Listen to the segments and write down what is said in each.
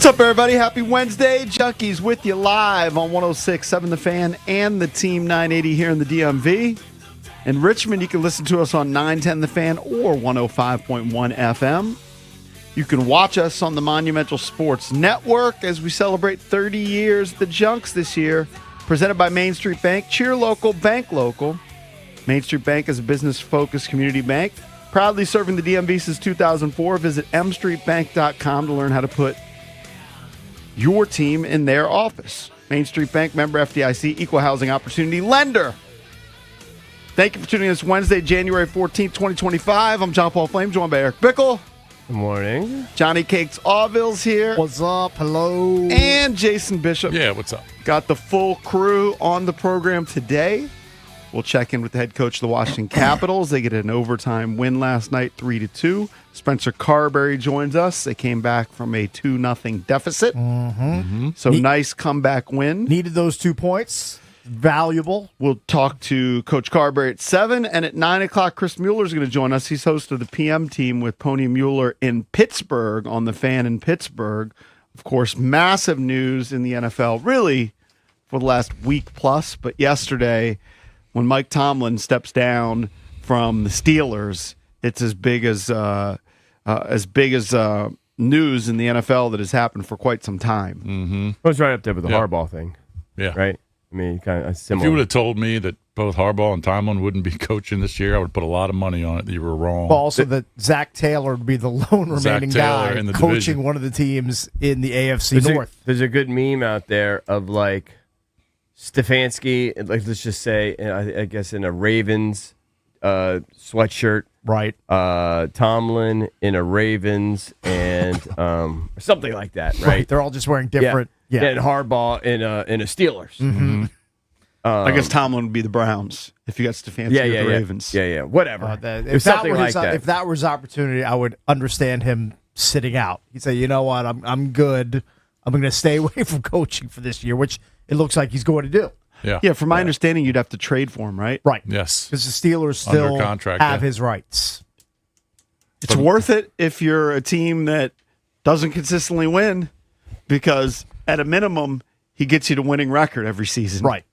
up, everybody? Happy Wednesday. Junkies with you live on 106.7 The Fan and the Team 980 here in the DMV. In Richmond, you can listen to us on 910 The Fan or 105.1 FM. You can watch us on the Monumental Sports Network as we celebrate 30 years of the Junks this year. Presented by Main Street Bank. Cheer local, bank local. Main Street Bank is a business-focused community bank. Proudly serving the DMV since 2004. Visit mstreetbank.com to learn how to put your team in their office. Main Street Bank, member FDIC, equal housing opportunity lender. Thank you for tuning in this Wednesday, January 14th, 2025. I'm John Paul Flame, joined by Eric Bickle. Good morning. Johnny Cakes Auville's here. What's up? Hello. And Jason Bishop. Yeah, what's up? Got the full crew on the program today. We'll check in with the head coach of the Washington Capitals. They get an overtime win last night, 3-2. Spencer Carberry joins us. They came back from a 2-0 deficit. So nice comeback win. Needed those 2 points. Valuable. We'll talk to Coach Carberry at 7. And at 9 o'clock, Chris Mueller is going to join us. He's host of the PM team with Pony Mueller in Pittsburgh on the Fan in Pittsburgh. Of course, massive news in the NFL, really, for the last week plus. But yesterday, when Mike Tomlin steps down from the Steelers, it's as big as news in the NFL that has happened for quite some time. Mm-hmm. I was right up there with the Harbaugh thing. Yeah. Right? I mean, kind of If similar. you would have told me that both Harbaugh and Tomlin wouldn't be coaching this year, I would put a lot of money on it that you were wrong. Well, also that Zach Taylor would be the lone remaining Taylor guy in the coaching division. one of the teams in the AFC North. There's a good meme out there of like Stefanski, like let's just say, I guess in a Ravens sweatshirt, Right. Tomlin in a Ravens and something like that, right? They're all just wearing different. Yeah. And Harbaugh in a Steelers. Mm-hmm. I guess Tomlin would be the Browns if you got Stefanski with the Ravens. Yeah, whatever. If that were his opportunity, I would understand him sitting out. He'd say, you know what, I'm good. I'm going to stay away from coaching for this year, which it looks like he's going to do. Yeah. From my understanding, you'd have to trade for him, right? Right. Yes. Because the Steelers still Under contract, have yeah. his rights. It's worth it if you're a team that doesn't consistently win, because at a minimum, he gets you to winning record every season. Right.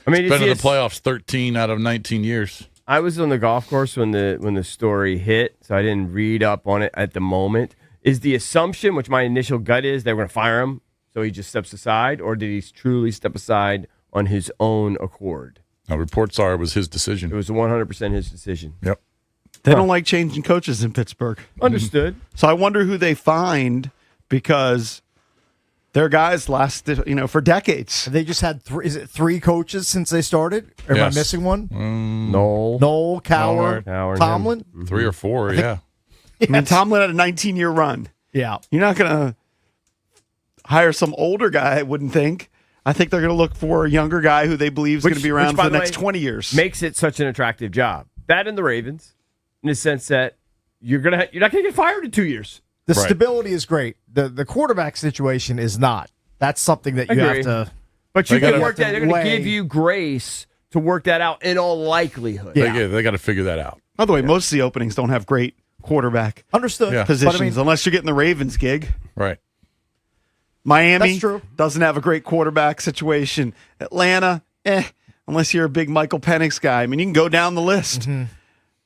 I mean, Been in the playoffs 13 out of 19 years. I was on the golf course when the story hit, so I didn't read up on it at the moment. Is the assumption, which my initial gut is, they're going to fire him, so he just steps aside, or did he truly step aside on his own accord? Now, reports are it was his decision. It was 100% his decision. Yep. They don't like changing coaches in Pittsburgh. Understood. So I wonder who they find, because their guys lasted, for decades. They just had three coaches since they started? Or am I Yes. missing one? Noel, Cowher, Howard, Tomlin? 3 or 4, yeah. I mean, Tomlin had a 19-year run. Yeah. You're not going to hire some older guy, I wouldn't think. I think they're going to look for a younger guy who they believe is going to be around for the next 20 years. Makes it such an attractive job. That and the Ravens, in the sense that you're not going to get fired in 2 years. The Right. stability is great. The quarterback situation is not. That's something that you Agree. have to. But you They can gotta- work that. They're going to weigh. give you grace to work that out in all likelihood. Yeah. They got to figure that out. By the way, most of the openings don't have great quarterback Understood. Yeah. positions, But I mean, unless you're getting the Ravens gig. Right. Miami That's true. doesn't have a great quarterback situation. Atlanta, unless you're a big Michael Penix guy. I mean, you can go down the list.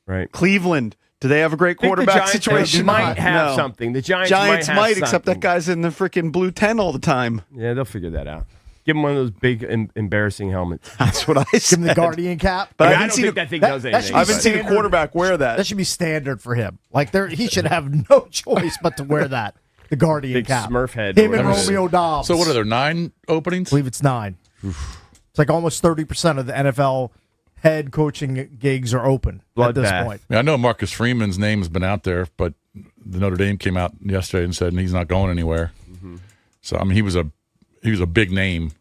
Right. Cleveland, do they have a great I think the quarterback Giants situation? might have No. something. The Giants Giants might, might, have except that something. guy's in the freaking blue 10 all the time. Yeah, they'll figure that out. Give him one of those big, embarrassing helmets. That's what I give said. him the Guardian cap. But I I don't haven't seen think a- that thing that- does that anything. should I haven't be seen a standard. quarterback wear that. That should be standard for him. Like he should have no choice but to wear that. The Guardian Big cap. Smurf head. Him and or whatever. Romeo Dobbs. So what are there, 9 openings? I believe it's 9. It's like almost 30% of the NFL head coaching gigs are open at this Bloodbath. point. I mean, I know Marcus Freeman's name has been out there, but the Notre Dame came out yesterday and said he's not going anywhere. So I mean, he was a big name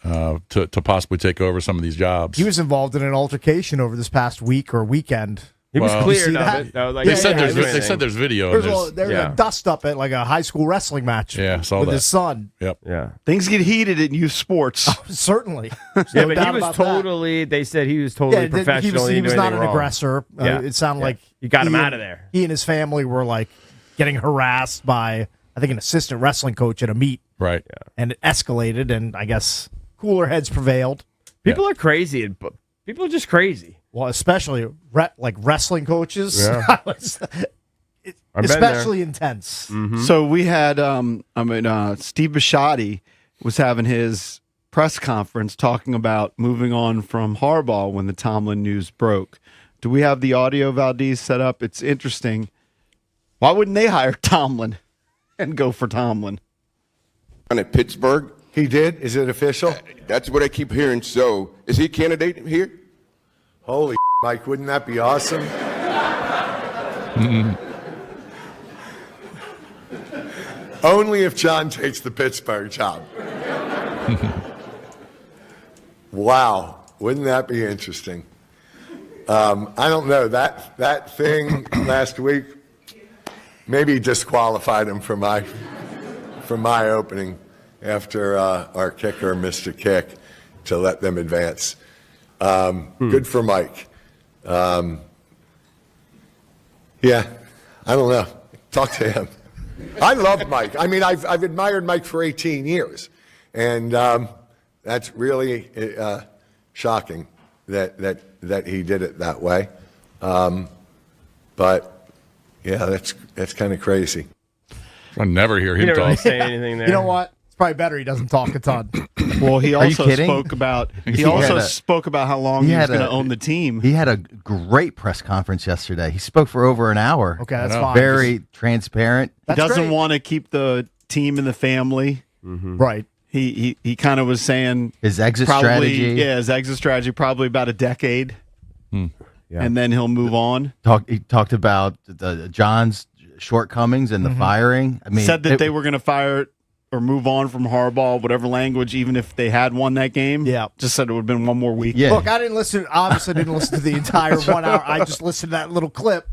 to possibly take over some of these jobs. He was involved in an altercation over this past week or weekend. He was Well, cleared you see of that? it. That was like, they Yeah, said yeah, they said there's video. There's, and there's yeah. a dust up at like a high school wrestling match Yeah, I saw with that. his son. Yep. Yeah. Things get heated in youth sports. Certainly. Yeah, No but doubt he was about that. totally, they said he was totally Yeah, professional. he was didn't do not anything an wrong. aggressor. Yeah. It sounded Yeah. like You got him he out and- of there. He and his family were like getting harassed by, I I think, an assistant wrestling coach at a meet, Right. and it escalated, and I guess cooler heads prevailed. People are crazy. People are just crazy. Well, especially like wrestling coaches. Yeah. I've been Especially intense. So we had, Steve Bisciotti was having his press conference talking about moving on from Harbaugh when the Tomlin news broke. Do we have the audio, Valdez, set up? It's interesting. Why wouldn't they hire Tomlin and go for Tomlin? At Pittsburgh. He did? Is it official? That's what I keep hearing. So, is he a candidate here? Holy Mike, wouldn't that be awesome? Only if John takes the Pittsburgh job. Wow, wouldn't that be interesting? I don't know, that thing last week maybe disqualified him from my opening after our kicker missed a kick to let them advance. Good for Mike. Yeah, I don't know. Talk to him. I love Mike. I mean, I've admired Mike for 18 years, and that's really shocking that he did it that way. But yeah, that's kind of crazy. I never hear him You never really talk. say anything there. You know what? It's probably better he doesn't talk a ton. Well, he Are you also kidding? spoke about had spoke about how long he he was had going to a- own the team. He had a great press conference yesterday. He spoke for over an hour. Okay, that's know. fine. Very transparent. He That's doesn't great. want to keep the team in the family. Right. He kind of was saying His exit probably strategy. his exit strategy probably about a decade, Yeah. and then he'll move on. He talked about John's shortcomings and the firing. I mean, Said that they were going to fire or move on from Harbaugh, whatever language, even if they had won that game. Yeah. Just said it would have been one more week. Yeah. Look, I didn't listen. Obviously, didn't listen to the entire 1 hour. I just listened to that little clip.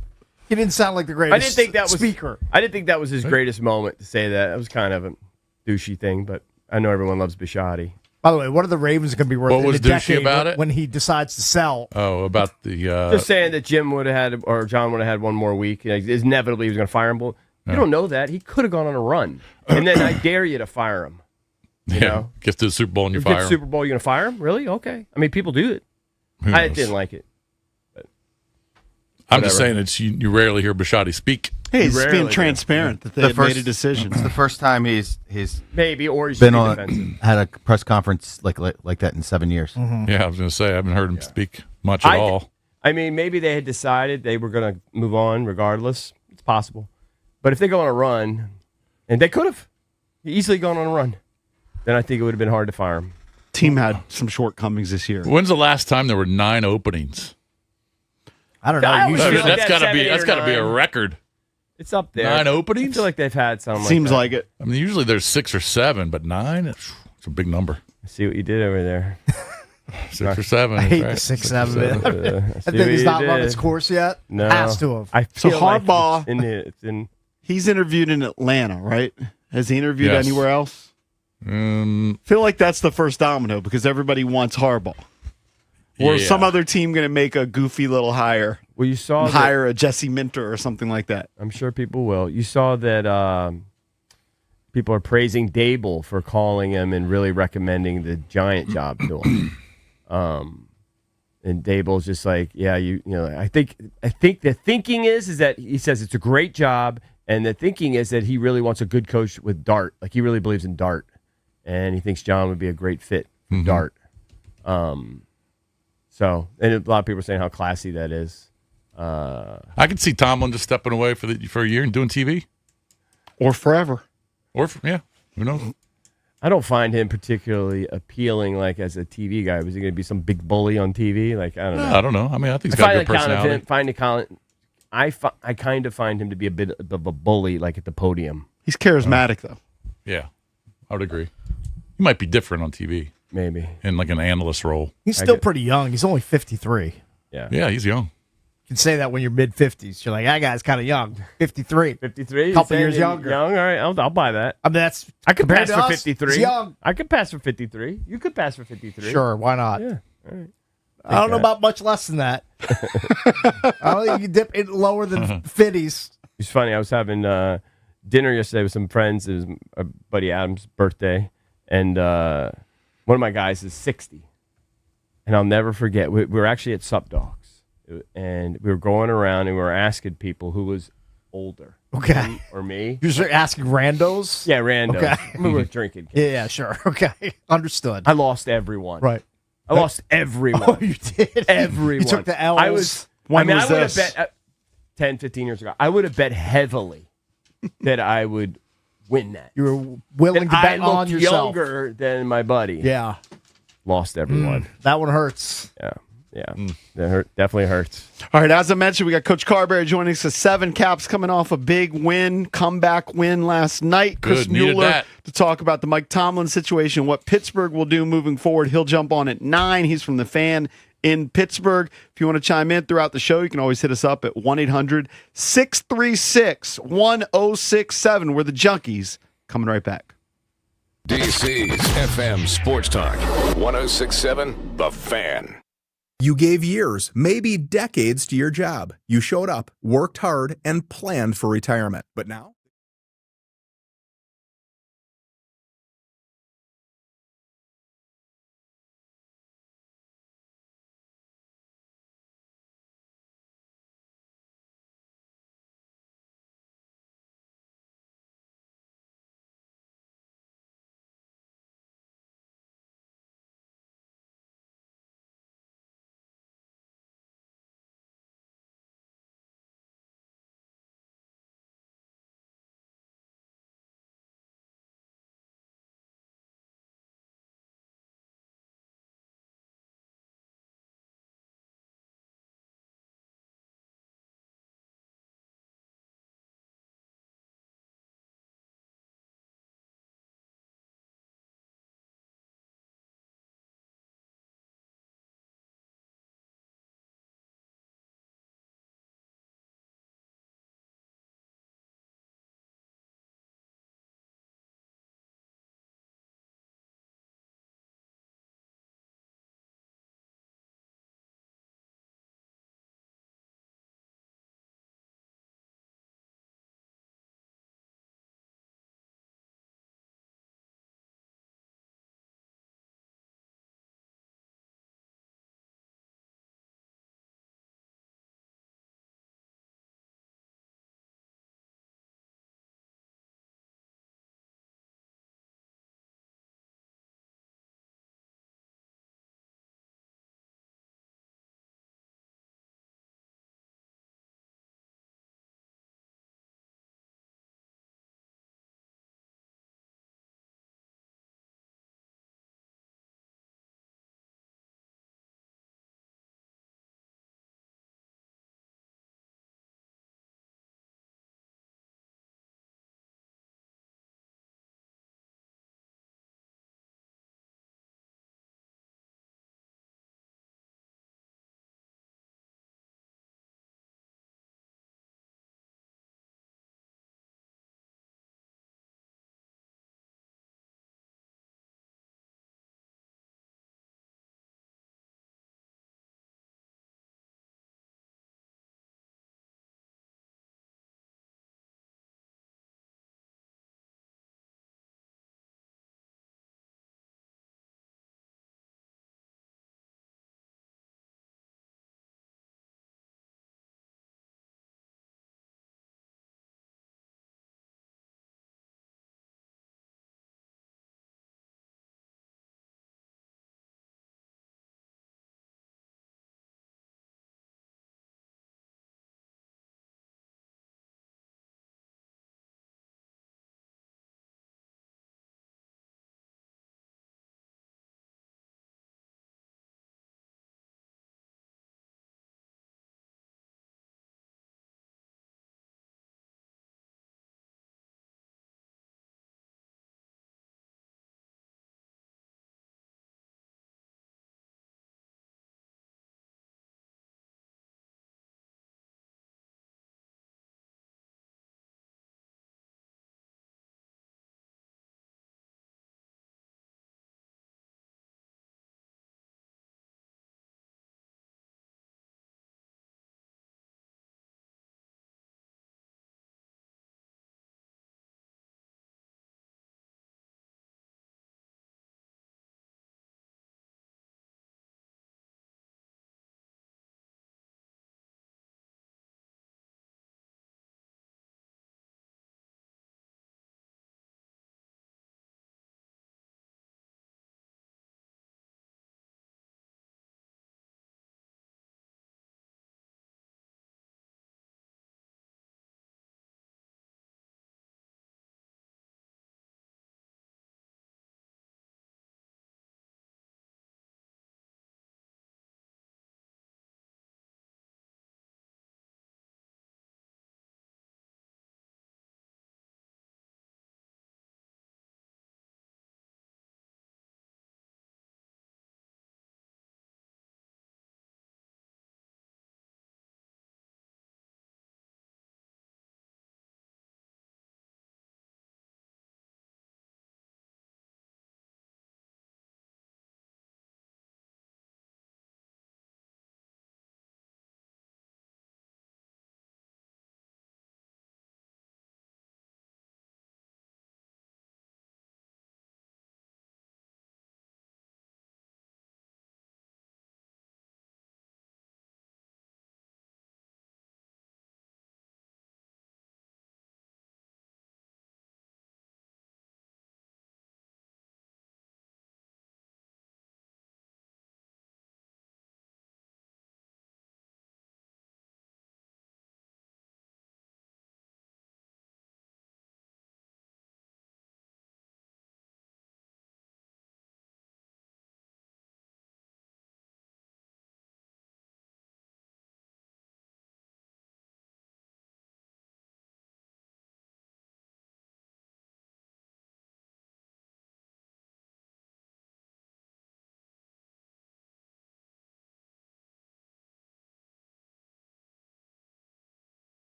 He didn't sound like the greatest I didn't think that was speaker. I didn't think that was his greatest moment to say that. It was kind of a douchey thing, but I know everyone loves Bisciotti. By the way, what are the Ravens going to be worth What in was a douchey decade about it? when he decides to sell? Oh, about the Just saying that Jim would have had, or John would have had one more week. You know, inevitably, he was going to fire him. But you don't know that. He could have gone on a run. And then I dare you to fire him. know? Gets to the Super Bowl and you You fire get him. Super Bowl, you're going to fire him? Really? Okay. I mean, people do it. Who I knows? didn't like it. I'm just whatever. saying it's you rarely hear Bisciotti speak. Hey, he's Rarely being do. transparent that they The had first- made a decision. It's the first time he's Maybe, or he's been being on defensive. had a press conference like that in 7 years. Yeah, I was going to say I haven't heard him speak much at all. I mean, maybe they had decided they were going to move on regardless. It's possible. But if they go on a run, and they could have easily gone on a run, then I think it would have been hard to fire him. Team had some shortcomings this year. When's the last time there were 9 openings? I don't know. I always Usually, feel like That's that got to be 7, 8, that's or got to be a 9. record. It's up there. 9 I openings? feel like they've had something Seems that. like it. I mean, usually there's 6 or 7, but 9, it's a big number. I see what you did over there. 6 or 7. I hate right? the 6, 6 or 7. I I see think what he's you not run did. its course yet. No. Has to have. I So feel like Harbaugh- it's in He's interviewed in Atlanta, right? Has he interviewed Yes. anywhere else? Feel like that's the first domino because everybody wants Harbaugh. Or is Yeah. some other team going to make a goofy little hire, well, you saw that, hire a Jesse Minter or something like that? I'm sure people will. You saw that people are praising Dable for calling him and really recommending the Giant job to him. And Dable's just like, yeah, you know, I think the thinking is that he says it's a great job, and the thinking is that he really wants a good coach with Dart. Like he really believes in Dart, and he thinks John would be a great fit for Dart. So, and a lot of people are saying how classy that is. I could see Tomlin just stepping away for a year and doing TV. Or forever. Or, yeah, who knows? I don't find him particularly appealing, like as a TV guy. Was he going to be some big bully on TV? Like I don't know. I don't know. I mean, I think he's I got a find good personality. I kind of find him to be a bit of a bully, like at the podium. He's charismatic, though. Yeah, I would agree. He might be different on TV Maybe, in like an analyst role. He's still pretty young. He's only 53. yeah. Yeah, he's young. You can say that when you're mid 50s. You're like, that guy's kind of young. 53. 53, Couple years younger. Young, all right. I'll buy that. I mean, that's I could compared pass to for us, 53. he's young. I could pass for 53. You could pass for 53. Sure, why not? Yeah. All right. I don't know about much less than that. I don't think you can dip it lower than 50s. It's funny. I was having dinner yesterday with some friends. It was our buddy Adam's birthday, and one of my guys is 60. And I'll never forget, we were actually at Sup Dogs, and we were going around and we were asking people who was older. Okay. Him or me. You're just asking randos? Yeah, random. Okay. We were drinking. Yeah, sure. Okay. Understood. I lost everyone. Right. I lost everyone. Oh, you did? Everyone. You took the L's. I was. When I was would have this? bet 10, 15 years ago. I would have bet heavily that I would win that. You were willing to I bet on looked yourself. younger than my buddy. Yeah. Lost everyone. That one hurts. Yeah. Yeah. That hurt. Definitely hurts. All right, as I mentioned, we got Coach Carberry joining us. 7 Caps coming off a big win, comeback win last night. Chris Good, needed Mueller that. to talk about the Mike Tomlin situation, what Pittsburgh will do moving forward. He'll jump on at 9. He's from the Fan in Pittsburgh. If you want to chime in throughout the show, you can always hit us up at 1-800-636-1067. We're the Junkies. Coming right back. DC's FM Sports Talk 1067 The Fan. You gave years, maybe decades to your job. You showed up, worked hard, and planned for retirement. But now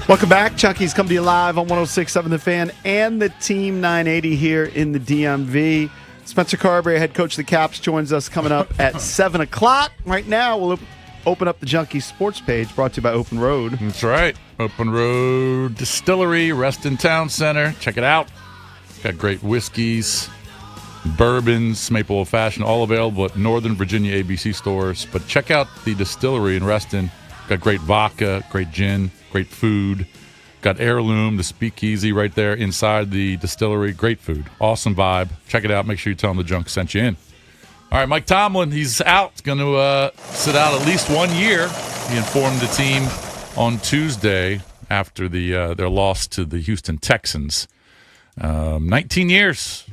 Welcome back. Chucky's come to you live on 106.7 The Fan and the Team 980 here in the DMV. Spencer Carberry, head coach of the Caps, joins us coming up at 7 o'clock. Right now, we'll open up the Junkie Sports page, brought to you by Open Road. That's right. Open Road Distillery, Reston Town Center. Check it out. Got great whiskeys, bourbons, maple old fashioned, all available at Northern Virginia ABC stores. But check out the distillery in Reston. Got great vodka, great gin, great food. Got Heirloom, the speakeasy right there inside the distillery. Great food. Awesome vibe. Check it out. Make sure you tell them the Junk sent you in. All right, Mike Tomlin, he's out. He's going to sit out at least 1 year. He informed the team on Tuesday after their loss to the Houston Texans. 19 years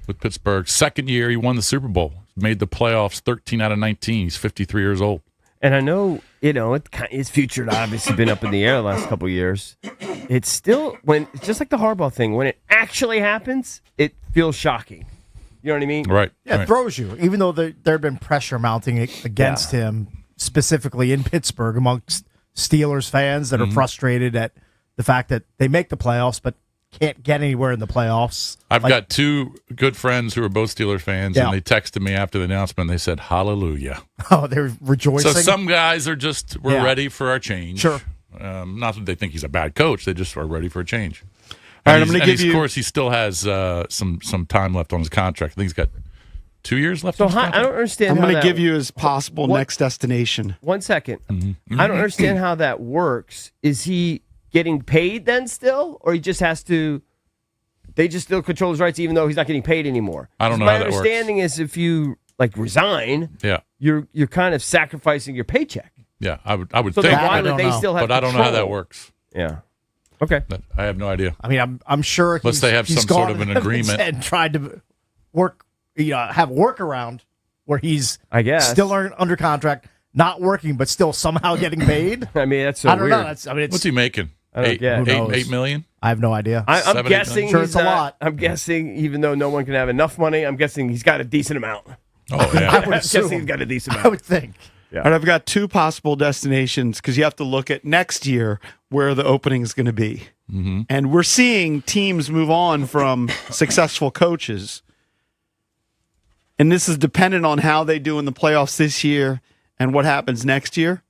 with Pittsburgh. Second year, he won the Super Bowl. Made the playoffs 13 out of 19. He's 53 years old. And I know, his future had obviously been up in the air the last couple of years. It's still, it's just like the Harbaugh thing. When it actually happens, it feels shocking. You know what I mean? Right. Yeah, it right. throws you. Even though there had been pressure mounting against him, specifically in Pittsburgh, amongst Steelers fans that are frustrated at the fact that they make the playoffs but can't get anywhere in the playoffs. I've got two good friends who are both Steelers fans, Yeah. and they texted me after the announcement. They said, hallelujah. Oh, they're rejoicing. So some guys are we're Yeah. ready for our change. Sure. Not that they think he's a bad coach. They just are ready for a change. All right, And I'm going to give you. Of course, he still has some time left on his contract. I think he's got 2 years left So on his I contract. don't understand I'm how going to that- give you his possible What- next destination. 1 second. I don't understand how that works. Is he getting paid then still? Or he just has to... They just still control his rights even though he's not getting paid anymore? I don't know My how that works. understanding is if you resign, Yeah. you're kind of sacrificing your paycheck. Yeah, I would So think, then why I would don't they know. still have but I don't know how that control? works. Yeah. Okay. I have no idea. I mean, I'm sure Unless they have he's some sort gone of an and agreement. and tried to work, have a workaround where he's I guess. still under contract, not working, but still somehow getting paid. I mean, that's so I don't weird. know. It's What's he making? I don't Eight, get it. Who knows? 8 million? I have no idea. I'm 7, 8 guessing Sure, he's it's a not- lot. I'm guessing even though no one can have enough money, I'm guessing he's got a decent amount. Oh, yeah. I would I'm guessing assume. he's got a decent I amount. would think. Yeah. All right, I've got two possible destinations because you have to look at next year where the opening is going to be. Mm-hmm. And we're seeing teams move on from successful coaches. And this is dependent on how they do in the playoffs this year and what happens next year.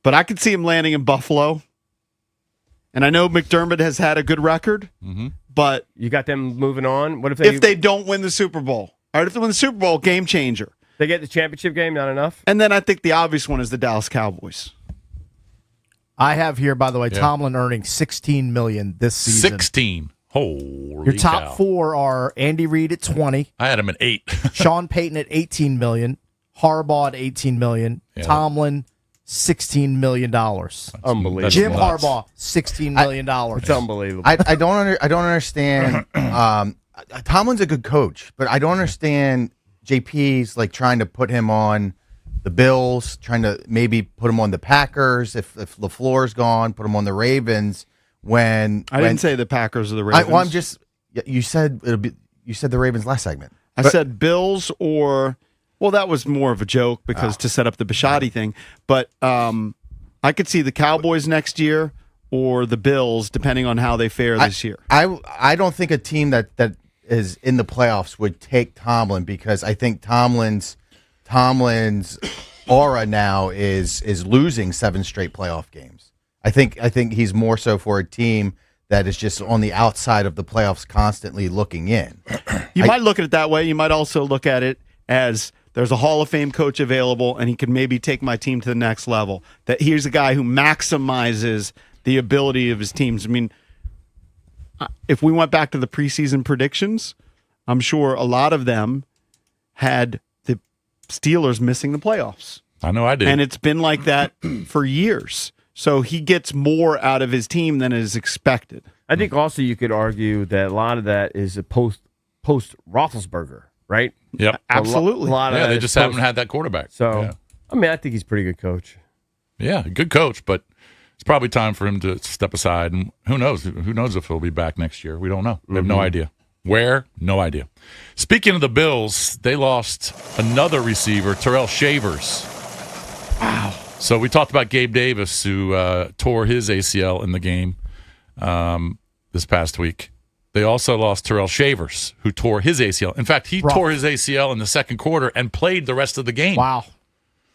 But I could see him landing in Buffalo. And I know McDermott has had a good record, but You got them moving on. What if if they don't win the Super Bowl, all right, if they win the Super Bowl, game changer. they get the championship game? Not enough. And then I think the obvious one is the Dallas Cowboys. I have here, by the way, Yeah. Tomlin earning $16 million this season. 16. Holy Your top cow. four are Andy Reid at 20, I had him at 8. Sean Payton at $18 million, Harbaugh at $18 million, Yeah. Tomlin $16 million. Unbelievable. That's Jim nuts. Harbaugh $16 million. It's unbelievable. I don't understand. Tomlin's a good coach, but I don't understand JP's like trying to put him on the Bills, trying to maybe put him on the Packers. If LaFleur's gone, put him on the Ravens. I didn't say the Packers or the Ravens. You said you said the Ravens last segment. I said Bills or, well, that was more of a joke because to set up the Bisciotti thing. But I could see the Cowboys next year or the Bills, depending on how they fare this year. I don't think a team that is in the playoffs would take Tomlin because I think Tomlin's aura now is losing 7 straight playoff games. I think he's more so for a team that is just on the outside of the playoffs, constantly looking in. You might look at it that way. You might also look at it as there's a Hall of Fame coach available, and he can maybe take my team to the next level. That here's a guy who maximizes the ability of his teams. I mean, if we went back to the preseason predictions, I'm sure a lot of them had the Steelers missing the playoffs. I know I did. And it's been like that for years. So he gets more out of his team than is expected. I think also you could argue that a lot of that is a post Roethlisberger, right? Yep. Absolutely. A lot of Yeah, that they is just post- haven't had that quarterback. So, yeah. I mean, I think he's a pretty good coach. Yeah, good coach, but it's probably time for him to step aside. And who knows? Who knows if he'll be back next year? We don't know. We have no idea. Where? No idea. Speaking of the Bills, they lost another receiver, Terrell Shavers. Wow. So we talked about Gabe Davis, who tore his ACL in the game this past week. They also lost Terrell Shavers, who tore his ACL. In fact, he tore his ACL in the second quarter and played the rest of the game. Wow.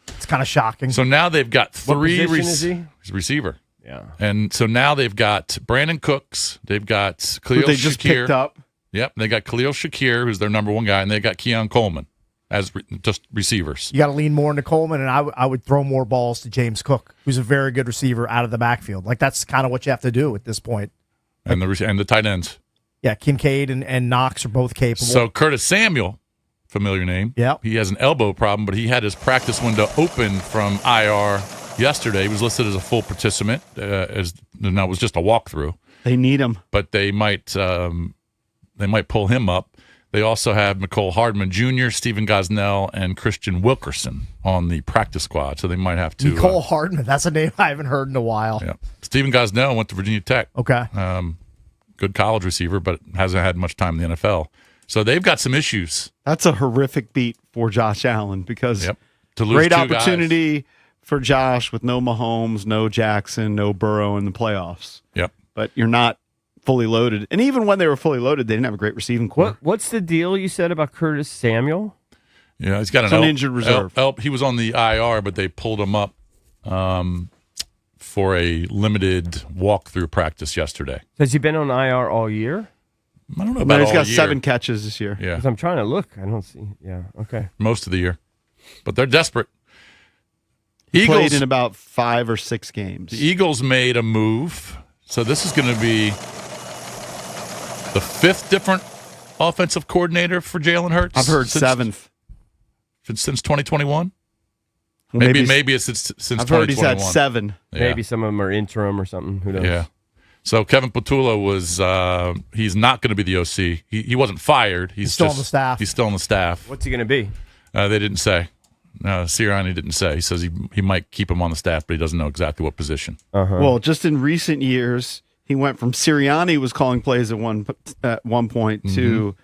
It's kind of shocking. So now they've got three What position is he? He's a receiver. Yeah. And so now they've got Brandon Cooks. They've got Who Khalil they just Shakir. picked up. Yep. They got Khalil Shakir, who's their number one guy, and they got Keon Coleman as just receivers. You got to lean more into Coleman, and I would throw more balls to James Cook, who's a very good receiver out of the backfield. Like, that's kind of what you have to do at this point. And the tight ends. Yeah, Kincaid and Knox are both capable. So Curtis Samuel, familiar name. Yep. He has an elbow problem, but he had his practice window open from IR yesterday. He was listed as a full participant, and that was just a walkthrough. They need him. But they might pull him up. They also have Nicole Hardman Jr., Stephen Gosnell, and Christian Wilkerson on the practice squad. So they might have to. Nicole Hardman, that's a name I haven't heard in a while. Yeah. Stephen Gosnell went to Virginia Tech. Okay. Good college receiver, but hasn't had much time in the NFL. So they've got some issues. That's a horrific beat for Josh Allen because To lose great two opportunity for Josh with no Mahomes, no Jackson, no Burrow in the playoffs. Yep. But you're not fully loaded. And even when they were fully loaded, they didn't have a great receiving core. What's the deal you said about Curtis Samuel? Yeah, he's got an injured reserve. He was on the IR, but they pulled him up for a limited walkthrough practice yesterday. Has he been on IR all year? I don't know about He's all got year. 7 catches this year. Yeah, 'Cause I'm trying to look. I don't see. Yeah. Okay. most of the year. But they're desperate. He played Eagles, in about 5 or 6 games. the Eagles made a move. So this is going to be the 5th different offensive coordinator for Jalen Hurts. I've heard since, 7th. Since 2021? Well, Maybe it's since I've 2021. heard he's had 7. Yeah. Maybe some of them are interim or something. Who knows? Yeah. So Kevin Patullo was he's not going to be the OC. He wasn't fired. He's still just, on the staff. He's still on the staff. What's he going to be? They didn't say. Sirianni didn't say. He says he might keep him on the staff, but he doesn't know exactly what position. Well, just in recent years, he went from Sirianni was calling plays at one point to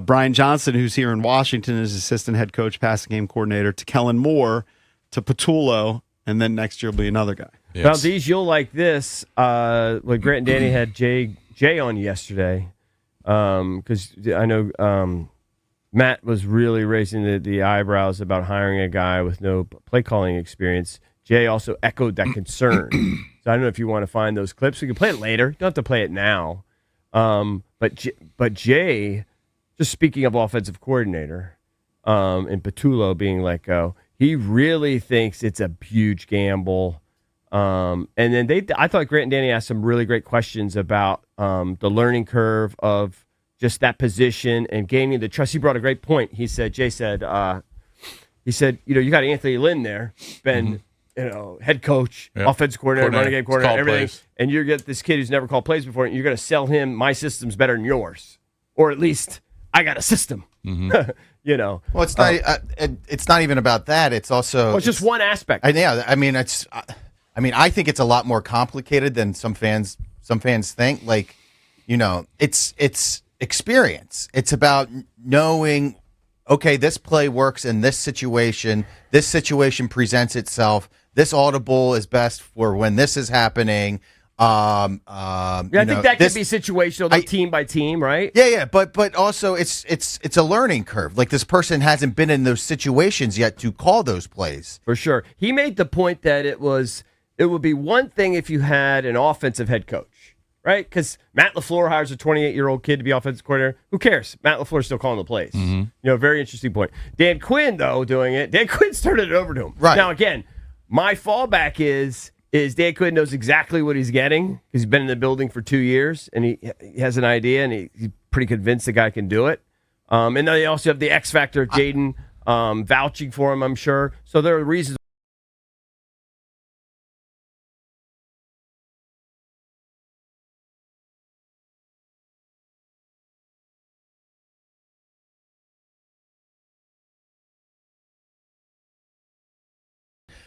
Brian Johnson, who's here in Washington as assistant head coach, passing game coordinator, to Kellen Moore, to Patullo, and then next year will be another guy. Yes. Now, these you'll like this. When Grant and Danny had Jay on yesterday, because I know Matt was really raising the eyebrows about hiring a guy with no play calling experience. Jay also echoed that concern. So I don't know if you want to find those clips. We can play it later. You don't have to play it now. But Jay, just speaking of offensive coordinator, and Patullo being let go, he really thinks it's a huge gamble. And then I thought Grant and Danny asked some really great questions about the learning curve of just that position and gaining the trust. He brought a great point. Jay said, you got Anthony Lynn there, been head coach, offensive coordinator, running game coordinator, everything, and you get this kid who's never called plays before, and you're going to sell him my system's better than yours, or at least I got a system. Well, it's not. It's not even about that. It's also. It's just one aspect. I think it's a lot more complicated than some fans think. Like, it's experience. It's about knowing, okay, this play works in this situation. This situation presents itself. This audible is best for when this is happening. I think that could be situational, team by team, right? Yeah. But also it's a learning curve. Like, this person hasn't been in those situations yet to call those plays. For sure. He made the point that it would be one thing if you had an offensive head coach, right? Because Matt LaFleur hires a 28-year-old kid to be offensive coordinator. Who cares? Matt LaFleur's still calling the plays. Very interesting point. Dan Quinn, though, doing it. Dan Quinn started it over to him. Right. Now, again, my fallback is Dan Quinn knows exactly what he's getting because he's been in the building for 2 years, and he has an idea, and he's pretty convinced the guy can do it. And then they also have the X factor of Jaden vouching for him, I'm sure. So there are reasons.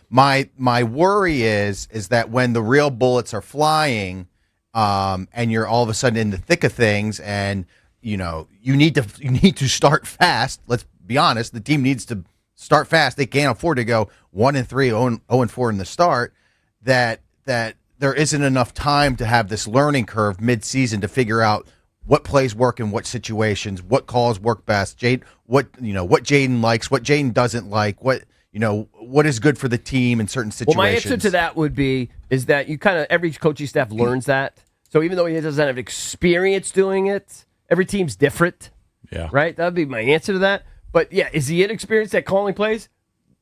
My worry is that when the real bullets are flying, and you're all of a sudden in the thick of things, and you need to start fast. Let's be honest, the team needs to start fast. They can't afford to go 1-3, 0-4 in the start. That there isn't enough time to have this learning curve mid-season to figure out what plays work in what situations, what calls work best. What Jaden likes, what Jaden doesn't like, what is good for the team in certain situations. Well, my answer to that would be is that you kind of every coaching staff learns that. So even though he doesn't have experience doing it, every team's different. Yeah. Right? That would be my answer to that. But yeah, is he inexperienced at calling plays?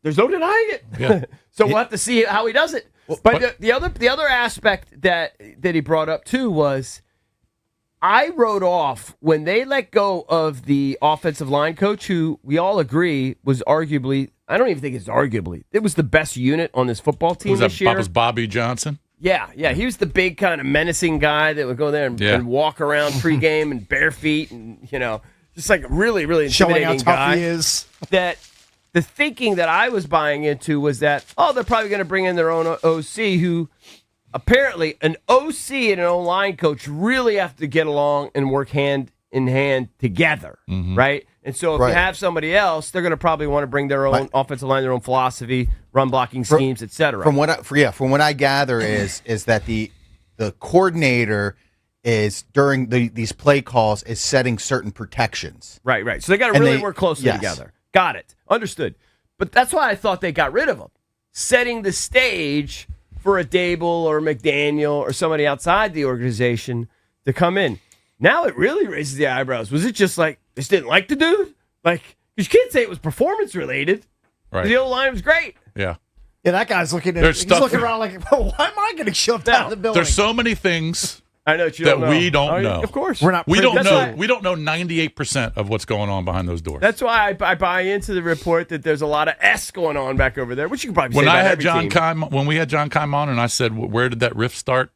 There's no denying it. Yeah. So we'll have to see how he does it. But the other aspect that he brought up too was I wrote off when they let go of the offensive line coach, who we all agree was arguably, I don't even think it's arguably, it was the best unit on this football team this year. That was Bobby Johnson? Yeah. He was the big kind of menacing guy that would go there and walk around pregame and bare feet and, just like a really, really intimidating showing how tough guy. he is. That the thinking that I was buying into was that, they're probably going to bring in their own OC, who apparently an OC and an O-line coach really have to get along and work hand in hand together, right? And so if you have somebody else, they're going to probably want to bring their own offensive line, their own philosophy, run blocking schemes, etc. From what I gather is that the coordinator is during these play calls is setting certain protections. Right. So they got to really work closely together. Got it. Understood. But that's why I thought they got rid of him, setting the stage for a Dable or McDaniel or somebody outside the organization to come in. Now it really raises the eyebrows. Was it just like they just didn't like the dude? Like, you can't say it was performance related. Right. The O-line was great. Yeah. Yeah, that guy's looking around like, why am I getting shoved out of the building? There's so many things I know you that don't know. we don't know. Of course. We're not. We don't That's know. why- We don't know 98% of what's going on behind those doors. That's why I buy into the report that there's a lot of S going on back over there, which you can probably when say I about had every John team. Keim, when we had John Keim on, and I said, "Where did that rift start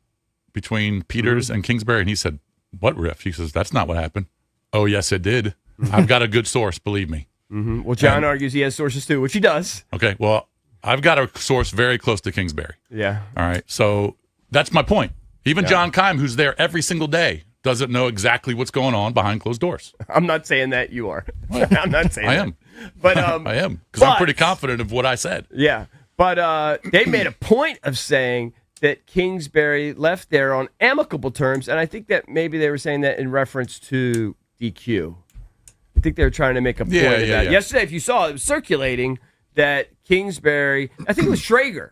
between Peters and Kingsbury?" And he said, "What rift?" He says, "That's not what happened." Oh, yes, it did. I've got a good source, believe me. Well, John argues he has sources too, which he does. Okay, well, I've got a source very close to Kingsbury. Yeah. All right, so that's my point. Even John Keim, who's there every single day, doesn't know exactly what's going on behind closed doors. I'm not saying that you are. I'm not saying I that. am. But I am, because I'm pretty confident of what I said. Yeah. But they made a point of saying that Kingsbury left there on amicable terms, and I think that maybe they were saying that in reference to DQ. I think they were trying to make a point of that. Yeah. Yesterday, if you saw, it was circulating that Kingsbury, I think it was Schrager.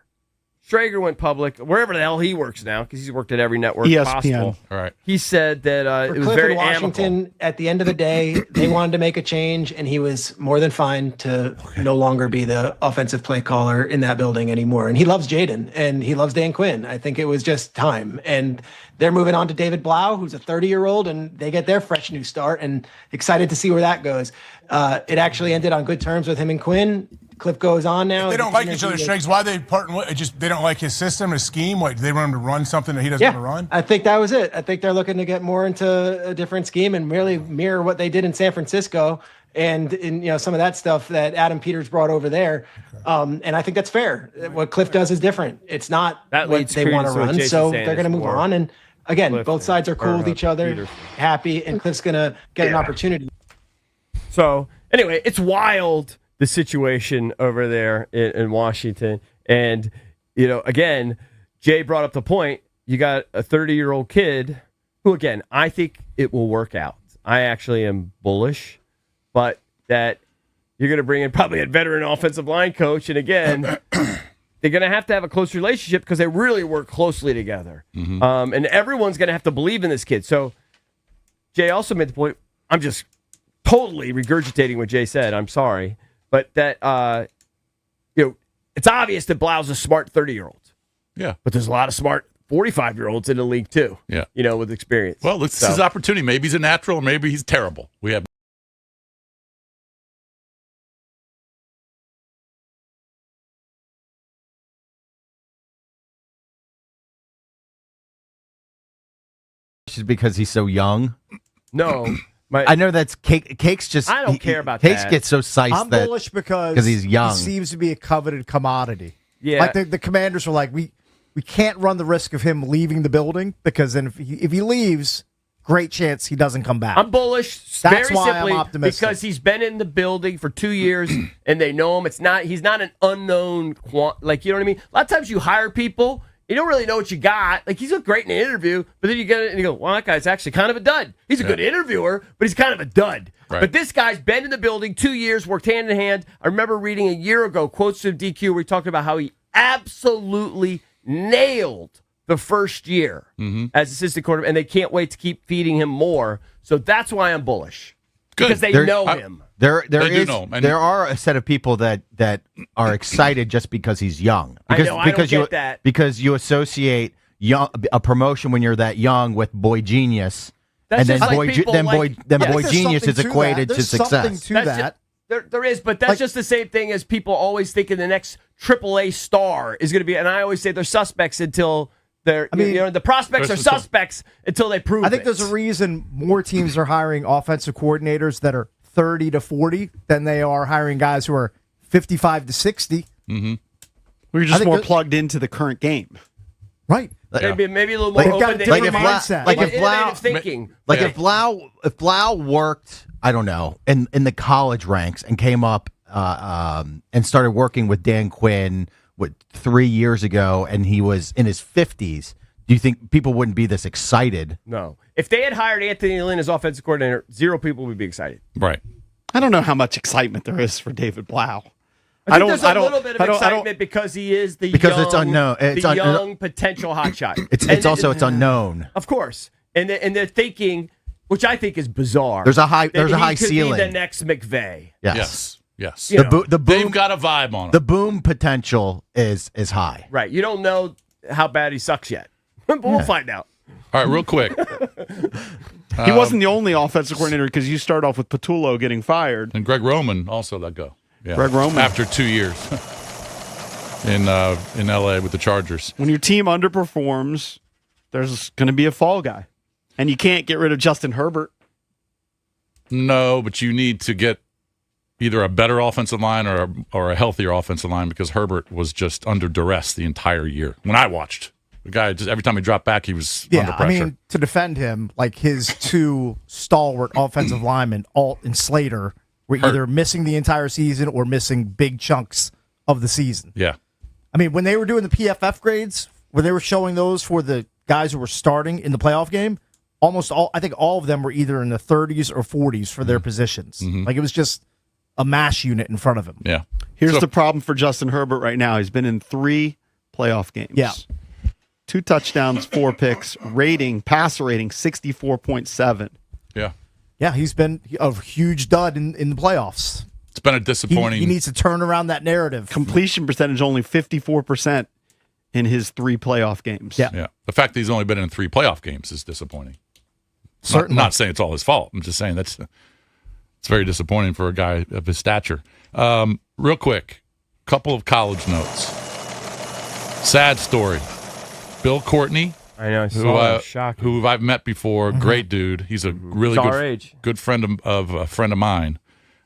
Schrager went public, wherever the hell he works now, because he's worked at every network ESPN. possible. All right. He said that it was Cliff very in Washington, amicable. at the end of the day, they wanted to make a change, and he was more than fine to no longer be the offensive play caller in that building anymore. And he loves Jaden, and he loves Dan Quinn. I think it was just time. And they're moving on to David Blau, who's a 30-year-old, and they get their fresh new start, and excited to see where that goes. It actually ended on good terms with him and Quinn. Cliff goes on now. They don't like each other's strengths. Why are they parting? They don't like his system, his scheme. What, do they want him to run something that he doesn't want to run? I think that was it. I think they're looking to get more into a different scheme and really mirror what they did in San Francisco and in some of that stuff that Adam Peters brought over there. And I think that's fair. What Cliff does is different. It's not That what leads they want to credence to what run, Jason's so saying they're going to is move more on. And again, Cliff both sides are cool with each other, Peters. happy, and Cliff's going to get an opportunity. So anyway, it's wild, the situation over there in Washington. And, again, Jay brought up the point. You got a 30-year-old kid who, again, I think it will work out. I actually am bullish, but that you're going to bring in probably a veteran offensive line coach. And, again, they're going to have a close relationship because they really work closely together. And everyone's going to have to believe in this kid. So Jay also made the point, I'm just totally regurgitating what Jay said. I'm sorry. But that, it's obvious that Blau's a smart 30-year-old. Yeah. But there's a lot of smart 45-year-olds in the league, too. Yeah. With experience. Well, this is his opportunity. Maybe he's a natural, or maybe he's terrible. We have. Just because he's so young. No. I know that's Cake's just. I don't care about Cakes that. gets so sized I'm that bullish because he's young. He seems to be a coveted commodity. Yeah. Like the Commanders are like, we can't run the risk of him leaving the building because then if he leaves, great chance he doesn't come back. I'm bullish. That's very why I'm simply optimistic. because he's been in the building for 2 years and they know him. He's not an unknown like, you know what I mean? A lot of times you hire people, you don't really know what you got. Like, he's look great in an interview, but then you get it and you go, well, that guy's actually kind of a dud. He's a good interviewer, but he's kind of a dud. Right. But this guy's been in the building 2 years, worked hand in hand. I remember reading a year ago quotes from DQ where he talked about how he absolutely nailed the first year as assistant quarterback, and they can't wait to keep feeding him more. So that's why I'm bullish. Good. Because they know him. There They do is know him, and- there are a set of people that are excited just because he's young. I Because know, I because don't you get that. because you associate a promotion when you're that young with boy genius, That's and then just like boy people then like- boy then Yeah, boy there's genius something is to equated that. to There's something success. to That's that. There is, but that's just the same thing as people always thinking the next AAA star is going to be. And I always say they're suspects until they're. The prospects are There's some- suspects until they prove. I think it. there's a reason more teams are hiring offensive coordinators that are 30 to 40 than they are hiring guys who are 55 to 60. We're I just think more that- plugged into the current game. Right. maybe a little more They've got open a to different innovative- mindset. like if innovative Blau- thinking. Like Yeah. if Blau worked, I don't know, in the college ranks and came up and started working with Dan Quinn 3 years ago, and he was in his 50s. Do you think people wouldn't be this excited? No, if they had hired Anthony Lynn as offensive coordinator, 0 people would be excited. Right. I don't know how much excitement there is for David Blau. I think there's a little bit of excitement because he is the Because young, it's unknown. It's the young potential hotshot. It's also unknown. Of course, and they're thinking, which I think is bizarre. There's a high that he could ceiling. Be the next McVay. Yes. Yes. You know, The boom. They've got a vibe on The it. boom potential is high. Right. You don't know how bad he sucks yet, but we'll find out. All right, real quick. He wasn't the only offensive coordinator because you start off with Patullo getting fired. And Greg Roman also let go. Yeah. Greg Roman. After 2 years in L.A. with the Chargers. When your team underperforms, there's going to be a fall guy. And you can't get rid of Justin Herbert. No, but you need to get either a better offensive line or a healthier offensive line because Herbert was just under duress the entire year. When I watched, the guy just every time he dropped back, he was under Yeah, pressure. I mean, to defend him, like his two stalwart offensive linemen, Alt and Slater, were Hurt. either missing the entire season or missing big chunks of the season. yeah. I mean, when they were doing the PFF grades, when they were showing those for the guys who were starting in the playoff game, I think all of them were either in the 30s or 40s for their positions. Like it was just a mash unit in front of him. Yeah. Here's So- the problem for Justin Herbert right now. He's been in 3 playoff games. Yeah. 2 touchdowns, 4 picks, passer rating 64.7. Yeah. Yeah, he's been a huge dud in the playoffs. It's been a disappointing. He needs to turn around that narrative. Completion percentage only 54% in his 3 playoff games. Yeah. Yeah. The fact that he's only been in 3 playoff games is disappointing. Certainly. Not saying it's all his fault. I'm just saying it's very disappointing for a guy of his stature. Real quick, couple of college notes. Sad story. Bill Courtney, I know. I saw shocking. who I've met before, great dude. He's a really He's our age. good friend of a friend of mine.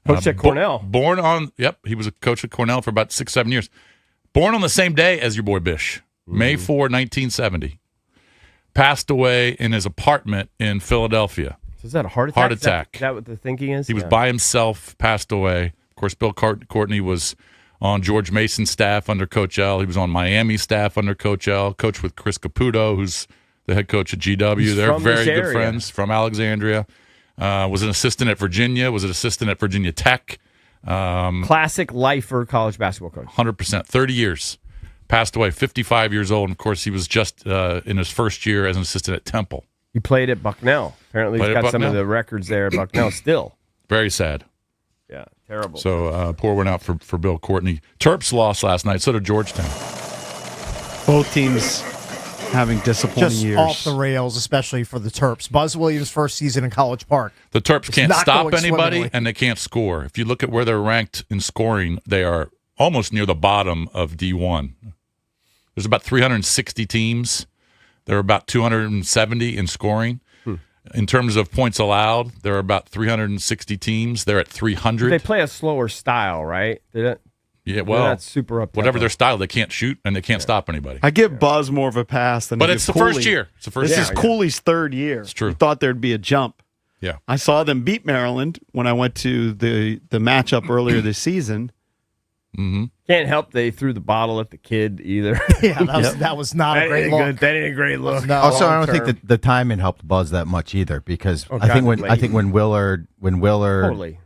Coached at Cornell. Born on, he was a coach at Cornell for about 6-7 years. Born on the same day as your boy Bish, May 4, 1970. Passed away in his apartment in Philadelphia. So is that a heart attack? Heart attack. Is that what the thinking is? He was by himself, passed away. Of course, Bill Courtney was on George Mason's staff under Coach L. He was on Miami's staff under Coach L. Coached with Chris Caputo, who's the head coach at GW. He's They're from very this good area. friends from Alexandria. Was an assistant at Virginia. Was an assistant at Virginia Tech. Classic lifer college basketball coach. 100%. 30 years. Passed away, 55 years old. And, of course, he was just in his first year as an assistant at Temple. He played at Bucknell. Apparently, Played he's at got some of Bucknell. the records there at Bucknell still. Very sad. Yeah, terrible. So poor one out for Bill Courtney. Terps lost last night. So did Georgetown. Both teams having disappointing Just years. off the rails, especially for the Terps. Buzz Williams' first season in College Park. The Terps It's can't not stop going anybody, swimmingly. and they can't score. If you look at where they're ranked in scoring, they are almost near the bottom of D1. There's about 360 teams. They're about 270 in scoring. In terms of points allowed, there are about 360 teams. They're at 300. They play a slower style, right? Yeah, well, not super up. whatever their style, they can't shoot and they can't stop anybody. I give Buzz more of a pass than. But I it's give the first Cooley. year. It's the first This year. is Cooley's third year. It's true. You thought there'd be a jump. Yeah. I saw them beat Maryland when I went to the matchup earlier this season. Mm-hmm. Can't help they threw the bottle at the kid either. Yeah, that was not a great look. That ain't a great look. No. Also, I don't think that the timing helped Buzz that much either, because I think when Willard Totally.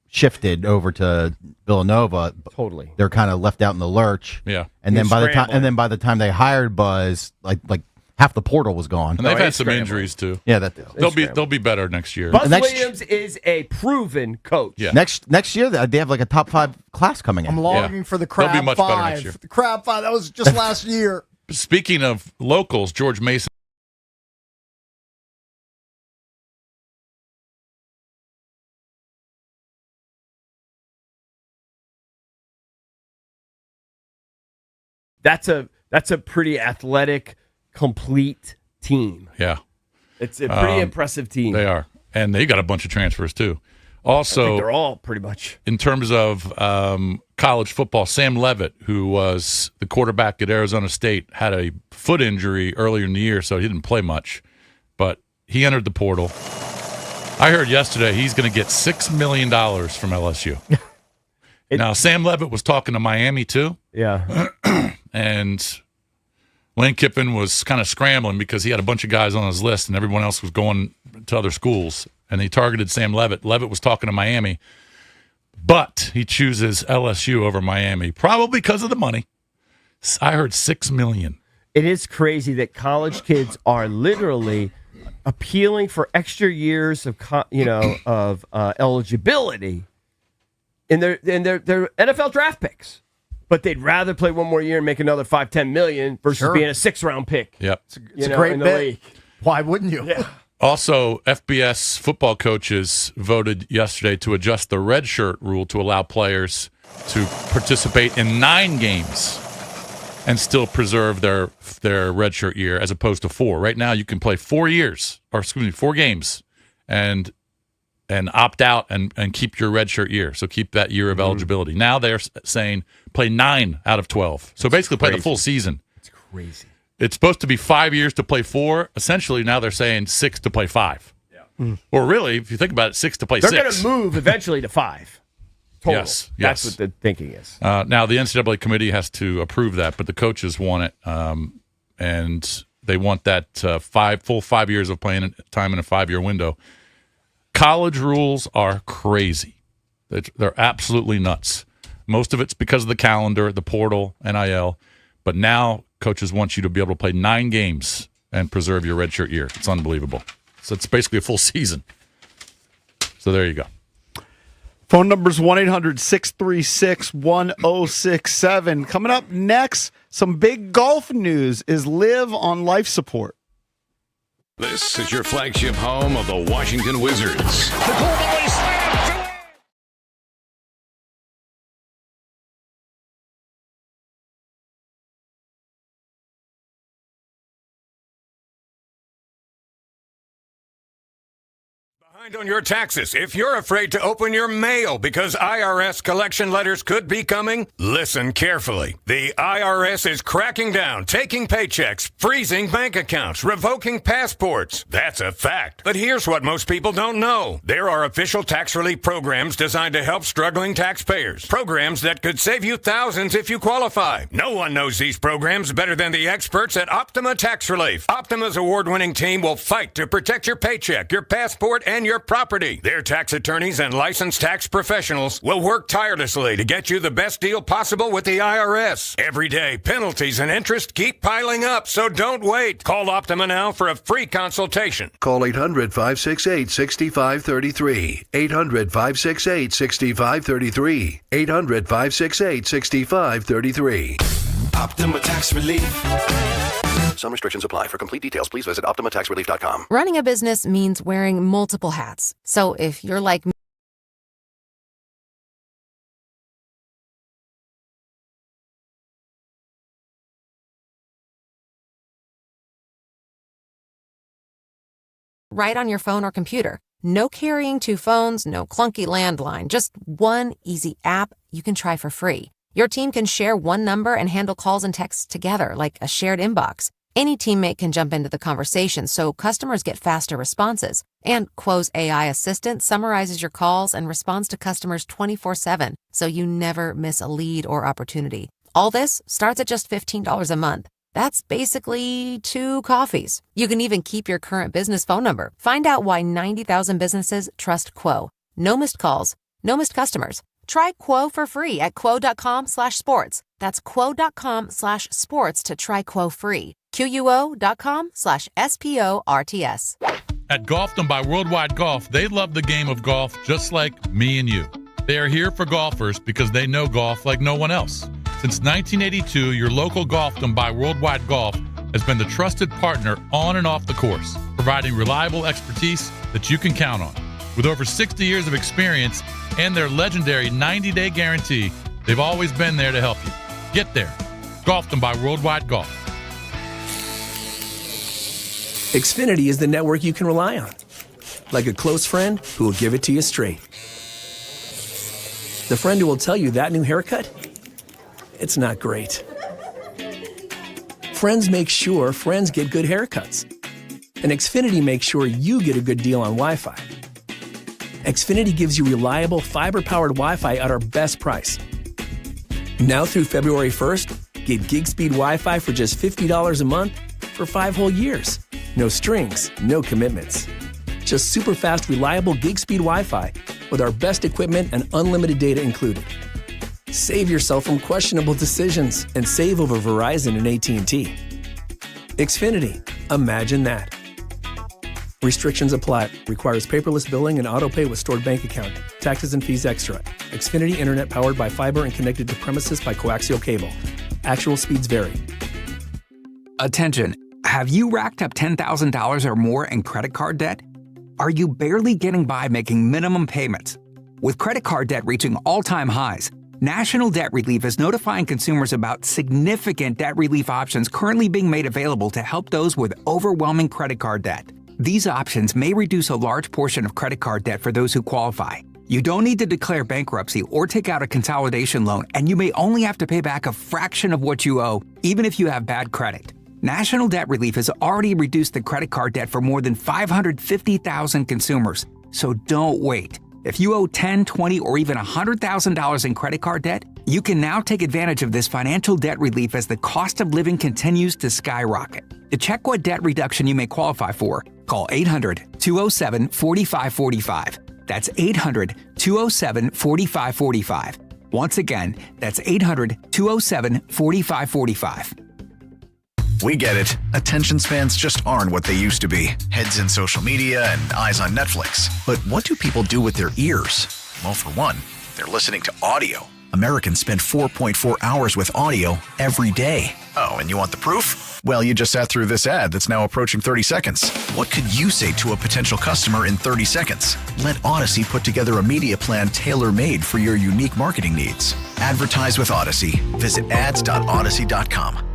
shifted over to Villanova, Totally. they're kind of left out in the lurch. Yeah. And then by the time they hired Buzz, like half the portal was gone. And they've had some injuries too. Yeah, they'll be better next year. Buzz Williams is a proven coach. Yeah. Next year they have like a top 5 class coming in. I'm longing for the They'll be Crab much better next year. 5. The Crab 5, that was just last year. Speaking of locals, George Mason. That's a pretty athletic, complete team. Yeah. It's a pretty impressive team. They are. And they got a bunch of transfers too. I Also, think they're all pretty much. in terms of college football, Sam Levitt, who was the quarterback at Arizona State, had a foot injury earlier in the year, so he didn't play much. But he entered the portal. I heard yesterday he's going to get $6 million from LSU. Now, Sam Levitt was talking to Miami too. Yeah. And Lane Kiffin was kind of scrambling because he had a bunch of guys on his list and everyone else was going to other schools. And he targeted Sam Levitt. Levitt was talking to Miami, but he chooses LSU over Miami, probably because of the money. I heard $6 million. It is crazy that college kids are literally appealing for extra years of eligibility in their NFL draft picks. But they'd rather play one more year and make another $5-10 million versus being a 6th-round pick. Yep. It's a great bit. Why wouldn't you? Yeah. Also, FBS football coaches voted yesterday to adjust the red shirt rule to allow players to participate in 9 games and still preserve their red shirt year as opposed to 4. Right now, you can play 4 games and opt out and keep your red shirt year. So keep that year of eligibility. Now they're saying play 9 out of 12. So basically play the full season. It's crazy. It's supposed to be 5 years to play 4. Essentially, now they're saying 6 to play 5. Yeah. Or really, if you think about it, 6 to play 6. They're going to move eventually to 5. Total. Yes. That's what the thinking is. Now, the NCAA committee has to approve that, but the coaches want it, and they want that full 5 years of playing time in a 5-year window. College rules are crazy. They're absolutely nuts. Most of it's because of the calendar, the portal, NIL, but now coaches want you to be able to play 9 games and preserve your redshirt year. It's unbelievable. So it's basically a full season. So there you go. Phone number's 1-800-636-1067. Coming up next, some big golf news. Is Liv on life support? This is your flagship home of the Washington Wizards. Behind on your taxes. If you're afraid to open your mail because IRS collection letters could be coming, listen carefully. The IRS is cracking down, taking paychecks, freezing bank accounts, revoking passports. That's a fact. But here's what most people don't know. There are official tax relief programs designed to help struggling taxpayers. Programs that could save you thousands if you qualify. No one knows these programs better than the experts at Optima Tax Relief. Optima's award-winning team will fight to protect your paycheck, your passport, and your property. Their tax attorneys and licensed tax professionals will work tirelessly to get you the best deal possible with the IRS. Every day, penalties and interest keep piling up, so don't wait. Call Optima now for a free consultation. Call 800-568-6533. 800-568-6533. 800-568-6533. Optima Tax Relief. Some restrictions apply. For complete details, please visit OptimaTaxRelief.com. Running a business means wearing multiple hats. So if you're like me, right on your phone or computer. No carrying two phones, no clunky landline, just one easy app you can try for free. Your team can share one number and handle calls and texts together like a shared inbox. Any teammate can jump into the conversation so customers get faster responses. And Quo's AI assistant summarizes your calls and responds to customers 24/7, so you never miss a lead or opportunity. All this starts at just $15 a month. That's basically 2 coffees. You can even keep your current business phone number. Find out why 90,000 businesses trust Quo. No missed calls, no missed customers. Try Quo for free at quo.com/sports. That's quo.com/sports to try Quo free. QUO.com/SPORTS. At Golfdom by Worldwide Golf, they love the game of golf just like me and you. They are here for golfers because they know golf like no one else. Since 1982, your local Golfdom by Worldwide Golf has been the trusted partner on and off the course, providing reliable expertise that you can count on. With over 60 years of experience and their legendary 90-day guarantee, they've always been there to help you. Get there. Golfdom by Worldwide Golf. Xfinity is the network you can rely on. Like a close friend who will give it to you straight. The friend who will tell you that new haircut, it's not great. Friends make sure friends get good haircuts. And Xfinity makes sure you get a good deal on Wi-Fi. Xfinity gives you reliable fiber-powered Wi-Fi at our best price. Now through February 1st, get gig speed Wi-Fi for just $50 a month for 5 whole years. No strings, no commitments. Just super fast, reliable gig speed Wi-Fi with our best equipment and unlimited data included. Save yourself from questionable decisions and save over Verizon and AT&T. Xfinity. Imagine that. Restrictions apply. Requires paperless billing and autopay with stored bank account. Taxes and fees extra. Xfinity Internet powered by fiber and connected to premises by coaxial cable. Actual speeds vary. Attention. Have you racked up $10,000 or more in credit card debt? Are you barely getting by making minimum payments? With credit card debt reaching all-time highs, National Debt Relief is notifying consumers about significant debt relief options currently being made available to help those with overwhelming credit card debt. These options may reduce a large portion of credit card debt for those who qualify. You don't need to declare bankruptcy or take out a consolidation loan, and you may only have to pay back a fraction of what you owe, even if you have bad credit. National Debt Relief has already reduced the credit card debt for more than 550,000 consumers. So don't wait. If you owe $10,000, $20,000, or even $100,000 in credit card debt, you can now take advantage of this financial debt relief as the cost of living continues to skyrocket. To check what debt reduction you may qualify for, call 800-207-4545. That's 800-207-4545. Once again, that's 800-207-4545. We get it. Attention spans just aren't what they used to be. Heads in social media and eyes on Netflix. But what do people do with their ears? Well, for one, they're listening to audio. Americans spend 4.4 hours with audio every day. Oh, and you want the proof? Well, you just sat through this ad that's now approaching 30 seconds. What could you say to a potential customer in 30 seconds? Let Odyssey put together a media plan tailor-made for your unique marketing needs. Advertise with Odyssey. Visit ads.odyssey.com.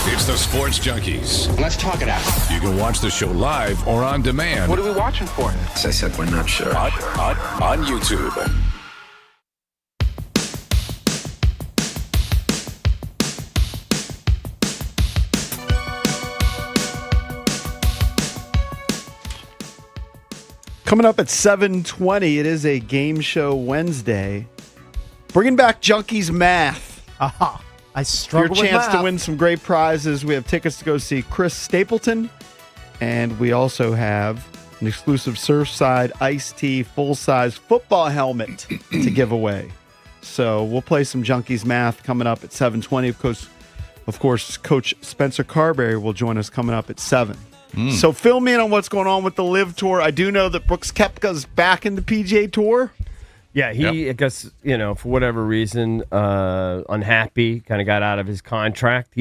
It's the Sports Junkies. Let's talk it out. You can watch the show live or on demand. What are we watching for? As I said, we're not sure. On YouTube. Coming up at 7:20, it is a game show Wednesday. Bringing back Junkies Math. Aha. I struggle Your with chance math. to win some great prizes. We have tickets to go see Chris Stapleton, and we also have an exclusive Surfside Iced Tea full-size football helmet to give away. So we'll play some Junkies Math coming up at 7:20. Of course, Coach Spencer Carberry will join us coming up at 7. So fill me in on what's going on with the Live Tour. I do know that Brooks Koepka's back in the PGA Tour. Yeah, I guess, for whatever reason, unhappy, kind of got out of his contract.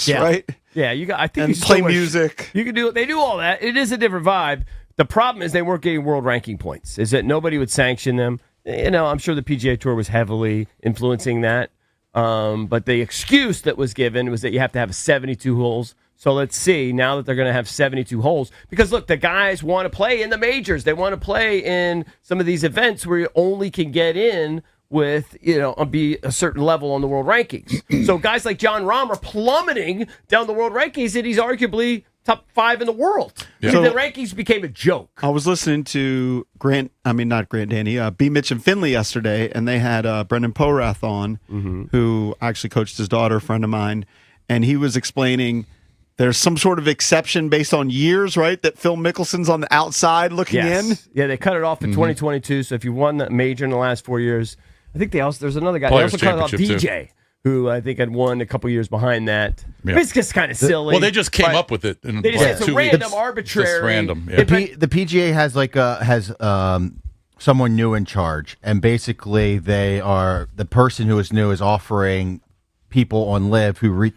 Right? Yeah, I think and play music. You can do. They do all that. It is a different vibe. The problem is they weren't getting world ranking points. Is that nobody would sanction them. I'm sure the PGA Tour was heavily influencing that. But the excuse that was given was that you have to have 72 holes. So let's see, now that they're going to have 72 holes. Because, look, the guys want to play in the majors. They want to play in some of these events where you only can get in with, be a certain level on the world rankings. So guys like Jon Rahm are plummeting down the world rankings, and he's arguably top 5 in the world. Yeah. So the rankings became a joke. I was listening to not Grant Danny, B. Mitch and Finley yesterday, and they had Brendan Porath on, who actually coached his daughter, a friend of mine, and he was explaining there's some sort of exception based on years, right? That Phil Mickelson's on the outside looking in. Yeah, they cut it off in 2022. So if you won the major in the last 4 years, I think there's another guy. They also cut it off DJ, who I think had won a couple years behind that. Yeah. It's just kind of silly. Well, they just came up with it. In they just said it's a random, arbitrary. Just random. Yeah. The PGA has someone new in charge, and basically the person who is new is offering people on Live who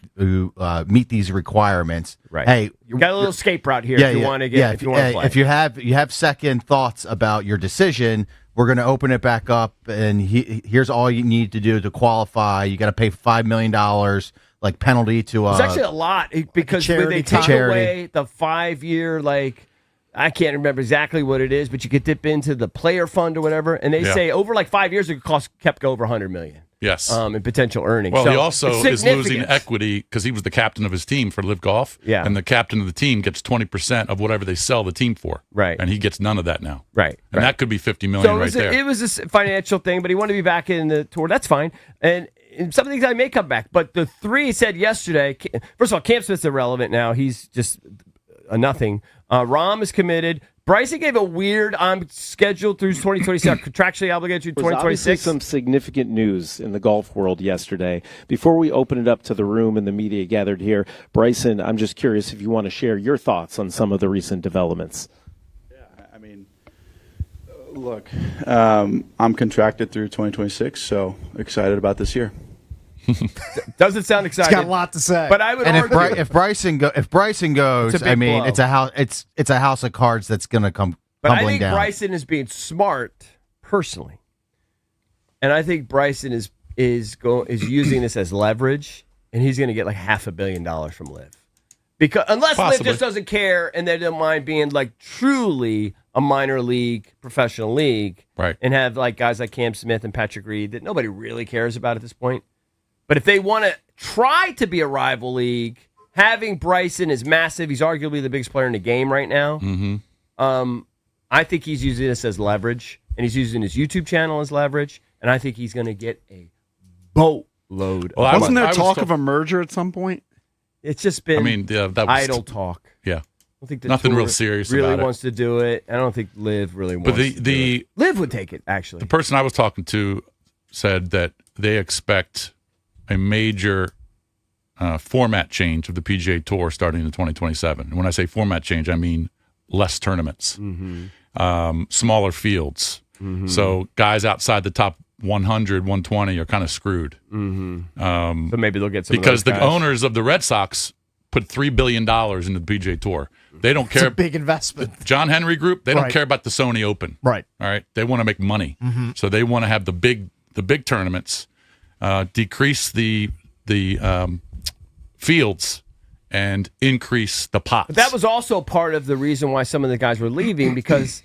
meet these requirements. Right. Hey, you got a little escape route here if you want to get. If you want to play. If you have second thoughts about your decision, we're going to open it back up, and here's all you need to do to qualify. You got to pay $5 million like penalty to. It's actually a lot because when they take away the 5-year I can't remember exactly what it is, but you could dip into the player fund or whatever, and they say over 5 years it kept over $100 million. Yes. In potential earnings. Well, so he also is losing significant. equity because he was the captain of his team for Live Golf. Yeah. And the captain of the team gets 20% of whatever they sell the team for. Right. And he gets none of that now. Right. And that could be $50 million there. It was a financial thing, but he wanted to be back in the tour. That's fine. And some of the things I may come back. But the 3 said yesterday, first of all, Cam Smith's irrelevant now. He's just a nothing. Rahm is committed. Bryson gave a weird, I'm scheduled through 2026, contractually obligated through 2026. There was some significant news in the golf world yesterday. Before we open it up to the room and the media gathered here, Bryson, I'm just curious if you want to share your thoughts on some of the recent developments. Yeah, I mean, look, I'm contracted through 2026, so excited about this year. Doesn't sound exciting. He's got a lot to say. But I would argue if Bryson goes, a blow. it's a house of cards that's going to come But I tumbling think down. Bryson is being smart personally, and I think Bryson is using this as leverage, and he's going to get $500 million from Liv, because unless Possibly. Liv just doesn't care and they don't mind being truly a minor league professional league, right? And have guys like Cam Smith and Patrick Reed that nobody really cares about at this point. But if they want to try to be a rival league, having Bryson is massive. He's arguably the biggest player in the game right now. Mm-hmm. I think he's using this as leverage, and he's using his YouTube channel as leverage, and I think he's going to get a boatload. Wasn't there talk of a merger at some point? It's just been that was idle talk. Yeah. I don't think the Nothing tour real serious really about it. wants to do it. I don't think Liv really wants But to do it. Liv would take it, actually. The person I was talking to said that they expect a major format change of the PGA Tour starting in 2027. And when I say format change, I mean less tournaments, smaller fields. Mm-hmm. So guys outside the top 100, 120 are kind of screwed. Mm-hmm. So maybe they'll get some because of those the guys. owners of the Red Sox put $3 billion into the PGA Tour. They don't care. It's a big investment. The John Henry Group, they don't Right. care about the Sony Open. Right. All right. They want to make money. Mhm. So they want to have the big tournaments, decrease the fields, and increase the pots. But that was also part of the reason why some of the guys were leaving because,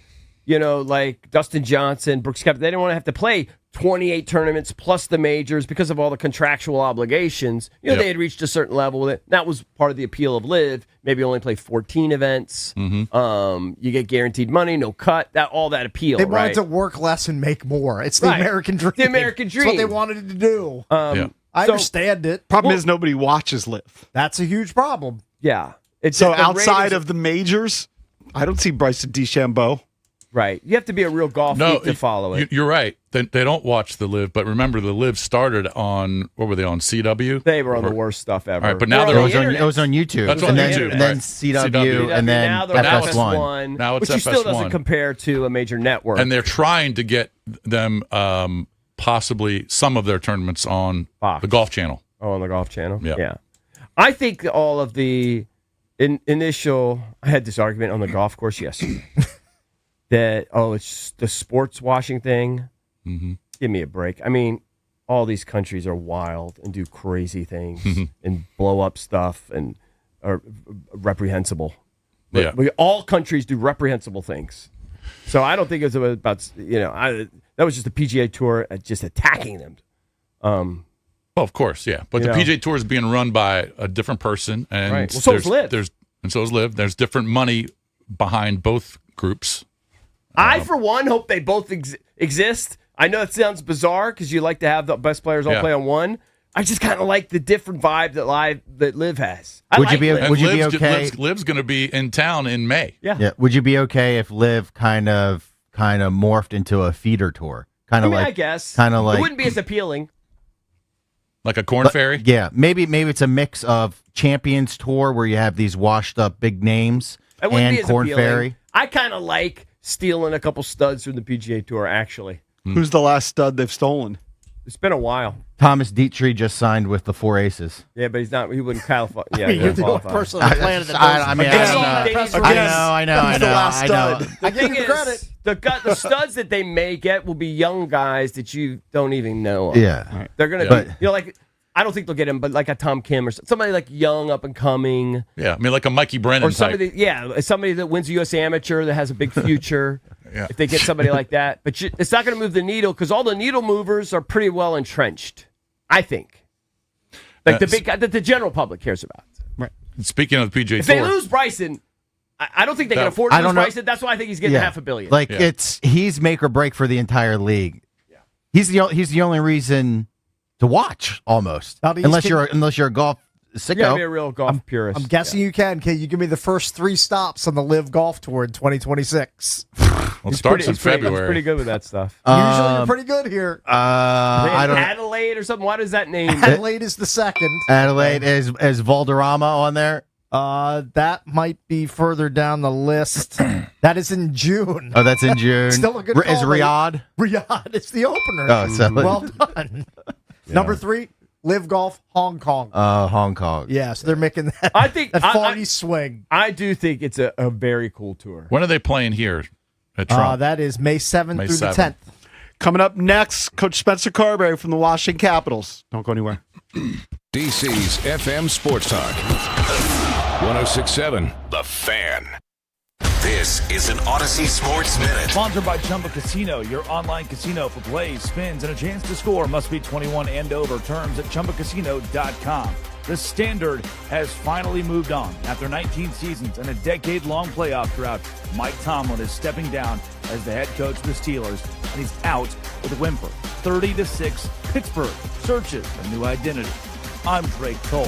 like Dustin Johnson, Brooks Koepka, they didn't want to have to play 28 tournaments plus the majors because of all the contractual obligations. They had reached a certain level with it. That was part of the appeal of Live. Maybe only play 14 events. Mm-hmm. You get guaranteed money, no cut. All that appeal. They wanted right? to work less and make more. It's the Right. American dream. The American It's what they dream. wanted to do. I so- understand it. Problem is nobody watches Live. That's a huge problem. Yeah. So the outside ratings- of the majors, I don't see Bryson DeChambeau. Right. You have to be a real golf geek to follow it. You're right. They don't watch the Live, but remember the Live started on, what were they on, CW? They were on the worst stuff ever. All right, but now They're they're on the on internet. It was on YouTube. That's and on then, YouTube, and then right. CW, and then now they're FS1. Now it's which still FS1. doesn't compare to a major network. And they're trying to get them possibly some of their tournaments on the Golf Channel. Oh, on the Golf Channel? Yeah. I think all of the initial... I had this argument on the golf course yesterday that, it's the sports washing thing. Give me a break. I mean, all these countries are wild and do crazy things and blow up stuff and are reprehensible. Yeah. All countries do reprehensible things. So I don't think it was about, that was just the PGA Tour just attacking them. Well, of course, yeah. But the PGA Tour is being run by a different person. And right. Well, so is LIV. And so is LIV. There's different money behind both groups. I, for one, hope they both exist. I know it sounds bizarre because you like to have the best players all play on one. I just kind of like the different vibe that LIV has. Would you be okay? LIV's going to be in town in May. Yeah. Would you be okay if LIV kind of morphed into a feeder tour? I guess. Kind of like it wouldn't be as appealing. Like a Corn Ferry? Yeah. Maybe it's a mix of Champions Tour where you have these washed up big names It wouldn't and be as Corn appealing. Ferry. I kind of like stealing a couple studs from the PGA Tour, actually. Who's the last stud they've stolen? It's been a while. Thomas Dietrich just signed with the Four Aces. Yeah, but he wouldn't qualify. Yeah, You're the only person on the planet that I know. I give him credit. The studs that they may get will be young guys that you don't even know of. Yeah. They're going to be, like, I don't think they'll get him, but like a Tom Kim or somebody like young, up and coming. Yeah, I mean, like a Mikey Brennan or somebody, somebody that wins the U.S. Amateur that has a big future. Yeah. If they get somebody like that. But it's not going to move the needle because all the needle movers are pretty well entrenched, I think. Like the big guy that the general public cares about. Right. Speaking of the PGA Tour. If they lose Bryson, I don't think they can afford to lose Bryson. That's why I think he's getting $500 million. Like he's make or break for the entire league. Yeah. He's the only reason to watch almost. Unless you're a golf sicko. You gotta be a real golf purist. I'm guessing you can. Can you give me the first 3 stops on the LIV Golf Tour in 2026? Well, it starts in February. He's pretty good with that stuff. Usually you're pretty good here. I don't. Adelaide or something. What is that name? Adelaide is the second. Adelaide is Valderrama on there. That might be further down the list. That is in June. Oh, that's in June. Still a good call. Is Riyadh? Riyadh is the opener. Oh, so well done. Yeah. Number 3, LIV Golf, Hong Kong. Hong Kong. Yeah, so they're making that. I think that 40 swing. I do think it's a very cool tour. When are they playing here at Trump? That is May 7th through the 10th. Coming up next, Coach Spencer Carberry from the Washington Capitals. Don't go anywhere. DC's FM Sports Talk. 106.7 The Fan. This is an Odyssey Sports Minute. Sponsored by Chumba Casino, your online casino for plays, spins, and a chance to score. Must be 21 and over. Terms at ChumbaCasino.com. The Standard has finally moved on. After 19 seasons and a decade-long playoff drought, Mike Tomlin is stepping down as the head coach of the Steelers, and he's out with a whimper. 30-6, Pittsburgh searches a new identity. I'm Drake Cole.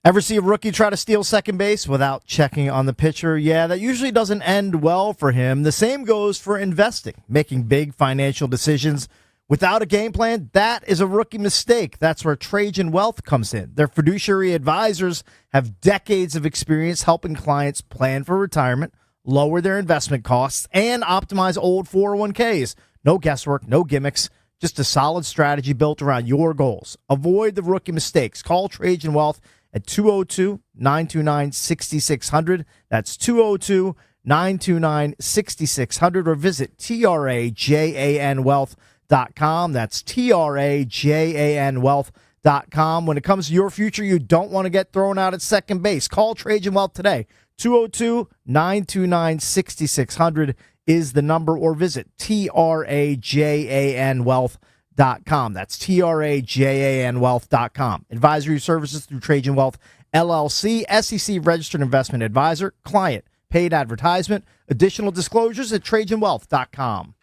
Ever see a rookie try to steal second base without checking on the pitcher? Yeah, that usually doesn't end well for him. The same goes for investing. Making big financial decisions without a game plan, that is a rookie mistake. That's where Trajan Wealth comes in. Their fiduciary advisors have decades of experience helping clients plan for retirement, lower their investment costs, and optimize old 401ks. No guesswork, no gimmicks, just a solid strategy built around your goals. Avoid the rookie mistakes. Call Trajan Wealth at 202-929-6600. That's 202-929-6600, or visit TRAJANwealth.com. That's TRAJANwealth.com. When it comes to your future, you don't want to get thrown out at second base. Call Trajan Wealth today. 202-929-6600 is the number, or visit TRAJANwealth.com. That's TRAJANwealth.com. Advisory services through Trajan Wealth, LLC, SEC registered investment advisor, client, paid advertisement. Additional disclosures at TrajanWealth.com.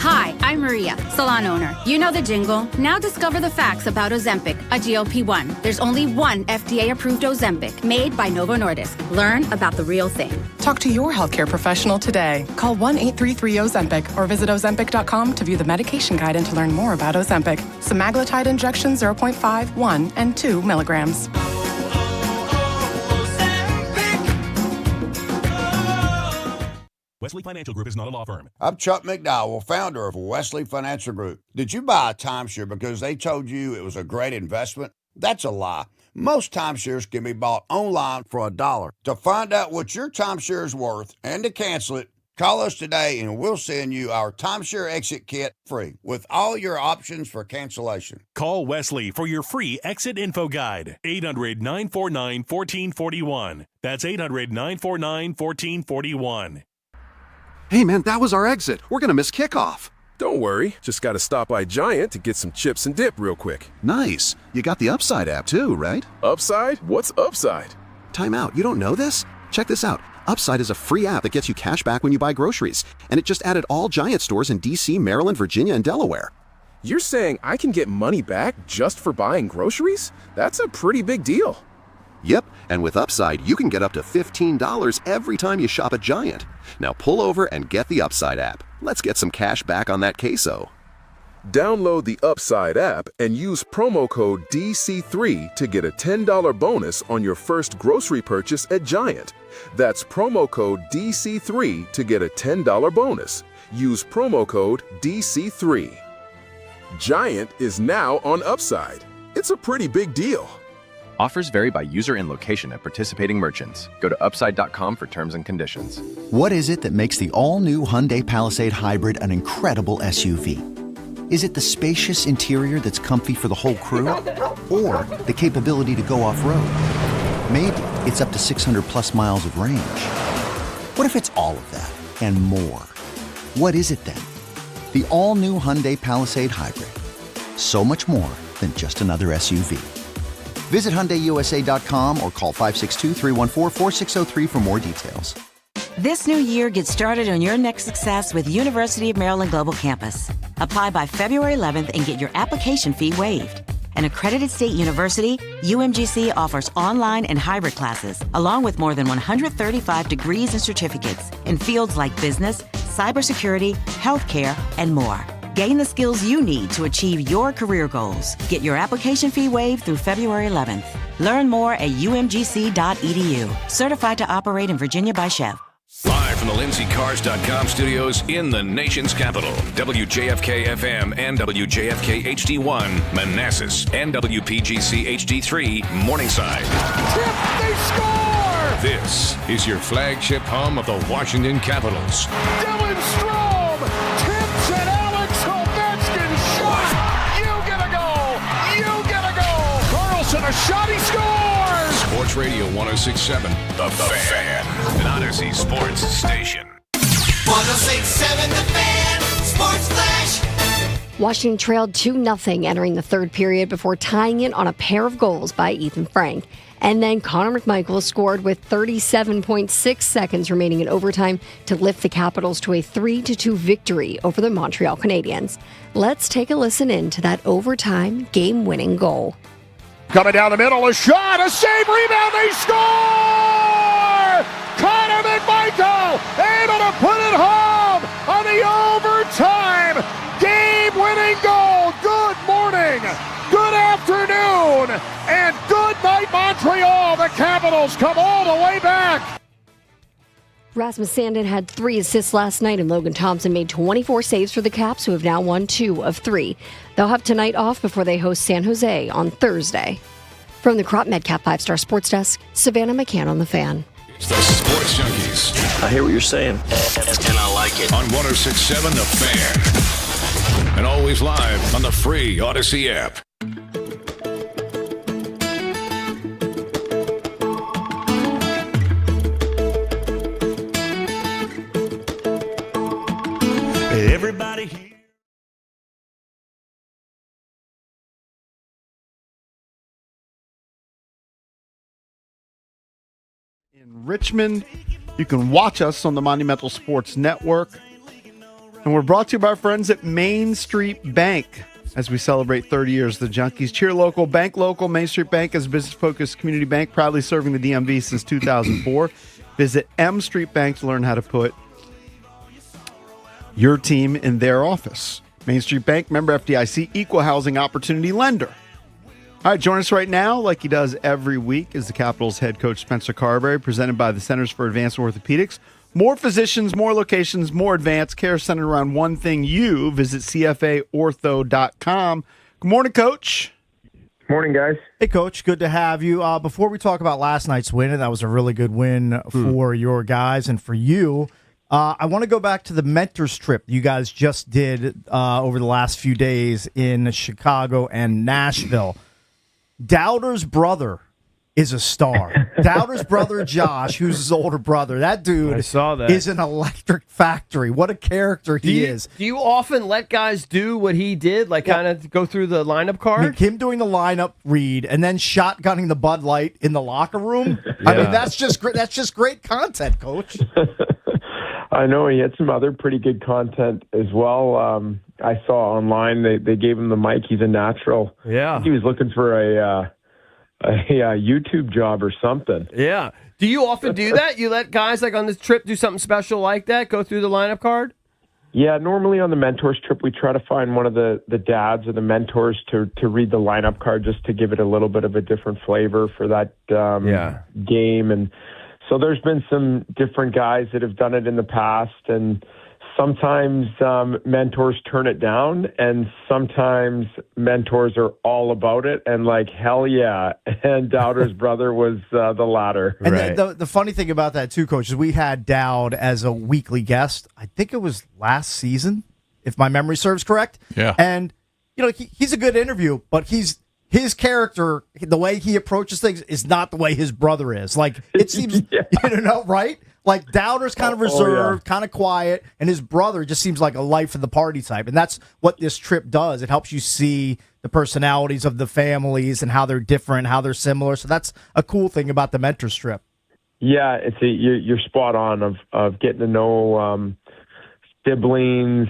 Hi, I'm Maria, salon owner. You know the jingle. Now discover the facts about Ozempic, a GLP-1. There's only one FDA-approved Ozempic made by Novo Nordisk. Learn about the real thing. Talk to your healthcare professional today. Call 1-833-OZEMPIC or visit Ozempic.com to view the medication guide and to learn more about Ozempic. Semaglutide injection 0.5, 1, and 2 milligrams. Wesley Financial Group is not a law firm. I'm Chuck McDowell, founder of Wesley Financial Group. Did you buy a timeshare because they told you it was a great investment? That's a lie. Most timeshares can be bought online for $1. To find out what your timeshare is worth and to cancel it, call us today and we'll send you our timeshare exit kit free with all your options for cancellation. Call Wesley for your free exit info guide. 800-949-1441. That's 800-949-1441. Hey, man, that was our exit. We're going to miss kickoff. Don't worry. Just got to stop by Giant to get some chips and dip real quick. Nice. You got the Upside app too, right? Upside? What's Upside? Time out. You don't know this? Check this out. Upside is a free app that gets you cash back when you buy groceries. And it just added all Giant stores in D.C., Maryland, Virginia, and Delaware. You're saying I can get money back just for buying groceries? That's a pretty big deal. Yep, and with Upside, you can get up to $15 every time you shop at Giant. Now pull over and get the Upside app. Let's get some cash back on that queso. Download the Upside app and use promo code DC3 to get a $10 bonus on your first grocery purchase at Giant. That's promo code DC3 to get a $10 bonus. Use promo code DC3. Giant is now on Upside. It's a pretty big deal. Offers vary by user and location at participating merchants. Go to upside.com for terms and conditions. What is it that makes the all-new Hyundai Palisade Hybrid an incredible SUV? Is it the spacious interior that's comfy for the whole crew? Or the capability to go off-road? Maybe it's up to 600-plus miles of range. What if it's all of that and more? What is it then? The all-new Hyundai Palisade Hybrid. So much more than just another SUV. Visit HyundaiUSA.com or call 562-314-4603 for more details. This new year, get started on your next success with University of Maryland Global Campus. Apply by February 11th and get your application fee waived. An accredited state university, UMGC offers online and hybrid classes, along with more than 135 degrees and certificates in fields like business, cybersecurity, healthcare, and more. Gain the skills you need to achieve your career goals. Get your application fee waived through February 11th. Learn more at umgc.edu. Certified to operate in Virginia by Chev. Live from the LindseyCars.com studios in the nation's capital, WJFK-FM and WJFK-HD1, Manassas, and WPGC-HD3, Morningside. Tip, they score! This is your flagship home of the Washington Capitals. Dylan Strome tips and Alex Ovechkin shot! You get a goal! You get a goal! Carlson, a shot, he scores! Sports Radio 106.7, The Fan, an Odyssey sports station. 106.7 The Fan, Sports Flash. Washington trailed 2-0 entering the third period before tying it on a pair of goals by Ethan Frank. And then Connor McMichael scored with 37.6 seconds remaining in overtime to lift the Capitals to a 3-2 victory over the Montreal Canadiens. Let's take a listen in to that overtime game-winning goal. Coming down the middle, a shot, a save, rebound, they score! Connor McMichael able to put it home on the overtime game-winning goal. Good morning, good afternoon, and good night, Montreal. The Capitals come all the way back. Rasmus Sandin had 3 assists last night, and Logan Thompson made 24 saves for the Caps, who have now won 2 of 3. They'll have tonight off before they host San Jose on Thursday. From the Crop Metcalf 5-Star Sports Desk, Savannah McCann on The Fan. It's the Sports Junkies. I hear what you're saying, and I like it. On 106.7 The Fan. And always live on the free Odyssey app. Everybody here. In Richmond, you can watch us on the Monumental Sports Network. And we're brought to you by our friends at Main Street Bank as we celebrate 30 years of the Junkies. Cheer local, bank local. Main Street Bank is a business-focused community bank proudly serving the DMV since 2004. Visit M Street Bank to learn how to put your team in their office. Main Street Bank, member FDIC, equal housing opportunity lender. All right, join us right now, like he does every week, is the Capitals head coach Spencer Carberry, presented by the Centers for Advanced Orthopedics. More physicians, more locations, more advanced care centered around one thing. You visit CFAortho.com. Good morning, Coach. Morning, guys. Hey, Coach. Good to have you. Before we talk about last night's win, and that was a really good win for your guys and for you, I want to go back to the mentors trip you guys just did over the last few days in Chicago and Nashville. Dowder's brother is a star. Dowder's brother, Josh, who's his older brother, that dude I saw that. is an electric factory. What a character he is. Do you often let guys do what he did, like kind of go through the lineup card? I mean, him doing the lineup read and then shotgunning the Bud Light in the locker room. I mean, that's just great. That's just great content, Coach. I know he had some other pretty good content as well. I saw online they gave him the mic. He's a natural. Yeah. I think he was looking for a YouTube job or something. Yeah. Do you often do that? You let guys like on this trip do something special like that? Go through the lineup card? Yeah, normally on the mentors trip, we try to find one of the dads or the mentors to read the lineup card just to give it a little bit of a different flavor for that game. And so there's been some different guys that have done it in the past, and sometimes mentors turn it down, and sometimes mentors are all about it and like, hell yeah. And Dowder's brother was the latter. And the funny thing about that, too, Coach, is we had Dowd as a weekly guest. I think it was last season, if my memory serves correct. Yeah. And, you know, he's a good interview, but his character, the way he approaches things is not the way his brother is. Like, it seems, you know, right? Like, Dowder's kind of reserved, kind of quiet, and his brother just seems like a life of the party type. And that's what this trip does. It helps you see the personalities of the families and how they're different, how they're similar. So that's a cool thing about the Mentors trip. Yeah, you're spot on of getting to know siblings,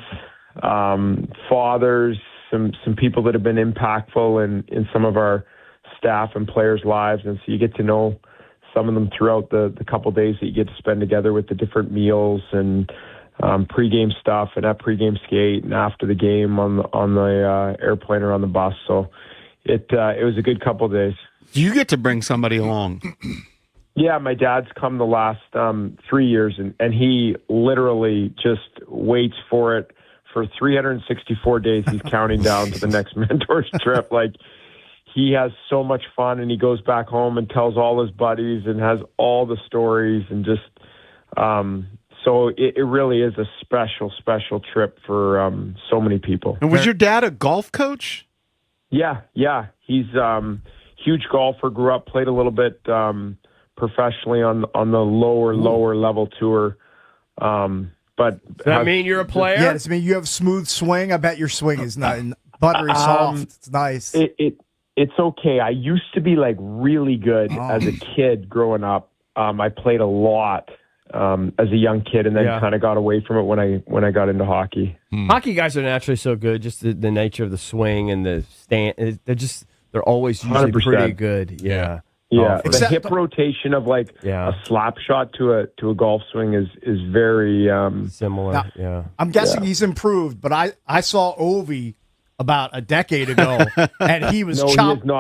fathers, some people that have been impactful in some of our staff and players' lives, and so you get to know some of them throughout the couple days that you get to spend together with the different meals and pregame stuff and at pregame skate and after the game on the airplane or on the bus. So it was a good couple of days. Do you get to bring somebody along? Yeah, my dad's come the last 3 years, and he literally just waits for it. For 364 days, he's counting down to the next mentors trip. Like, he has so much fun, and he goes back home and tells all his buddies and has all the stories, and just so it really is a special trip for so many people. And was your dad a golf coach? Yeah. He's huge golfer. Grew up, played a little bit professionally on the lower level tour. But does that mean you're a player? Yeah, does it mean you have smooth swing? I bet your swing is not buttery soft. It's nice. It's okay. I used to be like really good as a kid growing up. I played a lot as a young kid, and then kind of got away from it when I got into hockey. Hockey guys are naturally so good. Just the nature of the swing and the stand. They're always usually 100%. pretty good. Yeah. Yeah, the hip rotation of like a slap shot to a golf swing is very similar. Now, I'm guessing he's improved, but I saw Ovi about a decade ago, and he was chopping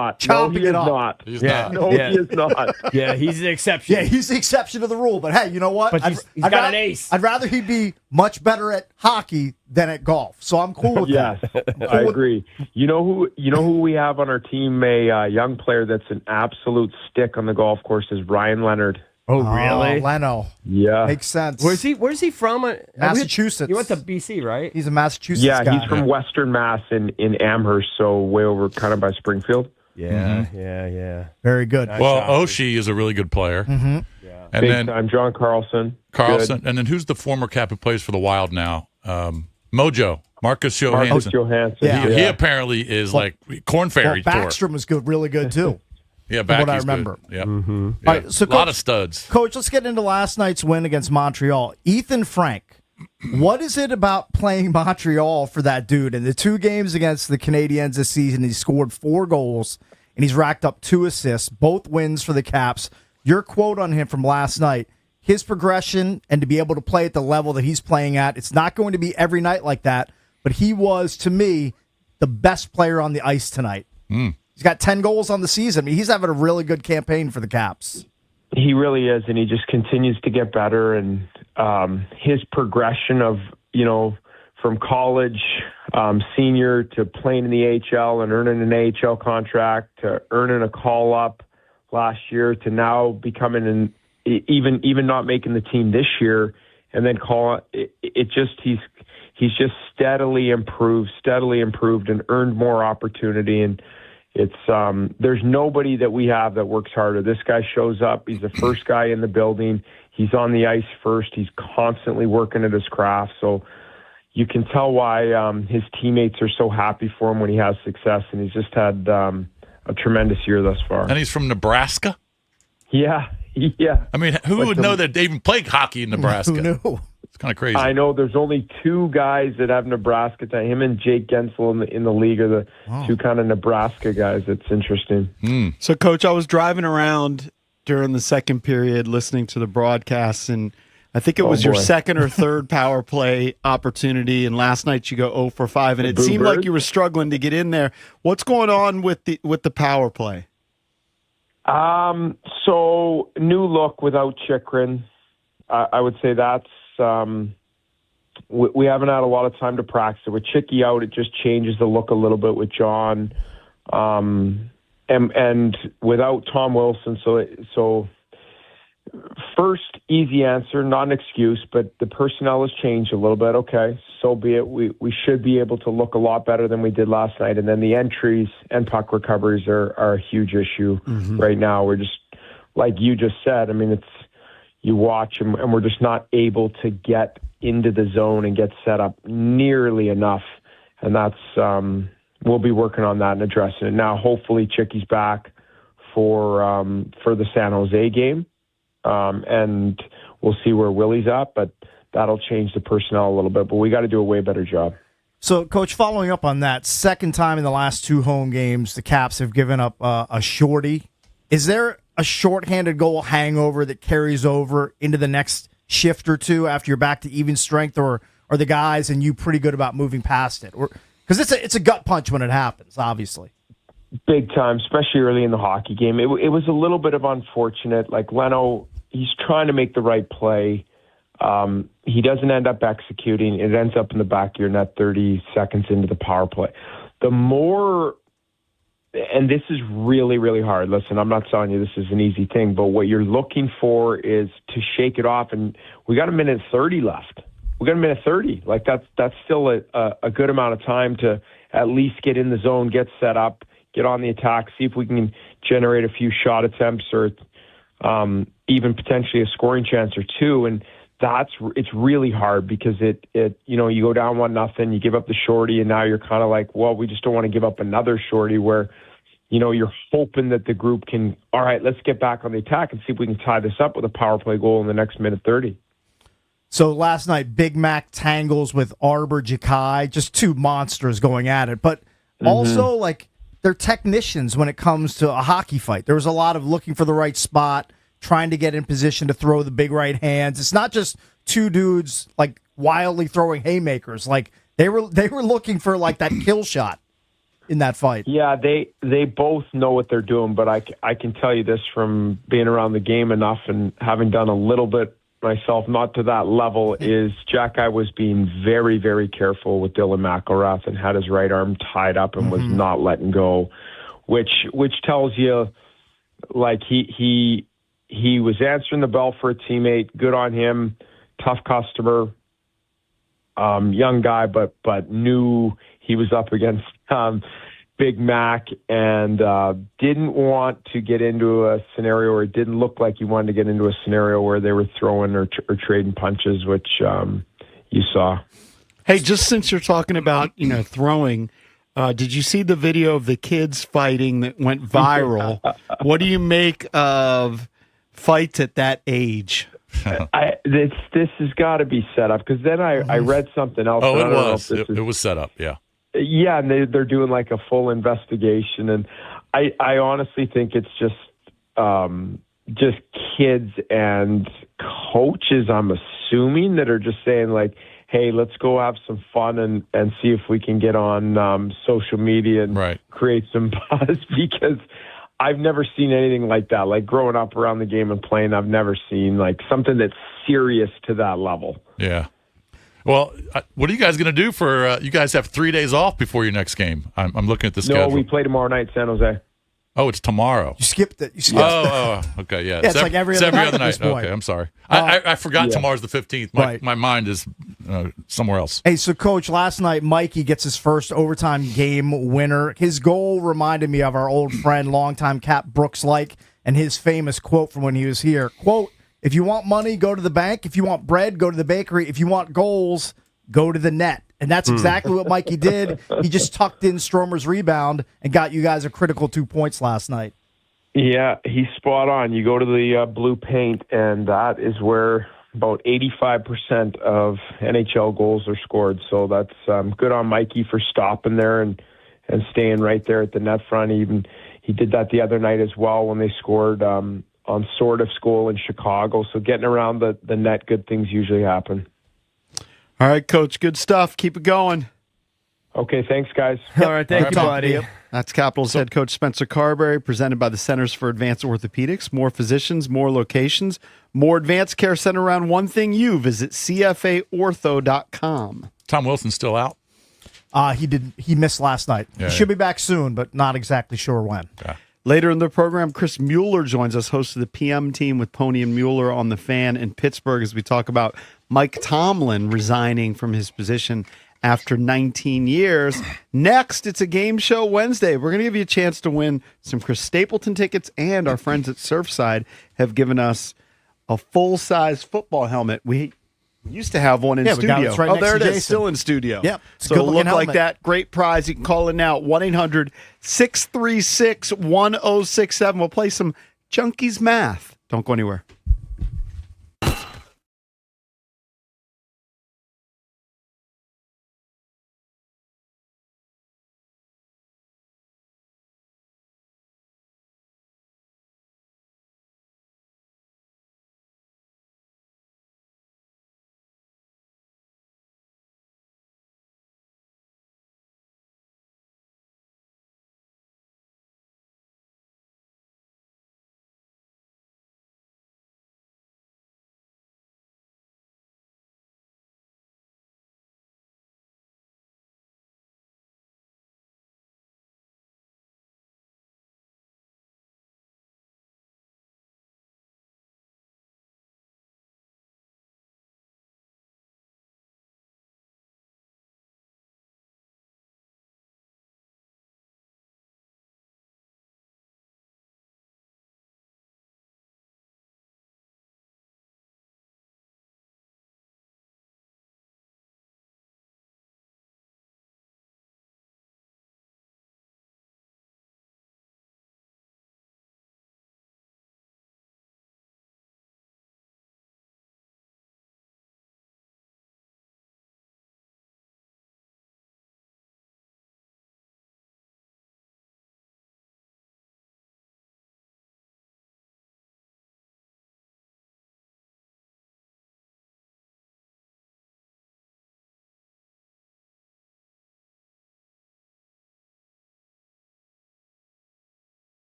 it up. He is not. Yeah, he's the exception. Yeah, he's the exception to the rule. But hey, you know what? But he's got an ace. I'd rather he be much better at hockey than at golf. So I'm cool with that. Yes, I agree. You know who we have on our team? A young player that's an absolute stick on the golf course is Ryan Leonard. Oh, really? Leno. Yeah. Makes sense. Where's he from? Massachusetts. He went to BC, right? He's a Massachusetts guy. guy. He's from Western Mass in Amherst, so way over kind of by Springfield. Yeah, yeah. Very good. Well, Oshie is a really good player. Mm-hmm. Yeah. And Big then time, John Carlson. Good. And then who's the former cap who plays for the Wild now? Mojo. Marcus Johansson. He apparently is like Corn Ferry Well, Backstrom was good, really good too. Yeah, from what I Backy's remember. good. Yeah. Mm-hmm. Yeah. All right, so a lot of studs. Coach, let's get into last night's win against Montreal. Ethan Frank, what is it about playing Montreal for that dude? In the 2 games against the Canadiens this season, he scored 4 goals, and he's racked up 2 assists, both wins for the Caps. Your quote on him from last night, his progression and to be able to play at the level that he's playing at, it's not going to be every night like that, but he was, to me, the best player on the ice tonight. He's got 10 goals on the season. I mean, he's having a really good campaign for the Caps. He really is, and he just continues to get better. And his progression of, from college senior to playing in the AHL and earning an AHL contract to earning a call up last year to now becoming even not making the team this year, and then he's just steadily improved and earned more opportunity. And it's there's nobody that we have that works harder. This guy shows up. He's the first guy in the building. He's on the ice first. He's constantly working at his craft. So you can tell why his teammates are so happy for him when he has success. And he's just had a tremendous year thus far. And he's from Nebraska? Yeah. I mean, who would know that they even play hockey in Nebraska? Who knew? It's kind of crazy. I know there's only two guys that have Nebraska. Him and Jake Gensel in the league are the two kind of Nebraska guys. It's interesting. So, Coach, I was driving around during the second period listening to the broadcasts, and I think it was your second or third power play opportunity, and last night you go 0 for 5, and it seemed like you were struggling to get in there. What's going on with the power play? So new look without Chychrun. I would say that's we haven't had a lot of time to practice it. With Chicky out, it just changes the look a little bit with John, and without Tom Wilson. So first easy answer, not an excuse, but the personnel has changed a little bit. Okay, so be it. We should be able to look a lot better than we did last night. And then the entries and puck recoveries are a huge issue right now. We're just, like you just said, I mean, you watch and we're just not able to get into the zone and get set up nearly enough. And that's, we'll be working on that and addressing it. Now, hopefully Chicky's back for the San Jose game. And we'll see where Willie's at, but that'll change the personnel a little bit. But we got to do a way better job. So, Coach, following up on that, second time in the last two home games, the Caps have given up a shorty. Is there a shorthanded goal hangover that carries over into the next shift or two after you're back to even strength, or are the guys and you pretty good about moving past it? Because it's a gut punch when it happens, obviously. Big time, especially early in the hockey game. It was a little bit of unfortunate. Like Leno, he's trying to make the right play. He doesn't end up executing. It ends up in the back of your net 30 seconds into the power play. The more, and this is really, really hard. Listen, I'm not telling you this is an easy thing, but what you're looking for is to shake it off. And we got a minute 30 left. We got a minute 30. Like that's still a good amount of time to at least get in the zone, get set up, get on the attack, see if we can generate a few shot attempts or even potentially a scoring chance or two. And it's really hard because it you go down 1-0, you give up the shorty, and now you're kind of like, well, we just don't want to give up another shorty where, you're hoping that the group can, all right, let's get back on the attack and see if we can tie this up with a power play goal in the next minute 30. So last night, Big Mac tangles with Arbor Jakai, just two monsters going at it. But also, like, they're technicians when it comes to a hockey fight. There was a lot of looking for the right spot, trying to get in position to throw the big right hands. It's not just two dudes like wildly throwing haymakers. Like they were looking for like that kill shot in that fight. Yeah, they both know what they're doing, but I can tell you this from being around the game enough and having done a little bit myself, not to that level, is Jacky was being very, very careful with Dylan McElrath and had his right arm tied up and was not letting go, which tells you like he was answering the bell for a teammate. Good on him. Tough customer. Young guy, but knew he was up against Big Mac and didn't want to get into a scenario, or it didn't look like he wanted to get into a scenario where they were throwing or trading punches, which you saw. Hey, just since you're talking about throwing, did you see the video of the kids fighting that went viral? What do you make of fights at that age? This has got to be set up, because then I read something else. Oh, it was. It was set up, yeah. Yeah, and they're doing like a full investigation, and I honestly think it's just kids and coaches, I'm assuming, that are just saying like, hey, let's go have some fun and see if we can get on social media and create some buzz, because I've never seen anything like that. Like growing up around the game and playing, I've never seen like something that's serious to that level. Yeah. Well, what are you guys going to do for? You guys have 3 days off before your next game. I'm looking at the schedule. No, we play tomorrow night, San Jose. Oh, it's tomorrow. You skipped it. You skipped it. Okay, yeah. It's like every other night at this point. Okay, I'm sorry. I forgot tomorrow's the 15th. My mind is somewhere else. Hey, so Coach, last night Mikey gets his first overtime game winner. His goal reminded me of our old friend, longtime Cap Brooks Like, and his famous quote from when he was here. Quote, "If you want money, go to the bank. If you want bread, go to the bakery. If you want goals, go to the net." And that's exactly what Mikey did. He just tucked in Stromer's rebound and got you guys a critical 2 points last night. Yeah, he's spot on. You go to the blue paint, and that is where about 85% of NHL goals are scored. So that's good on Mikey for stopping there and staying right there at the net front. He did that the other night as well when they scored on Sortiff's goal in Chicago. So getting around the net, good things usually happen. All right, Coach, good stuff. Keep it going. Okay, thanks, guys. All right, thank you, buddy. That's Capitals head coach Spencer Carberry, presented by the Centers for Advanced Orthopedics. More physicians, more locations, more advanced care centered around one thing you. Visit CFAortho.com. Tom Wilson's still out? He missed last night. Yeah, he should be back soon, but not exactly sure when. Okay. Later in the program, Chris Mueller joins us, host of the PM team with Pony and Mueller on the Fan in Pittsburgh, as we talk about Mike Tomlin resigning from his position after 19 years. Next, it's a game show Wednesday. We're going to give you a chance to win some Chris Stapleton tickets, and our friends at Surfside have given us a full-size football helmet. We used to have one in studio. We got it right next there to it is, Jason. still in studio. Yep. So it'll look like that. Great prize. You can call it now, 1-800-636-1067. We'll play some Junkies Math. Don't go anywhere.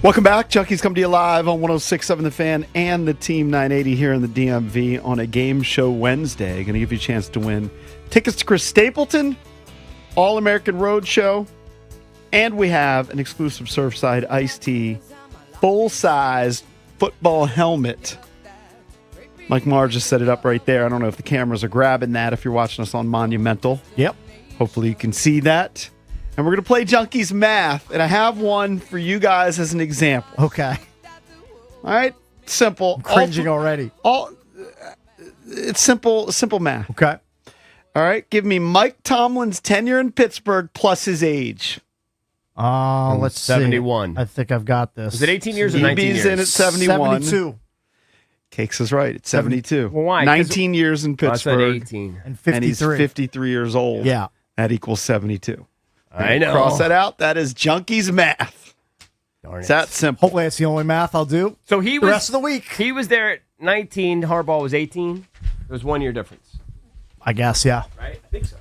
Welcome back. Junkies come to you live on 106.7 The Fan and the Team 980 here in the DMV on a Game Show Wednesday. Going to give you a chance to win tickets to Chris Stapleton, All-American Roadshow, and we have an exclusive Surfside Iced Tea full-size football helmet. Mike Marr just set it up right there. I don't know if the cameras are grabbing that if you're watching us on Monumental. Yep. Hopefully you can see that. And we're going to play Junkies Math, and I have one for you guys as an example. Okay. All right? Simple. I'm cringing already. It's simple math. Okay. All right? Give me Mike Tomlin's tenure in Pittsburgh plus his age. Let's 71. see. I think I've got this. Is it 18 years or 19 years? EB's in at 71. 72. Cakes is right. It's 72. Well, why? 19 years in I said Pittsburgh. 18. And 53. And he's 53 years old. Yeah. That equals 72. I know. Cross that out. That is Junkies Math. Darn It's it. that simple. Hopefully that's the only math I'll do. So he the was rest of the week. He was there at 19. Harbaugh was 18. There's 1 year difference. I guess, yeah. Right? I think so.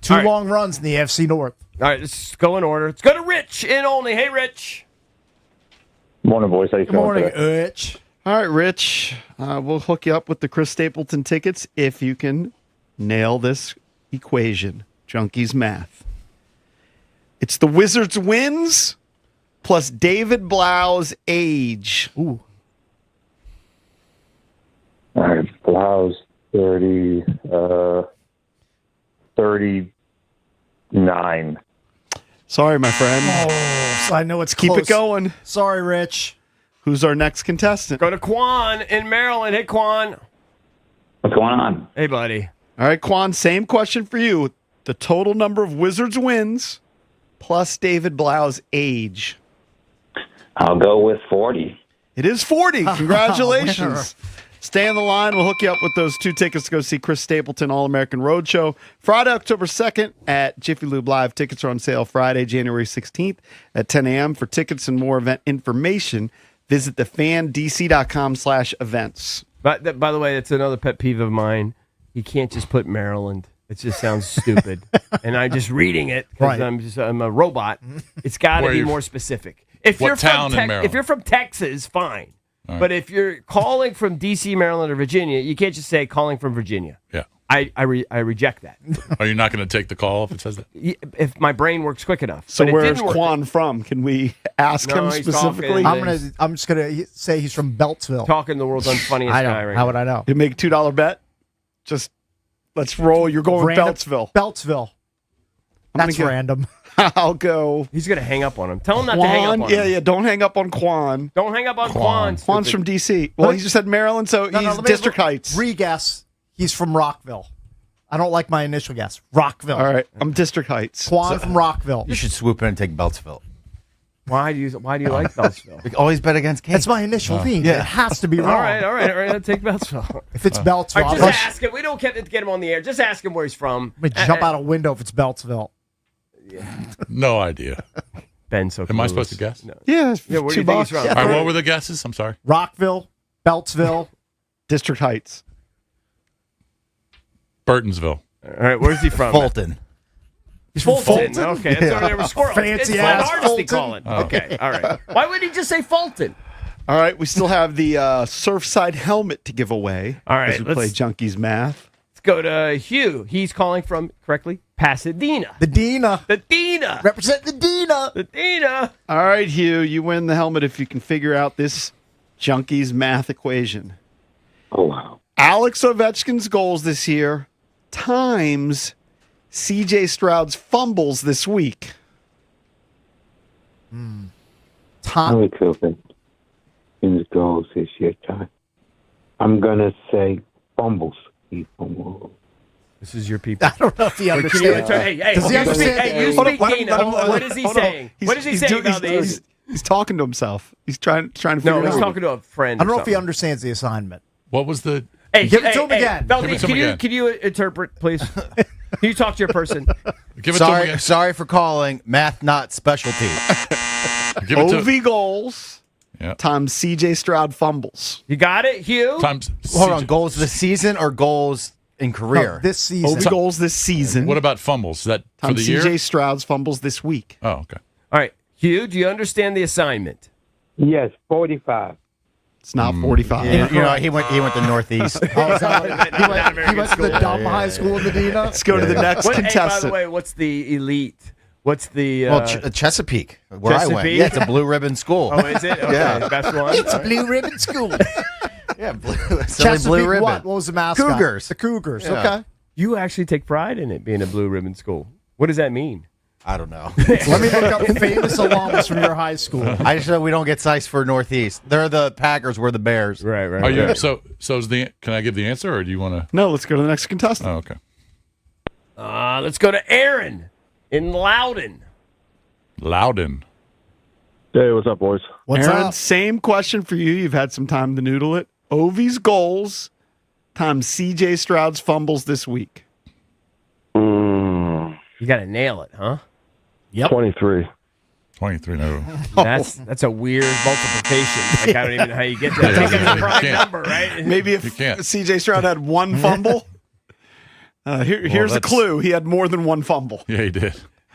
2 All right. long runs in the AFC North. All right, let's go in order. Let's go to Rich in Olney. Hey, Rich. Morning, boys. How you Good feeling morning, today? Rich. All right, Rich. We'll hook you up with the Chris Stapleton tickets if you can nail this equation. Junkies Math. It's the Wizards wins plus David Blau's age. Ooh. All right, Blau's 39. Sorry, my friend. Oh, so I know it's Keep close. it going. Sorry, Rich. Who's our next contestant? Go to Quan in Maryland. Hey, Quan. What's going on? Hey, buddy. All right, Quan, same question for you. The total number of Wizards wins plus David Blau's age. I'll go with 40. It is 40. Congratulations. Stay on the line. We'll hook you up with those 2 tickets to go see Chris Stapleton All-American Roadshow Friday, October 2nd at Jiffy Lube Live. Tickets are on sale Friday, January 16th at 10 a.m. For tickets and more event information, visit thefandc.com/events. But by the way, that's another pet peeve of mine. You can't just put Maryland. It just sounds stupid. And I'm just reading it because Right. I'm a robot. It's got to Where be you- more specific. If What you're town from in Maryland? if you're from Texas, fine. All But if you're calling from D.C., Maryland, or Virginia, you can't just say calling from Virginia. Yeah. I reject that. Are you not going to take the call if it says that? If my brain works quick enough. So But it where's didn't work. Quan from? Can we ask No, him he's specifically? talking- I'm just gonna say he's from Beltsville. Talking the world's unfunniest I guy know. right How now. would I know? You make a $2 bet? Just let's roll. You're going Random- Beltsville. Beltsville. I'm gonna That's get- random. I'll go. He's going to hang up on him. Tell him not to hang up Quan. on Yeah, him. yeah. Don't hang up on Quan. Don't hang up on Quan. Quan's from D.C. Well, he just said Maryland, so No, he's let me District Heights. Re-guess. He's from Rockville. I don't like my initial guess. Rockville. All right, I'm District Heights. Quan from Rockville. You should swoop in and take Beltsville. Why do you like Beltsville? Always bet against King. That's my initial thing. Yeah. It has to be wrong. All right. I'll take Beltsville. If it's Beltsville, All right, I'll just ask him. We don't get to get him on the air. Just ask him where he's from. jump out a window if it's Beltsville. No idea. Ben, so Am I clueless. supposed to guess? No. Yeah, Yeah, where do you $2. think he's from? All right, what were the guesses? I'm sorry. Rockville, Beltsville, District Heights. Burtonsville. All right, where's he from? Fulton. He's from Fulton. Okay, that's over there with Squirrel. Fancy it's ass hardesty Fulton. calling. Okay, all right. Why would he just say Fulton? All right, we still have the Surfside helmet to give away. All right, as we play Junkies Math. Let's go to Hugh. He's calling from, correctly, Pasadena. The Dina. The Dina. Represent the Dina. The Dina. All right, Hugh, you win the helmet if you can figure out this Junkies Math equation. Oh, wow. Alex Ovechkin's goals this year times C.J. Stroud's fumbles this week. Tommy Cooper in his goals this year, time. I'm going to say fumbles. He fumbles. This is your people. I don't know if he Can you understands. hey, Does he you understand? speak, hey, you Hold on, speak let him- Dina. let him- What is he hold on. saying? What is he He's saying doing- about these? He's talking to himself. He's trying to figure No, it he's out. talking to a friend. I don't know or if he something. understands the assignment. What was the? Hey, Give it to him again. Beldy, Give it to him again. Can you interpret, please? Can you talk to your person? Give it to him again. Sorry for calling. Math not specialty. Give it to OV goals Yeah. times C.J. Stroud fumbles. You got it, Hugh? times. Hold on. Goals this season or goals in career? No, this season. OV goals this season What about fumbles? Is that for times the year? C.J. Stroud's fumbles this week. Oh, okay. All right, Hugh, do you understand the assignment? Yes, 45. It's not 45. Yeah, he went to Northeast. He went to the dumb high school in Medina. Let's go to the next Hey, by contestant. the way, what's the elite? What's the Chesapeake, where I went. Chesapeake? Yeah, it's a blue ribbon school. Oh, is it? Okay, Yeah. best one. It's a blue ribbon school. Yeah, silly Chesapeake blue ribbon. what? What was the mascot? Cougars. The Cougars. Yeah. Okay. You actually take pride in it being a blue ribbon school. What does that mean? I don't know. Let me look up famous alums from your high school. I just know we don't get sites for Northeast. They're the Packers. We're the Bears. Right. Are you so is the? Can I give the answer, or do you want to? No, let's go to the next contestant. Oh, okay. Let's go to Aaron in Loudon. Loudon. Hey, what's up, boys? What's Aaron, up? same question for you. You've had some time to noodle it. Ovi's goals times CJ Stroud's fumbles this week. You got to nail it, huh? Yep. 23. 23. No. That's a weird multiplication. Like, I don't even know how you get that. That's a prime number, right? Maybe if You can't. CJ Stroud had one fumble. Here's a that's- clue. He had more than one fumble. Yeah, he did.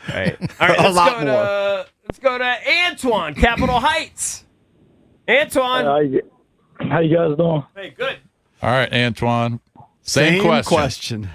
Right. All right, A let's lot go to let's go to Antoine, Capitol Heights. Antoine. How you guys doing? Hey, good. All right, Antoine. Same question.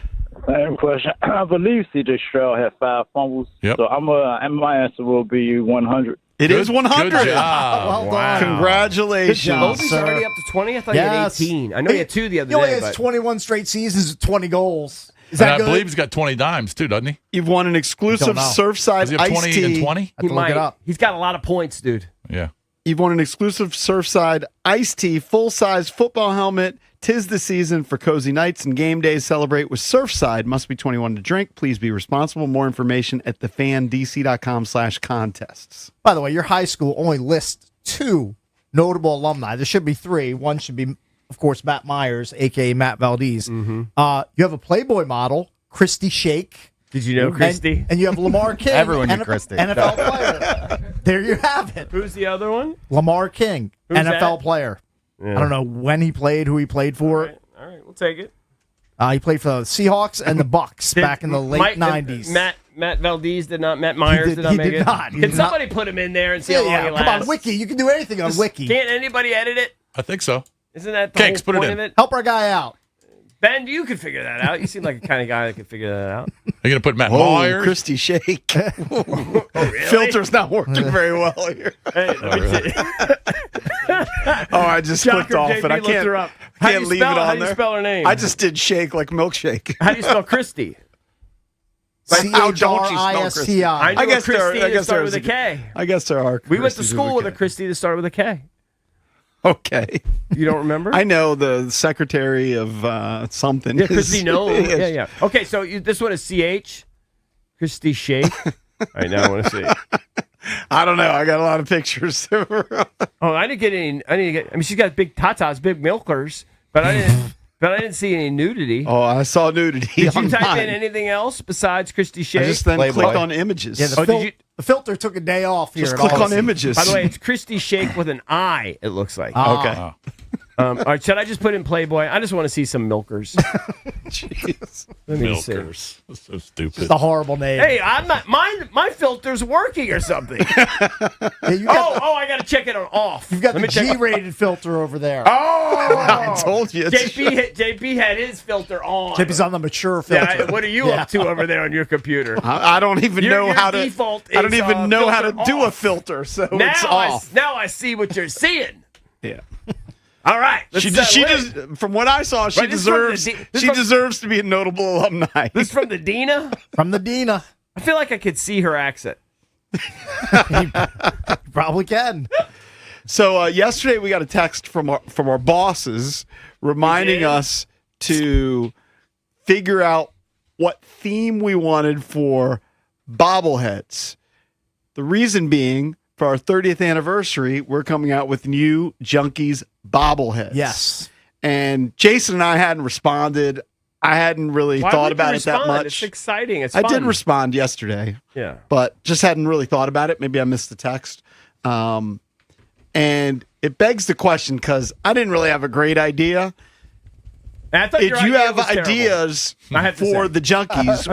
Same question. I believe C.J. Stroud had 5 fumbles. Yep. So my answer will be 100. It is 100. Good job. Well done. Good Congratulations. job. Ovi's sir. already up to 20? I thought he Yes. had 18. I know he had 2 the other He only day. has But 21 straight seasons with 20 goals. Is And that I good? believe he's got 20 dimes too, doesn't he? You've won an exclusive Don't know. Surfside Does he have iced 20 tea. and 20? Have he to look might. it up. He's got a lot of points, dude. Yeah. You've won an exclusive Surfside iced tea, full-size football helmet. 'Tis the season for cozy nights and game days. Celebrate with Surfside. Must be 21 to drink. Please be responsible. More information at thefandc.com/contests. By the way, your high school only lists 2 notable alumni. There should be 3. One should be, of course, Matt Myers, a.k.a. Matt Valdez. You have a Playboy model, Christy Shake. Did you know Christy? And you have Lamar King. Everyone knew Christy. NFL player. There you have it. Who's the other one? Lamar King, Who's NFL that? player. Yeah. I don't know when he played, who he played for. All right, we'll take it. He played for the Seahawks and the Bucks back in the late 90s. Matt Valdez did not. Matt Myers did not he make did it. not. He Can did not. somebody put him in there and see how long it Come lasts? on, Wiki. You can do anything on Wiki. Can't anybody edit it? I think so. Isn't that the Cakes, whole put it point in. of it? Help our guy out. Ben, you could figure that out. You seem like the kind of guy that could figure that out. Are you going to put Matt Whoa, Myers? Christy Shake. Oh, really? Filter's not working very well here. Hey, let me see. I just Shocker, clicked off JP it. I looked can't, her up. How do can't you leave spell- it on how do you there. spell her name? I just did shake like milkshake. How do you spell Christy? How don't you spell Christy? C-H-R-I-S-T-I. I guess there- Christy I guess started with there's a K. I guess there are. We went to Christys school with a K. Christy that started with a K. Okay. You don't remember? I know the secretary of something. Yeah, Christy No. Yes. Yeah. Okay, so this one is CH. Christy Shake. All right, now I want to see. I don't know. I got a lot of pictures. Oh, I didn't get any. I mean, she's got big tatas, big milkers, but I didn't. But I didn't see any nudity. Oh, I saw nudity. Did you on type mine. in anything else besides Christy Shake? I just then Playboy. clicked on images. Yeah, did you? the filter took a day off here. Just at click on Odyssey. images. By the way, it's Christy Shake with an I. It looks like. Okay. All right, should I just put in Playboy? I just want to see some milkers. Jeez. Let me see. Milkers. That's so stupid. It's a horrible name. Hey, I'm not. My filter's working or something. Yeah, you got I got to check it on off. You've got Let the me check- G-rated filter over there. Oh, I told you. JP had his filter on. JP's on the mature filter. Yeah, what are you up to over there on your computer? I don't even know how to. default I don't is, even know how to filter do a off. filter, so Now it's off. now I see what you're seeing. Yeah. All right, She let's just, from what I saw, she Right, this is from the deserves. D- this She from- deserves to be a notable alumni. This from the Dina. From the Dina. I feel like I could see her accent. You probably can. So yesterday we got a text from our bosses reminding us to figure out what theme we wanted for bobbleheads. The reason being, for our 30th anniversary, we're coming out with new Junkies bobbleheads. Yes. And Jason and I hadn't responded. I hadn't really Why thought would you about it that respond? much. It's exciting. It's I fun. did respond yesterday. Yeah. But just hadn't really thought about it. Maybe I missed the text. And it begs the question because I didn't really have a great idea. If you have ideas for the junkies,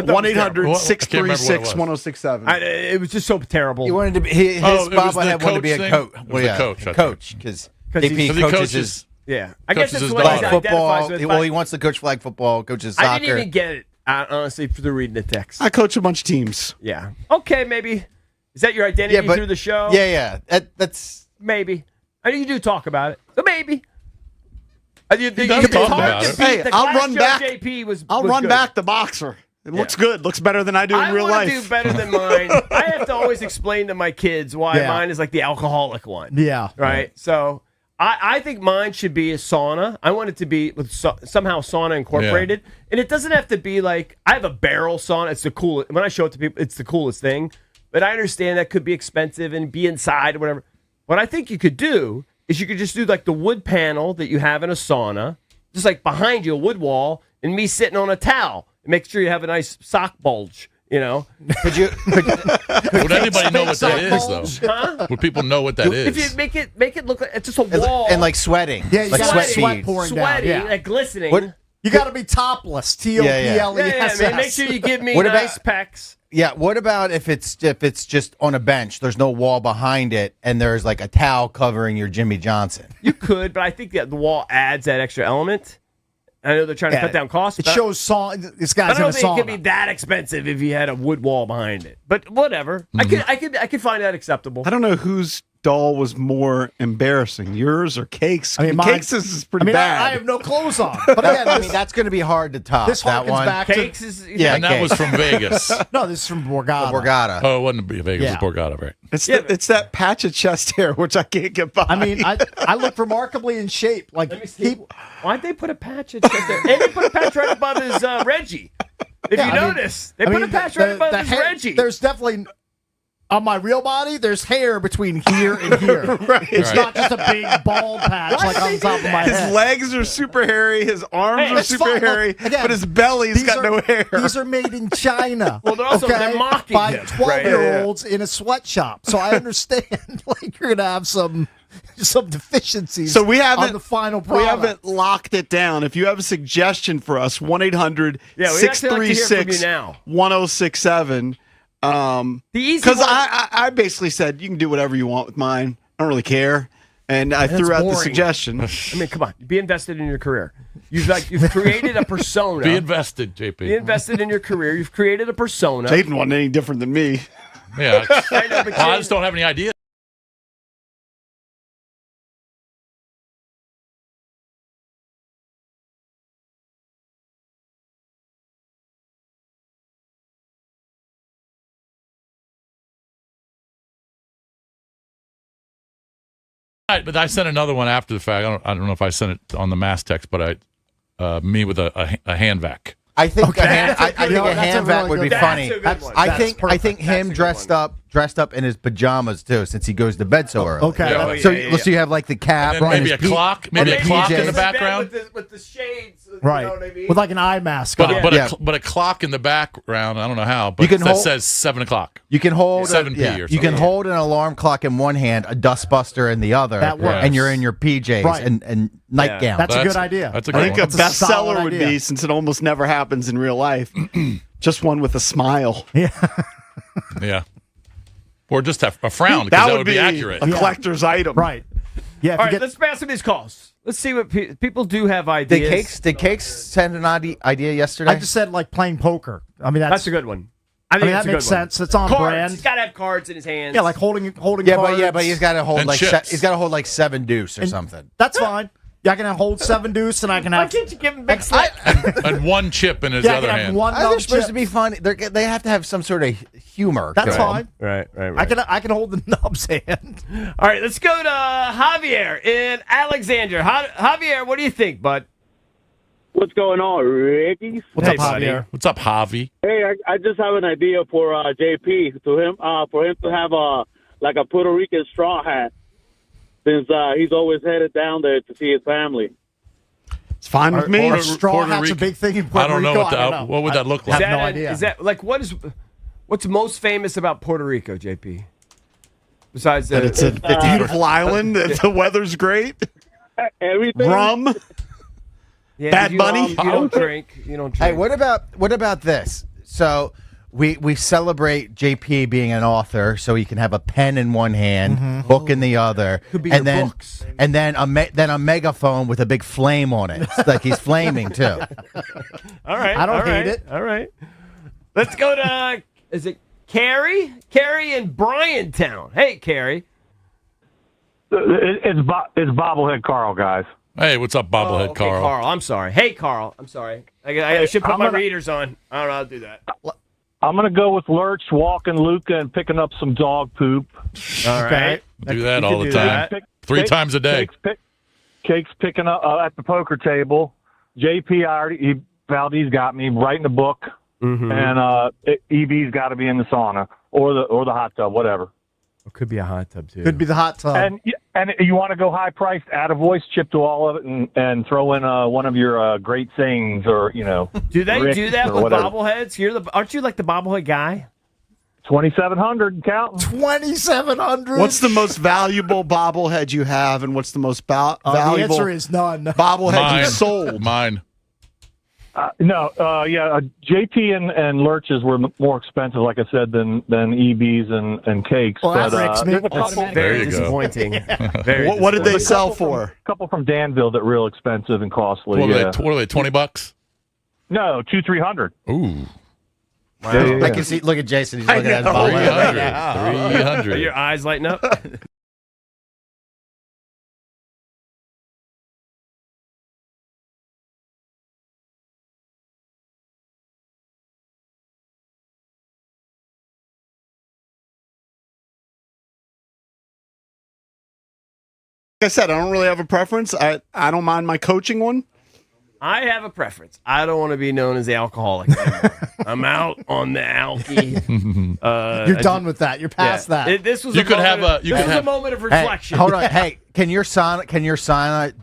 1-800-636-1067. It was just so terrible. He wanted to be. His bobblehead wanted to be a coach. Well, yeah, coach because JP coaches his. Yeah, I guess that's what flag he football. identifies with. Well, he wants to coach flag football, coaches soccer. I didn't even get it, honestly, through reading the text. I coach a bunch of teams. Yeah. Okay, maybe. Is that your identity through the show? Yeah. That's maybe. I know you do talk about it, so maybe. You does talk about it. Hey, I'll run back. JP was run good. back the boxer. It looks good. Looks better than I do in real life. I want to do better than mine. I have to always explain to my kids why mine is like the alcoholic one. Yeah. Right? So I think mine should be a sauna. I want it to be with somehow sauna incorporated. Yeah. And it doesn't have to be like, I have a barrel sauna. It's the coolest. When I show it to people, it's the coolest thing. But I understand that could be expensive and be inside or whatever. What I think you could do is you could just do like the wood panel that you have in a sauna, just like behind you, a wood wall, and me sitting on a towel. And make sure you have a nice sock bulge, you know? Would anybody know what that is, though? Huh? Would people know what that is? If you make it look like it's just a wall. And like sweating. Yeah, you like got sweat sweat pouring sweaty, down. Yeah. like glistening. What? You got to be topless. T-O-P-L-E-S-S. Yeah, man. Make sure you give me What nice about- pecs. Yeah. What about if it's just on a bench? There's no wall behind it, and there's like a towel covering your Jimmy Johnson. You could, but I think that the wall adds that extra element. I know they're trying to cut down costs. It shows this guy's I don't in a think sauna. it could be that expensive if you had a wood wall behind it. But whatever. I could find that acceptable. I don't know whose doll was more embarrassing, yours or Cake's. I mean, Cake's is pretty bad. I have no clothes on. But again, I mean, that's going to be hard to top. this that harkens one. back Cakes to... is Yeah, and that was from Vegas. No, this is from Borgata. Borgata. Oh, it wasn't Vegas. Yeah. It was Borgata, right? It's that patch of chest hair, which I can't get by. I mean, I look remarkably in shape. Like, Let me see. Why'd they put a patch at chest there? And they put a patch right above his Reggie. If you notice, they put a patch right above his Reggie. There's definitely... On my real body, there's hair between here and here. Right. It's not just a big bald patch like on top of my his head. legs are super hairy, his arms are It's super fine. hairy, Again, but his belly's these got no hair. These are made in China. Well, they're also they're mocking by him. 12-year-olds in a sweatshop. So I understand like you're gonna have some deficiencies. So we haven't on the final product. We haven't locked it down. If you have a suggestion for us, 1-800-636-1067. The easy because one- I basically said you can do whatever you want with mine. I don't really care, and I threw out the suggestion. I mean, come on, be invested in your career. You've created a persona. Be invested, JP. Be invested in your career. You've created a persona. Jaden wasn't any different than me. Yeah, I know, but I just don't have any idea. But I sent another one after the fact. I don't know if I sent it on the mass text, but me with a hand vac. I think Okay. a hand, I That's a think good a one. That's hand a vac really would be good funny. one. That's a good one. I think him dressed up in his pajamas too, since he goes to bed so early. Okay. Yeah, So, yeah. so you have like the cap, And then maybe his a clock, maybe and a clock in PJs. the background. with the shades. Right. You know what I mean? With like an eye mask But on. but a clock in the background. I don't know how, but You can that hold- says 7 o'clock. You can hold 7 p. or You can something. hold an alarm clock in one hand, a dustbuster in the other, That works. and you're in your PJs Right. and nightgown. That's a good idea. That's a I good think one. a That's a solid bestseller would idea. be, since it almost never happens in real life, just one with a smile. Yeah. Or just a frown, because That that would be accurate. a collector's item. Right. Yeah. If All you right, let's pass some of these calls. Let's see what people do have ideas. Did Cakes send an idea yesterday? I just said like playing poker. I mean, That's a good one. I I think mean, that's that a makes good one. sense. It's on Cards. brand. He's got to have cards in his hands. Yeah, like holding yeah, cards. but he's got to hold And like chips. he's got to hold like 7 deuce or something. That's fine. Yeah, I can hold 7 deuce, and I can Why have. can't you give him big slip? And one chip in his Yeah, I other can have hand. one. They're nub supposed chip. to be funny. They have to have some sort of humor. That's to fine. Right. I can hold the nub's hand. All right, let's go to Javier in Alexandria. Javier, what do you think, bud? What's going on, Ricky? What's Hey, up, buddy. Javier? What's up, Javi? Hey, I just have an idea for JP for him to have like a Puerto Rican straw hat, since he's always headed down there to see his family. It's fine with me. Or straw Puerto hat's a Rican. big thing in Puerto I don't know Rico. what I don't know. what would that look Is like. have that no idea. Is that like what's most famous about Puerto Rico, JP? Besides That it's a beautiful island. That the weather's great. Everything. Rum. Yeah, Bad Bunny? You don't drink. You don't drink. Hey, what about this? So we celebrate JP being an author, so he can have a pen in one hand, book in the other, Could be and your then books. and then a megaphone with a big flame on it. It's like he's flaming too. All right. I don't all right, hate it. All right. Let's go to, is it Carrie? Carrie in Bryantown. Hey, Carrie. It's bobblehead Carl, guys. Hey, what's up, bobblehead Okay, Carl? Carl. I'm sorry. Hey, Carl. I'm sorry. I should put my readers on. I don't know how to do that. I'm going to go with Lurch walking Luca and picking up some dog poop. All right. Do that all the do time. that. 3 times a day. Cake's picking up at the poker table. JP, Valdez got me writing the book, and EB's got to be in the sauna or the hot tub, whatever. It could be a hot tub, too. Could be the hot tub. And you want to go high priced, add a voice chip to all of it, and throw in one of your great sayings, or Do they Rick's do that or with whatever. bobbleheads? Aren't you like the bobblehead guy? 2,700 counting. 2,700. What's the most valuable bobblehead you have, and what's the most The valuable answer is none. bobblehead you sold? Mine. JP and Lurch's were more expensive, like I said, than EB's and Cakes. Well, that but breaks me. there's a couple, There you go. Disappointing. What did they sell for? a couple from Danville that are real expensive and costly. What yeah. are they, $20? No, 200-300. Ooh. Yeah. I can see. Look at Jason. He's looking at his bobblehead right now. 300. Are your eyes lighting up? Like I said, I don't really have a preference. I don't mind my coaching one. I have a preference. I don't want to be known as the alcoholic anymore. I'm out on the alky. You're done with that. You're past that. This was You a could moment have of, a- you this could was have- a moment of Hey, reflection. hold on. Hey, can your sauna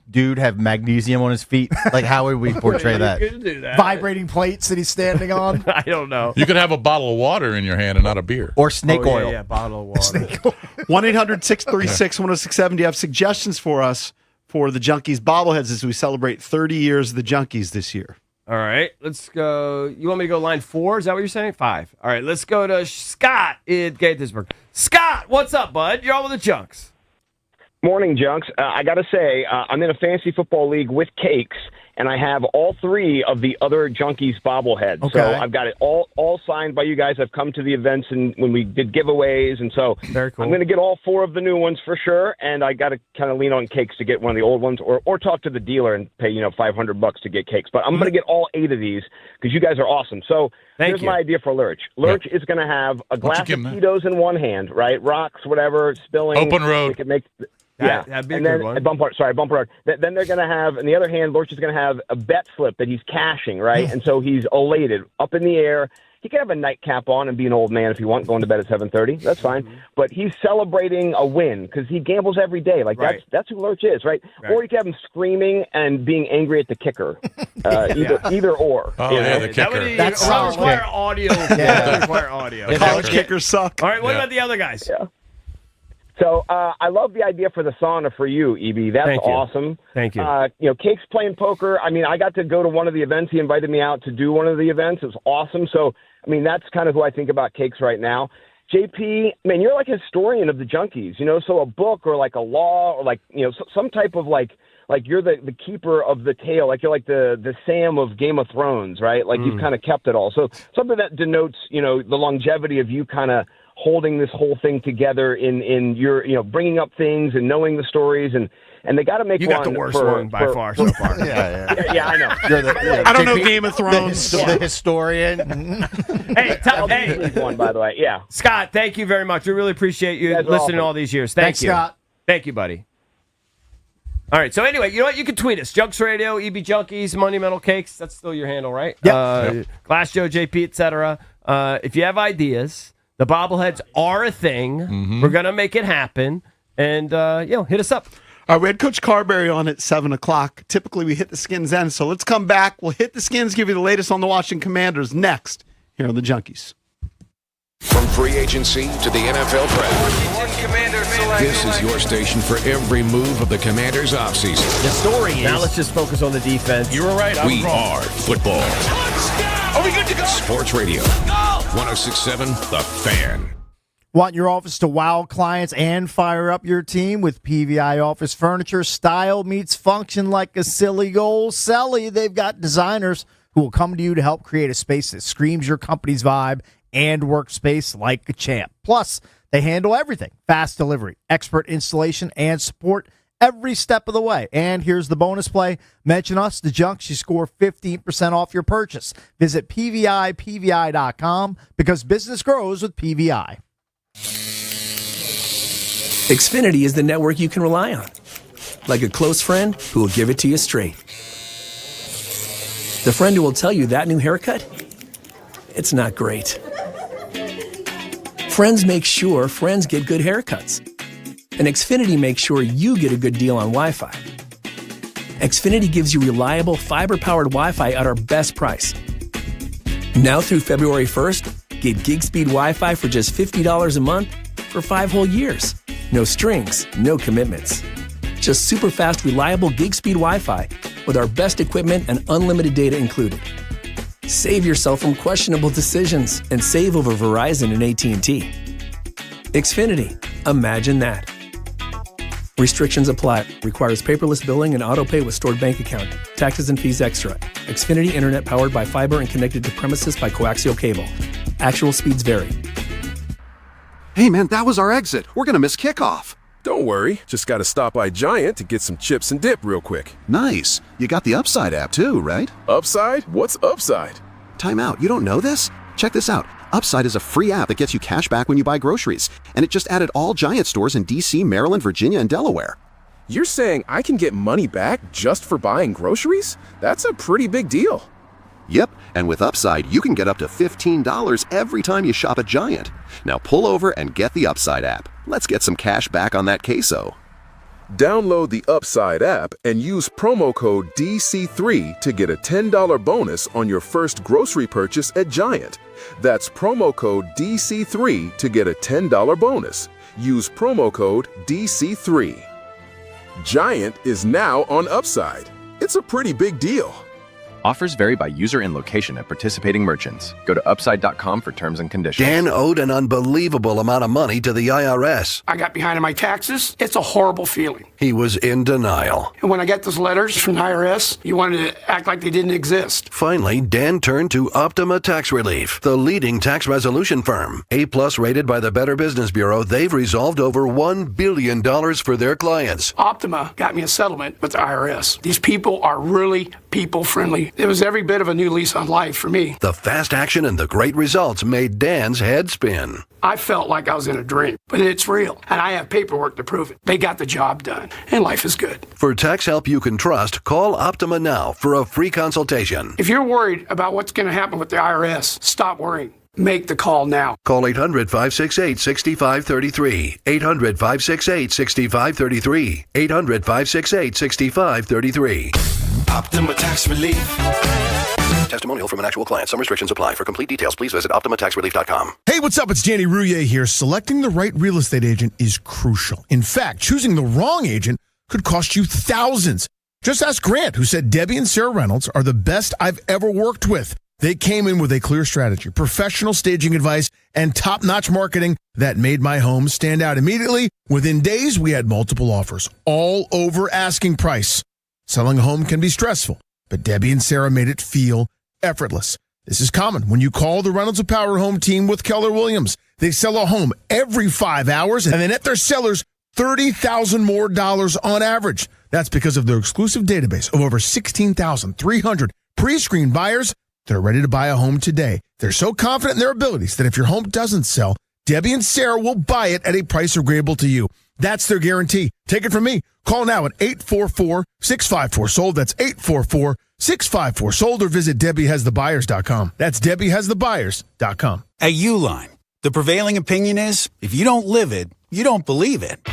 dude have magnesium on his feet? Like, how would we portray that? You could do that. Vibrating plates that he's standing on. I don't know. You could have a bottle of water in your hand and not a beer. Or snake Oh, oil. Yeah, bottle of water. 1-800-636-1067. Do you have suggestions for us for the Junkies bobbleheads as we celebrate 30 years of the Junkies this year? All right, let's go. You want me to go line 4? Is that what you're saying? 5. All right, let's go to Scott in Gaithersburg. Scott, what's up, bud? You're on with the Junks. Morning, Junks. I got to say, I'm in a fantasy football league with Cakes, and I have all 3 of the other Junkies bobbleheads. Okay. So I've got it all signed by you guys. I've come to the events and when we did giveaways, and so Very cool. I'm going to get all 4 of the new ones for sure. And I got to kind of lean on Cakes to get one of the old ones, or talk to the dealer and pay $500 to get Cakes. But I'm going to get all 8 of these because you guys are awesome. So here's you. my idea for Lurch. Lurch is going to have a glass of give him that? Tito's in one hand, right? Rocks, whatever, spilling. Open road. We could make. That'd be a and good then one. bumper road. Then they're going to have, on the other hand, Lurch is going to have a bet slip that he's cashing, right? And so he's elated, up in the air. He can have a nightcap on and be an old man if you want, going to bed at 7:30. That's fine. But he's celebrating a win because he gambles every day. Like Right. that's who Lurch is, right? Or you can have him screaming and being angry at the kicker. Either or. Oh, you know? yeah, the That would, kicker. that would require audio. That would require audio. College kickers suck. All right, what Yeah. about the other guys? Yeah. So I love the idea for the sauna for you, EB. That's Thank you. awesome. Thank you. Cake's playing poker. I mean, I got to go to one of the events. He invited me out to do one of the events. It was awesome. So, I mean, that's kind of who I think about Cakes right now. JP, man, you're like a historian of the Junkies, so a book or like a law or like, some type of like you're the keeper of the tale. Like you're like the Sam of Game of Thrones, right? Like you've kind of kept it all. So something that denotes, the longevity of you kind of holding this whole thing together in your, bringing up things and knowing the stories and they got to make You one. got the worst one by far so far. Yeah, I know. I don't know Game of Thrones. The historian. Hey, Hey, one by the way. Yeah. Scott, thank you very much. We really appreciate you You guys are listening awesome. all these years. Thanks, Thank you. Scott. Thank you, buddy. All right, so anyway, you know what? You can tweet us. Junks Radio, EB Junkies, Money Metal Cakes. That's still your handle, right? Yep. Glass Joe, JP, etc. If you have ideas, the bobbleheads are a thing. We're going to make it happen. And, hit us up. All right, we had Coach Carberry on at 7 o'clock. Typically, we hit the Skins then, so let's come back. We'll hit the Skins, give you the latest on the Washington Commanders next here on the Junkies. From free agency to the NFL draft, this is your station for every move of the Commanders' offseason. The story is... Now let's just focus on the defense. You were right. We are football. Are we good to go? Sports Radio. 106.7 The Fan. Want your office to wow clients and fire up your team with PVI Office Furniture? Style meets function like a silly old celly. They've got designers who will come to you to help create a space that screams your company's vibe and workspace like a champ. Plus, they handle everything. Fast delivery, expert installation, and support every step of the way. And here's the bonus play. Mention us, the Junks, you score 15% off your purchase. Visit PVI.com because business grows with PVI. Xfinity is the network you can rely on. Like a close friend who will give it to you straight. The friend who will tell you that new haircut, it's not great. Friends make sure friends get good haircuts. And Xfinity makes sure you get a good deal on Wi-Fi. Xfinity gives you reliable fiber-powered Wi-Fi at our best price. Now through February 1st, get gig speed Wi-Fi for just $50 a month for 5 whole years. No strings, no commitments. Just super fast, reliable gig speed Wi-Fi with our best equipment and unlimited data included. Save yourself from questionable decisions and save over Verizon and AT&T. Xfinity. Imagine that. Restrictions apply. Requires paperless billing and autopay with stored bank account. Taxes and fees extra. Xfinity Internet powered by fiber and connected to premises by coaxial cable. Actual speeds vary. Hey man, that was our exit. We're gonna miss kickoff. Don't worry. Just gotta stop by Giant to get some chips and dip real quick. Nice. You got the Upside app too, right? Upside? What's Upside? Time out. You don't know this? Check this out. Upside is a free app that gets you cash back when you buy groceries. And it just added all Giant stores in DC, Maryland, Virginia, and Delaware. You're saying I can get money back just for buying groceries? That's a pretty big deal. Yep, and with Upside, you can get up to $15 every time you shop at Giant. Now pull over and get the Upside app. Let's get some cash back on that queso. Download the Upside app and use promo code DC3 to get a $10 bonus on your first grocery purchase at Giant. That's promo code DC3 to get a $10 bonus. Use promo code DC3. Giant is now on Upside. It's a pretty big deal. Offers vary by user and location at participating merchants. Go to Upside.com for terms and conditions. Dan owed an unbelievable amount of money to the IRS. I got behind on my taxes. It's a horrible feeling. He was in denial. And when I got those letters from the IRS, you wanted to act like they didn't exist. Finally, Dan turned to Optima Tax Relief, the leading tax resolution firm. A-plus rated by the Better Business Bureau, they've resolved over $1 billion for their clients. Optima got me a settlement with the IRS. These people are really people-friendly. It was every bit of a new lease on life for me. The fast action and the great results made Dan's head spin. I felt like I was in a dream, but it's real, and I have paperwork to prove it. They got the job done, and life is good. For tax help you can trust, call Optima now for a free consultation. If you're worried about what's going to happen with the IRS, stop worrying. Make the call now. Call 800-568-6533. 800-568-6533. 800-568-6533. Optima Tax Relief. Testimonial from an actual client. Some restrictions apply. For complete details, please visit OptimaTaxRelief.com. Hey, what's up? It's Danny Rouillet here. Selecting the right real estate agent is crucial. In fact, choosing the wrong agent could cost you thousands. Just ask Grant, who said Debbie and Sarah Reynolds are the best I've ever worked with. They came in with a clear strategy, professional staging advice, and top-notch marketing that made my home stand out immediately. Within days, we had multiple offers, all over asking price. Selling a home can be stressful, but Debbie and Sarah made it feel effortless. This is common when you call the Reynolds of Power Home team with Keller Williams. They sell a home every 5 hours, and they net their sellers $30,000 more on average. That's because of their exclusive database of over 16,300 pre-screened buyers that are ready to buy a home today. They're so confident in their abilities that if your home doesn't sell, Debbie and Sarah will buy it at a price agreeable to you. That's their guarantee. Take it from me. Call now at 844-654-SOLD. That's 844-654-SOLD, or visit DebbieHasTheBuyers.com. That's DebbieHasTheBuyers.com. At Uline, the prevailing opinion is, if you don't live it, you don't believe it.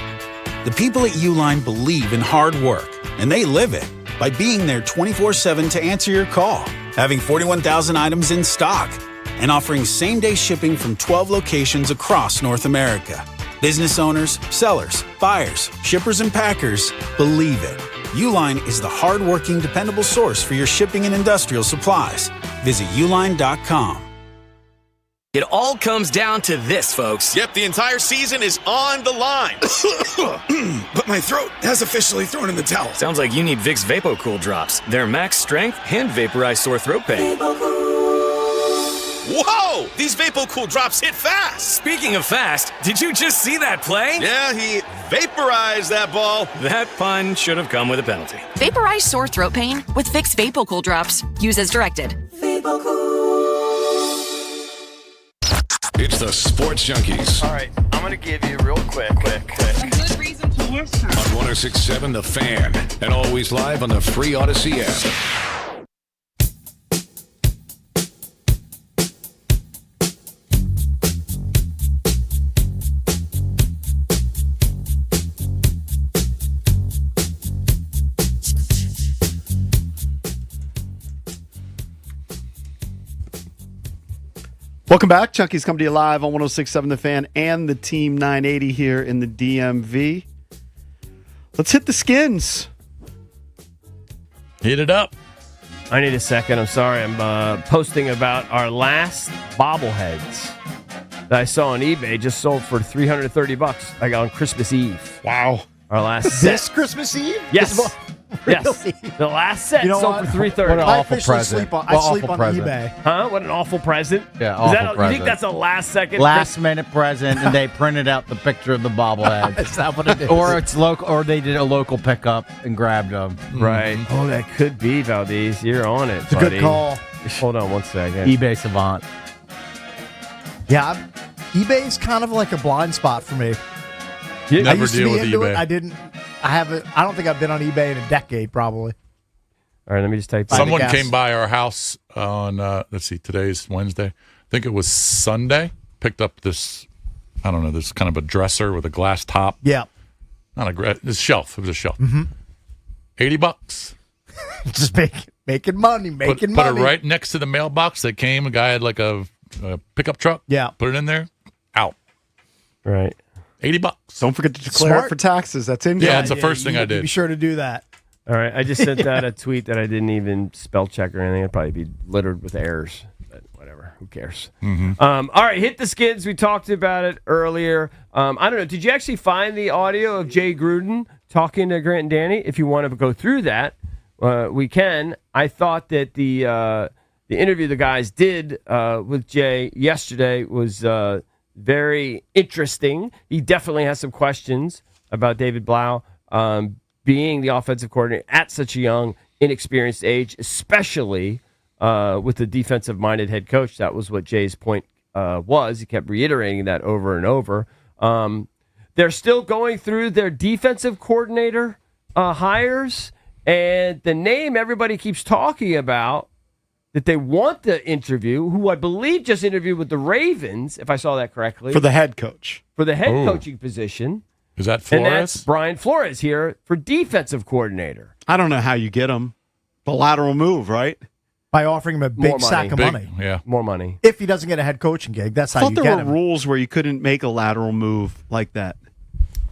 The people at Uline believe in hard work, and they live it by being there 24/7 to answer your call, having 41,000 items in stock, and offering same-day shipping from 12 locations across North America. Business owners, sellers, buyers, shippers, and packers believe it. Uline is the hard-working, dependable source for your shipping and industrial supplies. Visit uline.com. It all comes down to this, folks. Yep, the entire season is on the line. But my throat has officially thrown in the towel. Sounds like you need Vicks VapoCool drops. They're max strength and vaporize sore throat pain. Whoa! These VapoCool drops hit fast. Speaking of fast, did you just see that play? Yeah, he vaporized that ball. That pun should have come with a penalty. Vaporize sore throat pain with Vicks VapoCool drops. Use as directed. It's the Sports Junkies. All right, I'm going to give you real quick. A good reason to listen. On 106.7 The Fan, and always live on the free Odyssey app. Welcome back. Chunky's come to you live on 106.7 The Fan and the Team 980 here in the DMV. Let's hit the skins. Hit it up. I need a second. I'm sorry. I'm posting about our last bobbleheads that I saw on eBay. Just sold for $330. I got on Christmas Eve. Wow. Our last set. This Christmas Eve? Yes. Really? Yes. The last set You know sold what? for $330. What an I awful officially present. sleep on, What I sleep awful on present. eBay. Huh? What an awful present. Yeah, Is awful that you think present. that's a last second? Last minute present, and they printed out the picture of the bobblehead. Is that what it is? Or it's local, or they did a local pickup and grabbed them. Right. Oh, that could be, Valdez. You're on it, It's a buddy. good call. Hold on one second. eBay savant. Yeah, eBay's kind of like a blind spot for me. Yeah, I Never used to deal be with into eBay. it. I don't think I've been on eBay in a decade, probably. All right, let me just type. Someone guess. came by our house on, let's see, today's Wednesday. I think it was Sunday. Picked up this, I don't know, this kind of a dresser with a glass top. Yeah. Not this shelf. It was a shelf. Mm-hmm. $80. Just making money, making Put money. it right next to the mailbox that came. A guy had like a pickup truck. Yeah. Put it in there. Out. Right. $80. Don't forget to declare Smart. it for taxes. That's income. Yeah, it's the first thing you I need to did. Be sure to do that. All right, I just sent out a tweet that I didn't even spell check or anything. It'd probably be littered with errors, but whatever. Who cares? Mm-hmm. All right, hit the skids. We talked about it earlier. I don't know. Did you actually find the audio of Jay Gruden talking to Grant and Danny? If you want to go through that, we can. I thought that the interview the guys did with Jay yesterday was very interesting. He definitely has some questions about David Blau being the offensive coordinator at such a young, inexperienced age, especially with the defensive-minded head coach. That was what Jay's point was. He kept reiterating that over and over. They're still going through their defensive coordinator hires, and the name everybody keeps talking about that they want to interview, who I believe just interviewed with the Ravens, if I saw that correctly. For the head coach. For the head Ooh. coaching position. Is that And Flores? that's Brian Flores here for defensive coordinator. I don't know how you get him. The lateral move, right? By offering him a More big sack of Big- money. Yeah. More money. If he doesn't get a head coaching gig, that's I how thought you there get were him. rules where you couldn't make a lateral move like that.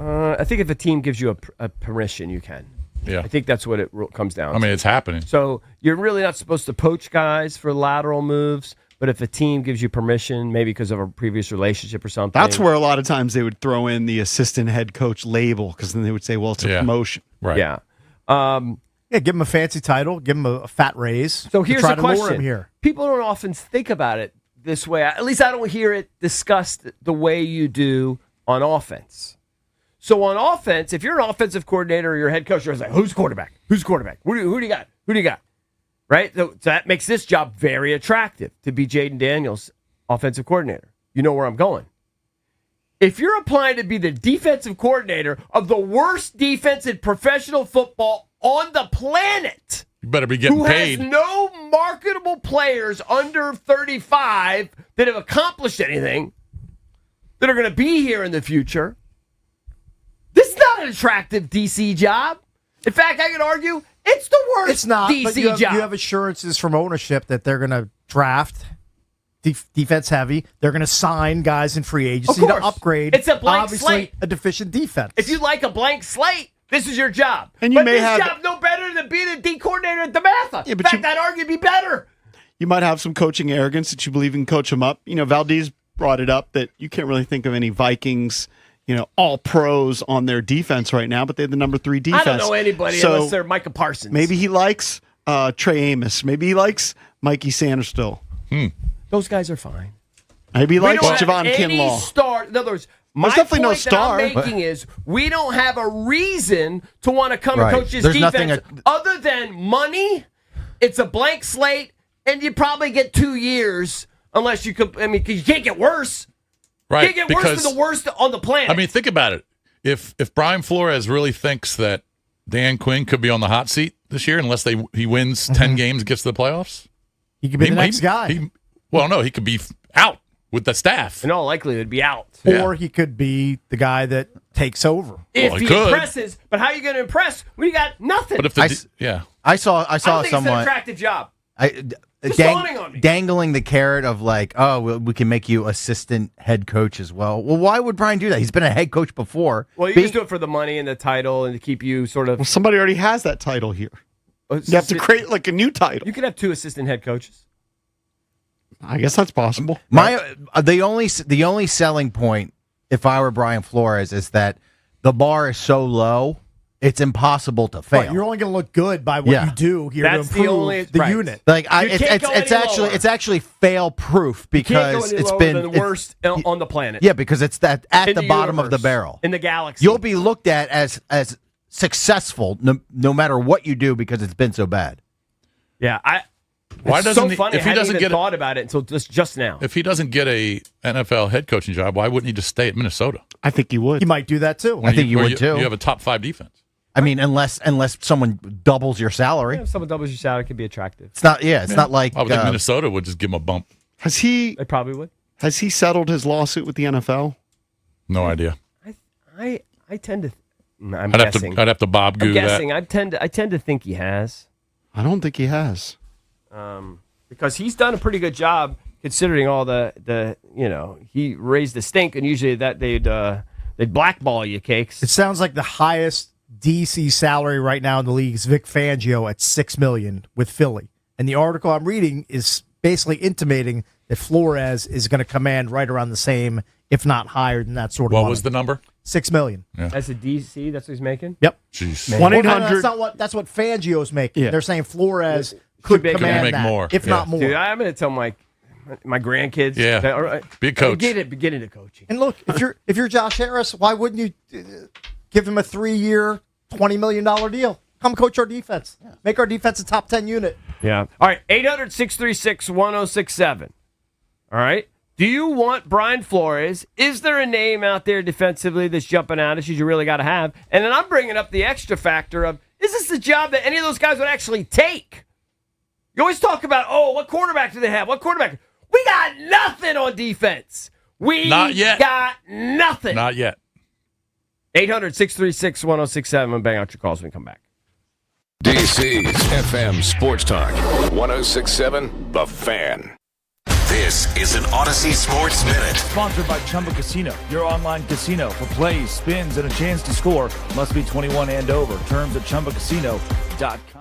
I think if a team gives you a permission, you can. Yeah. I think that's what it comes down I mean, to. it's happening. So you're really not supposed to poach guys for lateral moves, but if a team gives you permission, maybe because of a previous relationship or something. That's where a lot of times they would throw in the assistant head coach label because then they would say, well, it's a promotion. Right. Yeah. Yeah, give him a fancy title, give him a fat raise. So here's try the to lure question. him here. People don't often think about it this way. At least I don't hear it discussed the way you do on offense. So on offense, if you're an offensive coordinator or your head coach, you're like, who's quarterback? Who's quarterback? Who do you got? Who do you got? Right? So that makes this job very attractive to be Jaden Daniels, offensive coordinator. You know where I'm going. If you're applying to be the defensive coordinator of the worst defense in professional football on the planet, You better be getting who paid. has no marketable players under 35 that have accomplished anything, that are going to be here in the future, this is not an attractive DC job. In fact, I could argue it's the worst It's not, DC but you have, job. you have assurances from ownership that they're going to draft defense heavy. They're going to sign guys in free agency to upgrade. It's a blank obviously slate. A deficient defense. If you like a blank slate, this is your job. And you but may this have job no better than being a D coordinator at DeMatha. Yeah, In but fact, I'd argue be better. You might have some coaching arrogance that you believe you can coach them up. Valdez brought it up that you can't really think of any Vikings, all pros on their defense right now, but they have the number 3 defense. I don't know anybody So unless they're Micah Parsons. maybe he likes Trey Amos. Maybe he likes Mikey Sanders still. Those guys are fine. Maybe he We likes don't have Javon any Kinlaw. star. In other words, my There's definitely no point star. that I'm making is we don't have a reason to want to come Right. and coach this There's defense nothing other than money. It's a blank slate, and you probably get 2 years unless you could. 'Cause you can't get worse. Right. You can't get worse than the worst on the planet. I mean, think about it. If Brian Flores really thinks that Dan Quinn could be on the hot seat this year, unless he wins 10 games and gets to the playoffs, he could be the next guy. He could be out with the staff. In all likelihood, be out. Or he could be the guy that takes over. If he impresses, but how are you going to impress when you got nothing? But if I saw I don't think it's an someone attractive job. Just dang- dawning on me. dangling the carrot of like, oh, we can make you assistant head coach as well. Well, why would Brian do that? He's been a head coach before. Well, you just do it for the money and the title and to keep you sort of. Well, somebody already has that title here. You have to create like a new title. You could have 2 assistant head coaches. I guess that's possible. The only selling point, if I were Brian Flores, is that the bar is so low, it's impossible to fail. Right, you're only going to look good by what you do here That's to the improve only- the right. unit. Like You can't go any lower. it's actually fail proof You can't go because any it's lower been than the worst on the planet. Yeah, because it's that at In the the bottom of the universe. barrel In the galaxy. You'll be looked at as successful no matter what you do because it's been so bad. Yeah, Why it's doesn't so he- funny? if he I hadn't doesn't even get a- thought about it until just now. If he doesn't get a NFL head coaching job, why wouldn't he just stay at Minnesota? I think he would. He might do that too. I think you Where would too. You have a top 5 defense. I mean, unless someone doubles your salary. Yeah, if someone doubles your salary, it could be attractive. It's not. Yeah, it's not like I would think Minnesota would just give him a bump. Has he? They probably would. Has he settled his lawsuit with the NFL? No idea. I tend to. I'm I'd guessing. have to Bob I'm Goo guessing. that. I tend to think he has. I don't think he has. Because he's done a pretty good job considering all the he raised the stink, and usually that they'd blackball you, Cakes. It sounds like the highest DC salary right now in the league is Vic Fangio at $6 million with Philly. And the article I'm reading is basically intimating that Flores is going to command right around the same, if not higher than that sort of What money. was the number? $6 million. That's a DC. That's what he's making. Yep. Jeez. Well, no, 1-800. that's what Fangio's making. Yeah. They're saying Flores could make command make that, more. if Yeah. not more. Dude, I'm going to tell my grandkids. Yeah. that, all right, Be a coach. Get into coaching. And look, if you're Josh Harris, why wouldn't you give him a 3-year, $20 million deal? Come coach our defense. Make our defense a top 10 unit. Yeah. All right. 800-636-1067. All right. Do you want Brian Flores? Is there a name out there defensively that's jumping out at you really got to have? And then I'm bringing up the extra factor of, is this the job that any of those guys would actually take? You always talk about, what quarterback do they have? What quarterback? We got nothing on defense. We Not yet. got nothing. Not yet. 800-636-1067. Bang out your calls when we come back. DC's FM Sports Talk 1067 The Fan. This is an Odyssey Sports Minute. Sponsored by Chumba Casino, your online casino for plays, spins, and a chance to score. Must be 21 and over. Terms at ChumbaCasino.com.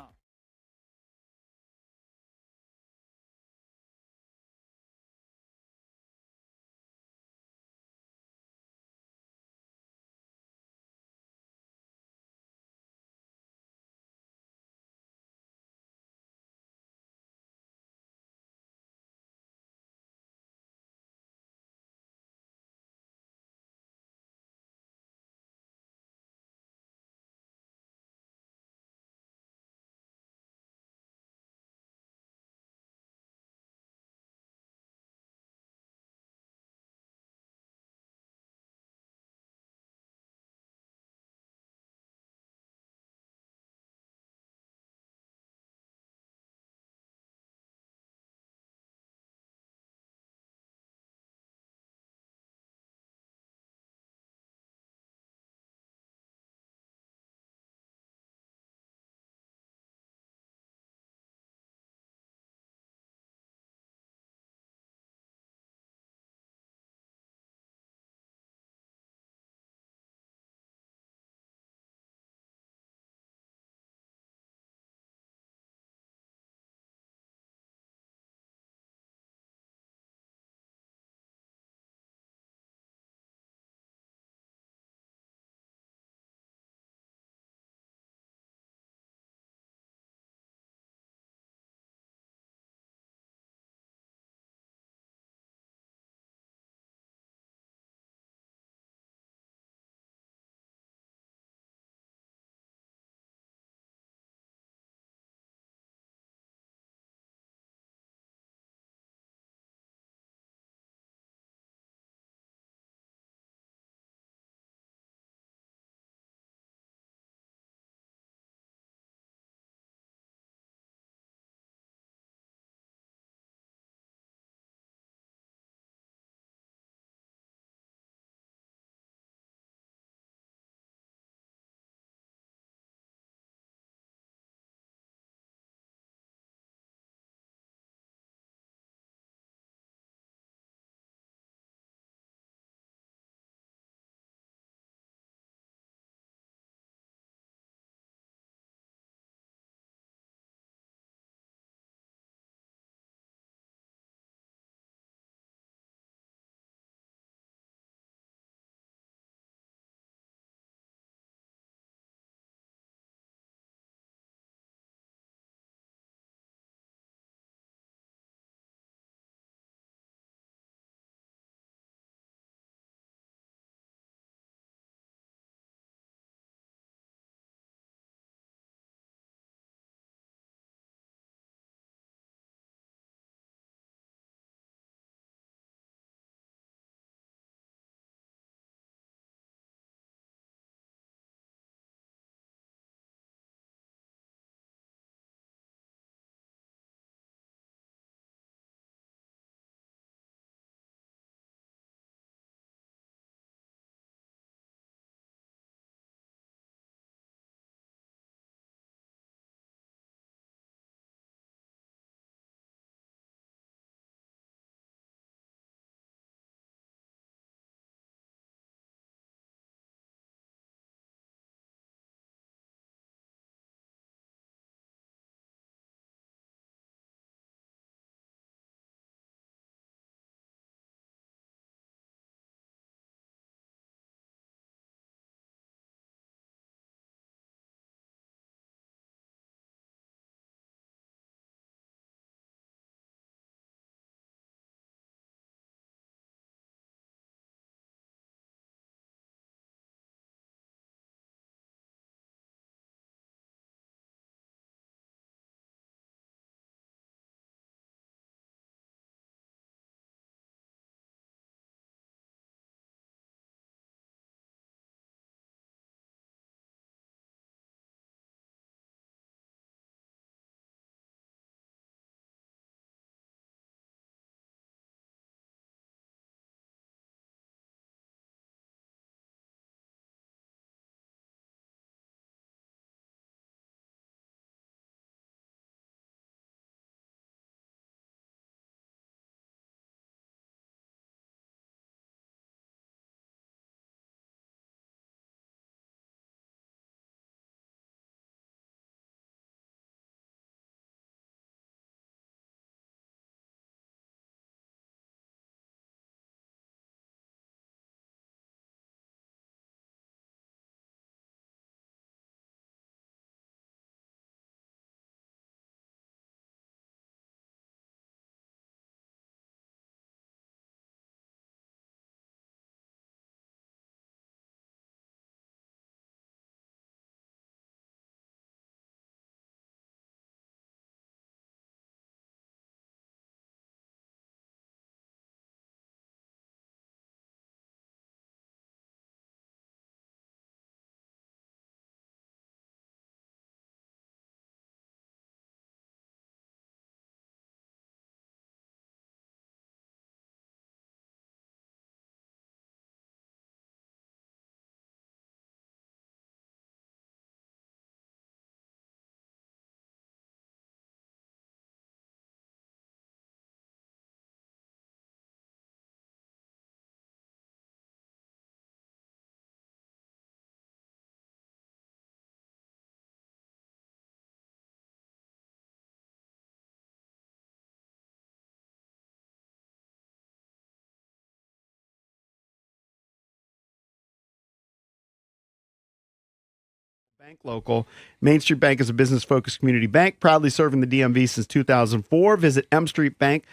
Bank local. Main Street Bank is a business-focused community bank, proudly serving the DMV since 2004. Visit M Street Bank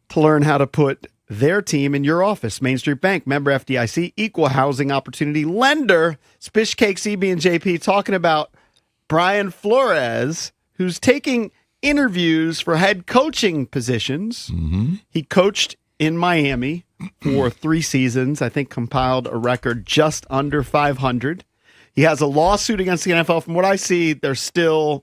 to learn how to put their team in your office. Main Street Bank, member FDIC, equal housing opportunity lender. Spish Cake, CB, and JP talking about Brian Flores, who's taking interviews for head coaching positions. He coached in Miami for 3 seasons. I think compiled a record just under 500. He has a lawsuit against the NFL. From what I see, it's still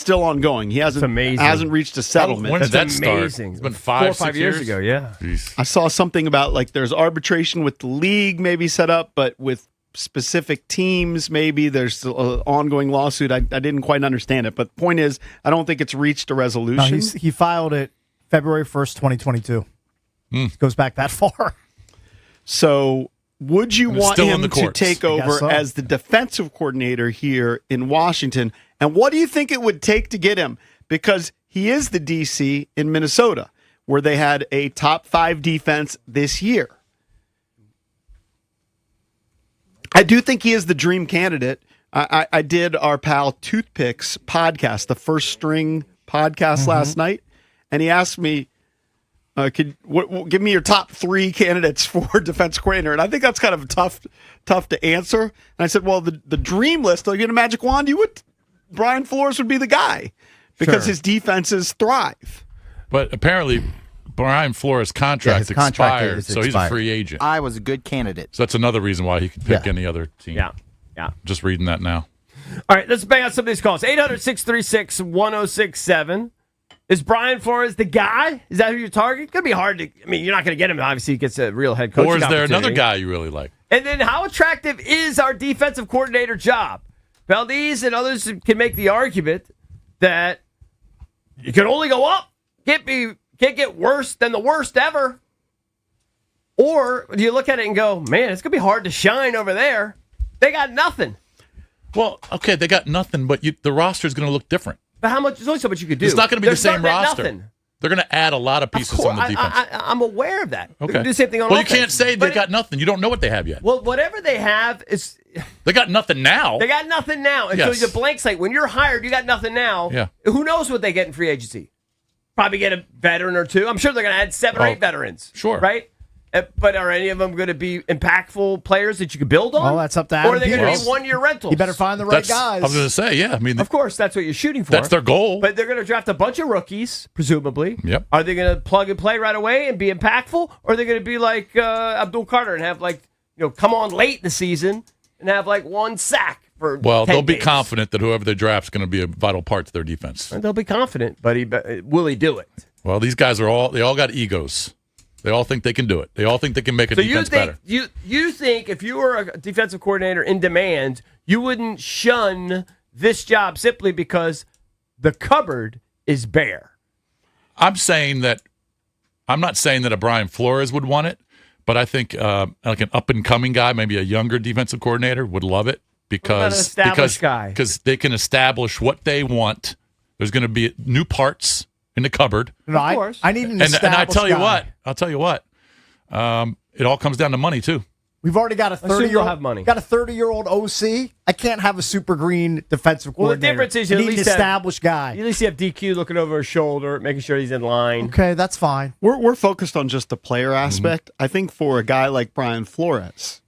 ongoing. He hasn't reached a settlement. When did that start? Amazing. It's been 4 or 5 years ago, yeah. Jeez. I saw something about like there's arbitration with the league maybe set up, but with specific teams maybe there's an ongoing lawsuit. I didn't quite understand it, but the point is I don't think it's reached a resolution. No, he filed it February 1st, 2022. Goes back that far. So would you want still in him the to courts. take over as the defensive coordinator here in Washington? And what do you think it would take to get him? Because he is the DC in Minnesota, where they had a top 5 defense this year. I do think he is the dream candidate. I did our pal Toothpicks podcast, the First String podcast last night, and he asked me, give me your top 3 candidates for defense coordinator. And I think that's kind of tough to answer. And I said, well, the dream list, like in a magic wand, Brian Flores would be the guy because his defenses thrive. But apparently Brian Flores' contract expired, so he's a free agent. I was a good candidate. So that's another reason why he could pick any other team. Yeah. Just reading that now. All right, let's bang out some of these calls. 800-636-1067. Is Brian Flores the guy? Is that who you're targeting? Could be hard to. I mean, you're not going to get him. Obviously, he gets a real head coaching Or is there opportunity. another guy you really like? And then, how attractive is our defensive coordinator job? Valdez and others can make the argument that you can only go up. Can't get worse than the worst ever. Or do you look at it and go, man, it's going to be hard to shine over there. They got nothing. Well, okay, they got nothing, but the roster is going to look different. But how much? There's only so much you could do. It's not going to be They're the same starting at roster. nothing. They're going to add a lot of pieces on the defense. I'm aware of that. Okay. They can do the same thing on well, offense. you can't say they got nothing. You don't know what they have yet. Well, whatever they have is. They got nothing now. They got nothing now. And so it's a blank slate. When you're hired, you got nothing now. Yeah. Who knows what they get in free agency? Probably get a veteran or 2. I'm sure they're going to add 7 or 8 veterans. Sure. Right? But are any of them going to be impactful players that you can build on? Well, that's up to Adam Or are they going to Peters. be one-year rentals? You better find the right guys. I was going to say, yeah. I mean, of course, that's what you're shooting for. That's their goal. But they're going to draft a bunch of rookies, presumably. Yep. Are they going to plug and play right away and be impactful? Or are they going to be like Abdul Carter and have come on late in the season and have 1 sack for 10 they'll be games? confident that whoever they draft is going to be a vital part to their defense. And they'll be confident, but will he do it? Well, these guys they all got egos. They all think they can do it. They all think they can make a defense better. You think if you were a defensive coordinator in demand, you wouldn't shun this job simply because the cupboard is bare? I'm not saying that a Brian Flores would want it, but I think like an up and coming guy, maybe a younger defensive coordinator, would love it because they can establish what they want. There's going to be new parts in the cupboard. No, I need an established and I tell you guy. I'll tell you what. It all comes down to money too. We've already got a Assume 30-year-old. you'll have money. Got a 30-year-old OC. I can't have a super green defensive Well, the coordinator. difference is you I at need an least established guy. You at least have DQ looking over his shoulder, making sure he's in line. Okay, that's fine. We're focused on just the player aspect. I think for a guy like Brian Flores,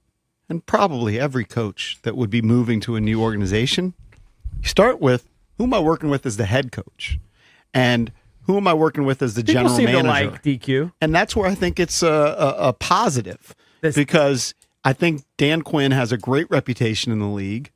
and probably every coach that would be moving to a new organization, you start with who am I working with as the head coach, and who am I working with as the People general seem manager? to like DQ. And that's where I think it's a positive because I think Dan Quinn has a great reputation in the league,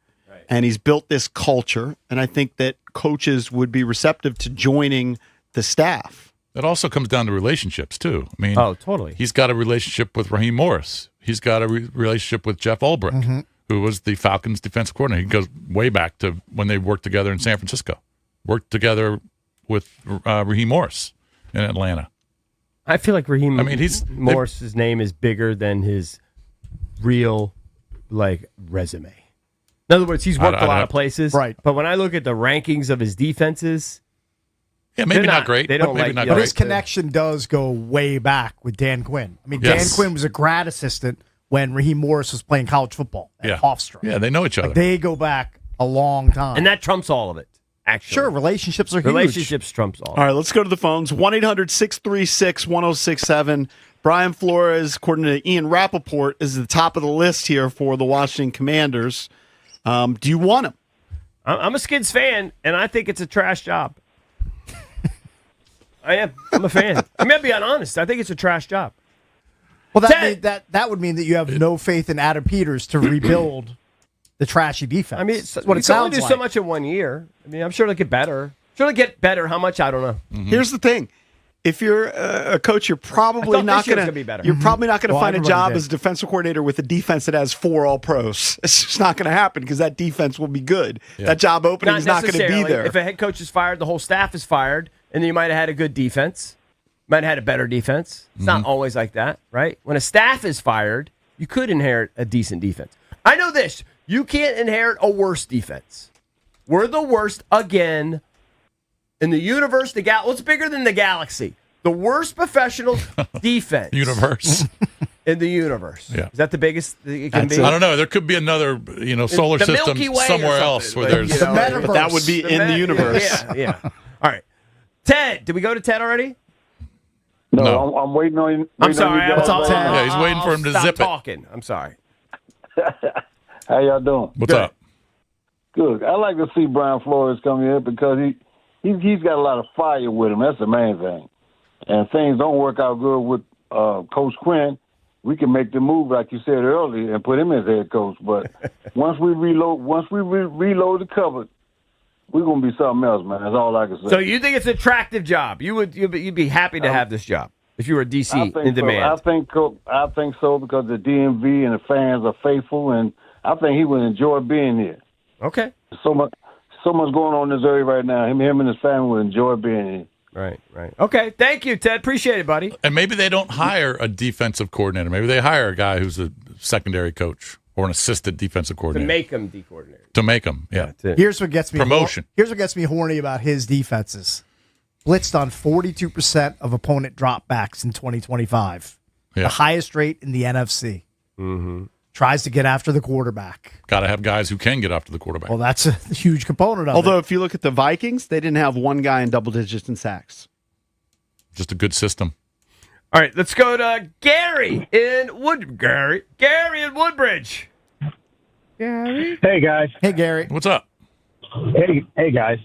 and he's built this culture, and I think that coaches would be receptive to joining the staff. It also comes down to relationships too. I mean, totally. He's got a relationship with Raheem Morris. He's got a relationship with Jeff Ulbrich, who was the Falcons' defensive coordinator. He goes way back to when they worked together in San Francisco. Worked together with Raheem Morris in Atlanta. I feel like Raheem he's Morris's name is bigger than his real resume. In other words, he's worked a lot of places. Right. But when I look at the rankings of his defenses, yeah, maybe not great. They don't maybe like not But great. his connection does go way back with Dan Quinn. I mean, Yes. Dan Quinn was a grad assistant when Raheem Morris was playing college football at Hofstra. Yeah, they know each other. They go back a long time. And that trumps all of it, actually. Sure, relationships are huge. Relationships trumps all. All right, let's go to the phones. 1-800-636-1067. Brian Flores, according to Ian Rappaport, is at the top of the list here for the Washington Commanders. Do you want him? I'm a Skids fan, and I think it's a trash job. I am. I'm a fan. I'm being honest. I think it's a trash job. Well, that would mean that you have no faith in Adam Peters to rebuild the trashy defense. I mean, that's what you it can only sounds do like. so much in 1 year. I mean, I'm sure they'll get better. Sure they'll get better. How much? I don't know. Here's the thing. If you're a coach, you're probably not going to be better. You're probably not going to Well, find a everybody job did. as a defensive coordinator with a defense that has 4 All-Pros. It's just not going to happen because that defense will be good. Yeah. That job opening is not going to be necessarily. there. If a head coach is fired, the whole staff is fired, and then you might have had a good defense. Might have had a better defense. It's not always like that, right? When a staff is fired, you could inherit a decent defense. I know this. You can't inherit a worse defense. We're the worst again in the universe. What's bigger than the galaxy? The worst professional defense Universe. in the universe. Yeah. Is that the biggest it can be? I don't know. There could be another, solar The system Milky Way or somewhere something, else where like, there's. you know, but that would be in the universe. Yeah. All right. Ted, did we go to Ted already? No. I'm waiting on you. I'm sorry. Yeah, he's waiting for him to Stop zip it. talking. I'm sorry. How y'all doing? What's up? Good. I like to see Brian Flores come here because he's got a lot of fire with him. That's the main thing. And things don't work out good with Coach Quinn. We can make the move, like you said earlier, and put him as head coach. But once we reload the cupboard, we're gonna be something else, man. That's all I can say. So you think it's an attractive job? You'd be happy to have this job if you were a DC in demand. I think so because the DMV and the fans are faithful, and I think he would enjoy being here. Okay. So much going on in this area right now. Him and his family would enjoy being here. Right. Okay, thank you, Ted. Appreciate it, buddy. And maybe they don't hire a defensive coordinator. Maybe they hire a guy who's a secondary coach or an assistant defensive To coordinator. make him D coordinator. To make him, yeah. Here's what gets me Promotion. Here's what gets me horny about his defenses. Blitzed on 42% of opponent dropbacks in 2025. Yeah. The highest rate in the NFC. Mm-hmm. Tries to get after the quarterback. Got to have guys who can get after the quarterback. Well, that's a huge component of Although, it. if you look at the Vikings, they didn't have one guy in double digits in sacks. Just a good system. All right, let's go to Gary in Woodbridge. Hey guys. Hey Gary. What's up? Hey guys.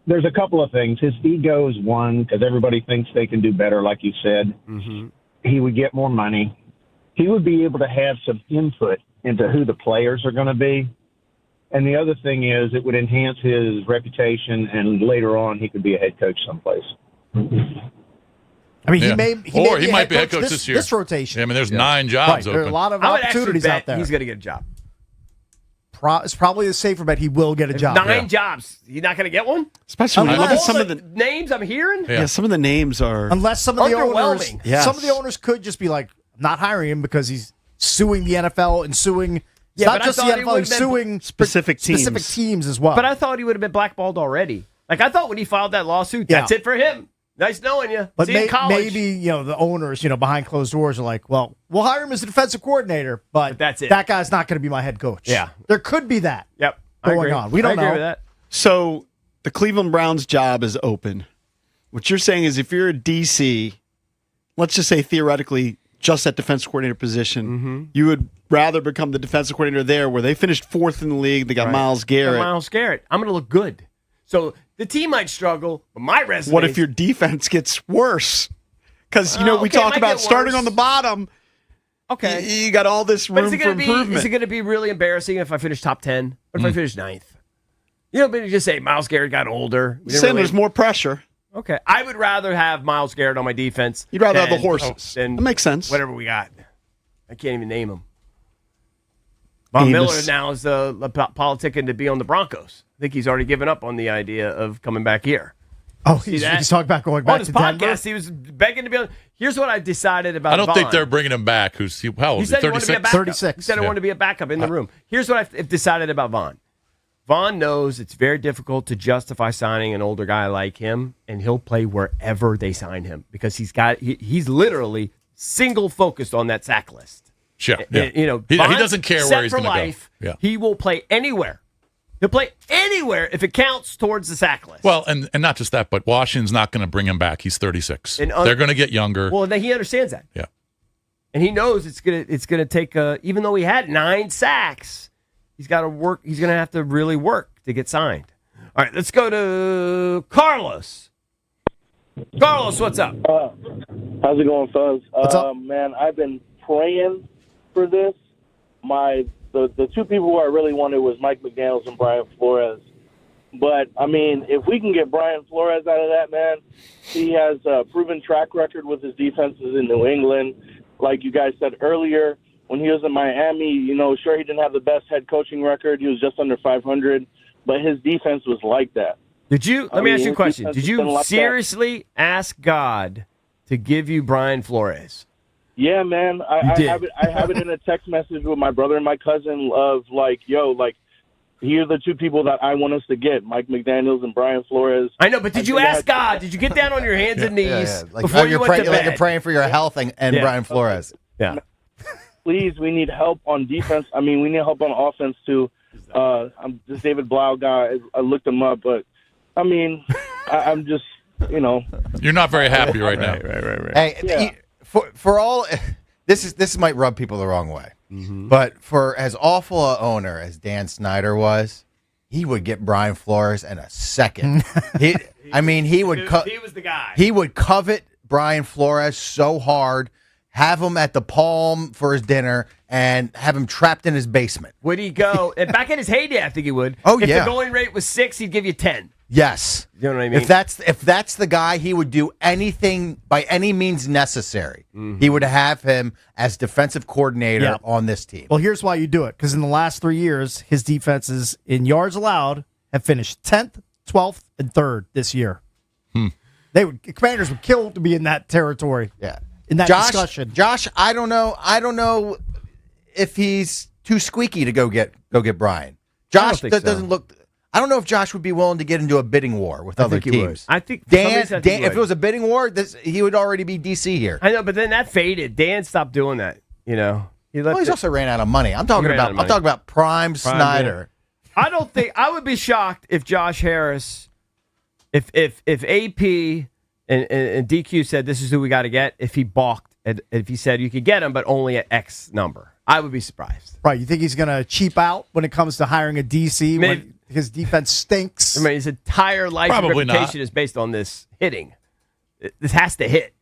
There's a couple of things. His ego is one because everybody thinks they can do better, like you said. Mm-hmm. He would get more money. He would be able to have some input into who the players are going to be. And the other thing is it would enhance his reputation, and later on he could be a head coach someplace. I mean, Yeah. he may Or he might be head coach this year. This rotation. Yeah, I mean, there's 9 jobs Right, there are open. a lot of I would actually opportunities bet out there. he's going to get a job. It's probably a safer bet he will get a job. 9 jobs. You're not going to get one? Especially when you look at All some of the the names I'm hearing? yeah, some of the names are Unless some of the owners, Underwhelming. Yes. some of the owners could just be like, I'm not hiring him because he's suing the NFL and suing. It's Yeah, not but I just the thought he NFL; would've he's been suing specific teams. specific teams as well. But I thought he would have been blackballed already. Like, I thought when he filed that lawsuit, that's Yeah. it for him. Nice knowing you. But See you in college. maybe the owners, behind closed doors are like, well, we'll hire him as a defensive coordinator, but that's it. That guy's not going to be my head coach. Yeah. There could be that. Yep. Going I agree. on. We don't I agree know. with that. So the Cleveland Browns job is open. What you're saying is if you're a DC, let's just say theoretically just at defensive coordinator position, you would rather become the defensive coordinator there where they finished 4th in the league. They got Myles Garrett. Myles Garrett. I'm going to look good. So the team might struggle, but my resume. What if your defense gets worse? Because, we okay, it talk might about get starting worse. on the bottom. Okay. You got all this But room for improvement. Is it going to be really embarrassing if I finish top 10? Or if I finish 9th? But you just say Myles Garrett got older. We didn't Saying really- there's more pressure. Okay. I would rather have Myles Garrett on my defense. You'd rather have the than- horses. than That makes sense. Whatever we got. I can't even name them. Von Miller Amos. now is politicking to be on the Broncos. I think he's already given up on the idea of coming back here. Oh, See he's that? talking about going back On his to Denver. podcast, he was begging to be on. Here's what I've decided about I don't think Von. they're bringing him back. How old He is he? said he wanted to be a 36? backup. 36. He said I Yeah. wanted to be a backup in the room. Here's what I've decided about Von. Von knows it's very difficult to justify signing an older guy like him, and he'll play wherever they sign him because he's literally single focused on that sack list. Yeah, yeah. He He Von's doesn't care set where he's for going to go. life. Yeah. He will play anywhere He'll play anywhere if it counts towards the sack list. Well, and not just that, but Washington's not going to bring him back. He's 36. They're going to get younger. Well, he understands that. Yeah. And he knows it's gonna take even though he had 9 sacks, he's got to work. He's gonna have to really work to get signed. All right, let's go to Carlos. Carlos, what's up? How's it going, fellas? What's up? Man, I've been praying for this. The two people who I really wanted was Mike McDaniels and Brian Flores. But, I mean, if we can get Brian Flores out of that, man, he has a proven track record with his defenses in New England. Like you guys said earlier, when he was in Miami, sure, he didn't have the best head coaching record. He was just under 500, but his defense was like that. Let me ask you a question. Did you seriously ask God to give you Brian Flores? Yeah, man. I have it in a text message with my brother and my cousin of here are the two people that I want us to get, Mike McDaniels and Brian Flores. I know, but did you ask God? Did you get down on your hands and knees before you went to bed? Like you're praying for your health and Brian Flores. Yeah. Please, we need help on defense. I mean, we need help on offense, too. I'm this David Blau guy. I looked him up, but, I mean, I'm just, You're not very happy right now. Right. Hey, for all this might rub people the wrong way, but for as awful a owner as Dan Snyder was, he would get Brian Flores in a second. He would. He was the guy. He would covet Brian Flores so hard, have him at the Palm for his dinner, and have him trapped in his basement. Would he go? And back in his heyday, I think he would. Oh, if yeah. the going rate was 6, he'd give you 10. Yes. You know what I mean? If that's the guy, he would do anything by any means necessary. He would have him as defensive coordinator on this team. Well, here's why you do it. Because in the last 3 years, his defenses in yards allowed have finished 10th, 12th, and 3rd this year. Commanders would kill to be in that territory. Yeah. In that discussion. Josh, I don't know if he's too squeaky to go get Brian. Josh doesn't look. I don't know if Josh would be willing to get into a bidding war with other teams. I think Dan, if it was a bidding war, he would already be DC here. I know, but then that faded. Dan stopped doing that. He he's also ran out of money. I'm talking about prime Snyder. I don't think I would be shocked if Josh Harris, if AP and DQ said this is who we got to get. If he balked, if he said you could get him, but only at X number, I would be surprised. Right? You think he's going to cheap out when it comes to hiring a DC when his defense stinks? I mean, his entire life and reputation is based on this hitting. This has to hit,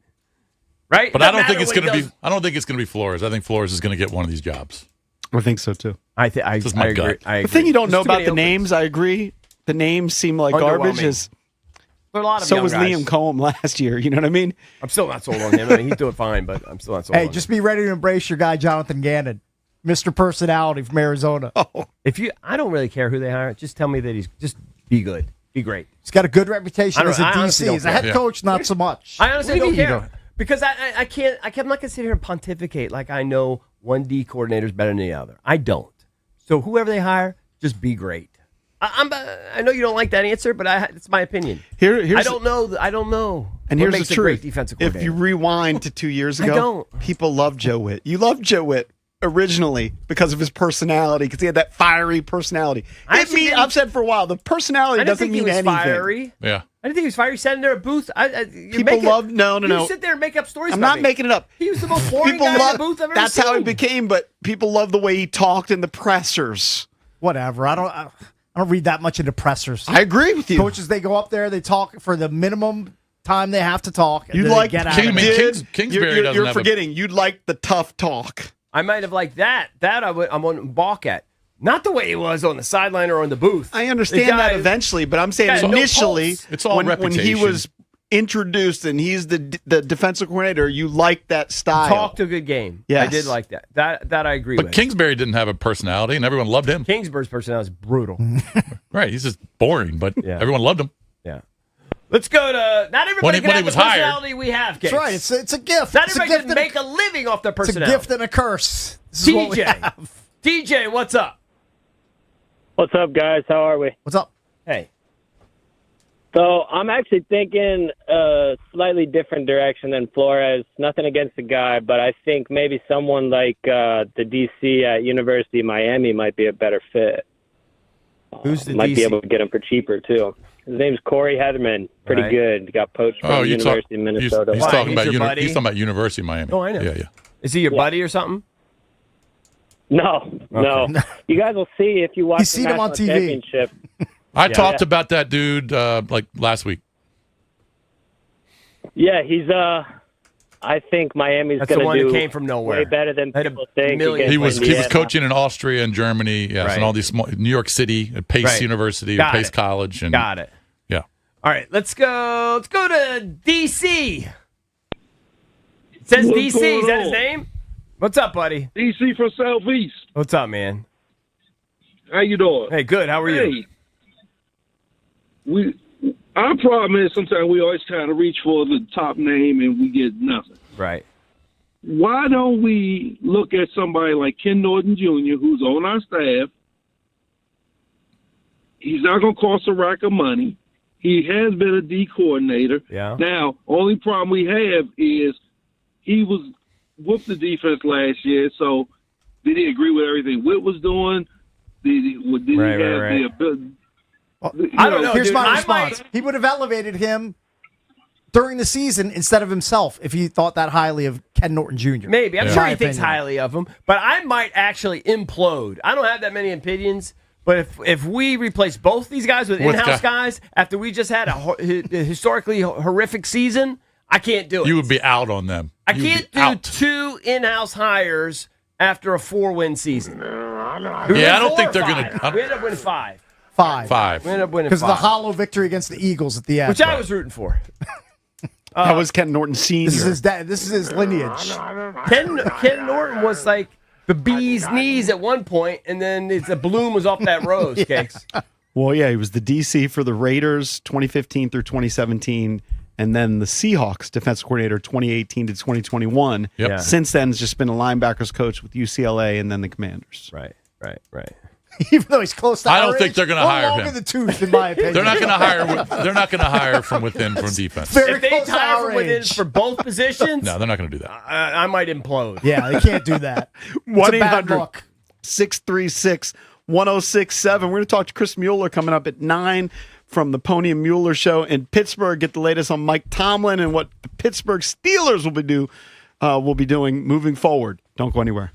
right? But I don't think it's going to be. I don't think it's going to be Flores. I think Flores is going to get one of these jobs. I think so too. I agree. The thing you don't know about the names, I agree. The names seem like garbage. There are a lot of so young was guys. Liam Cohen last year. You know what I mean? I'm still not sold on him. I mean, he's doing fine, but I'm still not sold on him. Hey, just be ready to embrace your guy, Jonathan Gannon, Mr. Personality from Arizona. I don't really care who they hire. Just tell me that he's just be good, be great. He's got a good reputation as a honestly DC. As a head coach, not so much. I honestly don't care because I can't. I'm not going to sit here and pontificate like I know one D coordinator is better than the other. I don't. So whoever they hire, just be great. I know you don't like that answer, but it's my opinion. I don't know. And what here's makes the a truth. great defensive coordinator. If you rewind to 2 years I ago, don't. people loved Joe Witt. You loved Joe Witt originally because of his personality, because he had that fiery personality. I've said for a while, the personality doesn't mean anything. Fiery. Yeah. I didn't think he was fiery. He sat in there at booth. People love no. You sit there and make up stories. I'm about not me. making it up. He was the most boring guy in the booth I've ever That's seen. how he became. But people love the way he talked in the pressers. Whatever. I don't read that much into pressers. I agree with you. Coaches, they go up there, they talk for the minimum time they have to talk. And You then they like get out of it. Kingsbury doesn't You're have forgetting. You'd like the tough talk. I might have liked that. That I wouldn't balk at. Not the way he was on the sideline or on the booth. I understand that eventually, but I'm saying initially, it's all when he reputation. was introduced and he's the defensive coordinator, you like that style. Talked a good game. Yes. I did like that. That I agree But with. Kingsbury didn't have a personality, and everyone loved him. Kingsbury's personality is brutal. Right, he's just boring, but everyone loved him. Yeah. Let's go to not everybody When can he have was the hired. personality we have. Gates. That's right. It's a gift. Not It's a everybody gift can and make a living off their It's a personality. gift and a curse. This is what we have. DJ, what's up? What's up, guys? How are we? What's up? Hey. So I'm actually thinking a slightly different direction than Flores. Nothing against the guy, but I think maybe someone like the DC at University of Miami might be a better fit. Who's the Might DC? be able to get him for cheaper, too. His name's Corey Heatherman. Pretty Right. good. He got poached from University of Minnesota. He's talking He's your about buddy? he's talking about University of Miami. Oh, I know. Yeah, yeah. Is he your buddy or something? No. You guys will see if you watch You've the seen him on National TV. Championship. I talked about that dude like last week. Yeah, he's I think Miami's That's going the to one do who came from nowhere. way better than Had a people think. million- against He was Indiana. coaching in Austria and Germany, yes, Right. and all these small, New York City, at Pace Right. University, Got Pace it. College, and Got it. yeah. All right, let's go. Let's go to DC. It says What's DC. Is going that his on? name? What's up, buddy? DC from Southeast. What's up, man? How you doing? Hey, good. How are you? Our problem is sometimes we always try to reach for the top name and we get nothing. Right. Why don't we look at somebody like Ken Norton Jr., who's on our staff? He's not going to cost a rack of money. He has been a D coordinator. Yeah. Now, only problem we have is he was with the defense last year, so did he agree with everything Whit was doing? Did he have the ability? I don't know. Here's dude. my I response. He would have elevated him during the season instead of himself if he thought that highly of Ken Norton Jr. Maybe. I'm In sure my he thinks opinion. highly of him, but I might actually implode. I don't have that many opinions, but if we replace both these guys with With in-house guy- guys after we just had a historically horrific season, I can't do it. You would be out on them. I You would can't be do out. 2 in-house hires after a 4-win season. Yeah, I don't think they're going to. We ended up winning 5. Five. We ended up winning Because of the 5. hollow victory against the Eagles at the end. Which I was rooting for. That was Ken Norton Sr. This is his dad. This is his lineage. Ken Norton was like the bee's knees at one point, and then the bloom was off that rose, Cakes. Well, yeah, he was the DC for the Raiders 2015 through 2017, and then the Seahawks defensive coordinator 2018 to 2021. Yep. Yeah. Since then, has just been a linebackers coach with UCLA and then the Commanders. Right. Even though he's close to I our don't think age, they're going to we're hire long him. in the tooth, in my opinion. They're not going to hire. They're not going to hire from within from defense. Very If they close to hire our from within age. for both positions, No, they're not going to do that. I might implode. Yeah, they can't do that. It's a bad look. 1-800-636-1067. We're going to talk to Chris Mueller coming up at 9 from the Pony and Mueller Show in Pittsburgh. Get the latest on Mike Tomlin and what the Pittsburgh Steelers will be doing moving forward. Don't go anywhere.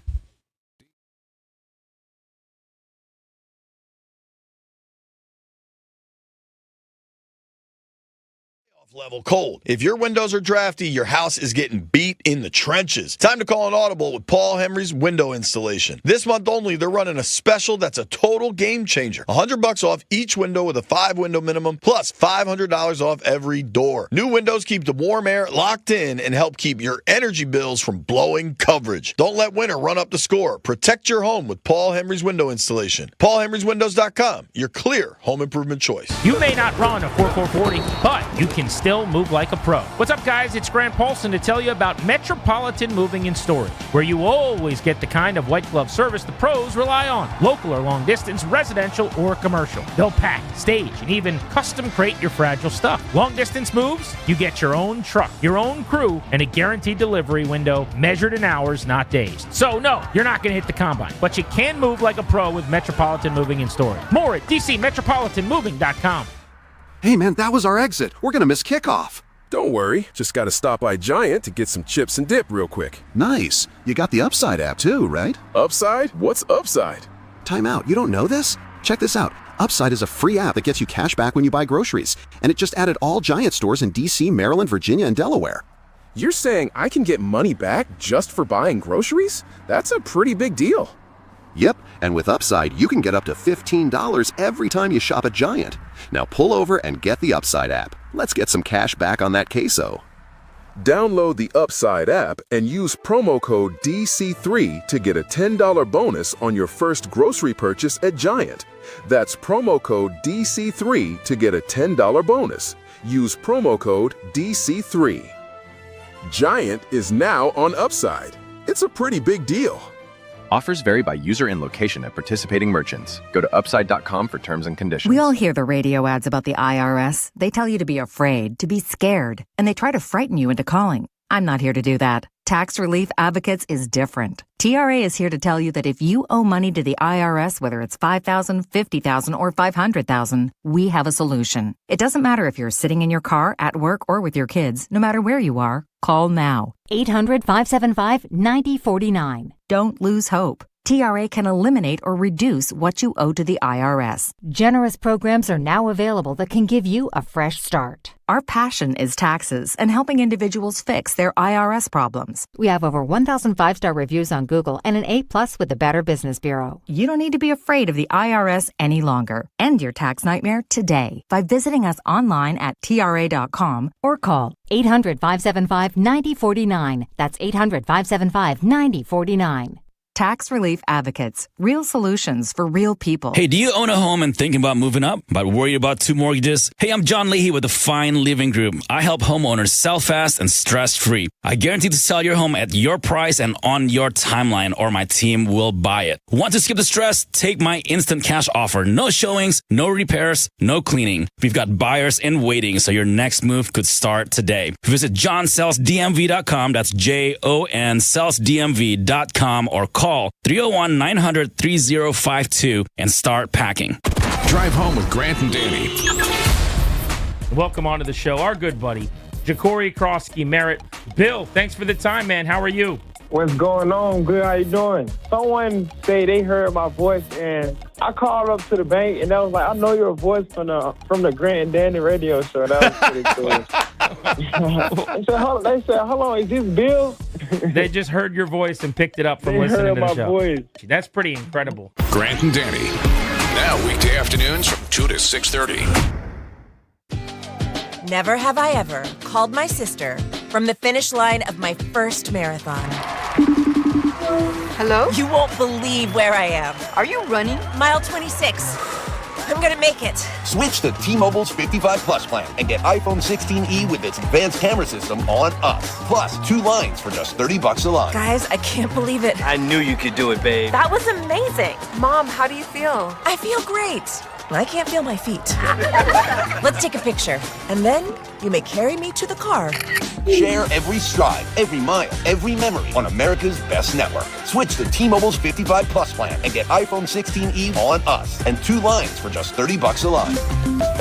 Level cold. If your windows are drafty, your house is getting beat in the trenches. Time to call an audible with Paul Henry's window installation. This month only, they're running a special that's a total game changer. $100 off each window with a 5-window minimum, plus $500 off every door. New windows keep the warm air locked in and help keep your energy bills from blowing coverage. Don't let winter run up the score. Protect your home with Paul Henry's window installation. PaulHenry'sWindows.com, your clear home improvement choice. You may not run a 4.440, but you can still move like a pro. What's up, guys? It's Grant Paulson to tell you about Metropolitan Moving and Storage, where you always get the kind of white glove service the pros rely on. Local or long distance, residential or commercial. They'll pack, stage, and even custom crate your fragile stuff. Long distance moves, you get your own truck, your own crew, and a guaranteed delivery window measured in hours, not days. So no, you're not going to hit the combine, but you can move like a pro with Metropolitan Moving and Storage. More at DCMetropolitanMoving.com. Hey, man, that was our exit. We're going to miss kickoff. Don't worry. Just got to stop by Giant to get some chips and dip real quick. Nice. You got the Upside app too, right? Upside? What's Upside? Time out. You don't know this? Check this out. Upside is a free app that gets you cash back when you buy groceries. And it just added all Giant stores in D.C., Maryland, Virginia, and Delaware. You're saying I can get money back just for buying groceries? That's a pretty big deal. Yep, and with Upside, you can get up to $15 every time you shop at Giant. Now pull over and get the Upside app. Let's get some cash back on that queso. Download the Upside app and use promo code DC3 to get a $10 bonus on your first grocery purchase at Giant. That's promo code DC3 to get a $10 bonus. Use promo code DC3. Giant is now on Upside. It's a pretty big deal. Offers vary by user and location at participating merchants. Go to upside.com for terms and conditions. We all hear the radio ads about the IRS. They tell you to be afraid, to be scared, and they try to frighten you into calling. I'm not here to do that. Tax Relief Advocates is different. TRA is here to tell you that if you owe money to the IRS, whether it's $5,000, $50,000, or $500,000, we have a solution. It doesn't matter if you're sitting in your car, at work, or with your kids. No matter where you are, call now. 800-575-9049. Don't lose hope. TRA can eliminate or reduce what you owe to the IRS. Generous programs are now available that can give you a fresh start. Our passion is taxes and helping individuals fix their IRS problems. We have over 1,000 5-star reviews on Google and an A+ with the Better Business Bureau. You don't need to be afraid of the IRS any longer. End your tax nightmare today by visiting us online at TRA.com or call 800-575-9049. That's 800-575-9049. Tax Relief Advocates. Real solutions for real people. Hey, do you own a home and thinking about moving up, but worried about 2 mortgages? Hey, I'm John Leahy with the Fine Living Group. I help homeowners sell fast and stress-free. I guarantee to sell your home at your price and on your timeline, or my team will buy it. Want to skip the stress? Take my instant cash offer. No showings, no repairs, no cleaning. We've got buyers in waiting, so your next move could start today. Visit johnsellsdmv.com. That's JON sellsdmv.com, or call 301-900-3052 and start packing. Drive home with Grant and Danny. Welcome onto the show, our good buddy, Ja'Cory Krosky-Merritt. Bill, thanks for the time, man. How are you? What's going on? Good. How you doing? Someone say they heard my voice, and I called up to the bank, and they was like, "I know your voice from the Grant and Danny radio show." That was pretty cool. They said, "Hold on, is this Bill?" They just heard your voice and picked it up from listening to the show. Voice. That's pretty incredible. Grant and Danny. Now weekday afternoons from 2 to 6:30. Never have I ever called my sister from the finish line of my first marathon. Hello? You won't believe where I am. Are you running? Mile 26. I'm gonna make it. Switch to T-Mobile's 55 Plus plan and get iPhone 16e with its advanced camera system on us. Plus 2 lines for just $30 a line. Guys, I can't believe it. I knew you could do it, babe. That was amazing. Mom, how do you feel? I feel great. I can't feel my feet. Let's take a picture, and then you may carry me to the car. Share every stride, every mile, every memory on America's best network. Switch to T-Mobile's 55 Plus plan and get iPhone 16e on us and 2 lines for just $30 a line.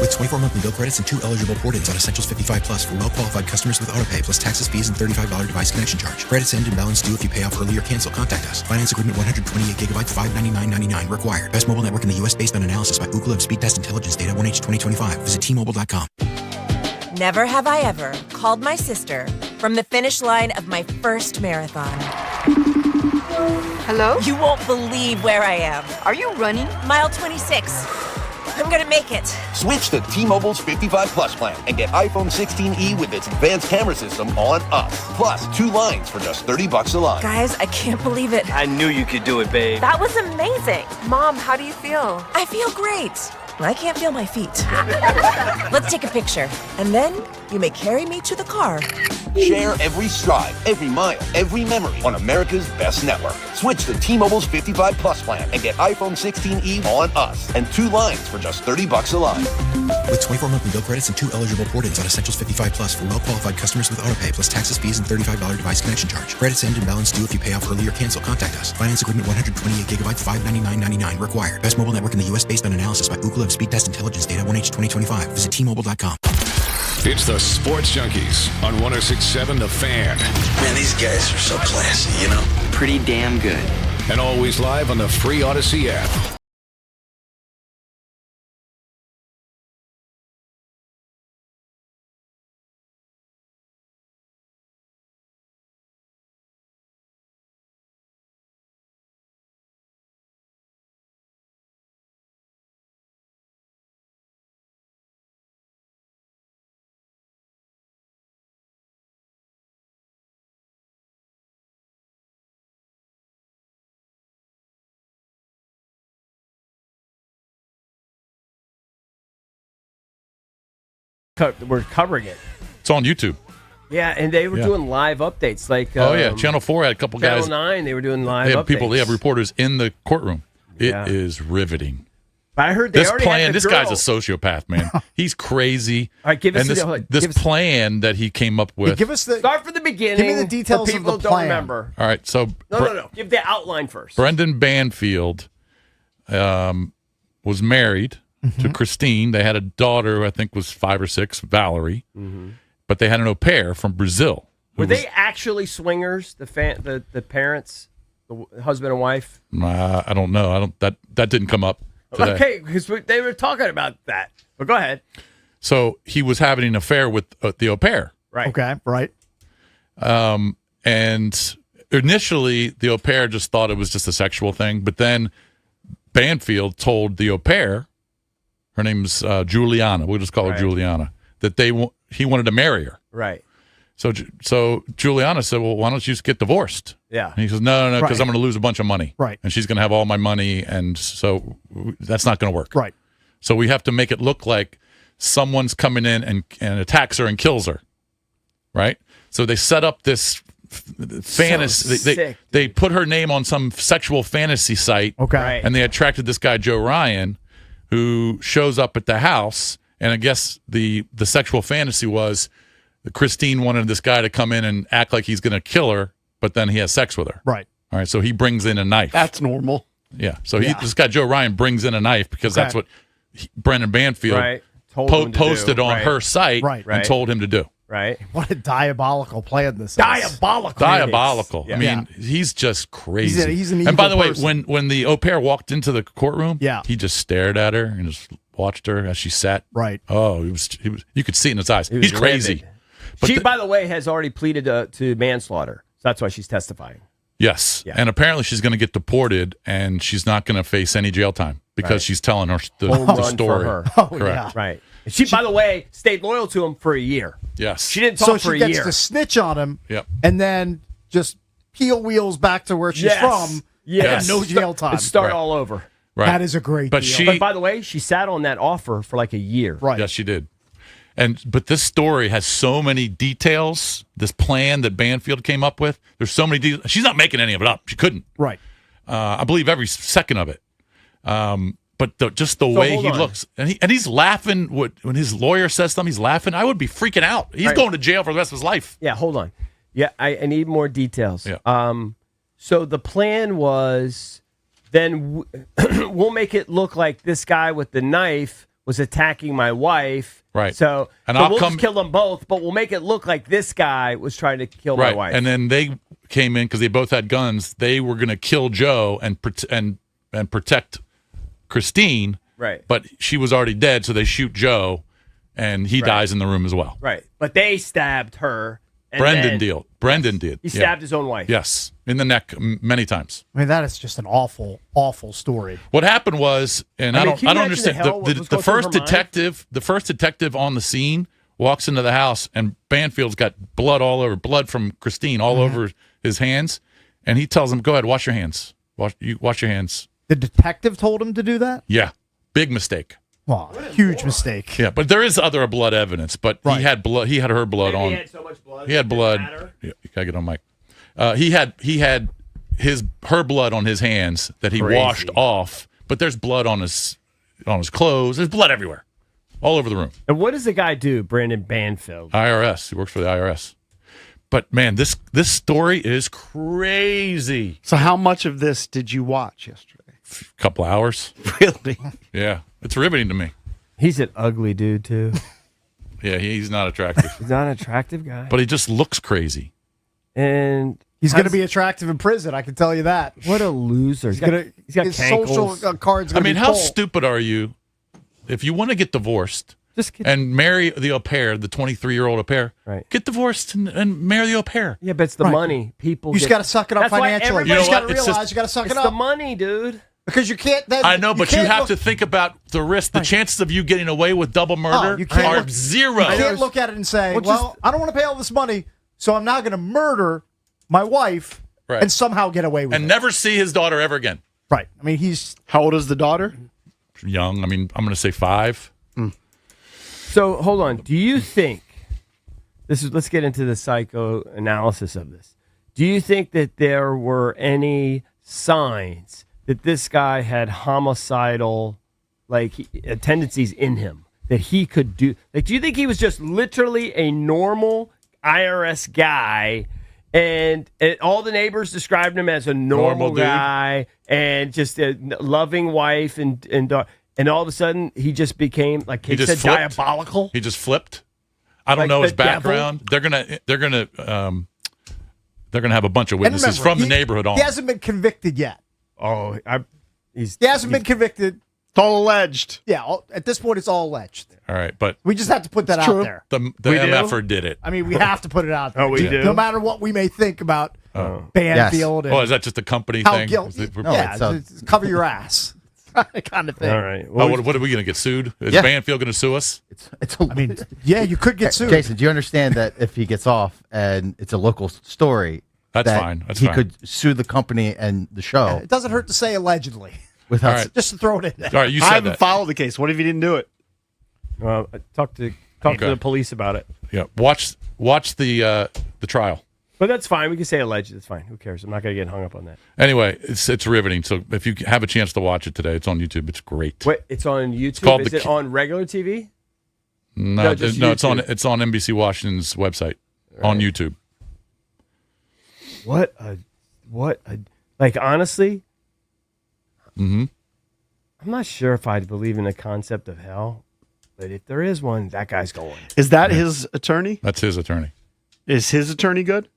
With 24 monthly bill credits and 2 eligible port-ins on Essentials 55 Plus for well-qualified customers with autopay plus taxes, fees, and $35 device connection charge. Credits end and balance due if you pay off early or cancel. Contact us. Finance agreement 128 gigabytes, $599.99 required. Best mobile network in the U.S. based on analysis by Ookla of Speed Test Intelligence data 1H 2025. Visit T-Mobile.com. Never have I ever called my sister from the finish line of my first marathon. Hello? You won't believe where I am. Are you running? Mile 26. I'm gonna make it. Switch to T-Mobile's 55 Plus plan and get iPhone 16e with its advanced camera system on us. Plus 2 lines for just $30 a line. Guys, I can't believe it. I knew you could do it, babe. That was amazing. Mom, how do you feel? I feel great. I can't feel my feet. Let's take a picture, and then you may carry me to the car. Share every stride, every mile, every memory on America's best network. Switch to T-Mobile's 55 Plus plan and get iPhone 16e on us and 2 lines for just $30 a line. With 24 monthly bill credits and 2 eligible port-ins on Essentials 55 Plus for well-qualified customers with autopay plus taxes, fees, and $35 device connection charge. Credits end and balance due if you pay off early or cancel. Contact us. Finance agreement 128 gigabytes, $599.99 required. Best mobile network in the U.S. based on analysis by Ookla of Speed Test Intelligence data 1H 2025. Visit T-Mobile.com. It's the Sports Junkies on 106.7 The Fan. Man, these guys are so classy, you know? Pretty damn good. And always live on the free Odyssey app. We're covering it. It's on YouTube. Yeah, and they were doing live updates. Like, Channel 4 had a couple guys. Channel 9, they were doing live They updates. have people, they have reporters in the courtroom. It is riveting. But I heard they This already plan, had the this girl. guy's a sociopath, man. He's crazy. All right, give us and this plan that he came up with. Give us the Start from the beginning. Give me the details for of people the who don't plan. remember. All right, so No. Give the outline first. Brendan Banfield was married to Christine. They had a daughter who I think was 5 or 6, Valerie. But they had an au pair from Brazil. Were they actually swingers? The parents, the husband and wife. I don't know. That didn't come up today. Okay, because they were talking about that. But go ahead. So he was having an affair with the au pair. Right. Okay. Right. And initially, the au pair just thought it was just a sexual thing. But then Banfield told the au pair, her name's Juliana. We'll just call her Juliana. That he wanted to marry her. Right. So Juliana said, "Well, why don't you just get divorced?" Yeah. And he says, "No, because Right. I'm going to lose a bunch of money. Right. And she's going to have all my money, and so that's not going to work. Right. So we have to make it look like someone's coming in and attacks her and kills her. Right. So they set up this fantasy. sick, they put her name on some sexual fantasy site. Okay. Right. And they attracted this guy Joe Ryan, who shows up at the house. And I guess the sexual fantasy was Christine wanted this guy to come in and act like he's going to kill her, but then he has sex with her. Right. All right. So he brings in a knife. That's normal. Yeah. So this guy Joe Ryan brings in a knife because that's what Brendan Banfield Right. Told him to posted do. on Right. her site Right. and told him to do. Right. What a diabolical plan this is. Diabolical. Yeah. I mean, he's just crazy. He's an and by evil the way, person. when the au pair walked into the courtroom, Yeah. he just stared at her and just watched her as she sat. Right. Oh, he was. You could see it in his eyes. He's crazy. livid. But She, by the way, has already pleaded to manslaughter. So that's why she's testifying. Yes. Yeah. And apparently she's going to get deported and she's not going to face any jail time because Right. she's telling her the Home run story. for her. Oh, Correct. yeah. Right. And she, by the way, stayed loyal to him for a year. Yes. She didn't talk So for she a gets year. to snitch on him. Yep. And then just heel wheels back to where she's Yes. from. Yes. And no jail time. And start Right. all over. Right. That is a great But deal. she- But by the way, she sat on that offer for like a year. Right. Yes, she did. But this story has so many details. This plan that Banfield came up with. There's so many details. She's not making any of it up. She couldn't. Right. I believe every second of it. But just the way hold he on. looks, and he's laughing when his lawyer says something. He's laughing. I would be freaking out. He's Right. going to jail for the rest of his life. Yeah, hold on. Yeah, I need more details. Yeah. So the plan was then we'll make it look like this guy with the knife was attacking my wife. Right. So, And so I'll we'll come- just kill them both, but we'll make it look like this guy was trying to kill my Right. wife. And then they came in because they both had guns. They were going to kill Joe and protect Christine. Right. But she was already dead, so they shoot Joe, and he dies in the room as well. Right. But they stabbed her. And Brendan then did. He stabbed his own wife. Yes, in the neck many times. I mean, that is just an awful, awful story. What happened was, and I I mean, don't can you imagine understand. the hell what was The going through first her mind? the first detective on the scene walks into the house, and Banfield's got blood from Christine all over his hands, and he tells him, "Go ahead, wash your hands. Wash your hands." The detective told him to do that? Yeah, big mistake. Well, huge mistake. Yeah, but there is other blood evidence. But he had blood. He had her blood Maybe on. he had so much blood. He had it didn't blood. matter. Yeah, you gotta get on mic. He had her blood on his hands that he Crazy. washed off. But there's blood on his clothes. There's blood everywhere, all over the room. And what does the guy do, Brandon Banfield? IRS. He works for the IRS. But man, this story is crazy. So how much of this did you watch yesterday? A couple hours. Really? Yeah, it's riveting to me. He's an ugly dude, too. Yeah, he's not attractive, He's not an attractive guy. but he just looks crazy. And He's going to be attractive in prison, I can tell you that. what a loser. He's got His cankles. social card's I going to mean, be how full. stupid are you if you want to get divorced Just get, and marry the au pair, the 23-year-old au pair? Right. Get divorced and marry the au pair. yeah, but it's the Right. money. People You just get- got to suck it up That's why financially. everybody- You just You know got to what? It's realize just- you got to suck It's it the up. money, dude. Because you can't then. I know, but you can't have look- to think about the risk. The chances of you getting away with double murder you can't are look- zero. You can't look at it and say, well, I don't want to pay all this money, so I'm now going to murder my wife Right. and somehow get away with and it. never see his daughter ever again. Right. I mean, he's How old is the daughter? Young. I mean, I'm going to say 5. So hold on. Do you think let's get into the psychoanalysis of this. Do you think that there were any signs that this guy had homicidal tendencies in him that he could do. Like, do you think he was just literally a normal IRS guy, and all the neighbors described him as a normal guy and just a loving wife and all of a sudden he just became, like Kate said, diabolical? He just flipped. I don't know his background. Devil? They're gonna have a bunch of witnesses from the neighborhood on. He hasn't been convicted yet. Oh, he hasn't been convicted. It's all alleged. Yeah, at this point, it's all alleged. All right, but we just have to put that out there. The MFer did it. I mean, we have to put it out there. Oh, we do? No matter what we may think about Banfield. Yes. Is that just a company how thing? Guilty? It's cover your ass. Kind of thing. All right. What are we going to get sued? Is Banfield going to sue us? I mean, you could get sued. Jason, do you understand that if he gets off and it's a local story, that's fine. He could sue the company and the show. It doesn't hurt to say allegedly. Without just to throw it in there. All right, you said I haven't followed the case. What if you didn't do it? Well, talk to the police about it. Yeah, watch the trial. But that's fine. We can say alleged. It's fine. Who cares? I'm not going to get hung up on that. Anyway, it's riveting. So if you have a chance to watch it today, it's on YouTube. It's great. Wait, it's on YouTube? Is it on regular TV? No, it's on NBC Washington's website on YouTube. What a like, honestly, I'm not sure if I believe in the concept of hell, but if there is one, that guy's going. Is that his attorney? That's his attorney. Is his attorney good?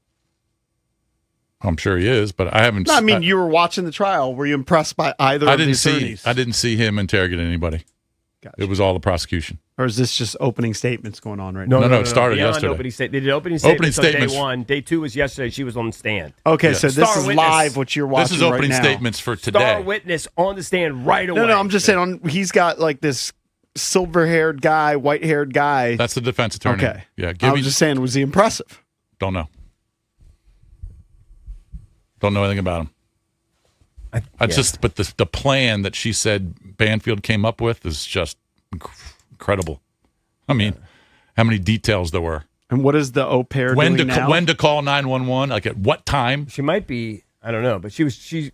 I'm sure he is, but I haven't. No, I mean, you were watching the trial. Were you impressed by either of the attorneys? I didn't see him interrogate anybody. Gotcha. It was all the prosecution. Or is this just opening statements going on right now? No, it started yesterday. They did opening statements on day one. Day two was yesterday. She was on the stand. Okay, so this is live what you're watching. This is opening right now. statements for today. Star witness on the stand right away. No, I'm just saying he's got like this silver-haired guy, white-haired guy. That's the defense attorney. Okay. Yeah. I was just saying, was he impressive? Don't know. Don't know anything about him. But the plan that she said Banfield came up with is just incredible. I mean, how many details there were. And what is the au pair doing now? When to call 911, like at what time? She might be, I don't know, but she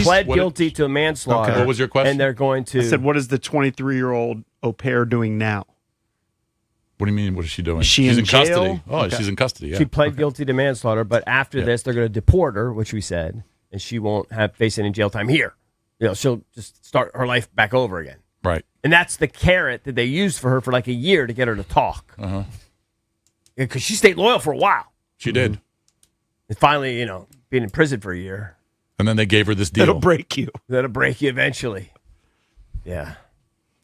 pled guilty to manslaughter. Okay. What was your question? And they're going to... I said, what is the 23-year-old au pair doing now? What do you mean, what is she doing? She's in jail? custody. Oh, Okay. she's in custody, yeah. She pled guilty to manslaughter, but after this, they're going to deport her, which we said, and she won't face any jail time here. She'll just start her life back over again. Right. And that's the carrot that they used for her for like a year to get her to talk. Uh-huh. Because she stayed loyal for a while. She did. And finally, being in prison for a year. And then they gave her this deal. That'll break you. That'll break you eventually. Yeah.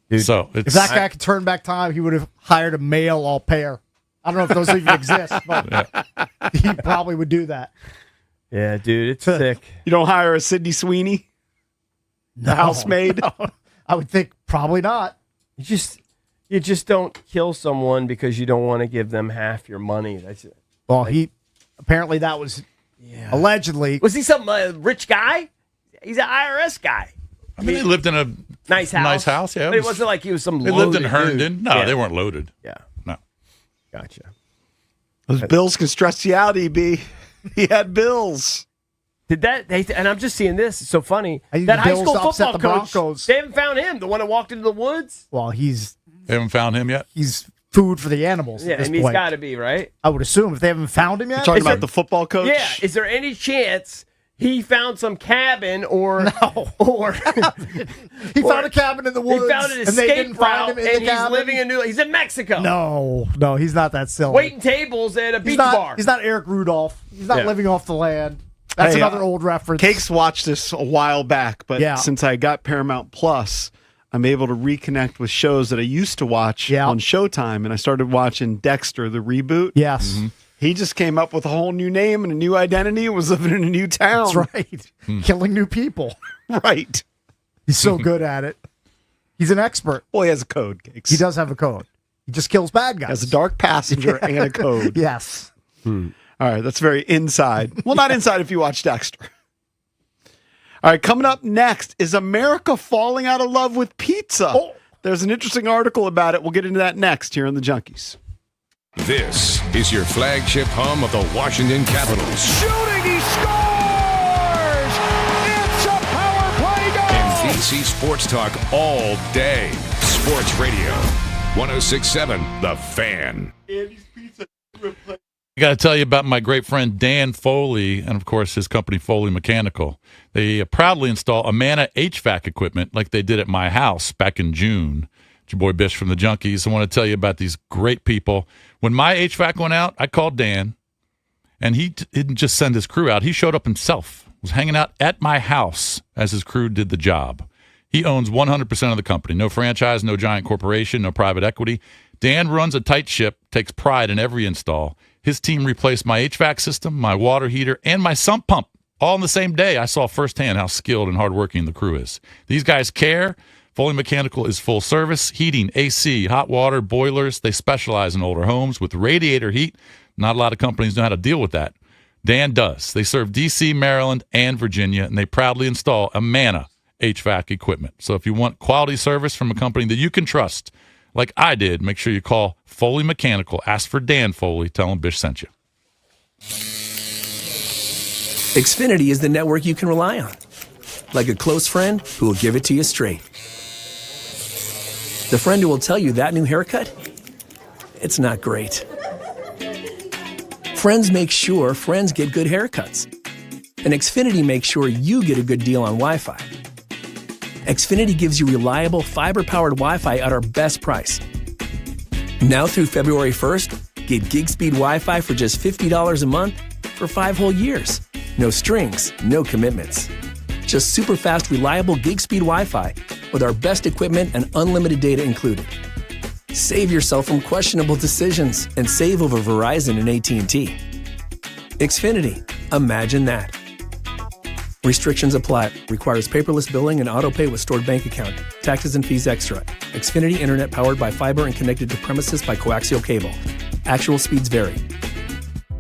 Dude, so if that guy could turn back time, he would have hired a male au pair. I don't know if those even exist, but he probably would do that. Yeah, dude, it's sick. You don't hire a Sydney Sweeney? The housemaid? No. I would think probably not. You just don't kill someone because you don't want to give them half your money. That's it. Well, apparently that was allegedly. Was he some rich guy? He's an IRS guy. I mean, they lived in a nice house. Yeah. But it wasn't like he was some They loaded lived in Herndon. dude. No, Yeah. they weren't loaded. Yeah. No. Gotcha. Those bills can stress you out, EB. He had bills. Did that? And I'm just seeing this. It's so funny. I think That the high Bills school upset football the coach. Broncos. They haven't found him. The one that walked into the woods. Well, They haven't found him yet? he's food for the animals. Yeah, at this and he's point. got to be right. I would assume if they haven't found him yet. You're talking about the football coach? Yeah. Is there any chance he found some cabin or or He found a cabin in the woods. he found an and they didn't escape find route him in and the he's cabin? living in he's in Mexico. No, he's not that silly. Waiting tables at a beach bar. He's not Eric Rudolph. He's not Yeah. living off the land. That's Hey, another old reference. Cakes watched this a while back, but Yeah. since I got Paramount Plus, I'm able to reconnect with shows that I used to watch on Showtime, and I started watching Dexter, the reboot. Yes. Mm-hmm. He just came up with a whole new name and a new identity and was living in a new town. That's right. Killing new people. Right. He's so good at it. He's an expert. Well, he has a code, Cakes. He does have a code. He just kills bad guys. Has a dark passenger and a code. Yes. All right, that's very inside. Well, not inside if you watch Dexter. All right, coming up next, is America falling out of love with pizza? There's an interesting article about it. We'll get into that next here on The Junkies. This is your flagship home of the Washington Capitals. Shooting, he scores! It's a power play goal! And KC Sports Talk all day. Sports Radio 106.7 The Fan. I got to tell you about my great friend Dan Foley and, of course, his company Foley Mechanical. They proudly install Amana HVAC equipment like they did at my house back in June. It's your boy Bish from the Junkies. I want to tell you about these great people. When my HVAC went out, I called Dan, and he didn't just send his crew out. He showed up himself, was hanging out at my house as his crew did the job. He owns 100% of the company. No franchise, no giant corporation, no private equity. Dan runs a tight ship, takes pride in every install. His team replaced my HVAC system, my water heater, and my sump pump all in the same day. I saw firsthand how skilled and hardworking the crew is. These guys care. Foley Mechanical is full service, heating, AC, hot water, boilers. They specialize in older homes with radiator heat. Not a lot of companies know how to deal with that. Dan does. They serve D.C., Maryland, and Virginia, and they proudly install Amana HVAC equipment. So if you want quality service from a company that you can trust, like I did, make sure you call Foley Mechanical. Ask for Dan Foley. Tell him Bish sent you. Xfinity is the network you can rely on. Like a close friend who will give it to you straight. The friend who will tell you that new haircut, it's not great. Friends make sure friends get good haircuts. And Xfinity makes sure you get a good deal on Wi-Fi. Xfinity gives you reliable fiber-powered Wi-Fi at our best price. Now through February 1st, get gig speed Wi-Fi for just $50 a month for 5 whole years. No strings, no commitments. Just super fast, reliable gig speed Wi-Fi with our best equipment and unlimited data included. Save yourself from questionable decisions and save over Verizon and AT&T. Xfinity, imagine that. Restrictions apply. Requires paperless billing and auto pay with stored bank account. Taxes and fees extra. Xfinity Internet powered by fiber and connected to premises by coaxial cable. Actual speeds vary.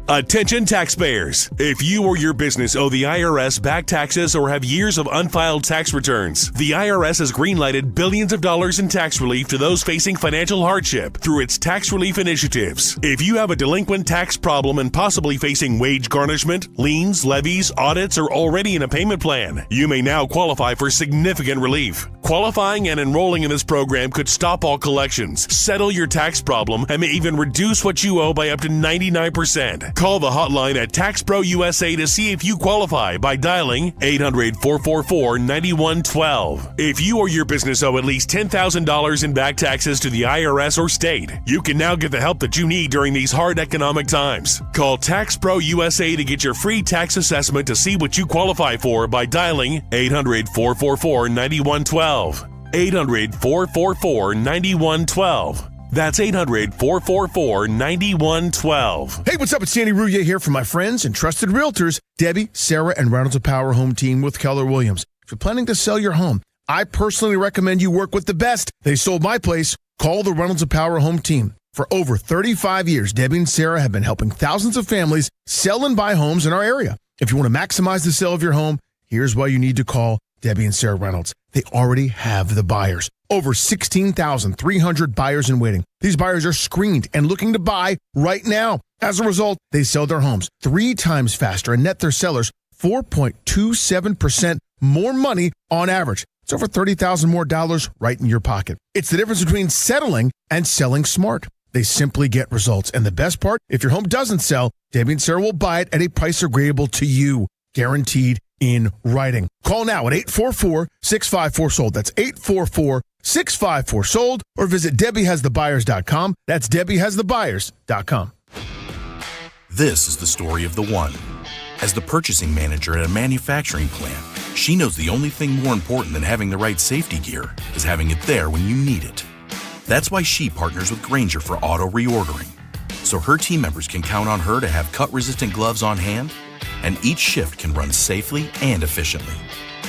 Attention taxpayers. If you or your business owe the IRS back taxes or have years of unfiled tax returns, the IRS has greenlighted billions of dollars in tax relief to those facing financial hardship through its tax relief initiatives. If you have a delinquent tax problem and possibly facing wage garnishment, liens, levies, audits, or already in a payment plan, you may now qualify for significant relief. Qualifying and enrolling in this program could stop all collections, settle your tax problem, and may even reduce what you owe by up to 99%. Call the hotline at Tax Pro USA to see if you qualify by dialing 800-444-9112. If you or your business owe at least $10,000 in back taxes to the IRS or state, you can now get the help that you need during these hard economic times. Call Tax Pro USA to get your free tax assessment to see what you qualify for by dialing 800-444-9112. 800-444-9112. That's 800-444-9112. Hey, what's up? It's Danny Rouillet here from my friends and trusted realtors, Debbie, Sarah, and Reynolds of Power Home Team with Keller Williams. If you're planning to sell your home, I personally recommend you work with the best. They sold my place. Call the Reynolds of Power Home Team. For over 35 years, Debbie and Sarah have been helping thousands of families sell and buy homes in our area. If you want to maximize the sale of your home, here's why you need to call Debbie and Sarah Reynolds. They already have the buyers. Over 16,300 buyers in waiting. These buyers are screened and looking to buy right now. As a result, they sell their homes 3 times faster and net their sellers 4.27% more money on average. It's over $30,000 more dollars right in your pocket. It's the difference between settling and selling smart. They simply get results. And the best part, if your home doesn't sell, Debbie and Sarah will buy it at a price agreeable to you. Guaranteed in writing. Call now at 844-654-SOLD. That's 844-654-SOLD, or visit DebbieHasTheBuyers.com. That's DebbieHasTheBuyers.com. This is the story of the one. As the purchasing manager at a manufacturing plant, she knows the only thing more important than having the right safety gear is having it there when you need it. That's why she partners with Grainger for auto reordering, so her team members can count on her to have cut-resistant gloves on hand, and each shift can run safely and efficiently.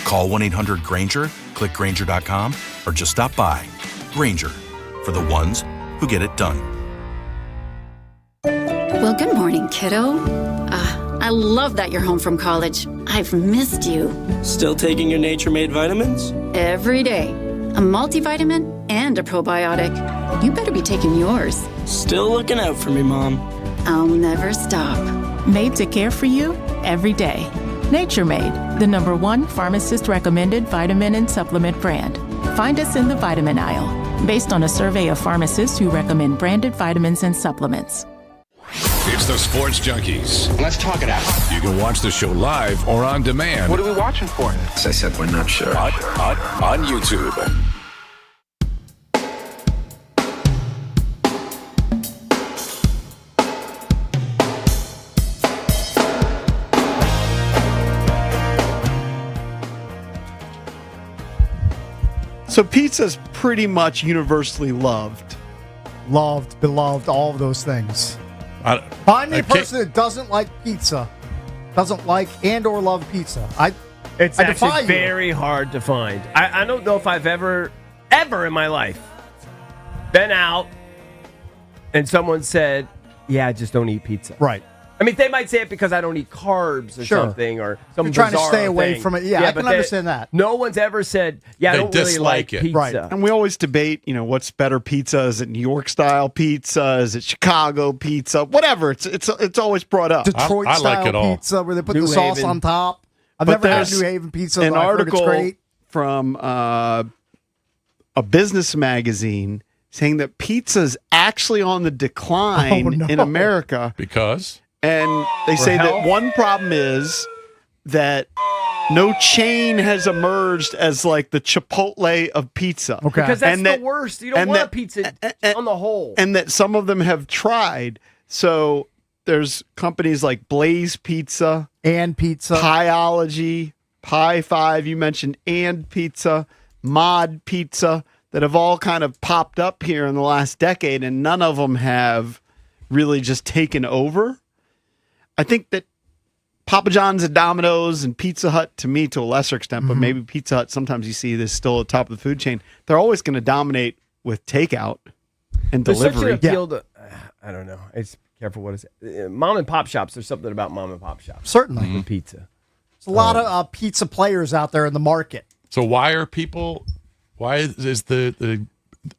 Call 1-800-GRAINGER, click Grainger.com, or just stop by. Grainger, for the ones who get it done. Well, good morning, kiddo. I love that you're home from college. I've missed you. Still taking your Nature Made vitamins? Every day. A multivitamin and a probiotic. You better be taking yours. Still looking out for me, Mom. I'll never stop. Made to care for you every day. Nature Made, the #1 pharmacist-recommended vitamin and supplement brand. Find us in the vitamin aisle, based on a survey of pharmacists who recommend branded vitamins and supplements. It's the Sports Junkies. Let's talk it out. You can watch the show live or on demand. What are we watching for? As I said, we're not sure. On YouTube. So pizza's pretty much universally loved. Loved, beloved, all of those things. Find me a person that doesn't like pizza, doesn't like and or love pizza. It's I defy actually you. very hard to find. I don't know if I've ever in my life been out and someone said, yeah, I just don't eat pizza. Right. I mean, they might say it because I don't eat carbs or Sure. something or some You're trying to bizarre stay away thing. from it. Yeah, I but can understand that. No one's ever said, yeah, I They don't really like dislike it. pizza. Right. And we always debate, what's better pizza? Is it New York style pizza? Is it Chicago pizza? Whatever. It's always brought up. Detroit I like it style all. pizza where they put New the sauce Haven. on top. I've But never had there's New Haven pizza. An but I've heard it's article great. from a business magazine saying that pizza's actually on the decline Oh, no. in America. Because And they say that one problem is that no chain has emerged as like the Chipotle of pizza. Okay. Because that's And the that- worst. You don't and want that- pizza on the whole. And that some of them have tried. So there's companies like Blaze Pizza, And pizza. Pieology, Pie 5, you mentioned, and Pizza, Mod Pizza, that have all kind of popped up here in the last decade, and none of them have really just taken over. I think that Papa John's and Domino's and Pizza Hut, to me, to a lesser extent, but maybe Pizza Hut, sometimes you see this still at the top of the food chain, they're always going to dominate with takeout and There's such delivery. an appeal to, I don't know. It's careful what is it. Mom and pop shops. There's something about mom and pop shops. Certainly. With pizza. There's a lot of pizza players out there in the market. So why are people? Why is is it the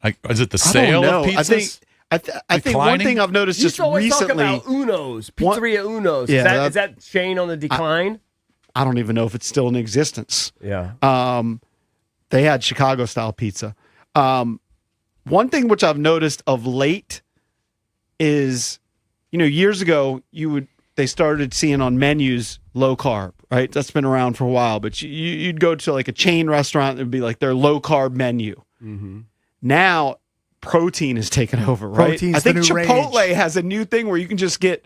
I sale don't know. of pizzas? I think one declining? thing I've noticed You just used to always recently. talk about Uno's, One- Pizzeria Uno's. Yeah, Is that chain on the decline? I don't even know if it's still in existence. Yeah. They had Chicago style pizza. One thing which I've noticed of late is, years ago they started seeing on menus low carb, right? That's been around for a while, but you'd go to like a chain restaurant, it'd be like their low carb menu. Mm-hmm. Now protein is taking over, right? Protein's I think the new Chipotle rage. has a new thing where you can just get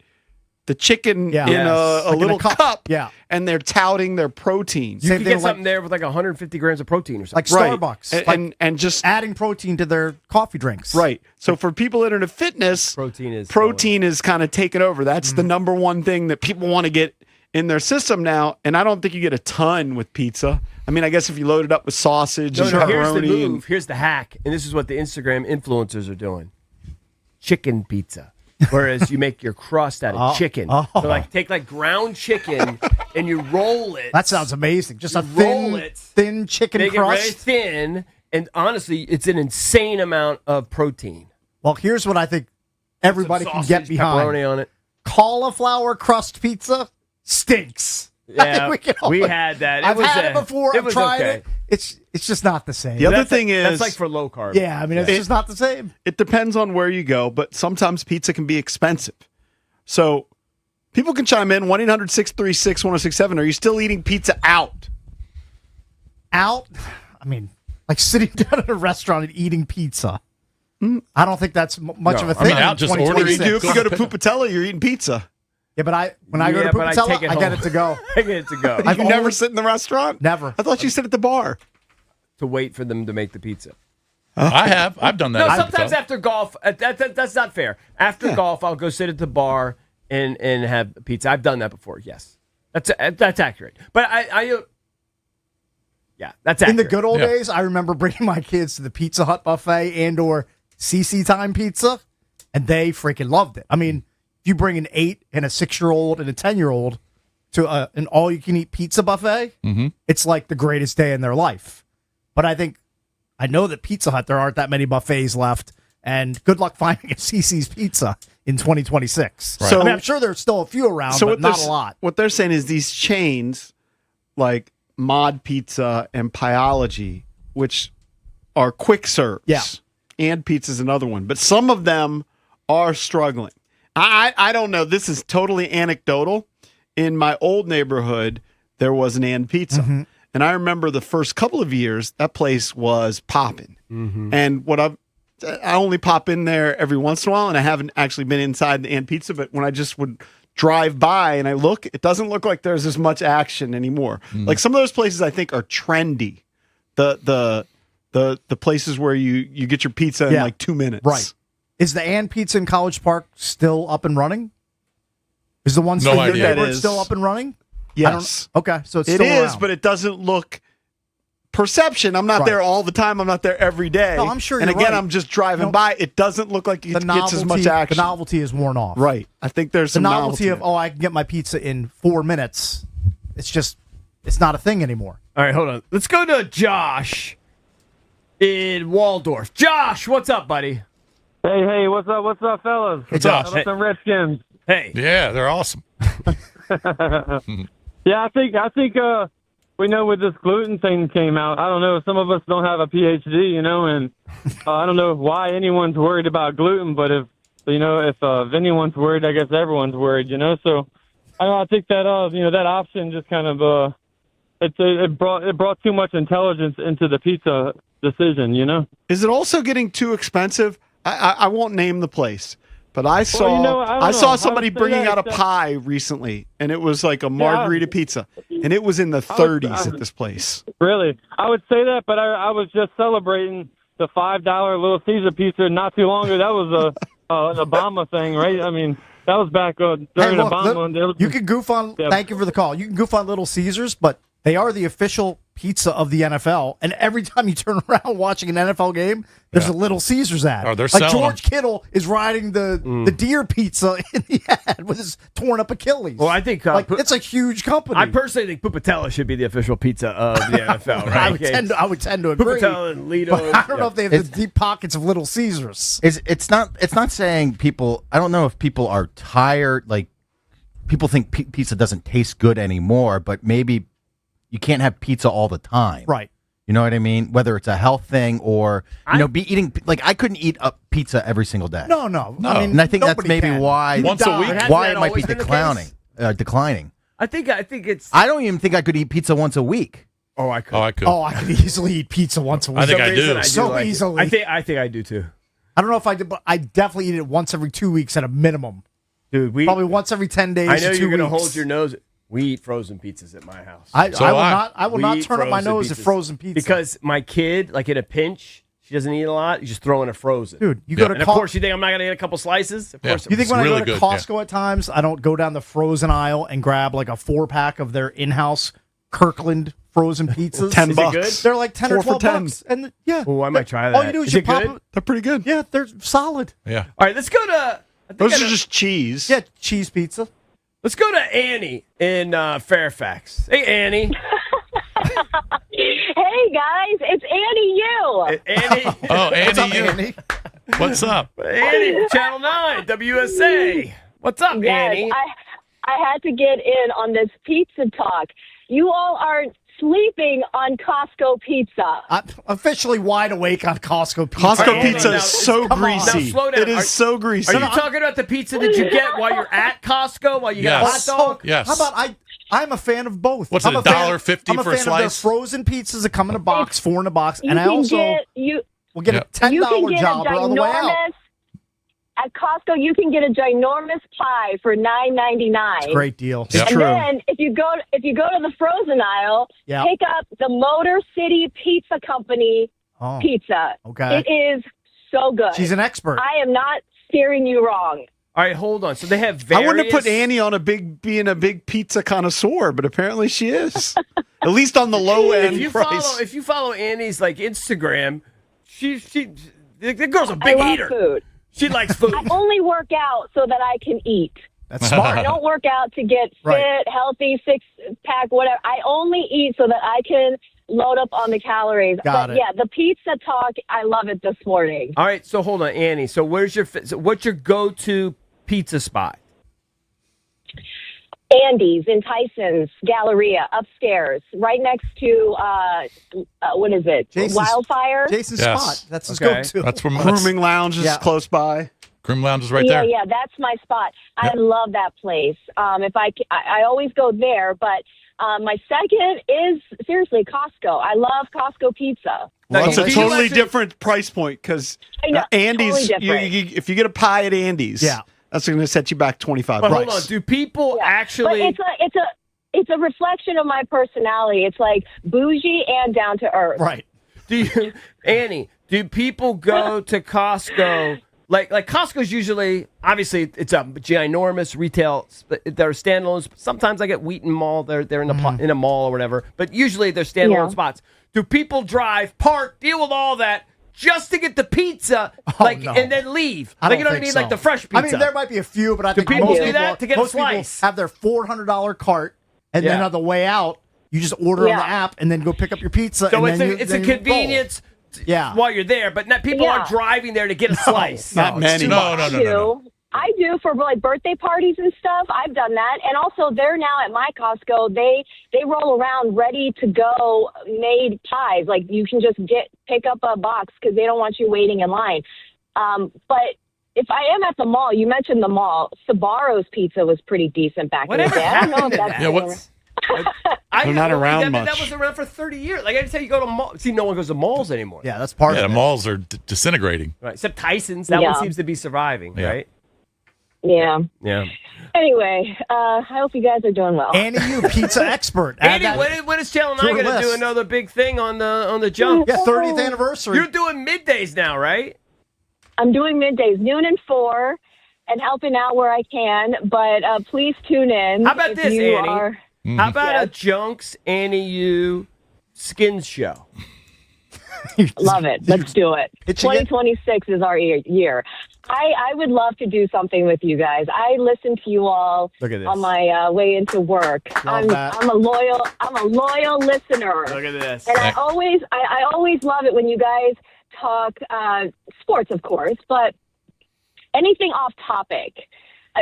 the chicken Yeah. in Yes. a Like in a little cup. cup, Yeah. and they're touting their protein. You Same could thing get like- something there with like 150 grams of protein or Like something. Right. Starbucks. And just adding protein to their coffee drinks. right. So for people that are into fitness, Protein is kind of taken over. That's Mm-hmm. the number one thing that people want to get in their system now. And I don't think you get a ton with pizza. I mean, I guess if you load it up with sausage No, and no, here's the pepperoni, move. and, Here's the hack. And this is what the Instagram influencers are doing. Chicken pizza. Whereas you make your crust out of chicken. Oh. So like take like ground chicken and you roll it. That sounds amazing. Just a You roll thin chicken make it very crust. thin. And honestly, it's an insane amount of protein. Well, here's what I think everybody Some can sausage, get behind. pepperoni on it. Cauliflower crust pizza stinks. I Yeah, think we had that. It I've was had it before. I've was tried okay. it. It's just not the same. The other That's thing that's is- like for low carb. Yeah, I mean, it's just not the same. it depends on where you go, but sometimes pizza can be expensive. So people can chime in 1-800-636-1067. Are you still eating pizza out? Out? I mean, like sitting down at a restaurant and eating pizza. I don't think that's much of a I thing. mean, in out just What do you 2026. do if you go to Pupatelli? You're eating pizza. Yeah, but when I go to but I Pupatella, take it I get home. it to go. I get it to go. You never sit in the restaurant? Never. I thought you sit at the bar. To wait for them to make the pizza. I have. I've done that. No, in sometimes pizza. after golf, that's not fair. After golf, I'll go sit at the bar and have pizza. I've done that before. Yes, that's accurate. But yeah, that's accurate. In the good old Yeah. days, I remember bringing my kids to the Pizza Hut buffet and or CC Time Pizza, and they freaking loved it. I mean, if you bring an 8 and a 6-year-old and a 10-year-old to an all-you-can-eat pizza buffet, it's like the greatest day in their life. But I know that Pizza Hut, there aren't that many buffets left, and good luck finding a CC's Pizza in 2026. Right. So I mean, I'm sure there's still a few around, but not a lot. What they're saying is these chains like Mod Pizza and Pieology, which are quick serves. Yeah. And Pizza's another one. But some of them are struggling. I don't know. This is totally anecdotal. In my old neighborhood, there was an And Pizza. Mm-hmm. And I remember the first couple of years, that place was popping. And I only pop in there every once in a while, and I haven't actually been inside the And Pizza, but when I just would drive by and I look, it doesn't look like there's as much action anymore. Like some of those places I think are trendy. The places where you get your pizza in like 2 minutes. Right. Is the And Pizza in College Park still up and running? Is the one No idea. still up and running? Yes. Okay, so it's It still is, around. but it doesn't look perception. I'm not Right. there all the time. I'm not there every day. No, I'm sure And you're again, right. I'm just driving by. It doesn't look like it gets as much The action. novelty is worn off. Right. I think there's The some novelty of, in it. I can get my pizza in 4 minutes. It's not a thing anymore. All right, hold on. Let's go to Josh in Waldorf. Josh, what's up, buddy? Hey, what's up, fellas? What's up? How about some Redskins? Hey. Yeah, they're awesome. Yeah, I think we know with this gluten thing came out. I don't know. Some of us don't have a PhD, and I don't know why anyone's worried about gluten. But if anyone's worried, I guess everyone's worried. So I think that that option just kind of it brought too much intelligence into the pizza decision. Is it also getting too expensive? I won't name the place, but I saw I don't saw know. somebody I would say bringing that out a pie recently, and it was like a margarita pizza, and it was in the 30s at this place. Really, I would say that, but I was just celebrating the $5 Little Caesar pizza not too long ago. That was an Obama thing, right? I mean, that was back during Look, Obama. you can goof on. Yeah. Thank you for the call. You can goof on Little Caesars, but they are the official pizza of the NFL. And every time you turn around watching an NFL game, there's a Little Caesars ad. Oh, they're like selling George Kittle is riding the deer pizza in the ad with his torn up Achilles. Well, I think it's a huge company. I personally think Pupatella should be the official pizza of the NFL, right? I would tend to agree. Pupatella and Lido. But I don't know if they have the deep pockets of Little Caesars. It's not saying people. I don't know if people are tired. Like people think pizza doesn't taste good anymore, but maybe you can't have pizza all the time, right? You know what I mean? Whether it's a health thing or be eating like I couldn't eat a pizza every single day. No. I mean, and I think that's nobody maybe can. why You Once a die. week? why Hasn't it might be that always been the declining. I think it's. I don't even think I could eat pizza once a week. Oh, I could. Oh, I could. Oh, I could easily eat pizza once a week. I think I do. So like it. easily. I think I do too. I don't know if I did, but I definitely eat it once every 2 weeks at a minimum. Dude, Probably once every 10 days. I know to 2 you're gonna weeks. hold your nose. We eat frozen pizzas at my house. I will We not eat turn up my frozen nose at pizzas. frozen pizza Because my kid, like in a pinch, she doesn't eat a lot. You just throw in a frozen. Dude, you go to and of course you think I'm not gonna get a couple slices. Of course. You think when I really go to good, Costco at times, I don't go down the frozen aisle and grab like a 4-pack of their in-house Kirkland frozen pizzas? $10. Is it good? They're like 10 or 4 for 12 $10. bucks. And yeah. Oh, I might try that. All you do is Is you it pop good? them. They're pretty good. Yeah, they're solid. Yeah. All right, let's go to. Those are just cheese. Yeah, cheese pizza. Let's go to Annie in Fairfax. Hey, Annie. Hey guys, it's Annie. Annie. Oh, What's up, Andy, Andy? what's up? Annie, Channel 9, WSA. What's up, Annie? I had to get in on this pizza talk. You all are sleeping on Costco pizza. I'm officially wide awake on Costco pizza. Costco Andy, pizza now- is so come on. greasy. Now, slow down. It is so greasy. Are you talking about the pizza that you get while you're at Costco, while you get a hot Yes. dog? Yes. How about I'm a fan of both. What's I'm it, a fan- $1.50 I'm a for a fan of their slice? frozen pizzas that come in a box, 4 in a box, You and I can also will get Yep. a $10 you can get jobber a on the way out. ginormous at Costco. You can get a ginormous pie for $9.99. It's a great deal. It's And true. then if you go to the frozen aisle, Yeah. pick up the Motor City Pizza Company Oh, pizza. okay. It is so good. She's an expert. I am not steering you wrong. All right, hold on. So they have I various... wouldn't have put Annie on being a big pizza connoisseur, but apparently she is. At least on the low end price. If you follow Annie's like Instagram, the girl's a big I love eater. food. She likes food. I only work out so that I can eat. That's smart. I don't work out to get fit, Right. healthy, 6-pack, whatever. I only eat so that I can load up on the calories. Got but it. yeah, the pizza talk, I love it this morning. All right, so hold on, Annie. So what's your go-to pizza spot? Andy's in Tyson's Galleria upstairs, right next to what is it? Wildfire. Jason's Yes. spot. That's his Okay. go-to. That's where Grooming Lounge is Yeah. close by. Groom Lounge is right yeah, there. yeah, that's my spot. I love that place. If I always go there, but my second is seriously Costco. I love Costco pizza. Well, it's a Do you totally actually- different price point because I know, Andy's. totally different. If you get a pie at Andy's, Yeah. that's going to set you back $25. But hold on, do people actually? But it's a reflection of my personality. It's like bougie and down to earth. Right. Do you, Annie? Do people go to Costco? Like Costco's usually, obviously, it's a ginormous retail. They're standalones. Sometimes I get Wheaton Mall. They're in in a mall or whatever. But usually they're standalone spots. Do people drive, park, deal with all that just to get the pizza, and then leave? I Like, don't you know what I think mean? so. Like the fresh pizza. I mean, there might be a few, but I think people most do people, that to get a most people slice? have their $400 cart, and then Yeah. on the way out, you just order on Yeah. the app and then go pick up your pizza. So and it's a convenience. Yeah. While you're there, but not people Yeah. aren't driving there to get a slice. Not many. No. I do for like birthday parties and stuff. I've done that, and also they're now at my Costco. They roll around ready to go made pies. Like you can just pick up a box because they don't want you waiting in line. But if I am at the mall, you mentioned the mall. Sbarro's pizza was pretty decent back in the day. I don't know if that's Yeah, what's They're not around much. That was around for 30 years. Like I tell you, go to mall. See, no one goes to malls anymore. Yeah, that's part yeah, of the it. malls are disintegrating. Right. Except Tyson's. That one seems to be surviving. Yeah. Right. Yeah. Yeah. Anyway, I hope you guys are doing well. Annie, you pizza expert. Add Andy, that when is Channel to 9 her going to do list. another big thing on the jump? Yeah, 30th anniversary. You're doing middays now, right? I'm doing middays, noon and 4, and helping out where I can. But please tune in. How about if this, you Annie? are- How about a Yes. Junks Annie U skins show? Love it. Let's do it. Did you get- 2026 is our year. I would love to do something with you guys. I listen to you all Look at this. on my way into work. I'm a loyal listener. Look at this. And I always love it when you guys talk sports, of course, but anything off topic.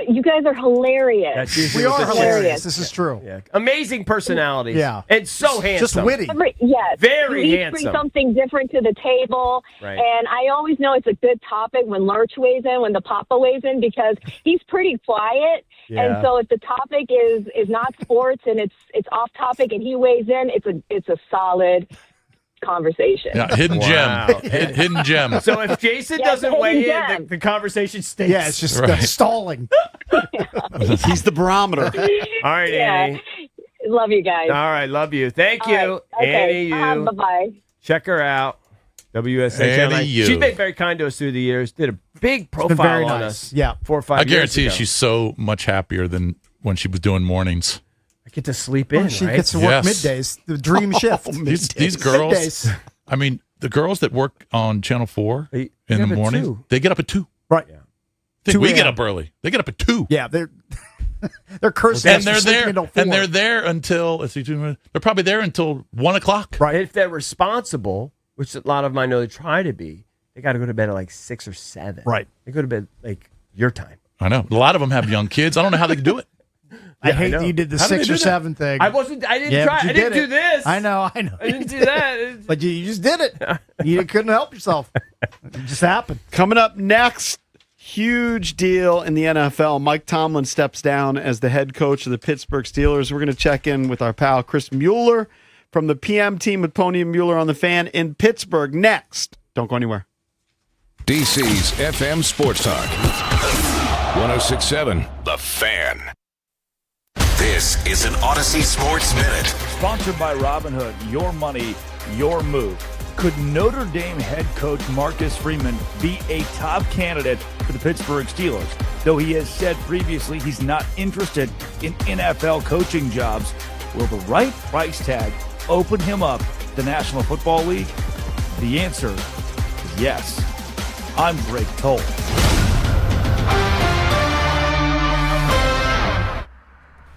You guys are hilarious. That's usually We what are this hilarious. This is true. Yeah. Amazing personalities. Yeah. And so handsome. Just witty. Yes. Very you each handsome. bring something different to the table. Right. And I always know it's a good topic when Lurch weighs in, when the Papa weighs in, because he's pretty quiet. Yeah. And so if the topic is not sports and it's off topic and he weighs in, it's a solid conversation. Yeah, hidden Wow. gem. Hidden gem. So if Jason Yeah, doesn't hidden weigh gem. in, the conversation stinks. Yeah, it's just Right. stalling. He's the barometer. All right, Yeah. Annie. Love you guys. All right, love you. Thank you, All right. Annie. Okay. You Bye-bye. check her out. WSA Annie Channel 9. Yu. She's been very kind to us through the years. Did a big profile very on nice. us. Yeah. 4 or 5 I years guarantee you ago. she's so much happier than when she was doing mornings. I get to sleep in. She right? gets to work Yes. middays. The dream shift. These girls, Middays. I mean, the girls that work on Channel 4 They in get the up at morning, 2. they get up at 2. Right. Think 2 we get a.m. up early. They get up at 2. Yeah, they're cursing And us they're for sleeping there. until 4. And they're there until let's see, they're probably there until 1 o'clock. Right. If they're responsible, which a lot of them I know they try to be, they got to go to bed at like 6 or 7. Right. They go to bed like your time. I know. A lot of them have young kids. I don't know how they can do it. I Yeah, I hate know. that you did the How do they 6 do or that? 7 thing. I didn't Yeah, try. but you I didn't did do it. this. I know. I didn't do that. But you just did it. You couldn't help yourself. It just happened. Coming up next, huge deal in the NFL. Mike Tomlin steps down as the head coach of the Pittsburgh Steelers. We're going to check in with our pal Chris Mueller from the PM team with Pony and Mueller on the Fan in Pittsburgh next. Don't go anywhere. DC's FM Sports Talk. 106.7 The Fan. This is an Odyssey Sports Minute. Sponsored by Robinhood, your money, your move. Could Notre Dame head coach Marcus Freeman be a top candidate for the Pittsburgh Steelers? Though he has said previously he's not interested in NFL coaching jobs, will the right price tag open him up to the National Football League? The answer is yes. I'm Greg Toll.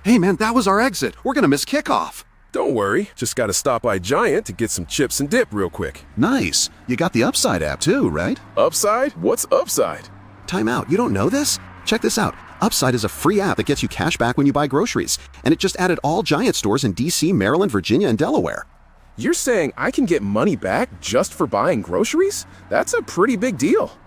Hey, man, that was our exit. We're going to miss kickoff. Don't worry. Just got to stop by Giant to get some chips and dip real quick. Nice. You got the Upside app, too, right? Upside? What's Upside? Time out. You don't know this? Check this out. Upside is a free app that gets you cash back when you buy groceries. And it just added all Giant stores in D.C., Maryland, Virginia, and Delaware. You're saying I can get money back just for buying groceries? That's a pretty big deal.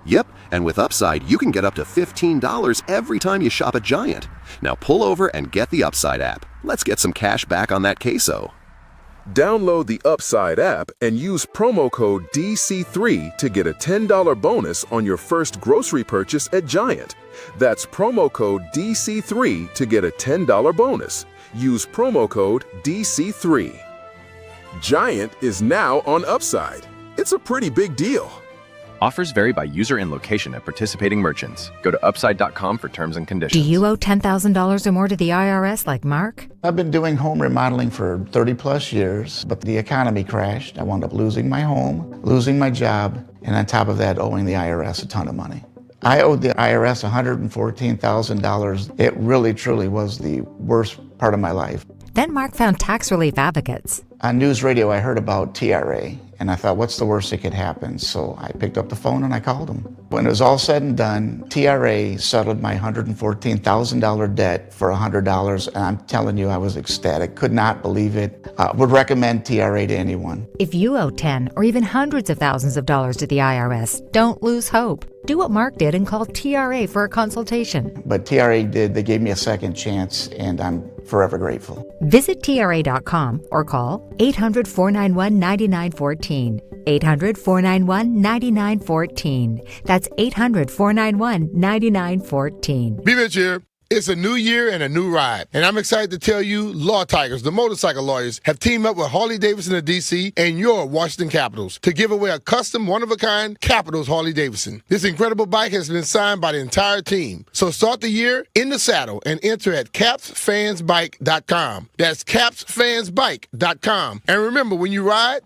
Yep, and with Upside, you can get up to $15 every time you shop at Giant. Now pull over and get the Upside app. Let's get some cash back on that queso. Download the Upside app and use promo code DC3 to get a $10 bonus on your first grocery purchase at Giant. That's promo code DC3 to get a $10 bonus. Use promo code DC3. Giant is now on Upside. It's a pretty big deal. Offers vary by user and location at participating merchants. Go to upside.com for terms and conditions. Do you owe $10,000 or more to the IRS like Mark? I've been doing home remodeling for 30 plus years, but the economy crashed. I wound up losing my home, losing my job, and on top of that, owing the IRS a ton of money. I owed the IRS $114,000. It really, truly was the worst part of my life. Then Mark found Tax Relief Advocates. On news radio, I heard about TRA, and I thought, what's the worst that could happen? So I picked up the phone and I called them. When it was all said and done, TRA settled my $114,000 debt for $100, and I'm telling you, I was ecstatic. Could not believe it. Would recommend TRA to anyone. If you owe 10 or even hundreds of thousands of dollars to the IRS, don't lose hope. Do what Mark did and call TRA for a consultation. But TRA did. They gave me a second chance, and I'm forever grateful. Visit TRA.com or call 800-491-9914. 800-491-9914. That's 800-491-9914. B-Mitch here. It's a new year and a new ride. And I'm excited to tell you, Law Tigers, the motorcycle lawyers, have teamed up with Harley-Davidson of D.C. and your Washington Capitals to give away a custom, one-of-a-kind Capitals Harley-Davidson. This incredible bike has been signed by the entire team. So start the year in the saddle and enter at capsfansbike.com. That's capsfansbike.com. And remember, when you ride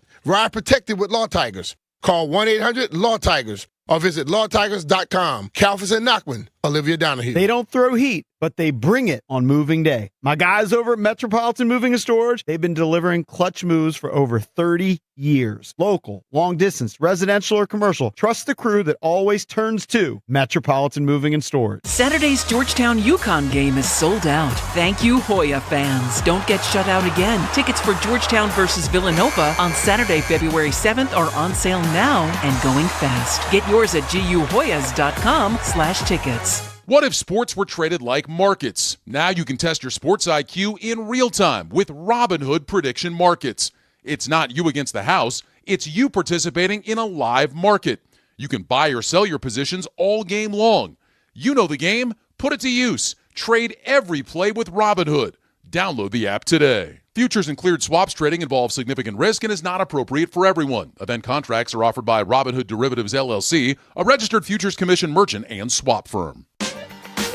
protected with Law Tigers. Call 1-800-LAW-TIGERS or visit lawtigers.com. Kalfas and Nachman, Olivia Donahue. They don't throw heat, but they bring it on moving day. My guys over at Metropolitan Moving and Storage, they've been delivering clutch moves for over 30 years. Local, long distance, residential or commercial. Trust the crew that always turns to Metropolitan Moving and Storage. Saturday's Georgetown UConn game is sold out. Thank you, Hoya fans. Don't get shut out again. Tickets for Georgetown versus Villanova on Saturday, February 7th are on sale now and going fast. Get yours at guhoyas.com/tickets. What if sports were traded like markets? Now you can test your sports IQ in real time with Robinhood Prediction Markets. It's not you against the house, it's you participating in a live market. You can buy or sell your positions all game long. You know the game, put it to use. Trade every play with Robinhood. Download the app today. Futures and cleared swaps trading involves significant risk and is not appropriate for everyone. Event contracts are offered by Robinhood Derivatives LLC, a registered futures commission merchant and swap firm.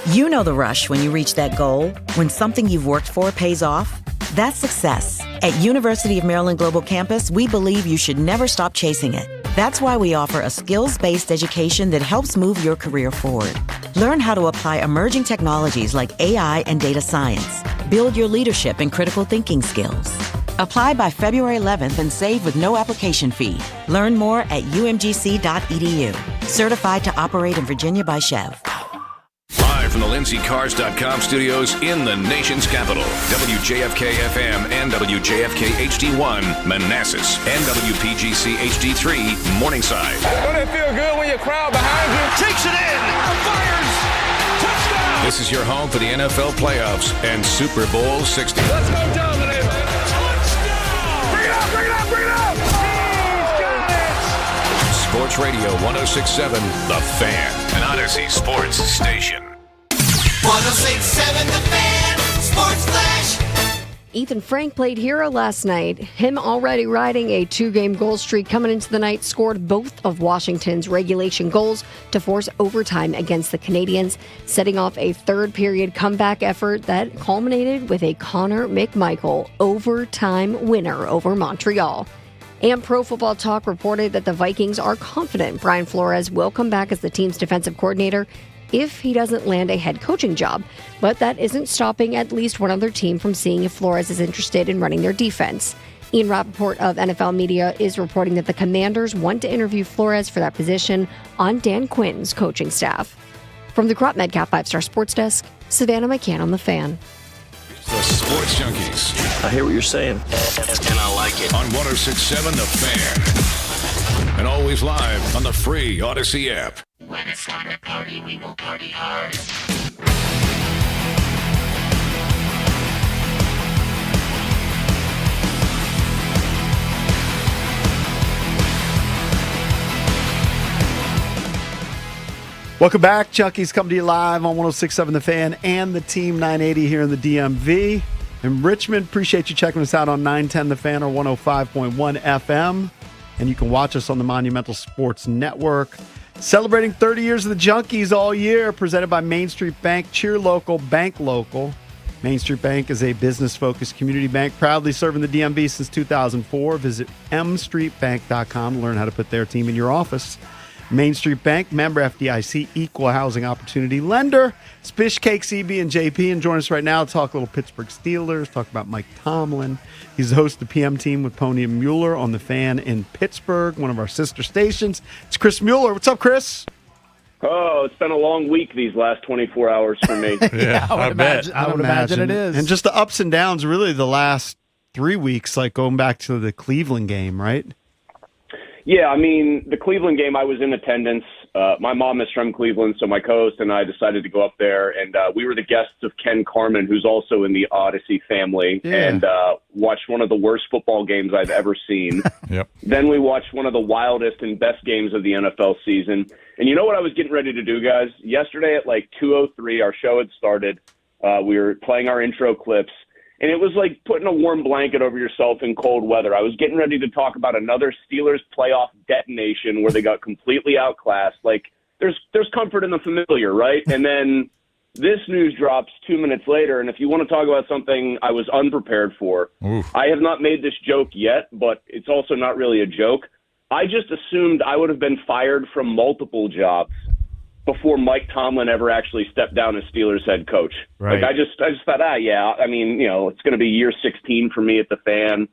You know the rush when you reach that goal, when something you've worked for pays off. That's success. At University of Maryland Global Campus, we believe you should never stop chasing it. That's why we offer a skills-based education that helps move your career forward. Learn how to apply emerging technologies like AI and data science. Build your leadership and critical thinking skills. Apply by February 11th and save with no application fee. Learn more at umgc.edu. Certified to operate in Virginia by Chev. Live from the LindseyCars.com studios in the nation's capital, WJFK-FM and WJFK HD1, Manassas, and WPGC HD3, Morningside. Don't it feel good when your crowd behind you takes it in, fires, touchdown! This is your home for the NFL playoffs and Super Bowl 60. Let's go dominate! Touchdown! Bring it up, bring it up, bring it up! He's got it! Sports Radio 106.7, The Fan, an Odyssey sports station. 106.7 The Fan, Sports Flash. Ethan Frank played hero last night. Him already riding a 2-game goal streak coming into the night, scored both of Washington's regulation goals to force overtime against the Canadians, setting off a third-period comeback effort that culminated with a Connor McMichael overtime winner over Montreal. And Pro Football Talk reported that the Vikings are confident Brian Flores will come back as the team's defensive coordinator if he doesn't land a head coaching job. But that isn't stopping at least one other team from seeing if Flores is interested in running their defense. Ian Rappaport of NFL Media is reporting that the Commanders want to interview Flores for that position on Dan Quinn's coaching staff. From the Crop Medcap 5-Star Sports Desk, Savannah McCann on The Fan. The Sports Junkies. I hear what you're saying, and I like it. On 106.7 The Fan. And always live on the free Odyssey app. When it's time to party, we will party hard. Welcome back. Junkies coming to you live on 106.7 The Fan and the Team 980 here in the DMV. In Richmond, appreciate you checking us out on 910 The Fan or 105.1 FM. And you can watch us on the Monumental Sports Network. Celebrating 30 years of the Junkies all year, presented by Main Street Bank. Cheer local, bank local. Main Street Bank is a business-focused community bank proudly serving the DMV since 2004. Visit mstreetbank.com to learn how to put their team in your office. Main Street Bank, member FDIC, equal housing opportunity lender. Spish Cake, CB, and JP. And join us right now to talk a little Pittsburgh Steelers, talk about Mike Tomlin. He's the host of the PM Team with Pony and Mueller on The Fan in Pittsburgh, one of our sister stations. It's Chris Mueller. What's up, Chris? Oh, it's been a long week these last 24 hours for me. I would imagine it is. And just the ups and downs, really, the last 3 weeks, like going back to the Cleveland game, right? Yeah, I mean, the Cleveland game, I was in attendance. My mom is from Cleveland, so my co-host and I decided to go up there, and we were the guests of Ken Carman, who's also in the Odyssey family, and watched one of the worst football games I've ever seen. Yep. Then we watched one of the wildest and best games of the NFL season. And you know what I was getting ready to do, guys? Yesterday at like 2:03, our show had started. We were playing our intro clips. And it was like putting a warm blanket over yourself in cold weather. I was getting ready to talk about another Steelers playoff detonation where they got completely outclassed. Like, there's comfort in the familiar, right? And then this news drops 2 minutes later, and if you want to talk about something I was unprepared for, I have not made this joke yet, but it's also not really a joke. I just assumed I would have been fired from multiple jobs before Mike Tomlin ever actually stepped down as Steelers head coach. Right. Like I just thought, I mean, you know, it's going to be year 16 for me at the Fan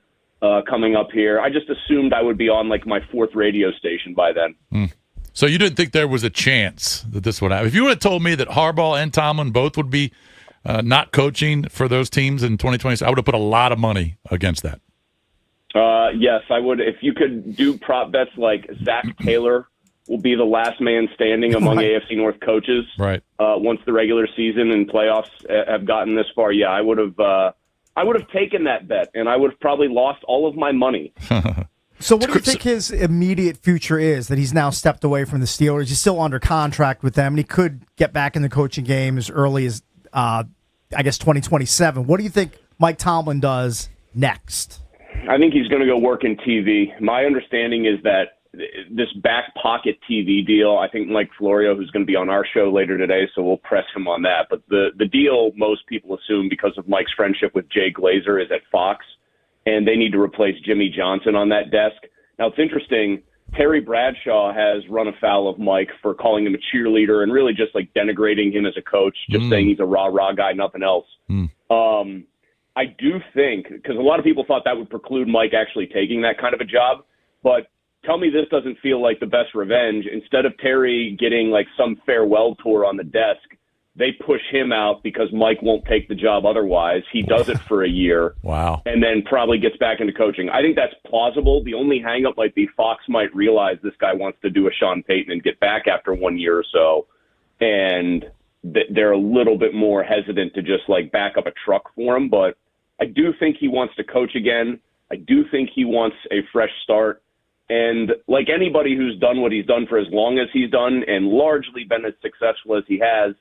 coming up here. I just assumed I would be on like my fourth radio station by then. So you didn't think there was a chance that this would happen? If you would have told me that Harbaugh and Tomlin both would be not coaching for those teams in 2020, I would have put a lot of money against that. Yes, I would. If you could do prop bets like Zach Taylor will be the last man standing among AFC North coaches. Right. Once the regular season and playoffs have gotten this far, yeah, I would have taken that bet, and I would have probably lost all of my money. So what do you think his immediate future is, that he's now stepped away from the Steelers? He's still under contract with them, and he could get back in the coaching game as early as, I guess, 2027. What do you think Mike Tomlin does next? I think he's going to go work in TV. My understanding is that this back pocket TV deal, I think Mike Florio, who's going to be on our show later today, so we'll press him on that. But the deal, most people assume, because of Mike's friendship with Jay Glazer, is at Fox, and they need to replace Jimmy Johnson on that desk. Now, it's interesting. Terry Bradshaw has run afoul of Mike for calling him a cheerleader and really just like denigrating him as a coach, just saying he's a rah-rah guy, nothing else. I do think, because a lot of people thought that would preclude Mike actually taking that kind of a job, but tell me this doesn't feel like the best revenge. Instead of Terry getting like some farewell tour on the desk, they push him out because Mike won't take the job otherwise. He does it for a year. Wow. And then probably gets back into coaching. I think that's plausible. The only hang-up might be Fox might realize this guy wants to do a Sean Payton and get back after 1 year or so. And they're a little bit more hesitant to just like back up a truck for him. But I do think he wants to coach again. I do think he wants a fresh start. And like anybody who's done what he's done for as long as he's done and largely been as successful as he has,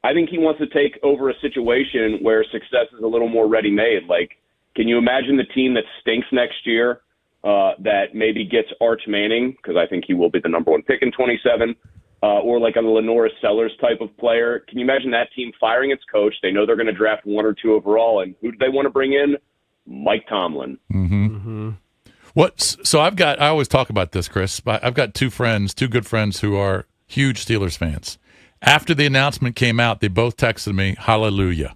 I think he wants to take over a situation where success is a little more ready-made. Like, can you imagine the team that stinks next year that maybe gets Arch Manning, because I think he will be the number one pick in 27, or like a Lenora Sellers type of player? Can you imagine that team firing its coach? They know they're going to draft 1 or 2 overall, and who do they want to bring in? Mike Tomlin. So I always talk about this, Chris. I've got two good friends who are huge Steelers fans. After the announcement came out, they both texted me, hallelujah.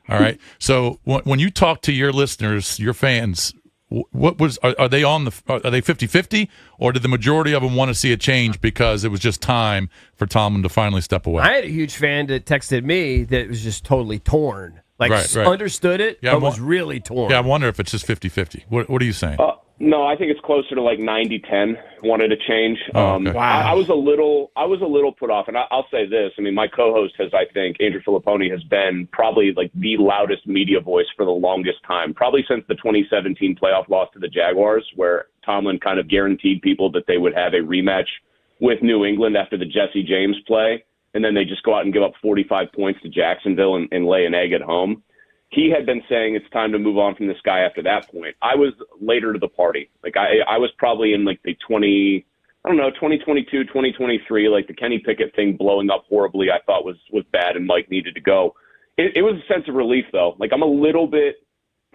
All right. So when you talk to your listeners, your fans, Are they on are they 50-50, or did the majority of them want to see a change because it was just time for Tomlin to finally step away? I had a huge fan that texted me that was just totally torn. Like, right. Understood it, but was really torn. Yeah, I wonder if it's just 50-50. What are you saying? No, I think it's closer to like 90-10. Wanted to change. Okay. Wow. I was a little put off, and I'll say this. I mean, my co-host has, I think, Andrew Filipponi has been probably like the loudest media voice for the longest time, probably since the 2017 playoff loss to the Jaguars, where Tomlin kind of guaranteed people that they would have a rematch with New England after the Jesse James play, and then they just go out and give up 45 points to Jacksonville and lay an egg at home. He had been saying it's time to move on from this guy after that point. I was later to the party. Like I was probably in like the 2022, 2023, like the Kenny Pickett thing blowing up horribly, I thought was bad and Mike needed to go. It was a sense of relief though. Like I'm a little bit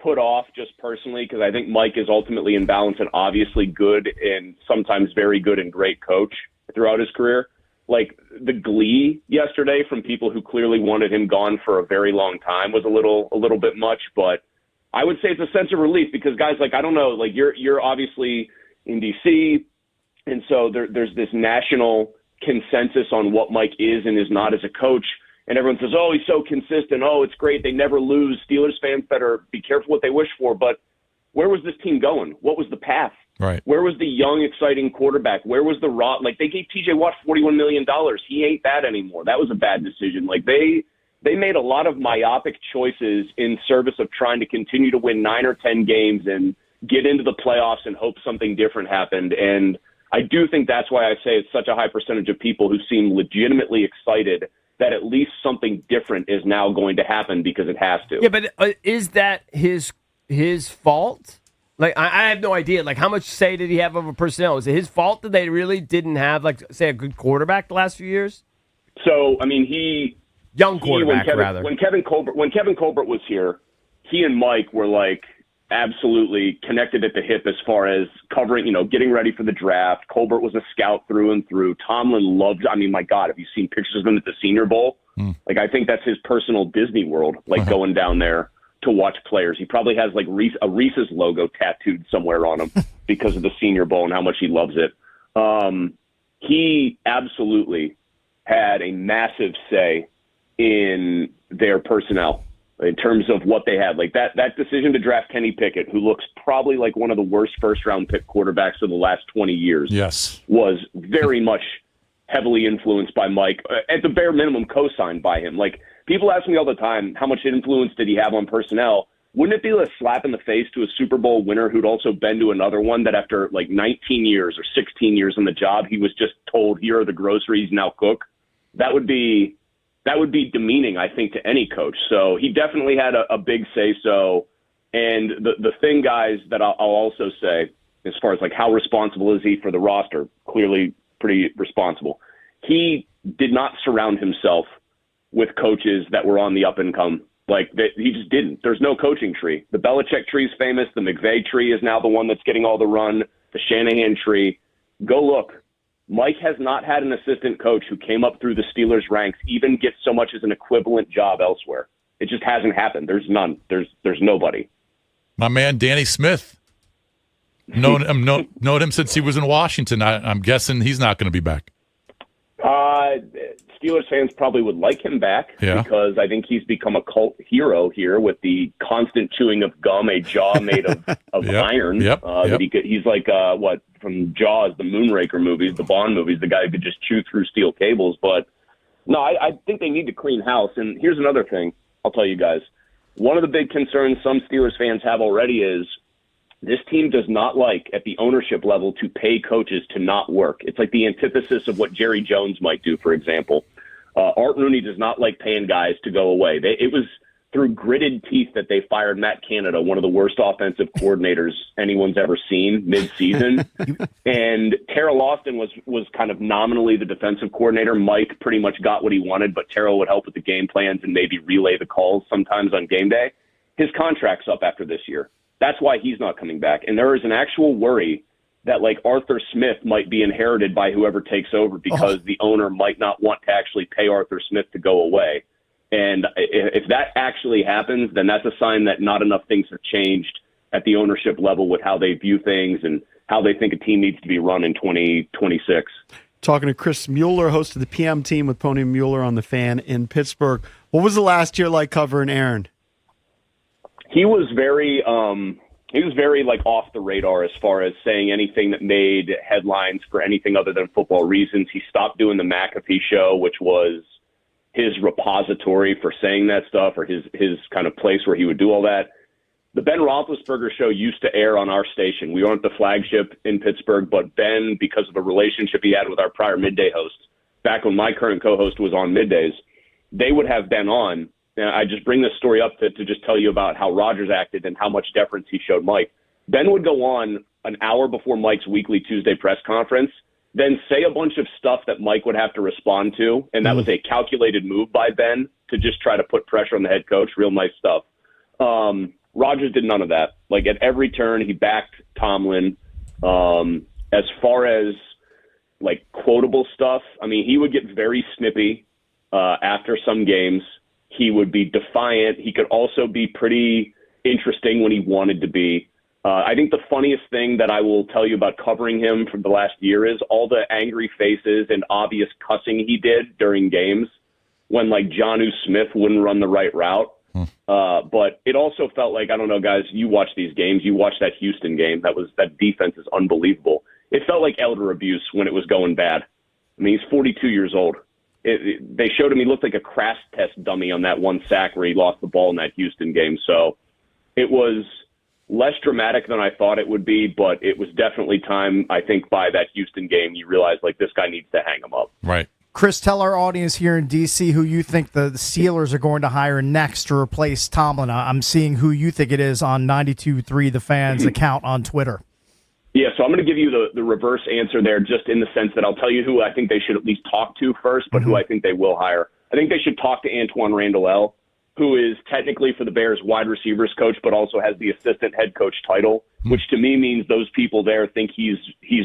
put off just personally because I think Mike is ultimately in balance and obviously good and sometimes very good and great coach throughout his career. Like the glee yesterday from people who clearly wanted him gone for a very long time was a little bit much, but I would say it's a sense of relief because guys, like, I don't know, like you're obviously in DC. And so there's this national consensus on what Mike is and is not as a coach. And everyone says, oh, he's so consistent. Oh, it's great. They never lose. Steelers fans better be careful what they wish for. But where was this team going? What was the path? Right. Where was the young, exciting quarterback? Where was the raw? Like, they gave T.J. Watt $41 million. He ain't that anymore. That was a bad decision. Like, they made a lot of myopic choices in service of trying to continue to win 9 or 10 games and get into the playoffs and hope something different happened. And I do think that's why I say it's such a high percentage of people who seem legitimately excited that at least something different is now going to happen because it has to. Yeah, but is that his fault? Like, I have no idea. Like, how much say did he have over personnel? Is it his fault that they really didn't have, like, say, a good quarterback the last few years? So, I mean, young quarterback, rather. When Kevin Colbert was here, he and Mike were, like, absolutely connected at the hip as far as covering, getting ready for the draft. Colbert was a scout through and through. Tomlin loved, I mean, my God, have you seen pictures of him at the Senior Bowl? Like, I think that's his personal Disney World, like, going down there to watch players. He probably has like a Reese's logo tattooed somewhere on him because of the Senior Bowl and how much he loves it. He absolutely had a massive say in their personnel in terms of what they had. Like that decision to draft Kenny Pickett, who looks probably like one of the worst first-round pick quarterbacks of the last 20 years, yes, was very much heavily influenced by Mike, at the bare minimum co-signed by him. Like, people ask me all the time, how much influence did he have on personnel? Wouldn't it be a slap in the face to a Super Bowl winner who'd also been to another one that after like 19 years or 16 years on the job, he was just told, here are the groceries, now cook? That would be demeaning, I think, to any coach. So he definitely had a big say-so. And the thing, guys, that I'll also say, as far as like how responsible is he for the roster, clearly pretty responsible. He did not surround himself with coaches that were on the up and come. Like, he just didn't. There's no coaching tree. The Belichick tree is famous. The McVay tree is now the one that's getting all the run. The Shanahan tree. Go look. Mike has not had an assistant coach who came up through the Steelers ranks even get so much as an equivalent job elsewhere. It just hasn't happened. There's none. There's nobody. My man, Danny Smith. Known him since he was in Washington. I'm guessing he's not going to be back. Steelers fans probably would like him back because I think he's become a cult hero here with the constant chewing of gum, a jaw made of iron. He's like from Jaws, the Moonraker movies, the Bond movies, the guy who could just chew through steel cables. But no, I think they need to clean house. And here's another thing I'll tell you guys. One of the big concerns some Steelers fans have already is this team does not like, at the ownership level, to pay coaches to not work. It's like the antithesis of what Jerry Jones might do, for example. Art Rooney does not like paying guys to go away. It was through gritted teeth that they fired Matt Canada, one of the worst offensive coordinators anyone's ever seen mid-season. And Terrell Austin was kind of nominally the defensive coordinator. Mike pretty much got what he wanted, but Terrell would help with the game plans and maybe relay the calls sometimes on game day. His contract's up after this year. That's why he's not coming back. And there is an actual worry that, like, Arthur Smith might be inherited by whoever takes over because the owner might not want to actually pay Arthur Smith to go away. And if that actually happens, then that's a sign that not enough things have changed at the ownership level with how they view things and how they think a team needs to be run in 2026. Talking to Chris Mueller, host of the PM team with Pony Mueller on the Fan in Pittsburgh. What was the last year like covering Aaron? He was very like off the radar as far as saying anything that made headlines for anything other than football reasons. He stopped doing the McAfee show, which was his repository for saying that stuff, or his kind of place where he would do all that. The Ben Roethlisberger show used to air on our station. We weren't the flagship in Pittsburgh, but Ben, because of a relationship he had with our prior midday host, back when my current co-host was on middays, they would have Ben on. And I just bring this story up to just tell you about how Rodgers acted and how much deference he showed Mike. Ben would go on an hour before Mike's weekly Tuesday press conference, then say a bunch of stuff that Mike would have to respond to, and that was a calculated move by Ben to just try to put pressure on the head coach. Real nice stuff. Rodgers did none of that. Like, at every turn, he backed Tomlin. As far as, like, quotable stuff, I mean, he would get very snippy after some games. He would be defiant. He could also be pretty interesting when he wanted to be. I think the funniest thing that I will tell you about covering him for the last year is all the angry faces and obvious cussing he did during games when, like, Jonnu Smith wouldn't run the right route. But it also felt like, I don't know, guys, you watch these games. You watch that Houston game. That defense is unbelievable. It felt like elder abuse when it was going bad. I mean, he's 42 years old. They showed him he looked like a crash test dummy on that one sack where he lost the ball in that Houston game. So it was less dramatic than I thought it would be, but it was definitely time, I think, by that Houston game, you realize, like, this guy needs to hang him up. Right. Chris, tell our audience here in D.C. who you think the Steelers are going to hire next to replace Tomlin. I'm seeing who you think it is on 92.3 The Fans account on Twitter. Yeah, so I'm going to give you the reverse answer there, just in the sense that I'll tell you who I think they should at least talk to first, but who I think they will hire. I think they should talk to Antoine Randall, who is technically for the Bears wide receivers coach, but also has the assistant head coach title, which to me means those people there think he's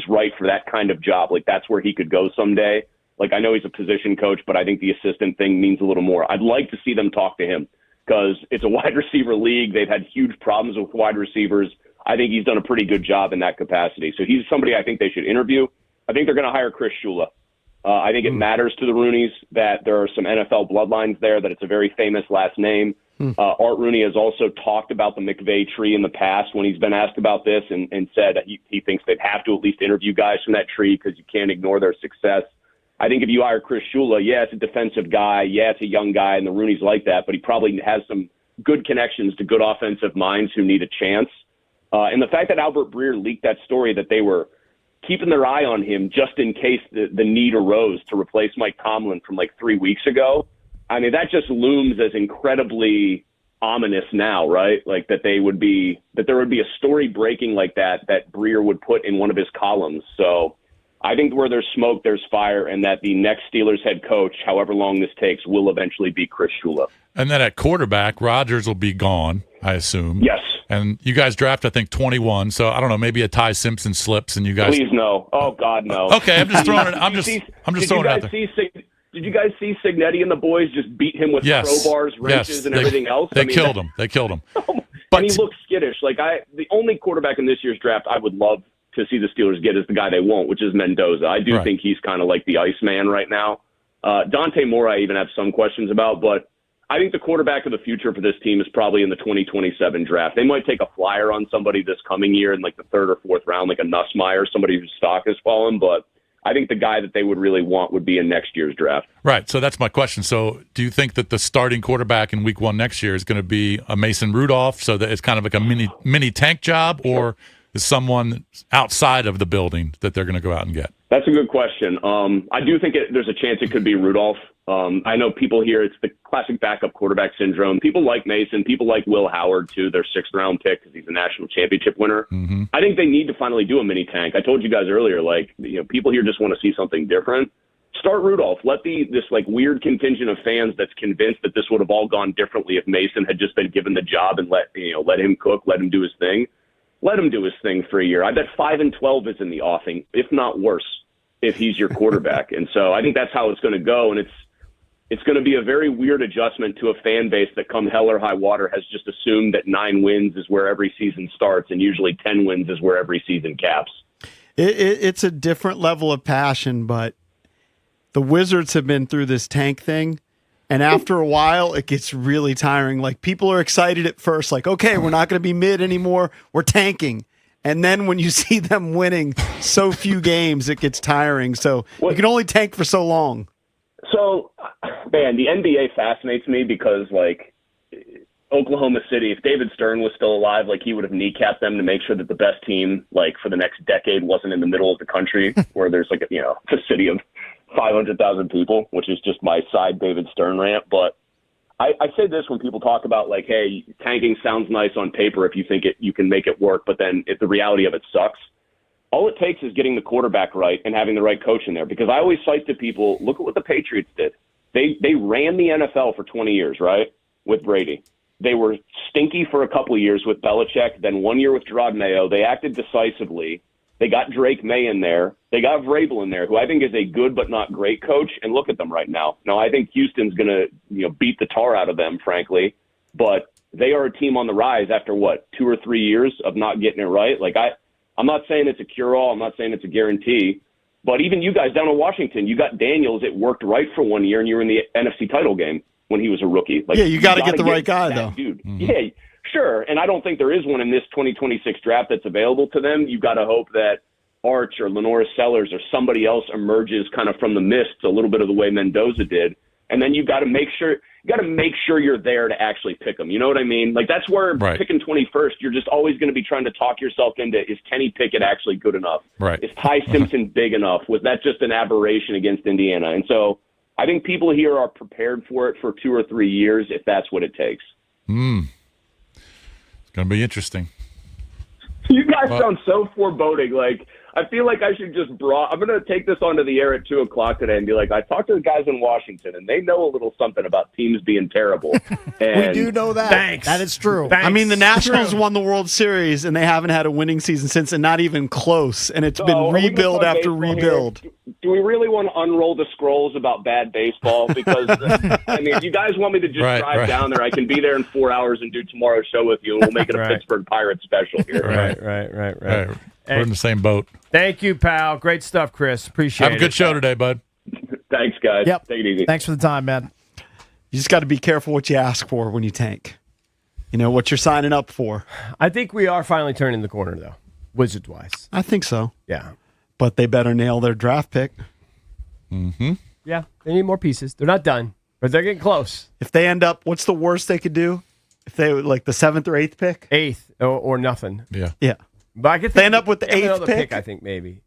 right for that kind of job. Like, that's where he could go someday. Like, I know he's a position coach, but I think the assistant thing means a little more. I'd like to see them talk to him because it's a wide receiver league. They've had huge problems with wide receivers. I think he's done a pretty good job in that capacity. So he's somebody I think they should interview. I think they're going to hire Chris Shula. I think it matters to the Rooneys that there are some NFL bloodlines there, that it's a very famous last name. Art Rooney has also talked about the McVay tree in the past when he's been asked about this and said he thinks they'd have to at least interview guys from that tree because you can't ignore their success. I think if you hire Chris Shula, yeah, it's a defensive guy. Yeah, it's a young guy, and the Rooneys like that, but he probably has some good connections to good offensive minds who need a chance. And the fact that Albert Breer leaked that story that they were keeping their eye on him just in case the need arose to replace Mike Tomlin from like 3 weeks ago, I mean, that just looms as incredibly ominous now, right? Like that there would be a story breaking like that Breer would put in one of his columns. So I think where there's smoke, there's fire, and that the next Steelers head coach, however long this takes, will eventually be Chris Shula. And then at quarterback, Rodgers will be gone, I assume. Yes. And you guys draft, I think, 21. So I don't know, maybe a Ty Simpson slips, and you guys. Please no. Oh God, no. Okay, I'm just throwing it. I'm just throwing it out there. Did you guys see Signetti and the boys just beat him with crowbars, wrenches, and everything else? They killed him. They killed him. But and he looks skittish. Like the only quarterback in this year's draft I would love to see the Steelers get is the guy they won't, which is Mendoza. I do think he's kind of like the Iceman right now. Dante Moore, I even have some questions about, but I think the quarterback of the future for this team is probably in the 2027 draft. They might take a flyer on somebody this coming year in like the third or fourth round, like a Nussmeier, somebody whose stock has fallen, but I think the guy that they would really want would be in next year's draft. Right. So that's my question. So do you think that the starting quarterback in week 1 next year is going to be a Mason Rudolph, so that it's kind of like a mini tank job, or is someone outside of the building that they're going to go out and get? That's a good question. I do think there's a chance it could be Rudolph. I know people here, it's the classic backup quarterback syndrome. People like Mason. People like Will Howard, too, their 6th-round pick because he's a national championship winner. Mm-hmm. I think they need to finally do a mini tank. I told you guys earlier, people here just want to see something different. Start Rudolph. Let this weird contingent of fans that's convinced that this would have all gone differently if Mason had just been given the job and let him cook, let him do his thing. Let him do his thing for a year. I bet 5-12 is in the offing, if not worse, if he's your quarterback. And so I think that's how it's going to go. And it's going to be a very weird adjustment to a fan base that come hell or high water has just assumed that 9 wins is where every season starts and usually 10 wins is where every season caps. It's a different level of passion, but the Wizards have been through this tank thing, and after a while, it gets really tiring. Like, people are excited at first, like, okay, we're not going to be mid anymore, we're tanking. And then when you see them winning so few games, it gets tiring. So you can only tank for so long. So, man, the NBA fascinates me because, like, Oklahoma City, if David Stern was still alive, like, he would have kneecapped them to make sure that the best team, like, for the next decade wasn't in the middle of the country where there's, like, a city of 500,000 people, which is just my side David Stern rant. But I say this when people talk about, like, hey, tanking sounds nice on paper if you think you can make it work, but then if the reality of it sucks. All it takes is getting the quarterback right and having the right coach in there. Because I always cite to people, look at what the Patriots did. They ran the NFL for 20 years, right, with Brady. They were stinky for a couple of years with Belichick, then 1 year with Gerard Mayo. They acted decisively. They got Drake May in there. They got Vrabel in there, who I think is a good but not great coach. And look at them right now. Now, I think Houston's going to beat the tar out of them, frankly. But they are a team on the rise after, 2 or 3 years of not getting it right? Like, I'm not saying it's a cure-all. I'm not saying it's a guarantee. But even you guys down in Washington, you got Daniels. It worked right for 1 year, and you were in the NFC title game when he was a rookie. Like, yeah, you got to get the right guy, though. Dude. Mm-hmm. Yeah, sure. And I don't think there is one in this 2026 draft that's available to them. You got to hope that Arch or Lenora Sellers or somebody else emerges kind of from the mist a little bit of the way Mendoza did. And then you got to make sure you're there to actually pick them. You know what I mean? Like, that's where picking 21st, you're just always going to be trying to talk yourself into, is Kenny Pickett actually good enough? Right. Is Ty Simpson big enough? Was that just an aberration against Indiana? And so I think people here are prepared for it for 2 or 3 years if that's what it takes. It's going to be interesting. You guys sound so foreboding. Like, I feel like I should just I'm going to take this onto the air at 2 o'clock today and be like, I talked to the guys in Washington, and they know a little something about teams being terrible. And we do know that. Thanks. That is true. I mean, the Nationals won the World Series, and they haven't had a winning season since, and not even close. And it's been rebuild after rebuild. Do we really want to unroll the scrolls about bad baseball? Because, I mean, if you guys want me to just drive down there, I can be there in 4 hours and do tomorrow's show with you, and we'll make it a Pittsburgh Pirates special here. Right. We're in the same boat. Thank you, pal. Great stuff, Chris. Appreciate it. Have a good show today, bud. Thanks, guys. Yep. Take it easy. Thanks for the time, man. You just got to be careful what you ask for when you tank. You know, what you're signing up for. I think we are finally turning the corner, though, Wizards-wise. I think so. Yeah. But they better nail their draft pick. Mm-hmm. Yeah, they need more pieces. They're not done, but they're getting close. If they end up, what's the worst they could do? If they like the 7th or 8th pick? 8th or nothing. Yeah. But I could they end up with the 8th pick, I think maybe.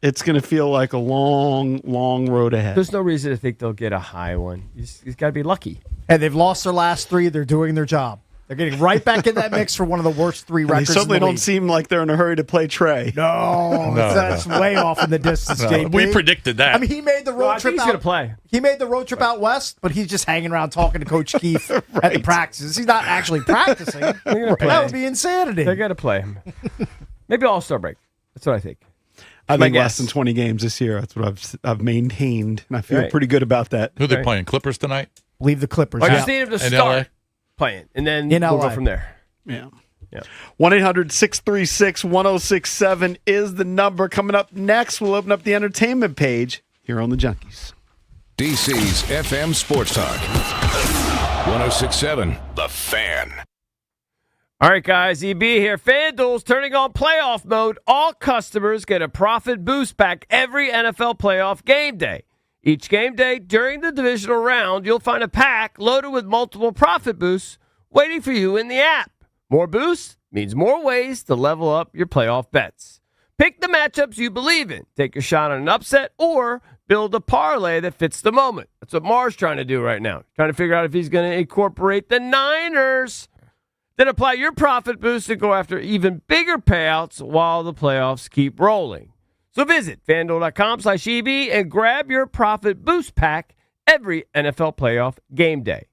It's going to feel like a long, long road ahead. There's no reason to think they'll get a high one. You got to be lucky. And they've lost their last 3. They're doing their job. They're getting right back in that mix for one of the worst 3 records. They certainly in the don't league. seem like they're in a hurry to play Trey. No, that's way off in the distance, JP. We predicted that. I mean, he made the road trip he's out. Going to play. He made the road trip out west, but he's just hanging around talking to Coach Keefe at the practices. He's not actually practicing. That would be insanity. They got to play him. Maybe All-Star break. That's what I think. I think less than 20 games this year. That's what I've maintained, and I feel pretty good about that. Who are they playing? Clippers tonight? Leave the Clippers. I just need him to start playing, and then we'll go from there. Yeah. 1-800-636-1067 is the number. Coming up next, we'll open up the entertainment page here on the Junkies. DC's FM Sports Talk. 106.7 The Fan. All right, guys, EB here. FanDuel's turning on playoff mode. All customers get a profit boost back every NFL playoff game day. Each game day during the divisional round, you'll find a pack loaded with multiple profit boosts waiting for you in the app. More boosts means more ways to level up your playoff bets. Pick the matchups you believe in. Take a shot on an upset or build a parlay that fits the moment. That's what Mar's trying to do right now. Trying to figure out if he's going to incorporate the Niners. Then apply your profit boost and go after even bigger payouts while the playoffs keep rolling. So visit FanDuel.com/EB and grab your profit boost pack every NFL playoff game day.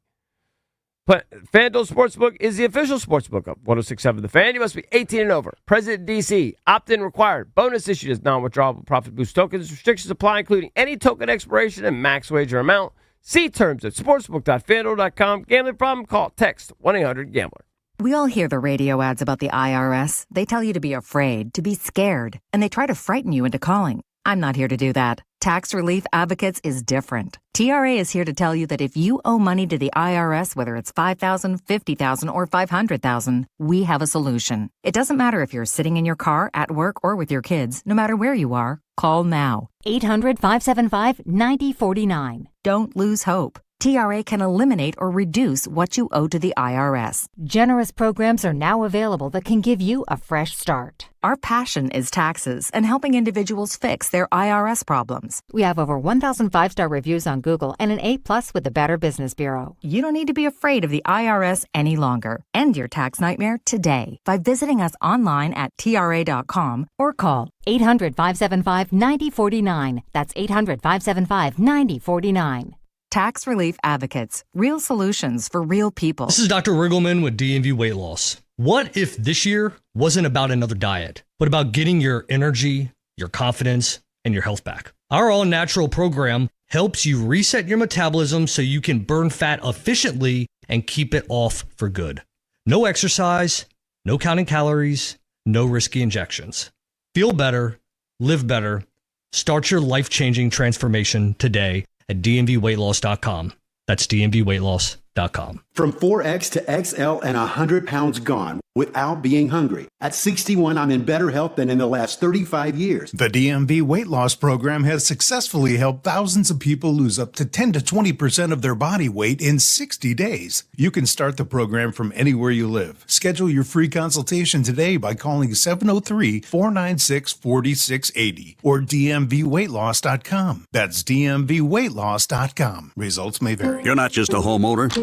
But FanDuel Sportsbook is the official sportsbook of 106.7 The Fan. You must be 18 and over. President DC. Opt-in required. Bonus issued as non-withdrawable profit boost tokens. Restrictions apply, including any token expiration and max wager amount. See terms at sportsbook.fanduel.com. Gambling problem? Call, text 1-800-GAMBLER. We all hear the radio ads about the IRS. They tell you to be afraid, to be scared, and they try to frighten you into calling. I'm not here to do that. Tax Relief Advocates is different. TRA is here to tell you that if you owe money to the IRS, whether it's $5,000, $50,000, or $500,000, we have a solution. It doesn't matter if you're sitting in your car, at work, or with your kids. No matter where you are, call now. 800-575-9049. Don't lose hope. TRA can eliminate or reduce what you owe to the IRS. Generous programs are now available that can give you a fresh start. Our passion is taxes and helping individuals fix their IRS problems. We have over 1,000 5-star reviews on Google and an A+ with the Better Business Bureau. You don't need to be afraid of the IRS any longer. End your tax nightmare today by visiting us online at TRA.com or call 800-575-9049. That's 800-575-9049. Tax Relief Advocates. Real solutions for real people. This is Dr. Riggleman with DMV Weight Loss. What if this year wasn't about another diet, but about getting your energy, your confidence, and your health back? Our all-natural program helps you reset your metabolism so you can burn fat efficiently and keep it off for good. No exercise, no counting calories, no risky injections. Feel better, live better, start your life-changing transformation today at dmvweightloss.com. That's dmvweightloss.com. From 4X to XL and 100 pounds gone without being hungry. At 61, I'm in better health than in the last 35 years. The DMV weight loss program has successfully helped thousands of people lose up to 10 to 20% of their body weight in 60 days. You can start the program from anywhere you live. Schedule your free consultation today by calling 703-496-4680 or dmvweightloss.com. That's dmvweightloss.com. Results may vary. You're not just a homeowner.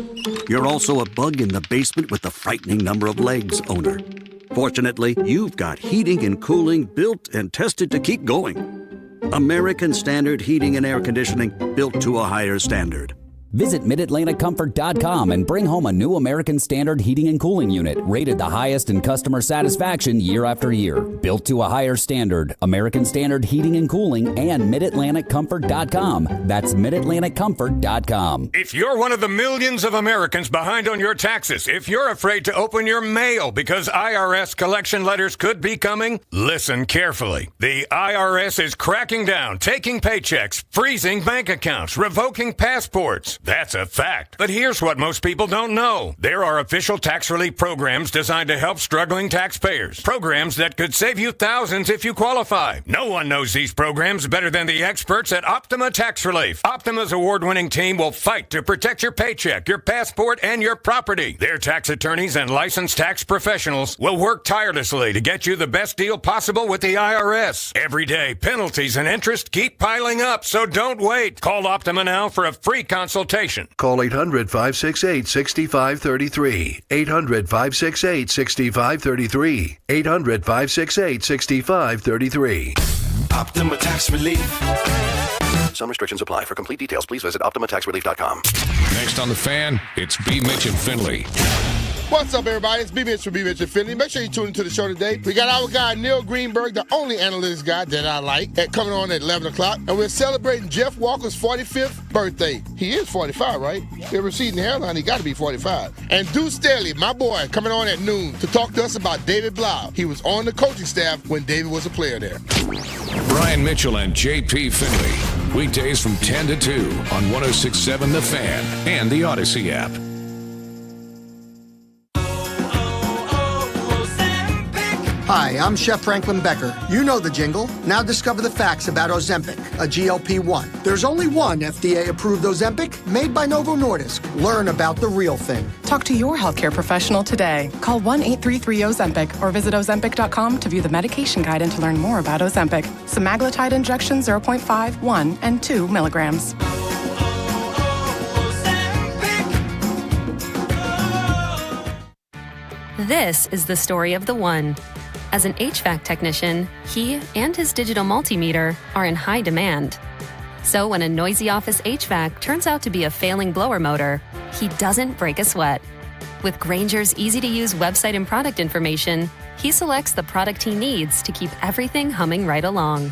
You're also a bug in the basement with the frightening number of legs owner. Fortunately, you've got heating and cooling built and tested to keep going. American Standard Heating and Air Conditioning, built to a higher standard. Visit MidAtlanticComfort.com and bring home a new American Standard heating and cooling unit, rated the highest in customer satisfaction year after year. Built to a higher standard, American Standard Heating and Cooling and MidAtlanticComfort.com. That's MidAtlanticComfort.com. If you're one of the millions of Americans behind on your taxes, if you're afraid to open your mail because IRS collection letters could be coming, listen carefully. The IRS is cracking down, taking paychecks, freezing bank accounts, revoking passports. That's a fact. But here's what most people don't know. There are official tax relief programs designed to help struggling taxpayers. Programs that could save you thousands if you qualify. No one knows these programs better than the experts at Optima Tax Relief. Optima's award-winning team will fight to protect your paycheck, your passport, and your property. Their tax attorneys and licensed tax professionals will work tirelessly to get you the best deal possible with the IRS. Every day, penalties and interest keep piling up, so don't wait. Call Optima now for a free consultation. Call 800-568-6533. 800-568-6533. 800-568-6533. Optima Tax Relief. Some restrictions apply. For complete details, please visit OptimaTaxRelief.com. Next on The Fan, it's B. Mitch and Finley. What's up, everybody? It's B. Mitch from B. Mitch and Finley. Make sure you tune into the show today. We got our guy, Neil Greenberg, the only analytics guy that I like, coming on at 11 o'clock. And we're celebrating Jeff Walker's 45th birthday. He is 45, right? With a receding hairline, he got to be 45. And Deuce Staley, my boy, coming on at noon to talk to us about David Blau. He was on the coaching staff when David was a player there. Brian Mitchell and J.P. Finley. Weekdays from 10 to 2 on 106.7 The Fan and the Odyssey app. Hi, I'm Chef Franklin Becker. You know the jingle. Now discover the facts about Ozempic, a GLP-1. There's only one FDA-approved Ozempic made by Novo Nordisk. Learn about the real thing. Talk to your healthcare professional today. Call 1-833-OZEMPIC or visit Ozempic.com to view the medication guide and to learn more about Ozempic. Semaglutide injection 0.5, 1, and 2 milligrams. This is the story of the one. As an HVAC technician, he and his digital multimeter are in high demand. So when a noisy office HVAC turns out to be a failing blower motor, he doesn't break a sweat. With Grainger's easy-to-use website and product information, he selects the product he needs to keep everything humming right along.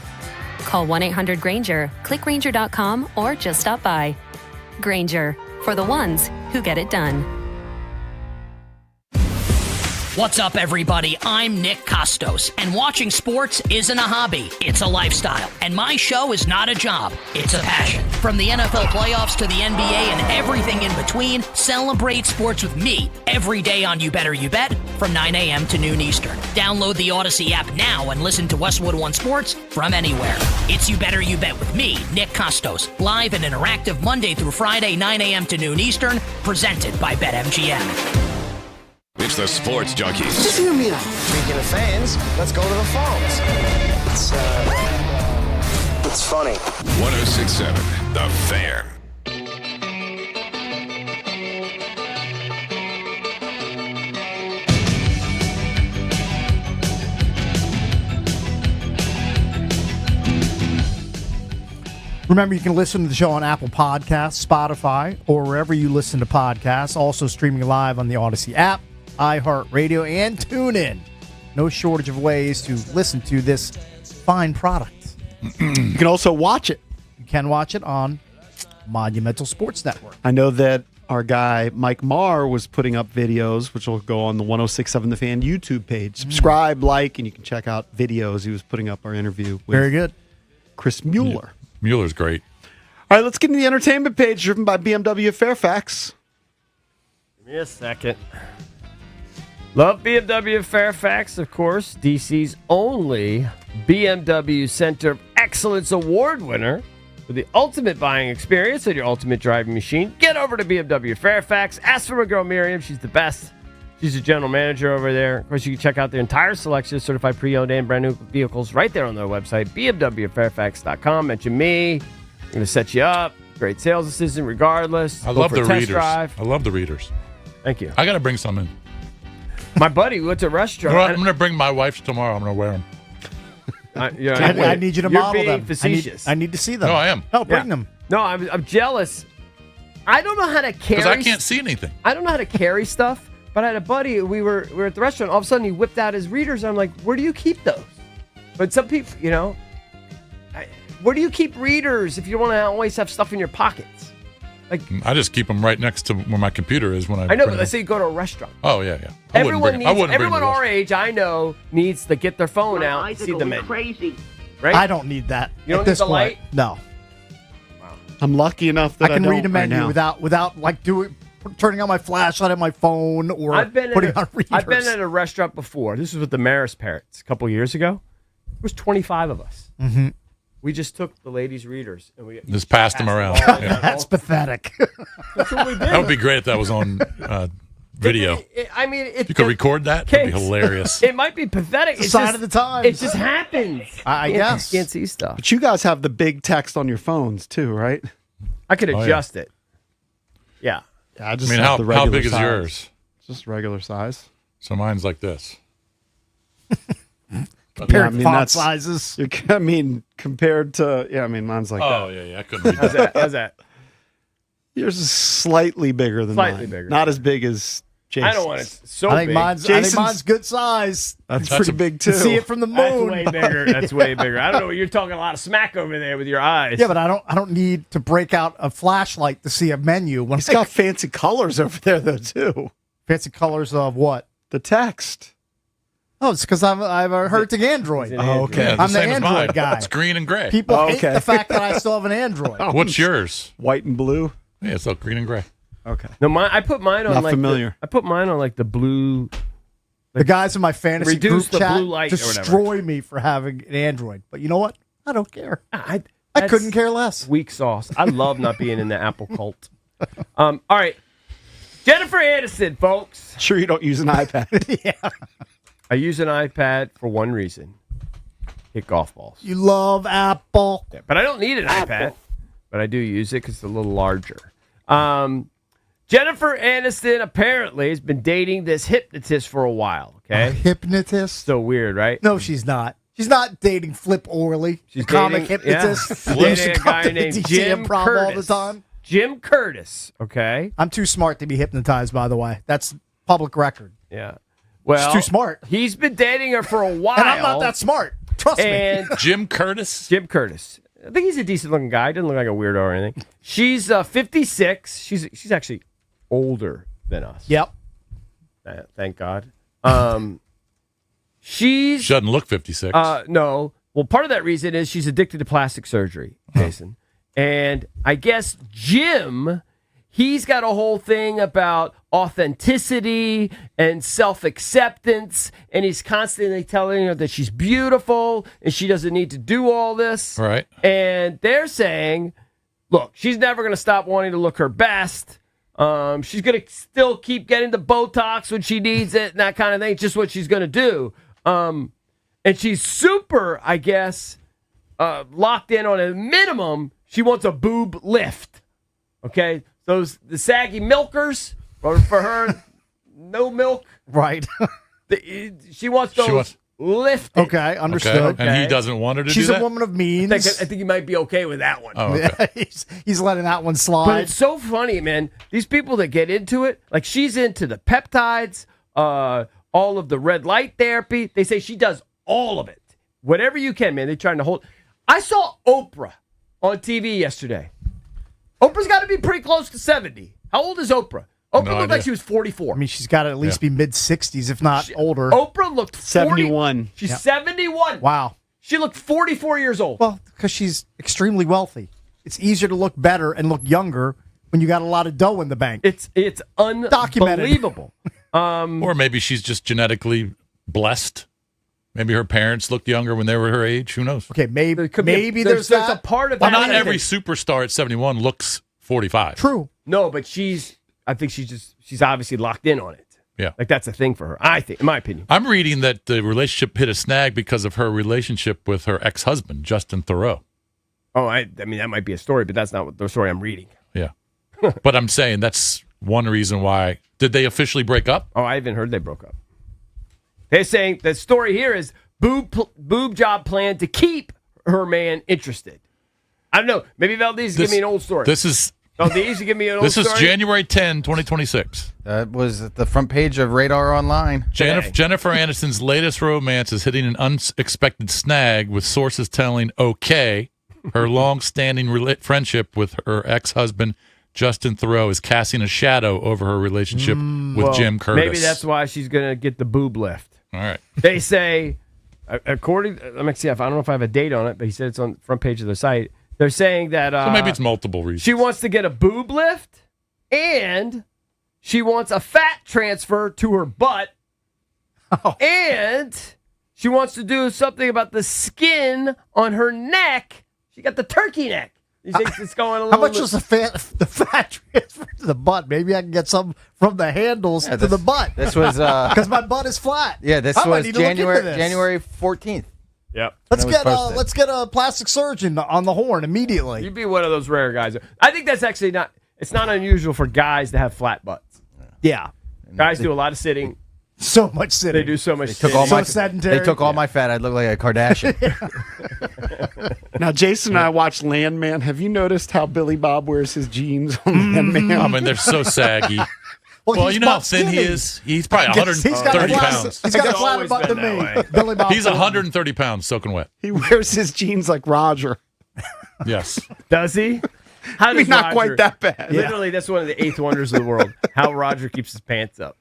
Call 1-800-GRAINGER, click Grainger.com, or just stop by. Grainger, for the ones who get it done. What's up, everybody? I'm Nick Costos, and watching sports isn't a hobby, it's a lifestyle. And my show is not a job, it's a passion. From the NFL playoffs to the NBA and everything in between, celebrate sports with me every day on You Better You Bet from 9 a.m. to noon Eastern. Download the Odyssey app now and listen to Westwood One Sports from anywhere. It's You Better You Bet with me, Nick Costos, live and interactive Monday through Friday, 9 a.m. to noon Eastern, presented by BetMGM. It's the Sports Junkies. Just hear me out. Speaking of fans, let's go to the phones. It's funny. 106.7 The Fan. Remember, you can listen to the show on Apple Podcasts, Spotify, or wherever you listen to podcasts. Also streaming live on the Odyssey app, iHeartRadio, and TuneIn. No shortage of ways to listen to this fine product. You can also watch it. You can watch it on Monumental Sports Network. I know that our guy Mike Marr was putting up videos, which will go on the 106.7 The Fan YouTube page. Subscribe, like, and you can check out videos. He was putting up our interview with Very good. Chris Mueller. Yeah. Mueller's great. All right, let's get into the entertainment page driven by BMW Fairfax. Give me a second. Love BMW Fairfax, of course. DC's only BMW Center of Excellence Award winner for the ultimate buying experience and your ultimate driving machine. Get over to BMW Fairfax. Ask for my girl Miriam. She's the best. She's the general manager over there. Of course, you can check out their entire selection of certified pre-owned and brand new vehicles right there on their website, bmwfairfax.com. Mention me. I'm going to set you up. Great sales assistant regardless. I love the readers. Drive. I love the readers. Thank you. I got to bring some in. My buddy went to a restaurant. I'm going to bring my wife's tomorrow. I'm going to wear them. I need you to model them. Facetious. I need to see them. No, I am. No, bring them. No, I'm jealous. I don't know how to carry. Because I can't see anything. I don't know how to carry stuff. But I had a buddy. We were at the restaurant. All of a sudden, he whipped out his readers. I'm like, where do you keep those? But some people, where do you keep readers if you want to always have stuff in your pockets? Like, I just keep them right next to where my computer is when I know, print but them. let's say you go to a restaurant. Oh, yeah. Everyone our age, I know, needs to get their phone out and see the menu. Crazy. Right? I don't need that. You don't at need this the point. light? No. I'm lucky enough that I can read a don't menu right now. without like turning on my flashlight on my phone or putting on readers. I've been at a restaurant before. This was with the Maris Parrots a couple years ago. There was 25 of us. Mm-hmm. We just took the ladies' readers and we just passed them around. That's pathetic. That's what we did. That would be great if that was on video. If you could record that, that'd be hilarious. It might be pathetic. It's a sign of the times. It just happens. I guess. Can't see stuff. But you guys have the big text on your phones too, right? I could adjust it. Yeah. I just how have the regular big is size. yours? Just regular size. So mine's like this. Compared to font sizes. Compared to mine's like that. Oh, yeah, I couldn't read that. How's that? Yours is slightly bigger than Slightly mine. bigger. Not as big as Jason's. I don't want it so I think big. mine's good size. That's pretty big too. You see it from the moon. That's way bigger. That's way bigger. I don't know. You're talking a lot of smack over there with your eyes. Yeah, but I don't need to break out a flashlight to see a menu. He's got fancy colors over there though too. Fancy colors of what? The text. Oh, it's because I'm a hurting Android. Oh, okay. Yeah, I'm the same as Android mine. guy. It's green and gray. People hate the fact that I still have an Android. What's yours? White and blue. Yeah, it's all green and gray. Okay. No, I put mine on Not like familiar. I put mine on like the blue. The guys in my fantasy Reduce group the chat blue light or whatever. destroy me for having an Android. But you know what? I don't care. I That's couldn't care less. Weak sauce. I love not being in the Apple cult. All right. Jennifer Aniston, folks. Sure you don't use an iPad. Yeah. I use an iPad for one reason. Hit golf balls. You love Apple. Yeah, but I don't need an iPad. But I do use it because it's a little larger. Jennifer Aniston apparently has been dating this hypnotist for a while. Okay, A hypnotist? So weird, right? No, she's not. She's not dating Flip Orley, She's comic dating- hypnotist. yeah. They used to Dating a come guy to the named DC Jim Improv all the Curtis. time. Jim Curtis. Okay. I'm too smart to be hypnotized, by the way. That's public record. Yeah. Well, She's too smart. He's been dating her for a while, And I'm not that smart. Trust and me. Jim Curtis? Jim Curtis. I think he's a decent looking guy. Doesn't look like a weirdo or anything. She's 56. She's actually older than us. Yep. Thank God. She doesn't look 56. No. Well, part of that reason is she's addicted to plastic surgery, Jason. And I guess Jim, he's got a whole thing about authenticity and self-acceptance, and he's constantly telling her that she's beautiful and she doesn't need to do all this. Right. And they're saying, look, she's never going to stop wanting to look her best. She's going to still keep getting the Botox when she needs it and that kind of thing. It's just what she's going to do. And she's super, I guess, locked in on a minimum. She wants a boob lift. Okay? The saggy milkers, or for her, no milk. Right. She wants those lifted. Okay, understood. Okay. And he doesn't want her to She's do that? a woman of means. I think he might be okay with that one. Oh, okay. he's letting that one slide. But it's so funny, man. These people that get into it, like she's into the peptides, all of the red light therapy. They say she does all of it. Whatever you can, man. They're trying to hold. I saw Oprah on TV yesterday. Oprah's got to be pretty close to 70. How old is Oprah? Oprah looked like she was 44. I mean, she's got to at least be mid-60s, if not older. Oprah looked 71. She's 71. Wow. She looked 44 years old. Well, because she's extremely wealthy. It's easier to look better and look younger when you got a lot of dough in the bank. It's unbelievable. Or maybe she's just genetically blessed. Maybe her parents looked younger when they were her age. Who knows? Okay, maybe there's a part of Well, that. not every superstar at 71 looks 45. True. No, but I think she's obviously locked in on it. Yeah. Like that's a thing for her, I think, in my opinion. I'm reading that the relationship hit a snag because of her relationship with her ex-husband, Justin Theroux. Oh, I mean, that might be a story, but that's not the story I'm reading. Yeah. But I'm saying that's one reason why. Did they officially break up? Oh, I haven't heard they broke up. They're saying the story here is boob job plan to keep her man interested. I don't know. Maybe Valdez give me an old story. This is Valdez, you give me an old this story. is January 10, 2026. That was at the front page of Radar Online. Jennifer Aniston's latest romance is hitting an unexpected snag, with sources telling OK her long-standing friendship with her ex-husband Justin Theroux is casting a shadow over her relationship with Jim Curtis. Maybe that's why she's going to get the boob lift. All right. They say, according, let me see if I don't know if I have a date on it, but he said it's on the front page of the site. They're saying that So maybe it's multiple reasons. she wants to get a boob lift and she wants a fat transfer to her butt, and she wants to do something about the skin on her neck. She got the turkey neck. You think it's going a little? How much was the fat transfer to the butt? Maybe I can get some from the handles to the butt. This was because my butt is flat. Yeah, this I might was need to look into this. January 14th. Yep. Let's get a plastic surgeon on the horn immediately. You'd be one of those rare guys. I think that's actually not. It's not unusual for guys to have flat butts. Yeah. Guys do a lot of sitting. So much sitting. They do so much They sitting. took all my sedentary. They took all my fat. I'd look like a Kardashian. Now, Jason and I watched Landman. Have you noticed how Billy Bob wears his jeans on Landman? I mean, they're so saggy. Well, you know how thin he is? He's probably 130 pounds. He's got a flatter butt than me. Billy Bob. He's 130 pounds soaking wet. He wears his jeans like Roger. Yes. Does he? How I mean, does not Roger- quite that bad. Literally, that's one of the eighth wonders of the world. How Roger keeps his pants up.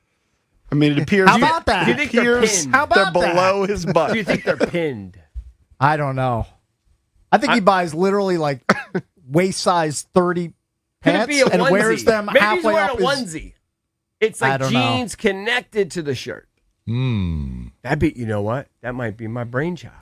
I mean, it appears. How about that? Do you think they're appears pinned? How about they're that? below his butt. Do you think they're pinned? I don't know. I think he buys literally like waist size 30 Could it pants be a and onesie? wears them Maybe he's halfway wearing up a his. onesie. It's I like don't know. jeans connected to the shirt. That'd be. You know what? That might be my brainchild.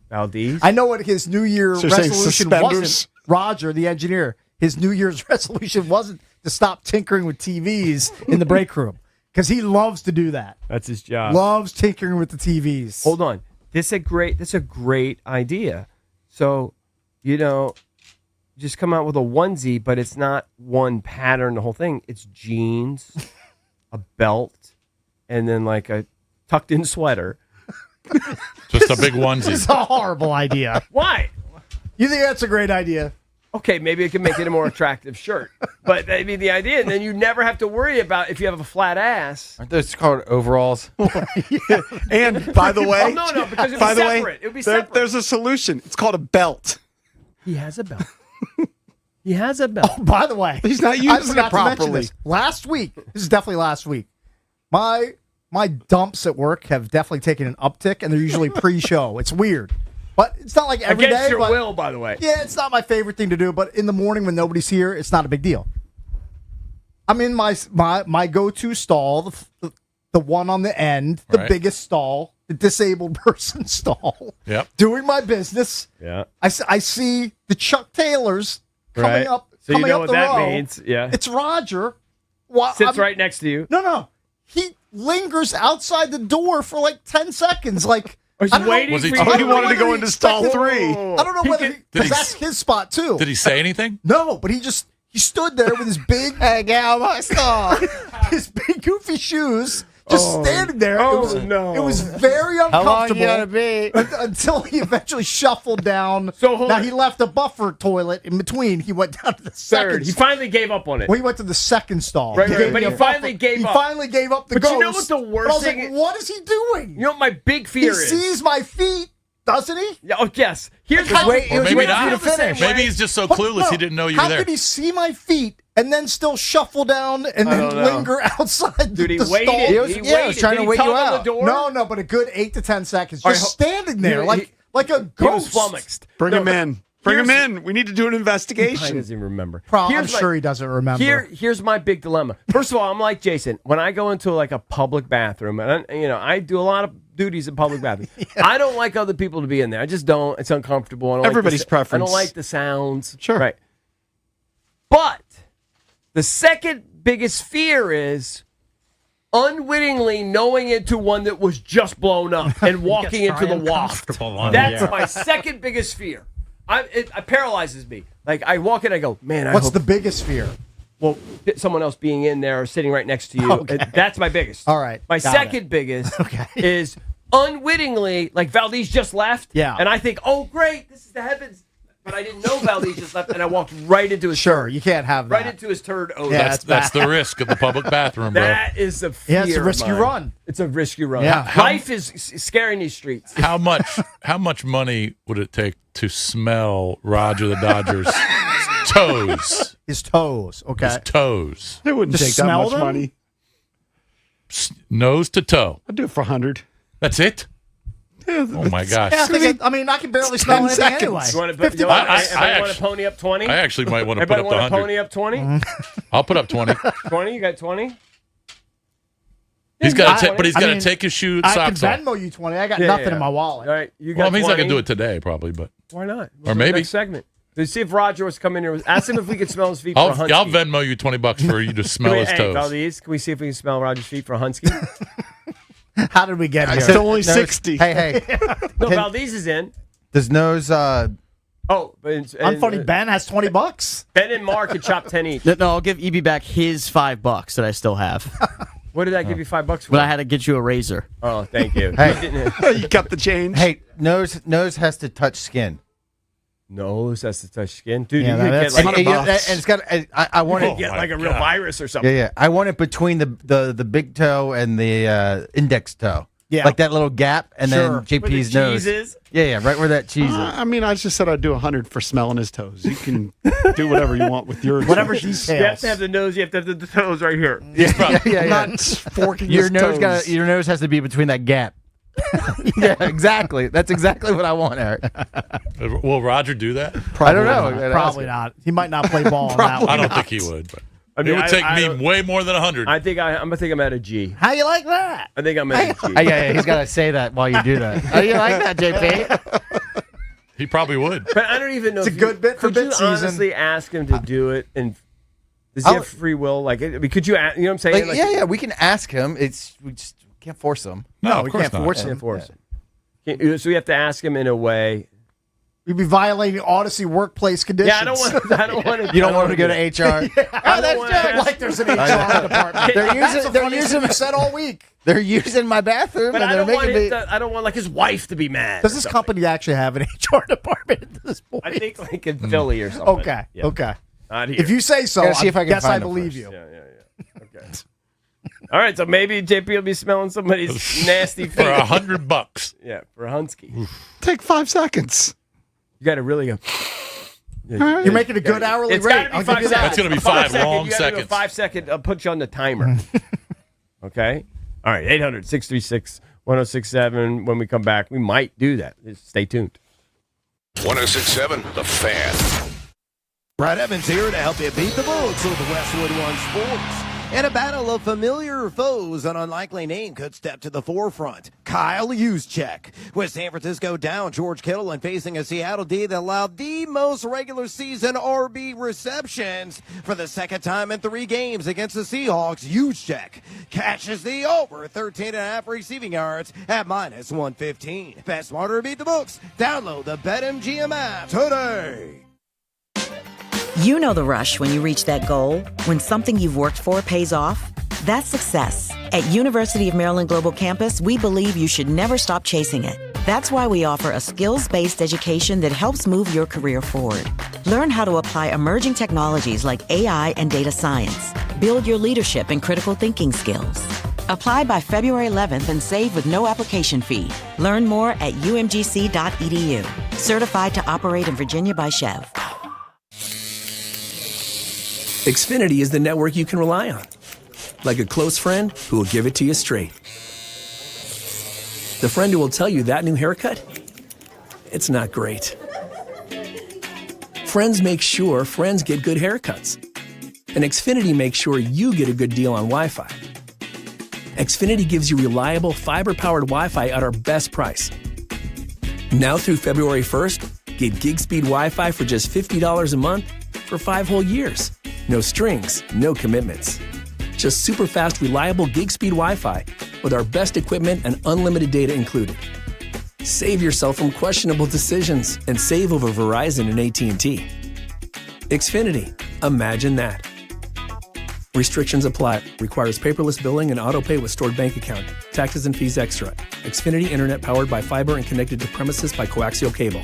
Valdez. I know what his New Year So you're saying resolution suspenders? wasn't. Roger, the engineer, his New Year's resolution wasn't to stop tinkering with TVs in the break room because he loves to do that. That's his job. Loves tinkering with the TVs. Hold on. This a great idea. So, just come out with a onesie, but it's not one pattern, the whole thing. It's jeans, a belt, and then like a tucked in sweater. Just a big onesie. It's a horrible idea. Why? You think that's a great idea? Okay, maybe it can make it a more attractive shirt. But I mean, the idea, and then you never have to worry about if you have a flat ass. Aren't those called overalls? And by the way, No, because it would by be the way, separate. It would be separate. there's a solution. It's called a belt. He has a belt. He has a belt. Oh, by the way, He's not I using forgot it to mention properly. this. Last week, this is definitely last week. My dumps at work have definitely taken an uptick, and they're usually pre-show. It's weird, but it's not like every day. Against your but- will, by the way. Yeah, it's not my favorite thing to do, but in the morning when nobody's here, it's not a big deal. I'm in my go-to stall, the one on the end, the Right. biggest stall, the disabled person stall. Yep. Doing my business. Yeah. I see the Chuck Taylors coming Right. up. So you coming know up what the that row. means. Yeah. It's Roger. Sits right next to you. No. He lingers outside the door for like 10 seconds. Like, He's I don't know- waiting Was he- for Oh, you. he wanted to go into stall expected- 3. I don't know whether because that's his spot too. Did he say anything? No, but he stood there with his big hey gal my stall, his big goofy shoes, just standing there. Oh, it was, no. It was very How long uncomfortable. you gotta be? Until he eventually shuffled down. So now he left a buffer toilet in between. He went down to the second. Third. He stall. finally gave up on it. Well, he went to the second stall. Right, gave but me he a finally buffer. gave He up. finally gave up the But ghost. you know what the But worst I was thing like, is? what is he doing? You know what my big fear He is? sees my feet, doesn't he? Yeah, oh, yes. Here's How- how Wait, Or maybe waiting for you not. to finish. Maybe he's just so But clueless no, he didn't know you how were there. could he see my feet and then still shuffle down and I then don't know. linger outside Dude, he the waited. stall? He was- yeah, he was trying Did to he wait you tug on out. the door? No, but a good 8 to 10 seconds, All just right, standing there he- like a He was ghost. flummoxed. Bring him in. Bring him Here's- in. We need to do an He investigation. doesn't even remember. I'm Here's my- sure he doesn't remember. Here's my big dilemma. First of all, I'm like Jason. When I go into like a public bathroom, and I do a lot of duties in public bathrooms. I don't like other people to be in there. I just don't. It's uncomfortable. I don't Everybody's like preference. I don't like the sounds. Sure. Right. But the second biggest fear is unwittingly knowing into one that was just blown up and walking into the waft. That's my second biggest fear. It paralyzes me. Like I walk in, I go, man. What's the biggest fear? Well, someone else being in there or sitting right next to you. Okay. That's my biggest. All right, My got second biggest is unwittingly, like Valdez just left. Yeah. And I think, oh, great, this is the heavens. But I didn't know Valdez just left, and I walked right into his Sure, you can't have that. right into his turd odor. Yeah, That's the risk of the public bathroom, bro. That is a fear. Yeah, it's a of risky mine. run. It's a risky run. Yeah. Life is scaring these streets. How much money would it take to smell Roger the Dodger's toes? His toes. Okay. His toes. It wouldn't To take that smell much them? money. Nose to toe. I'd do it for 100. That's it? Oh, my gosh. Yeah, I mean, I can barely smell anything seconds. anyway. You want to, 50 want bucks. to pony up 20? I actually might want to put Everybody up the want to 100. pony up 20? Mm-hmm. I'll put up 20. 20? You got 20? He's got to, I- but he's I got to mean, take his shoe I socks can off. Venmo you 20. I got Yeah, nothing yeah. in my wallet. All right, you got Well, I mean, he's not 20. going to do it today, probably, but Why not? Or maybe. Next segment. Let's see if Roger was coming here. Ask him if we could smell his feet for a I'll Hunsky. Venmo you $20 for you to smell his Hey, toes. Valdez, can we see if we can smell Roger's feet for a Hunsky? How did we get here? It's only 60. Hey, No, Valdez is in. does Nose? Oh, but Unfunny Ben has $20. Ben and Mark could chop 10 each. No, I'll give EB back his $5 that I still have. What did I give you $5 for? But I had to get you a razor. Oh, thank you. Hey. You got the change. Hey, Nose has to touch skin. Nose has to touch skin, dude. Yeah, you could that's- get like, And it's got. I want you it. could get my like a real God. virus or something. Yeah. I want it between the big toe and the index toe. Yeah. Like that little gap, and Sure. then JP's Where the nose. cheese is? Yeah, right where that cheese is. I mean, I just said I'd do 100 for smelling his toes. You can do whatever you want with yours. Whatever You details. have to have the nose. You have to have the toes right here. Yeah. Not forking Your his nose toes. your nose has to be between that gap. Yeah, exactly. That's exactly what I want, Eric. Will Roger do that? I don't know. Probably not. He might not play ball on that one. I don't think he would. But I mean, it would I- take I me don't- way more than 100. I think I'm at a G. How you like that? I think I'm at a G. Yeah, he's got to say that while you do that. How do you like that, JP? He probably would. But I don't even know. It's if a good bit for could bit you season. honestly ask him to do it? And does he have free will? Like, I mean, could you? You know what I'm saying? Like, yeah, we can ask him. We just can't force him. No, of we course can't not. force him. So we have to ask him in a way. We'd be violating Odyssey workplace conditions. Yeah, I don't want to. You don't want to go to HR? Oh, that's just like there's an HR department. They're using me said all week. They're using my bathroom, But and I they're don't want making me. I don't want like his wife to be mad. Does or this something. company actually have an HR department at this point? I think like in Philly or something. Okay. Yeah. Okay. Not here. If you say so, Gotta see if I can guess I find them believe first. you. Yeah. Okay. All right, so maybe JP will be smelling somebody's nasty feet. For $100. Yeah, for a Hunsky. Take 5 seconds. You got to really go. You're making a good hourly It's rate. gotta be I'll 5 give you that. That's going to be 5 long You gotta do a seconds. 5 second. I'll put you on the timer. Okay. All right. 800-636-1067. When we come back, we might do that. Just stay tuned. 1067 The Fan. Brad Evans here to help you beat the books of the Westwood One Sports. In a battle of familiar foes, an unlikely name could step to the forefront. Kyle Juszczyk. With San Francisco down, George Kittle and facing a Seattle D that allowed the most regular season RB receptions for the second time in 3 games against the Seahawks. Juszczyk catches the over 13.5 receiving yards at minus 115. Bet smarter, beat the books. Download the BetMGM app today. You know the rush when you reach that goal, when something you've worked for pays off. That's success. At University of Maryland Global Campus, we believe you should never stop chasing it. That's why we offer a skills-based education that helps move your career forward. Learn how to apply emerging technologies like AI and data science. Build your leadership and critical thinking skills. Apply by February 11th and save with no application fee. Learn more at umgc.edu. Certified to operate in Virginia by Chev. Xfinity is the network you can rely on. Like a close friend who will give it to you straight. The friend who will tell you that new haircut, it's not great. Friends make sure friends get good haircuts. And Xfinity makes sure you get a good deal on Wi-Fi. Xfinity gives you reliable fiber-powered Wi-Fi at our best price. Now through February 1st, get gig speed Wi-Fi for just $50 a month for 5 whole years. No strings, no commitments. Just super fast, reliable gig speed Wi-Fi with our best equipment and unlimited data included. Save yourself from questionable decisions and save over Verizon and AT&T. Xfinity, imagine that. Restrictions apply. Requires paperless billing and autopay with stored bank account. Taxes and fees extra. Xfinity Internet powered by fiber and connected to premises by coaxial cable.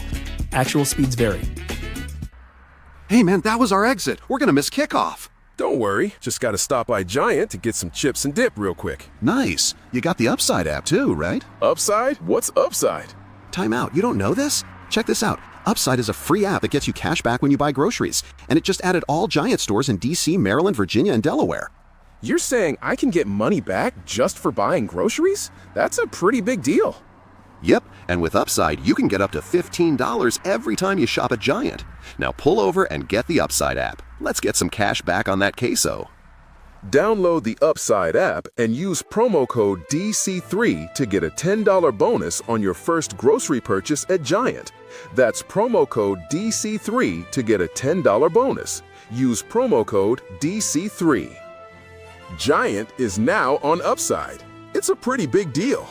Actual speeds vary. Hey, man, that was our exit. We're going to miss kickoff. Don't worry. Just got to stop by Giant to get some chips and dip real quick. Nice. You got the Upside app, too, right? Upside? What's Upside? Time out. You don't know this? Check this out. Upside is a free app that gets you cash back when you buy groceries. And it just added all Giant stores in D.C., Maryland, Virginia, and Delaware. You're saying I can get money back just for buying groceries? That's a pretty big deal. Yep, and with Upside, you can get up to $15 every time you shop at Giant. Now pull over and get the Upside app. Let's get some cash back on that queso. Download the Upside app and use promo code DC3 to get a $10 bonus on your first grocery purchase at Giant. That's promo code DC3 to get a $10 bonus. Use promo code DC3. Giant is now on Upside. It's a pretty big deal.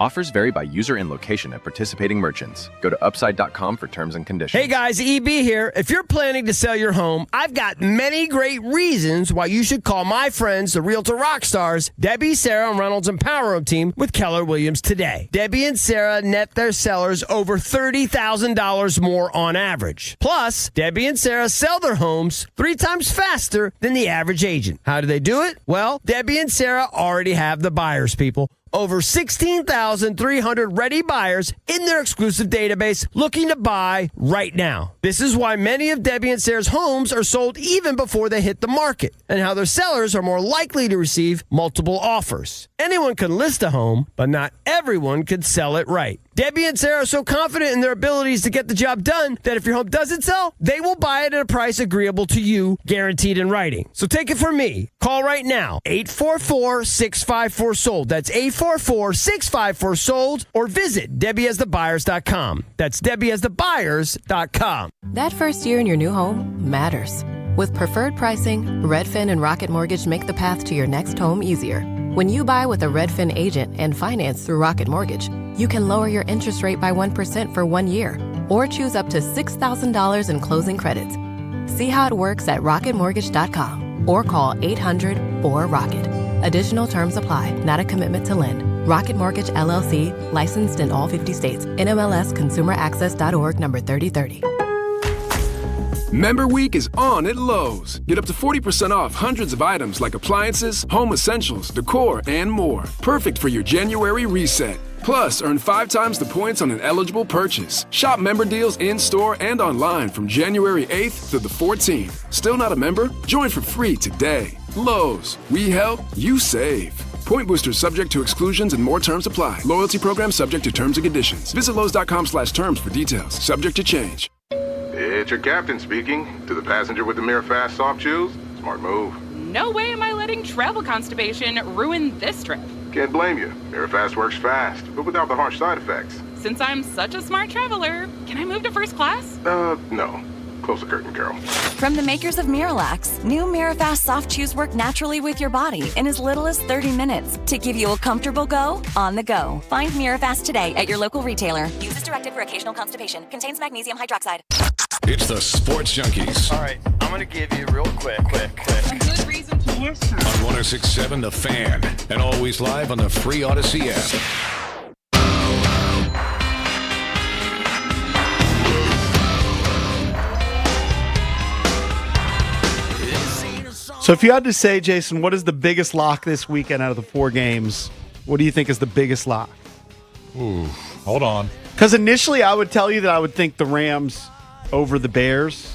Offers vary by user and location at participating merchants. Go to upside.com for terms and conditions. Hey guys, EB here. If you're planning to sell your home, I've got many great reasons why you should call my friends, the Realtor Rockstars, Debbie, Sarah, and Reynolds and Power Home Team with Keller Williams today. Debbie and Sarah net their sellers over $30,000 more on average. Plus, Debbie and Sarah sell their homes 3 times faster than the average agent. How do they do it? Well, Debbie and Sarah already have the buyers, people. Over 16,300 ready buyers in their exclusive database looking to buy right now. This is why many of Debbie and Sarah's homes are sold even before they hit the market, and how their sellers are more likely to receive multiple offers. Anyone can list a home, but not everyone can sell it right. Debbie and Sarah are so confident in their abilities to get the job done that if your home doesn't sell, they will buy it at a price agreeable to you, guaranteed in writing. So take it from me. Call right now, 844-654-SOLD. That's 844-654-SOLD, or visit DebbieAsTheBuyers.com. That's DebbieAsTheBuyers.com. That first year in your new home matters. With preferred pricing, Redfin and Rocket Mortgage make the path to your next home easier. When you buy with a Redfin agent and finance through Rocket Mortgage, you can lower your interest rate by 1% for 1 year. or choose up to $6,000 in closing credits. See how it works at rocketmortgage.com or call 800-4ROCKET. Additional terms apply. Not a commitment to lend. Rocket Mortgage, LLC, licensed in all 50 states. NMLS Consumer Access.org number 3030. Member Week is on at Lowe's. Get up to 40% off hundreds of items like appliances, home essentials, decor, and more. Perfect for your January reset. Plus, earn 5 times the points on an eligible purchase. Shop member deals in-store and online from January 8th to the 14th. Still not a member? Join for free today. Lowe's. We help, you save. Point boosters subject to exclusions and more terms apply. Loyalty program subject to terms and conditions. Visit Lowe's.com/terms for details. Subject to change. It's your captain speaking. To the passenger with the Mirror Fast soft chews, smart move. No way am I letting travel constipation ruin this trip. Can't blame you. Mirror Fast works fast, but without the harsh side effects. Since I'm such a smart traveler, can I move to first class? No. Close the curtain, Carol. From the makers of Miralax, new Mirafast soft chews work naturally with your body in as little as 30 minutes to give you a comfortable go on the go. Find Mirafast today at your local retailer. Use as directed for occasional constipation. Contains magnesium hydroxide. It's the Sports Junkies. All right, I'm going to give you real quick. A good reason to listen. On 106.7 The Fan, and always live on the free Odyssey app. So if you had to say, Jason, what is the biggest lock this weekend out of the 4 games? What do you think is the biggest lock? Ooh, hold on. Because initially I would tell you that I would think the Rams over the Bears.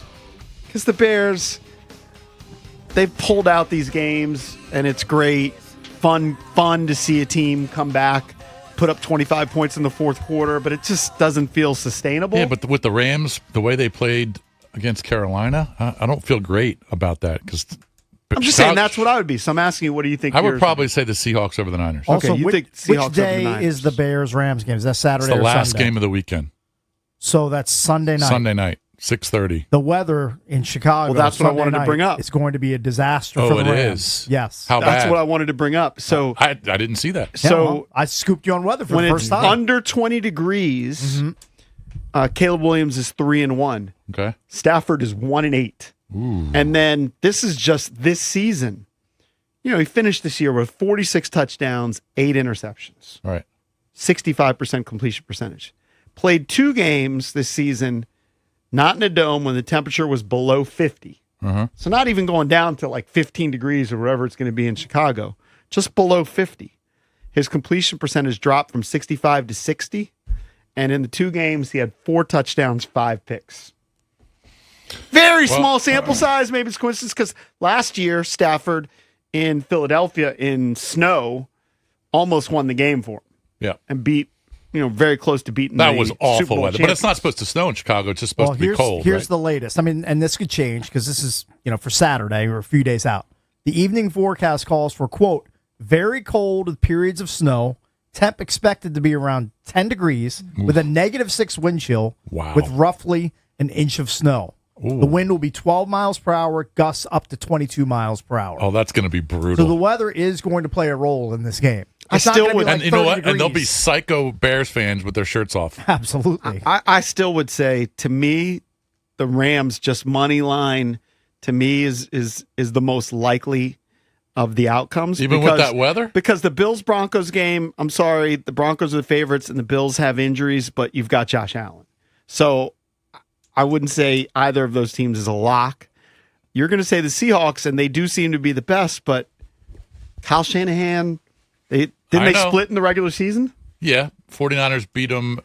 Because the Bears, they've pulled out these games, and it's great. Fun to see a team come back, put up 25 points in the fourth quarter, but it just doesn't feel sustainable. Yeah, but with the Rams, the way they played against Carolina, I don't feel great about that because I'm just saying that's what I would be. So I'm asking you, what do you think? I would probably say the Seahawks over the Niners. Also, you which, think Seahawks over which the day Niners? is the Bears-Rams game? Is that Saturday It's the or last Sunday? game of the weekend. So that's Sunday night. Sunday night, 6:30. The weather in Chicago. Well, that's what I Sunday wanted to night bring up. It's going to be a disaster Oh, for the it Rams. is? Yes. How That's bad? what I wanted to bring up. So I didn't see that. Yeah, So well, I scooped you on weather for when the first it's time. under 20 degrees, Caleb Williams is 3-1. Okay. Stafford is 1-8. And then this is just this season. You know, he finished this year with 46 touchdowns, 8 interceptions. All right. 65% completion percentage. Played 2 games this season, not in a dome when the temperature was below 50. So not even going down to like 15 degrees or whatever it's going to be in Chicago, just below 50. His completion percentage dropped from 65 to 60. And in the 2 games, he had 4 touchdowns, 5 picks. Very small sample size. Maybe it's coincidence because last year, Stafford in Philadelphia in snow almost won the game for him. Yeah. And beat, very close to beating That the was Super awful Bowl weather. But it's champions. not supposed to snow in Chicago. It's just supposed to be cold. Here's right? the latest. I mean, and this could change because this is, for Saturday or a few days out. The evening forecast calls for, quote, very cold with periods of snow. Temp expected to be around 10 degrees with a -6 wind chill with roughly an inch of snow. The wind will be 12 miles per hour, gusts up to 22 miles per hour. Oh, that's going to be So brutal. the weather is going to play a role in this game. It's not still gonna be would- like And you know 30 what? And there'll be degrees. psycho Bears fans with their shirts off. Absolutely. I still would say, to me, the Rams just money line to me is the most likely of the outcomes. Even with that weather? Because the Bills-Broncos game, I'm sorry, the Broncos are the favorites and the Bills have injuries, but you've got Josh Allen. So I wouldn't say either of those teams is a lock. You're going to say the Seahawks, and they do seem to be the best, but Kyle Shanahan, didn't they know. split in the regular season? Yeah. 49ers beat them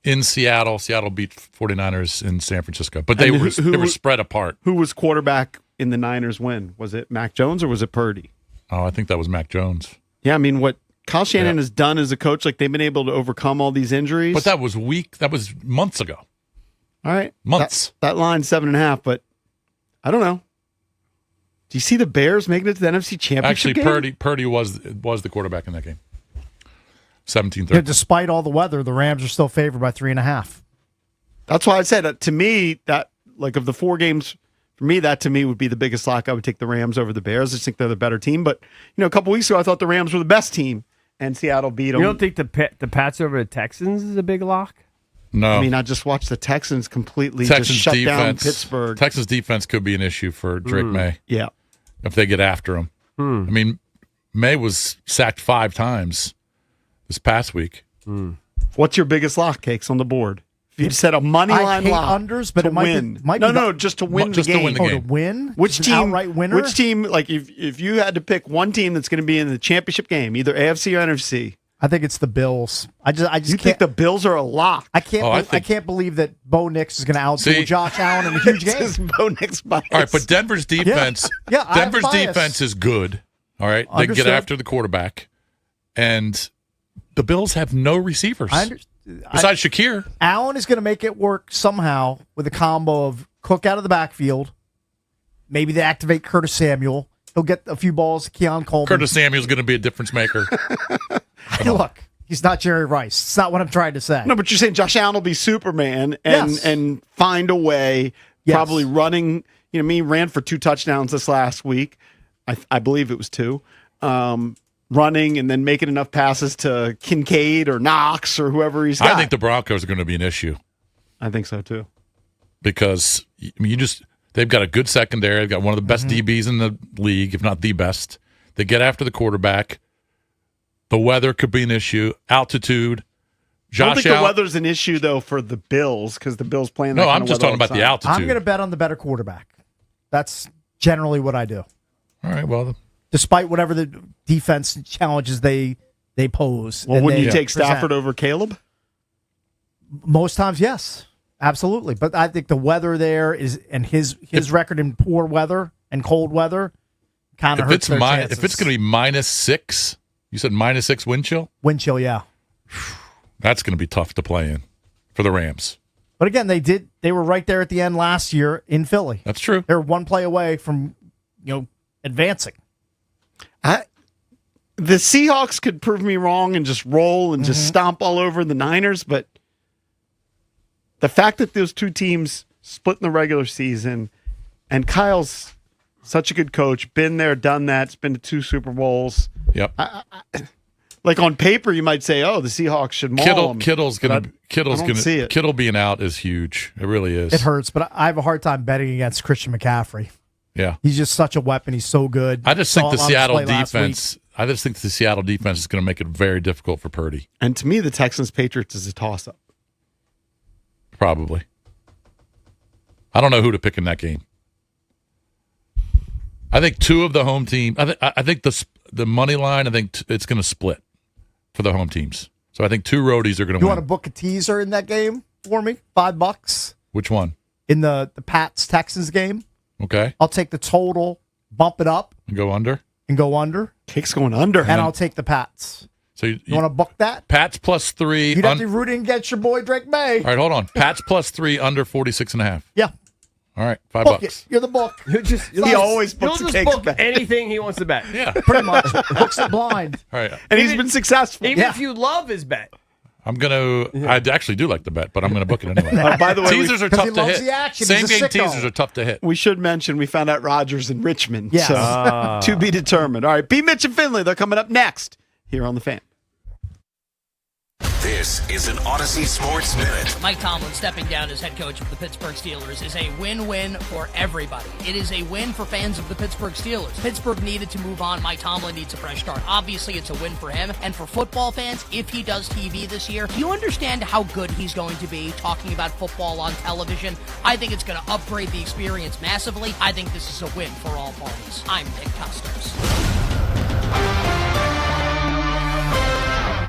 in Seattle. Seattle beat 49ers in San Francisco. But they And were spread apart. Who was quarterback in the Niners win? Was it Mac Jones or was it Purdy? Oh, I think that was Mac Jones. Yeah, I mean, what Kyle Shanahan has done as a coach, like they've been able to overcome all these injuries. But that was months ago. All right. Months. That line's 7.5, but I don't know. Do you see the Bears making it to the NFC Championship Actually, game? Purdy was the quarterback in that game. 17-13. Despite all the weather, the Rams are still favored by 3.5. That's why I said, to me, that, like, of the 4 games, for me, that to me would be the biggest lock. I would take the Rams over the Bears. I just think they're the better team. But, a couple weeks ago, I thought the Rams were the best team, and Seattle beat them. You don't think the Pats over the Texans is a big lock? No. I mean, I just watched the Texans completely just shut down Pittsburgh. Texas defense could be an issue for Drake May. Yeah. If they get after him. I mean, May was sacked 5 times this past week. What's your biggest lock, Cakes, on the board? If you said a money line I hate lock unders, but to it might win. be Just to win Just the to game. win the game. to win? Which Just an team? outright winner? Which team? Like if you had to pick one team that's going to be in the championship game, either AFC or NFC. I think it's the Bills. I just You can't. think the Bills are a lock? I can't. I can't believe that Bo Nix is going to outdo Josh Allen in a huge game. This is Bo Nix bias. All right, but Denver's defense, Yeah, I have Denver's bias. defense is good. All right, they Understood. get after the quarterback, and the Bills have no receivers besides Shakir. Allen is going to make it work somehow with a combo of Cook out of the backfield. Maybe they activate Curtis Samuel. He'll get a few balls to Keon Coleman. Curtis Samuel's going to be a difference maker. Look, he's not Jerry Rice. It's not what I'm trying to say. No, but you're saying Josh Allen will be Superman and find a way, probably running. You know, he ran for 2 touchdowns this last week. I believe it was 2. Running and then making enough passes to Kincaid or Knox or whoever he's got. I think the Broncos are going to be an issue. I think so too. Because I mean, they've got a good secondary. They've got one of the best DBs in the league, if not the best. They get after the quarterback. The weather could be an issue. Altitude. I don't Josh think Allen. the weather's an issue though for the Bills because the Bills playing. That No, kind I'm of just weather talking all about the the time. altitude. I'm going to bet on the better quarterback. That's generally what I do. All right, well, despite whatever the defense challenges they pose. Well, and wouldn't they you take Stafford present. over Caleb? Most times, yes, absolutely. But I think the weather there is, and his record in poor weather and cold weather, kind of if hurts their chances. if it's going to be -6, you said -6 wind chill. Wind chill, yeah. That's going to be tough to play in for the Rams. But again, they were right there at the end last year in Philly. That's true. They were one play away from advancing. The Seahawks could prove me wrong and just roll and just stomp all over the Niners, but the fact that those two teams split in the regular season, and Kyle's such a good coach, been there, done that, it's been to 2 Super Bowls. Yep. Like on paper, you might say, "Oh, the Seahawks should maul them." Kittle being out is huge. It really is. It hurts, but I have a hard time betting against Christian McCaffrey. Yeah, he's just such a weapon. He's so good. I just think the Saw him on Seattle display last defense. week. I just think the Seattle defense is going to make it very difficult for Purdy. And to me, the Texans Patriots is a toss-up. Probably. I don't know who to pick in that game. I think 2 of the home team. I think the money line. I think it's going to split for the home teams. So I think 2 roadies are going to You win. want to book a teaser in that game for me? $5 Which one? in the Pats Texans game. Okay. I'll take the total, bump it up, And go under. and go under. Cake's going under, and I'll take the Pats. So you You want to book that? Pats +3. You'd have to be rooting against your boy Drake May. All right, hold on. Pats +3 under 46.5. Yeah. All right, $5. Book it. You're the book. He always books the He'll Cake's just book bet. anything he wants to bet. Yeah. Pretty much. Books it blind. All right. And he's been successful. Even if you love his bet. I'm going to, I actually do like the bet, but I'm going to book it anyway. By the way, teasers are 'Cause tough he to loves hit. the action. Same He's a game sicko. teasers are tough to hit. We should mention we found out Rodgers in Richmond. Yes. So to be determined. All right, B. Mitch and Finley, they're coming up next here on The Fan. This is an Odyssey Sports Minute. Mike Tomlin stepping down as head coach of the Pittsburgh Steelers is a win-win for everybody. It is a win for fans of the Pittsburgh Steelers. Pittsburgh needed to move on. Mike Tomlin needs a fresh start. Obviously, it's a win for him. And for football fans, if he does TV this year, do you understand how good he's going to be talking about football on television? I think it's going to upgrade the experience massively. I think this is a win for all parties. I'm Nick Custos.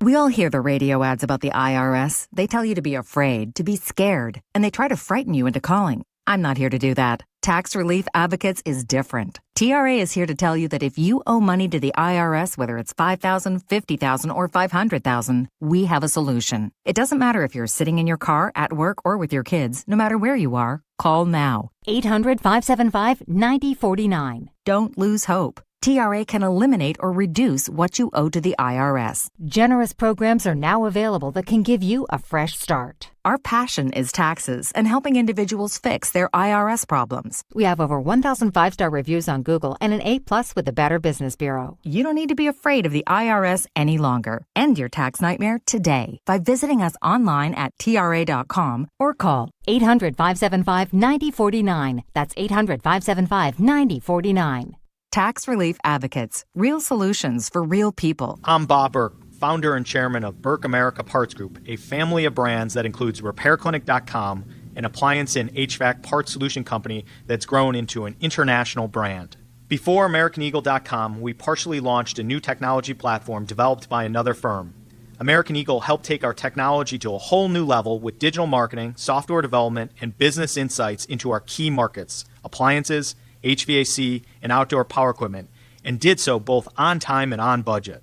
We all hear the radio ads about the IRS. They tell you to be afraid, to be scared, and they try to frighten you into calling. I'm not here to do that. Tax Relief Advocates is different. TRA is here to tell you that if you owe money to the IRS, whether it's $5,000, $50,000, or $500,000, we have a solution. It doesn't matter if you're sitting in your car, at work, or with your kids. No matter where you are, call now. 800-575-9049. Don't lose hope. TRA can eliminate or reduce what you owe to the IRS. Generous programs are now available that can give you a fresh start. Our passion is taxes and helping individuals fix their IRS problems. We have over 1,000 5-star reviews on Google and an A+ with the Better Business Bureau. You don't need to be afraid of the IRS any longer. End your tax nightmare today by visiting us online at TRA.com or call 800-575-9049. That's 800-575-9049. Tax Relief Advocates. Real solutions for real people. I'm Bob Burke, founder and chairman of Burke America Parts Group, a family of brands that includes RepairClinic.com, an appliance and HVAC parts solution company that's grown into an international brand. Before AmericanEagle.com, we partially launched a new technology platform developed by another firm. American Eagle helped take our technology to a whole new level with digital marketing, software development, and business insights into our key markets, appliances, HVAC, and outdoor power equipment, and did so both on time and on budget.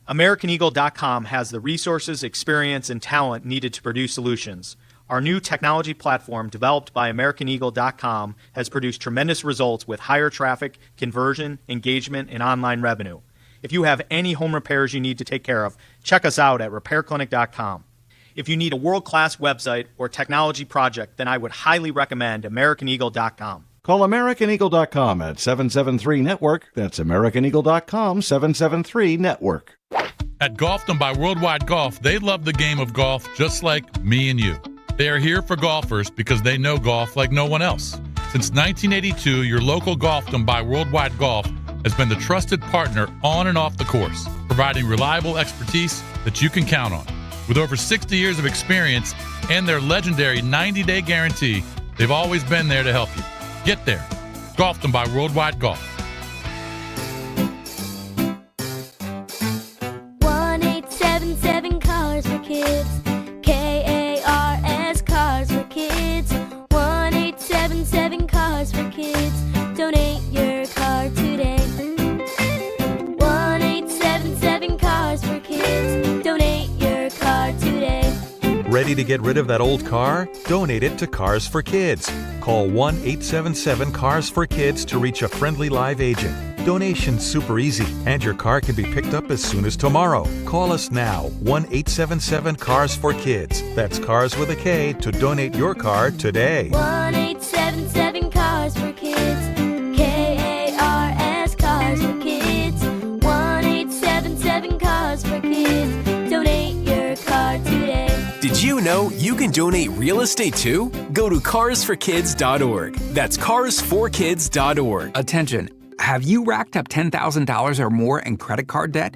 AmericanEagle.com has the resources, experience, and talent needed to produce solutions. Our new technology platform, developed by AmericanEagle.com, has produced tremendous results with higher traffic, conversion, engagement, and online revenue. If you have any home repairs you need to take care of, check us out at RepairClinic.com. If you need a world-class website or technology project, then I would highly recommend AmericanEagle.com. Call AmericanEagle.com at 773-NETWORK. That's AmericanEagle.com, 773-NETWORK. At Golfdom by Worldwide Golf, they love the game of golf just like me and you. They are here for golfers because they know golf like no one else. Since 1982, your local Golfdom by Worldwide Golf has been the trusted partner on and off the course, providing reliable expertise that you can count on. With over 60 years of experience and their legendary 90-day guarantee, they've always been there to help you. Get there. Golfdom by Worldwide Golf. 1-877 Cars for Kids. KARS Cars for Kids. 1-877 Cars for Kids. Donate your car today. 1-877 Cars for Kids. Donate your car today. Ready to get rid of that old car? Donate it to Cars for Kids. Call 1-877-CARS-FOR-KIDS to reach a friendly live agent. Donation's super easy, and your car can be picked up as soon as tomorrow. Call us now, 1-877-CARS-FOR-KIDS. That's Cars with a K to donate your car today. 1-877 Cars for Kids. KARS Cars for Kids. 1-877 Cars for Kids. Donate your car today. Did you know you can donate real estate too? Go to carsforkids.org. That's carsforkids.org. Attention. Have you racked up $10,000 or more in credit card debt?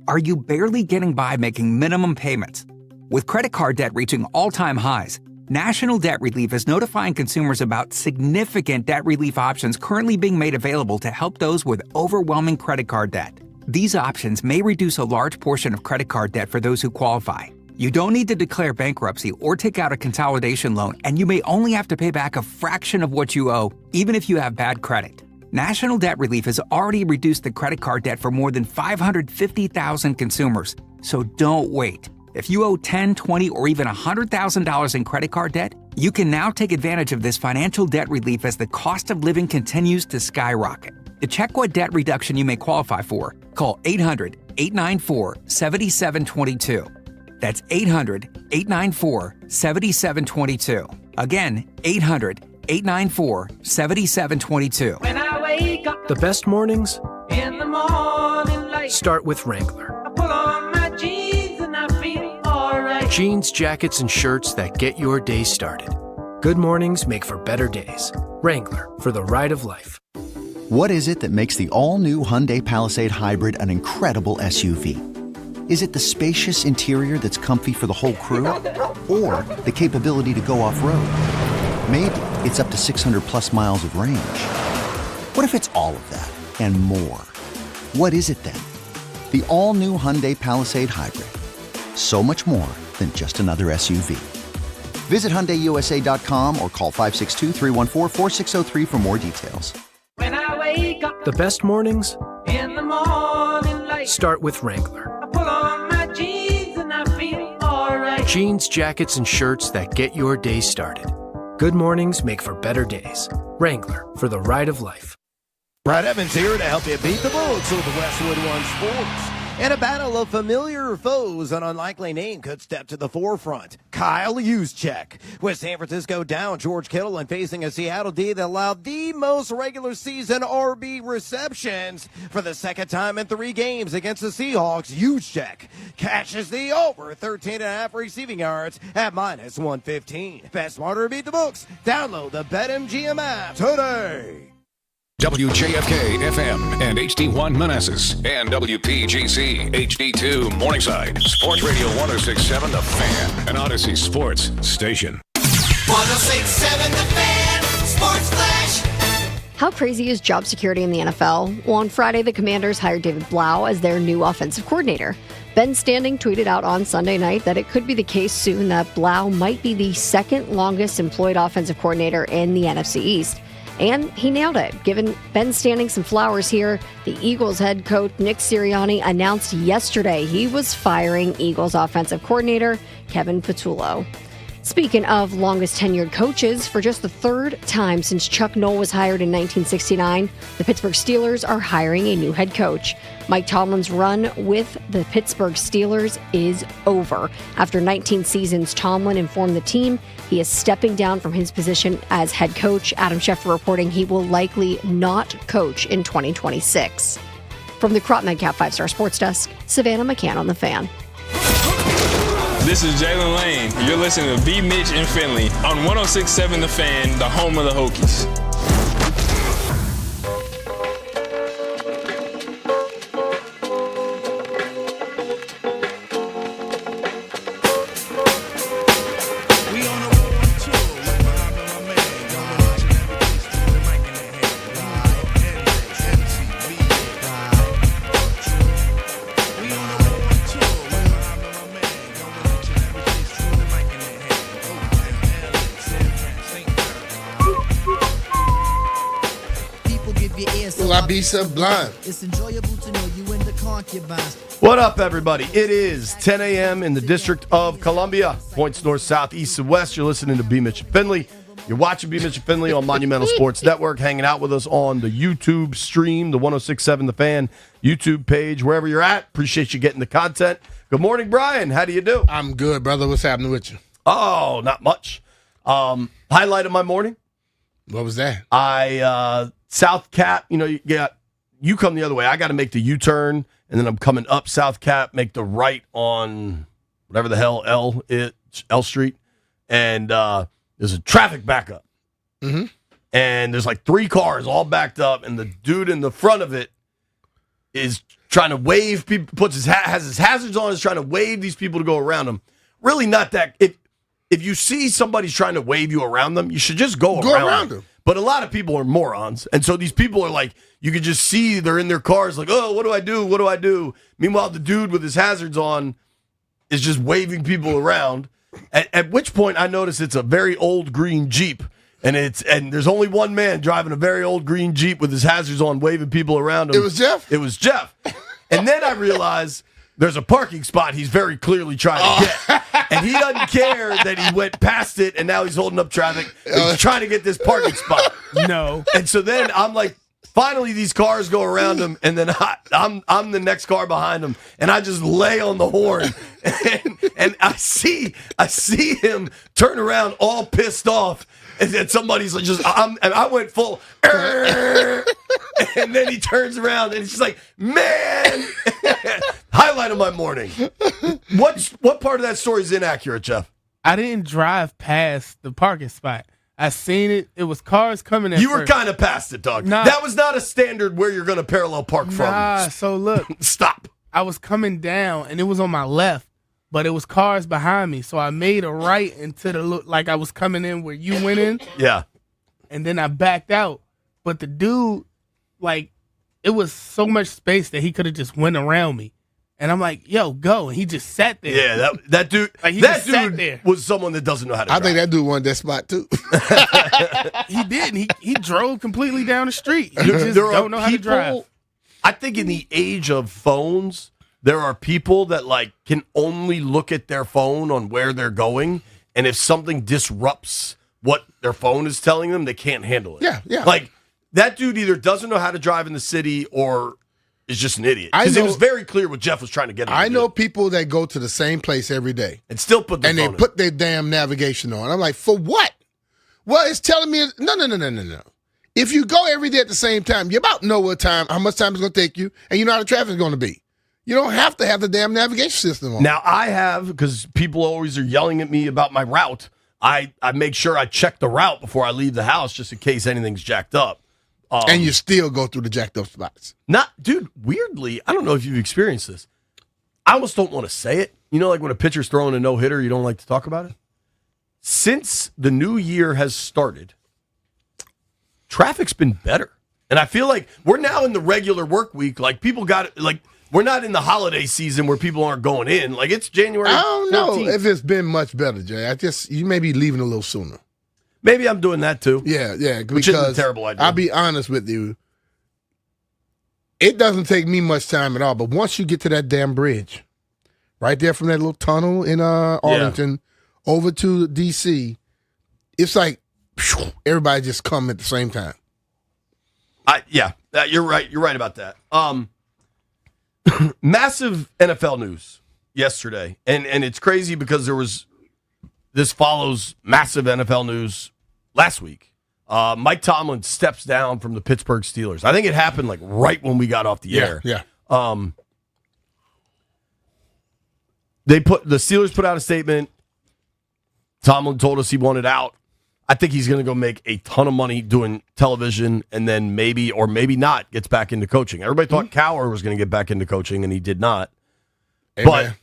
Are you barely getting by making minimum payments? With credit card debt reaching all-time highs, National Debt Relief is notifying consumers about significant debt relief options currently being made available to help those with overwhelming credit card debt. These options may reduce a large portion of credit card debt for those who qualify. You don't need to declare bankruptcy or take out a consolidation loan, and you may only have to pay back a fraction of what you owe, even if you have bad credit. National Debt Relief has already reduced the credit card debt for more than 550,000 consumers, so don't wait. If you owe $10,000, $20,000, or even $100,000 in credit card debt, you can now take advantage of this financial debt relief as the cost of living continues to skyrocket. To check what debt reduction you may qualify for, call 800-894-7722. That's 800-894-7722. Again, 800-894-7722. When I wake up, the best mornings in the morning light start with Wrangler. I pull on my jeans and I feel alright. Jeans, jackets, and shirts that get your day started. Good mornings make for better days. Wrangler, for the ride of life. What is it that makes the all-new Hyundai Palisade Hybrid an incredible SUV? Is it the spacious interior that's comfy for the whole crew? Or the capability to go off-road? Maybe it's up to 600-plus miles of range. What if it's all of that and more? What is it then? The all-new Hyundai Palisade Hybrid. So much more than just another SUV. Visit HyundaiUSA.com or call 562-314-4603 for more details. When I wake up, the best mornings in the morning light start with Wrangler. I pull on my jeans and I feel alright. Jeans, jackets, and shirts that get your day started. Good mornings make for better days. Wrangler, for the ride of life. Brad Evans here to help you beat the books with Westwood One Sports. In a battle of familiar foes, an unlikely name could step to the forefront. Kyle Juszczyk. With San Francisco down George Kittle and facing a Seattle D that allowed the most regular season RB receptions for the second time in 3 games against the Seahawks, Juszczyk catches the over 13.5 receiving yards at -115. Bet smarter, beat the books. Download the BetMGM app today. WJFK FM and HD1 Manassas and WPGC HD2 Morningside. Sports Radio 106.7 The Fan, an Odyssey Sports station. 106.7 The Fan, Sports Flash. How crazy is job security in the NFL? Well, on Friday, the Commanders hired David Blau as their new offensive coordinator. Ben Standing tweeted out on Sunday night that it could be the case soon that Blau might be the second longest employed offensive coordinator in the NFC East. And he nailed it. Giving Ben Standing some flowers here, the Eagles head coach Nick Sirianni announced yesterday he was firing Eagles offensive coordinator Kevin Patullo. Speaking of longest tenured coaches, for just the 3rd time since Chuck Noll was hired in 1969, the Pittsburgh Steelers are hiring a new head coach. Mike Tomlin's run with the Pittsburgh Steelers is over. After 19 seasons, Tomlin informed the team he is stepping down from his position as head coach. Adam Schefter reporting he will likely not coach in 2026. From the Crop Metcalf 5-Star Sports Desk, Savannah McCann on The Fan. This is Jalen Lane. You're listening to B. Mitch and Finley on 106.7 The Fan, the home of the Hokies. Be sublime. It's enjoyable to know you in the concubines. What up, everybody? It is 10 a.m. in the District of Columbia. Points north, south, east, and west. You're listening to B. Mitch and Finley. You're watching B. Mitch and Finley on Monumental Sports Network, hanging out with us on the YouTube stream, the 106.7 The Fan YouTube page, wherever you're at. Appreciate you getting the content. Good morning, Brian. How do you do? I'm good, brother. What's happening with you? Oh, not much. Highlight of my morning. What was that? South Cap, you come the other way. I got to make the U-turn, and then I'm coming up South Cap, make the right on whatever the hell L Street, and there's a traffic backup. Mm-hmm. And there's like 3 cars all backed up, and the dude in the front of it is trying to wave people, has his hazards on, is trying to wave these people to go around him. Really not that. If you see somebody's trying to wave you around them, you should just go around them. But a lot of people are morons. And so these people are like, you can just see they're in their cars like, oh, what do I do? What do I do? Meanwhile, the dude with his hazards on is just waving people around. At which point I notice it's a very old green Jeep. And there's only one man driving a very old green Jeep with his hazards on, waving people around him. It was Jeff? It was Jeff. And then I realized there's a parking spot he's very clearly trying to get. And he doesn't care that he went past it and now he's holding up traffic. He's trying to get this parking spot. No. And so then I'm like, finally these cars go around him, and then I'm the next car behind him, and I just lay on the horn, and I see him turn around all pissed off, and somebody's like and I went full, and then he turns around and he's just like, man. Highlight of my morning. What part of that story is inaccurate, Jeff? I didn't drive past the parking spot. I seen it. It was cars coming in. You were kind of past it, dog. Nah. That was not a standard where you're going to parallel park from. Nah, so look. Stop. I was coming down, and it was on my left, but it was cars behind me. So I made a right into the look like I was coming in where you went in. Yeah. And then I backed out. But the dude, it was so much space that he could have just went around me. And I'm like, yo, go. And he just sat there. Yeah, that dude sat there. was someone that doesn't know how to drive. I think that dude wanted that spot, too. He didn't. He drove completely down the street. He just don't know how to drive. I think in the age of phones, there are people that can only look at their phone on where they're going. And if something disrupts what their phone is telling them, they can't handle it. Yeah. that dude either doesn't know how to drive in the city or is just an idiot. I Because it know- was very clear what Jeff was trying to get him to I do. know people that go to the same place every day And still put the and they phone in. put their damn navigation on. I'm like, for what? Well, it's telling me no. If you go every day at the same time, you about know how much time it's going to take you, and you know how the traffic's going to be. You don't have to have the damn navigation system on. Now, I have, because people always are yelling at me about my route, I make sure I check the route before I leave the house just in case anything's jacked up. And you still go through the jacked up spots. Dude, weirdly, I don't know if you've experienced this. I almost don't want to say it. You know, like when a pitcher's throwing a no-hitter, you don't like to talk about it? Since the new year has started, traffic's been better. And I feel like we're now in the regular work week. Like, people got it. Like, we're not in the holiday season where people aren't going in. Like, it's January I don't know 14th. if it's been much better, Jay. You may be leaving a little sooner. Maybe I'm doing that too. Yeah, Which isn't a because terrible idea. I'll be honest with you. It doesn't take me much time at all, but once you get to that damn bridge, right there from that little tunnel in Arlington over to D.C., it's like phew, everybody just come at the same time. You're right. You're right about that. Massive NFL news yesterday, and it's crazy because this follows massive NFL news last week. Mike Tomlin steps down from the Pittsburgh Steelers. I think it happened like right when we got off the air. Yeah. The Steelers put out a statement. Tomlin told us he wanted out. I think he's going to go make a ton of money doing television, and then maybe or maybe not gets back into coaching. Everybody thought Cowher was going to get back into coaching, and he did not. Hey, but man,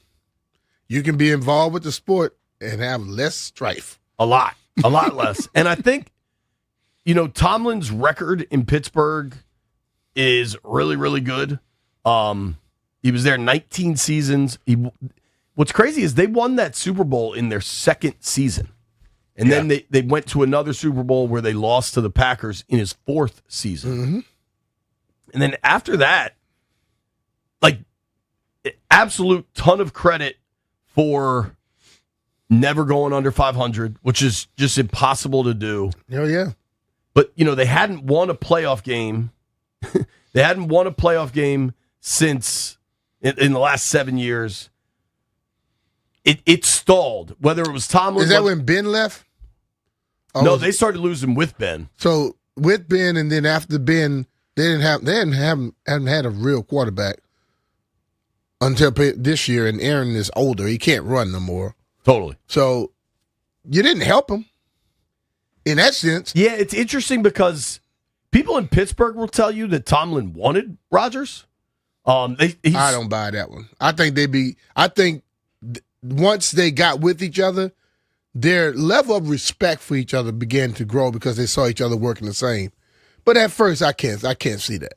you can be involved with the sport and have less strife. a lot less. And I think, Tomlin's record in Pittsburgh is really, really good. He was there 19 seasons. What's crazy is they won that Super Bowl in their second season. And then they went to another Super Bowl where they lost to the Packers in his fourth season. Mm-hmm. And then after that, absolute ton of credit for never going under 500, which is just impossible to do. Oh, yeah. But, they hadn't won a playoff game. They hadn't won a playoff game since in the last 7 years. It stalled. Whether it was Tomlin. Is that when Ben left? No, they started losing with Ben. So with Ben, and then after Ben, they hadn't had a real quarterback until this year. And Aaron is older; he can't run no more. Totally. So you didn't help him in that sense. Yeah, it's interesting because people in Pittsburgh will tell you that Tomlin wanted Rodgers. I don't buy that one. I think once they got with each other, their level of respect for each other began to grow because they saw each other working the same. But at first, I can't see that.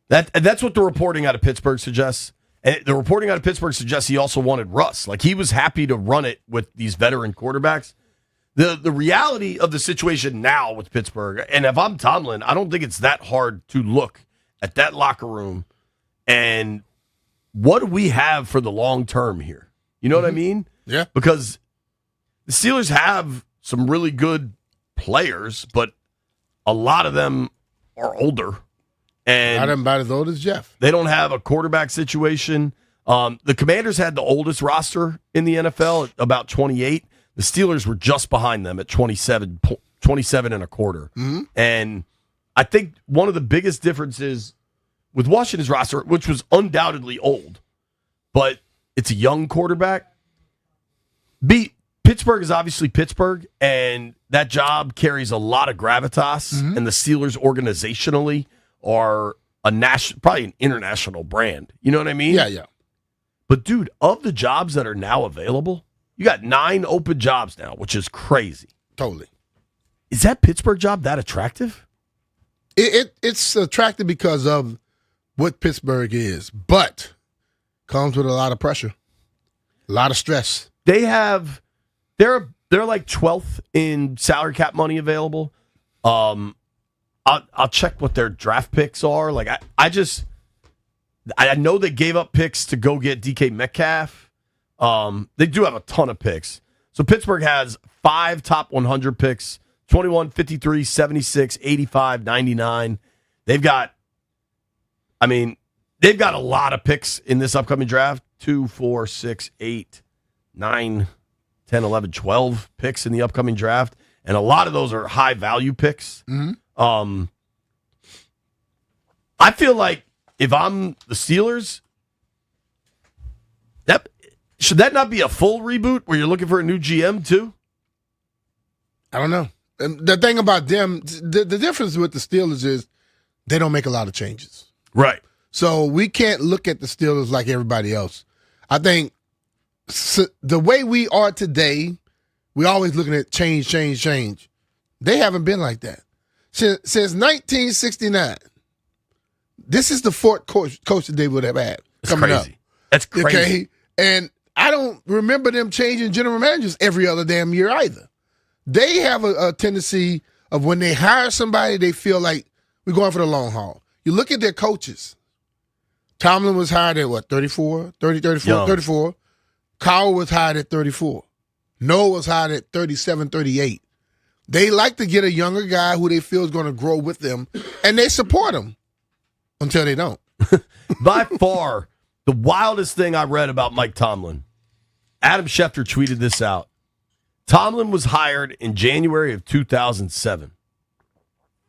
That's what the reporting out of Pittsburgh suggests. And the reporting out of Pittsburgh suggests he also wanted Russ. Like, he was happy to run it with these veteran quarterbacks. The reality of the situation now with Pittsburgh, and if I'm Tomlin, I don't think it's that hard to look at that locker room and what do we have for the long term here? You know what I mean? Yeah. Because the Steelers have some really good players, but a lot of them are older. And I didn't buy as old as Jeff. They don't have a quarterback situation. The Commanders had the oldest roster in the NFL at about 28. The Steelers were just behind them at 27 and a quarter. Mm-hmm. And I think one of the biggest differences with Washington's roster, which was undoubtedly old, but it's a young quarterback. Pittsburgh is obviously Pittsburgh, and that job carries a lot of gravitas, and the Steelers organizationally are probably an international brand. You know what I mean? Yeah. But, dude, of the jobs that are now available, you got 9 open jobs now, which is crazy. Totally. Is that Pittsburgh job that attractive? It's attractive because of what Pittsburgh is, but comes with a lot of pressure, a lot of stress. They're like 12th in salary cap money available. I'll check what their draft picks are. Like I know they gave up picks to go get DK Metcalf. They do have a ton of picks. So Pittsburgh has 5 top 100 picks, 21, 53, 76, 85, 99. They've got a lot of picks in this upcoming draft. 2, 4, 6, 8, 9, 10, 11, 12 picks in the upcoming draft. And a lot of those are high-value picks. Mm-hmm. I feel like if I'm the Steelers, should that not be a full reboot where you're looking for a new GM too? I don't know. And the thing about them, the difference with the Steelers is they don't make a lot of changes. Right. So we can't look at the Steelers like everybody else. I think the way we are today, we're always looking at change. They haven't been like that. Since 1969, this is the fourth coach that they would have had coming up. That's crazy. Okay? And I don't remember them changing general managers every other damn year either. They have a tendency of when they hire somebody, they feel like we're going for the long haul. You look at their coaches. Tomlin was hired at what, 34? 34. Cowell was hired at 34. Noah was hired at 37, 38. They like to get a younger guy who they feel is going to grow with them, and they support him until they don't. By far, the wildest thing I read about Mike Tomlin, Adam Schefter tweeted this out. Tomlin was hired in January of 2007,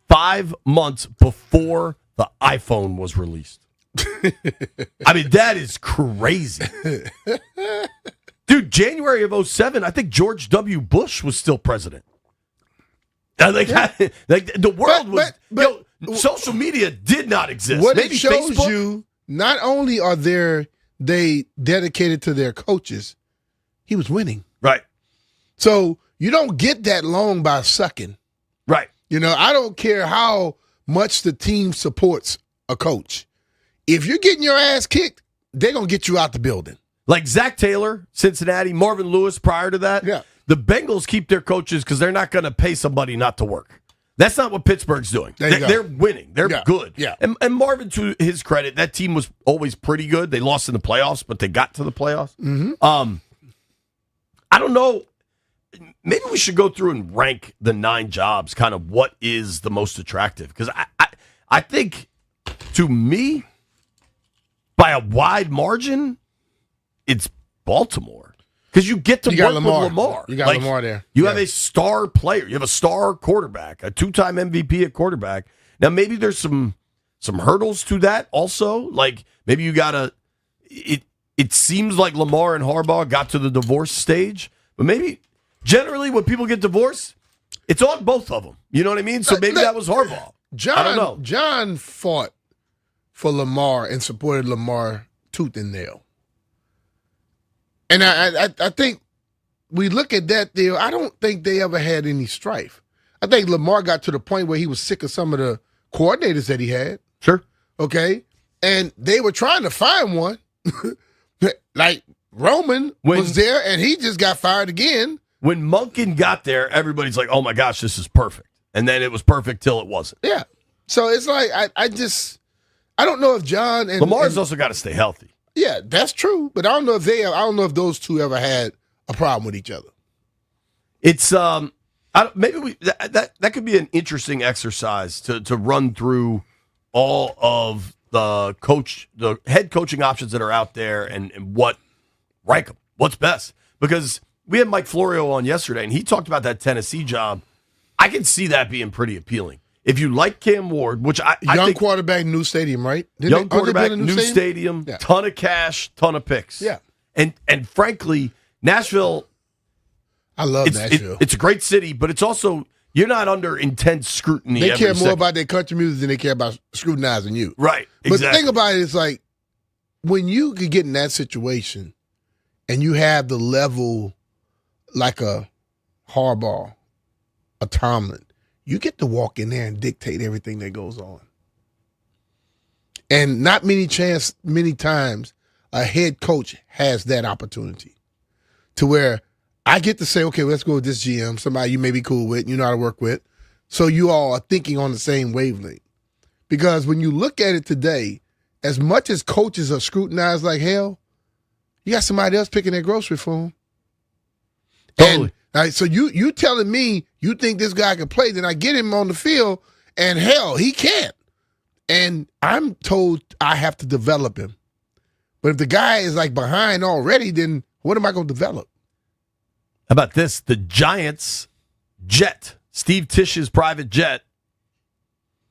5 months before the iPhone was released. I mean, that is crazy. Dude, January of 2007, I think George W. Bush was still president. Like the world was... social media did not exist. What Maybe it shows Facebook? you, not only are they dedicated to their coaches, he was winning. Right. So you don't get that long by sucking. Right. You know, I don't care how much the team supports a coach. If you're getting your ass kicked, they're going to get you out the building. Like Zach Taylor, Cincinnati, Marvin Lewis prior to that. Yeah. The Bengals keep their coaches because they're not going to pay somebody not to work. That's not what Pittsburgh's doing. They're winning. They're good. Yeah. And Marvin, to his credit, that team was always pretty good. They lost in the playoffs, but they got to the playoffs. Mm-hmm. I don't know. Maybe we should go through and rank the 9 jobs, kind of what is the most attractive. Because I think, to me, by a wide margin, it's Baltimore. Because you get to work with Lamar. You got Lamar there. You have a star player. You have a star quarterback, a 2-time MVP at quarterback. Now, maybe there's some hurdles to that also. Like, maybe you got to it seems like Lamar and Harbaugh got to the divorce stage. But maybe, generally, when people get divorced, it's on both of them. You know what I mean? So maybe that was Harbaugh. I don't know. John fought for Lamar and supported Lamar tooth and nail. And I think we look at that deal, I don't think they ever had any strife. I think Lamar got to the point where he was sick of some of the coordinators that he had. Sure. Okay? And they were trying to find one. Like Roman was there, and he just got fired again. When Monken got there, everybody's like, oh my gosh, this is perfect. And then it was perfect till it wasn't. Yeah. So it's like, I don't know if John and Lamar's also got to stay healthy. Yeah, that's true. But I don't know if those two ever had a problem with each other. It's maybe that could be an interesting exercise to run through all of the head coaching options that are out there and what rank them. What's best? Because we had Mike Florio on yesterday, and he talked about that Tennessee job. I can see that being pretty appealing. If you like Cam Ward, which I think quarterback, new stadium, right? Young quarterback, new stadium, yeah. Ton of cash, ton of picks. Yeah. And frankly, Nashville, I love Nashville. It's a great city, but it's also, you're not under intense scrutiny. They care more about their country music than they care about scrutinizing you. Right, exactly. But the thing about it is, like, when you could get in that situation and you have the level like a Harbaugh, a Tomlin, you get to walk in there and dictate everything that goes on. And not many times a head coach has that opportunity to where I get to say, okay, let's go with this GM, somebody you may be cool with, you know how to work with. So you all are thinking on the same wavelength. Because when you look at it today, as much as coaches are scrutinized like hell, you got somebody else picking their grocery for them. Totally. And so you telling me you think this guy can play, then I get him on the field, and hell, he can't. And I'm told I have to develop him. But if the guy is like behind already, then what am I going to develop? How about this? The Giants jet, Steve Tisch's private jet,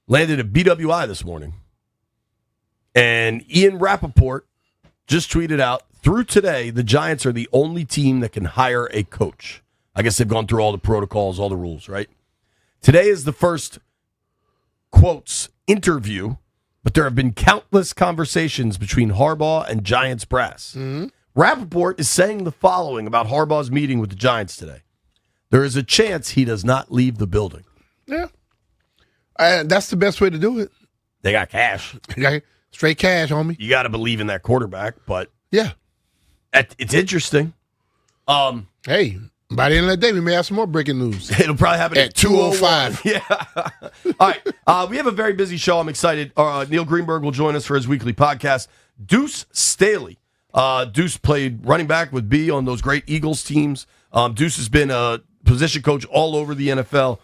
landed at BWI this morning. And Ian Rappaport just tweeted out, through today, the Giants are the only team that can hire a coach. I guess they've gone through all the protocols, all the rules, right? Today is the first, quotes, interview, but there have been countless conversations between Harbaugh and Giants brass. Mm-hmm. Rappaport is saying the following about Harbaugh's meeting with the Giants today. There is a chance he does not leave the building. Yeah. That's the best way to do it. They got cash. Okay. Straight cash, homie. You got to believe in that quarterback, but yeah, it's interesting. Hey, by the end of the day, we may have some more breaking news. It'll probably happen at 2:05. Yeah. All right. We have a very busy show. I'm excited. Neil Greenberg will join us for his weekly podcast. Deuce Staley. Deuce played running back with B on those great Eagles teams. Deuce has been a position coach all over the NFL.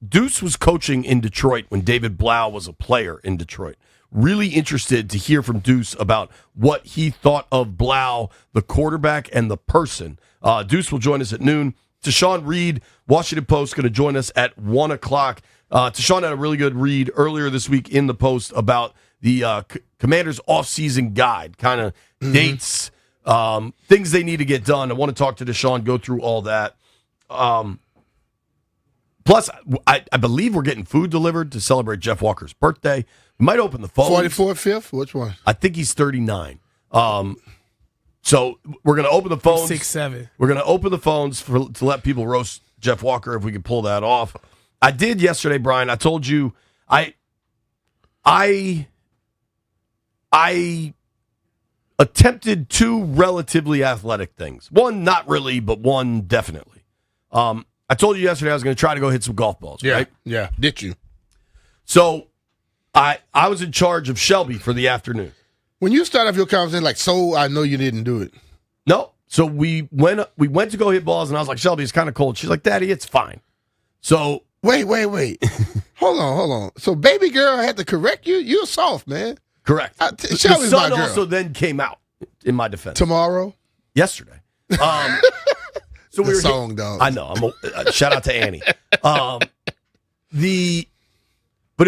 Deuce was coaching in Detroit when David Blau was a player in Detroit. Really interested to hear from Deuce about what he thought of Blau, the quarterback, and the person. Deuce will join us at noon. Tashawn Reed, Washington Post, going to join us at 1 o'clock. Tashawn had a really good read earlier this week in the Post about the Commanders' off-season guide, kind of dates, things they need to get done. I want to talk to Tashawn, go through all that. Plus, I believe we're getting food delivered to celebrate Jeff Walker's birthday. We might open the phone. 44th, 5th? Which one? I think he's 39. So we're going to open the phones. 6'7". We're going to open the phones to let people roast Jeff Walker if we can pull that off. I did yesterday, Brian. I told you I attempted two relatively athletic things. One not really, but one definitely. I told you yesterday I was going to try to go hit some golf balls, right? Yeah. Did you? So I was in charge of Shelby for the afternoon. When you start off your conversation like, so I know you didn't do it. No. So we went to go hit balls, and I was like, Shelby, it's kind of cold. She's like, Daddy, it's fine. So Wait. hold on. So baby girl had to correct you? You're soft, man. Correct. Shelby's the sun my girl. also then came out in my defense. Tomorrow? Yesterday. So we were song, dog. I know. Shout out to Annie. But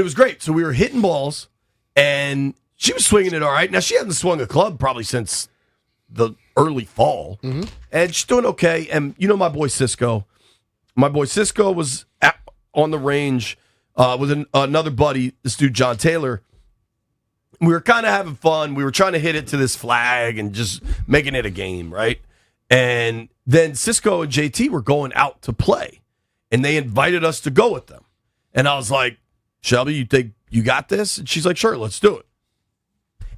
it was great. So we were hitting balls, and she was swinging it all right. Now, she hadn't swung a club probably since the early fall, and she's doing okay. And you know my boy Cisco. My boy Cisco was on the range with another buddy, this dude John Taylor. We were kind of having fun. We were trying to hit it to this flag and just making it a game, right? And then Cisco and JT were going out to play, and they invited us to go with them. And I was like, Shelby, you think you got this? And she's like, sure, let's do it.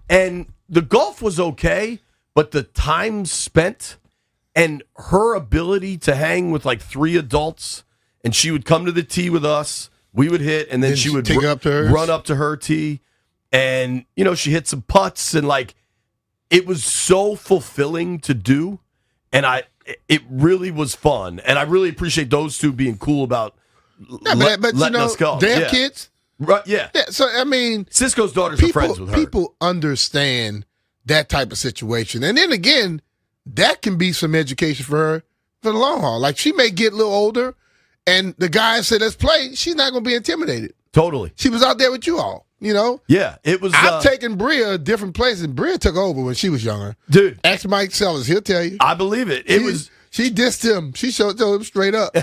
And the golf was okay, but the time spent and her ability to hang with like three adults, and she would come to the tee with us, we would hit, and then she would run up to her tee. And, you know, she hit some putts, and like, it was so fulfilling to do. And it really was fun. And I really appreciate those two being cool about letting us go. Damn kids. Right, yeah. So, I mean, Cisco's daughters are friends with her. People understand that type of situation. And then again, that can be some education for her for the long haul. Like, she may get a little older, and the guy said, let's play. She's not going to be intimidated. Totally. She was out there with you all, you know? Yeah, it was. I've taken Bria different places. Bria took over when she was younger. Dude. Ask Mike Sellers. He'll tell you. I believe it. She dissed him. She told him straight up.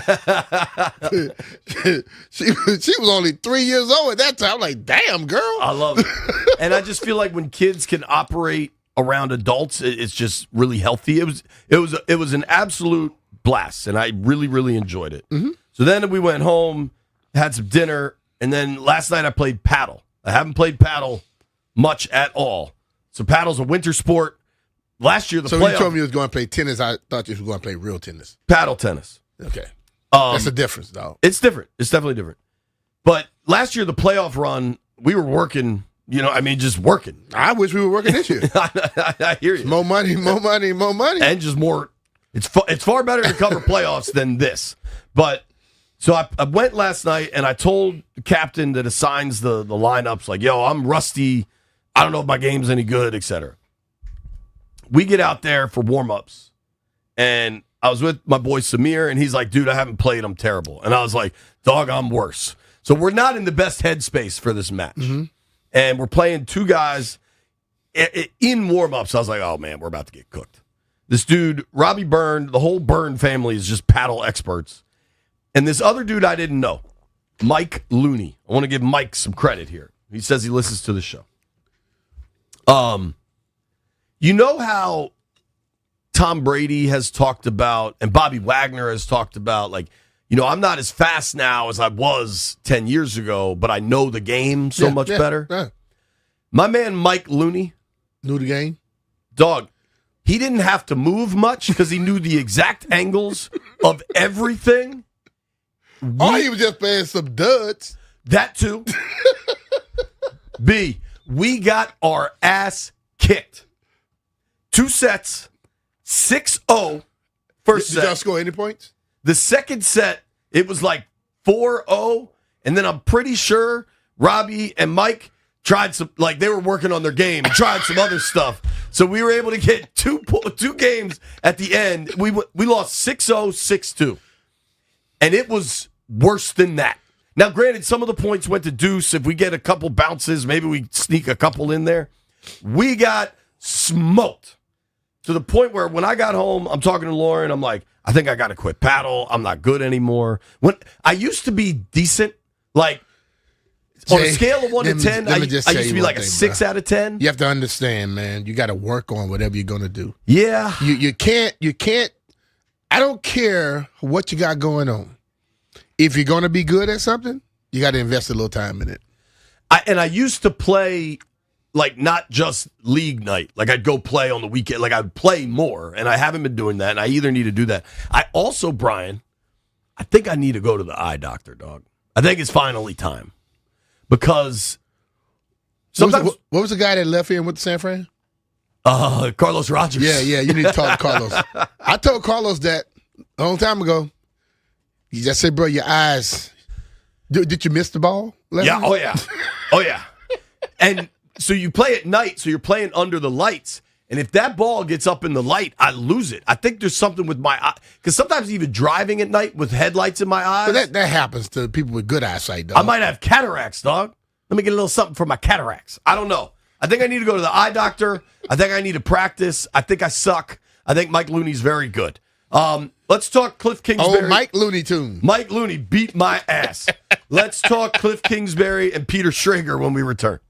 she was only 3 years old at that time. I'm like, damn, girl. I love it. And I just feel like when kids can operate around adults, it's just really healthy. It was an absolute blast, and I really, really enjoyed it. Mm-hmm. So then we went home, had some dinner, and then last night I played paddle. I haven't played paddle much at all. So paddle's a winter sport. Last year, So you told me you was going to play tennis. I thought you were going to play real tennis. Paddle tennis. Okay. That's a difference, though. It's different. It's definitely different. But last year, the playoff run, we were working, just working. I wish we were working this year. I hear you. More money. And just more. It's far better to cover playoffs than this. But So I went last night and I told the captain that assigns the lineups, like, yo, I'm rusty. I don't know if my game's any good, etc. We get out there for warm-ups, and I was with my boy Samir, and he's like, dude, I haven't played. I'm terrible. And I was like, dog, I'm worse. So we're not in the best headspace for this match. Mm-hmm. And we're playing two guys in warm-ups. I was like, oh, man, we're about to get cooked. This dude, Robbie Byrne, the whole Byrne family is just paddle experts. And this other dude I didn't know, Mike Looney. I want to give Mike some credit here. He says he listens to the show. You know how Tom Brady has talked about, and Bobby Wagner has talked about, like, you know, I'm not as fast now as I was 10 years ago, but I know the game so much better. Yeah. My man Mike Looney knew the game. Dog, he didn't have to move much because he knew the exact angles of everything. He was just playing some duds. That too. B, we got our ass kicked. 2 sets, 6-0 first set. Did y'all score any points? The second set, it was like 4-0, and then I'm pretty sure Robbie and Mike tried some, like they were working on their game and tried some other stuff. So we were able to get two games at the end. We lost 6-0, 6-2. And it was worse than that. Now, granted, some of the points went to Deuce. If we get a couple bounces, maybe we sneak a couple in there. We got smoked to the point where when I got home, I'm talking to Lauren. I'm like, I think I got to quit paddle. I'm not good anymore. When I used to be decent, like on a scale of 1 to 10, I used to be like a 6 out of 10. You have to understand, man. You got to work on whatever you're going to do. Yeah. You can't. I don't care what you got going on. If you're going to be good at something, you got to invest a little time in it. I used to play, like, not just league night. Like, I'd go play on the weekend. Like, I'd play more, and I haven't been doing that, and I either need to do that. I also, Brian, I think I need to go to the eye doctor, dog. I think it's finally time. Because sometimes... What was the guy that left here and went to San Fran? Carlos Rogers. Yeah, you need to talk to Carlos. I told Carlos that a long time ago. He just said, bro, your eyes. Did you miss the ball? Yeah, oh yeah. And so you play at night, so you're playing under the lights. And if that ball gets up in the light, I lose it. I think there's something with my eye. Because sometimes even driving at night with headlights in my eyes. But that happens to people with good eyesight, dog. I might have cataracts, dog. Let me get a little something for my cataracts. I don't know. I think I need to go to the eye doctor. I think I need to practice. I think I suck. I think Mike Looney's very good. Let's talk Cliff Kingsbury. Oh, Mike Looney Tune. Mike Looney beat my ass. Let's talk Cliff Kingsbury and Peter Schrager when we return.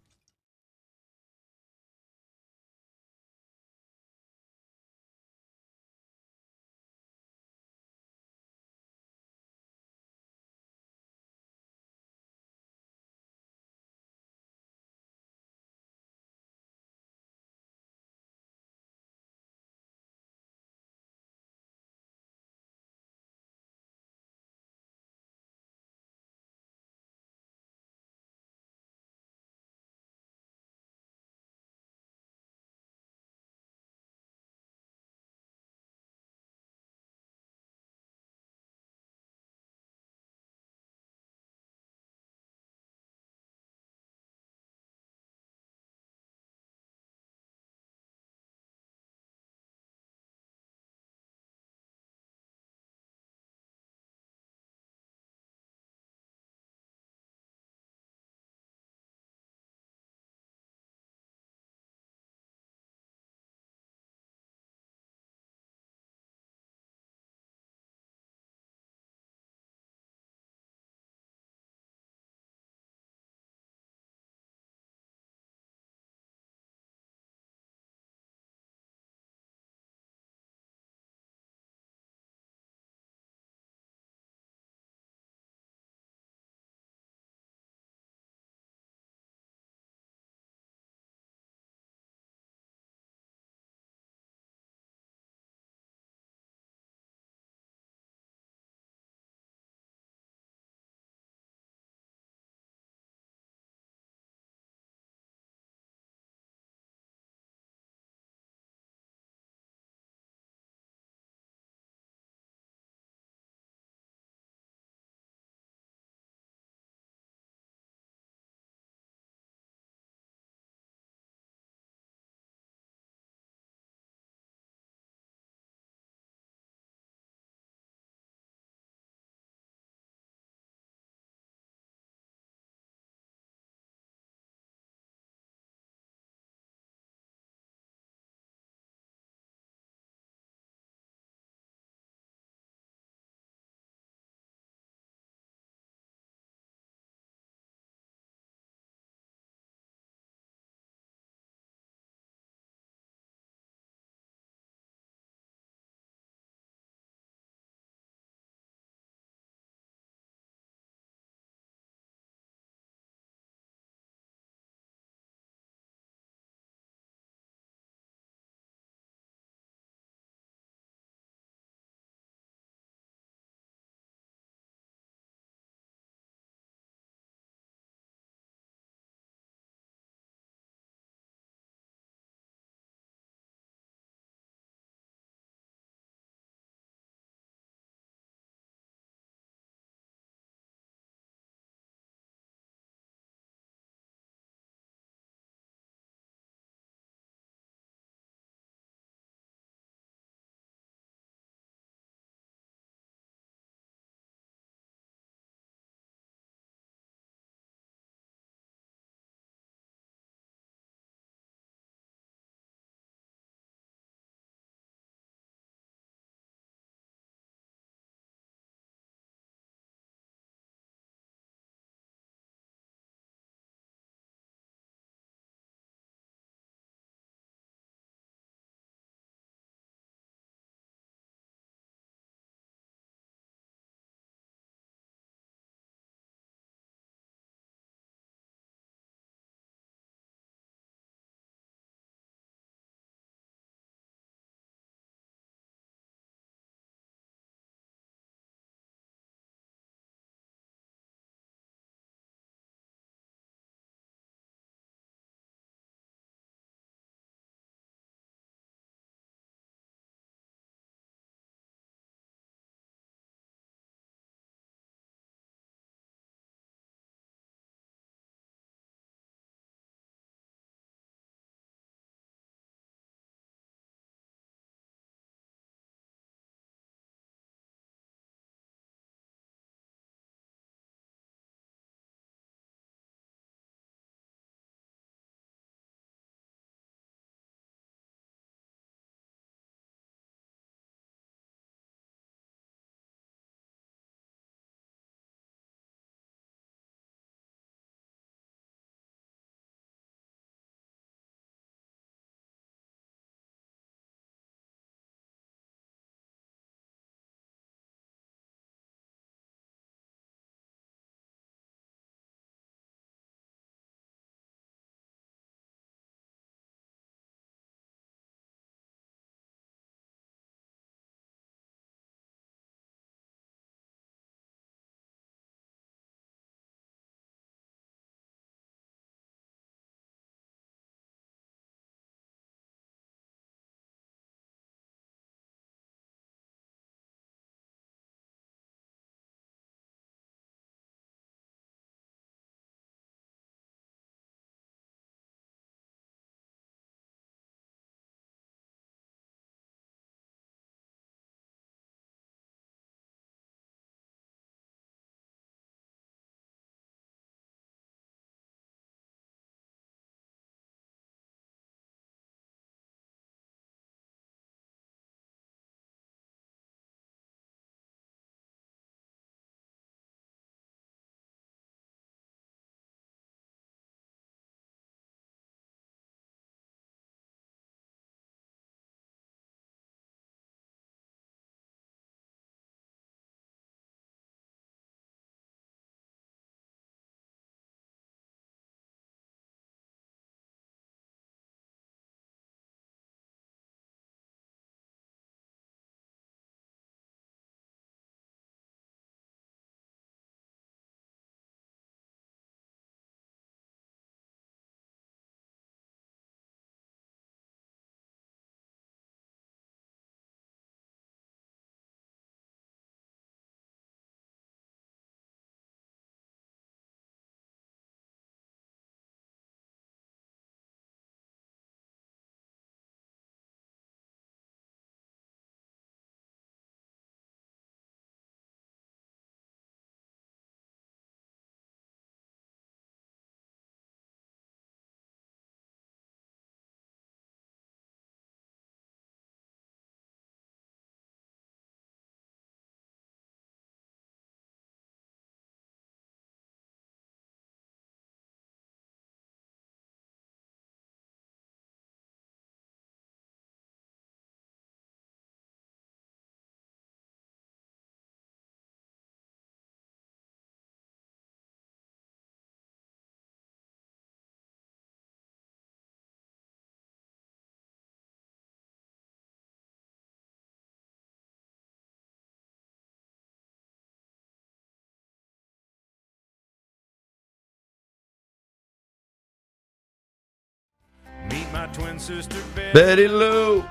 Betty Lou.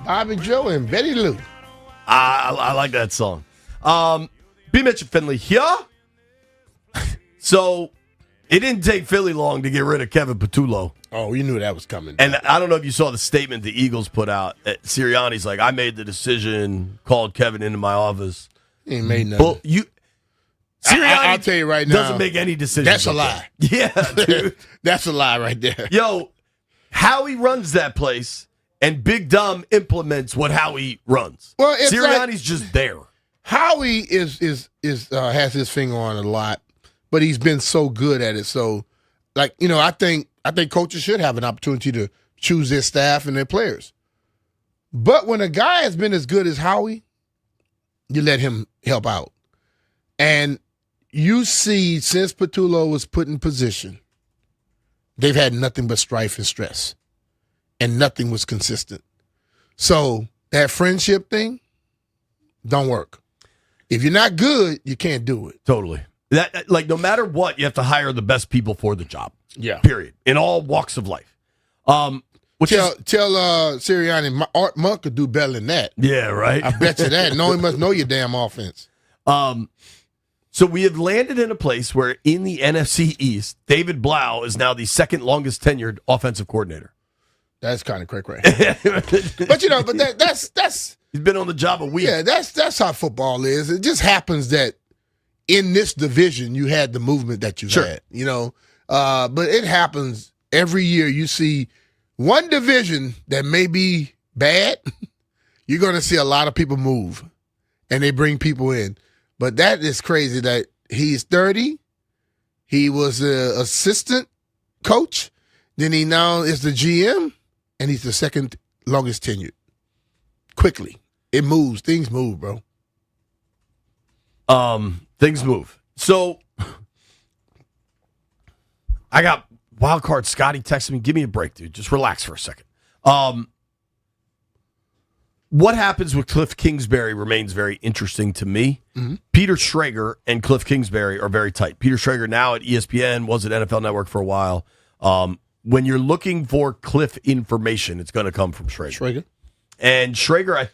Bobby Joe and Betty Lou. I like that song. B. Mitch and Finley here. So it didn't take Philly long to get rid of Kevin Patullo. Oh, you knew that was coming. And I don't know if you saw the statement the Eagles put out. Sirianni's like, I made the decision, called Kevin into my office. He ain't made nothing. Well, Sirianni I'll tell you right now. doesn't make any decisions. That's a lie. Yeah, dude. That's a lie right there. Yo, Howie runs that place, and Big Dumb implements what Howie runs. Well, it's Sirianni's just there. Howie is has his finger on it a lot, but he's been so good at it. So, I think coaches should have an opportunity to choose their staff and their players. But when a guy has been as good as Howie, you let him help out. And you see, since Patullo was put in position, they've had nothing but strife and stress, and nothing was consistent. So that friendship thing don't work. If you're not good, you can't do it. Totally. That, like, no matter what, you have to hire the best people for the job. Yeah. Period. In all walks of life. Tell Sirianni, Art Monk could do better than that. Yeah, right. I bet you that. No, he must know your damn offense. So we have landed in a place where in the NFC East, David Blau is now the second longest tenured offensive coordinator. That's kind of cray-cray. but that's he's been on the job a week. Yeah, that's how football is. It just happens that in this division you had the movement that you had. But it happens every year. You see one division that may be bad, you're going to see a lot of people move, and they bring people in. But that is crazy that he's 30. He was an assistant coach. Then he now is the GM, and he's the second longest tenured. Quickly. It moves. Things move, bro. Things move. So I got wild card. Scotty texted me, give me a break, dude. Just relax for a second. What happens with Cliff Kingsbury remains very interesting to me. Mm-hmm. Peter Schrager and Cliff Kingsbury are very tight. Peter Schrager now at ESPN, was at NFL Network for a while. When you're looking for Cliff information, it's going to come from Schrager. And Schrager,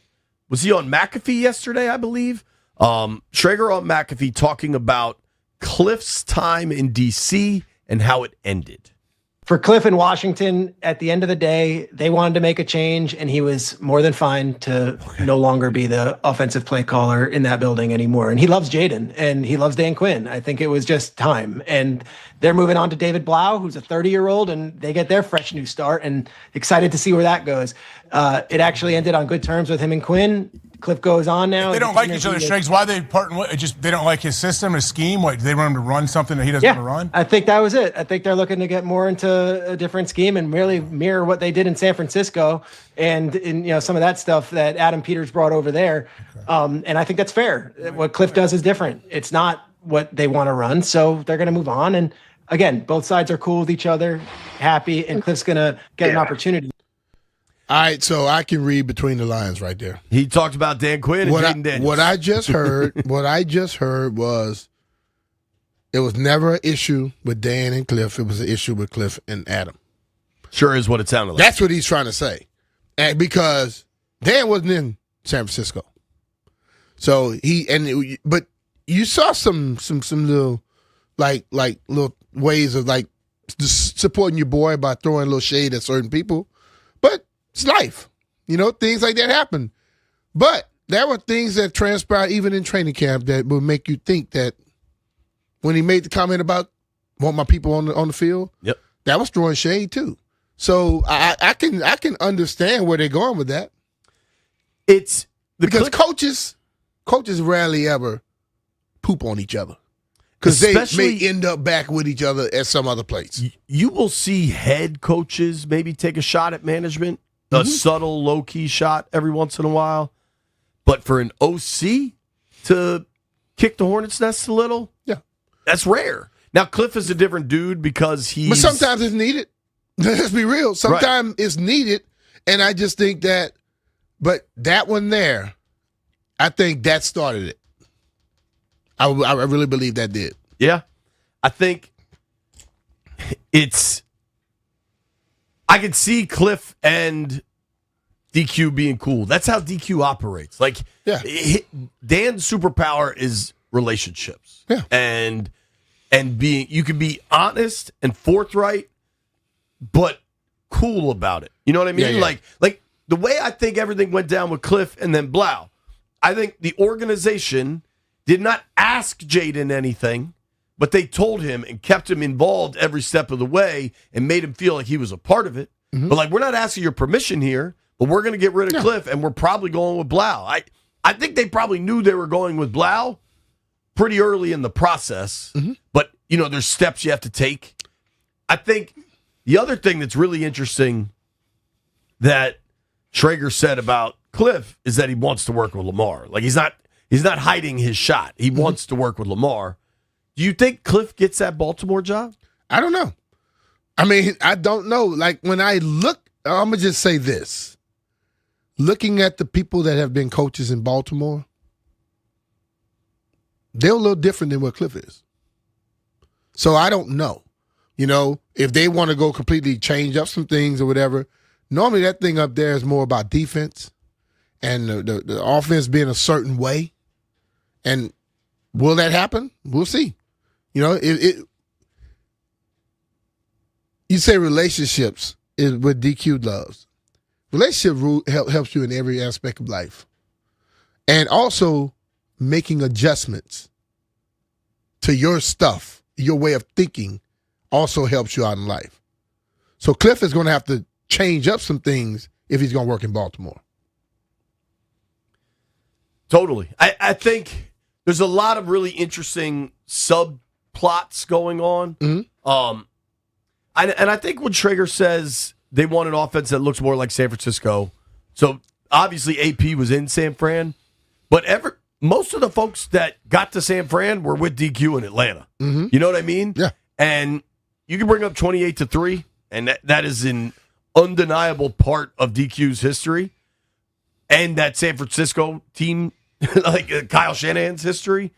was he on McAfee yesterday, I believe? Schrager on McAfee talking about Cliff's time in D.C. and how it ended. For Cliff in Washington, at the end of the day, they wanted to make a change, and he was more than fine to no longer be the offensive play caller in that building anymore. And he loves Jaden, and he loves Dan Quinn. I think it was just time. And they're moving on to David Blau, who's a 30-year-old, and they get their fresh new start, and excited to see where that goes. It actually ended on good terms with him and Quinn. Cliff goes on now. If they don't like each other, Shregs, why are they parting? They don't like his system, his scheme? What, do they want him to run something that he doesn't want to run? I think that was it. I think they're looking to get more into a different scheme and really mirror what they did in San Francisco and in some of that stuff that Adam Peters brought over there. Okay. And I think that's fair. What Cliff does is different. It's not what they want to run, so they're going to move on. And again, both sides are cool with each other, happy, and Cliff's going to get an opportunity. All right, so I can read between the lines right there. He talked about Dan Quinn and Jaden Daniels. What I just heard, was it was never an issue with Dan and Cliff. It was an issue with Cliff and Adam. Sure is what it sounded like. That's what he's trying to say. And because Dan wasn't in San Francisco. So but you saw some little like little ways of like supporting your boy by throwing a little shade at certain people. But it's life. Things like that happen. But there were things that transpired even in training camp that would make you think that when he made the comment about want my people on the field, yep, that was throwing shade too. So I can understand where they're going with that. It's because coaches rarely ever poop on each other. Because they may end up back with each other at some other place. You will see head coaches maybe take a shot at management, a subtle, low-key shot every once in a while. But for an OC to kick the hornet's nest a little, that's rare. Now, Cliff is a different dude because he's... But sometimes it's needed. Let's be real. Sometimes it's needed, and I just think that... But that one there, I think that started it. I really believe that did. Yeah. I think it's... I could see Cliff and DQ being cool. That's how DQ operates. Like, Dan's superpower is relationships. Yeah. And being, you can be honest and forthright, but cool about it. You know what I mean? Yeah. Like the way I think everything went down with Cliff and then Blau, I think the organization did not ask Jaden anything, but they told him and kept him involved every step of the way and made him feel like he was a part of it. Mm-hmm. But like, we're not asking your permission here, but we're going to get rid of Cliff, and we're probably going with Blau. I think they probably knew they were going with Blau pretty early in the process, but, you know, there's steps you have to take. I think the other thing that's really interesting that Traeger said about Cliff is that he wants to work with Lamar. Like, he's not hiding his shot. He wants to work with Lamar. Do you think Cliff gets that Baltimore job? I don't know. I mean, I don't know. Like, when I look, I'm going to just say this. Looking at the people that have been coaches in Baltimore, they're a little different than what Cliff is. So I don't know. You know, if they want to go completely change up some things or whatever, normally that thing up there is more about defense and the offense being a certain way. And will that happen? We'll see. You know, you say relationships is what DQ loves. Relationship helps you in every aspect of life. And also making adjustments to your stuff, your way of thinking, also helps you out in life. So Cliff is going to have to change up some things if he's going to work in Baltimore. Totally. I think there's a lot of really interesting subplots going on. And I think when Traeger says they want an offense that looks more like San Francisco, so obviously AP was in San Fran, but most of the folks that got to San Fran were with DQ in Atlanta. You know what I mean? Yeah. And you can bring up 28-3, and that is an undeniable part of DQ's history and that San Francisco team, like Kyle Shanahan's history.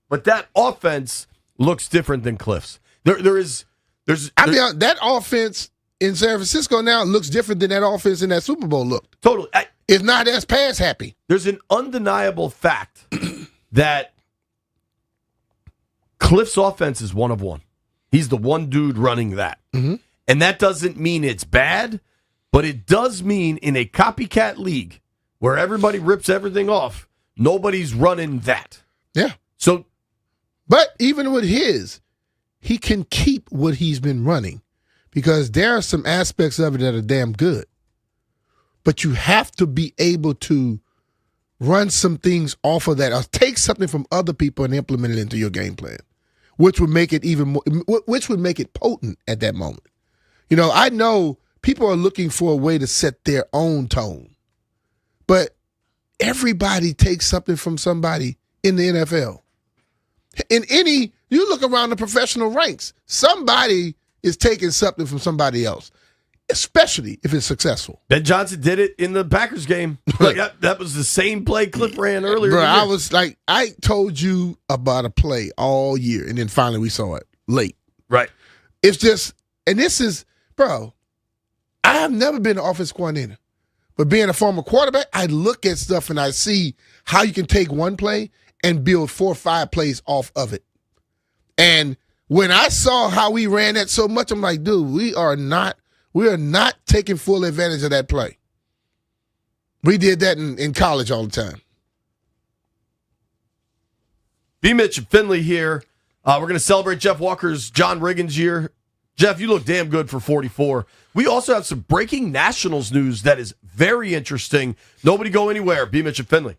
But that offense looks different than Cliff's. There's that offense in San Francisco now looks different than that offense in that Super Bowl looked. Totally. It's not as pass happy. There's an undeniable fact that Cliff's offense is one of one. He's the one dude running that. And that doesn't mean it's bad, but it does mean in a copycat league where everybody rips everything off, nobody's running that. Yeah. So, but even with his, he can keep what he's been running because there are some aspects of it that are damn good. But you have to be able to run some things off of that or take something from other people and implement it into your game plan, which would make it even more, which would make it potent at that moment. You know, I know people are looking for a way to set their own tone, but everybody takes something from somebody in the NFL. You look around the professional ranks, somebody is taking something from somebody else, especially if it's successful. Ben Johnson did it in the Packers game. Like that was the same play Cliff ran earlier. Bro, I was like, I told you about a play all year, and then finally we saw it late. Right. It's just, and this is, bro, I have never been an offense coordinator, but being a former quarterback, I look at stuff and I see how you can take one play and build 4 or 5 plays off of it. And when I saw how we ran that so much, I'm like, dude, we are not taking full advantage of that play. We did that in college all the time. B. Mitch and Finley here. We're going to celebrate Jeff Walker's John Riggins year. Jeff, you look damn good for 44. We also have some breaking Nationals news that is very interesting. Nobody go anywhere. B. Mitch and Finley.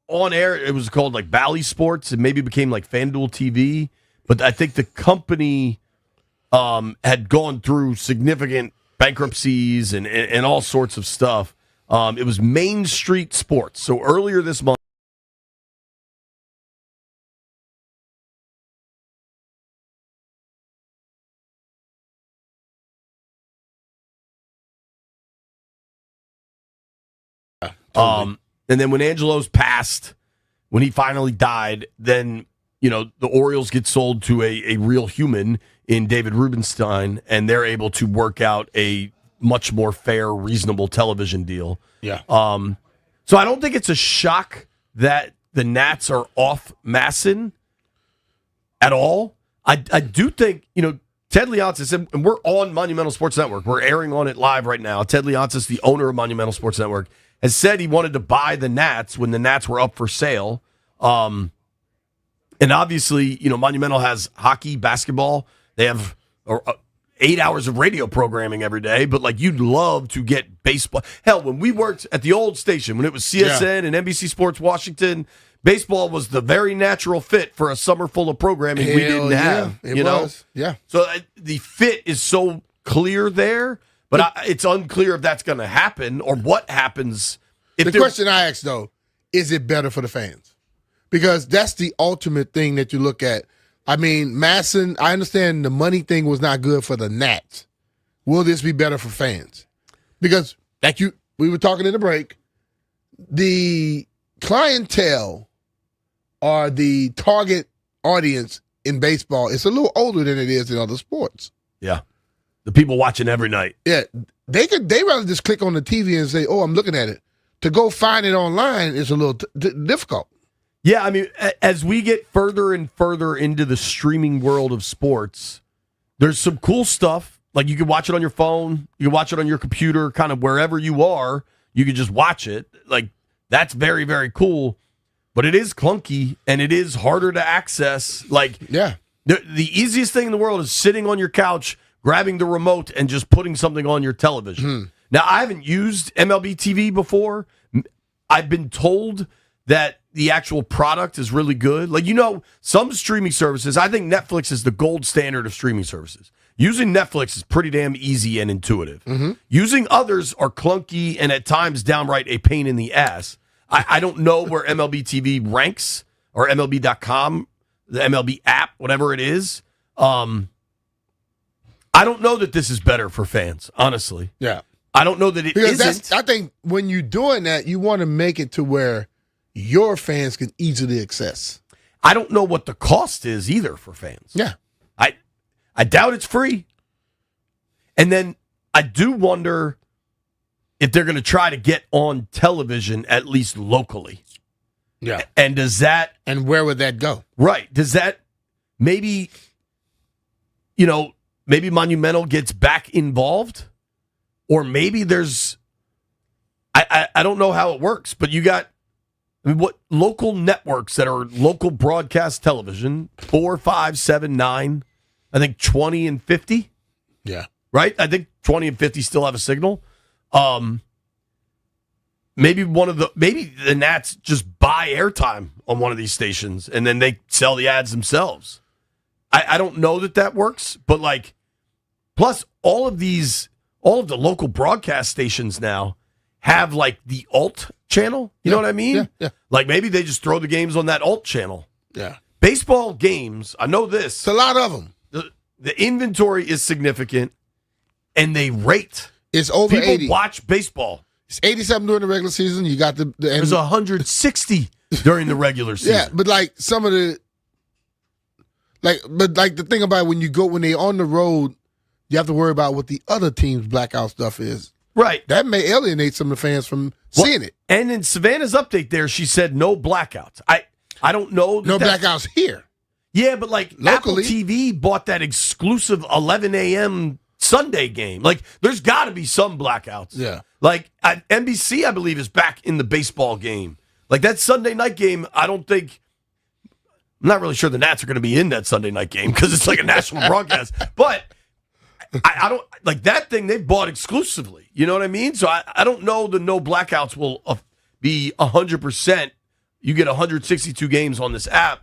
On air, it was called like Bally Sports, and maybe became like FanDuel TV. But I think the company had gone through significant bankruptcies and all sorts of stuff. It was Main Street Sports. So earlier this month. And then when Angelos passed, when he finally died, then, the Orioles get sold to a real human in David Rubenstein, and they're able to work out a much more fair, reasonable television deal. Yeah. So I don't think it's a shock that the Nats are off Masson at all. I do think, Ted Leonsis, and we're on Monumental Sports Network. We're airing on it live right now. Ted Leonsis, the owner of Monumental Sports Network, has said he wanted to buy the Nats when the Nats were up for sale. And obviously, Monumental has hockey, basketball. They have 8 hours of radio programming every day, but you'd love to get baseball. Hell, when we worked at the old station, when it was CSN and NBC Sports Washington, baseball was the very natural fit for a summer full of programming we didn't have. It was. Yeah. So the fit is so clear there. But it's unclear if that's going to happen or what happens. The question I ask, though, is it better for the fans? Because that's the ultimate thing that you look at. I mean, Masson, I understand the money thing was not good for the Nats. Will this be better for fans? Because, we were talking in the break, the clientele or the target audience in baseball is a little older than it is in other sports. Yeah. The people watching every night. Yeah, they rather just click on the TV and say, "Oh, I'm looking at it." To go find it online is a little difficult. Yeah, I mean, as we get further and further into the streaming world of sports, there's some cool stuff. Like you can watch it on your phone, you can watch it on your computer, kind of wherever you are. You can just watch it. That's very, very cool. But it is clunky and it is harder to access. The easiest thing in the world is sitting on your couch, grabbing the remote and just putting something on your television. Now, I haven't used MLB TV before. I've been told that the actual product is really good. Some streaming services, I think Netflix is the gold standard of streaming services. Using Netflix is pretty damn easy and intuitive. Using others are clunky and at times downright a pain in the ass. I don't know where MLB TV ranks or MLB.com, the MLB app, whatever it is. I don't know that this is better for fans, honestly. Yeah. I don't know that it isn't. I think when you're doing that, you want to make it to where your fans can easily access. I don't know what the cost is either for fans. Yeah. I doubt it's free. And then I do wonder if they're going to try to get on television, at least locally. Yeah. And does that... And where would that go? Right. Does that maybe, maybe Monumental gets back involved? Or maybe there's... I don't know how it works, but you got... what local networks that are local broadcast television, 4, 5, 7, 9, I think 20 and 50. Yeah. Right? I think 20 and 50 still have a signal. Maybe the Nats just buy airtime on one of these stations and then they sell the ads themselves. I don't know that works, but plus all of the local broadcast stations now have the alt channel. You know what I mean? Yeah. Maybe they just throw the games on that alt channel. Yeah. Baseball games, I know this. It's a lot of them. The inventory is significant, and they rate. It's over People 80. Watch baseball. It's 87 during the regular season. You got there's 160 during the regular season. Yeah, but some of the the thing about when they're on the road, you have to worry about what the other team's blackout stuff is. Right. That may alienate some of the fans from seeing it. And in Savannah's update there, she said no blackouts. I don't know. No blackouts here. Yeah, but locally, Apple TV bought that exclusive 11 a.m. Sunday game. There's got to be some blackouts. Yeah. NBC, I believe, is back in the baseball game. That Sunday night game, I'm not really sure the Nats are going to be in that Sunday night game because it's a national broadcast. But I don't that thing they've bought exclusively. You know what I mean? So I don't know the no blackouts will be 100% You get 162 games on this app.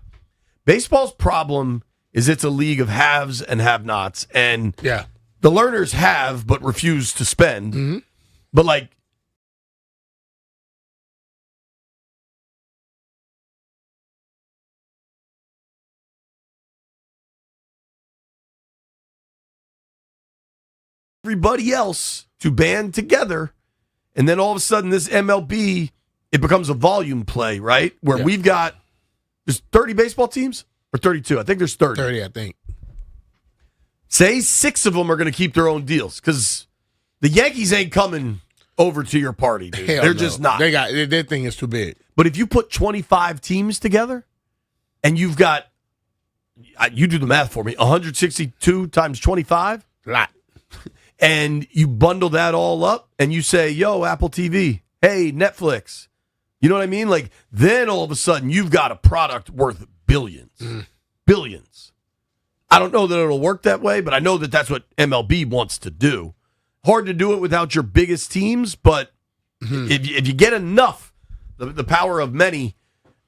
Baseball's problem is it's a league of haves and have-nots, and the learners have but refuse to spend. But like, everybody else to band together, and then all of a sudden this MLB, it becomes a volume play, right? Where we've got, there's 30 baseball teams or 32? I think there's 30. 30, I think. Say 6 of them are going to keep their own deals because the Yankees ain't coming over to your party, dude. Hell They're no. just not. Their thing is too big. But if you put 25 teams together and you've got, you do the math for me, 162 times 25? A lot. And you bundle that all up and you say, yo, Apple TV, hey, Netflix. You know what I mean? Like, then all of a sudden you've got a product worth billions. Billions. I don't know that it'll work that way, but I know that that's what MLB wants to do. Hard to do it without your biggest teams, but if you get enough, the power of many,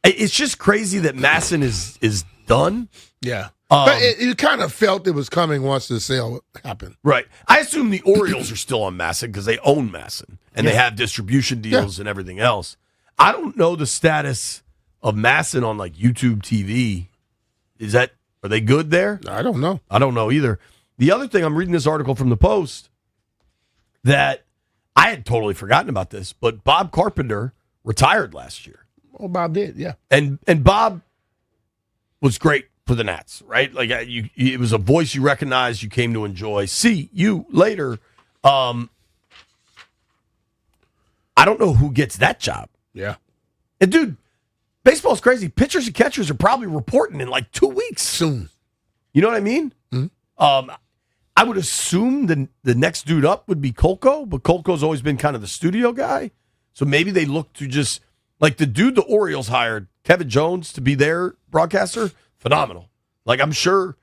it's just crazy that Masson is done. Yeah. But you kind of felt it was coming once the sale happened. Right. I assume the Orioles are still on Masson because they own Masson and they have distribution deals and everything else. I don't know the status of Masson on like YouTube TV. Are they good there? I don't know. I don't know either. The other thing, I'm reading this article from the Post that I had totally forgotten about this, but Bob Carpenter retired last year. Oh, Bob did, yeah. And Bob was great for the Nats, right? Like it was a voice you recognized, you came to enjoy. See you later. I don't know who gets that job. Yeah. And dude, baseball's crazy. Pitchers and catchers are probably reporting in like 2 weeks. Soon. You know what I mean? I would assume the next dude up would be Kolko, but Kolko's always been kind of the studio guy. So maybe they look to just, like the dude the Orioles hired, Kevin Jones, to be their broadcaster, phenomenal. Like I'm sure,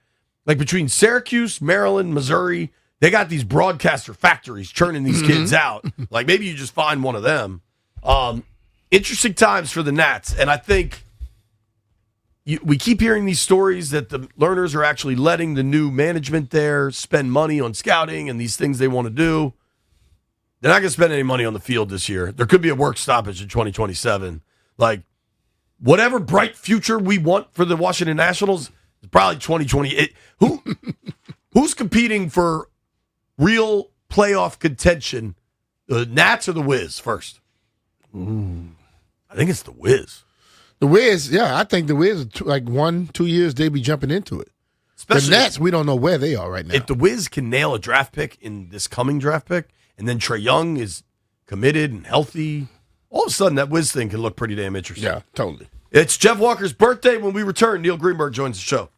like between Syracuse, Maryland, Missouri, they got these broadcaster factories churning these kids out. Like maybe you just find one of them. Interesting times for the Nats, and I think we keep hearing these stories that the learners are actually letting the new management there spend money on scouting and these things they want to do. They're not going to spend any money on the field this year. There could be a work stoppage in 2027. Like, whatever bright future we want for the Washington Nationals is probably 2028. Who's competing for real playoff contention? The Nats or the Wiz first? I think it's the Wiz. The Wiz, yeah, I think the Wiz, like 1-2 years, they be jumping into it. Especially the Nats, we don't know where they are right now. If the Wiz can nail a draft pick in this coming draft pick, and then Trae Young is committed and healthy, all of a sudden that Wiz thing can look pretty damn interesting. Yeah, totally. It's Jeff Walker's birthday. When we return, Neil Greenberg joins the show.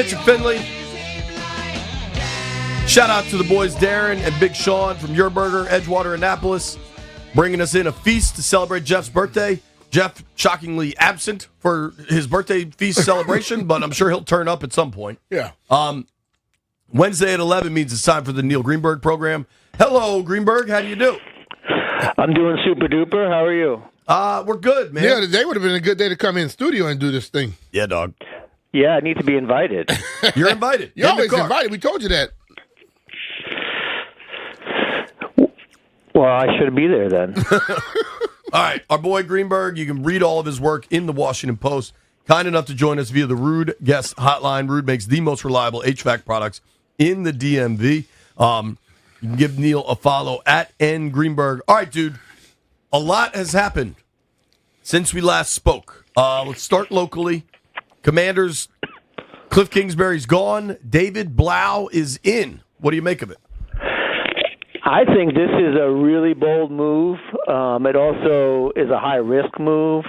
Mitch and Finley. Shout out to the boys Darren and Big Sean from Your Burger, Edgewater, Annapolis, bringing us in a feast to celebrate Jeff's birthday. Jeff shockingly absent for his birthday feast celebration, but I'm sure he'll turn up at some point. Yeah. Wednesday at 11 means it's time for the Neil Greenberg program. Hello, Greenberg. How do you do? I'm doing super duper. How are you? We're good, man. Yeah, today would have been a good day to come in studio and do this thing. Yeah, dog. Yeah, I need to be invited. You're invited. You're always invited. We told you that. Well, I should be there then. All right, our boy Greenberg, you can read all of his work in the Washington Post. Kind enough to join us via the Rude Guest Hotline. Rude makes the most reliable HVAC products in the DMV. You can give Neil a follow at ngreenberg. All right, dude, a lot has happened since we last spoke. Let's start locally. Commanders, Cliff Kingsbury's gone. David Blau is in. What do you make of it? I think this is a really bold move. It also is a high-risk move.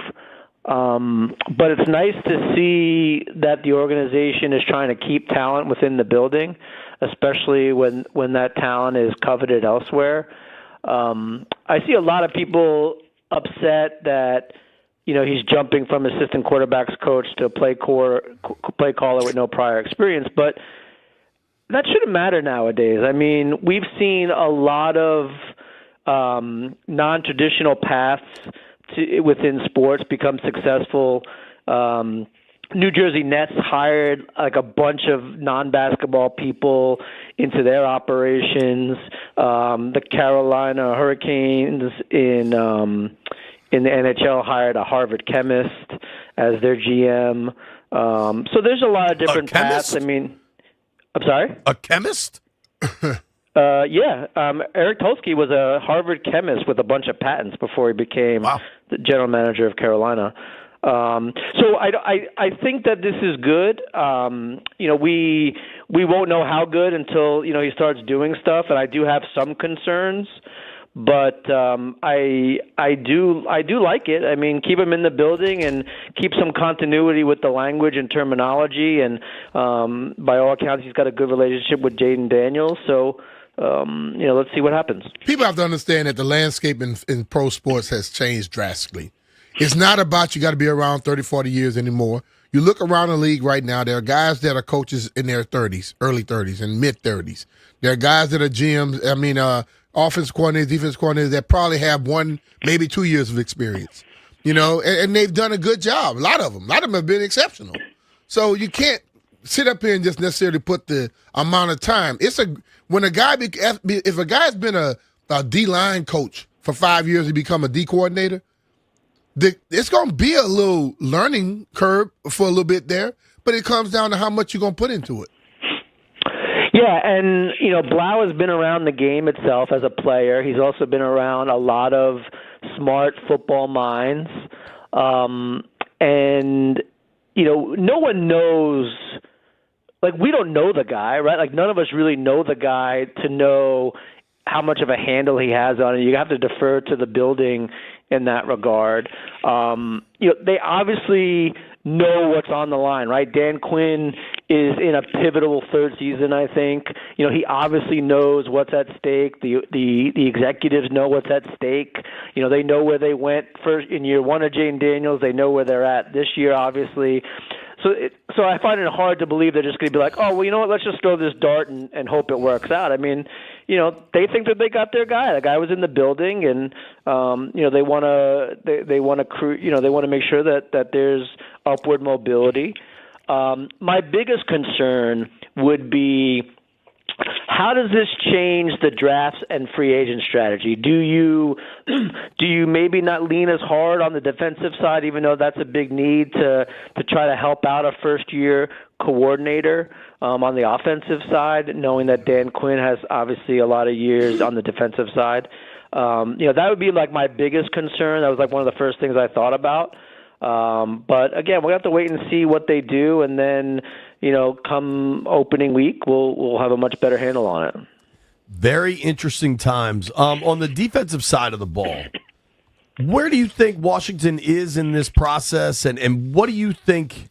But it's nice to see that the organization is trying to keep talent within the building, especially when that talent is coveted elsewhere. I see a lot of people upset that he's jumping from assistant quarterbacks coach to play caller with no prior experience, but that shouldn't matter nowadays. I mean, we've seen a lot of non-traditional paths within sports become successful. New Jersey Nets hired like a bunch of non-basketball people into their operations. The Carolina Hurricanes in the NHL hired a Harvard chemist as their GM. So there's a lot of different paths. I mean, I'm sorry? A chemist? Yeah. Eric Tolsky was a Harvard chemist with a bunch of patents before he became the general manager of Carolina. So I think that this is good. We won't know how good until he starts doing stuff, and I do have some concerns. But I do like it. I mean, keep him in the building and keep some continuity with the language and terminology. And by all accounts, he's got a good relationship with Jaden Daniels. So let's see what happens. People have to understand that the landscape in pro sports has changed drastically. It's not about you got to be around 30, 40 years anymore. You look around the league right now, there are guys that are coaches in their 30s, early 30s, and mid-30s. There are guys that are GMs, offense coordinators, defense coordinators that probably have 1, maybe 2 years of experience. And they've done a good job. A lot of them have been exceptional. So you can't sit up here and just necessarily put the amount of time. If a guy's been a D-line coach for 5 years to become a D coordinator, it's going to be a little learning curve for a little bit there, but it comes down to how much you're going to put into it. Yeah, and Blau has been around the game itself as a player. He's also been around a lot of smart football minds, and no one knows. Like, we don't know the guy, right? Like, none of us really know the guy to know how much of a handle he has on it. You have to defer to the building in that regard. They obviously know what's on the line, right? Dan Quinn is in a pivotal third season, I think. He obviously knows what's at stake. The executives know what's at stake. They know where they went first in year one of Jaden Daniels. They know where they're at this year, obviously. So I find it hard to believe they're just going to be like, oh, well, you know what? Let's just throw this dart and hope it works out. I mean, they think that they got their guy. The guy was in the building, and they want to make sure that there's upward mobility. My biggest concern would be, how does this change the drafts and free agent strategy? Do you maybe not lean as hard on the defensive side, even though that's a big need to try to help out a first-year coordinator on the offensive side, knowing that Dan Quinn has obviously a lot of years on the defensive side? That would be like my biggest concern. That was like one of the first things I thought about. But again, we'll have to wait and see what they do, and then come opening week, we'll have a much better handle on it. Very interesting times. On the defensive side of the ball, where do you think Washington is in this process, and what do you think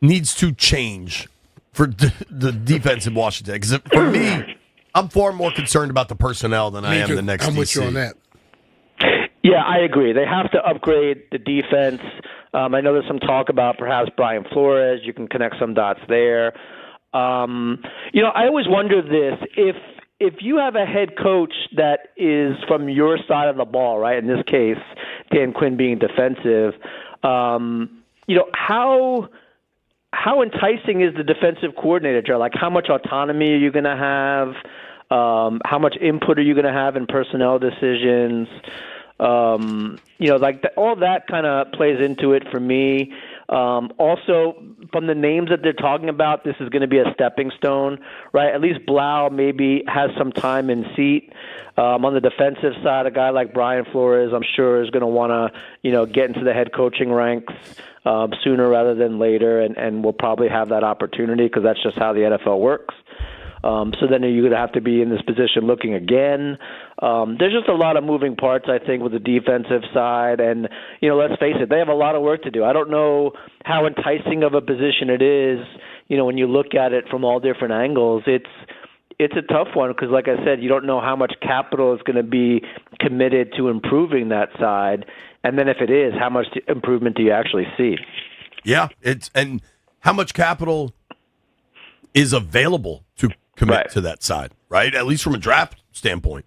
needs to change for the defense in Washington? Because for me, I'm far more concerned about the personnel than I am the next I'm DC. with you on that. Yeah, I agree. They have to upgrade the defense. I know there's some talk about perhaps Brian Flores. You can connect some dots there. I always wonder this: if you have a head coach that is from your side of the ball, right? In this case, Dan Quinn being defensive, how enticing is the defensive coordinator, Joe? Like, how much autonomy are you going to have? How much input are you going to have in personnel decisions? All that kind of plays into it for me. Also, from the names that they're talking about, this is going to be a stepping stone, right? At least Blau maybe has some time in seat. On the defensive side, a guy like Brian Flores, I'm sure, is going to want to, get into the head coaching ranks sooner rather than later, and will probably have that opportunity because that's just how the NFL works. So then you're going to have to be in this position looking again. There's just a lot of moving parts, I think, with the defensive side. And, let's face it, they have a lot of work to do. I don't know how enticing of a position it is, when you look at it from all different angles. It's a tough one because, like I said, you don't know how much capital is going to be committed to improving that side. And then if it is, how much improvement do you actually see? Yeah, and how much capital is available to commit to that side, right? At least from a draft standpoint.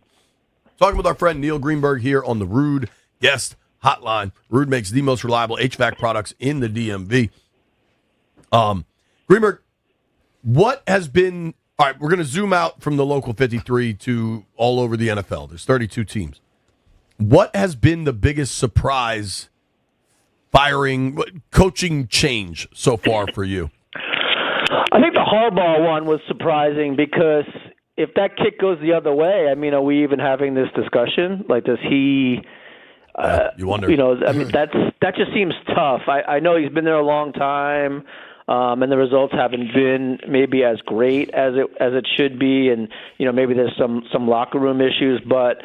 Talking with our friend Neil Greenberg here on the Ruud Guest Hotline. Ruud makes the most reliable HVAC products in the DMV. Greenberg, what has been... All right, we're going to zoom out from the local 53 to all over the NFL. There's 32 teams. What has been the biggest surprise coaching change so far for you? I think the Harbaugh one was surprising because if that kick goes the other way, are we even having this discussion? Like, does he? You wonder. That just seems tough. I know he's been there a long time, and the results haven't been maybe as great as it should be, and maybe there's some locker room issues, but.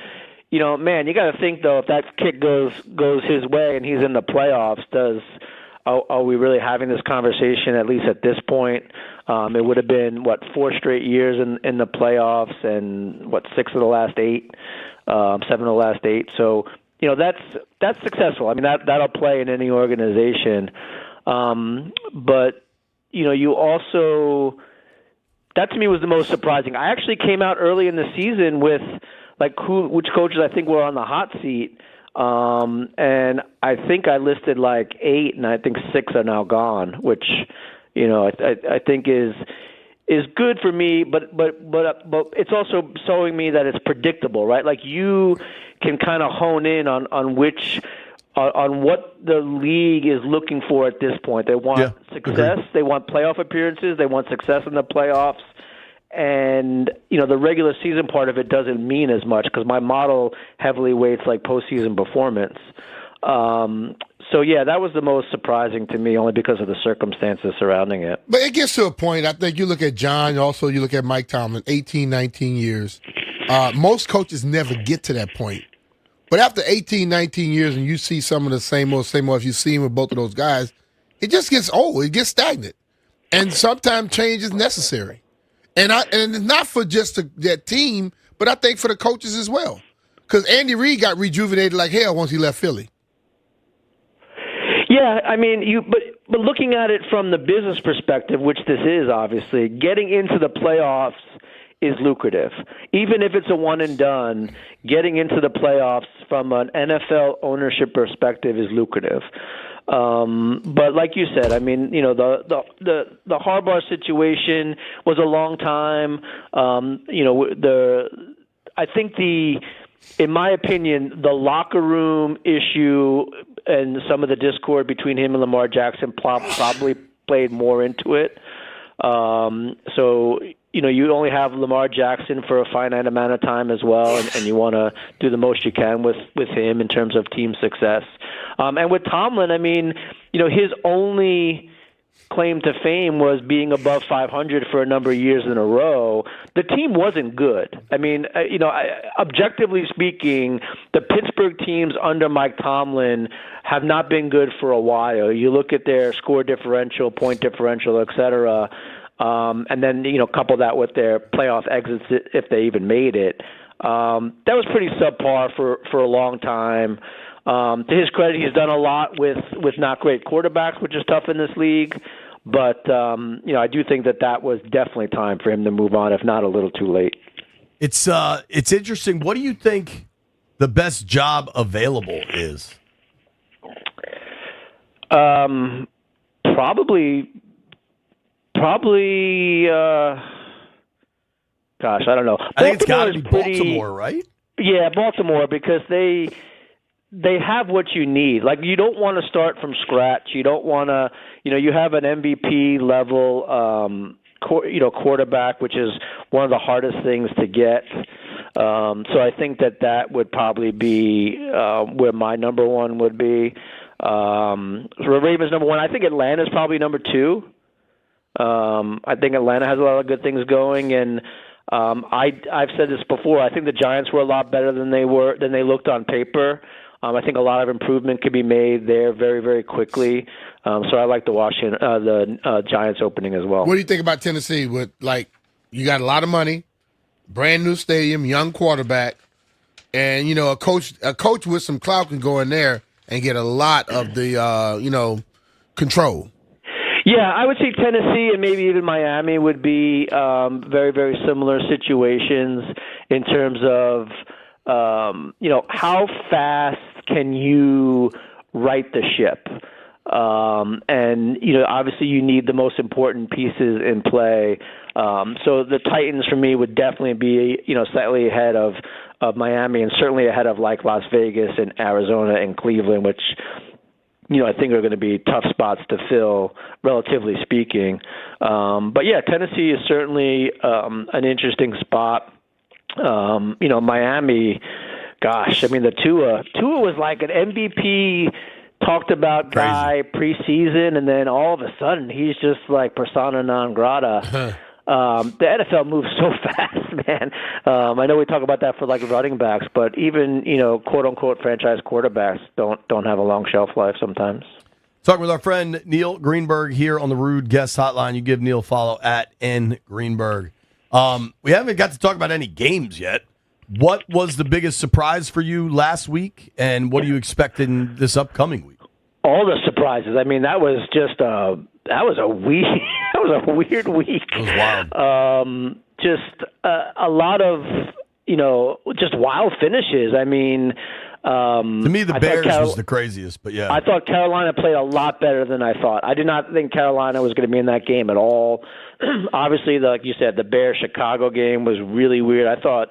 Man, you got to think though, if that kick goes his way and he's in the playoffs, are we really having this conversation? At least at this point, it would have been 4 straight years in the playoffs, and 6 of the last 8, 7 of the last 8. So that's successful. That'll play in any organization, but you also that to me was the most surprising. I actually came out early in the season with. Which coaches I think were on the hot seat, and I think I listed 8, and I think 6 are now gone, which I think is good for me, but it's also showing me that it's predictable, right? Like you can kind of hone in on what the league is looking for at this point. They want success, they want playoff appearances, they want success in the playoffs. And, the regular season part of it doesn't mean as much because my model heavily weights postseason performance. That was the most surprising to me only because of the circumstances surrounding it. But it gets to a point, I think you look at John, also you look at Mike Tomlin, 18, 19 years. Most coaches never get to that point. But after 18, 19 years and you see some of the same old, if you see him with both of those guys, it just gets old. It gets stagnant. And sometimes change is necessary. And it's not for just that team, but I think for the coaches as well. Because Andy Reid got rejuvenated like hell once he left Philly. Yeah, but looking at it from the business perspective, which this is obviously, getting into the playoffs is lucrative. Even if it's a one and done, getting into the playoffs from an NFL ownership perspective is lucrative. But like you said, the Harbaugh situation was a long time. I think in my opinion, the locker room issue and some of the discord between him and Lamar Jackson probably played more into it. So you only have Lamar Jackson for a finite amount of time as well, and you want to do the most you can with him in terms of team success. And with Tomlin, his only claim to fame was being above 500 for a number of years in a row, the team wasn't good. I mean, objectively speaking, the Pittsburgh teams under Mike Tomlin have not been good for a while. You look at their score differential, point differential, et cetera, and then, couple that with their playoff exits if they even made it. That was pretty subpar for a long time. To his credit, he's done a lot with not great quarterbacks, which is tough in this league. But, I do think that was definitely time for him to move on, if not a little too late. It's interesting. What do you think the best job available is? Probably. Gosh, I don't know. I think it's got to be Baltimore, right? Yeah, Baltimore, because they have what you need. Like, you don't want to start from scratch. You don't want to, you have an MVP level, quarterback, which is one of the hardest things to get. So I think that would probably be where my number one would be. Ravens number one. I think Atlanta's probably number two. I think Atlanta has a lot of good things going, and I've said this before. I think the Giants were a lot better than they looked on paper. I think a lot of improvement could be made there very, very quickly. So I like the Giants opening as well. What do you think about Tennessee? With you got a lot of money, brand new stadium, young quarterback, and a coach with some clout can go in there and get a lot of the control. Yeah, I would say Tennessee and maybe even Miami would be very, very similar situations in terms of, how fast can you right the ship? And, obviously you need the most important pieces in play. So the Titans for me would definitely be, slightly ahead of Miami and certainly ahead of like Las Vegas and Arizona and Cleveland, which I think are going to be tough spots to fill, relatively speaking. But yeah, Tennessee is certainly an interesting spot. Miami, gosh, I mean, the Tua was like an MVP talked about guy preseason, and then all of a sudden he's just like persona non grata. The NFL moves so fast, man. I know we talk about that for like running backs, but even quote unquote franchise quarterbacks don't have a long shelf life sometimes. Talking with our friend Neil Greenberg here on the Rude Guest Hotline. You give Neil a follow at @ngreenberg. We haven't got to talk about any games yet. What was the biggest surprise for you last week, and what do you expect in this upcoming week? All the surprises. I mean, that was just a week. That was a weird week. It was wild. Just a lot of just wild finishes. I mean, to me, the Bears was the craziest. But yeah, I thought Carolina played a lot better than I thought. I did not think Carolina was going to be in that game at all. Obviously, like you said, the Bears-Chicago game was really weird. I thought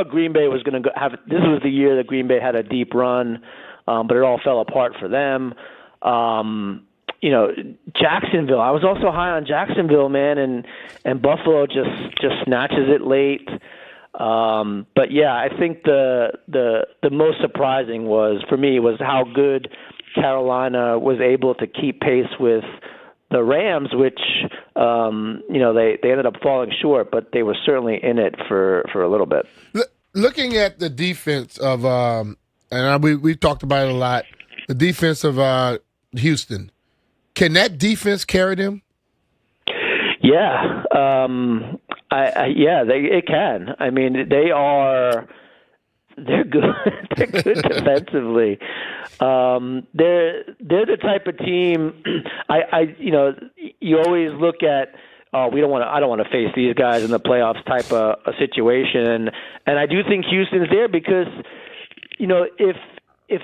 Green Bay was going to have. This was the year that Green Bay had a deep run, but it all fell apart for them. Jacksonville. I was also high on Jacksonville, man, and Buffalo just snatches it late. But yeah, I think the most surprising was how good Carolina was able to keep pace with the Rams, which they ended up falling short, but they were certainly in it for a little bit. Looking at the defense of and we've talked about it a lot, the defense of Houston. Can that defense carry them? Yeah, it can. I mean, they're good. They're good defensively. They're the type of team. You always look at. I don't want to face these guys in the playoffs type of a situation, and I do think Houston's there because, if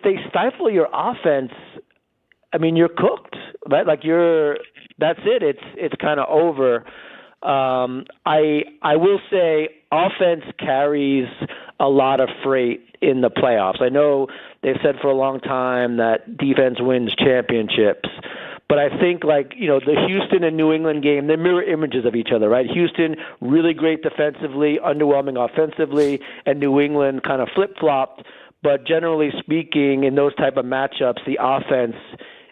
they stifle your offense, I mean, you're cooked, right? Like that's it. It's kind of over. I will say offense carries a lot of freight in the playoffs. I know they've said for a long time that defense wins championships, but I think the Houston and New England game, they're mirror images of each other, right? Houston really great defensively, underwhelming offensively, and New England kind of flip-flopped. But generally speaking, in those type of matchups, the offense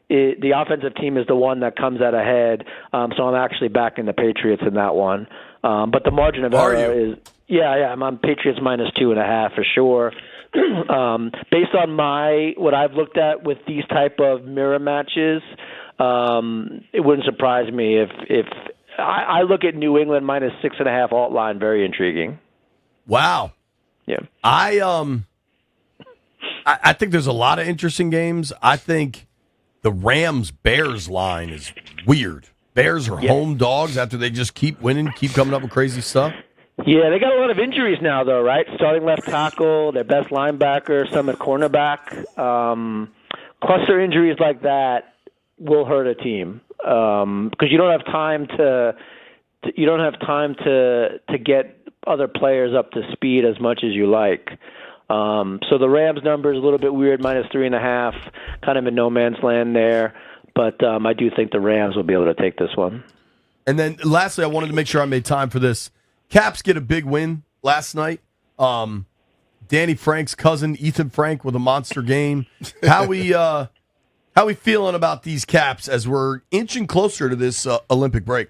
the offensive team is the one that comes out ahead. So I'm actually backing the Patriots in that one. But the margin of error is I'm on Patriots -2.5 for sure. Based on what I've looked at with these type of mirror matches, it wouldn't surprise me if I look at New England -6.5 alt line, very intriguing. Wow. Yeah. I think there's a lot of interesting games. I think the Rams-Bears line is weird. Bears are home dogs after they just keep winning, keep coming up with crazy stuff. Yeah, they got a lot of injuries now, though, right? Starting left tackle, their best linebacker, some at cornerback. Cluster injuries like that will hurt a team because you don't have time to get other players up to speed as much as you like. So the Rams number is a little bit weird, -3.5, kind of in no man's land there. But I do think the Rams will be able to take this one. And then lastly, I wanted to make sure I made time for this. Caps get a big win last night. Danny Frank's cousin, Ethan Frank, with a monster game. How we feeling about these Caps as we're inching closer to this Olympic break?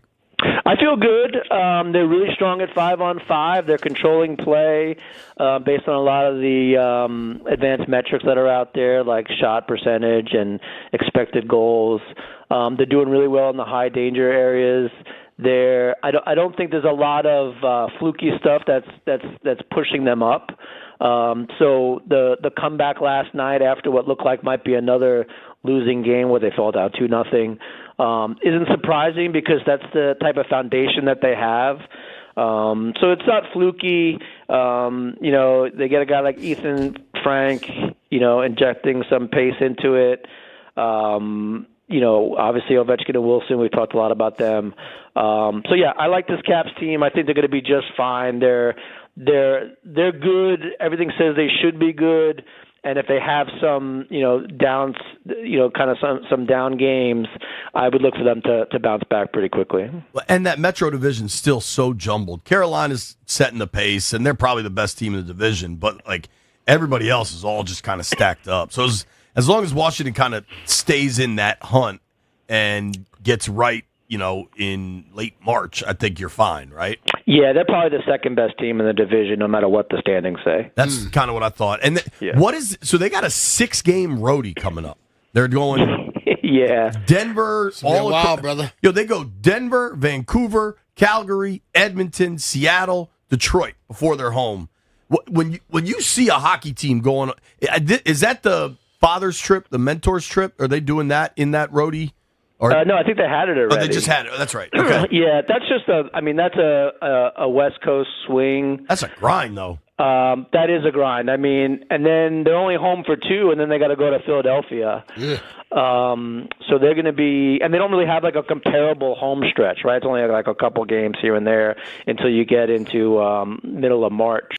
I feel good. They're really strong at 5-on-5. They're controlling play based on a lot of the advanced metrics that are out there, like shot percentage and expected goals. They're doing really well in the high danger areas. I don't think there's a lot of fluky stuff that's pushing them up. So the comeback last night after what looked like might be another losing game where they fell down 2-0 isn't surprising because that's the type of foundation that they have. So it's not fluky. They get a guy like Ethan Frank, injecting some pace into it. Obviously Ovechkin and Wilson, we've talked a lot about them. I like this Caps team. I think they're going to be just fine. They're good. Everything says they should be good. And if they have some, downs, kind of some down games, I would look for them to bounce back pretty quickly. And that Metro division's still so jumbled. Carolina's setting the pace, and they're probably the best team in the division. But like everybody else is all just kind of stacked up. So as long as Washington kind of stays in that hunt and gets right, in late March, I think you're fine, right? Yeah, they're probably the second best team in the division, no matter what the standings say. That's kind of what I thought. And so they got a 6-game roadie coming up. They're going Denver, all wild, brother. They go Denver, Vancouver, Calgary, Edmonton, Seattle, Detroit before they're home. When you see a hockey team going, is that the father's trip, the mentor's trip? Are they doing that in that roadie? No, I think they had it already. Oh, they just had it. That's right. Okay. Yeah, that's just that's a West Coast swing. That's a grind, though. That is a grind. And then they're only home for 2, and then they got to go to Philadelphia. Yeah. So they're going to be, and they don't really have like a comparable home stretch, right? It's only like a couple games here and there until you get into middle of March.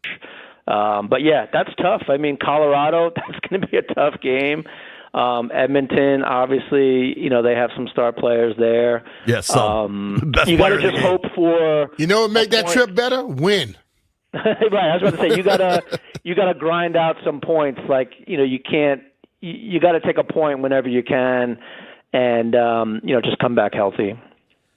But yeah, that's tough. Colorado, that's going to be a tough game. Edmonton, obviously, they have some star players there. Yes, you got to just hope for. What make that trip better? Win. Right, I was about to say you gotta grind out some points. Like you can't. You got to take a point whenever you can, and just come back healthy.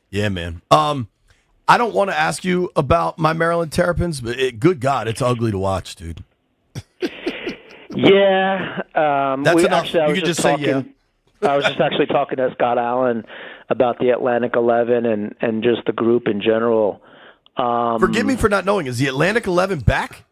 Yeah, man. I don't want to ask you about my Maryland Terrapins, but good God, it's ugly to watch, dude. Yeah, that's enough. Actually, I was just actually talking to Scott Allen about the Atlantic 11 and just the group in general. Forgive me for not knowing. Is the Atlantic 11 back?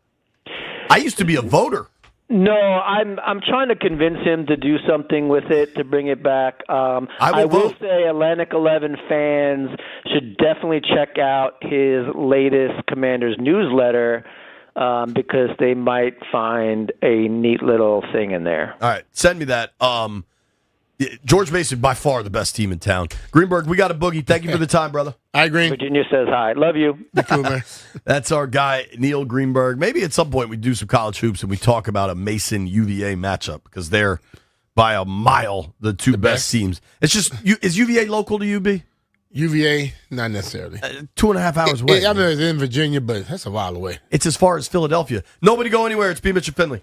I used to be a voter. No, I'm trying to convince him to do something with it to bring it back. I will say Atlantic 11 fans should definitely check out his latest Commander's newsletter. Because they might find a neat little thing in there. All right, send me that. George Mason, by far the best team in town. Greenberg, we got a boogie. Thank you for the time, brother. I agree. Virginia says hi. Love you. Cool, man. That's our guy, Neil Greenberg. Maybe at some point we do some college hoops and we talk about a Mason-UVA matchup because they're by a mile the two best teams. It's just, is UVA local to UB? UVA, not necessarily. 2.5 hours away. I know it's in Virginia, but that's a while away. It's as far as Philadelphia. Nobody go anywhere. It's B. Mitch and Finley.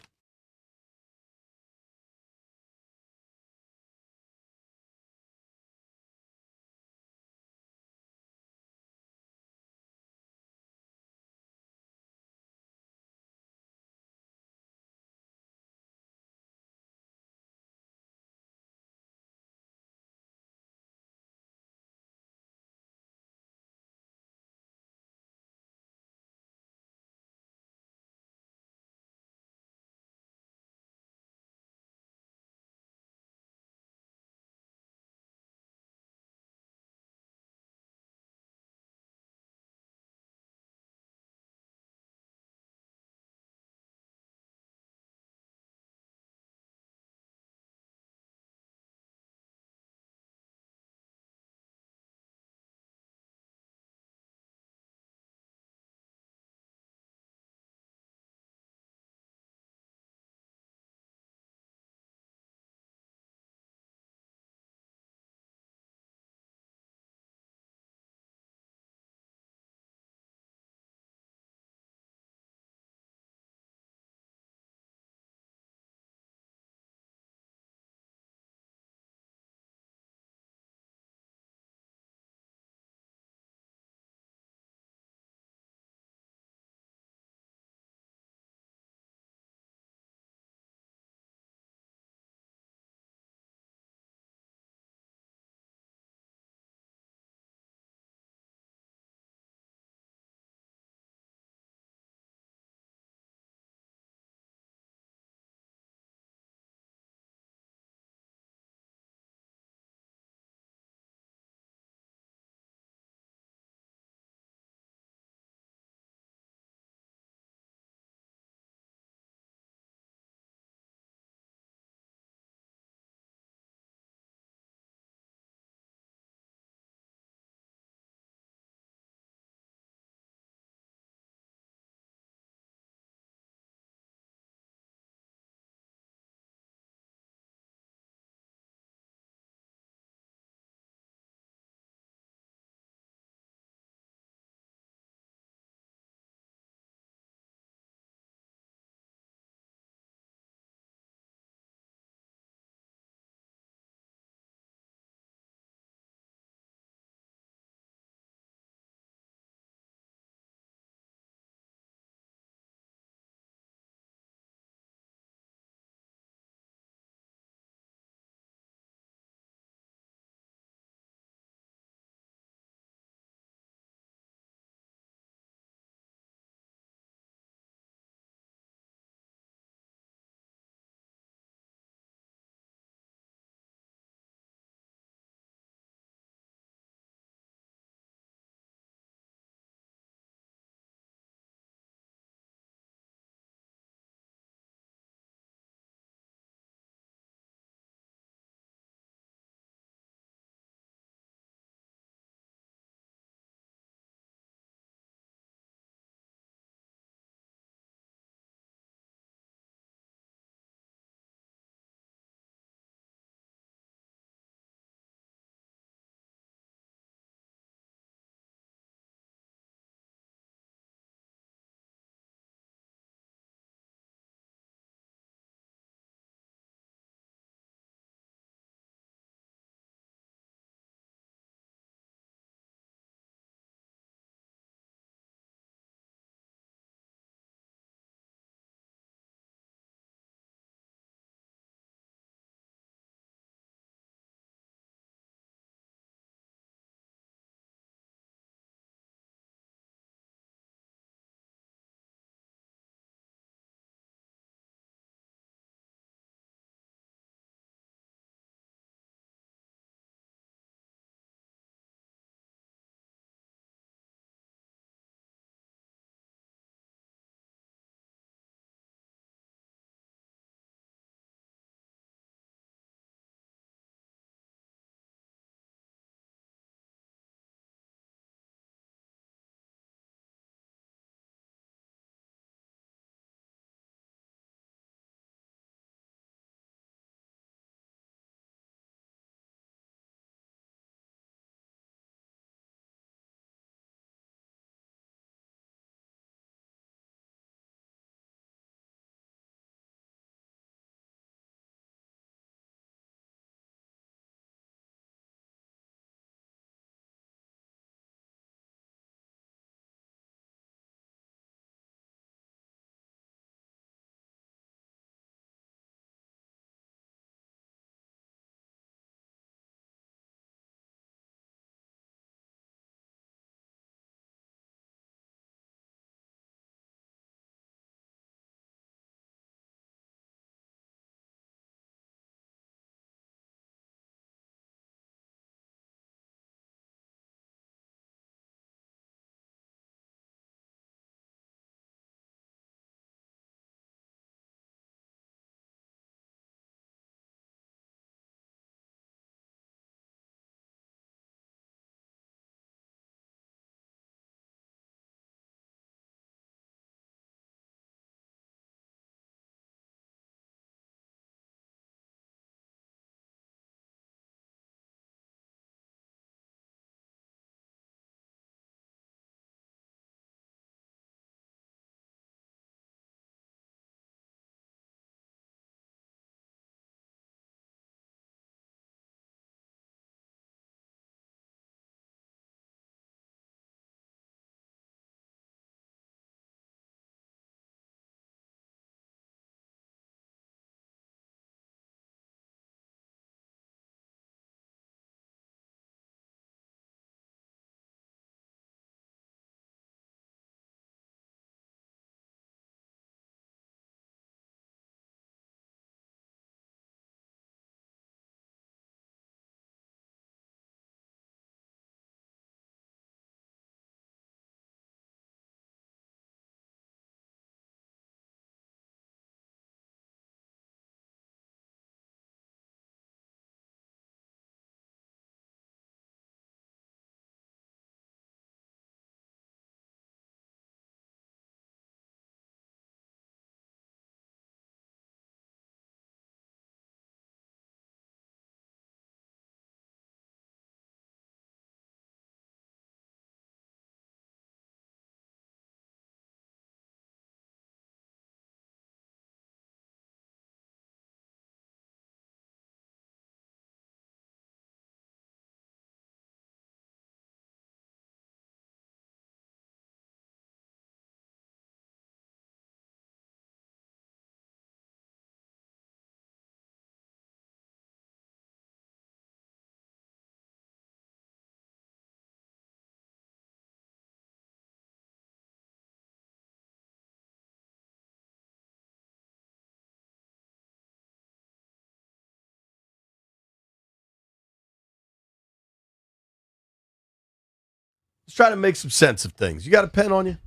Let's try to make some sense of things. You got a pen on you?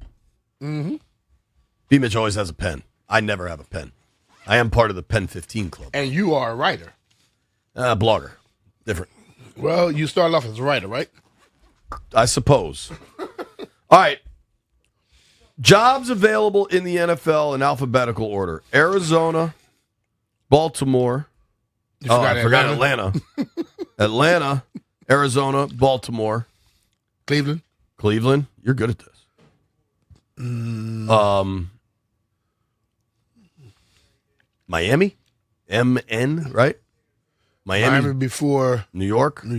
Mm-hmm. B-Mitch always has a pen. I never have a pen. I am part of the Pen 15 Club. And you are a writer. Blogger. Different. Well, you started off as a writer, right? I suppose. All right. Jobs available in the NFL in alphabetical order. Arizona, Baltimore. I forgot Atlanta. Atlanta, Arizona, Baltimore. Cleveland. You're good at this. Miami, MN, right? Miami before New York. New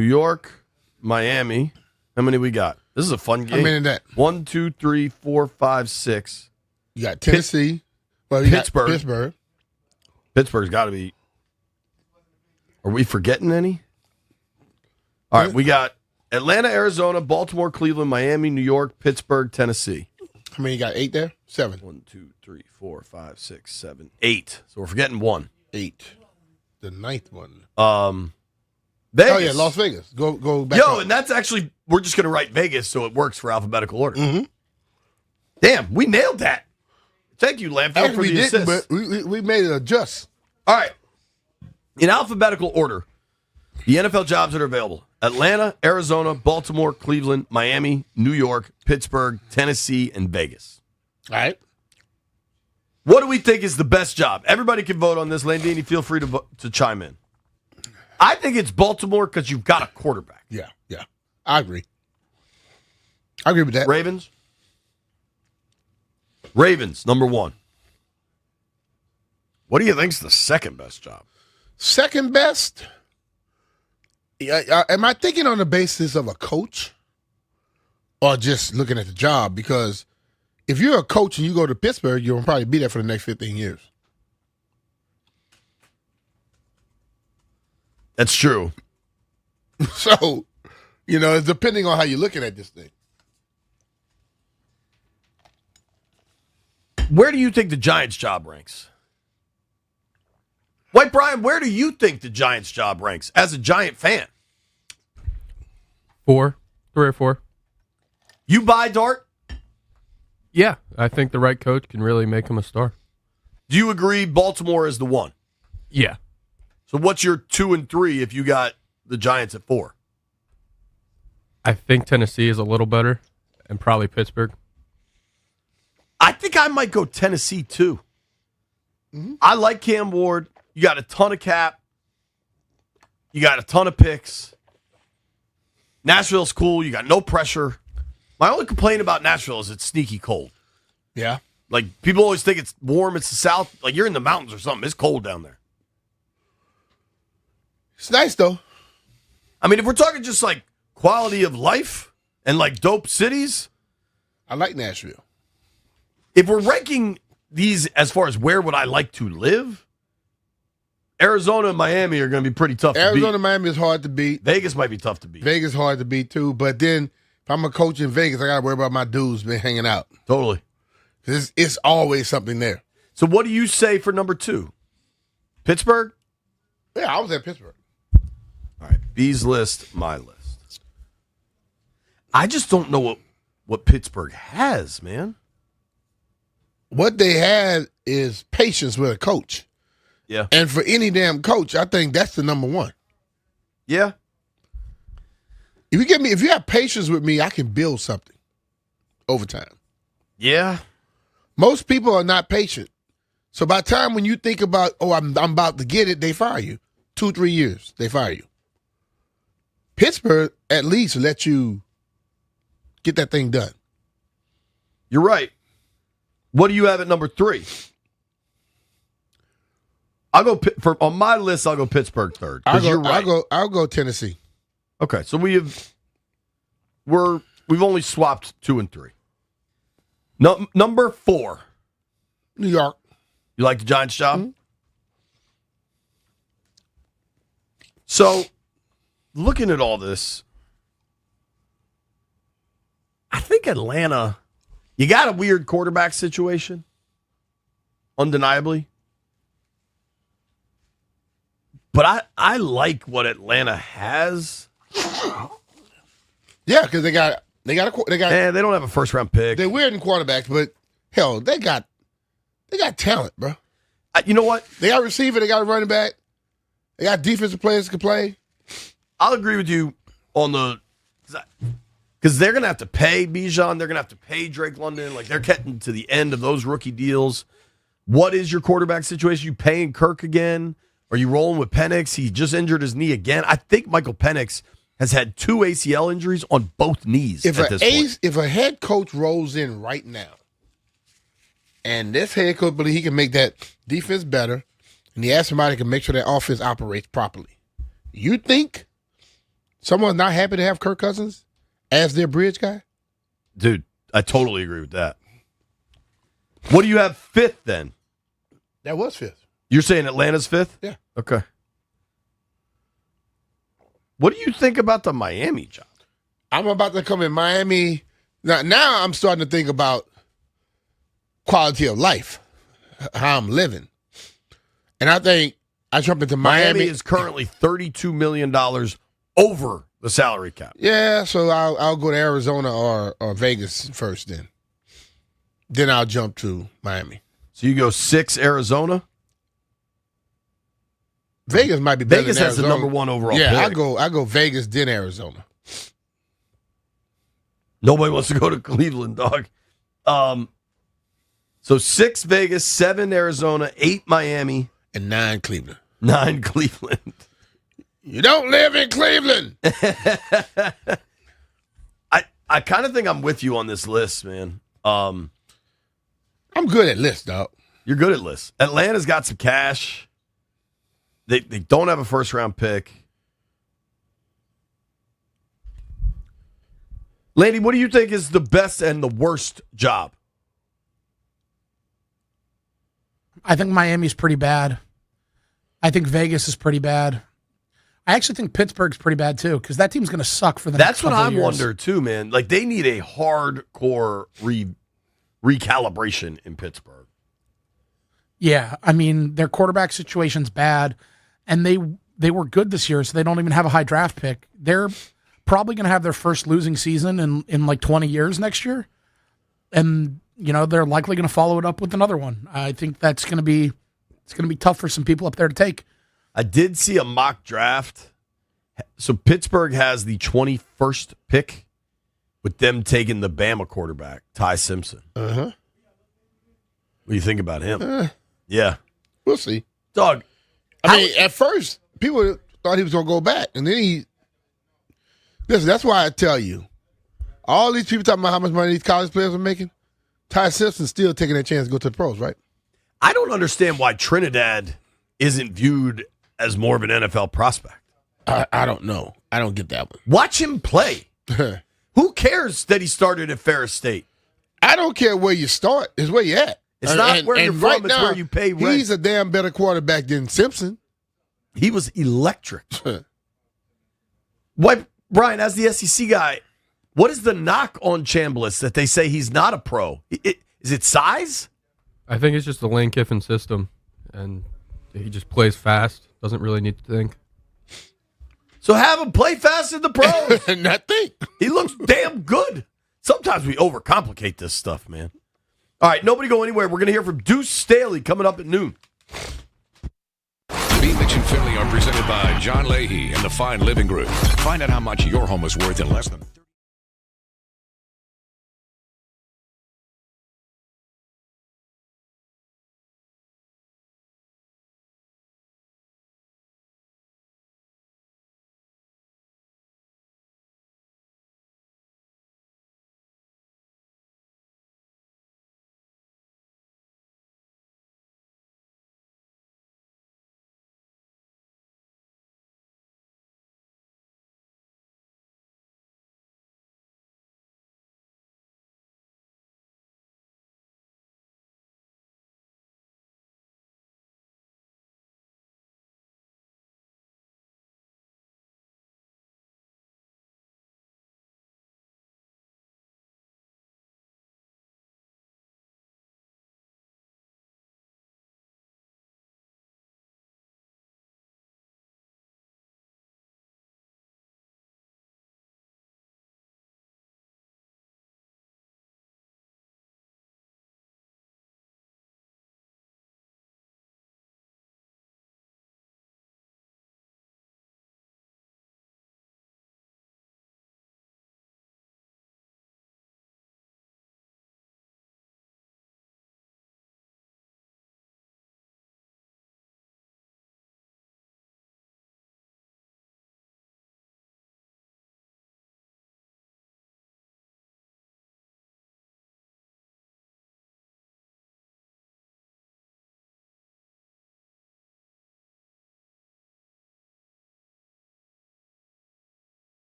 York, Miami. How many we got? This is a fun game. How many is that? 1, 2, 3, 4, 5, 6. You got Tennessee. Well, you Pittsburgh. got Pittsburgh. Pittsburgh's got to be. Are we forgetting any? All right, we got Atlanta, Arizona, Baltimore, Cleveland, Miami, New York, Pittsburgh, Tennessee. How many you got? 8 there? 7. 1, 2, 3, 4, 5, 6, 7, 8. So we're forgetting 1. 8. The 9th one. Vegas. Oh yeah, Las Vegas. Go back. Yo, and that's actually, we're just going to write Vegas so it works for alphabetical order. Mm-hmm. Damn, we nailed that. Thank you, Lamfield, for we the didn't, assist. but we made it adjust. All right. In alphabetical order, the NFL jobs that are available: Atlanta, Arizona, Baltimore, Cleveland, Miami, New York, Pittsburgh, Tennessee, and Vegas. All right. What do we think is the best job? Everybody can vote on this. Landini, feel free to chime in. I think it's Baltimore because you've got a quarterback. Yeah. I agree. I agree with that. Ravens, number 1. What do you think's the second best job? Second best? Am I thinking on the basis of a coach or just looking at the job? Because if you're a coach and you go to Pittsburgh, you'll probably be there for the next 15 years. That's true. So, it's depending on how you're looking at this thing. Where do you think the Giants' job ranks? White Brian, where do you think the Giants' job ranks as a Giant fan? 4, 3 or 4. You buy Dart? Yeah, I think the right coach can really make him a star. Do you agree Baltimore is the 1? Yeah. So what's your 2 and 3 if you got the Giants at 4? I think Tennessee is a little better, and probably Pittsburgh. I think I might go Tennessee too. Mm-hmm. I like Cam Ward. You got a ton of cap. You got a ton of picks. Nashville's cool. You got no pressure. My only complaint about Nashville is it's sneaky cold. Yeah. Like, people always think it's warm. It's the South. Like, you're in the mountains or something. It's cold down there. It's nice, though. I mean, if we're talking just, like, quality of life and, like, dope cities. I like Nashville. If we're ranking these as far as where would I like to live, Arizona and Miami are going to be pretty tough to beat. Arizona and Miami is hard to beat. Vegas might be tough to beat. Vegas hard to beat, too. But then, if I'm a coach in Vegas, I got to worry about my dudes been hanging out. Totally. It's always something there. So what do you say for number 2? Pittsburgh? Yeah, I was at Pittsburgh. All right, B's list, my list. I just don't know what Pittsburgh has, man. What they had is patience with a coach. Yeah. And for any damn coach, I think that's the number 1. Yeah. If you have patience with me, I can build something over time. Yeah. Most people are not patient. So by the time when you think about, I'm about to get it, they fire you. 2-3 years, they fire you. Pittsburgh at least let you get that thing done. You're right. What do you have at number 3? I'll go on my list. I'll go Pittsburgh 3rd. You're right. I'll go Tennessee. Okay, so we've only swapped 2 and 3. Number 4, New York. You like the Giants' job? Mm-hmm. So, looking at all this, I think Atlanta, you got a weird quarterback situation, undeniably. But I like what Atlanta has. Yeah, because they got They don't have a first round pick. They're weird in quarterbacks, but hell, they got talent, bro. You know what? They got a receiver. They got a running back. They got defensive players that can play. I'll agree with you on the because they're going to have to pay Bijan. They're going to have to pay Drake London. Like they're getting to the end of those rookie deals. What is your quarterback situation? You paying Kirk again? Are you rolling with Penix? He just injured his knee again. I think Michael Penix has had 2 ACL injuries on both knees at this point. If a head coach rolls in right now, and this head coach believes he can make that defense better, and he has somebody who can make sure that offense operates properly, you think someone's not happy to have Kirk Cousins as their bridge guy? Dude, I totally agree with that. What do you have fifth then? That was fifth. You're saying Atlanta's fifth? Yeah. Okay. What do you think about the Miami job? I'm about to come in Miami. Now I'm starting to think about quality of life, how I'm living. And I think I jump into Miami. Miami is currently $32 million over the salary cap. Yeah, so I'll go to Arizona or Vegas first then. Then I'll jump to Miami. So you go 6 Arizona? Vegas might be better Vegas than has the Arizona. number 1 overall Yeah, pick. I go Vegas, then Arizona. Nobody wants to go to Cleveland, dog. So 6 Vegas, 7 Arizona, 8 Miami. And 9 Cleveland. 9 Cleveland. You don't live in Cleveland. I kind of think I'm with you on this list, man. I'm good at lists, dog. You're good at lists. Atlanta's got some cash. They don't have a first-round pick. Landy, what do you think is the best and the worst job? I think Miami's pretty bad. I think Vegas is pretty bad. I actually think Pittsburgh's pretty bad, too, because that team's going to suck for the next That's what couple I of years. wonder, too, man. Like, they need a hardcore recalibration in Pittsburgh. Yeah, I mean, their quarterback situation's bad, and they were good this year, so they don't even have a high draft pick. They're probably going to have their first losing season in like 20 years next year, and they're likely going to follow it up with another one. I think it's going to be tough for some people up there to take. I did see a mock draft. So Pittsburgh has the 21st pick with them taking the Bama quarterback, Ty Simpson. Uh-huh. What do you think about him? Yeah. We'll see. Dog. I mean, at first, people thought he was going to go back. And then listen, that's why I tell you, all these people talking about how much money these college players are making, Ty Simpson's still taking that chance to go to the pros, right? I don't understand why Trinidad isn't viewed as more of an NFL prospect. I don't know. I don't get that one. Watch him play. Who cares that he started at Ferris State? I don't care where you start. It's where you at. It's not where you're from. It's where you pay rent. He's a damn better quarterback than Simpson. He was electric. Why, Brian, as the SEC guy, what is the knock on Chambliss that they say he's not a pro? Is it size? I think it's just the Lane Kiffin system, and he just plays fast, doesn't really need to think. So have him play fast in the pros. Not think. He looks damn good. Sometimes we overcomplicate this stuff, man. All right, nobody go anywhere. We're going to hear from Deuce Staley coming up at noon. Beat Mitch and Finley are presented by John Leahy and the Fine Living Group. Find out how much your home is worth in less than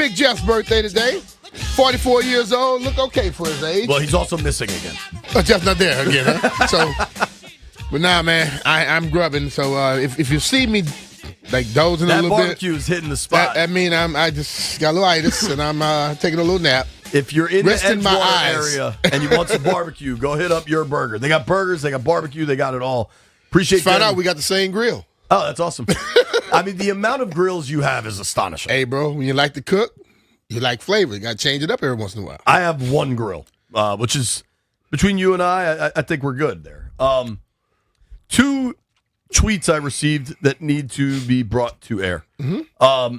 Big Jeff's birthday today. 44 years old. Look okay for his age. Well, he's also missing again. Oh, Jeff's not there again, huh? So, but nah, man, I'm grubbing. So if you see me like dozing a little bit, that barbecue is hitting the spot. I mean, I just got a little itis, and I'm taking a little nap. If you're in Resting the my Edgewater eyes. area and you want some barbecue, go hit up Your Burger. They got burgers, they got barbecue, they got it all. Appreciate Find them. out we got the same grill. Oh, that's awesome. I mean, the amount of grills you have is astonishing. Hey, bro, when you like to cook, you like flavor. You got to change it up every once in a while. I have one grill, which is between you and I think we're good there. 2 tweets I received that need to be brought to air. Mm-hmm.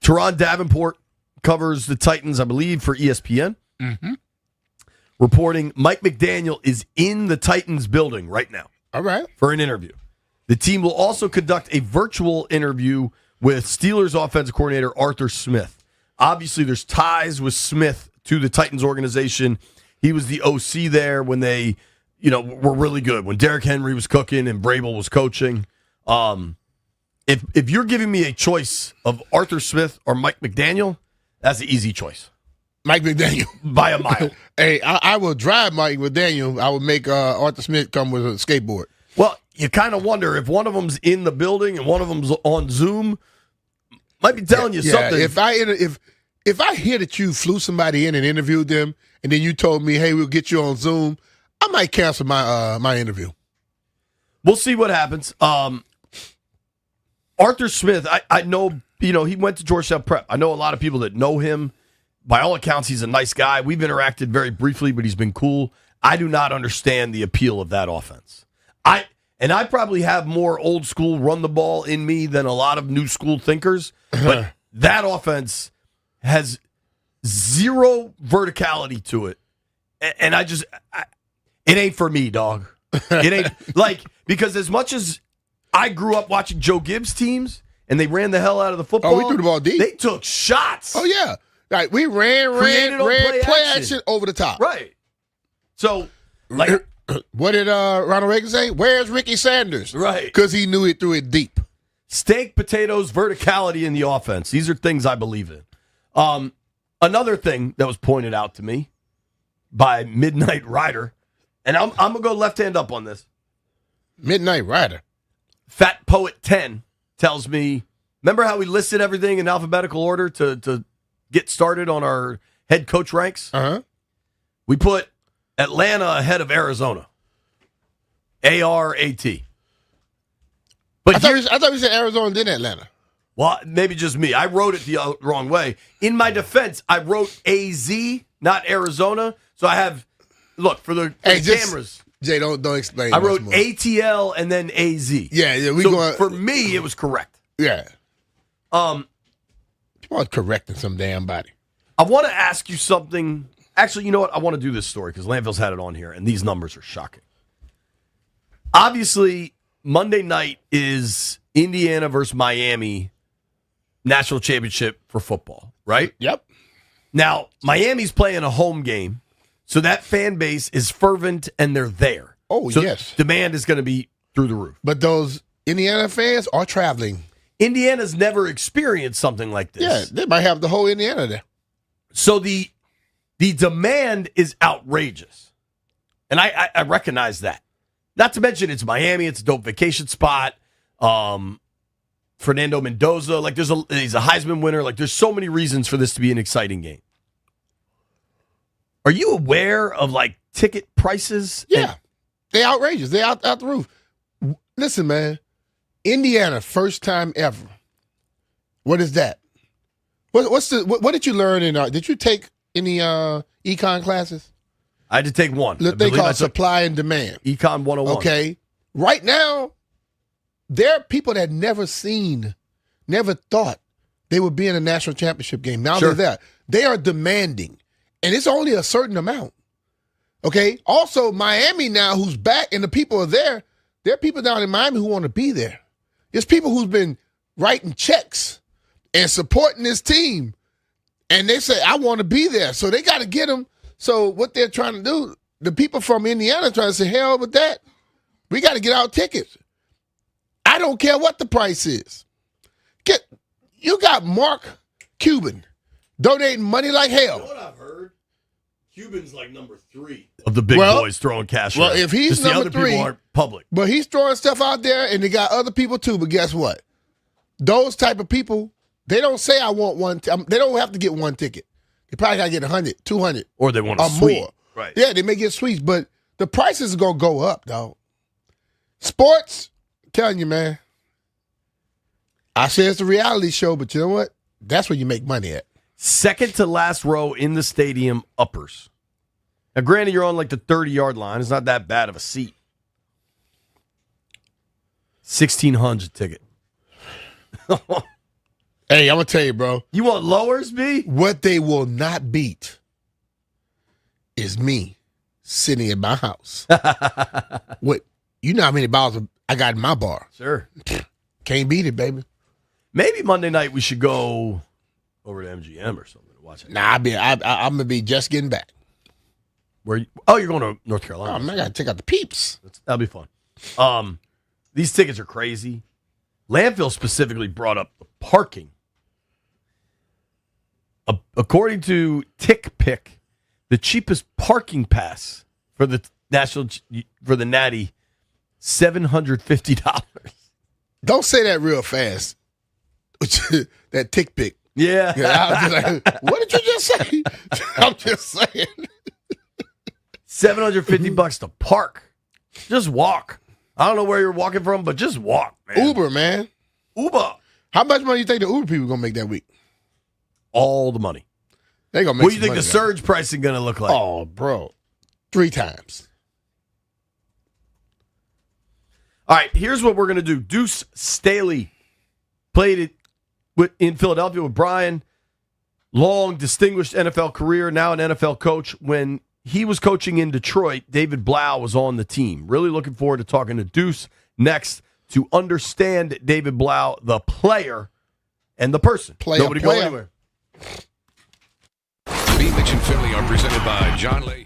Teron Davenport covers the Titans, I believe, for ESPN. Mm-hmm. Reporting Mike McDaniel is in the Titans building right now. All right. For an interview. The team will also conduct a virtual interview with Steelers offensive coordinator Arthur Smith. Obviously, there's ties with Smith to the Titans organization. He was the OC there when they, were really good. When Derrick Henry was cooking and Vrabel was coaching. If you're giving me a choice of Arthur Smith or Mike McDaniel, that's an easy choice. Mike McDaniel. By a mile. Hey, I will drive Mike McDaniel. I would make Arthur Smith come with a skateboard. Well, you kind of wonder if one of them's in the building and one of them's on Zoom. Might be telling you something. If I hear that you flew somebody in and interviewed them, and then you told me, "Hey, we'll get you on Zoom," I might cancel my my interview. We'll see what happens. Arthur Smith, I know, he went to Georgetown Prep. I know a lot of people that know him. By all accounts, he's a nice guy. We've interacted very briefly, but he's been cool. I do not understand the appeal of that offense. I probably have more old school run the ball in me than a lot of new school thinkers, but that offense has zero verticality to it. And it ain't for me, dog. It ain't because as much as I grew up watching Joe Gibbs teams and they ran the hell out of the football. Oh, we threw the ball deep. They took shots. Oh, yeah. Like we ran play action over the top. Right. So, what did Ronald Reagan say? Where's Ricky Sanders? Right. Because he knew it, threw it deep. Steak, potatoes, verticality in the offense. These are things I believe in. Another thing that was pointed out to me by Midnight Rider, and I'm going to go left hand up on this. Midnight Rider. Fat Poet 10 tells me, remember how we listed everything in alphabetical order to get started on our head coach ranks? Uh-huh. We put Atlanta ahead of Arizona. A-R-A-T. But I thought you said Arizona, then Atlanta. Well, maybe just me. I wrote it the wrong way. In my defense, I wrote A-Z, not Arizona. So I have, look, for the cameras. Jay, don't explain. I wrote ATL and then AZ. Yeah, for me, it was correct. Yeah. Keep on correcting some damn body. I want to ask you something. Actually, you know what? I want to do this story because Landville's had it on here, and these numbers are shocking. Obviously, Monday night is Indiana versus Miami national championship for football, right? Yep. Now, Miami's playing a home game, so that fan base is fervent, and they're there. Oh, so yes. Demand is going to be through the roof. But those Indiana fans are traveling. Indiana's never experienced something like this. Yeah, they might have the whole Indiana there. So the demand is outrageous. And I recognize that. Not to mention it's Miami, it's a dope vacation spot. Fernando Mendoza, he's a Heisman winner. Like there's so many reasons for this to be an exciting game. Are you aware of ticket prices? Yeah. They're outrageous. They're out the roof. Listen, man. Indiana, first time ever. What is that? What did you learn in did you take any econ classes? I had to take one. They call it supply and demand. Econ 101. Okay. Right now, there are people that never thought they would be in a national championship game. Now Sure. they're there. They are demanding. And it's only a certain amount. Okay? Also, Miami now, who's back, and the people are there, there are people down in Miami who want to be there. There's people who's been writing checks and supporting this team. And they say, I want to be there. So they got to get them. So what they're trying to do, the people from Indiana are trying to say, hell with that. We got to get our tickets. I don't care what the price is. You got Mark Cuban, donating money like hell. What I've heard, Cuban's like number 3 of the big boys throwing cash. Well, around. if he's Just the number other 3, people aren't public. But he's throwing stuff out there, and they got other people too. But guess what? Those type of people, they don't say I want one. They don't have to get one ticket. They probably got to get 100, 200. Or they want a or suite. more. Right. Yeah, they may get suites, but the prices are going to go up, though. Sports, I'm telling you, man. I say it's a reality show, but you know what? That's where you make money at. Second to last row in the stadium, uppers. Now, granted, you're on like the 30-yard line. It's not that bad of a seat. 1,600 ticket. Hey, I'm going to tell you, bro. You want lowers, B? What they will not beat is me sitting in my house. What? You know how many bottles I got in my bar? Sure. Can't beat it, baby. Maybe Monday night we should go over to MGM or something to watch it. Nah, I'm going to be just getting back. Where? You're going to North Carolina. Oh, man, I got to take out the peeps. That'll be fun. These tickets are crazy. Landfill specifically brought up the parking. According to TickPick, the cheapest parking pass for the Natty, $750. Don't say that real fast. That TickPick. Yeah. I was just like, what did you just say? I'm just saying. $750 to park. Just walk. I don't know where you're walking from, but just walk, man. Uber, man. Uber. How much money you think the Uber people going to make that week? All the money. They gonna make what do you some think the money, surge pricing going to look like? Oh, bro. 3 times. All right, here's what we're going to do. Deuce Staley played it in Philadelphia with Brian. Long, distinguished NFL career, now an NFL coach. When he was coaching in Detroit, David Blau was on the team. Really looking forward to talking to Deuce next to understand David Blau, the player and the person. Nobody go anywhere. B. Mitch and Finley are presented by John Leahy.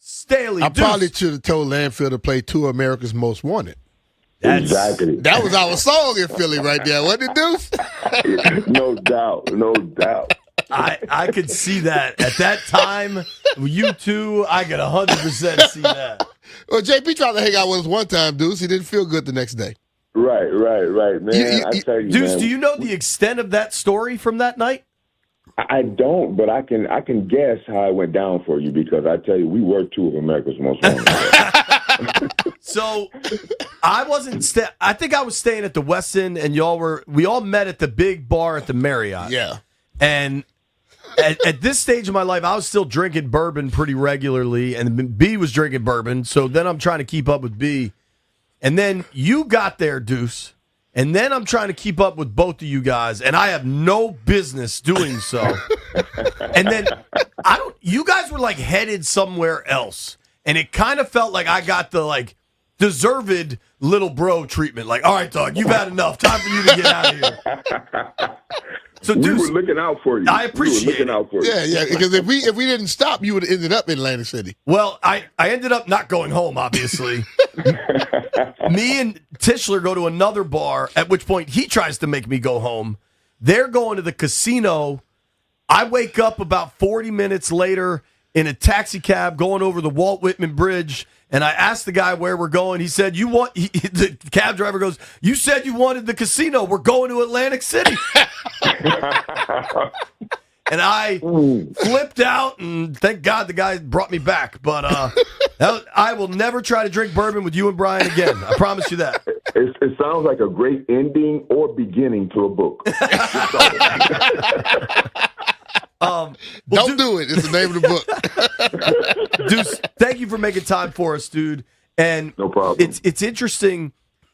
Staley. I Deuce. probably should have told Landfill to play two of America's Most Wanted. Exactly. That was our song in Philly right there, wasn't it, Deuce? No doubt. No doubt. I could see that. At that time, you two, I could 100% see that. Well, JP tried to hang out with us one time, Deuce. He didn't feel good the next day. Right, man. I tell you, Deuce, man, do you know the extent of that story from that night? I don't, but I can guess how it went down for you because I tell you, we were two of America's Most Wanted. So I wasn't. I think I was staying at the Westin, and we all met at the big bar at the Marriott. Yeah. And at this stage of my life, I was still drinking bourbon pretty regularly, and B was drinking bourbon. So then I'm trying to keep up with B, and then you got there, Deuce. And then I'm trying to keep up with both of you guys, and I have no business doing so. And then you guys were like headed somewhere else. And it kind of felt like I got the like deserved little bro treatment. Like, all right, dog, you've had enough. Time for you to get out of here. So we Deuce, were looking out for you. I appreciate it. Out for you. Yeah, because if we didn't stop, you would have ended up in Atlantic City. Well, I ended up not going home, obviously. Me and Tischler go to another bar, at which point he tries to make me go home. They're going to the casino. I wake up about 40 minutes later in a taxi cab going over the Walt Whitman Bridge, and I asked the guy where we're going. He said, the cab driver goes, you said you wanted the casino. We're going to Atlantic City. And I flipped out, and thank God the guy brought me back. But I will never try to drink bourbon with you and Brian again. I promise you that. It sounds like a great ending or beginning to a book. Don't do it. It's the name of the book. Deuce, thank you for making time for us, dude. And no problem. It's interesting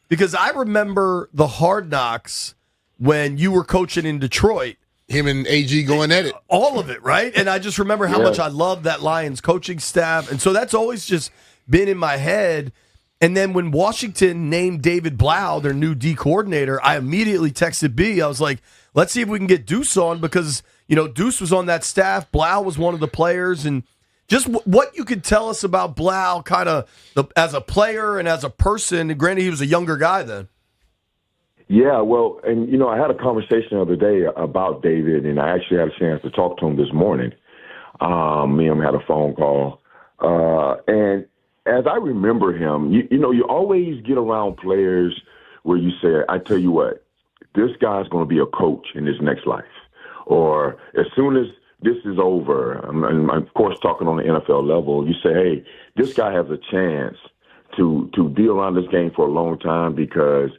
because I remember the Hard Knocks when you were coaching in Detroit. Him and AG going at it. All of it, right? And I just remember how much I loved that Lions coaching staff. And so that's always just been in my head. And then when Washington named David Blau their new D coordinator, I immediately texted B. I was like, let's see if we can get Deuce on because, Deuce was on that staff. Blau was one of the players. And just what you could tell us about Blau kind of as a player and as a person. And granted, he was a younger guy then. Yeah, well, and, I had a conversation the other day about David, and I actually had a chance to talk to him this morning. Me and him had a phone call. And as I remember him, you always get around players where you say, I tell you what, this guy's going to be a coach in his next life. Or as soon as this is over, and of course talking on the NFL level, you say, hey, this guy has a chance to be around this game for a long time because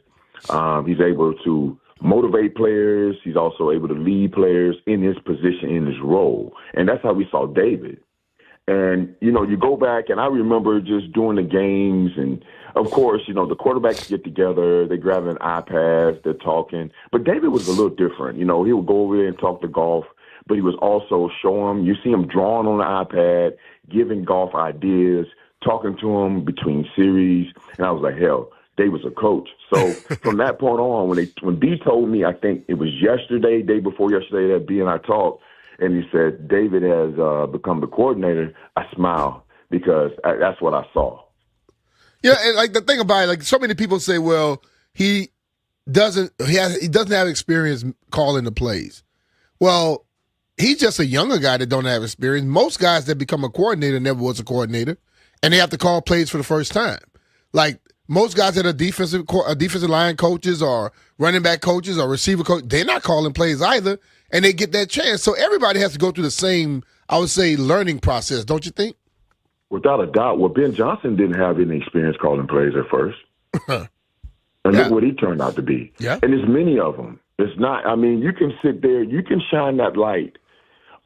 he's able to motivate players. He's also able to lead players in his position, in his role. And that's how we saw David. And, you go back, and I remember just doing the games. And, of course, the quarterbacks get together. They grab an iPad. They're talking. But David was a little different. He would go over there and talk to golf, but he was also showing. You see him drawing on the iPad, giving golf ideas, talking to him between series. And I was like, hell, Dave was a coach. So from that point on, when B told me, I think it was day before yesterday that B and I talked, and he said, David has become the coordinator, I smiled because that's what I saw. Yeah, and like the thing about it, like so many people say, well, he doesn't have experience calling the plays. Well, he's just a younger guy that don't have experience. Most guys that become a coordinator never was a coordinator, and they have to call plays for the first time. Like most guys that are defensive line coaches or running back coaches or receiver coach, they're not calling plays either, and they get that chance. So everybody has to go through the same, I would say, learning process, don't you think? Without a doubt. Well, Ben Johnson didn't have any experience calling plays at first. And look what he turned out to be. Yeah. And there's many of them. It's not, you can sit there, you can shine that light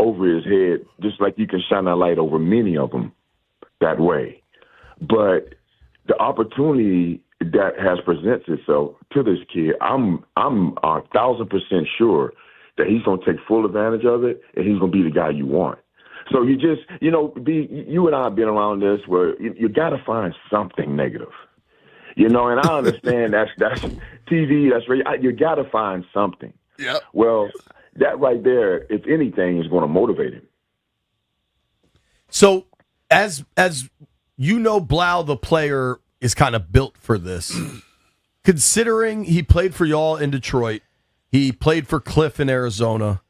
over his head just like you can shine that light over many of them that way. But the opportunity that has presented itself to this kid, I'm 1,000% sure that he's going to take full advantage of it, and he's going to be the guy you want. So you just, you and I have been around this where you got to find something negative, and I understand that's TV, that's radio. You got to find something. Yeah. Well, that right there, if anything, is going to motivate him. So as you know, Blau, the player, is kind of built for this. Considering he played for y'all in Detroit, he played for Cliff in Arizona.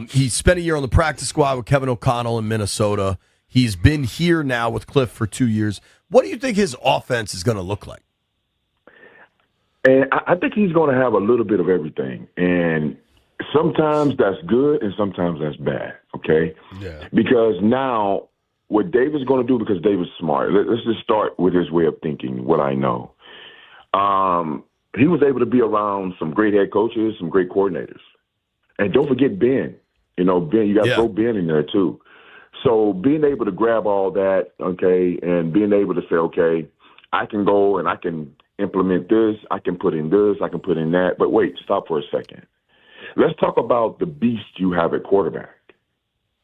He spent a year on the practice squad with Kevin O'Connell in Minnesota. He's been here now with Cliff for 2 years. What do you think his offense is going to look like? And I think he's going to have a little bit of everything. And sometimes that's good and sometimes that's bad, okay? Yeah. Because now what David's going to do, because David's smart, let's just start with his way of thinking, what I know. He was able to be around some great head coaches, some great coordinators. And don't forget Ben. You know, Ben, you got to throw Ben in there too. So being able to grab all that, okay, and being able to say, okay, I can go and I can implement this, I can put in this, I can put in that. But wait, stop for a second. Let's talk about the beast you have at quarterback.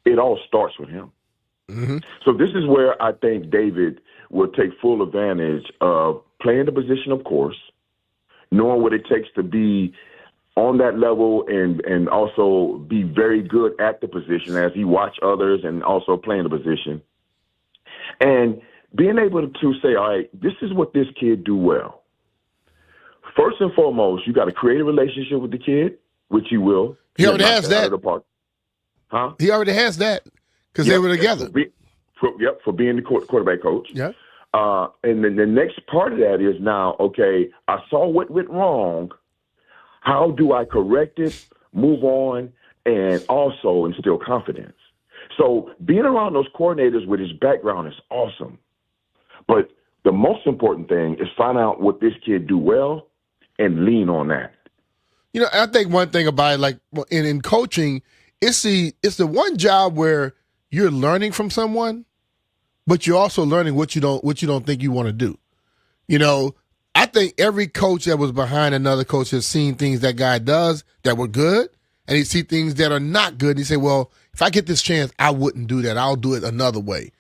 It all starts with him. Mm-hmm. So this is where I think David will take full advantage of playing the position, of course, knowing what it takes to be on that level and also be very good at the position as he watch others and also playing the position. And being able to say, all right, this is what this kid do well. First and foremost, you got to create a relationship with the kid, which he will. He already has that. Huh? He already has that because they were together. For being the quarterback coach. Yeah. And then the next part of that is now, okay, I saw what went wrong. How do I correct it, move on, and also instill confidence? So being around those coordinators with his background is awesome. But the most important thing is find out what this kid do well and lean on that. You know, I think one thing about it, like in coaching, it's the one job where you're learning from someone, but you're also learning what you don't think you want to do. You know, I think every coach that was behind another coach has seen things that guy does that were good, and he see things that are not good. And he say, well, if I get this chance, I wouldn't do that. I'll do it another way.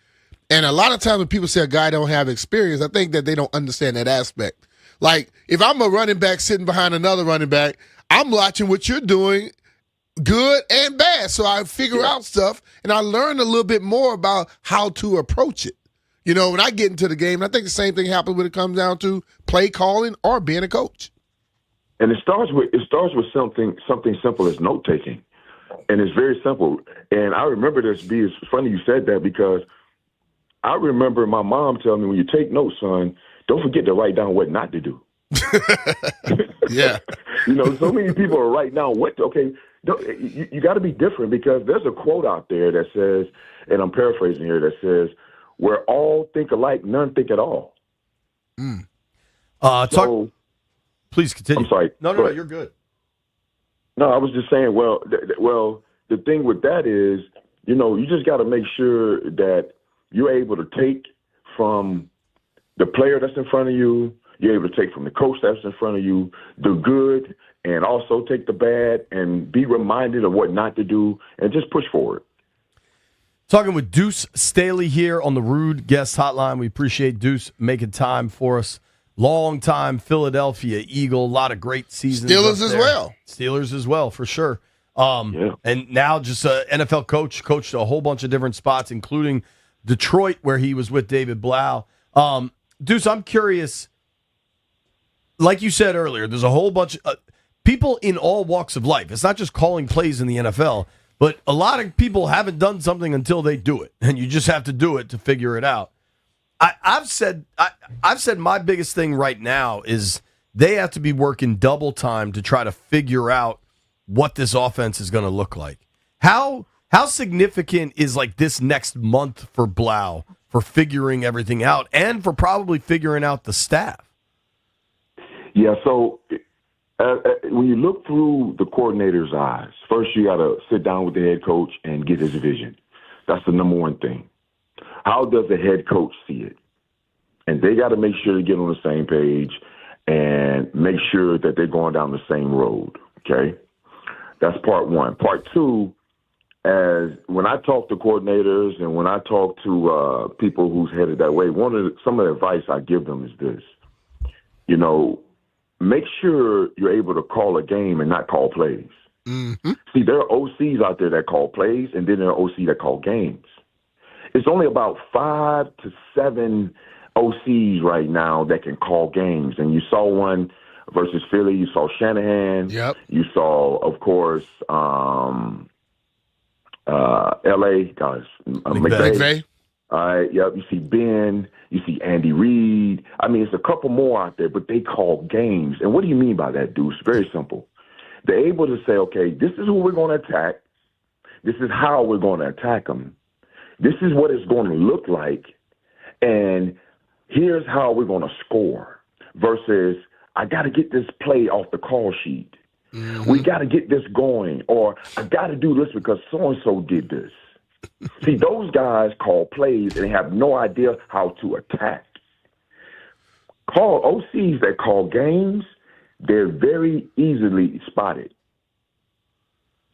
And a lot of times when people say a guy don't have experience, I think that they don't understand that aspect. Like, if I'm a running back sitting behind another running back, I'm watching what you're doing, good and bad. So I figure out stuff, and I learn a little bit more about how to approach it. You know, when I get into the game, and I think the same thing happens when it comes down to play calling or being a coach. And it starts with something simple as note taking, and it's very simple. And I remember this. It's funny you said that because I remember my mom telling me, when you take notes, son, don't forget to write down what not to do. Yeah. You know, so many people are writing down what to, okay. You got to be different because there's a quote out there that says, and I'm paraphrasing here, that says, where all think alike, none think at all. Please continue. I'm sorry. No, you're good. No, I was just saying, well, the thing with that is, you know, you just got to make sure that you're able to take from the player that's in front of you, you're able to take from the coach that's in front of you, the good, and also take the bad and be reminded of what not to do and just push forward. Talking with Deuce Staley here on the Rude Guest Hotline. We appreciate Deuce making time for us. Long-time Philadelphia Eagle, a lot of great seasons. Steelers as well. Steelers as well, for sure. And now just an NFL coach, coached a whole bunch of different spots, including Detroit, where he was with David Blau. Deuce, I'm curious, like you said earlier, there's a whole bunch of people in all walks of life. It's not just calling plays in the NFL. But a lot of people haven't done something until they do it, and you just have to do it to figure it out. I've said my biggest thing right now is they have to be working double time to try to figure out what this offense is going to look like. How significant is like this next month for Blau for figuring everything out and for probably figuring out the staff? Yeah, so when you look through the coordinator's eyes, first you got to sit down with the head coach and get his vision. That's the number one thing. How does the head coach see it? And they got to make sure to get on the same page and make sure that they're going down the same road, okay? That's part one. Part two, as when I talk to coordinators and when I talk to people who's headed that way, some of the advice I give them is this. You know, make sure you're able to call a game and not call plays. Mm-hmm. See, there are OCs out there that call plays, and then there are OCs that call games. it's only about 5 to 7 OCs right now that can call games. And you saw one versus Philly. You saw Shanahan. Yep. You saw, of course, L.A. Guys, McVay. Yep. You see Ben. You see Andy Reid. I mean, it's a couple more out there, but they call games. And what do you mean by that, Deuce? Very simple. They're able to say, okay, this is who we're going to attack. This is how we're going to attack them. This is what it's going to look like. And here's how we're going to score versus I got to get this play off the call sheet. Mm-hmm. We got to get this going, or I got to do this because so-and-so did this. See, those guys call plays and they have no idea how to attack. Call OCs that call games, they're very easily spotted.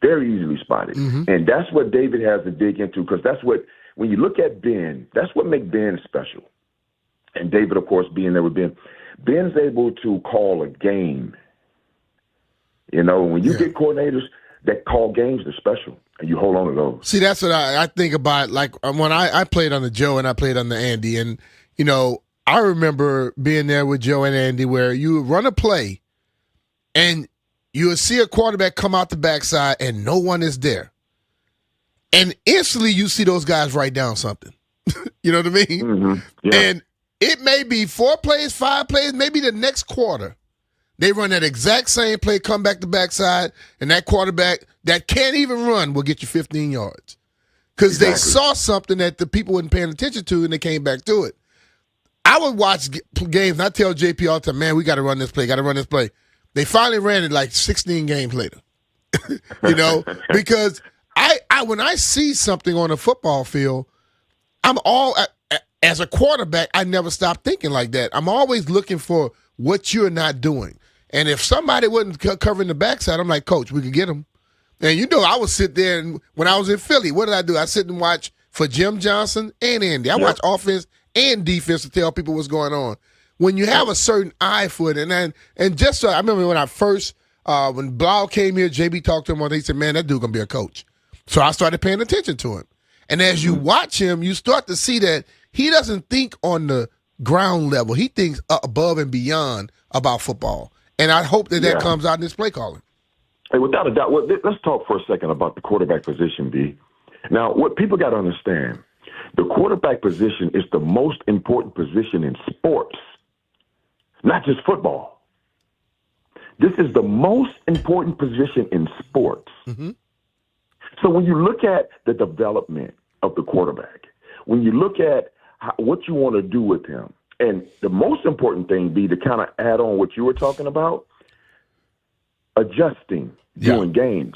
Very easily spotted. Mm-hmm. And that's what David has to dig into, because that's what, when you look at Ben, that's what makes Ben special. And David, of course, being there with Ben, Ben's able to call a game. You know, when you get coordinators that call games, they're special, and you hold on to those. See, that's what I think about. Like when I played under Joe and I played under Andy, and, you know, I remember being there with Joe and Andy where you would run a play and you would see a quarterback come out the backside and no one is there. And instantly you see those guys write down something. You know what I mean? Mm-hmm. Yeah. And it may be 4 plays, 5 plays, maybe the next quarter. They run that exact same play, come back to backside, and that quarterback that can't even run will get you 15 yards. Because they saw something that the people weren't paying attention to, and they came back to it. I would watch games, and I tell JP all the time, man, we got to run this play, got to run this play. They finally ran it like 16 games later. You know, because I when I see something on a football field, as a quarterback, I never stop thinking like that. I'm always looking for what you're not doing. And if somebody wasn't covering the backside, I'm like, Coach, we could get him. And you know, I would sit there, and when I was in Philly, what did I do? I sit and watch for Jim Johnson and Andy. I watch offense and defense to tell people what's going on. When you have a certain eye for it, and just so I remember when I first when Blau came here, JB talked to him one day. He said, "Man, that dude gonna be a coach." So I started paying attention to him. And as you watch him, you start to see that he doesn't think on the ground level. He thinks above and beyond about football. And I hope that comes out in this play calling. Hey, without a doubt, let's talk for a second about the quarterback position, B. Now, what people got to understand, the quarterback position is the most important position in sports, not just football. This is the most important position in sports. Mm-hmm. So when you look at the development of the quarterback, when you look at what you want to do with him, and the most important thing be to kind of add on what you were talking about, adjusting during games.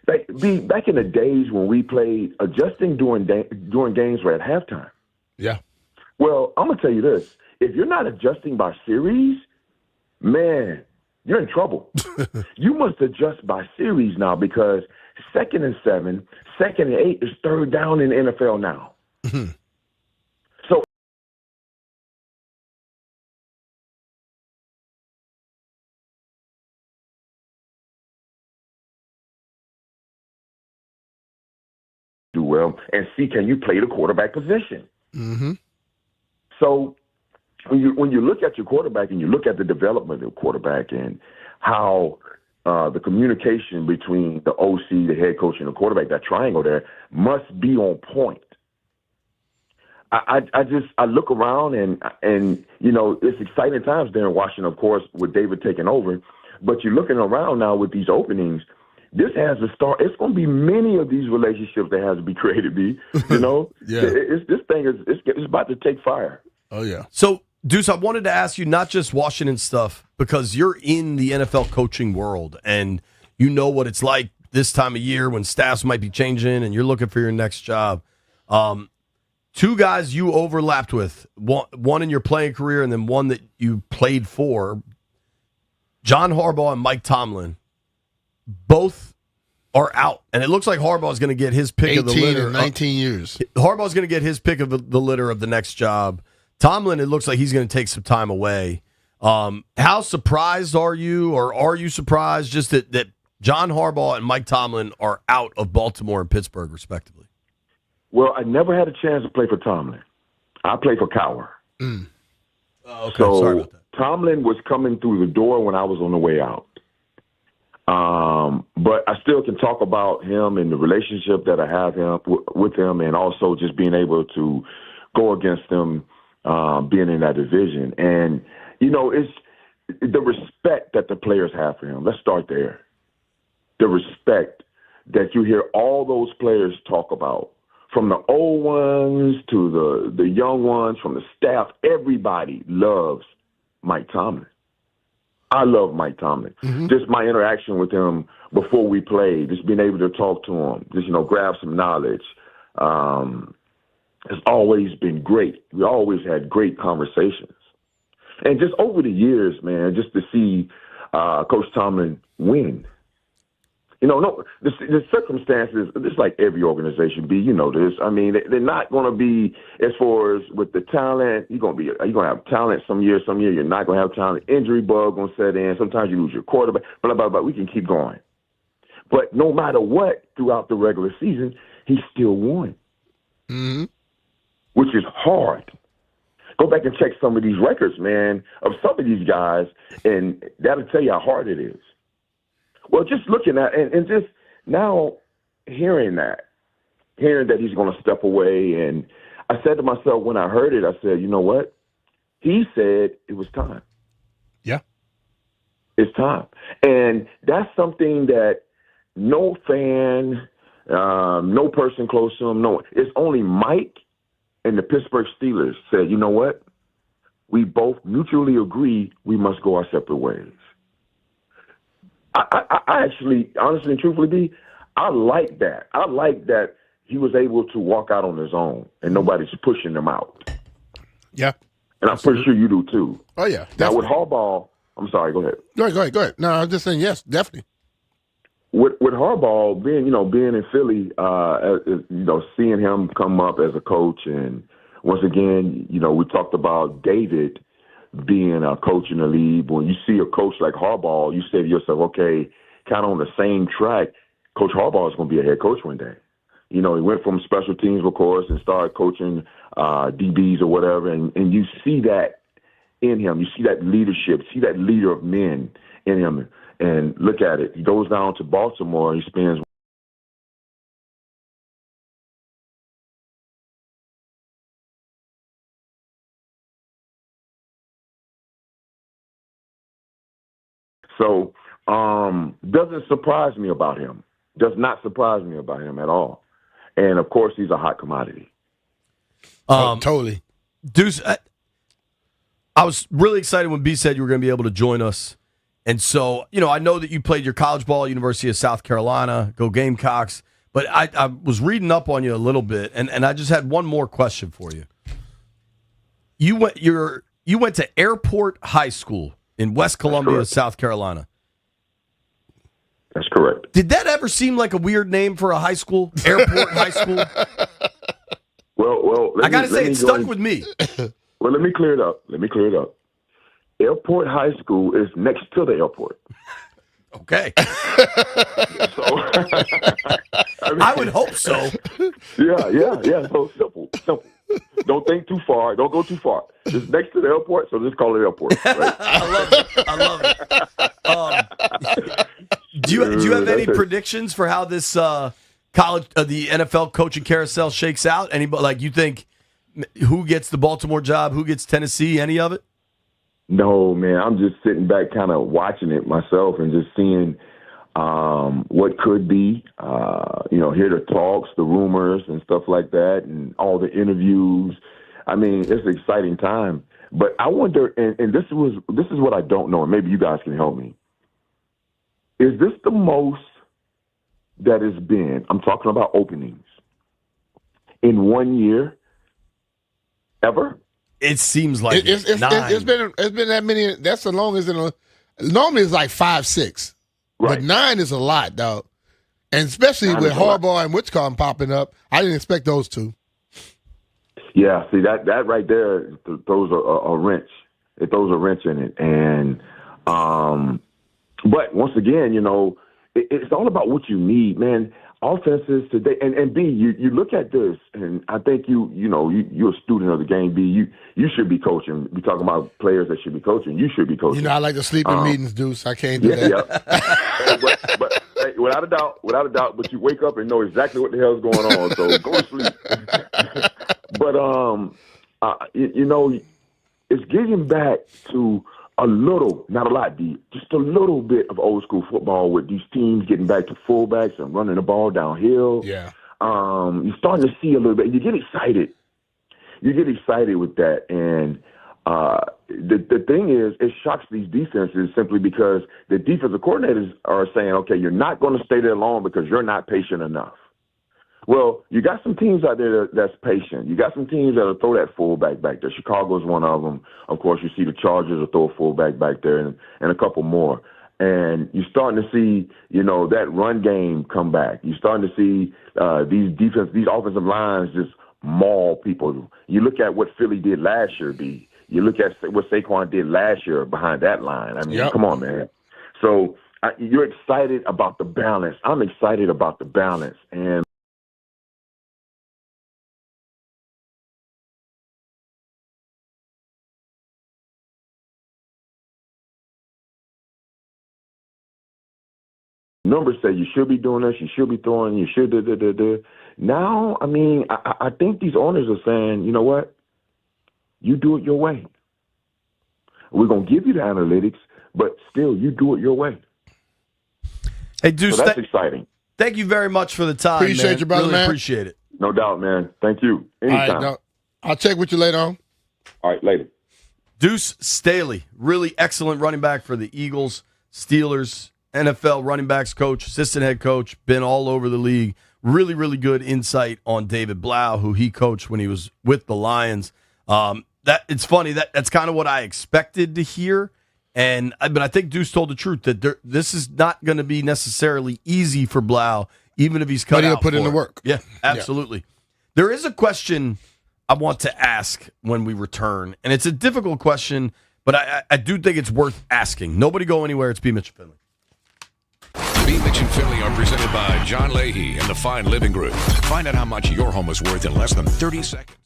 Back in the days when we played, adjusting during games were at halftime. Yeah. Well, I'm going to tell you this. If you're not adjusting by series, man, you're in trouble. You must adjust by series now, because 2nd and 7, 2nd and 8 is 3rd down in the NFL now. Mm-hmm. So do well and see, can you play the quarterback position? Mm-hmm. So when you look at your quarterback and you look at the development of the quarterback and how the communication between the OC, the head coach, and the quarterback, that triangle there, must be on point. I look around and you know, it's exciting times there in Washington, of course, with David taking over. But you're looking around now with these openings. This has to start. It's going to be many of these relationships that has to be created. You know, this thing is about to take fire. Oh yeah. So, Deuce, I wanted to ask you not just Washington stuff, because you're in the NFL coaching world and you know what it's like this time of year when staffs might be changing and you're looking for your next job. 2 guys you overlapped with, one in your playing career and then one that you played for, John Harbaugh and Mike Tomlin, both are out. And it looks like Harbaugh is going to get his pick of the litter. 18 and 19 years. Harbaugh is going to get his pick of the litter of the next job. Tomlin, it looks like he's going to take some time away. How surprised are you, or are you surprised just that John Harbaugh and Mike Tomlin are out of Baltimore and Pittsburgh, respectively? Well, I never had a chance to play for Tomlin. I played for Cowher. Oh, okay. So Sorry about that. Tomlin was coming through the door when I was on the way out. But I still can talk about him and the relationship that I have with him, and also just being able to go against him, being in that division. And, it's the respect that the players have for him. Let's start there. The respect that you hear all those players talk about, from the old ones to the young ones, from the staff. Everybody loves Mike Tomlin. I love Mike Tomlin. Just my interaction with him before we played, just being able to talk to him, just, grab some knowledge, has always been great. We always had great conversations. And just over the years, man, just to see Coach Tomlin win. The circumstances, just like every organization be, this. I mean, they're not going to be, as far as with the talent, you're going to have talent some year you're not going to have talent. Injury bug going to set in. Sometimes you lose your quarterback, blah, blah, blah. We can keep going. But no matter what, throughout the regular season, he still won, which is hard. Go back and check some of these records, man, of some of these guys, and that'll tell you how hard it is. Well, just looking at and just now hearing that he's going to step away, and I said to myself when I heard it, I said, you know what? He said it was time. Yeah. It's time. And that's something that no fan, no person close to him, it's only Mike and the Pittsburgh Steelers said, you know what? We both mutually agree we must go our separate ways. I actually, honestly and truthfully, I like that. I like that he was able to walk out on his own and nobody's pushing him out. Yeah. And I'm pretty sure you do too. Oh, yeah. Now with Harbaugh, I'm sorry, go ahead. Go ahead. No, I'm just saying yes, definitely. With Harbaugh being in Philly, seeing him come up as a coach, and once again, we talked about David being a coach in the league. When you see a coach like Harbaugh, you say to yourself, okay, kind of on the same track, Coach Harbaugh is going to be a head coach one day. He went from special teams, of course, and started coaching DBs or whatever, and you see that in him. You see that leadership, see that leader of men in him. And look at it. He goes down to Baltimore. He spends So, doesn't surprise me about him. Does not surprise me about him at all. And, of course, he's a hot commodity. Totally. Deuce, I was really excited when B said you were going to be able to join us. And so, I know that you played your college ball at University of South Carolina, go Gamecocks. But I was reading up on you a little bit, and I just had one more question for you. You went to Airport High School in West Columbia, South Carolina. That's correct. Did that ever seem like a weird name for a high school? Airport High School? Well, I got to say, it stuck with me. Well, let me clear it up. Airport High School is next to the airport. Okay. I would hope so. Yeah. So simple. Don't think too far. Don't go too far. It's next to the airport, so just call it airport. Right? I love it. Do you have any predictions for how this the NFL coaching carousel shakes out? Anybody, like, you think who gets the Baltimore job, who gets Tennessee, any of it? No, man. I'm just sitting back kind of watching it myself and just seeing what could be, hear the talks, the rumors and stuff like that, and all the interviews. I mean, it's an exciting time. But I wonder, and this is what I don't know, and maybe you guys can help me. Is this the most that has been, I'm talking about openings, in 1 year ever? It seems like it's been that many. That's the longest. Normally it's like 5, 6. Right. But 9 is a lot, dog. And especially with Harbaugh and Whitcomb popping up, I didn't expect those two. Yeah, see, that right there throws a wrench. It throws a wrench in it. And but once again, it's all about what you need, man. offenses today, and B, you look at this, and I think you're a student of the game. B, you should be coaching. We talking about players that should be coaching. You should be coaching. You know, I like to sleep in meetings, Deuce. I can't do that. Yeah. but hey, without a doubt. But you wake up and know exactly what the hell's going on. So go to sleep. But it's getting back to a little, not a lot, just a little bit of old school football with these teams getting back to fullbacks and running the ball downhill. Yeah. You're starting to see a little bit. You get excited. You get excited with that. And the thing is, it shocks these defenses simply because the defensive coordinators are saying, okay, you're not going to stay there long because you're not patient enough. Well, you got some teams out there that's patient. You got some teams that'll throw that fullback back there. Chicago's one of them. Of course, you see the Chargers will throw a fullback back there and a couple more. And you're starting to see, that run game come back. You're starting to see these offensive lines just maul people. You look at what Philly did last year, B. You look at what Saquon did last year behind that line. I mean, Come on, man. So you're excited about the balance. I'm excited about the balance. And numbers say you should be doing this, you should be throwing, you should do. Now, I mean, I think these owners are saying, you know what? You do it your way. We're going to give you the analytics, but still, you do it your way. Hey, Deuce, so that's exciting. Thank you very much for the time. Appreciate you, brother, really man. Appreciate it. No doubt, man. Thank you. Anytime. All right, I'll check with you later on. All right, later. Deuce Staley, really excellent running back for the Eagles, Steelers, NFL running backs coach, assistant head coach, been all over the league. Really, really good insight on David Blau, who he coached when he was with the Lions. It's funny that's kind of what I expected to hear, but I think Deuce told the truth that this is not going to be necessarily easy for Blau, even if he's cut but he'll out put for in the it. work. Yeah, absolutely. Yeah. There is a question I want to ask when we return, and it's a difficult question, but I do think it's worth asking. Nobody go anywhere. It's B. Mitch and Finley. B. Mitch and Finley are presented by John Leahy and the Fine Living Group. Find out how much your home is worth in less than 30 seconds.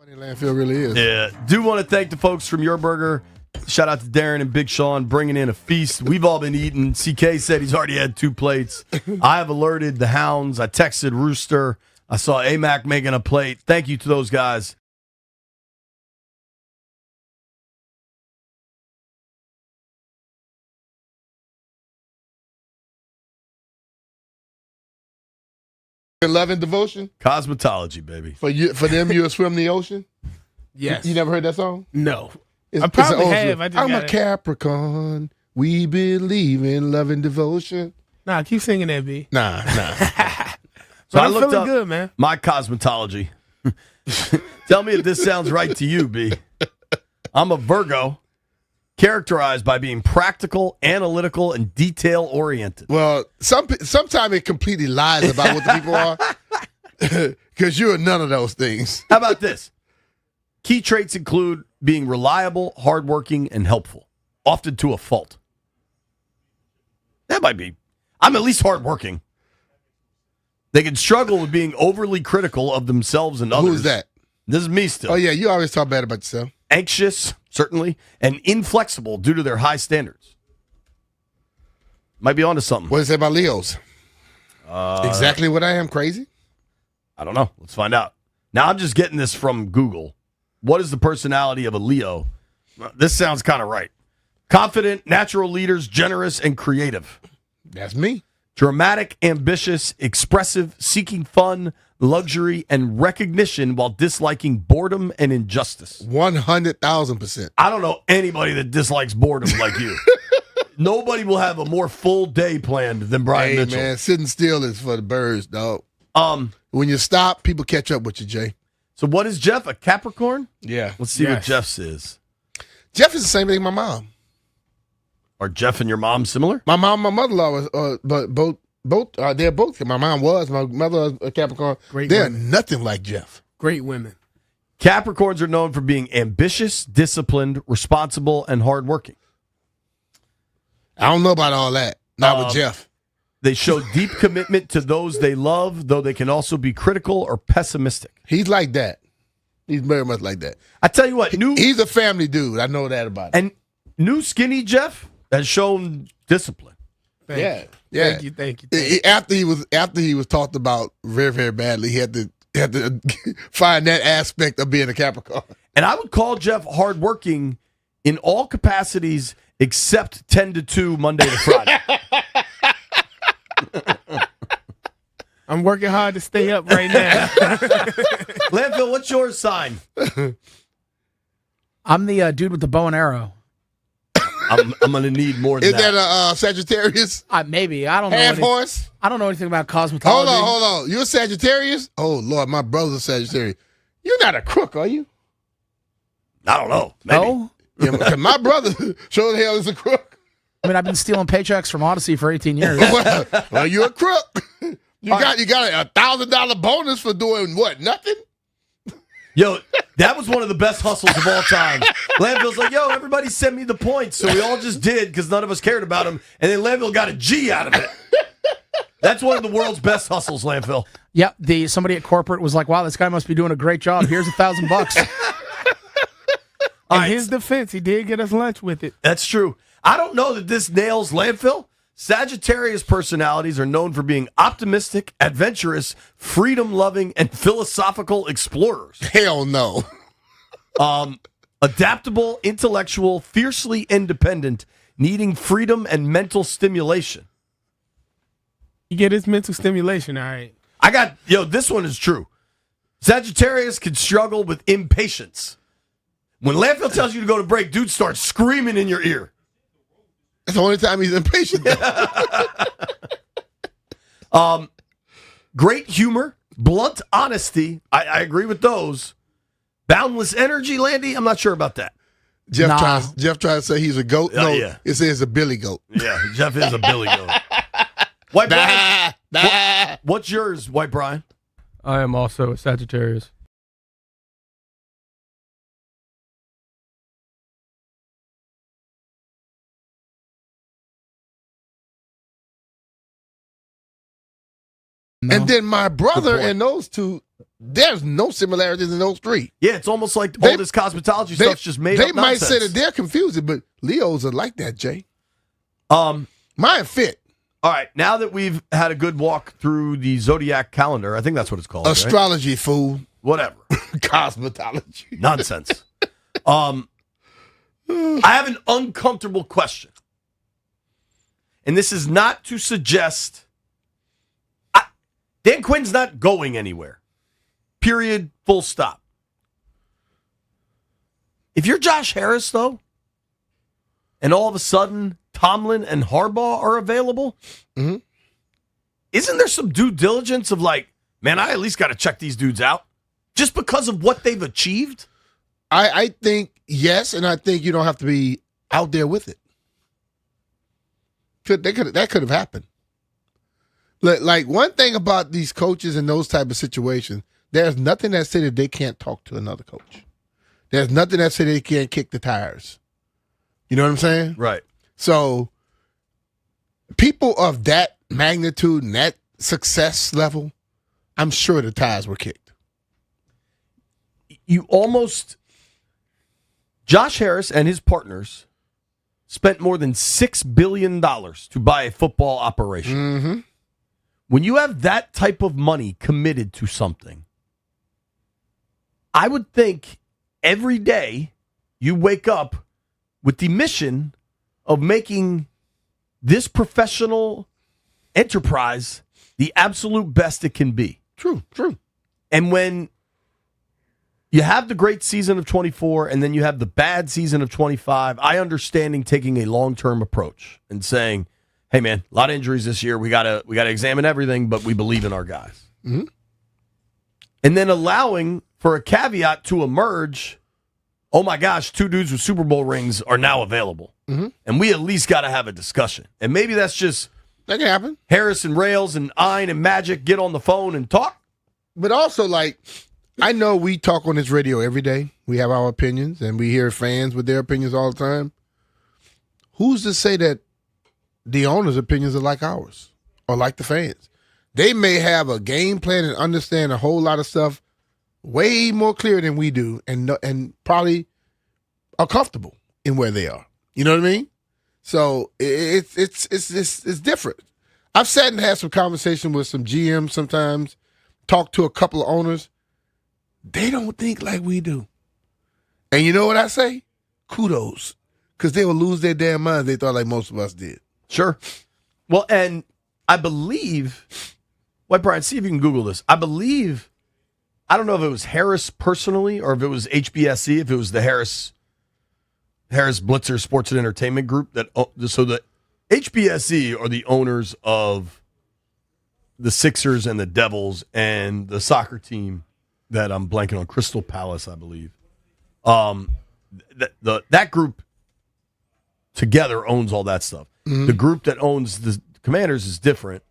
Funny landfill really is. Yeah. Do want to thank the folks from Your Burger. Shout out to Darren and Big Sean bringing in a feast. We've all been eating. CK said he's already had 2 plates. I have alerted the hounds. I texted Rooster. I saw AMAC making a plate. Thank you to those guys. Love and devotion? Cosmetology, baby. For them, you'll swim the ocean? Yes. You never heard that song? No. It's, I probably it's have. I'm a Capricorn. We believe in love and devotion. Nah, keep singing that, B. Nah. So But I I'm looked feeling up good, man. my cosmetology. Tell me if this sounds right to you, B. I'm a Virgo, characterized by being practical, analytical, and detail-oriented. Well, sometimes it completely lies about what the people are. Because you're none of those things. How about this? Key traits include being reliable, hardworking, and helpful, often to a fault. That might be. I'm at least hardworking. They can struggle with being overly critical of themselves and others. Who's that? This is me still. Oh, yeah, you always talk bad about yourself. Anxious, certainly, and inflexible due to their high standards. Might be onto something. What does it say about Leos? Exactly what I am, crazy? I don't know. Let's find out. Now, I'm just getting this from Google. What is the personality of a Leo? This sounds kind of right. Confident, natural leaders, generous, and creative. That's me. Dramatic, ambitious, expressive, seeking fun, luxury, and recognition while disliking boredom and injustice. 100,000%. I don't know anybody that dislikes boredom like you. Nobody will have a more full day planned than Brian Mitchell. Man, sitting still is for the birds, dog. When you stop, people catch up with you, Jay. So what is Jeff, a Capricorn? Yeah. Let's see what Jeff's is. Jeff is the same thing as my mom. Are Jeff and your mom similar? My mom and my mother-in-law was, but both they're both. My mom was, my mother was a Capricorn. They're nothing like Jeff. Great women. Capricorns are known for being ambitious, disciplined, responsible, and hardworking. I don't know about all that. Not with Jeff. They show deep commitment to those they love, though they can also be critical or pessimistic. He's like that. He's very much like that. I tell you what, he's a family dude. I know that about him. And new skinny Jeff has shown discipline. Yeah. Thank you. After he was talked about very, very badly, he had to find that aspect of being a Capricorn. And I would call Jeff hardworking in all capacities except 10 to 2 Monday to Friday. I'm working hard to stay up right now. Landfill, what's your sign? I'm the dude with the bow and arrow. I'm going to need more than Is that a Sagittarius? Maybe. I don't know. Half horse? I don't know anything about cosmetology. Hold on. You're a Sagittarius? Oh, Lord, my brother's a Sagittarius. You're not a crook, are you? I don't know. Maybe. No? Yeah, 'cause my brother sure the hell is a crook. I mean, I've been stealing paychecks from Odyssey for 18 years. Well, you're a crook. You got a $1,000 bonus for doing what? Nothing? Yo, that was one of the best hustles of all time. Landfill's like, yo, everybody sent me the points, so we all just did because none of us cared about them, and then Landfill got a G out of it. That's one of the world's best hustles, Landfill. Yep. Somebody at corporate was like, wow, this guy must be doing a great job. Here's $1,000. In his defense, he did get us lunch with it. That's true. I don't know that this nails Landfill. Sagittarius personalities are known for being optimistic, adventurous, freedom-loving, and philosophical explorers. Hell no. Adaptable, intellectual, fiercely independent, needing freedom and mental stimulation. You get his mental stimulation, all right. This one is true. Sagittarius can struggle with impatience. When Landfill tells you to go to break, dude starts screaming in your ear. That's the only time he's impatient. Great humor, blunt honesty. I agree with those. Boundless energy, Landy. I'm not sure about that. Jeff tries to say he's a goat. No, it says a billy goat. Yeah, Jeff is a billy goat. White Brian, what's yours, White Brian? I am also a Sagittarius. No. And then my brother and those two There's no similarities in those three. Yeah, it's almost like all this cosmetology stuff's just made up They might nonsense. say that they're confusing, but Leos are like that, Jay. Mine fit. All right, now that we've had a good walk through the Zodiac calendar, I think that's what it's called. Astrology, fool. Whatever. Cosmetology. Nonsense. I have an uncomfortable question. And this is not to suggest Dan Quinn's not going anywhere. Period. Full stop. If you're Josh Harris, though, and all of a sudden Tomlin and Harbaugh are available, isn't there some due diligence of like, man, I at least got to check these dudes out just because of what they've achieved? I think yes, and I think you don't have to be out there with it. That could have happened. Like one thing about these coaches in those type of situations, there's nothing that says that they can't talk to another coach. There's nothing that says they can't kick the tires. You know what I'm saying? Right. So people of that magnitude and that success level, I'm sure the tires were kicked. Josh Harris and his partners spent more than $6 billion to buy a football operation. Mm-hmm. When you have that type of money committed to something, I would think every day you wake up with the mission of making this professional enterprise the absolute best it can be. True. And when you have the great season of 24 and then you have the bad season of 25, I understanding taking a long-term approach and saying, hey, man, a lot of injuries this year. We gotta examine everything, but we believe in our guys. Mm-hmm. And then allowing for a caveat to emerge, oh, my gosh, 2 dudes with Super Bowl rings are now available. Mm-hmm. And we at least got to have a discussion. And maybe that's just that can happen. Harris and Rails and Ein and Magic get on the phone and talk. But also, like, I know we talk on this radio every day. We have our opinions, and we hear fans with their opinions all the time. Who's to say that the owner's opinions are like ours or like the fans? They may have a game plan and understand a whole lot of stuff way more clear than we do, and probably are comfortable in where they are. You know what I mean? So it's different. I've sat and had some conversation with some GMs sometimes, talked to a couple of owners. They don't think like we do. And you know what I say? Kudos. Because they will lose their damn minds. They thought like most of us did. Sure. Well, and I believe, White Brian, see if you can Google this. I don't know if it was Harris personally or if it was HBSE, if it was the Harris Blitzer Sports and Entertainment Group. So the HBSE are the owners of the Sixers and the Devils and the soccer team that I'm blanking on, Crystal Palace, I believe. That group together owns all that stuff. Mm-hmm. The group that owns the Commanders is different,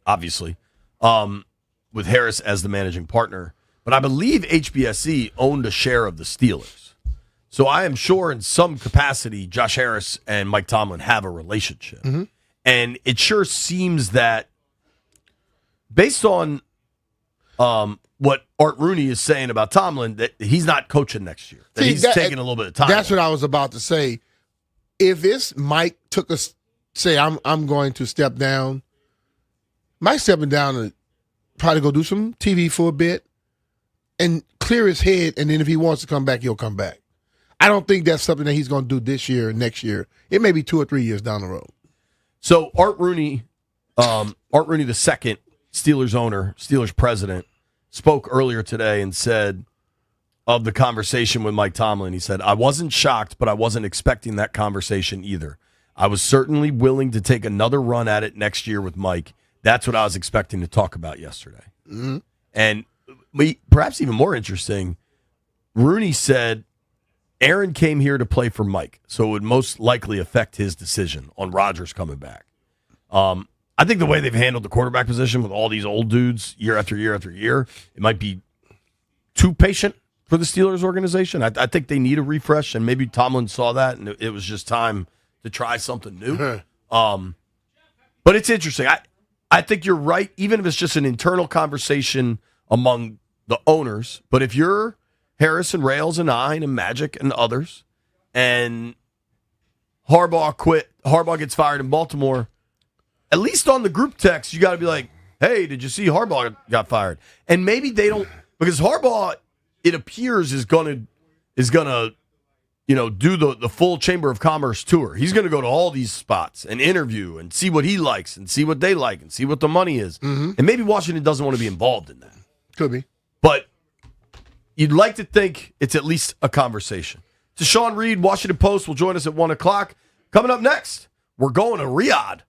obviously, with Harris as the managing partner. But I believe HBSE owned a share of the Steelers. So I am sure in some capacity, Josh Harris and Mike Tomlin have a relationship. Mm-hmm. And it sure seems that based on what Art Rooney is saying about Tomlin, that he's not coaching next year. That he's taking a little bit of time. That's what I was about to say. If it's Mike took us, say I'm going to step down, Mike stepping down to probably go do some TV for a bit and clear his head, and then if he wants to come back, he'll come back. I don't think that's something that he's going to do this year or next year. It may be 2 or 3 years down the road. So Art Rooney the second, Steelers owner, Steelers president, spoke earlier today and said of the conversation with Mike Tomlin, he said, I wasn't shocked, but I wasn't expecting that conversation either. I was certainly willing to take another run at it next year with Mike. That's what I was expecting to talk about yesterday. Mm-hmm. And perhaps even more interesting, Rooney said Aaron came here to play for Mike, so it would most likely affect his decision on Rodgers coming back. I think the way they've handled the quarterback position with all these old dudes year after year after year, it might be too patient for the Steelers organization. I think they need a refresh, and maybe Tomlin saw that, and it was just time to try something new. But it's interesting. I think you're right, even if it's just an internal conversation among the owners. But if you're Harris and Rails and and Magic and others, and Harbaugh gets fired in Baltimore, at least on the group text, you got to be like, hey, did you see Harbaugh got fired? And maybe they don't, because Harbaugh, it appears, is gonna do the full Chamber of Commerce tour. He's going to go to all these spots and interview and see what he likes and see what they like and see what the money is. Mm-hmm. And maybe Washington doesn't want to be involved in that. Could be. But you'd like to think it's at least a conversation. Deshaun Reed, Washington Post, will join us at 1 o'clock. Coming up next, we're going to Riyadh.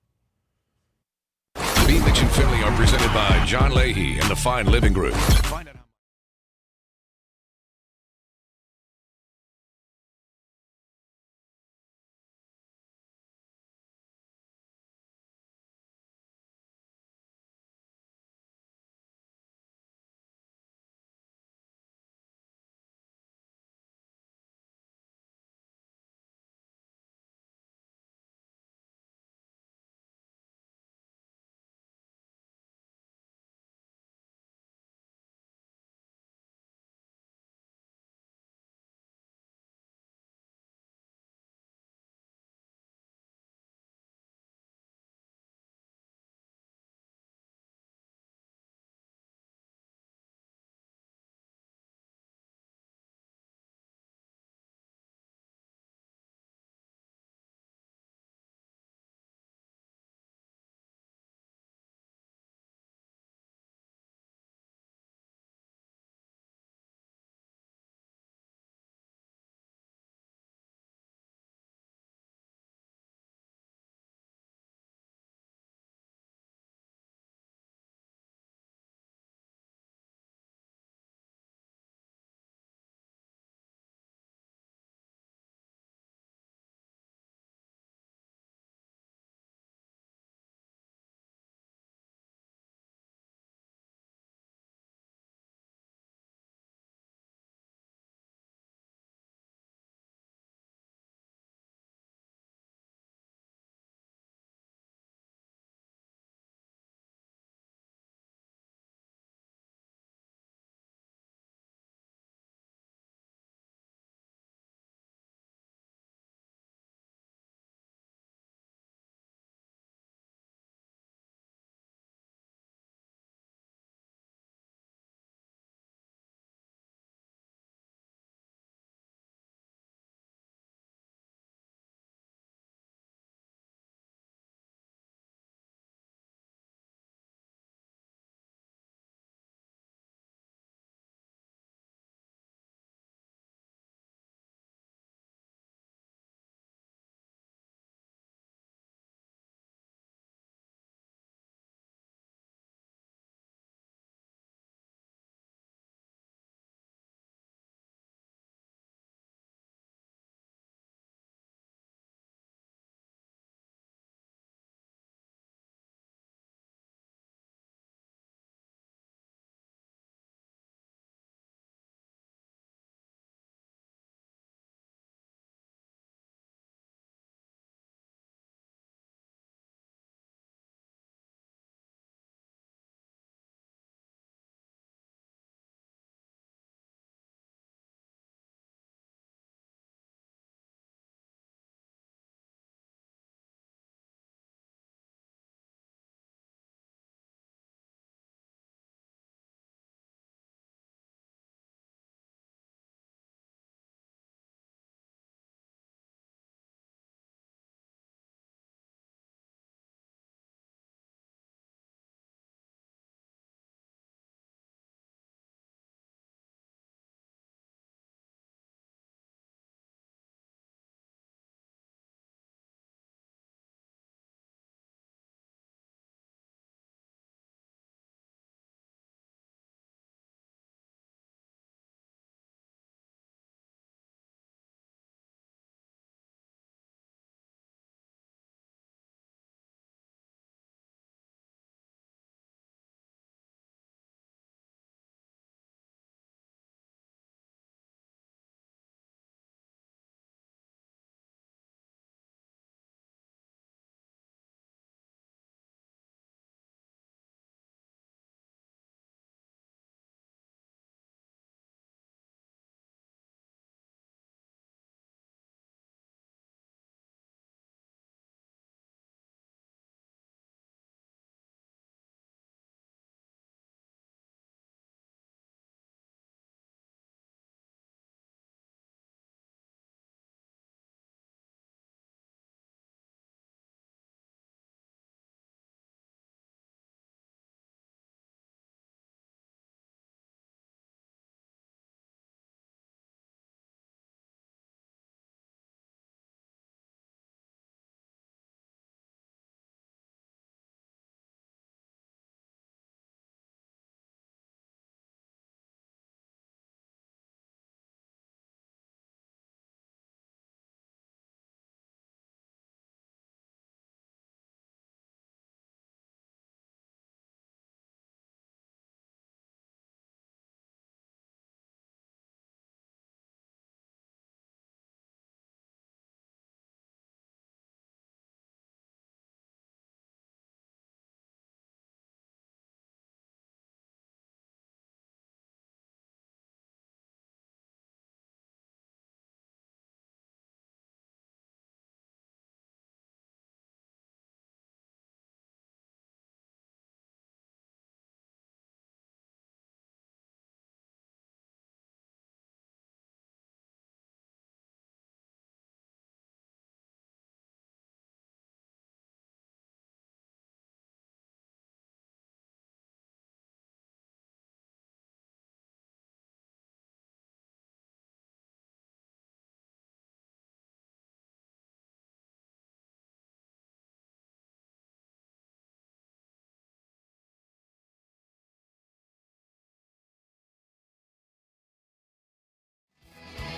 B. Mitch and Finley are presented by John Leahy and the Fine Living Group. Find out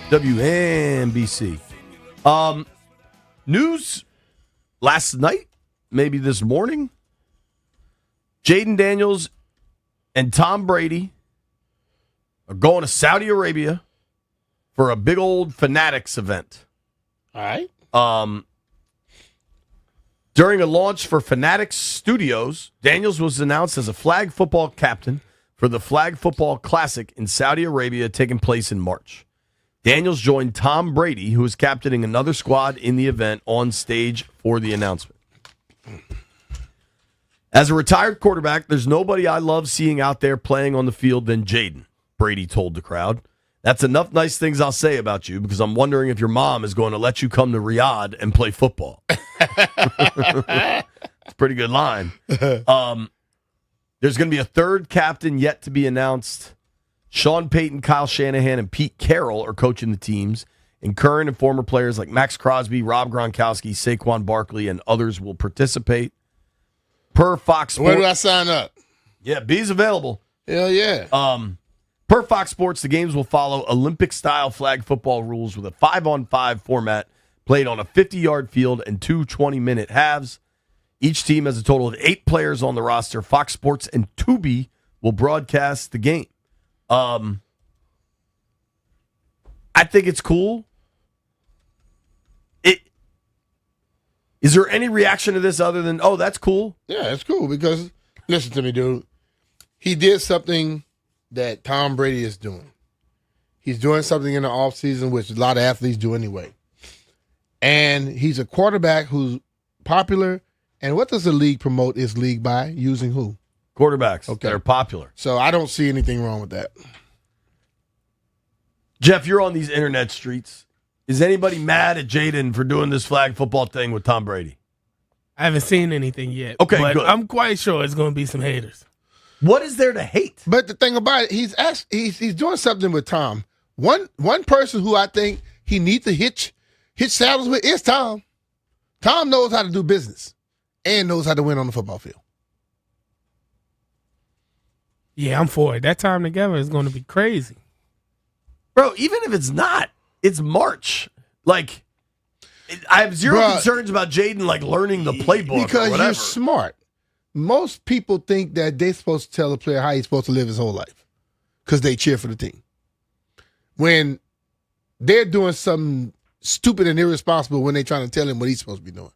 WNBC. News last night, maybe this morning. Jaden Daniels and Tom Brady are going to Saudi Arabia for a big old Fanatics event. All right. During a launch for Fanatics Studios, Daniels was announced as a flag football captain for the Flag Football Classic in Saudi Arabia taking place in March. Daniels joined Tom Brady, who is captaining another squad in the event, on stage for the announcement. As a retired quarterback, there's nobody I love seeing out there playing on the field than Jaden, Brady told the crowd. That's enough nice things I'll say about you because I'm wondering if your mom is going to let you come to Riyadh and play football. It's a pretty good line. There's going to be a third captain yet to be announced. Sean Payton, Kyle Shanahan, and Pete Carroll are coaching the teams, and current and former players like Max Crosby, Rob Gronkowski, Saquon Barkley, and others will participate. Per Fox Sports. Where do I sign up? Yeah, B's available. Hell yeah. Per Fox Sports, the games will follow Olympic-style flag football rules with a 5-on-5 format played on a 50-yard field and 2 20-minute halves. Each team has a total of 8 players on the roster. Fox Sports and Tubi will broadcast the game. I think it's cool. Is there any reaction to this other than, oh, that's cool? Yeah, it's cool because, listen to me, dude. He did something that Tom Brady is doing. He's doing something in the offseason, which a lot of athletes do anyway. And he's a quarterback who's popular. And what does the league promote its league by? Using who? Quarterbacks that are popular. So I don't see anything wrong with that. Jeff, you're on these internet streets. Is anybody mad at Jaden for doing this flag football thing with Tom Brady? I haven't seen anything yet. Okay, but good. I'm quite sure it's going to be some haters. What is there to hate? But the thing about it, he's doing something with Tom. One person who I think he needs to hitch saddles with is Tom. Tom knows how to do business and knows how to win on the football field. Yeah, I'm for it. That time together is going to be crazy. Bro, even if it's not, it's March. Like, I have zero concerns about Jaden, like, learning the playbook because or whatever. you're smart. Most people think that they're supposed to tell a player how he's supposed to live his whole life because they cheer for the team. When they're doing something stupid and irresponsible when they're trying to tell him what he's supposed to be doing.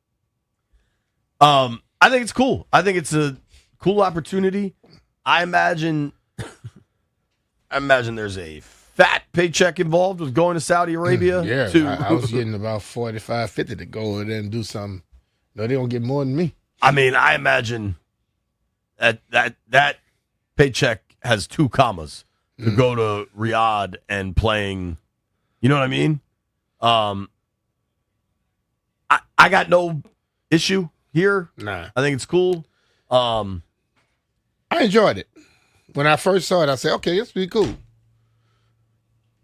I think it's cool. I think it's a cool opportunity. I imagine there's a fat paycheck involved with going to Saudi Arabia. Yeah, I was getting about 45, 50 to go over there and do something. No, they don't get more than me. I mean, I imagine that paycheck has 2 commas to go to Riyadh and playing. You know what I mean? I got no issue here. Nah. I think it's cool. I enjoyed it. When I first saw it, I said, okay, this will be cool.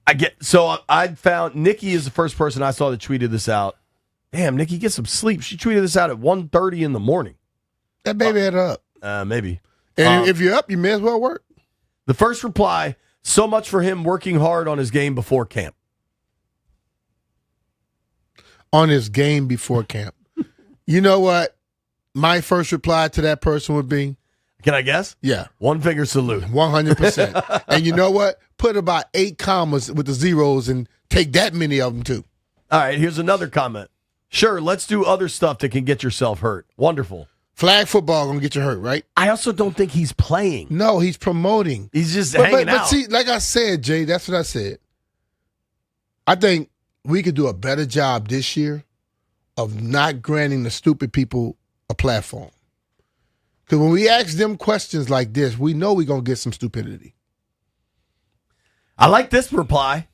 I found Nikki is the first person I saw that tweeted this out. Damn, Nikki, get some sleep. She tweeted this out at 1:30 in the morning. That baby had her up. Maybe. And if you're up, you may as well work. The first reply, so much for him working hard on his game before camp. On his game before camp. You know what? My first reply to that person would be? Can I guess? Yeah. 1 finger salute. 100%. And you know what? Put about 8 commas with the zeros and take that many of them too. All right, here's another comment. Sure, let's do other stuff that can get yourself hurt. Wonderful. Flag football gonna get you hurt, right? I also don't think he's playing. No, he's promoting. He's just hanging out. But see, like I said, Jay, that's what I said. I think we could do a better job this year of not granting the stupid people a platform. Because when we ask them questions like this, we know we're going to get some stupidity. I like this reply.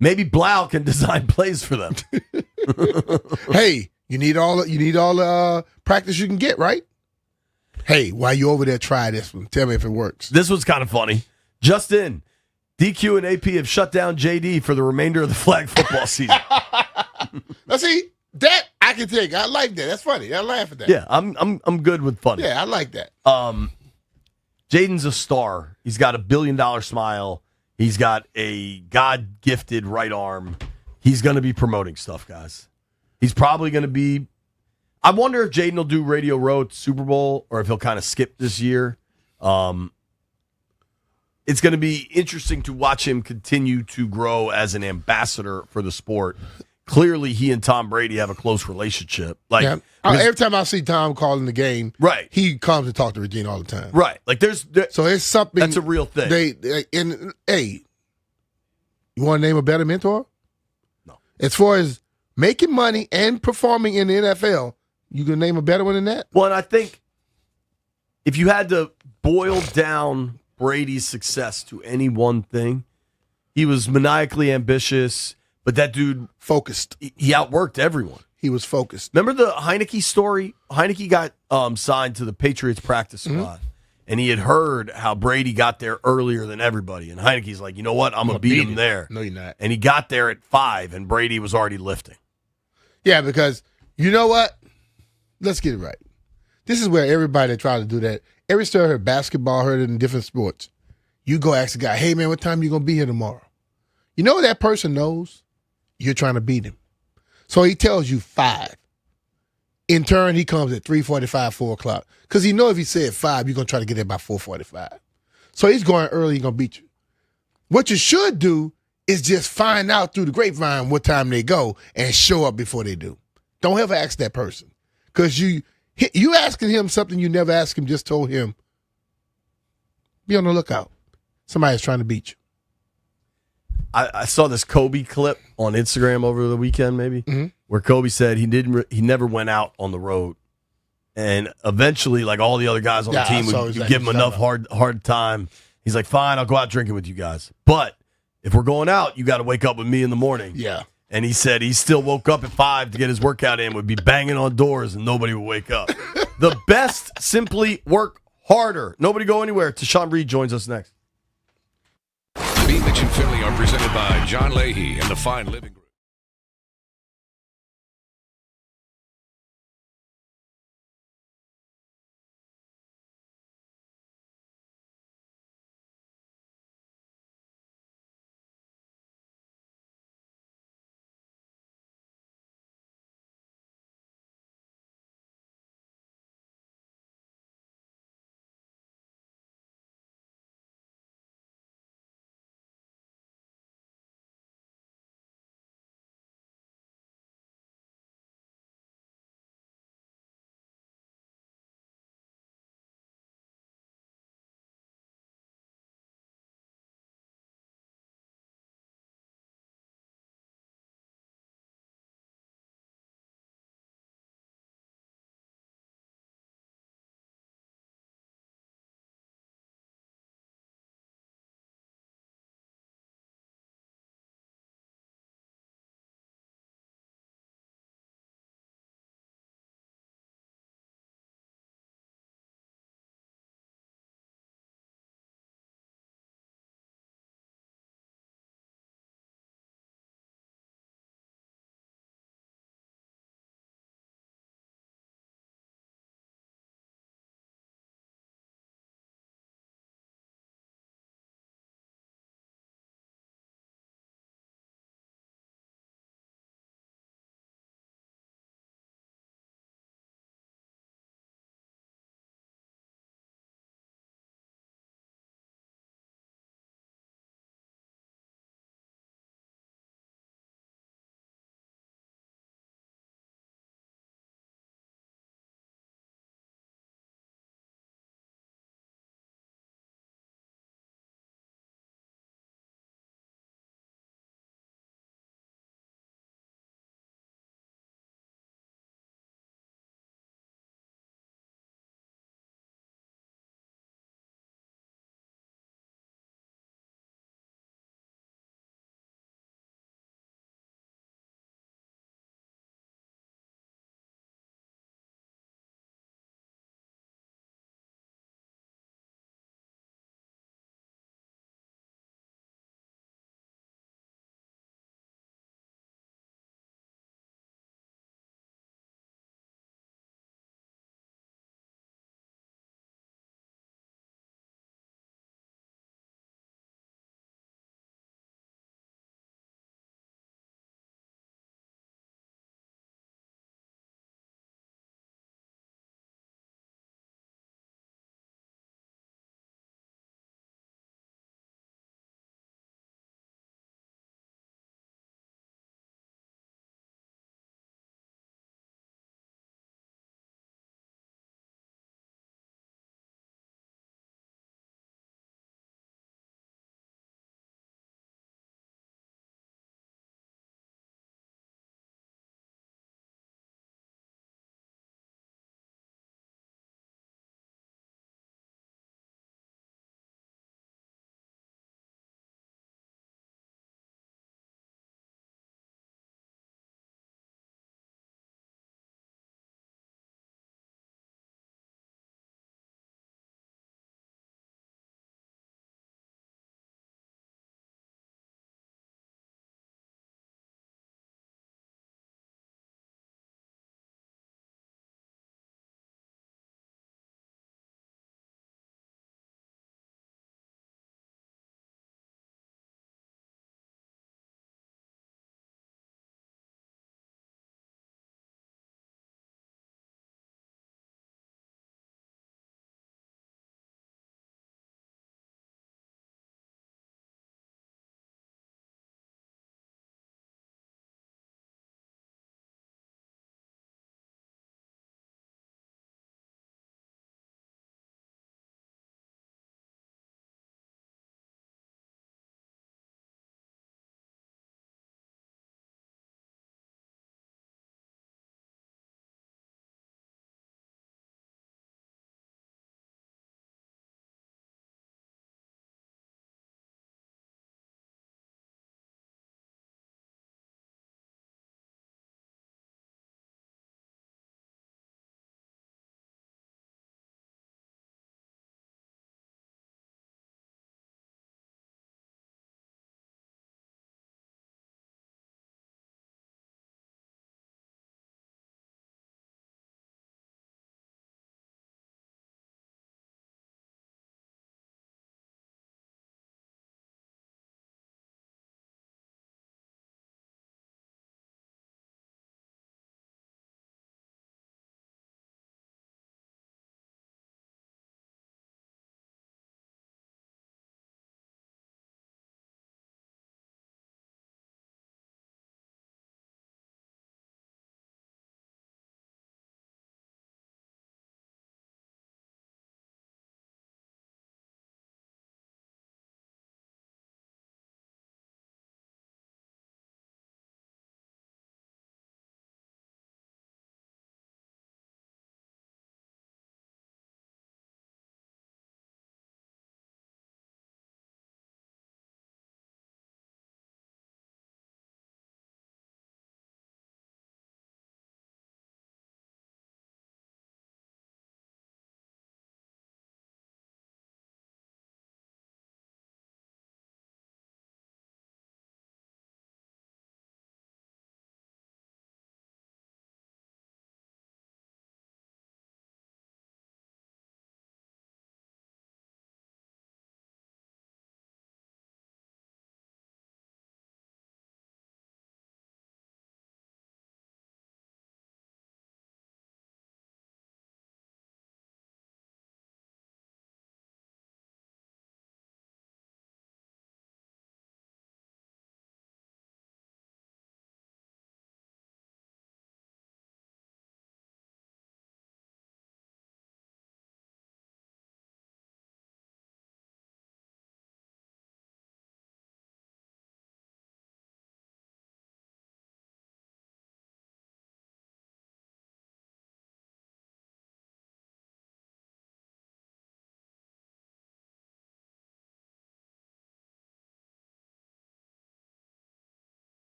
Maybe Blau can design plays for them. Hey, you need all the practice you can get, right? Hey, while you over there, try this one. Tell me if it works. This was kind of funny. Just in, DQ and AP have shut down JD for the remainder of the flag football season. Now see, that I can take. I like that. That's funny. I laugh at that. Yeah, I'm good with funny. Yeah, I like that. Jaden's a star. He's got $1 billion smile. He's got a God-gifted right arm. He's going to be promoting stuff, guys. He's probably going to be. I wonder if Jaden will do Radio Row at the Super Bowl or if he'll kind of skip this year. It's going to be interesting to watch him continue to grow as an ambassador for the sport. Clearly, he and Tom Brady have a close relationship. Every time I see Tom calling the game, right, he comes to talk to Regina all the time. Right, so it's something that's a real thing. Hey, you want to name a better mentor? No. As far as making money and performing in the NFL, you can name a better one than that? Well, and I think if you had to boil down Brady's success to any one thing, he was maniacally ambitious, but that dude focused. He outworked everyone. He was focused. Remember the Heineke story? Heineke got signed to the Patriots practice squad, and he had heard how Brady got there earlier than everybody. And Heineke's like, you know what? I'm going to beat him there. No, you're not. And he got there at 5, and Brady was already lifting. Yeah, because you know what? Let's get it right. This is where everybody that tries to do that, every story heard basketball, heard it in different sports. You go ask the guy, hey, man, what time you going to be here tomorrow? You know what that person knows? You're trying to beat him. So he tells you 5. In turn, he comes at 3:45, 4 o'clock. Because he know if he said 5, you're going to try to get there by 4:45. So he's going early, he's going to beat you. What you should do is just find out through the grapevine what time they go and show up before they do. Don't ever ask that person. Because you asking him something you never asked him, just told him, be on the lookout. Somebody's trying to beat you. I saw this Kobe clip on Instagram over the weekend, maybe, where Kobe said he never went out on the road, and eventually, like all the other guys on the team would give him enough hard time. He's like, "Fine, I'll go out drinking with you guys, but if we're going out, you got to wake up with me in the morning." Yeah. And he said he still woke up at 5 to get his workout in, would be banging on doors, and nobody would wake up. The best simply work harder. Nobody go anywhere. Tashawn Reed joins us next. B. Mitch and Finley are presented by John Leahy and the Fine Living Group.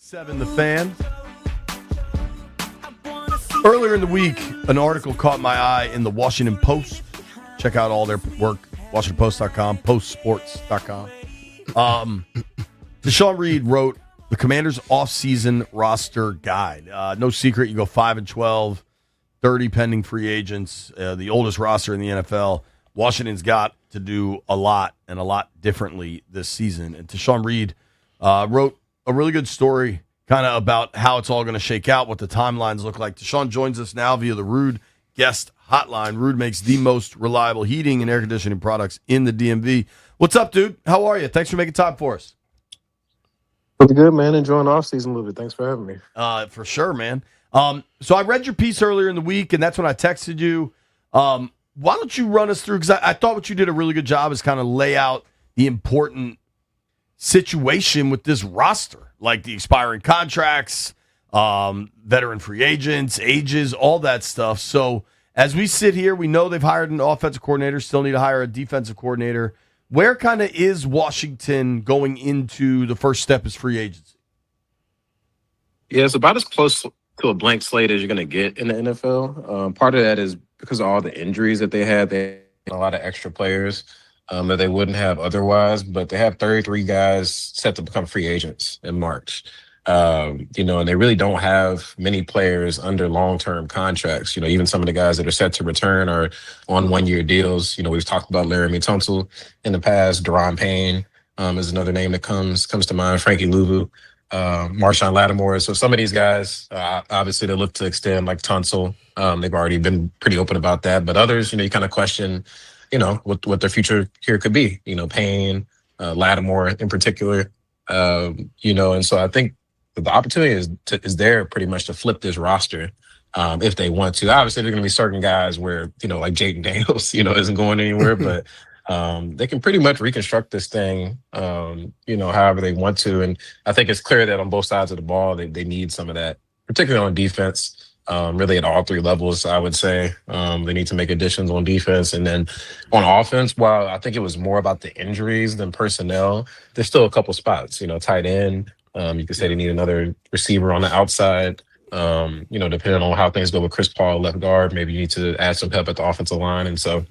7 The Fan. Earlier in the week, an article caught my eye in the Washington Post. Check out all their work, WashingtonPost.com, postsports.com. Deshaun Reed wrote the Commanders' offseason roster guide. No secret, you go 5-12, 30 pending free agents, the oldest roster in the NFL. Washington's got to do a lot and a lot differently this season. And Deshaun Reed wrote a really good story kind of about how it's all going to shake out, what the timelines look like. Deshaun joins us now via the Ruud guest hotline. Ruud makes the most reliable heating and air conditioning products in the DMV. What's up, dude? How are you? Thanks for making time for us. Pretty good, man. Enjoying the off-season movie. Thanks for having me. For sure, man. So I read your piece earlier in the week, and that's when I texted you. Why don't you run us through, because I thought what you did a really good job is kind of lay out the important situation with this roster, like the expiring contracts, veteran free agents, ages, all that stuff. So as we sit here, we know they've hired an offensive coordinator, still need to hire a defensive coordinator. Where kind of is Washington going into the first step as free agency? Yeah, it's about as close to a blank slate as you're going to get in the NFL. Part of that is because of all the injuries that they had. They had a lot of extra players that they wouldn't have otherwise, but they have 33 guys set to become free agents in March. And they really don't have many players under long-term contracts. Even some of the guys that are set to return are on one-year deals. We've talked about Laramie Tunsil in the past. Daron Payne is another name that comes to mind. Frankie Louvu, Marshawn Lattimore. So some of these guys, obviously, they look to extend, like Tunsil. They've already been pretty open about that. But others, you kind of question, what their future here could be. Payne, Lattimore in particular. And so I think the opportunity is there pretty much to flip this roster if they want to. Obviously, there are going to be certain guys where, like Jaden Daniels, isn't going anywhere, but they can pretty much reconstruct this thing, however they want to. And I think it's clear that on both sides of the ball, they need some of that, particularly on defense, really at all three levels, I would say. They need to make additions on defense. And then on offense, while I think it was more about the injuries than personnel, there's still a couple spots, tight end. You could say they need another receiver on the outside. Depending on how things go with Chris Paul left guard, maybe you need to add some help at the offensive line. And so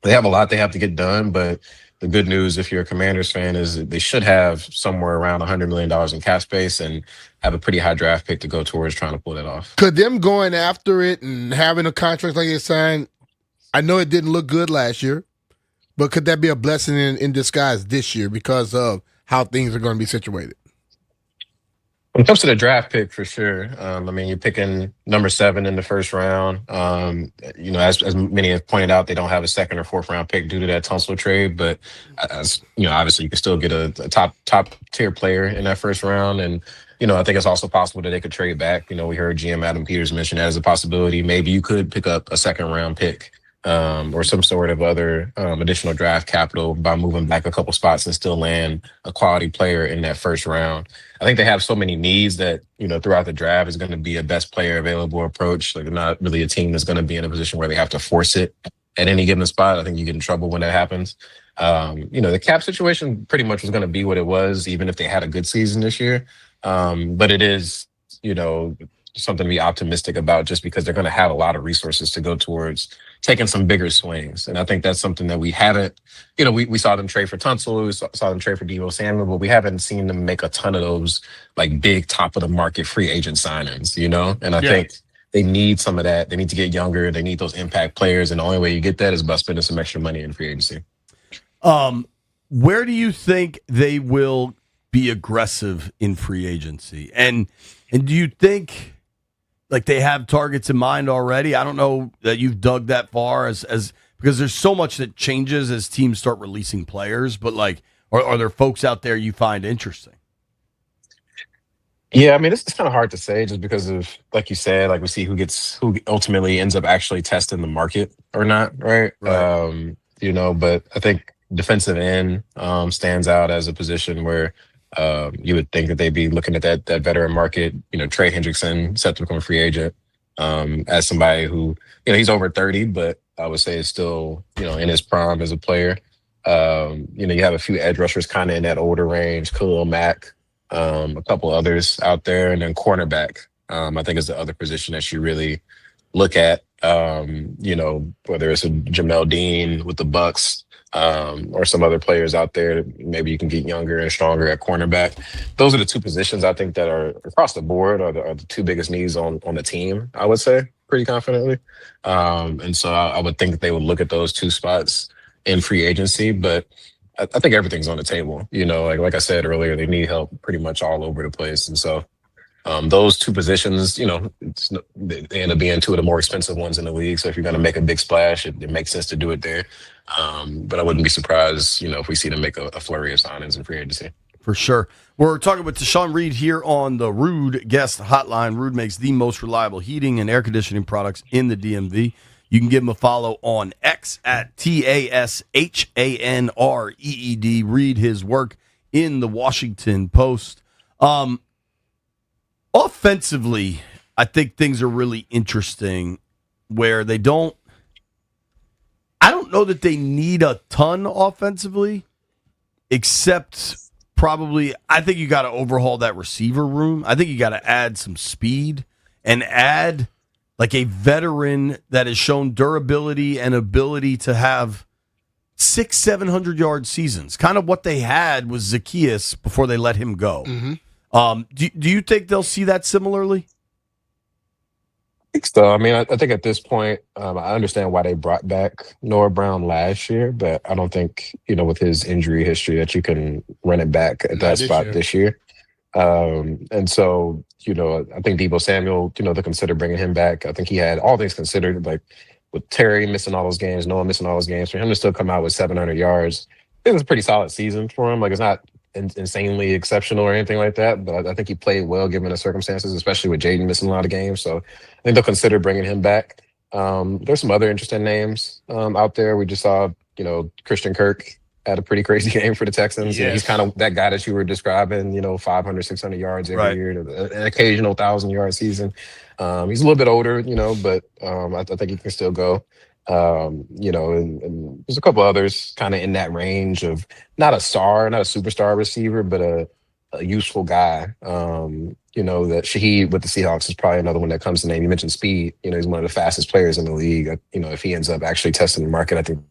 they have a lot they have to get done. But the good news, if you're a Commanders fan, is that they should have somewhere around $100 million in cap space and have a pretty high draft pick to go towards trying to pull that off. Could them going after it and having a contract like they signed, I know it didn't look good last year, but could that be a blessing in disguise this year because of how things are going to be situated? When it comes to the draft pick, for sure. You're picking number 7 in the first round. As many have pointed out, they don't have a second or fourth round pick due to that Tunsil trade. But obviously, you can still get a top tier player in that first round. And I think it's also possible that they could trade back. We heard GM Adam Peters mention that as a possibility. Maybe you could pick up a second round pick or some sort of other additional draft capital by moving back a couple spots and still land a quality player in that first round. I think they have so many needs that, throughout the draft is going to be a best player available approach. Like, they're not really a team that's going to be in a position where they have to force it at any given spot. I think you get in trouble when that happens. The cap situation pretty much was going to be what it was, even if they had a good season this year. But it is, something to be optimistic about, just because they're going to have a lot of resources to go towards taking some bigger swings. And I think that's something that we haven't, we saw them trade for Tunsil, we saw them trade for Deebo Samuel, but we haven't seen them make a ton of those like big top of the market free agent signings, And I think they need some of that. They need to get younger. They need those impact players. And the only way you get that is by spending some extra money in free agency. Where do you think they will be aggressive in free agency? And do you think like they have targets in mind already? I don't know that you've dug that far as because there's so much that changes as teams start releasing players, but like, are there folks out there you find interesting? Yeah, it's kind of hard to say just because of, like you said, like we see who ultimately ends up actually testing the market or not, right? But I think defensive end stands out as a position where you would think that they'd be looking at that veteran market. Trey Hendrickson set to become a free agent as somebody who, he's over 30, but I would say is still, in his prime as a player. You have a few edge rushers kind of in that older range. Khalil Mack a couple others out there, and then cornerback. I think is the other position that you really look at. Whether it's a Jamel Dean with the Bucks, or some other players out there. Maybe you can get younger and stronger at cornerback. Those are the two positions I think that are across the board are the two biggest needs on the team, I would say, pretty confidently. And so I would think that they would look at those two spots in free agency, but I think everything's on the table. Like I said earlier, they need help pretty much all over the place. And so those two positions, they end up being two of the more expensive ones in the league. So if you're going to make a big splash, it makes sense to do it there. But I wouldn't be surprised, if we see them make a flurry of signings in free agency. For sure. We're talking with Tashawn Reed here on the Ruud Guest Hotline. Ruud makes the most reliable heating and air conditioning products in the DMV. You can give him a follow on X at TASHANREED. Read his work in the Washington Post. Offensively, I think things are really interesting where I don't know that they need a ton offensively, except probably, I think you got to overhaul that receiver room. I think you got to add some speed and add like a veteran that has shown durability and ability to have 600-700 yard seasons. Kind of what they had was Zacchaeus before they let him go. Mm-hmm. Do you think they'll see that similarly? I think so. I mean, I think at this point, I understand why they brought back Noah Brown last year, but I don't think, with his injury history that you can run it back at that spot this year. And so, I think Deebo Samuel, to consider bringing him back. I think he had all things considered, like with Terry missing all those games, Noah missing all those games, for him to still come out with 700 yards, it was a pretty solid season for him. Like, it's not insanely exceptional or anything like that, but I think he played well given the circumstances, especially with Jaden missing a lot of games. So I think they'll consider bringing him back. There's some other interesting names out there. We just saw, Christian Kirk had a pretty crazy game for the Texans. Yes. He's kind of that guy that you were describing, 500, 600 yards every year, an occasional 1,000-yard season. He's a little bit older, but I think he can still go. And there's a couple others kind of in that range of not a superstar receiver, but a useful guy. That Shaheed with the Seahawks is probably another one that comes to name. You mentioned speed. He's one of the fastest players in the league. If he ends up actually testing the market, I think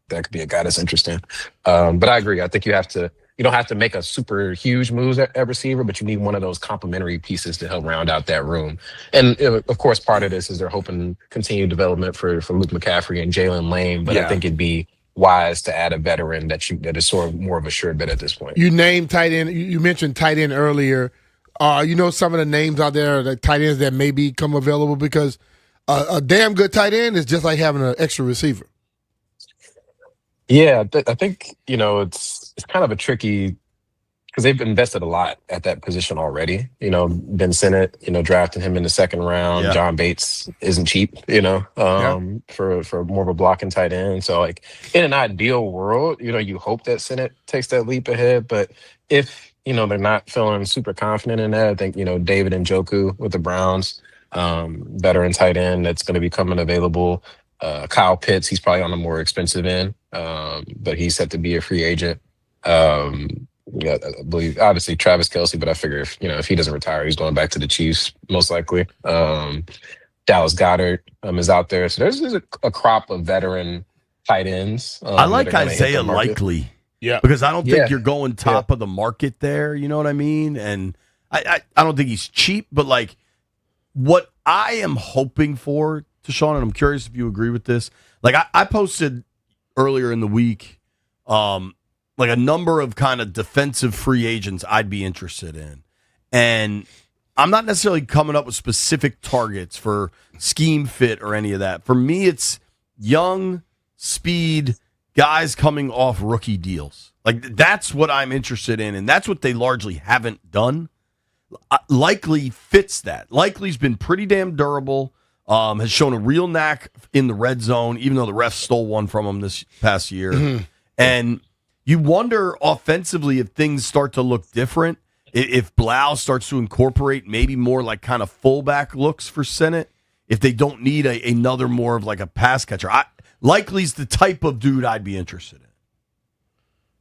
that could be a guy that's interesting. But I agree. I think you don't have to make a super huge move at receiver, but you need one of those complementary pieces to help round out that room. And of course, part of this is they're hoping continued development for Luke McCaffrey and Jalen Lane. But I think it'd be wise to add a veteran that is sort of more of a sure bet at this point. You named tight end. You mentioned tight end earlier. Some of the names out there, the tight ends that may become available, because a damn good tight end is just like having an extra receiver. Yeah, I think, it's kind of a tricky, because they've invested a lot at that position already. Ben Sinnott, drafting him in the second round. Yeah. John Bates isn't cheap, for more of a blocking tight end. So, like, in an ideal world, you hope that Sinnott takes that leap ahead. But if, they're not feeling super confident in that, I think, David Njoku with the Browns, veteran tight end that's going to be coming available. Kyle Pitts, he's probably on the more expensive end, but he's set to be a free agent. I believe obviously Travis Kelce, but I figure if he doesn't retire, he's going back to the Chiefs most likely. Dallas Goedert is out there, so there's a crop of veteran tight ends. I like Isaiah Likely, because I don't think you're going top of the market there. You know what I mean? And I don't think he's cheap, but like what I am hoping for, Tashawn, and I'm curious if you agree with this. Like I posted earlier in the week, like a number of kind of defensive free agents I'd be interested in. And I'm not necessarily coming up with specific targets for scheme fit or any of that. For me, it's young, speed, guys coming off rookie deals. Like that's what I'm interested in, and that's what they largely haven't done. Likely fits that. Likely's been pretty damn durable. Has shown a real knack in the red zone, even though the refs stole one from him this past year. Mm-hmm. And you wonder offensively if things start to look different, if Blau starts to incorporate maybe more like kind of fullback looks for Sinnott, if they don't need another more of like a pass catcher. Likely's the type of dude I'd be interested in.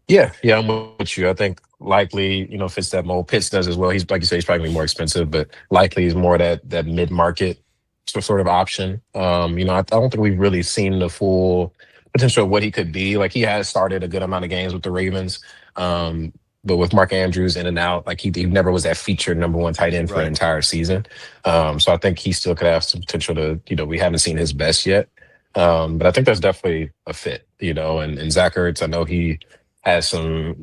Yeah, I'm with you. I think likely, fits that mold. Pitts does as well. He's like you say, he's probably more expensive, but likely he's more that mid market sort of option. I don't think we've really seen the full potential of what he could be. Like he has started a good amount of games with the Ravens. But with Mark Andrews in and out, like he never was that featured number one tight end for an entire season. So I think he still could have some potential to, we haven't seen his best yet. But I think that's definitely a fit, and Zach Ertz, I know he has some,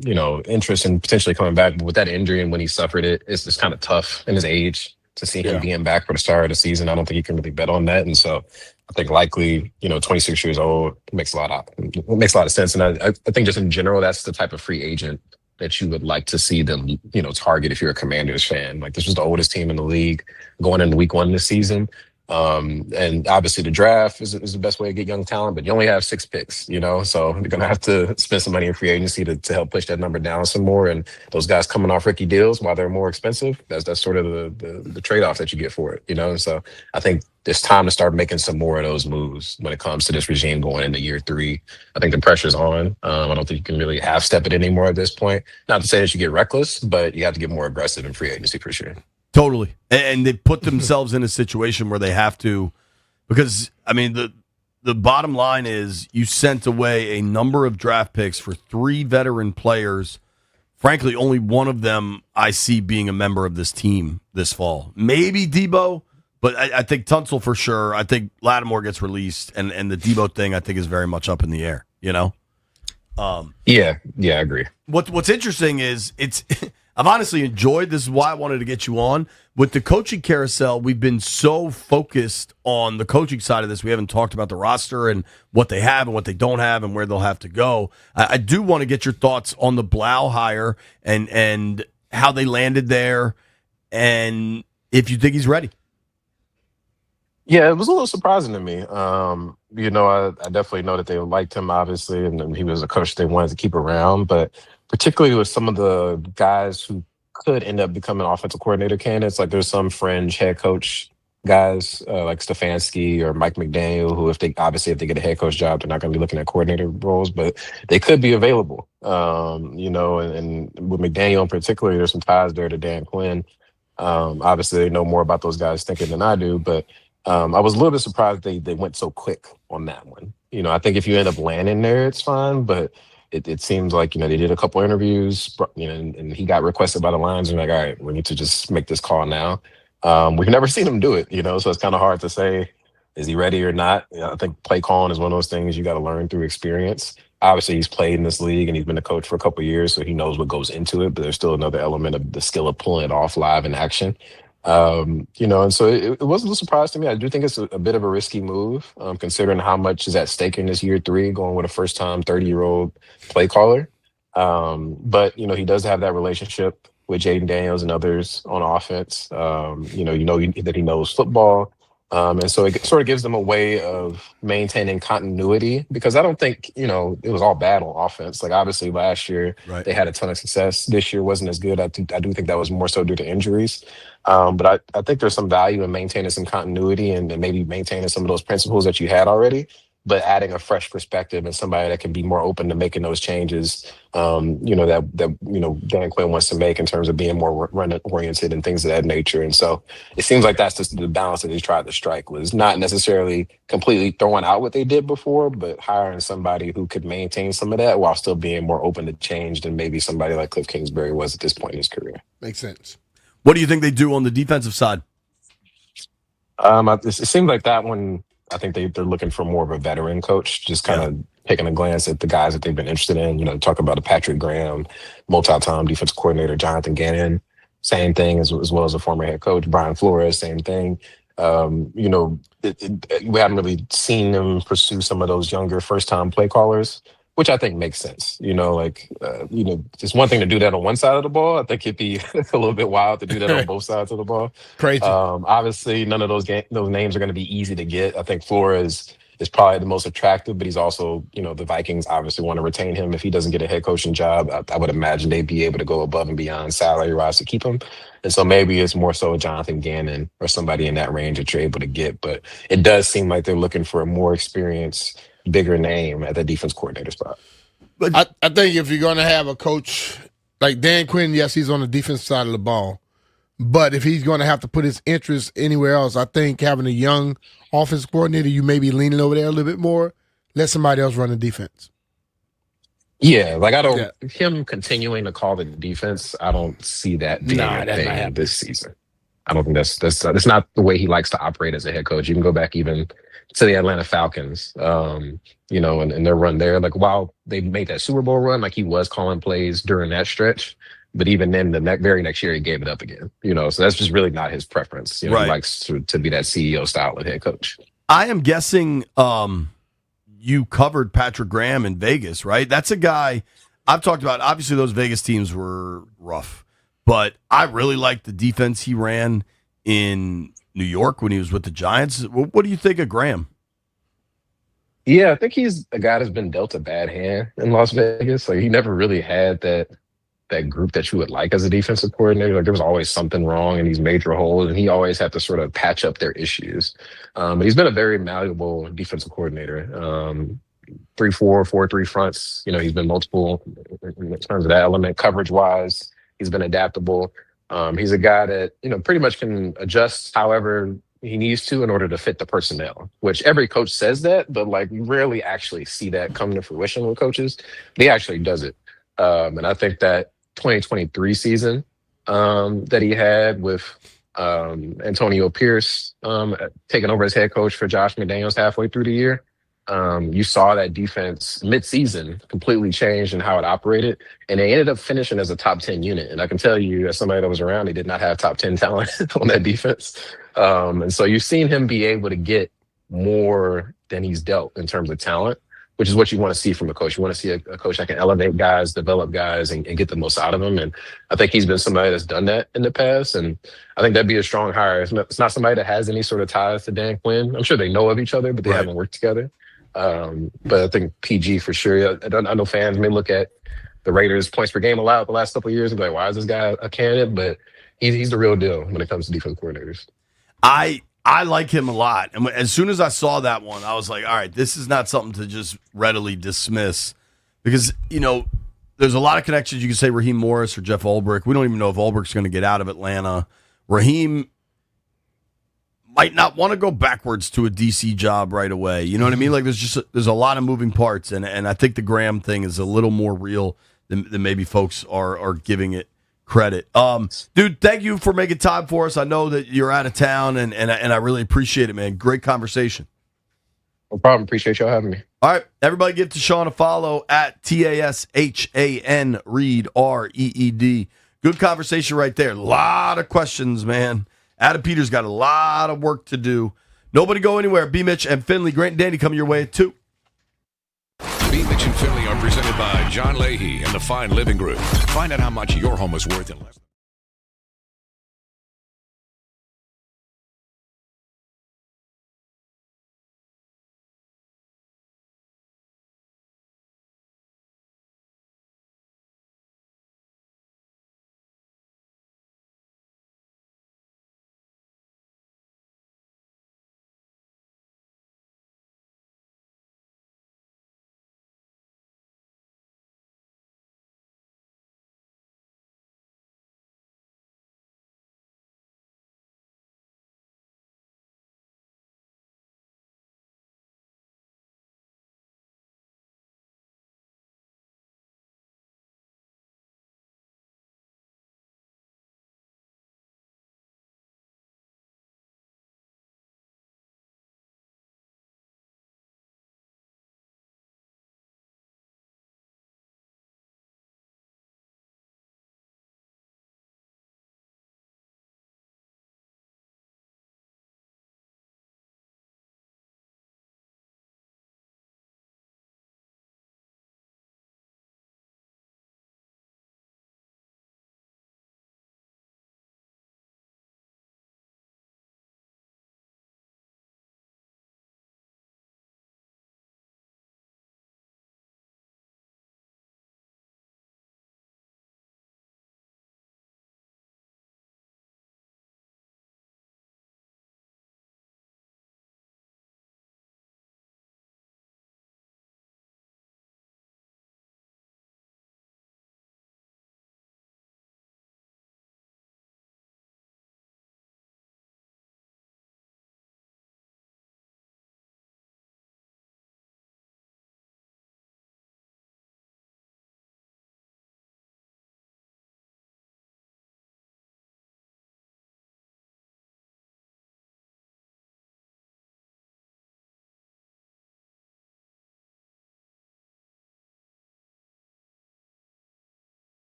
interest in potentially coming back, but with that injury and when he suffered it, it's just kind of tough in his age to see him being back for the start of the season. I don't think he can really bet on that. And so I think likely, 26 years old makes a lot of sense. And I think just in general, that's the type of free agent that you would like to see them, target if you're a Commanders fan. Like this was the oldest team in the league going into week 1 this season. And obviously the draft is the best way to get young talent, but you only have 6 picks, so you're going to have to spend some money in free agency to help push that number down some more. And those guys coming off rookie deals while they're more expensive, that's sort of the trade-off that you get for it, And so I think it's time to start making some more of those moves when it comes to this regime going into year 3. I think the pressure's on. I don't think you can really half-step it anymore at this point. Not to say that you get reckless, but you have to get more aggressive in free agency for sure. Totally. And they put themselves in a situation where they have to, because, the bottom line is you sent away a number of draft picks for 3 veteran players. Frankly, only one of them I see being a member of this team this fall. Maybe Debo, but I think Tunsil for sure. I think Lattimore gets released, and the Debo thing I think is very much up in the air, Yeah, I agree. What's interesting is I've honestly enjoyed, this is why I wanted to get you on. With the coaching carousel, we've been so focused on the coaching side of this. We haven't talked about the roster and what they have and what they don't have and where they'll have to go. I do want to get your thoughts on the Blau hire and how they landed there and if you think he's ready. Yeah, it was a little surprising to me. I definitely know that they liked him, obviously, and he was a coach they wanted to keep around. But particularly with some of the guys who could end up becoming offensive coordinator candidates, like there's some fringe head coach guys like Stefanski or Mike McDaniel, who if they get a head coach job, they're not going to be looking at coordinator roles, but they could be available. And with McDaniel in particular, there's some ties there to Dan Quinn. Obviously, they know more about those guys thinking than I do, but I was a little bit surprised they went so quick on that one. I think if you end up landing there, it's fine, but it seems like, they did a couple interviews, and he got requested by the Lions and like, all right, we need to just make this call now. We've never seen him do it, so it's kind of hard to say, is he ready or not? I think play calling is one of those things you got to learn through experience. Obviously, he's played in this league and he's been a coach for a couple of years, so he knows what goes into it, but there's still another element of the skill of pulling it off live in action. And so it was a little surprise to me. I do think it's a bit of a risky move, considering how much is at stake in this year 3, going with a first-time 30-year-old play caller. But he does have that relationship with Jaden Daniels and others on offense. That he knows football. And so it sort of gives them a way of maintaining continuity, because I don't think, it was all bad on offense. Like obviously last year they had a ton of success. This year wasn't as good. I do think that was more so due to injuries. But I think there's some value in maintaining some continuity and maybe maintaining some of those principles that you had already, but adding a fresh perspective and somebody that can be more open to making those changes, that Dan Quinn wants to make in terms of being more run-oriented and things of that nature. And so it seems like that's just the balance that they tried to strike, was not necessarily completely throwing out what they did before, but hiring somebody who could maintain some of that while still being more open to change than maybe somebody like Cliff Kingsbury was at this point in his career. Makes sense. What do you think they do on the defensive side? It seems like that one, I think they're looking for more of a veteran coach, just kind of taking a glance at the guys that they've been interested in. Talk about a Patrick Graham, multi-time defensive coordinator, Jonathan Gannon, same thing, as well as a former head coach, Brian Flores, same thing. We haven't really seen them pursue some of those younger first-time play callers, which I think makes sense. It's one thing to do that on one side of the ball. I think it'd be a little bit wild to do that on both sides of the ball. Crazy. Obviously, none of those names are going to be easy to get. I think Flores is probably the most attractive, but he's also, the Vikings obviously want to retain him. If he doesn't get a head coaching job, I would imagine they'd be able to go above and beyond salary-wise to keep him. And so maybe it's more so Jonathan Gannon or somebody in that range that you're able to get. But it does seem like they're looking for a more experienced, bigger name at the defense coordinator spot. I think if you're going to have a coach like Dan Quinn, yes, he's on the defensive side of the ball. But if he's going to have to put his interest anywhere else, I think having a young offensive coordinator, you may be leaning over there a little bit more. Let somebody else run the defense. Yeah, like I don't him continuing to call the defense. I don't see that being a thing this season. I don't think that's not the way he likes to operate as a head coach. You can go back even to the Atlanta Falcons, and their run there. Like while they made that Super Bowl run, like he was calling plays during that stretch, but even then, the very next year he gave it up again. So that's just really not his preference. Right. He likes to be that CEO style of head coach. I am guessing you covered Patrick Graham in Vegas, right? That's a guy I've talked about. Obviously, those Vegas teams were rough, but I really liked the defense he ran in New York when he was with the Giants. What do you think of Graham? Yeah, I think he's a guy that's been dealt a bad hand in Las Vegas. Like he never really had that group that you would like as a defensive coordinator. Like there was always something wrong in these major holes, and he always had to sort of patch up their issues. But he's been a very malleable defensive coordinator. 3-4, 4-3 fronts. He's been multiple in terms of that element. Coverage wise, he's been adaptable. He's a guy that pretty much can adjust however he needs to in order to fit the personnel. Which every coach says that, but like you rarely actually see that come to fruition with coaches. He actually does it, and I think that 2023 season that he had with Antonio Pierce taking over as head coach for Josh McDaniels halfway through the year. You saw that defense mid-season completely changed in how it operated, and they ended up finishing as a top 10 unit. And I can tell you, as somebody that was around, they did not have top 10 talent on that defense. And so you've seen him be able to get more than he's dealt in terms of talent, which is what you want to see from a coach. You want to see a coach that can elevate guys, develop guys, and get the most out of them. And I think he's been somebody that's done that in the past. And I think that'd be a strong hire. It's not somebody that has any sort of ties to Dan Quinn. I'm sure they know of each other, but they haven't worked together. But I think PG for sure. I know fans may look at the Raiders' points per game allowed the last couple of years and be like, why is this guy a candidate? But he's the real deal when it comes to defense coordinators. I like him a lot. And as soon as I saw that one, I was like, all right, this is not something to just readily dismiss. Because, there's a lot of connections. You can say Raheem Morris or Jeff Ulbrich. We don't even know if Ulbrich's going to get out of Atlanta. Raheem might not want to go backwards to a DC job right away. You know what I mean? Like there's a lot of moving parts. And I think the Graham thing is a little more real than maybe folks are giving it credit. Dude, thank you for making time for us. I know that you're out of town, and I really appreciate it, man. Great conversation. No problem. Appreciate y'all having me. All right, everybody give Tashan a follow at TASHAN Reed REED. Good conversation right there. A lot of questions, man. Adam Peters got a lot of work to do. Nobody go anywhere. B. Mitch and Finley, Grant and Danny coming your way at 2. B. Mitch and Finley are presented by John Leahy and the Fine Living Group. Find out how much your home is worth in less than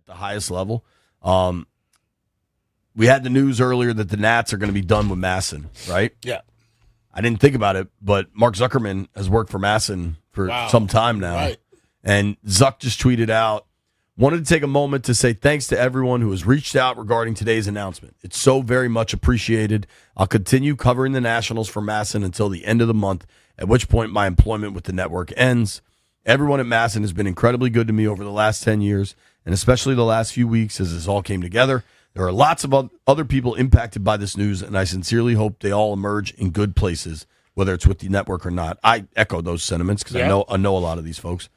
at the highest level. We had the news earlier that the Nats are going to be done with Masson, right? Yeah. I didn't think about it, but Mark Zuckerman has worked for Masson for some time now. Right. And Zuck just tweeted out, wanted to take a moment to say thanks to everyone who has reached out regarding today's announcement. It's so very much appreciated. I'll continue covering the Nationals for Masson until the end of the month, at which point my employment with the network ends. Everyone at Masson has been incredibly good to me over the last 10 years, and especially the last few weeks as this all came together. There are lots of other people impacted by this news, and I sincerely hope they all emerge in good places, whether it's with the network or not. I echo those sentiments because I know a lot of these folks.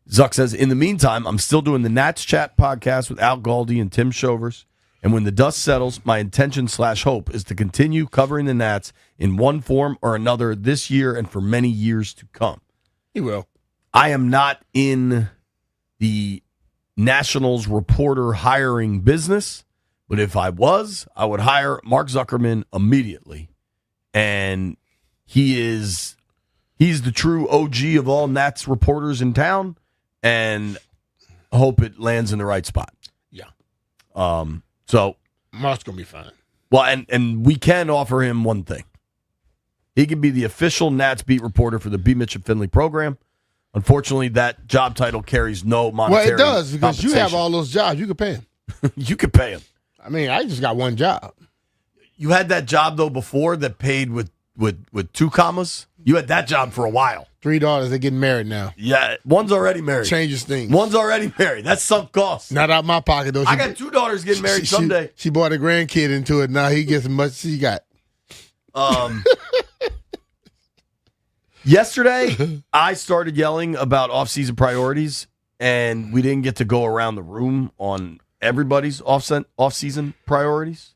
Zuck says, in the meantime, I'm still doing the Nats Chat podcast with Al Galdi and Tim Shovers, and when the dust settles, my intention/hope is to continue covering the Nats in one form or another this year and for many years to come. He will. I am not in the Nationals reporter hiring business, but if I was, I would hire Mark Zuckerman immediately. And he's the true OG of all Nats reporters in town, and I hope it lands in the right spot. Yeah. So Mark's going to be fine. Well, and we can offer him one thing. He can be the official Nats beat reporter for the B. Mitch and Finley program. Unfortunately, that job title carries no monetary Well, it does, because you have all those jobs. You could pay him. You could pay him. I mean, I just got one job. You had that job, though, before that paid with 2 commas? You had that job for a while. 3 daughters, they're getting married now. Yeah, one's already married. Changes things. One's already married. That's sunk costs. Not out my pocket, though. I got 2 daughters getting married someday. She brought a grandkid into it. Now he gets as much as he got. Yesterday, I started yelling about off-season priorities, and we didn't get to go around the room on everybody's off-season priorities.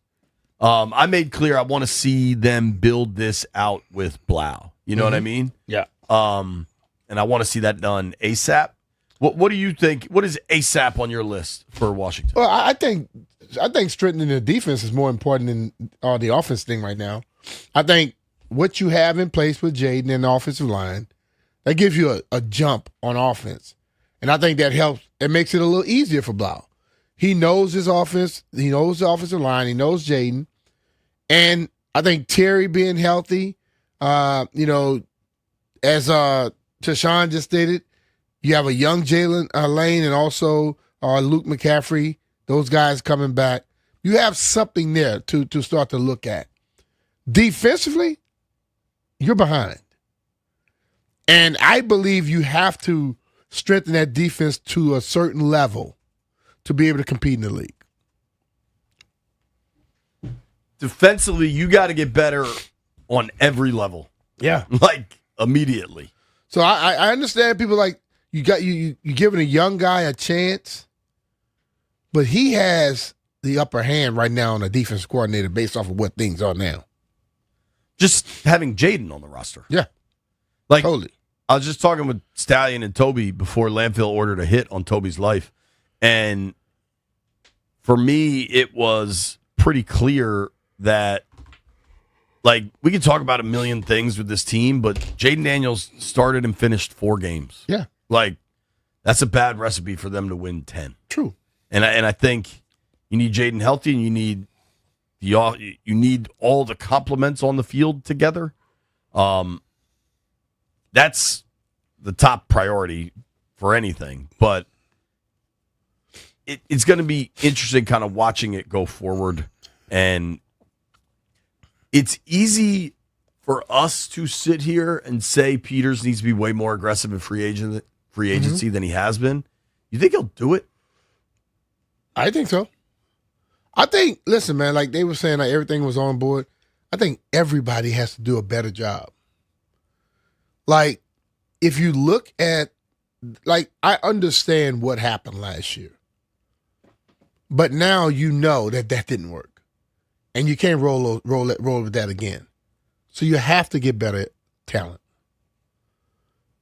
I made clear I want to see them build this out with Blau. You know what I mean? Yeah. And I want to see that done ASAP. What do you think? What is ASAP on your list for Washington? Well, I think strengthening the defense is more important than the offense thing right now. I think what you have in place with Jaden and the offensive line, that gives you a jump on offense. And I think that helps. It makes it a little easier for Blau. He knows his offense. He knows the offensive line. He knows Jaden. And I think Terry being healthy, as Tashawn just stated, you have a young Jalen Lane and also Luke McCaffrey, those guys coming back. You have something there to start to look at. Defensively, you're behind. And I believe you have to strengthen that defense to a certain level to be able to compete in the league. Defensively, you got to get better on every level. Yeah. Like, immediately. So I understand people like, you giving a young guy a chance, but he has the upper hand right now on the defense coordinator based off of what things are now. Just having Jaden on the roster. Yeah. Like, totally. I was just talking with Stallion and Toby before Landfill ordered a hit on Toby's life. And for me, it was pretty clear that, like, we can talk about a million things with this team, but Jaden Daniels started and finished 4 games. Yeah. Like, that's a bad recipe for them to win 10. True. And I think you need Jaden healthy, and you need all the complements on the field together. That's the top priority for anything. But it's going to be interesting kind of watching it go forward. And it's easy for us to sit here and say Peters needs to be way more aggressive in free agency than he has been. You think he'll do it? I think so. I think, listen, man, like they were saying, like everything was on board. I think everybody has to do a better job. Like, if you look at, like, I understand what happened last year. But now you know that didn't work. And you can't roll with that again. So you have to get better talent.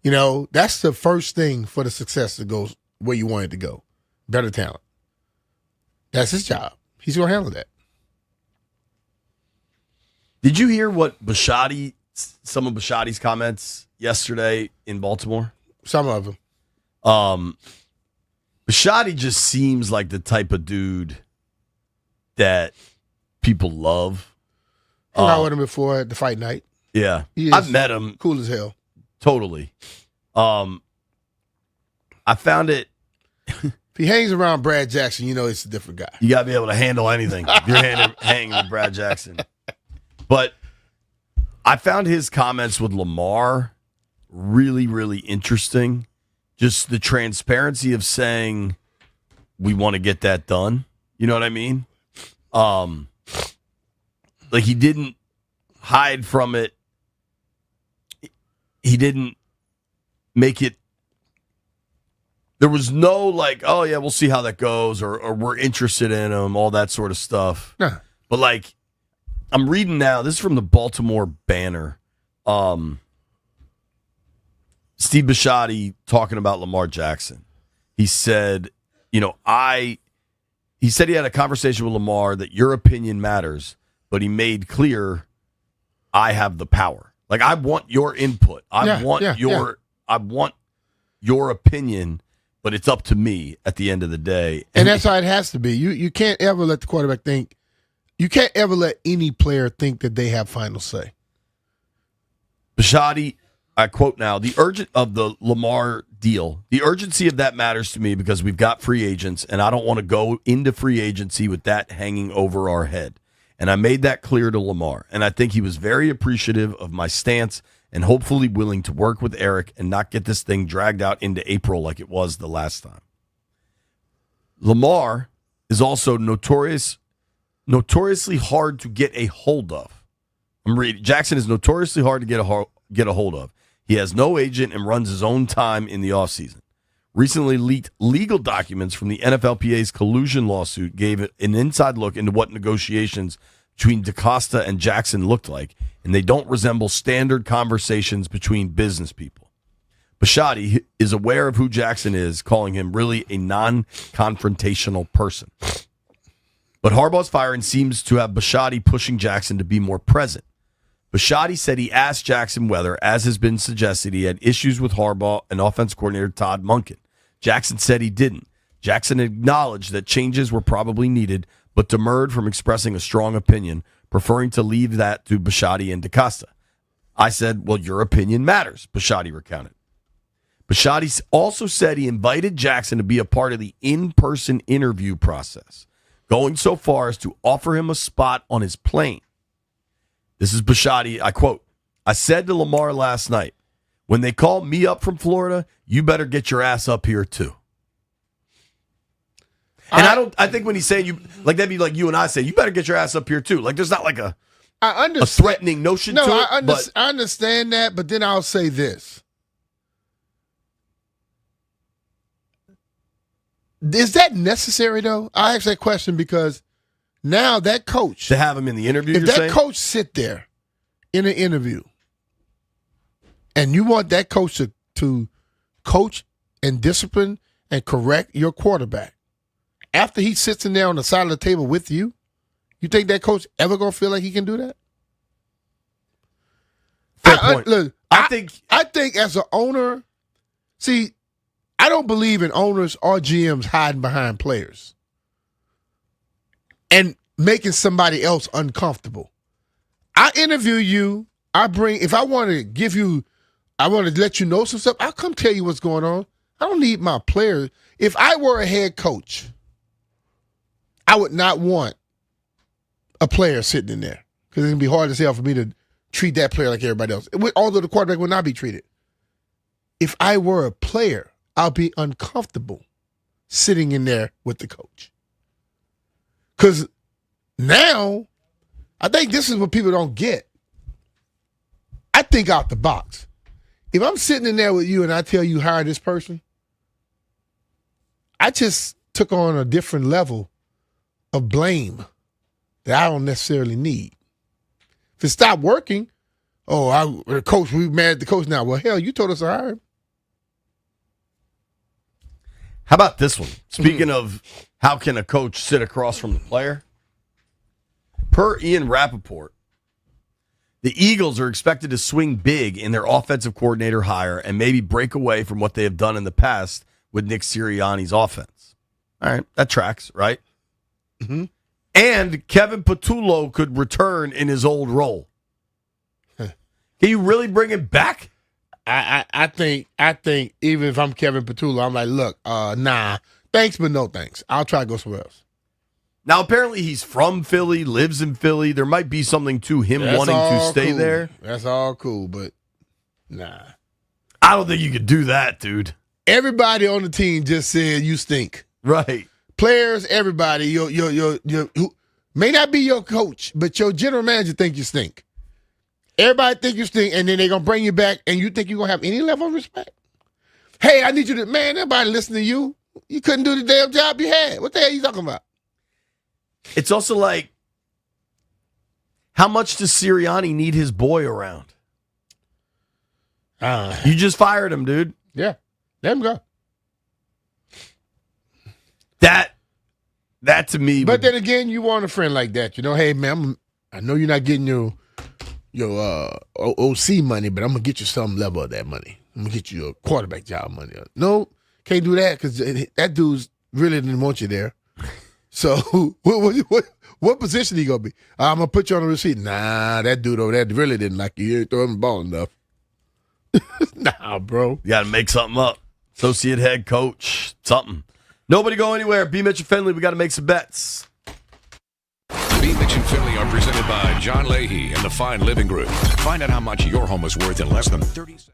You know, that's the first thing for the success to go where you want it to go. Better talent. That's his job. He's going to handle that. Did you hear what some of Bashadi's comments yesterday in Baltimore? Some of them. Bisciotti just seems like the type of dude that people love. Hung out with him before at the fight night. Yeah. He is I've met him. Cool as hell. Totally. I found it. If he hangs around Brad Jackson, you know it's a different guy. You got to be able to handle anything if you're hanging with Brad Jackson. But I found his comments with Lamar really, really interesting. Just the transparency of saying we want to get that done. You know what I mean? Like he didn't hide from it. He didn't make it. There was no like, oh yeah, we'll see how that goes, or we're interested in him, all that sort of stuff. Nah. But like, I'm reading now. This is from the Baltimore Banner. Steve Bisciotti talking about Lamar Jackson. He said, he said he had a conversation with Lamar that your opinion matters, but he made clear I have the power. Like I want your input. I want your opinion, but it's up to me at the end of the day. And that's how it has to be. You can't ever let the quarterback think. You can't ever let any player think that they have final say. Bisciotti, I quote now, the urgent of the Lamar deal, the urgency of that matters to me because we've got free agents, and I don't want to go into free agency with that hanging over our head. And I made that clear to Lamar, and I think he was very appreciative of my stance and hopefully willing to work with Eric and not get this thing dragged out into April like it was the last time. Lamar is also notoriously hard to get a hold of. I'm reading. Jackson is notoriously hard to get a hold of. He has no agent and runs his own time in the offseason. Recently leaked legal documents from the NFLPA's collusion lawsuit gave an inside look into what negotiations between DaCosta and Jackson looked like, and they don't resemble standard conversations between business people. Bisciotti is aware of who Jackson is, calling him really a non-confrontational person. But Harbaugh's firing seems to have Bisciotti pushing Jackson to be more present. Bisciotti said he asked Jackson whether, as has been suggested, he had issues with Harbaugh and offense coordinator Todd Monken. Jackson said he didn't. Jackson acknowledged that changes were probably needed, but demurred from expressing a strong opinion, preferring to leave that to Bisciotti and DaCosta. I said, well, your opinion matters, Bisciotti recounted. Bisciotti also said he invited Jackson to be a part of the in-person interview process, going so far as to offer him a spot on his plane. This is Bisciotti. I quote, I said to Lamar last night, when they call me up from Florida, you better get your ass up here too. And I think when he's saying you, like that'd be like you and I say, you better get your ass up here too. Like there's not like a threatening notion to it. I understand that, but then I'll say this. Is that necessary though? I ask that question because now that coach, to have him in the interview, if that coach sit there in an interview and you want that coach to coach and discipline and correct your quarterback after he sits in there on the side of the table with you, you think that coach ever gonna feel like he can do that? Fair point. Look, I think as an owner, see, I don't believe in owners or GMs hiding behind players and making somebody else uncomfortable. I interview you. If I want to give you, I want to let you know some stuff, I'll come tell you what's going on. I don't need my players. If I were a head coach, I would not want a player sitting in there because it's going to be hard as hell for me to treat that player like everybody else, although the quarterback would not be treated. If I were a player, I'll be uncomfortable sitting in there with the coach. Because now, I think this is what people don't get. I think out the box. If I'm sitting in there with you and I tell you hire this person, I just took on a different level of blame that I don't necessarily need. If it stopped working, the coach, we mad at the coach now. Well, hell, you told us to hire him. How about this one? Speaking of how can a coach sit across from the player? Per Ian Rappaport, the Eagles are expected to swing big in their offensive coordinator hire and maybe break away from what they have done in the past with Nick Sirianni's offense. All right, that tracks, right? Mm-hmm. And Kevin Patullo could return in his old role. Can you really bring him back? I think even if I'm Kevin Patullo, I'm like, look, nah, thanks, but no thanks. I'll try to go somewhere else. Now, apparently he's from Philly, lives in Philly. There might be something to him wanting to stay cool. there. That's all cool, but nah. I don't think you could do that, dude. Everybody on the team just said you stink. Right. Players, everybody, your who may not be your coach, but your general manager think you stink. Everybody think you stink, and then they're gonna bring you back, and you think you're gonna have any level of respect? Hey, I need you to everybody listen to you. You couldn't do the damn job you had. What the hell are you talking about? It's also like, how much does Sirianni need his boy around? You just fired him, dude. Yeah. Let him go. That to me. But then again, you want a friend like that. You know, hey man, I know you're not getting your OC money, but I'm gonna get you some level of that money. I'm gonna get you a quarterback job money. No, can't do that because that dude's really didn't want you there. So what position he gonna be? I'm gonna put you on the receipt. Nah, that dude over there really didn't like you. You ain't throwing the ball enough. Nah, bro. You got to make something up. Associate head coach, something. Nobody go anywhere. B. Mitch and Finley, we got to make some bets. B. Mitch and Finley are presented by John Leahy and the Fine Living Group. Find out how much your home is worth in less than 30 seconds.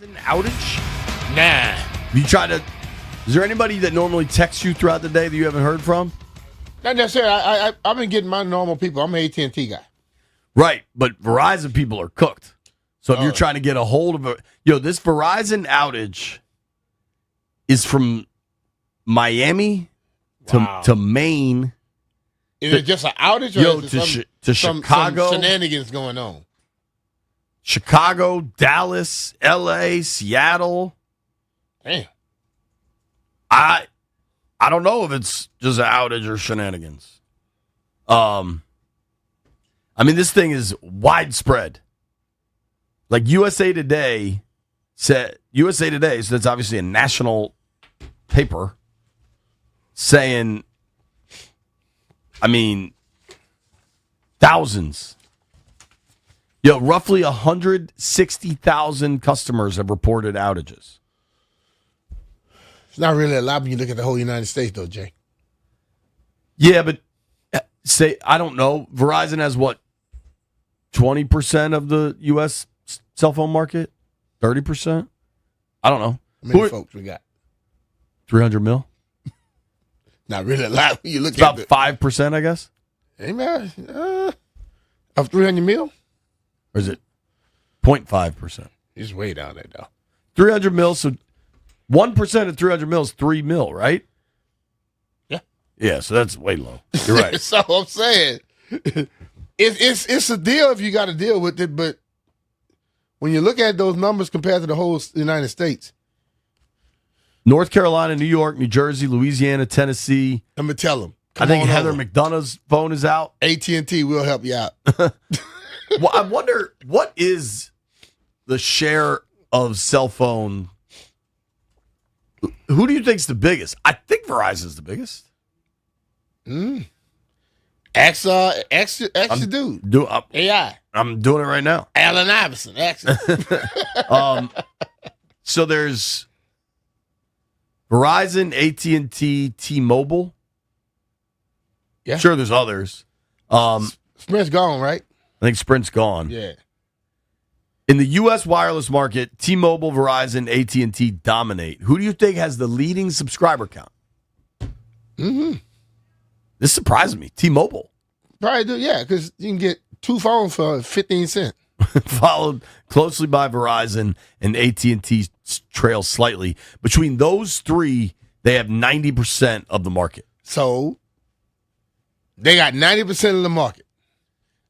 An outage? Nah. You try to. Is there anybody that normally texts you throughout the day that you haven't heard from? Not necessarily. I've been getting my normal people. I'm an AT&T guy. Right, but Verizon people are cooked. So if you're trying to get a hold of it, this Verizon outage is from Miami to Maine. Is it just an outage or is it to some Chicago? shenanigans going on? Chicago, Dallas, LA, Seattle. Damn. I don't know if it's just an outage or shenanigans. This thing is widespread. Like USA Today said, so that's obviously a national paper saying, thousands. Roughly 160,000 customers have reported outages. It's not really a lot when you look at the whole United States, though, Jay. Yeah, but I don't know. Verizon has what? 20% of the U.S. cell phone market? 30%? I don't know. How many folks we got? 300 mil? Not really a lot when you look it's at about 5%, I guess. Hey, man. Of 300 mil? Or is it 0.5%? It's way down there, though. 300 mil, so 1% of 300 mil is 3 mil, right? Yeah. Yeah, so that's way low. You're right. So I'm saying, it's a deal if you got to deal with it, but when you look at those numbers compared to the whole United States. North Carolina, New York, New Jersey, Louisiana, Tennessee. I'm going to tell them. I think Heather McDonough's phone is out. AT&T will help you out. Well, I wonder, what is the share of cell phone? Who do you think's the biggest? I think Verizon's the biggest. Ask the dude. AI. I'm doing it right now. Allen Iverson. So there's Verizon, AT&T, T-Mobile. Yeah. Sure, there's others. Sprint's gone, right? I think Sprint's gone. Yeah. In the U.S. wireless market, T-Mobile, Verizon, AT&T dominate. Who do you think has the leading subscriber count? This surprises me. T-Mobile. Probably do, yeah, because you can get 2 phones for 15 cents. Followed closely by Verizon, and AT&T trails slightly. Between those three, they have 90% of the market. So they got 90% of the market.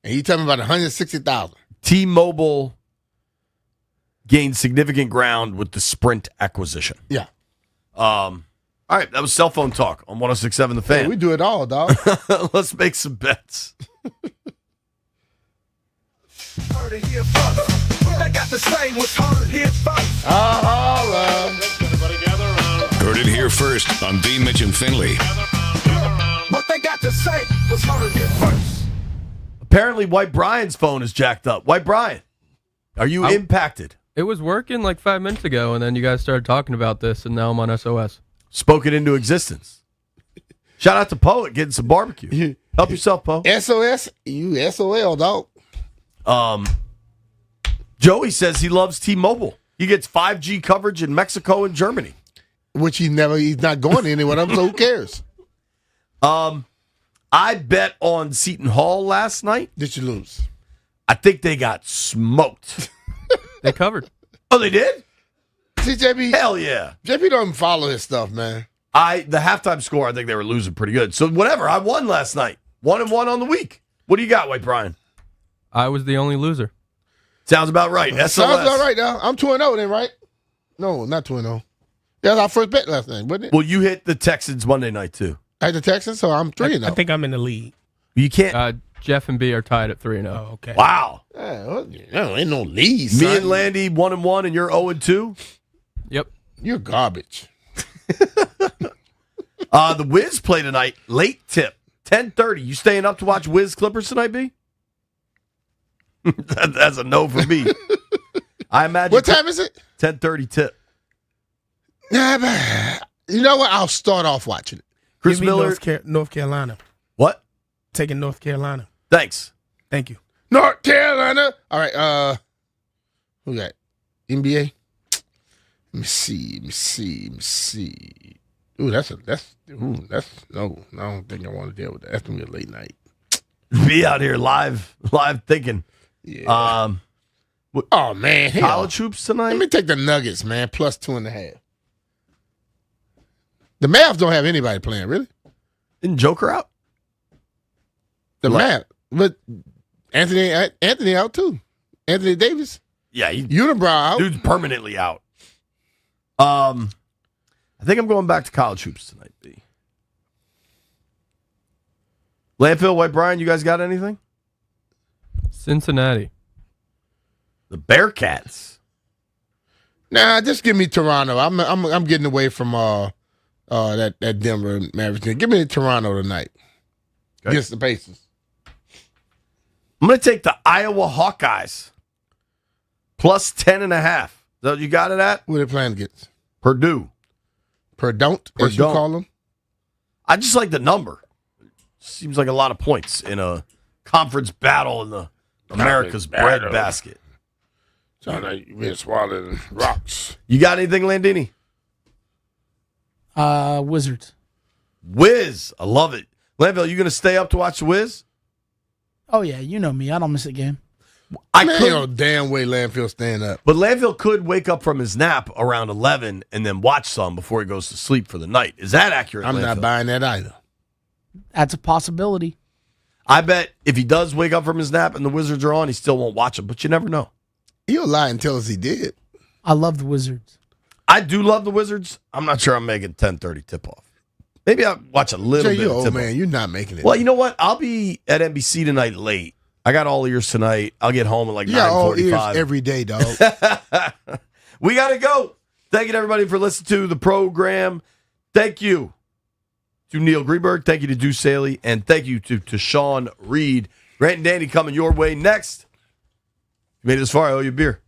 And you talking about 160,000. T-Mobile gained significant ground with the Sprint acquisition. Yeah. All right, that was cell phone talk on 106.7 The Fan. Yeah, we do it all, dog. Let's make some bets. Heard it here first. They got to say what's heard here first. Everybody gather around. Heard it here first on B. Mitch and Finley. What they got to say was heard here first. Apparently, White Brian's phone is jacked up. White Brian, are you impacted? It was working like 5 minutes ago, and then you guys started talking about this, and now I'm on SOS. Spoke it into existence. Shout out to Poet getting some barbecue. Help yourself, Poe. SOS, you SOL, dog. Joey says he loves T-Mobile. He gets 5G coverage in Mexico and Germany. Which he's not going anywhere, so who cares? I bet on Seton Hall last night. Did you lose? I think they got smoked. They covered. Oh, they did? See, JP? Hell yeah. JP don't follow his stuff, man. The halftime score, I think they were losing pretty good. So whatever, I won last night. 1-1 on the week. What do you got, White Brian? I was the only loser. Sounds about right. SOS. Sounds about right now. I'm 2-0 then, right? No, not 2-0. That was our first bet last night, wasn't it? Well, you hit the Texans Monday night, too. I had the Texans, so I'm 3-0. I think I'm in the lead. You can't. Jeff and B are tied at 3-0. Oh, okay. Wow. Ain't no lead, Me son. and Landy 1-1, and you're 0-2? Yep. You're garbage. The Wiz play tonight. Late tip. 10:30. You staying up to watch Wiz Clippers tonight, B? That's a no for me. I imagine. What time is it? 10:30 tip. Yeah, but you know what? I'll start off watching it. Chris Give me Miller. North Carolina. What? Taking North Carolina. Thanks. Thank you. North Carolina. All right. Who got NBA? Let me see. Ooh, no, I don't think I want to deal with that. That's gonna be a late night. Be out here live thinking. Yeah. Oh man, hell. College hoops tonight. Let me take the Nuggets, man. Plus 2.5. The Mavs don't have anybody playing, really. Isn't Joker out? The Mavs, but Anthony out too. Anthony Davis. Yeah, Unibrow out. Dude's permanently out. I think I'm going back to college hoops tonight. B. Landfill, White Brian, you guys got anything? Cincinnati. The Bearcats. Nah, just give me Toronto. I'm getting away from that Denver Mavericks thing. Give me Toronto tonight against the Pacers. I'm going to take the Iowa Hawkeyes plus 10.5. Is that what you got it at? Who are they playing against? Purdue. Purdue, as you call them? I just like the number. Seems like a lot of points in a conference battle in the America's breadbasket. Sound like you've been swallowing rocks. You got anything, Landini? Wizards. Wiz. I love it. Landville, you going to stay up to watch the Wiz? Oh, yeah. You know me. I don't miss a game. Ain't no damn way Landfill staying up. But Landfill could wake up from his nap around 11 and then watch some before he goes to sleep for the night. Is that accurate, I'm Landfill? not buying that either. That's a possibility. I bet if he does wake up from his nap and the Wizards are on, he still won't watch them, but you never know. He'll lie and tell us he did. I love the Wizards. I do love the Wizards. I'm not sure I'm making 10:30 tip-off. Maybe I'll watch a little bit you're of old tip-off. man. You're not making it. Well, you know what? I'll be at NBC tonight late. I got all ears tonight. I'll get home at like 9:45. all ears every day, dog. We got to go. Thank you to everybody for listening to the program. Thank you to Neil Greenberg. Thank you to Deuce Saley. And thank you to Sean Reed. Grant and Danny coming your way next. You made it this far. I owe you a beer.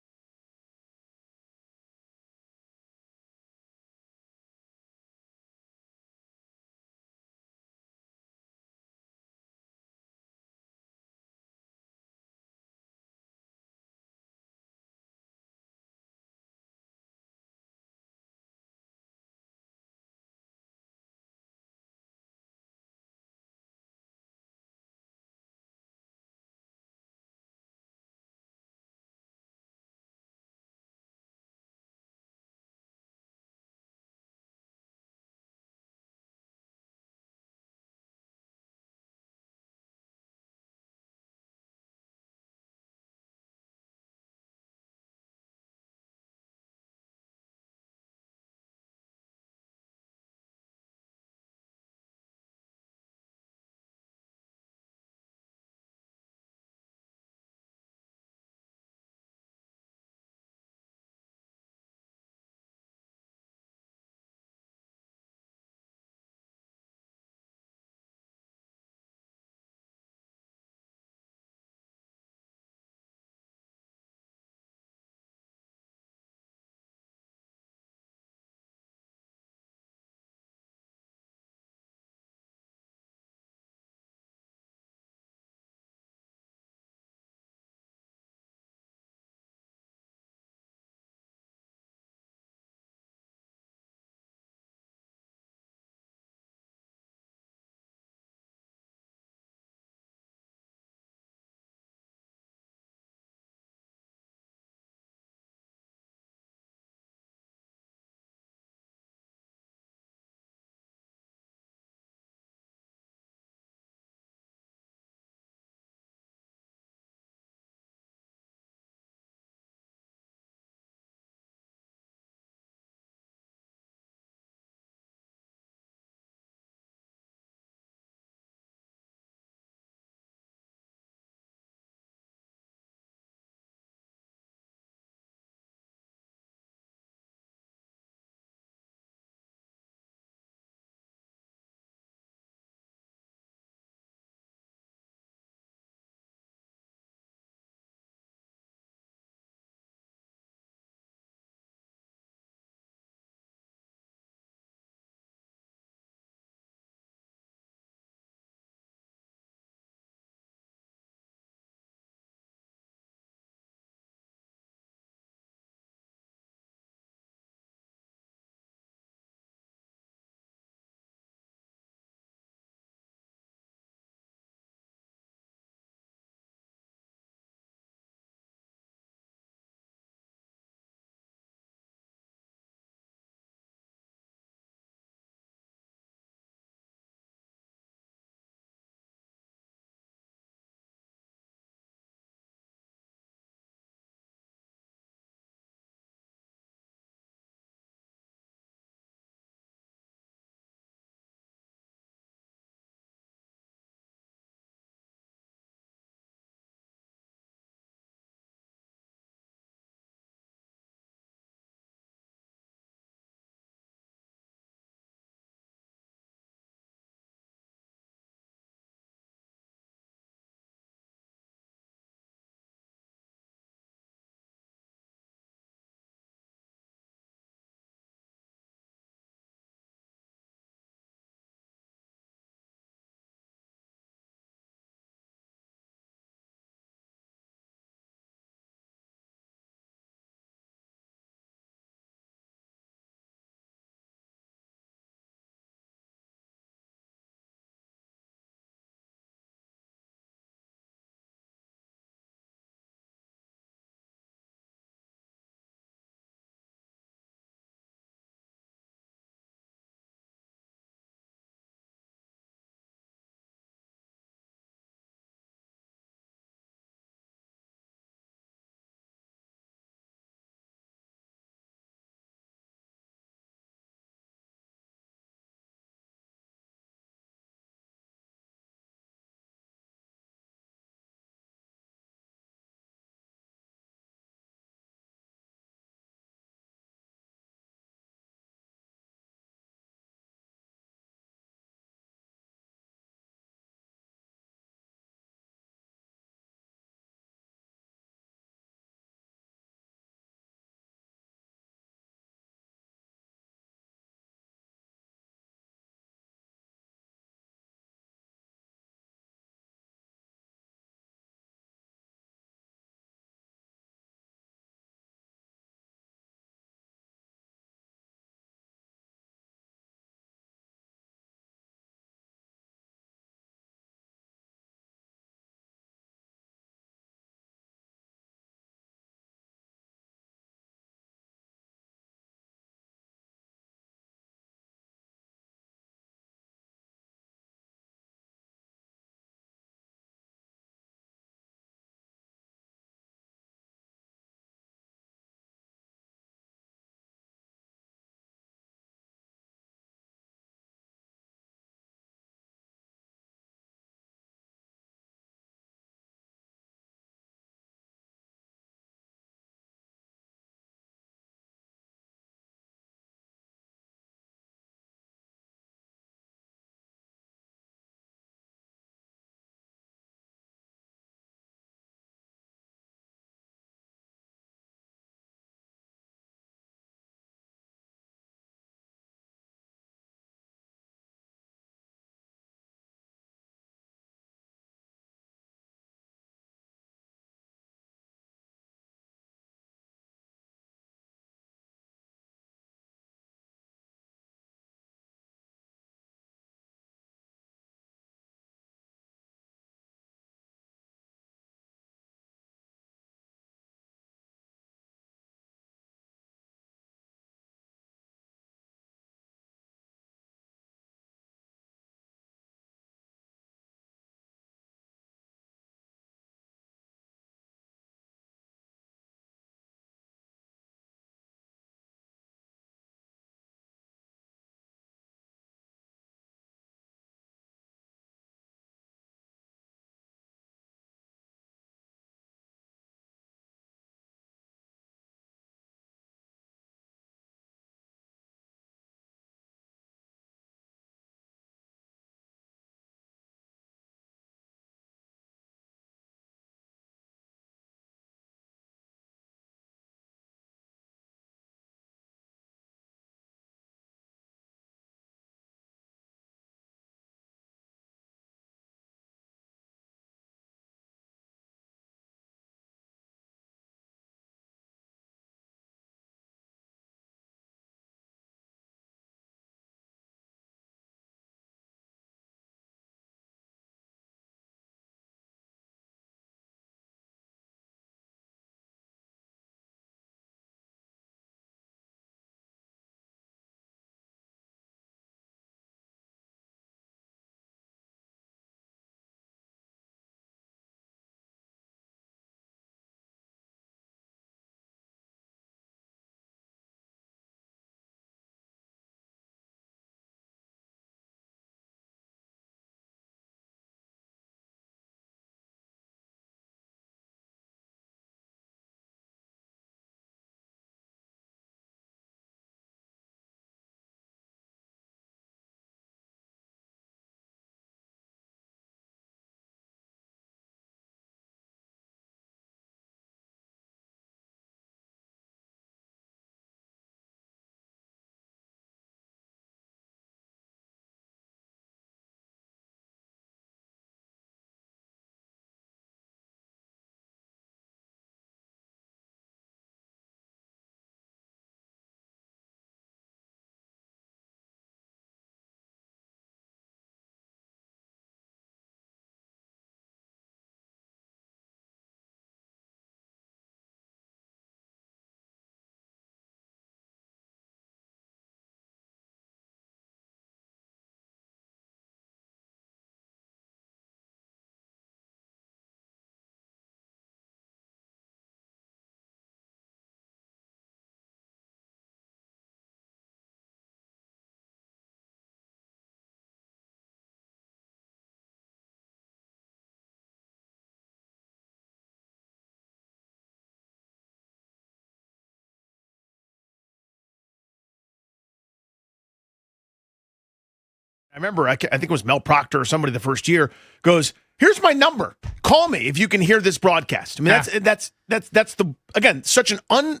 I remember, I think it was Mel Proctor or somebody the first year goes, "Here's my number. Call me if you can hear this broadcast." I mean, that's the again such an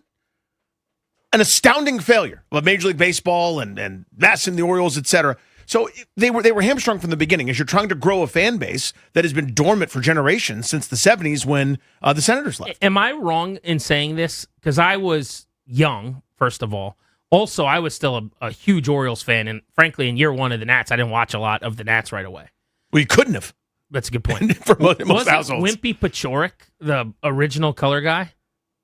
astounding failure of Major League Baseball and Masson, the Orioles, etc. So they were hamstrung from the beginning as you're trying to grow a fan base that has been dormant for generations since the 70s when the Senators left. Am I wrong in saying this? Because I was young, first of all. Also, I was still a huge Orioles fan, and frankly, in year one of the Nats, I didn't watch a lot of the Nats right away. Well, you couldn't have. That's a good point. For most was households. Wimpy Paciorek the original color guy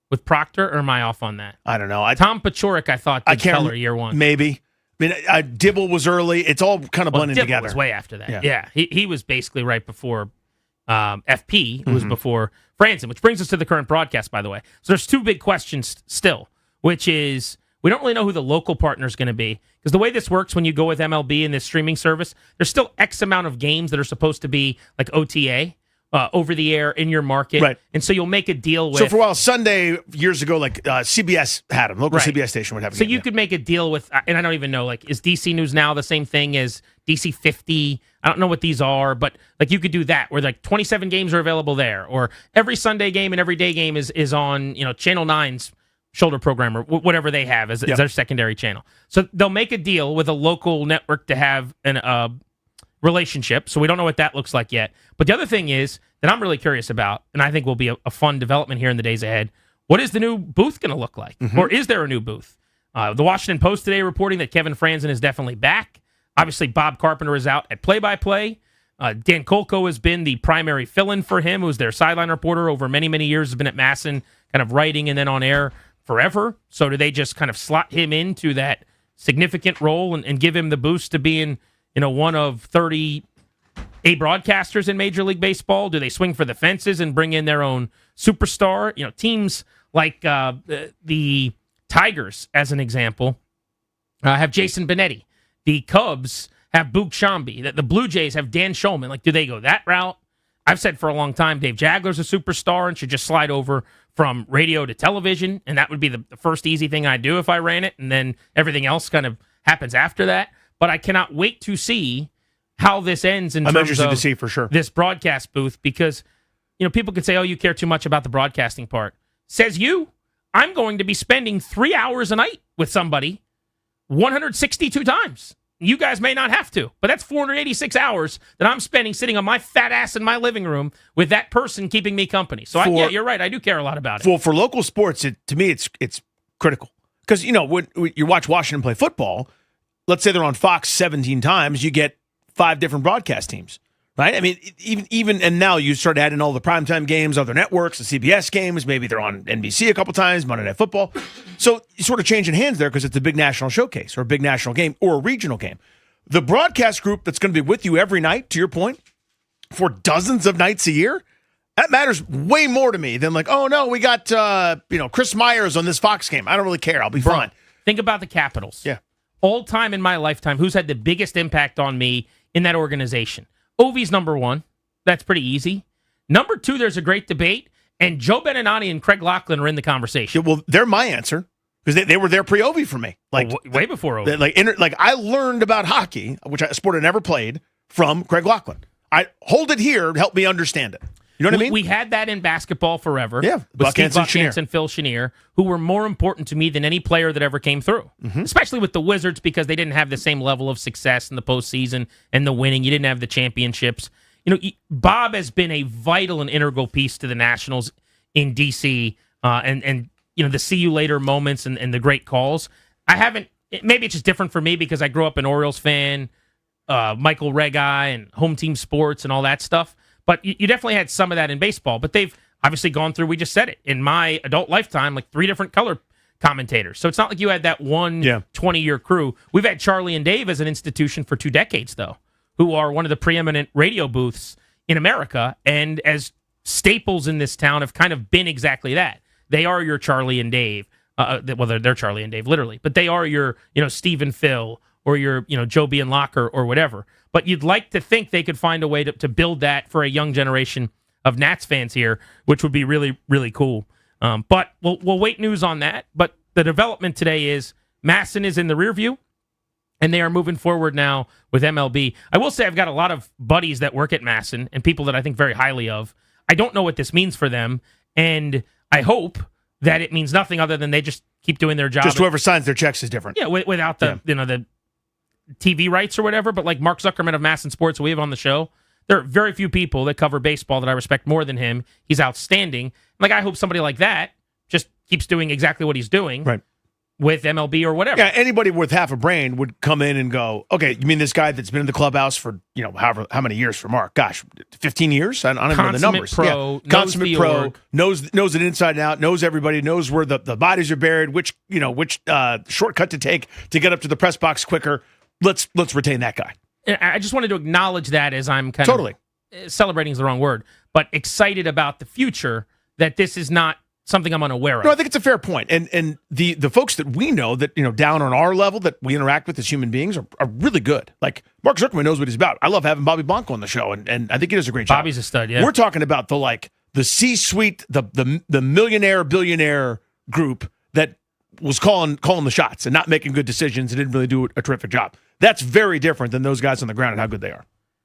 with Proctor, or am I off on that? I don't know. Tom Paciorek, I thought, did color year one. Maybe. I mean, Dibble was early. It's all kind of blending Dibble together. was way after that. Yeah. He was basically right before FP, who was before Franzen, which brings us to the current broadcast, by the way. So there's two big questions still, which is we don't really know who the local partner is going to be. Because the way this works when you go with MLB and this streaming service, there's still X amount of games that are supposed to be like OTA, over the air in your market. Right. And so you'll make a deal with... So for a while, Sunday, years ago, like CBS had them. Local CBS station would have a So game, you could make a deal with, and I don't even know, like, is DC News Now the same thing as DC 50? I don't know what these are, but like you could do that where like 27 games are available there, or every Sunday game and every day game is on, Channel 9's shoulder program or whatever they have as their secondary channel. So they'll make a deal with a local network to have an relationship. So we don't know what that looks like yet. But the other thing is that I'm really curious about, and I think will be a fun development here in the days ahead. What is the new booth going to look like? Or is there a new booth? The Washington Post today reporting that Kevin Franzen is definitely back. Obviously, Bob Carpenter is out at play-by-play. Dan Kolko has been the primary fill-in for him, who's their sideline reporter over many, many years, has been at Masson, kind of writing and then on air forever. So do they just kind of slot him into that significant role and give him the boost to being, one of 30 broadcasters in Major League Baseball? Do they swing for the fences and bring in their own superstar? Teams like the Tigers, as an example, have Jason Benetti. The Cubs have Boog Shambi. The Blue Jays have Dan Shulman. Like, do they go that route? I've said for a long time, Dave Jagler's a superstar and should just slide over from radio to television, and that would be the first easy thing I'd do if I ran it, and then everything else kind of happens after that. But I cannot wait to see how this ends in terms interested of to see for sure this broadcast booth, because people could say, "Oh, you care too much about the broadcasting part." Says you. I'm going to be spending 3 hours a night with somebody 162 times. You guys may not have to, but that's 486 hours that I'm spending sitting on my fat ass in my living room with that person keeping me company. So you're right. I do care a lot about it. Well, for local sports, to me, it's critical. Because, when you watch Washington play football, let's say they're on Fox 17 times, you get 5 different broadcast teams, right? I mean, even and now you start adding all the primetime games, other networks, the CBS games, maybe they're on NBC a couple times, Monday Night Football. So you sort of changing hands there because it's a big national showcase or a big national game or a regional game. The broadcast group that's going to be with you every night, to your point, for dozens of nights a year, that matters way more to me than like, oh no, we got Chris Myers on this Fox game. I don't really care. I'll be fine. Think about the Capitals. Yeah. All time in my lifetime, who's had the biggest impact on me in that organization? Ovi's number 1. That's pretty easy. Number 2, there's a great debate, and Joe Beninati and Craig Laughlin are in the conversation. Yeah, well, they're my answer because they were there pre-Ovi for me. Like way before Ovi. Like I learned about hockey, which a sport I never played, from Craig Laughlin. I hold it here to help me understand it. You know what I mean? We had that in basketball forever. Yeah, with Steve Buck-Hansen, and Phil Chenier, who were more important to me than any player that ever came through. Especially with the Wizards, because they didn't have the same level of success in the postseason and the winning. You didn't have the championships. Bob has been a vital and integral piece to the Nationals in D.C. And the see you later moments and the great calls. Maybe it's just different for me because I grew up an Orioles fan, Michael Regai and home team sports and all that stuff. But you definitely had some of that in baseball. But they've obviously gone through, we just said it, in my adult lifetime, like 3 different color commentators. So it's not like you had that one 20-year crew. We've had Charlie and Dave as an institution for 2 decades, though, who are one of the preeminent radio booths in America. And as staples in this town have kind of been exactly that. They are your Charlie and Dave. They're Charlie and Dave, literally. But they are your, Steve and Phil or your, Joe B. and Locker or whatever. But you'd like to think they could find a way to build that for a young generation of Nats fans here, which would be really, really cool. But we'll wait news on that. But the development today is Masson is in the rear view. And they are moving forward now with MLB. I will say I've got a lot of buddies that work at Masson and people that I think very highly of. I don't know what this means for them, and I hope that it means nothing other than they just keep doing their job. Just whoever signs their checks is different. Yeah, without the the TV rights or whatever. But like Mark Zuckerman of Masson Sports, who we have on the show, there are very few people that cover baseball that I respect more than him. He's outstanding. Like I hope somebody like that just keeps doing exactly what he's doing. Right. With MLB or whatever. Yeah, anybody with half a brain would come in and go, okay, you mean this guy that's been in the clubhouse for, how many years for Mark? Gosh, 15 years? I don't even know the numbers. Pro, Consummate pro, knows it inside and out, knows everybody, knows where the bodies are buried, which shortcut to take to get up to the press box quicker. Let's retain that guy. I just wanted to acknowledge that as I'm kind of celebrating is the wrong word, but excited about the future, that this is not something I'm unaware of. No, I think it's a fair point. And the folks that we know that, down on our level that we interact with as human beings are really good. Like Mark Zuckerman knows what he's about. I love having Bobby Blanco on the show, and I think he does a great job. Bobby's a stud, yeah. We're talking about the C-suite, the millionaire, billionaire group that was calling the shots and not making good decisions and didn't really do a terrific job. That's very different than those guys on the ground and how good they are.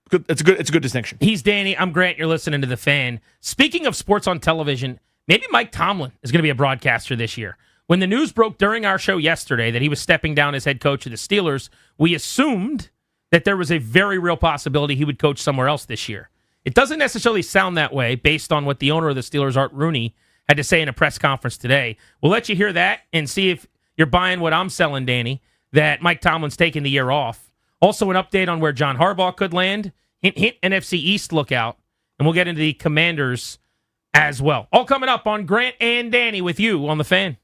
Good, it's a good distinction. He's Danny. I'm Grant. You're listening to The Fan. Speaking of sports on television, maybe Mike Tomlin is going to be a broadcaster this year. When the news broke during our show yesterday that he was stepping down as head coach of the Steelers, we assumed that there was a very real possibility he would coach somewhere else this year. It doesn't necessarily sound that way based on what the owner of the Steelers, Art Rooney, had to say in a press conference today. We'll let you hear that and see if you're buying what I'm selling, Danny, that Mike Tomlin's taking the year off. Also an update on where John Harbaugh could land. Hint, NFC East lookout. And we'll get into the Commanders as well. All coming up on Grant and Danny with you on The Fan.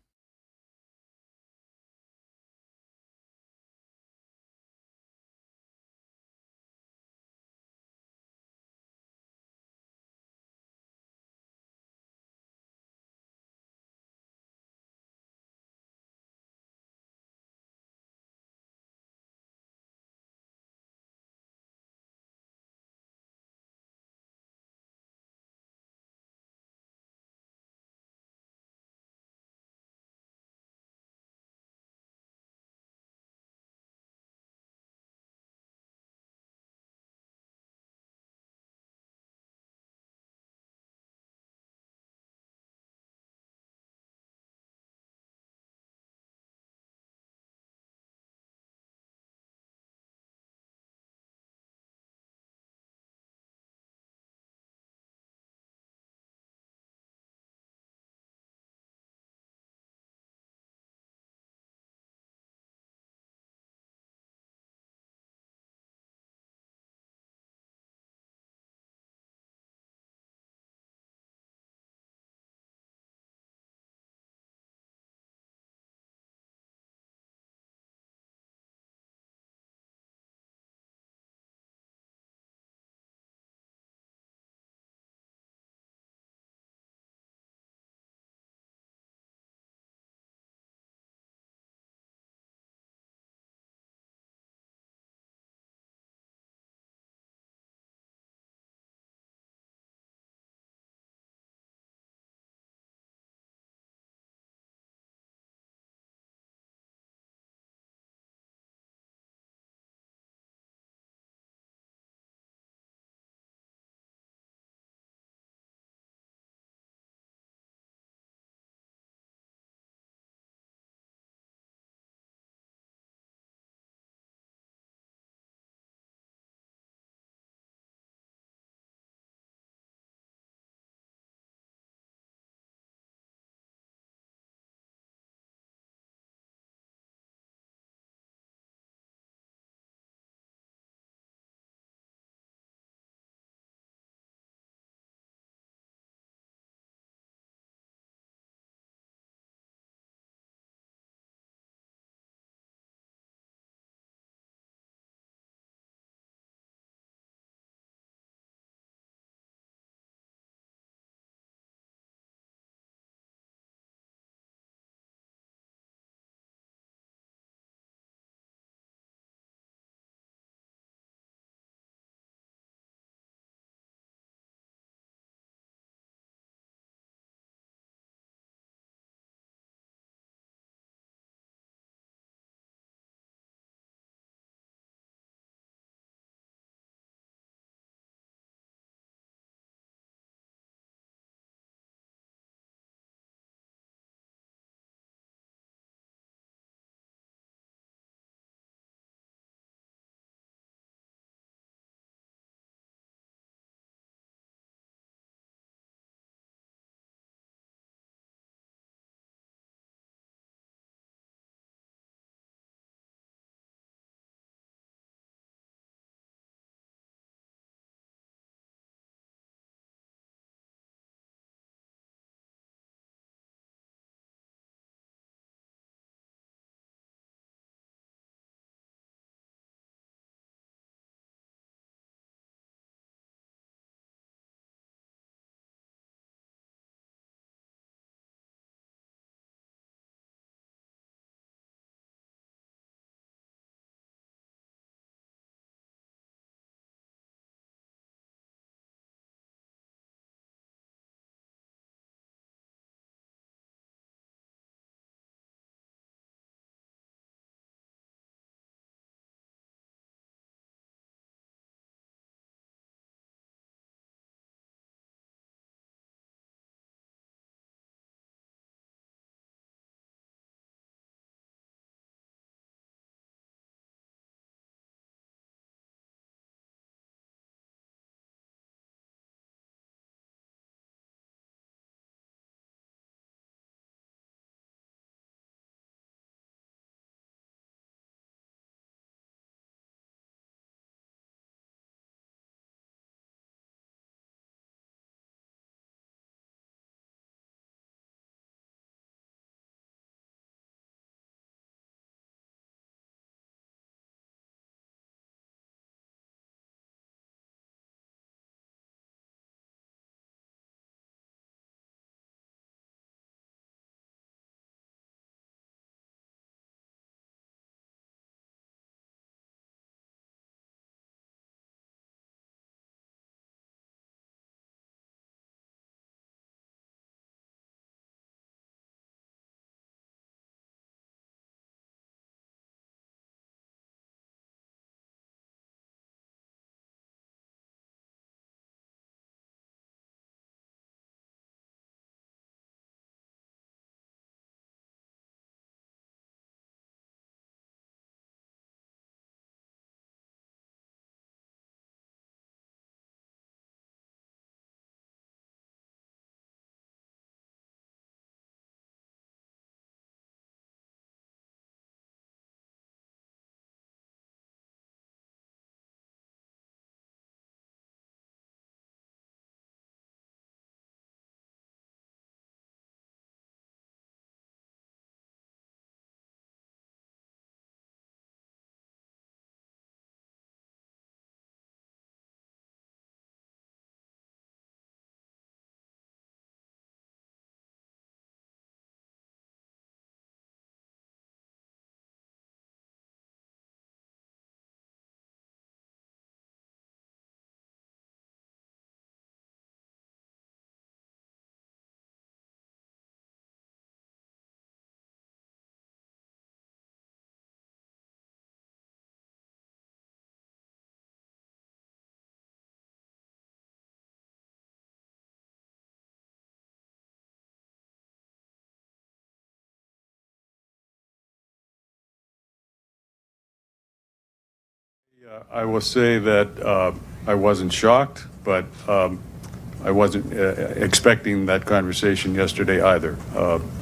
I will say that I wasn't shocked, but I wasn't expecting that conversation yesterday either.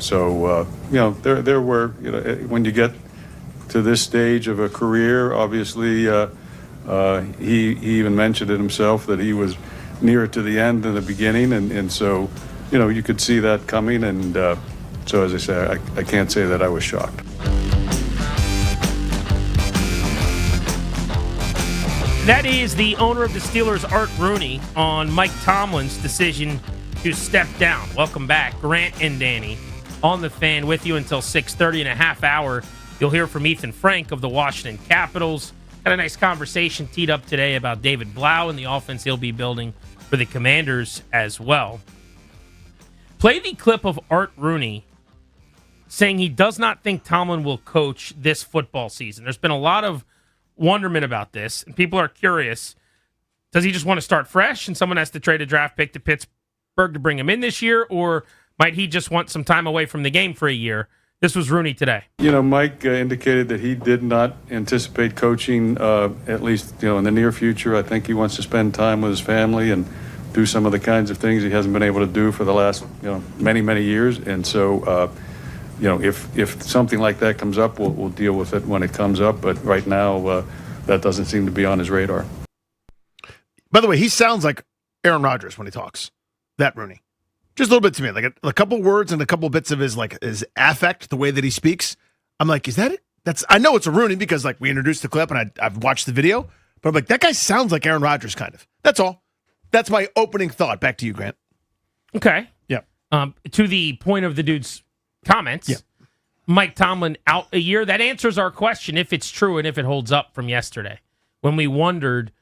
There were, when you get to this stage of a career, obviously, he even mentioned it himself that he was nearer to the end than the beginning, and so, you could see that coming, and so as I say, I can't say that I was shocked. That is the owner of the Steelers, Art Rooney, on Mike Tomlin's decision to step down. Welcome back, Grant and Danny, on the Fan with you until 6:30. In a half hour, you'll hear from Ethan Frank of the Washington Capitals. Got a nice conversation teed up today about David Blau and the offense he'll be building for the Commanders as well. Play the clip of Art Rooney saying he does not think Tomlin will coach this football season. There's been a lot of wonderment about this, and people are curious. Does he just want to start fresh and someone has to trade a draft pick to Pittsburgh to bring him in this year, or might he just want some time away from the game for a year? This was Rooney today. Mike indicated that he did not anticipate coaching, at least, in the near future. I think he wants to spend time with his family and do some of the kinds of things he hasn't been able to do for the last, many, many years. And so, if something like that comes up, we'll deal with it when it comes up. But right now, that doesn't seem to be on his radar. By the way, he sounds like Aaron Rodgers when he talks. That Rooney. Just a little bit to me, like a couple words and a couple bits of his affect, the way that he speaks. I'm like, is that it? I know it's a Rooney because we introduced the clip and I've watched the video, but I'm like, that guy sounds like Aaron Rodgers kind of. That's all. That's my opening thought. Back to you, Grant. Okay. Yeah. To the point of the dude's comments, Mike Tomlin out a year. That answers our question if it's true and if it holds up from yesterday when we wondered,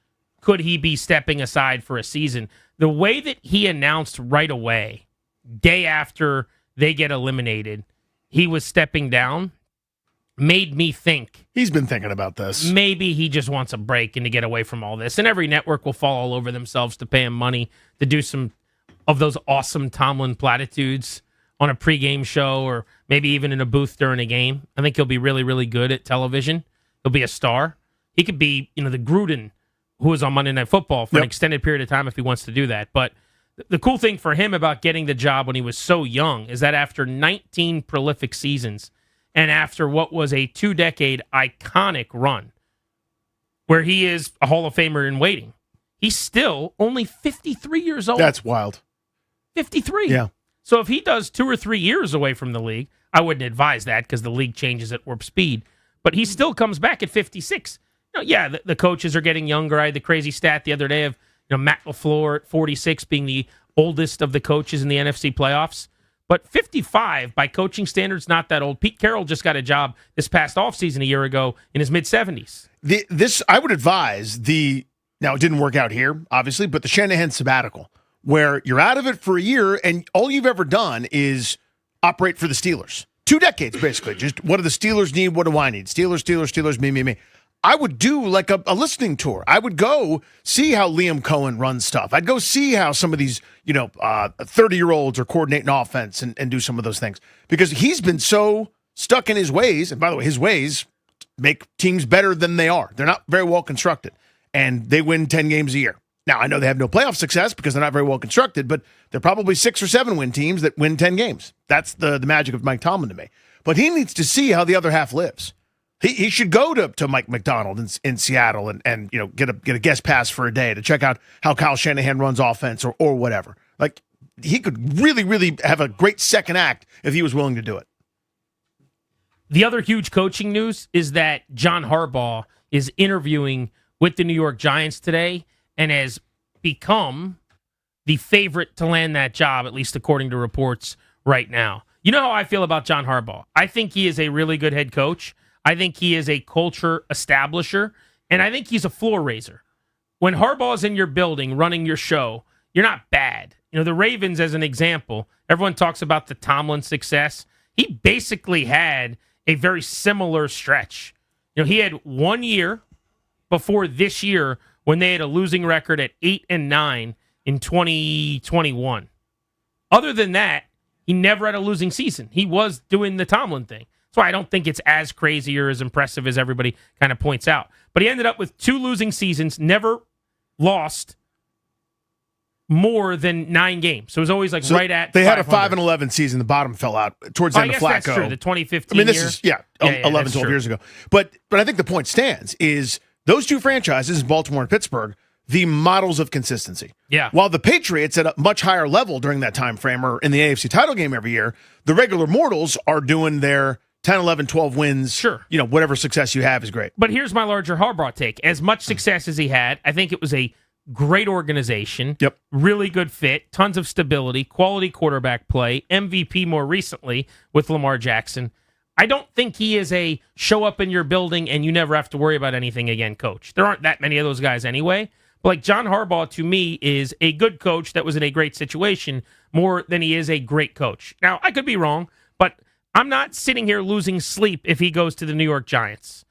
could he be stepping aside for a season? The way that he announced right away, day after they get eliminated, he was stepping down, made me think. He's been thinking about this. Maybe he just wants a break and to get away from all this. And every network will fall all over themselves to pay him money to do some of those awesome Tomlin platitudes on a pregame show or maybe even in a booth during a game. I think he'll be really, really good at television. He'll be a star. He could be, the Gruden who was on Monday Night Football for an extended period of time if he wants to do that. But the cool thing for him about getting the job when he was so young is that after 19 prolific seasons and after what was a 2-decade iconic run where he is a Hall of Famer in waiting, he's still only 53 years old. That's wild. 53. Yeah. So if he does 2 or 3 years away from the league, I wouldn't advise that because the league changes at warp speed. But he still comes back at 56. The coaches are getting younger. I had the crazy stat the other day of Matt LaFleur at 46 being the oldest of the coaches in the NFC playoffs. But 55, by coaching standards, not that old. Pete Carroll just got a job this past offseason a year ago in his mid-70s. I would advise now it didn't work out here, obviously, but the Shanahan sabbatical, where you're out of it for a year and all you've ever done is operate for the Steelers. 2 decades, basically. Just what do the Steelers need? What do I need? Steelers, me. I would do a listening tour. I would go see how Liam Cohen runs stuff. I'd go see how some of these, 30-year-olds are coordinating offense and do some of those things. Because he's been so stuck in his ways, and by the way, his ways make teams better than they are. They're not very well constructed, and they win 10 games a year. Now, I know they have no playoff success because they're not very well constructed, but they're probably 6 or 7 win teams that win 10 games. That's the magic of Mike Tomlin to me. But he needs to see how the other half lives. He should go to Mike McDonald in Seattle and get a guest pass for a day to check out how Kyle Shanahan runs offense or whatever. He could really, really have a great second act if he was willing to do it. The other huge coaching news is that John Harbaugh is interviewing with the New York Giants today and has become the favorite to land that job, at least according to reports right now. You know how I feel about John Harbaugh. I think he is a really good head coach. I think he is a culture establisher, and I think he's a floor raiser. When Harbaugh is in your building running your show, you're not bad. The Ravens, as an example, everyone talks about the Tomlin success. He basically had a very similar stretch. He had 1 year before this year when they had a losing record at 8-9 in 2021. Other than that, he never had a losing season. He was doing the Tomlin thing. So I don't think it's as crazy or as impressive as everybody kind of points out. But he ended up with 2 losing seasons, never lost more than 9 games. So it was always like right at They 500. had a 5-11 season. The bottom fell out towards the end of Flacco. That's true. The 2015 I mean, this year. is 11, that's 12 true. years ago. But I think the point stands is those 2 franchises, Baltimore and Pittsburgh, the models of consistency. Yeah. While the Patriots at a much higher level during that time frame are in the AFC title game every year, the regular mortals are doing their 10, 11, 12 wins. Sure. Whatever success you have is great. But here's my larger Harbaugh take. As much success as he had, I think it was a great organization. Yep. Really good fit, tons of stability, quality quarterback play, MVP more recently with Lamar Jackson. I don't think he is a show up in your building and you never have to worry about anything again coach. There aren't that many of those guys anyway. But like John Harbaugh, to me, is a good coach that was in a great situation more than he is a great coach. Now, I could be wrong, but I'm not sitting here losing sleep if he goes to the New York Giants.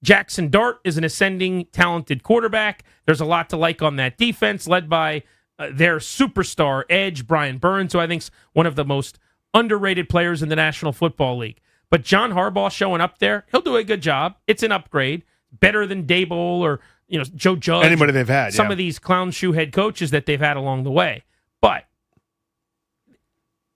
Jackson Dart is an ascending, talented quarterback. There's a lot to like on that defense, led by their superstar edge, Brian Burns, who I think is one of the most underrated players in the National Football League. But John Harbaugh showing up there, he'll do a good job. It's an upgrade, better than Daboll or Joe Judge. Anybody they've had, some of these clown shoe head coaches that they've had along the way. But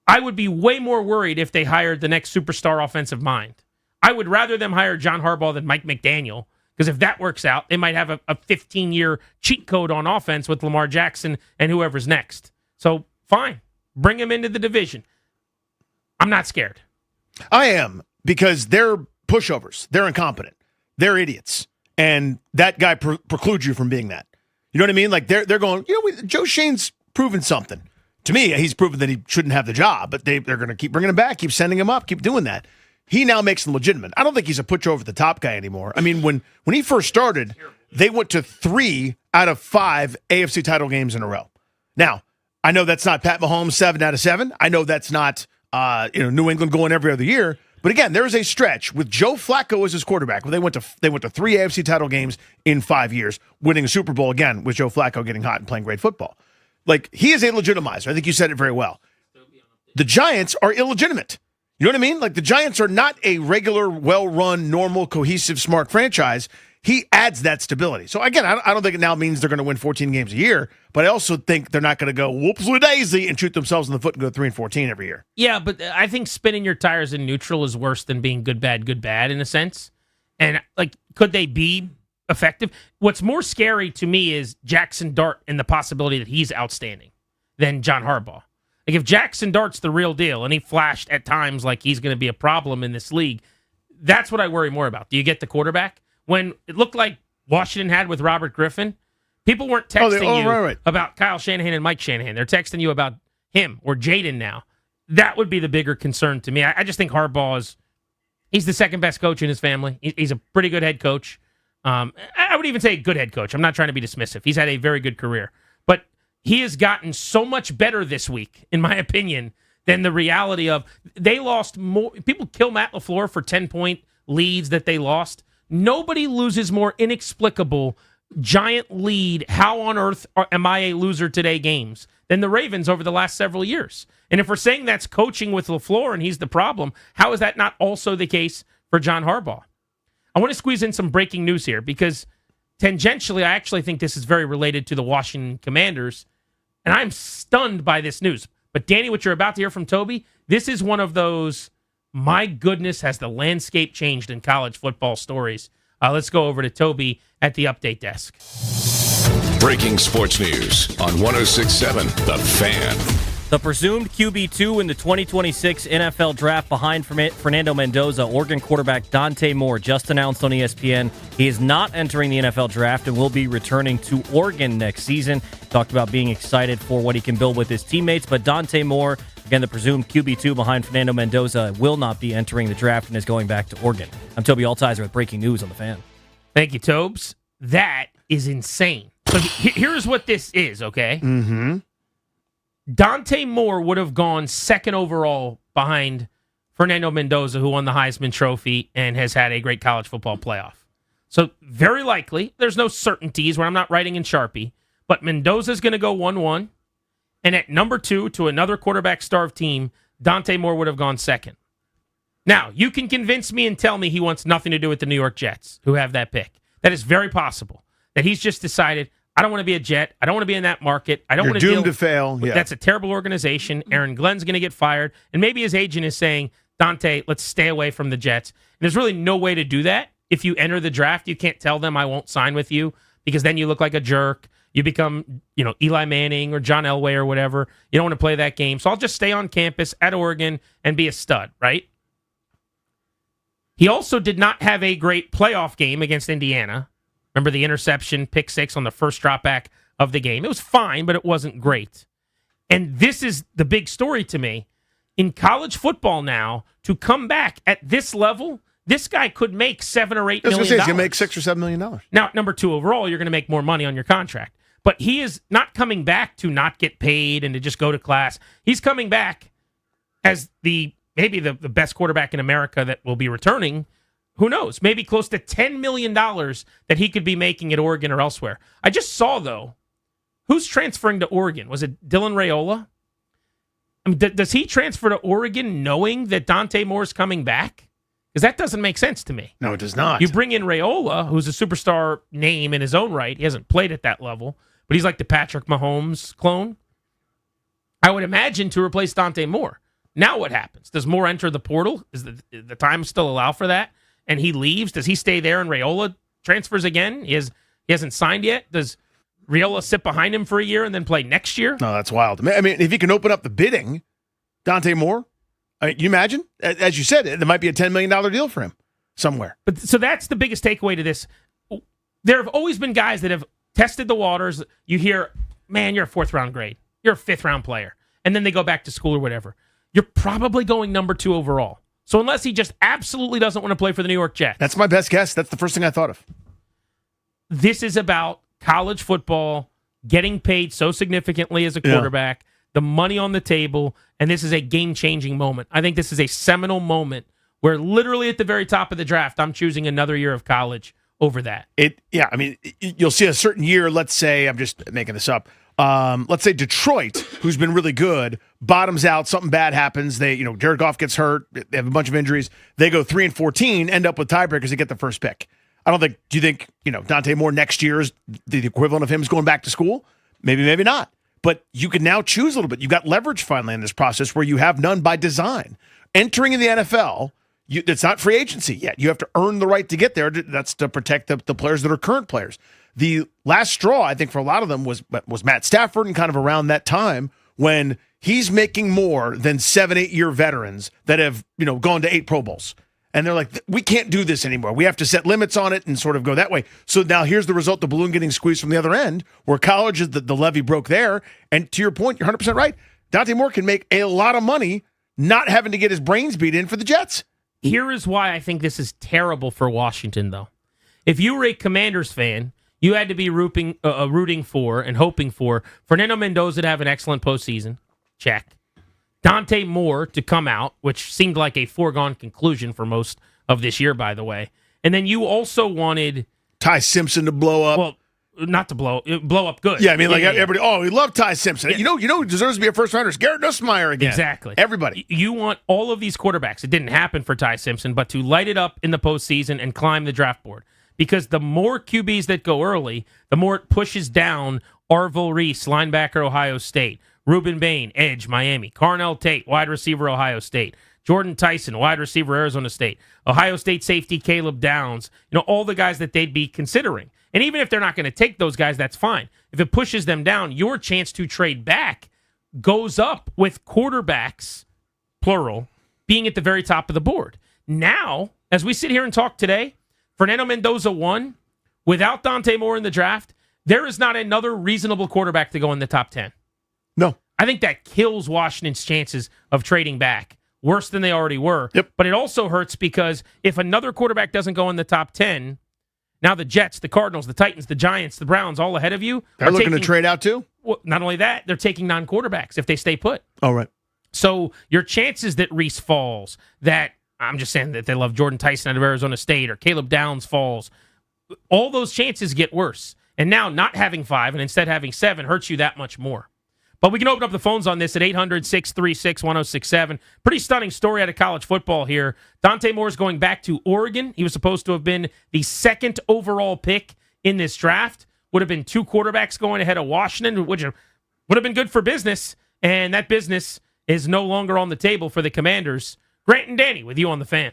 I would be way more worried if they hired the next superstar offensive mind. I would rather them hire John Harbaugh than Mike McDaniel, because if that works out, they might have a 15-year cheat code on offense with Lamar Jackson and whoever's next. So, fine. Bring him into the division. I'm not scared. I am, because they're pushovers. They're incompetent. They're idiots. And that guy precludes you from being that. You know what I mean? Like, they're going, Joe Shane's proven something. To me, he's proven that he shouldn't have the job, but they're going to keep bringing him back, keep sending him up, keep doing that. He now makes them legitimate. I don't think he's a put you over the top guy anymore. I mean, when he first started, they went to 3 out of 5 AFC title games in a row. Now, I know that's not Pat Mahomes 7 out of 7. I know that's not New England going every other year. But again, there is a stretch with Joe Flacco as his quarterback where they went to 3 AFC title games in 5 years, winning a Super Bowl again with Joe Flacco getting hot and playing great football. Like, he is a legitimizer. I think you said it very well. The Giants are illegitimate. You know what I mean? Like, the Giants are not a regular, well-run, normal, cohesive, smart franchise. He adds that stability. So, again, I don't think it now means they're going to win 14 games a year, but I also think they're not going to go whoops-a-daisy and shoot themselves in the foot and go 3-14 every year. Yeah, but I think spinning your tires in neutral is worse than being good, bad in a sense. And, like, could they be effective? What's more scary to me is Jackson Dart and the possibility that he's outstanding than John Harbaugh. Like, if Jackson Dart's the real deal and he flashed at times like he's going to be a problem in this league, that's what I worry more about. Do you get the quarterback? When it looked like Washington had with Robert Griffin, people weren't texting you about Kyle Shanahan and Mike Shanahan. They're texting you about him or Jaden now. That would be the bigger concern to me. I just think Harbaugh he's the second best coach in his family. He's a pretty good head coach. I would even say a good head coach. I'm not trying to be dismissive. He's had a very good career. But he has gotten so much better this week, in my opinion, than the reality of they lost more. People kill Matt LaFleur for 10-point leads that they lost. Nobody loses more inexplicable giant lead, how on earth am I a loser today games than the Ravens over the last several years. And if we're saying that's coaching with LaFleur and he's the problem, how is that not also the case for John Harbaugh? I want to squeeze in some breaking news here because tangentially, I actually think this is very related to the Washington Commanders, and I'm stunned by this news. But Danny, what you're about to hear from Toby, this is one of those, my goodness, has the landscape changed in college football stories. Let's go over to Toby at the update desk. Breaking sports news on 106.7 The Fan. The presumed QB2 in the 2026 NFL Draft behind Fernando Mendoza, Oregon quarterback Dante Moore, just announced on ESPN he is not entering the NFL Draft and will be returning to Oregon next season. Talked about being excited for what he can build with his teammates, but Dante Moore, again, the presumed QB2 behind Fernando Mendoza, will not be entering the draft and is going back to Oregon. I'm Toby Altizer with breaking news on The Fan. Thank you, Tobes. That is insane. So here's what this is, okay? Mm-hmm. Dante Moore would have gone second overall behind Fernando Mendoza, who won the Heisman Trophy and has had a great college football playoff. So very likely, there's no certainties where I'm not writing in Sharpie, but Mendoza's going to go 1-1. And at number 2 to another quarterback-starved team, Dante Moore would have gone second. Now, you can convince me and tell me he wants nothing to do with the New York Jets, who have that pick. That is very possible. That he's just decided, I don't want to be a Jet. I don't want to be in that market. I don't You're want to doomed deal. to fail. Yeah. That's a terrible organization. Aaron Glenn's going to get fired. And maybe his agent is saying, Dante, let's stay away from the Jets. And there's really no way to do that. If you enter the draft, you can't tell them I won't sign with you because then you look like a jerk. You become, Eli Manning or John Elway or whatever. You don't want to play that game. So I'll just stay on campus at Oregon and be a stud, right? He also did not have a great playoff game against Indiana. Remember the interception, pick 6 on the first drop back of the game. It was fine, but it wasn't great. And this is the big story to me. In college football now, to come back at this level, this guy could make $7 or $8 million. I was going to say, he's going to make $6 or $7 million. Now, at number 2 overall, you're going to make more money on your contract. But he is not coming back to not get paid and to just go to class. He's coming back as maybe the best quarterback in America that will be returning. Who knows? Maybe close to $10 million that he could be making at Oregon or elsewhere. I just saw, though, who's transferring to Oregon? Was it Dylan Raiola? I mean, does he transfer to Oregon knowing that Dante Moore's coming back? Because that doesn't make sense to me. No, it does not. You bring in Raiola, who's a superstar name in his own right. He hasn't played at that level, but he's like the Patrick Mahomes clone. I would imagine to replace Dante Moore. Now what happens? Does Moore enter the portal? Is the time still allow for that? And he leaves? Does he stay there and Raiola transfers again? He hasn't signed yet? Does Raiola sit behind him for a year and then play next year? No, that's wild. I mean, if he can open up the bidding, Dante Moore, can you imagine? As you said, there might be a $10 million deal for him somewhere. But so that's the biggest takeaway to this. There have always been guys that have tested the waters. You hear, man, you're a 4th-round grade. You're a 5th-round player. And then they go back to school or whatever. You're probably going number 2 overall. So unless he just absolutely doesn't want to play for the New York Jets. That's my best guess. That's the first thing I thought of. This is about college football, getting paid so significantly as a quarterback, the money on the table, and this is a game-changing moment. I think this is a seminal moment where literally at the very top of the draft, I'm choosing another year of college over that. You'll see a certain year, let's say, I'm just making this up, let's say Detroit, who's been really good, bottoms out, something bad happens, Jared Goff gets hurt, they have a bunch of injuries, they go 3-14, end up with tiebreakers to get the first pick. Do you think, Dante Moore next year is the equivalent of him going back to school? Maybe, maybe not. But you can now choose a little bit. You've got leverage finally in this process where you have none by design. Entering in the NFL, it's not free agency yet. You have to earn the right to get there. That's to protect the players that are current players. The last straw, I think, for a lot of them was Matt Stafford, and kind of around that time when he's making more than 7-8 year veterans that have gone to 8 Pro Bowls. And they're like, we can't do this anymore. We have to set limits on it and sort of go that way. So now here's the result, the balloon getting squeezed from the other end, where college, the levee broke there. And to your point, you're 100% right. Dante Moore can make a lot of money not having to get his brains beat in for the Jets. Here is why I think this is terrible for Washington, though. If you were a Commanders fan, you had to be rooting for and hoping for Fernando Mendoza to have an excellent postseason. Check. Dante Moore to come out, which seemed like a foregone conclusion for most of this year, by the way. And then you also wanted Ty Simpson to blow up. Well, not to blow up good. Yeah, I mean, everybody, we love Ty Simpson. Yeah. You know who deserves to be a first rounder? It's Garrett Nussmeier again. Exactly. Everybody. You want all of these quarterbacks. It didn't happen for Ty Simpson, but to light it up in the postseason and climb the draft board. Because the more QBs that go early, the more it pushes down Arvil Reese, linebacker, Ohio State. Ruben Bain, edge, Miami. Carnell Tate, wide receiver, Ohio State. Jordan Tyson, wide receiver, Arizona State. Ohio State safety, Caleb Downs. All the guys that they'd be considering. And even if they're not going to take those guys, that's fine. If it pushes them down, your chance to trade back goes up with quarterbacks, plural, being at the very top of the board. Now, as we sit here and talk today, Fernando Mendoza won. Without Dante Moore in the draft, there is not another reasonable quarterback to go in the top 10. No. I think that kills Washington's chances of trading back worse than they already were. Yep. But it also hurts because if another quarterback doesn't go in the top 10, now the Jets, the Cardinals, the Titans, the Giants, the Browns, all ahead of you. They're looking to trade out too? Well, not only that, they're taking non-quarterbacks if they stay put. Oh, right. So your chances that Reese falls, that I'm just saying that they love Jordan Tyson out of Arizona State or Caleb Downs falls, all those chances get worse. And now not having 5 and instead having 7 hurts you that much more. But we can open up the phones on this at 800-636-1067. Pretty stunning story out of college football here. Dante Moore's going back to Oregon. He was supposed to have been the second overall pick in this draft. Would have been 2 quarterbacks going ahead of Washington, which would have been good for business. And that business is no longer on the table for the Commanders. Grant and Danny with you on the Fan.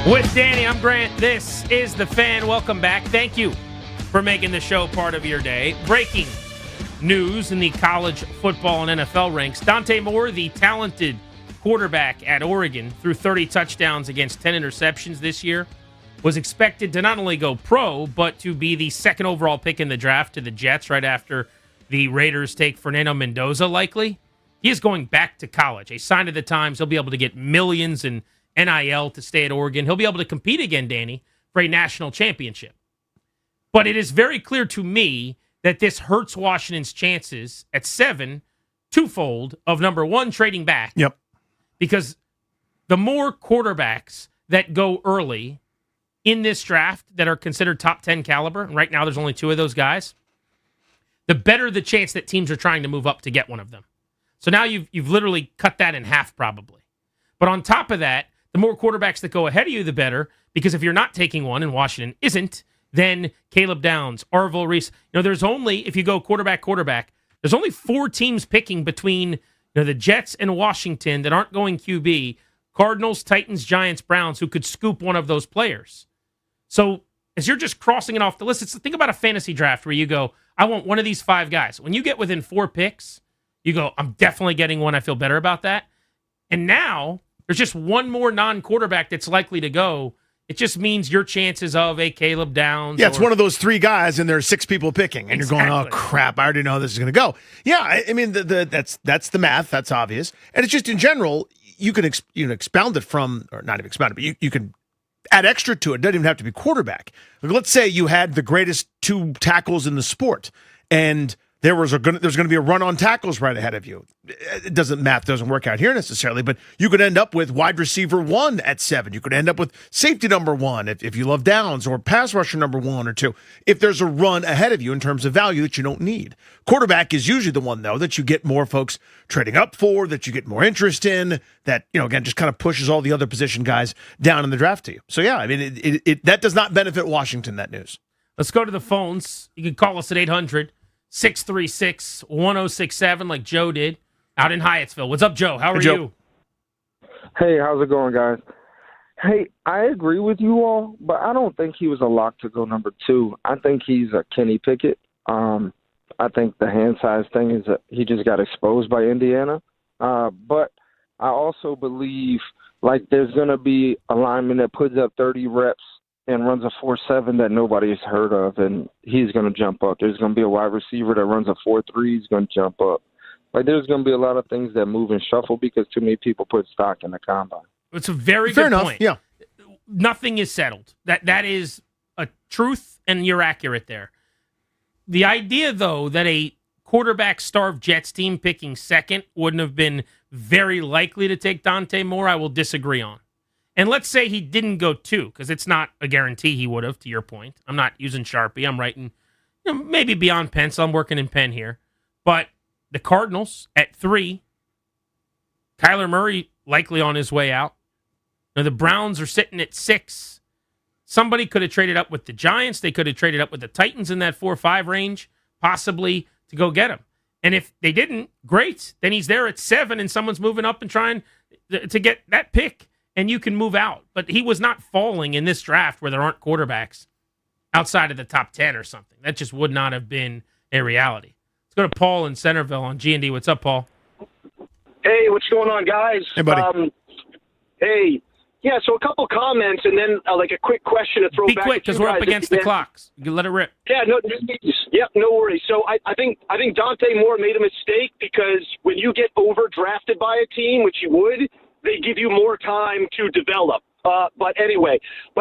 With Danny, I'm Grant. This is The Fan. Welcome back. Thank you for making the show part of your day. Breaking news in the college football and NFL ranks. Dante Moore, the talented quarterback at Oregon, threw 30 touchdowns against 10 interceptions this year, was expected to not only go pro, but to be the second overall pick in the draft to the Jets right after the Raiders take Fernando Mendoza, likely. He is going back to college. A sign of the times. He'll be able to get millions in NIL to stay at Oregon. He'll be able to compete again, Danny, for a national championship. But it is very clear to me that this hurts Washington's chances at 7, twofold, of number one, trading back. Yep. Because the more quarterbacks that go early in this draft that are considered top 10 caliber, and right now there's only 2 of those guys, the better the chance that teams are trying to move up to get one of them. So now you've literally cut that in half probably. But on top of that, the more quarterbacks that go ahead of you, the better, because if you're not taking one, and Washington isn't, then Caleb Downs, Arvil Reese. There's only, if you go quarterback, there's only 4 teams picking between the Jets and Washington that aren't going QB, Cardinals, Titans, Giants, Browns, who could scoop one of those players. So as you're just crossing it off the list, think about a fantasy draft where you go, I want one of these 5 guys. When you get within 4 picks, you go, I'm definitely getting one. I feel better about that. And now there's just one more non-quarterback that's likely to go. It just means your chances of a Caleb Downs. Yeah, it's one of those 3 guys, and there are 6 people picking, and you're going, "Oh crap! I already know how this is going to go." Yeah, I mean, that's the math. That's obvious, and it's just in general. You can expound it from, or not even expound it, but you can add extra to it. It doesn't even have to be quarterback. Like, let's say you had the greatest 2 tackles in the sport, and there's going to be a run on tackles right ahead of you. Math doesn't work out here necessarily, but you could end up with wide receiver 1 at 7. You could end up with safety number 1 if you love Downs, or pass rusher number 1 or 2. If there's a run ahead of you in terms of value that you don't need. Quarterback is usually the one, though, that you get more folks trading up for, that you get more interest in, that, again, just kind of pushes all the other position guys down in the draft to you. So, yeah, I mean, that does not benefit Washington, that news. Let's go to the phones. You can call us at 800-636-1067 like Joe did out in Hyattsville. What's up, Joe? How are you? Hey, how's it going, guys? Hey, I agree with you all, but I don't think he was a lock to go number 2. I think he's a Kenny Pickett. I think the hand size thing is that he just got exposed by Indiana. But I also believe, there's going to be a lineman that puts up 30 reps and runs a 4.7 that nobody's heard of, and he's going to jump up. There's going to be a wide receiver that runs a 4.3, he's going to jump up. There's going to be a lot of things that move and shuffle because too many people put stock in the combine. It's a very Fair good enough, point. yeah. Nothing is settled. That is a truth, and you're accurate there. The idea, though, that a quarterback-starved Jets team picking second wouldn't have been very likely to take Dante Moore, I will disagree on. And let's say he didn't go 2, because it's not a guarantee he would have, to your point. I'm not using Sharpie. I'm writing maybe beyond pencil. I'm working in pen here. But the Cardinals at 3, Kyler Murray likely on his way out. Now, the Browns are sitting at 6. Somebody could have traded up with the Giants. They could have traded up with the Titans in that 4-5 range, possibly, to go get him. And if they didn't, great. Then he's there at 7, and someone's moving up and trying to get that pick, and you can move out. But he was not falling in this draft where there aren't quarterbacks outside of the top 10 or something. That just would not have been a reality. Let's go to Paul in Centerville on G&D. What's up, Paul? Hey, what's going on, guys? Hey, buddy. Hey. Yeah, so a couple comments and then a quick question to throw back. Be quick, because we're up against the clocks. You can let it rip. Yeah, no worries. So I think Dante Moore made a mistake because when you get overdrafted by a team, which you would, they give you more time to develop. But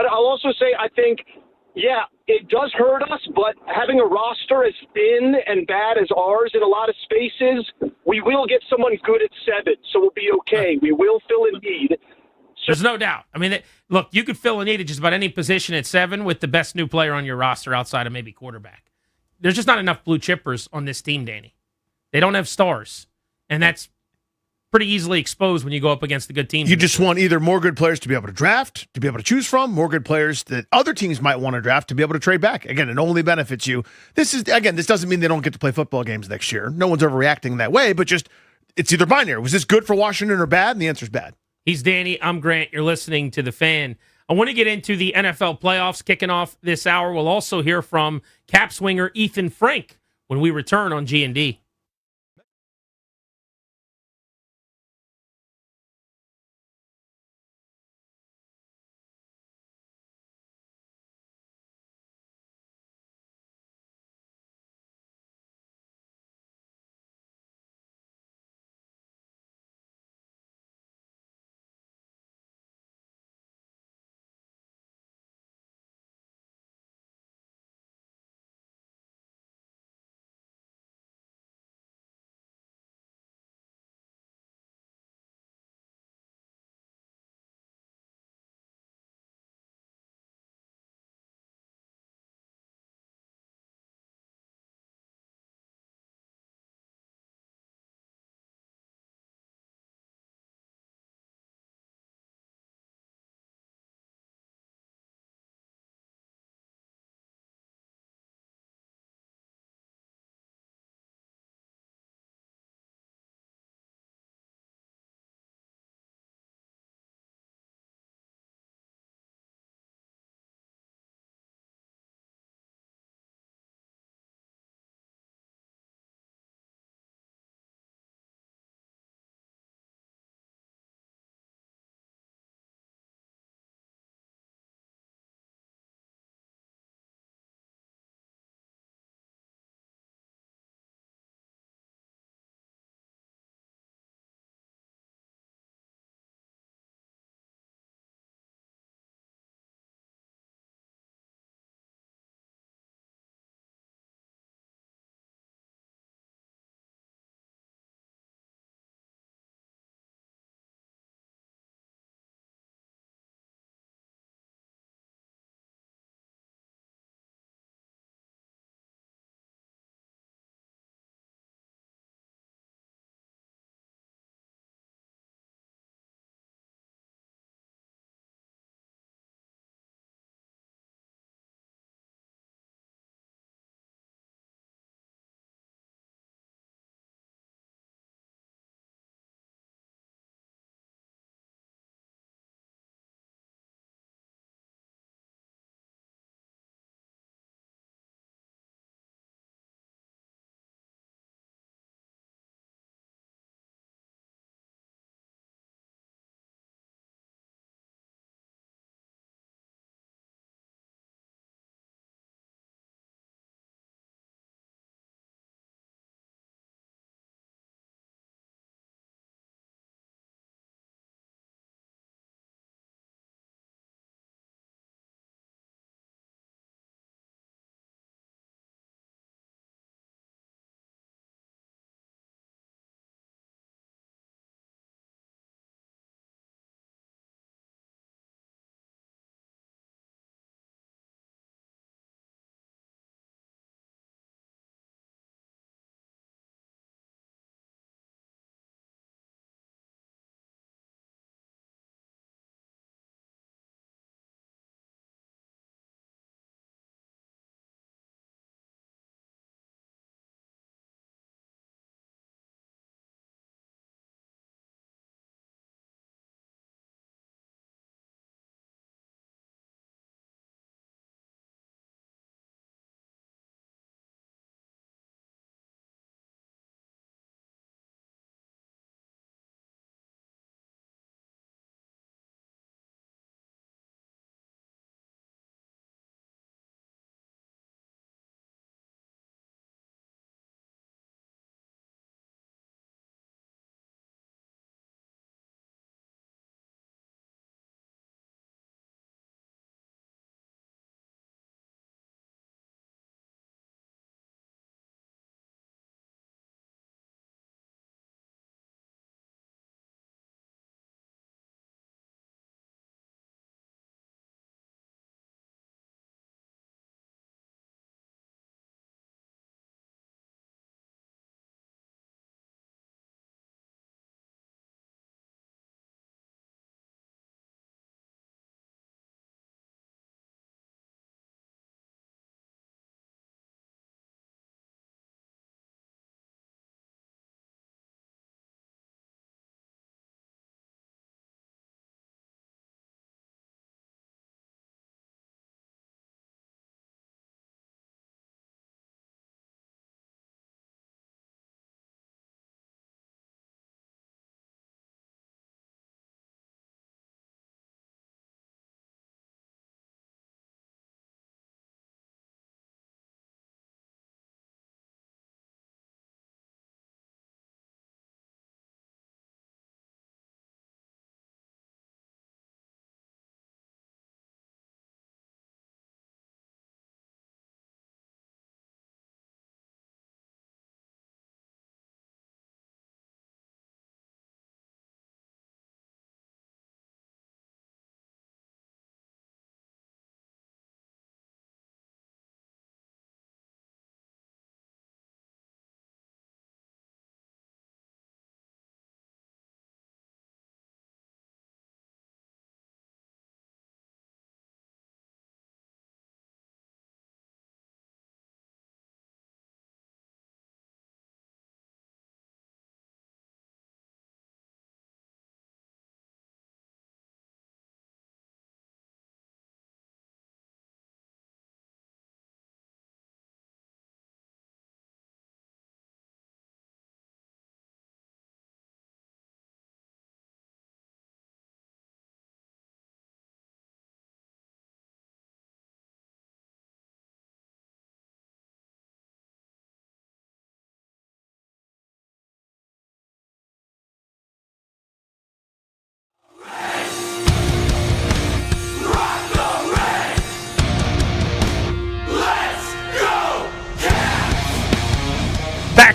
I'll also say I think, yeah, it does hurt us, but having a roster as thin and bad as ours in a lot of spaces, we will get someone good at 7, so we'll be okay. We will fill a need. There's no doubt. I mean, look, you could fill a need at just about any position at 7 with the best new player on your roster outside of maybe quarterback. There's just not enough blue chippers on this team, Danny. They don't have stars, and that's pretty easily exposed when you go up against the good teams. You just want either more good players to be able to draft, to be able to choose from, more good players that other teams might want to draft to be able to trade back. Again, it only benefits you. This doesn't mean they don't get to play football games next year. No one's overreacting that way, but just it's either binary. Was this good for Washington or bad? And the answer's bad. He's Danny. I'm Grant. You're listening to The Fan. I want to get into the NFL playoffs kicking off this hour. We'll also hear from cap swinger Ethan Frank when we return on G&D.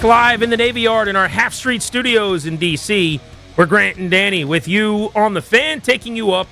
Back live in the Navy Yard in our Half Street Studios in D.C. We're Grant and Danny with you on the Fan, taking you up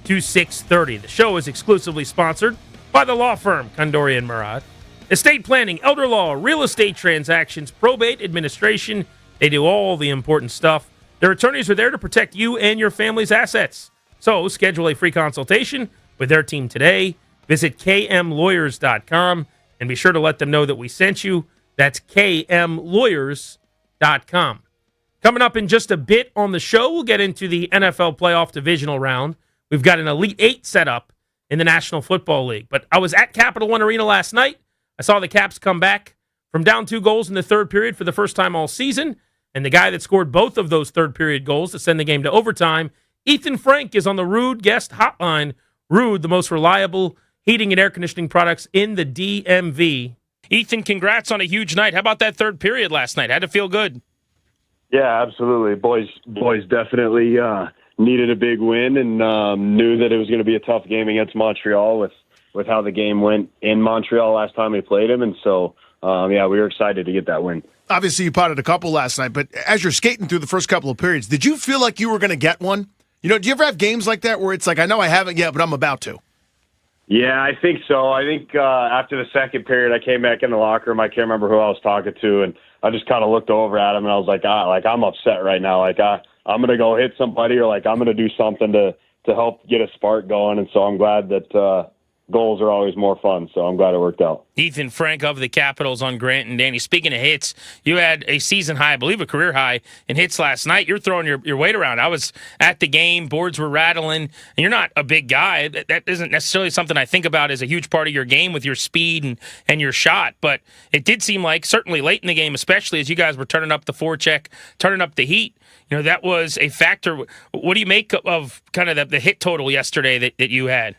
to 6:30. The show is exclusively sponsored by the law firm Condori and Murad. Estate planning, elder law, real estate transactions, probate administration. They do all the important stuff. Their attorneys are there to protect you and your family's assets. So schedule a free consultation with their team today. Visit kmlawyers.com and be sure to let them know that we sent you. That's kmlawyers.com. Coming up in just a bit on the show, we'll get into the NFL playoff divisional round. We've got an Elite Eight set up in the National Football League. But I was at Capital One Arena last night. I saw the Caps come back from down 2 goals in the third period for the first time all season. And the guy that scored both of those third period goals to send the game to overtime, Ethan Frank, is on the Ruud guest hotline. Ruud, the most reliable heating and air conditioning products in the DMV. Ethan, congrats on a huge night. How about that third period last night? How'd it feel good? Yeah, absolutely. Boys definitely needed a big win and knew that it was going to be a tough game against Montreal with how the game went in Montreal last time we played them. And so, we were excited to get that win. Obviously, you potted a couple last night, but as you're skating through the first couple of periods, did you feel like you were going to get one? You know, do you ever have games like that where it's like, I know I haven't yet, but I'm about to? Yeah, I think so. I think after the second period, I came back in the locker room. I can't remember who I was talking to, and I just kind of looked over at him, and I was like, I'm upset right now. Like, I'm going to go hit somebody, or like I'm going to do something to help get a spark going. And so I'm glad that goals are always more fun, so I'm glad it worked out. Ethan Frank of the Capitals on Grant and Danny. Speaking of hits, you had a season high, I believe a career high, in hits last night. You're throwing your weight around. I was at the game, boards were rattling, and you're not a big guy. That isn't necessarily something I think about as a huge part of your game with your speed and your shot, but it did seem like, certainly late in the game, especially as you guys were turning up the forecheck, turning up the heat, you know, that was a factor. What do you make of kind of the hit total yesterday that you had?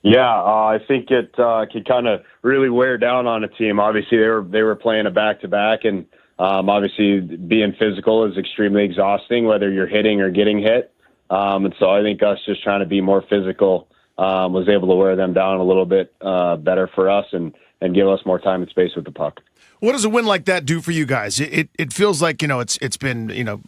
Yeah, I think it could kind of really wear down on a team. Obviously, they were playing a back-to-back, and obviously being physical is extremely exhausting, whether you're hitting or getting hit. And so I think us just trying to be more physical was able to wear them down a little bit better for us and give us more time and space with the puck. What does a win like that do for you guys? It feels like, you know, it's been, you know,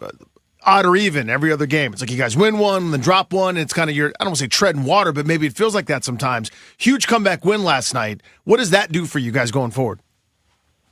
odd or even every other game. It's like you guys win one, then drop one. And it's kind of I don't want to say treading water, but maybe it feels like that sometimes. Huge comeback win last night. What does that do for you guys going forward?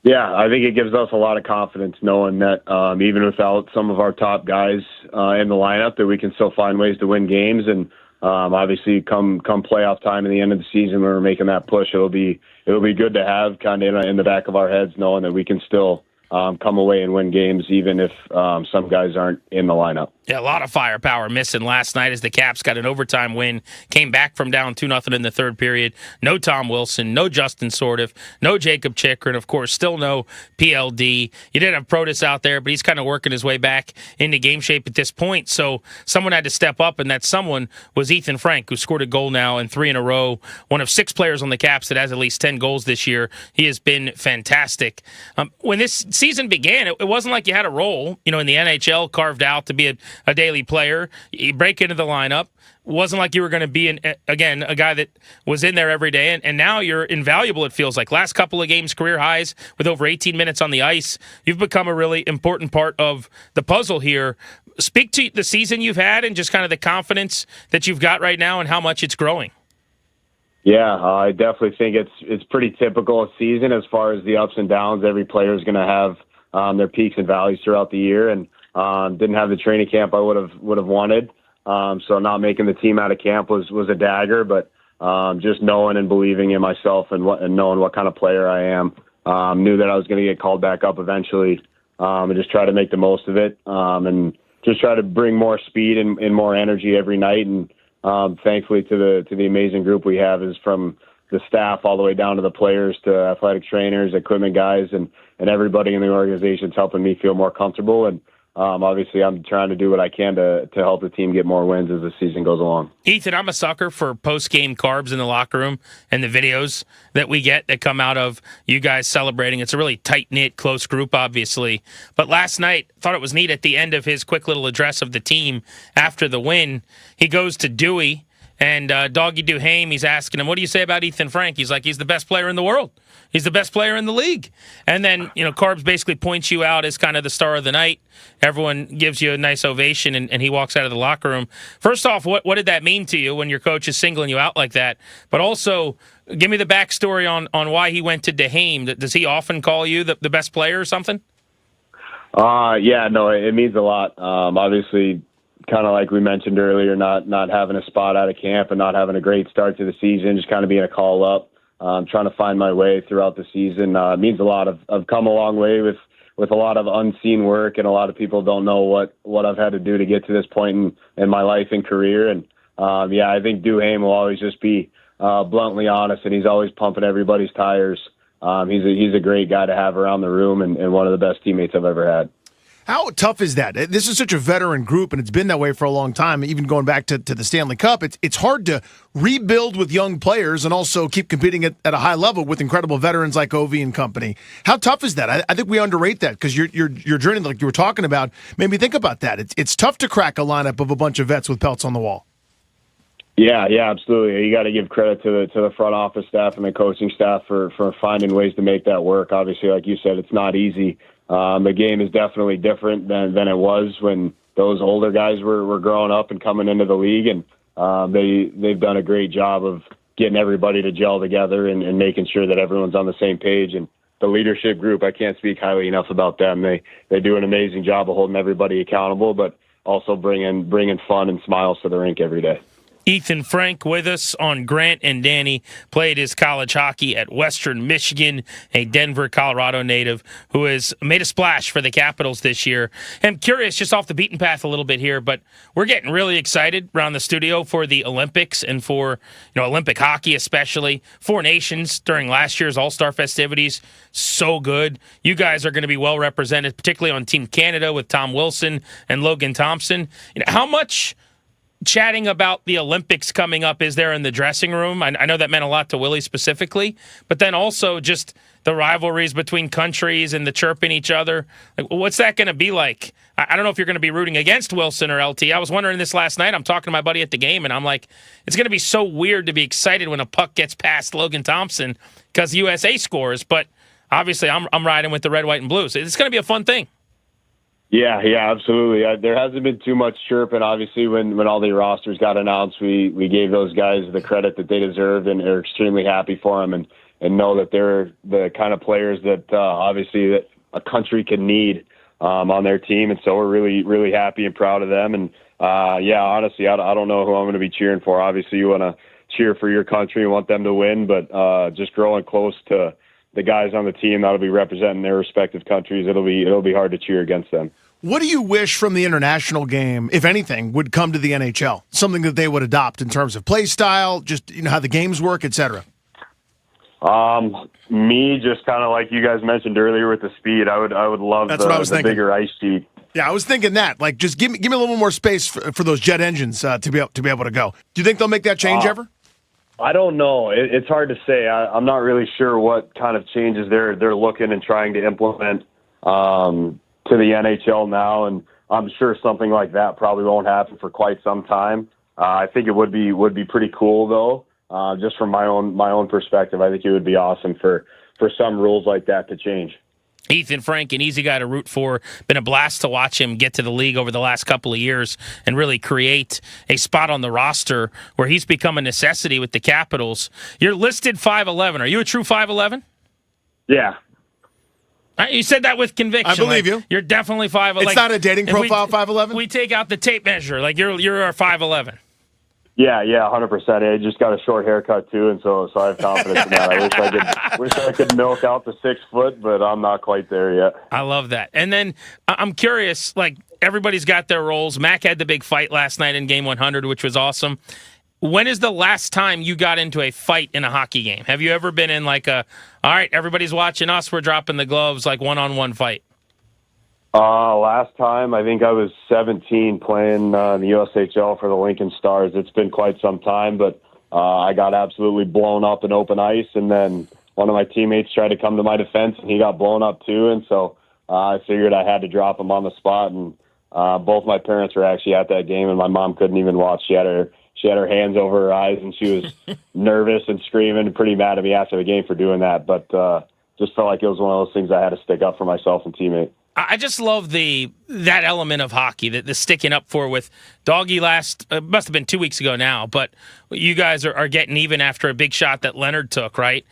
Yeah, I think it gives us a lot of confidence knowing that even without some of our top guys in the lineup, that we can still find ways to win games. And obviously, come playoff time in the end of the season, when we're making that push, it'll be good to have kind of in the back of our heads, knowing that we can still come away and win games, even if some guys aren't in the lineup. Yeah, a lot of firepower missing last night as the Caps got an overtime win, came back from down 2-0 in the third period. No Tom Wilson, no Justin Sordiff, no Jacob Chikrin, of course, still no PLD. You didn't have Protas out there, but he's kind of working his way back into game shape at this point. So someone had to step up, and that someone was Ethan Frank, who scored a goal now in 3 in a row. One of 6 players on the Caps that has at least 10 goals this year. He has been fantastic. When this season began, it wasn't like you had a role, you know, in the NHL carved out to be a daily player. You break into the lineup. It wasn't like you were going to be, a guy that was in there every day, and now you're invaluable, it feels like. Last couple of games, career highs with over 18 minutes on the ice. You've become a really important part of the puzzle here. Speak to the season you've had and just kind of the confidence that you've got right now and how much it's growing. Yeah, I definitely think it's pretty typical a season as far as the ups and downs. Every player is going to have their peaks and valleys throughout the year, and didn't have the training camp I would have wanted. So not making the team out of camp was a dagger, but just knowing and believing in myself and knowing what kind of player I am, knew that I was going to get called back up eventually, and just try to make the most of it, and just try to bring more speed and more energy every night. And thankfully to the amazing group we have, is from the staff all the way down to the players to athletic trainers, equipment guys, and everybody in the organization is helping me feel more comfortable. And obviously, I'm trying to do what I can to help the team get more wins as the season goes along. Ethan, I'm a sucker for post-game carbs in the locker room and the videos that we get that come out of you guys celebrating. It's a really tight-knit, close group, obviously. But last night, thought it was neat at the end of his quick little address of the team after the win. He goes to Dewey And Doggy Duhame, he's asking him, what do you say about Ethan Frank? He's like, he's the best player in the world. He's the best player in the league. And then, Carbs basically points you out as kind of the star of the night. Everyone gives you a nice ovation, and he walks out of the locker room. First off, what did that mean to you when your coach is singling you out like that? But also, give me the backstory on why he went to Duhame. Does he often call you the best player or something? Yeah, no, it means a lot. Obviously, kind of like we mentioned earlier, not having a spot out of camp and not having a great start to the season, just kind of being a call up, trying to find my way throughout the season. It means a lot. I've come a long way with a lot of unseen work, and a lot of people don't know what I've had to do to get to this point in my life and career. And I think Duhame will always just be bluntly honest, and he's always pumping everybody's tires. He's a great guy to have around the room, and one of the best teammates I've ever had. How tough is that? This is such a veteran group, and it's been that way for a long time, even going back to the Stanley Cup. It's hard to rebuild with young players and also keep competing at a high level with incredible veterans like Ovi and company. How tough is that? I think we underrate that because your journey, like you were talking about, made me think about that. It's tough to crack a lineup of a bunch of vets with pelts on the wall. Yeah, absolutely. You got to give credit to the front office staff and the coaching staff for finding ways to make that work. Obviously, like you said, it's not easy. The game is definitely different than it was when those older guys were growing up and coming into the league, and they've done a great job of getting everybody to gel together and making sure that everyone's on the same page. And the leadership group, I can't speak highly enough about them. They do an amazing job of holding everybody accountable, but also bringing fun and smiles to the rink every day. Ethan Frank with us on Grant and Danny. Played his college hockey at Western Michigan, a Denver, Colorado native who has made a splash for the Capitals this year. I'm curious, just off the beaten path a little bit here, but we're getting really excited around the studio for the Olympics and for Olympic hockey especially. 4 nations during last year's All-Star festivities. So good. You guys are going to be well represented, particularly on Team Canada with Tom Wilson and Logan Thompson. How much chatting about the Olympics coming up is there in the dressing room? I know that meant a lot to Willie specifically, but then also just the rivalries between countries and the chirping each other. Like, what's that going to be like? I don't know if you're going to be rooting against Wilson or LT. I was wondering this last night. I'm talking to my buddy at the game, and I'm like, it's going to be so weird to be excited when a puck gets past Logan Thompson because USA scores, but obviously I'm riding with the red, white, and blue. So it's going to be a fun thing. Yeah, absolutely. There hasn't been too much chirping. Obviously, when all the rosters got announced, we gave those guys the credit that they deserved, and are extremely happy for them, and know that they're the kind of players that obviously that a country can need on their team, and so we're really, really happy and proud of them. And honestly, I don't know who I'm going to be cheering for. Obviously, you want to cheer for your country and want them to win, but just growing close to the guys on the team that'll be representing their respective countries, it'll be hard to cheer against them. What do you wish from the international game, if anything, would come to the NHL? Something that they would adopt in terms of play style, just how the games work, etc. Me, just kind of like you guys mentioned earlier with the speed. I would love the bigger ice sheet. Yeah, I was thinking that. Like, just give me a little more space for those jet engines to be able to go. Do you think they'll make that change ever? I don't know. It's hard to say. I'm not really sure what kind of changes they're looking and trying to implement to the NHL now, and I'm sure something like that probably won't happen for quite some time. I think it would be pretty cool though. Just from my own perspective, I think it would be awesome for some rules like that to change. Ethan Frank, an easy guy to root for. Been a blast to watch him get to the league over the last couple of years and really create a spot on the roster where he's become a necessity with the Capitals. You're listed 5'11". Are you a true 5'11"? Yeah. You said that with conviction. I believe you. You're definitely 5'11". It's not a dating profile, 5'11"? We take out the tape measure. Like, you're a 5'11". Yeah, 100%. I just got a short haircut too, and so I have confidence in that. I wish I could milk out the 6 foot, but I'm not quite there yet. I love that. And then I'm curious, like, everybody's got their roles. Mac had the big fight last night in Game 100, which was awesome. When is the last time you got into a fight in a hockey game? Have you ever been in like all right, everybody's watching us, we're dropping the gloves, like one-on-one fight? Last time, I think I was 17 playing in the USHL for the Lincoln Stars. It's been quite some time, but I got absolutely blown up in open ice, and then one of my teammates tried to come to my defense, and he got blown up too, and so I figured I had to drop him on the spot, and both my parents were actually at that game, and my mom couldn't even watch. She had she had her hands over her eyes and she was nervous and screaming and pretty mad at me after the game for doing that. But just felt like it was one of those things I had to stick up for myself and teammate. I just love that element of hockey, the sticking up for with Doggy must have been 2 weeks ago now, but you guys are getting even after a big shot that Leonard took, right?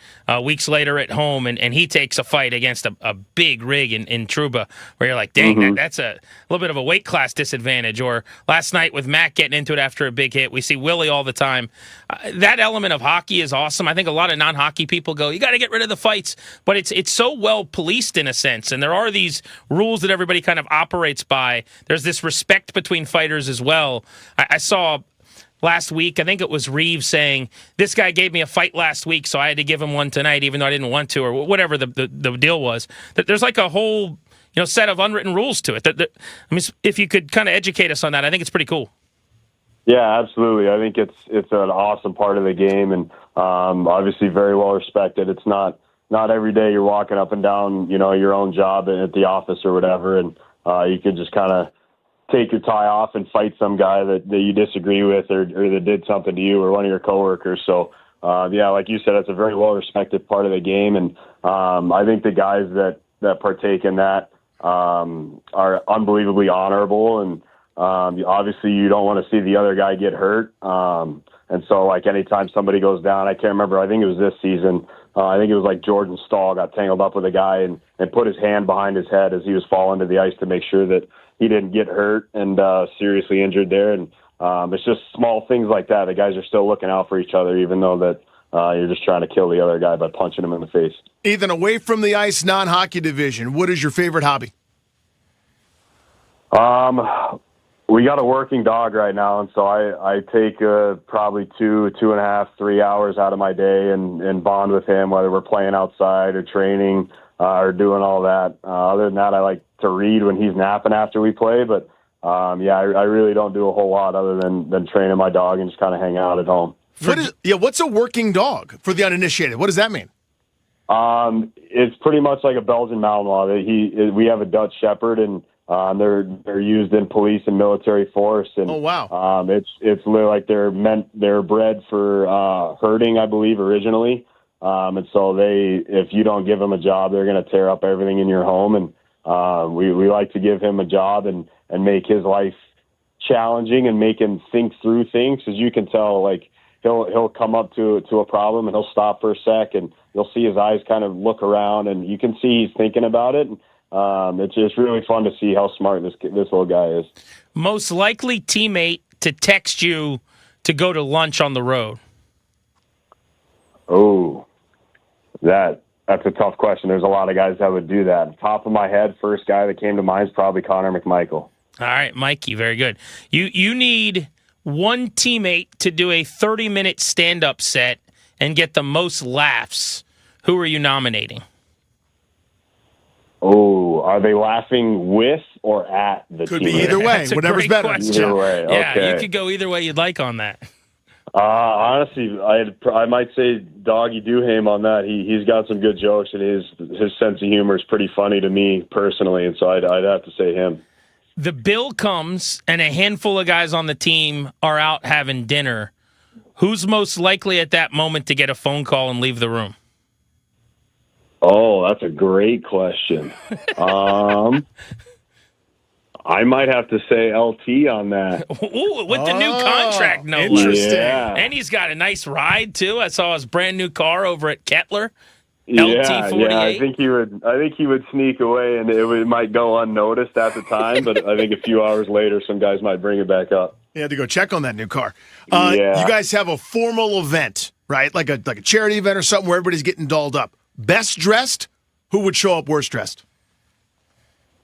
Weeks later at home, and he takes a fight against a big rig in Trouba, where you're like, dang, that's a little bit of a weight class disadvantage. Or last night with Matt getting into it after a big hit, we see Willie all the time. That element of hockey is awesome. I think a lot of non-hockey people go, you got to get rid of the fights, but it's so well policed in a sense, and there are these rules that everybody kind of operates by. There's this respect between fighters as well. I saw last week, I think it was Reeves saying, this guy gave me a fight last week, so I had to give him one tonight, even though I didn't want to, or whatever the deal was. That there's like a whole set of unwritten rules to it. I mean, if you could kind of educate us on that, I think it's pretty cool. Yeah, absolutely. I think it's an awesome part of the game, and obviously very well respected. It's not every day you're walking up and down, your own job at the office or whatever, and you could just kind of take your tie off and fight some guy that you disagree with or that did something to you or one of your coworkers. So, like you said, it's a very well-respected part of the game. And I think the guys that partake in that are unbelievably honorable. And obviously you don't want to see the other guy get hurt. And so, like, anytime somebody goes down, I can't remember, I think it was this season, I think it was like Jordan Stahl got tangled up with a guy and put his hand behind his head as he was falling to the ice to make sure that he didn't get hurt and seriously injured there. And it's just small things like that. The guys are still looking out for each other, even though that you're just trying to kill the other guy by punching him in the face. Ethan, away from the ice, non-hockey division, what is your favorite hobby? We got a working dog right now, and so I take probably 2.5, 3 hours out of my day and bond with him, whether we're playing outside or training or doing all that. Other than that, I like to read when he's napping after we play, but I really don't do a whole lot other than training my dog and just kind of hang out at home. What's a working dog for the uninitiated? What does that mean? It's pretty much like a Belgian Malinois. We have a Dutch Shepherd, and they're used in police and military force. And oh wow! It's literally like they're bred for herding, I believe, originally. And so if you don't give them a job, they're going to tear up everything in your home. And we like to give him a job and make his life challenging and make him think through things. As you can tell, like he'll come up to a problem and he'll stop for a sec and you'll see his eyes kind of look around and you can see he's thinking about it. It's just really fun to see how smart this little guy is. Most likely teammate to text you to go to lunch on the road? Oh, that's a tough question. There's a lot of guys that would do that. Top of my head, first guy that came to mind is probably Connor McMichael. All right, Mikey, very good. You need one teammate to do a 30-minute stand-up set and get the most laughs. Who are you nominating? Oh, are they laughing with or at the Could team? be either way. Whatever's better. Either way, Yeah, okay. you could go either way you'd like on that. Honestly, I might say Doggy Duham on that. He's got some good jokes, and his sense of humor is pretty funny to me personally, and so I'd have to say him. The bill comes, and a handful of guys on the team are out having dinner. Who's most likely at that moment to get a phone call and leave the room? Oh, that's a great question. I might have to say LT on that. Ooh, with the new contract, no less. Interesting. Yeah. And he's got a nice ride, too. I saw his brand new car over at Kettler. Yeah, LT48. yeah. I think he would sneak away, and it might go unnoticed at the time. But I think a few hours later, some guys might bring it back up. You had to go check on that new car. Yeah. You guys have a formal event, right? Like a charity event or something where everybody's getting dolled up. Best dressed? Who would show up worst dressed?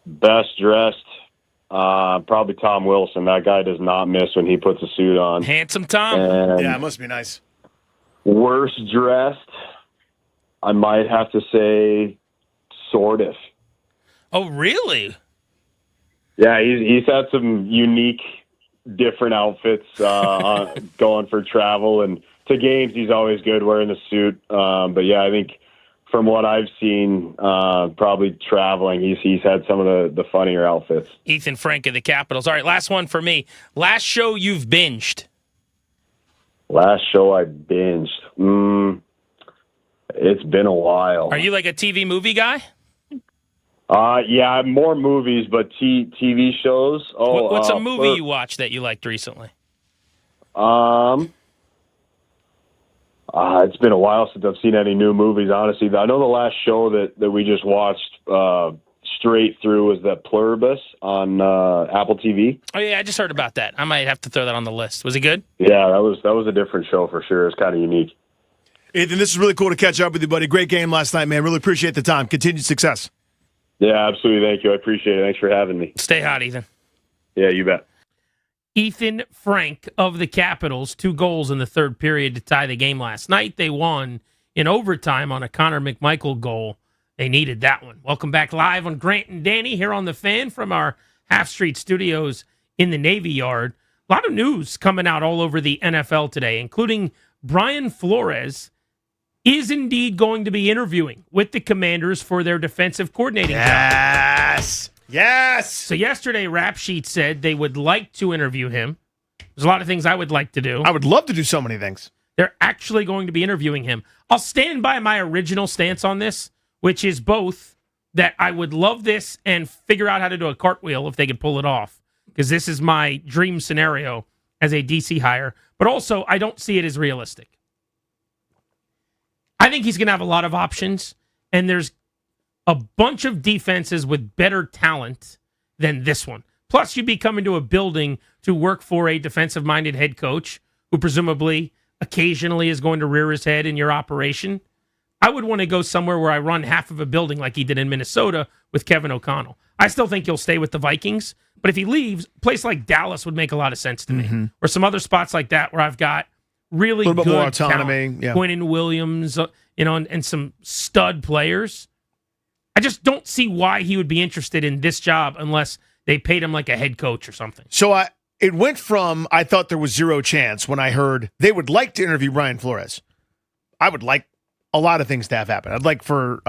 Best dressed, probably Tom Wilson. That guy does not miss when he puts a suit on. Handsome Tom. Yeah, it must be nice. Worst dressed, I might have to say Sordiff. Oh, really? Yeah, he's had some unique, different outfits going for travel, and to games he's always good wearing the suit. But yeah, I think from what I've seen, probably traveling, he's had some of the funnier outfits. Ethan Frank of the Capitals. All right, last one for me. Last show you've binged? Last show I binged. It's been a while. Are you like a TV movie guy? Yeah, more movies, but TV shows. What's a movie you watched that you liked recently? It's been a while since I've seen any new movies, honestly. I know the last show that we just watched straight through was that Pluribus on Apple TV. Oh, yeah, I just heard about that. I might have to throw that on the list. Was it good? Yeah, that was a different show for sure. It's kind of unique. Ethan, this is really cool to catch up with you, buddy. Great game last night, man. Really appreciate the time. Continued success. Yeah, absolutely. Thank you. I appreciate it. Thanks for having me. Stay hot, Ethan. Yeah, you bet. Ethan Frank of the Capitals, 2 goals in the third period to tie the game last night. They won in overtime on a Connor McMichael goal. They needed that one. Welcome back live on Grant and Danny here on The Fan from our Half Street studios in the Navy Yard. A lot of news coming out all over the NFL today, including Brian Flores is indeed going to be interviewing with the Commanders for their defensive coordinating job. Yes! So yesterday, Rap Sheet said they would like to interview him. There's a lot of things I would like to do. I would love to do so many things. They're actually going to be interviewing him. I'll stand by my original stance on this, which is both that I would love this and figure out how to do a cartwheel if they could pull it off, because this is my dream scenario as a DC hire. But also, I don't see it as realistic. I think he's going to have a lot of options, and there's a bunch of defenses with better talent than this one. Plus, you'd be coming to a building to work for a defensive-minded head coach who presumably occasionally is going to rear his head in your operation. I would want to go somewhere where I run half of a building like he did in Minnesota with Kevin O'Connell. I still think he'll stay with the Vikings, but if he leaves, a place like Dallas would make a lot of sense to me, or some other spots like that where I've got really a little good bit more autonomy. talent. Yeah. Quinnen Williams, and some stud players. I just don't see why he would be interested in this job unless they paid him like a head coach or something. So it went from I thought there was zero chance when I heard they would like to interview Brian Flores. I would like a lot of things to have happen. I'd like for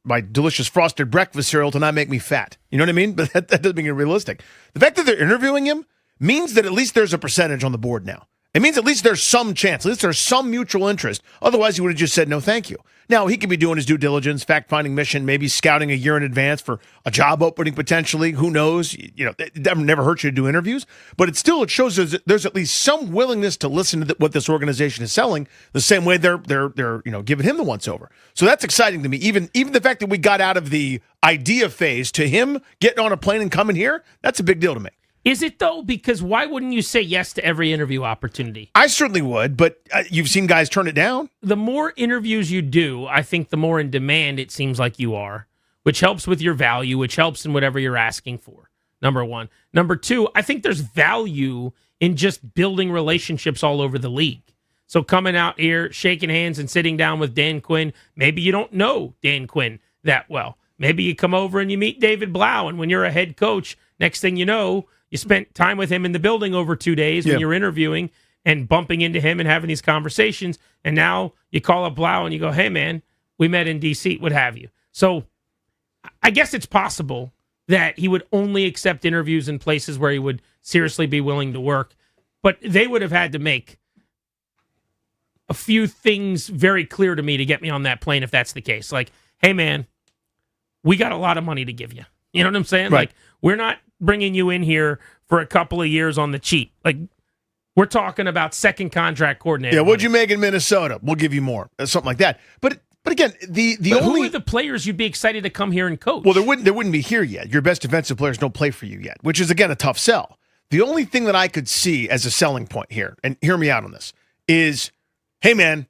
my delicious frosted breakfast cereal to not make me fat. You know what I mean? But that doesn't make it realistic. The fact that they're interviewing him means that at least there's a percentage on the board now. It means at least there's some chance. At least there's some mutual interest. Otherwise, he would have just said no thank you. Now, he could be doing his due diligence, fact-finding mission, maybe scouting a year in advance for a job opening potentially. Who knows? It never hurts you to do interviews. But it shows there's at least some willingness to listen to what this organization is selling, the same way they're giving him the once-over. So that's exciting to me. Even the fact that we got out of the idea phase to him getting on a plane and coming here, that's a big deal to me. Is it, though? Because why wouldn't you say yes to every interview opportunity? I certainly would, but you've seen guys turn it down. The more interviews you do, I think the more in demand it seems like you are, which helps with your value, which helps in whatever you're asking for, number one. Number two, I think there's value in just building relationships all over the league. So coming out here, shaking hands and sitting down with Dan Quinn, maybe you don't know Dan Quinn that well. Maybe you come over and you meet David Blau, and when you're a head coach, next thing you know, you spent time with him in the building over 2 days when you're interviewing and bumping into him and having these conversations. And now you call up Blau and you go, hey, man, we met in D.C., what have you. So I guess it's possible that he would only accept interviews in places where he would seriously be willing to work. But they would have had to make a few things very clear to me to get me on that plane if that's the case. Like, hey, man, we got a lot of money to give you. You know what I'm saying? Right. Like, we're not bringing you in here for a couple of years on the cheap. Like, we're talking about second contract coordinator. Yeah, what'd you make in Minnesota? We'll give you more. Something like that. But again, who are the players you'd be excited to come here and coach? Well, there wouldn't be here yet. Your best defensive players don't play for you yet, which is, again, a tough sell. The only thing that I could see as a selling point here, and hear me out on this, is, hey, man,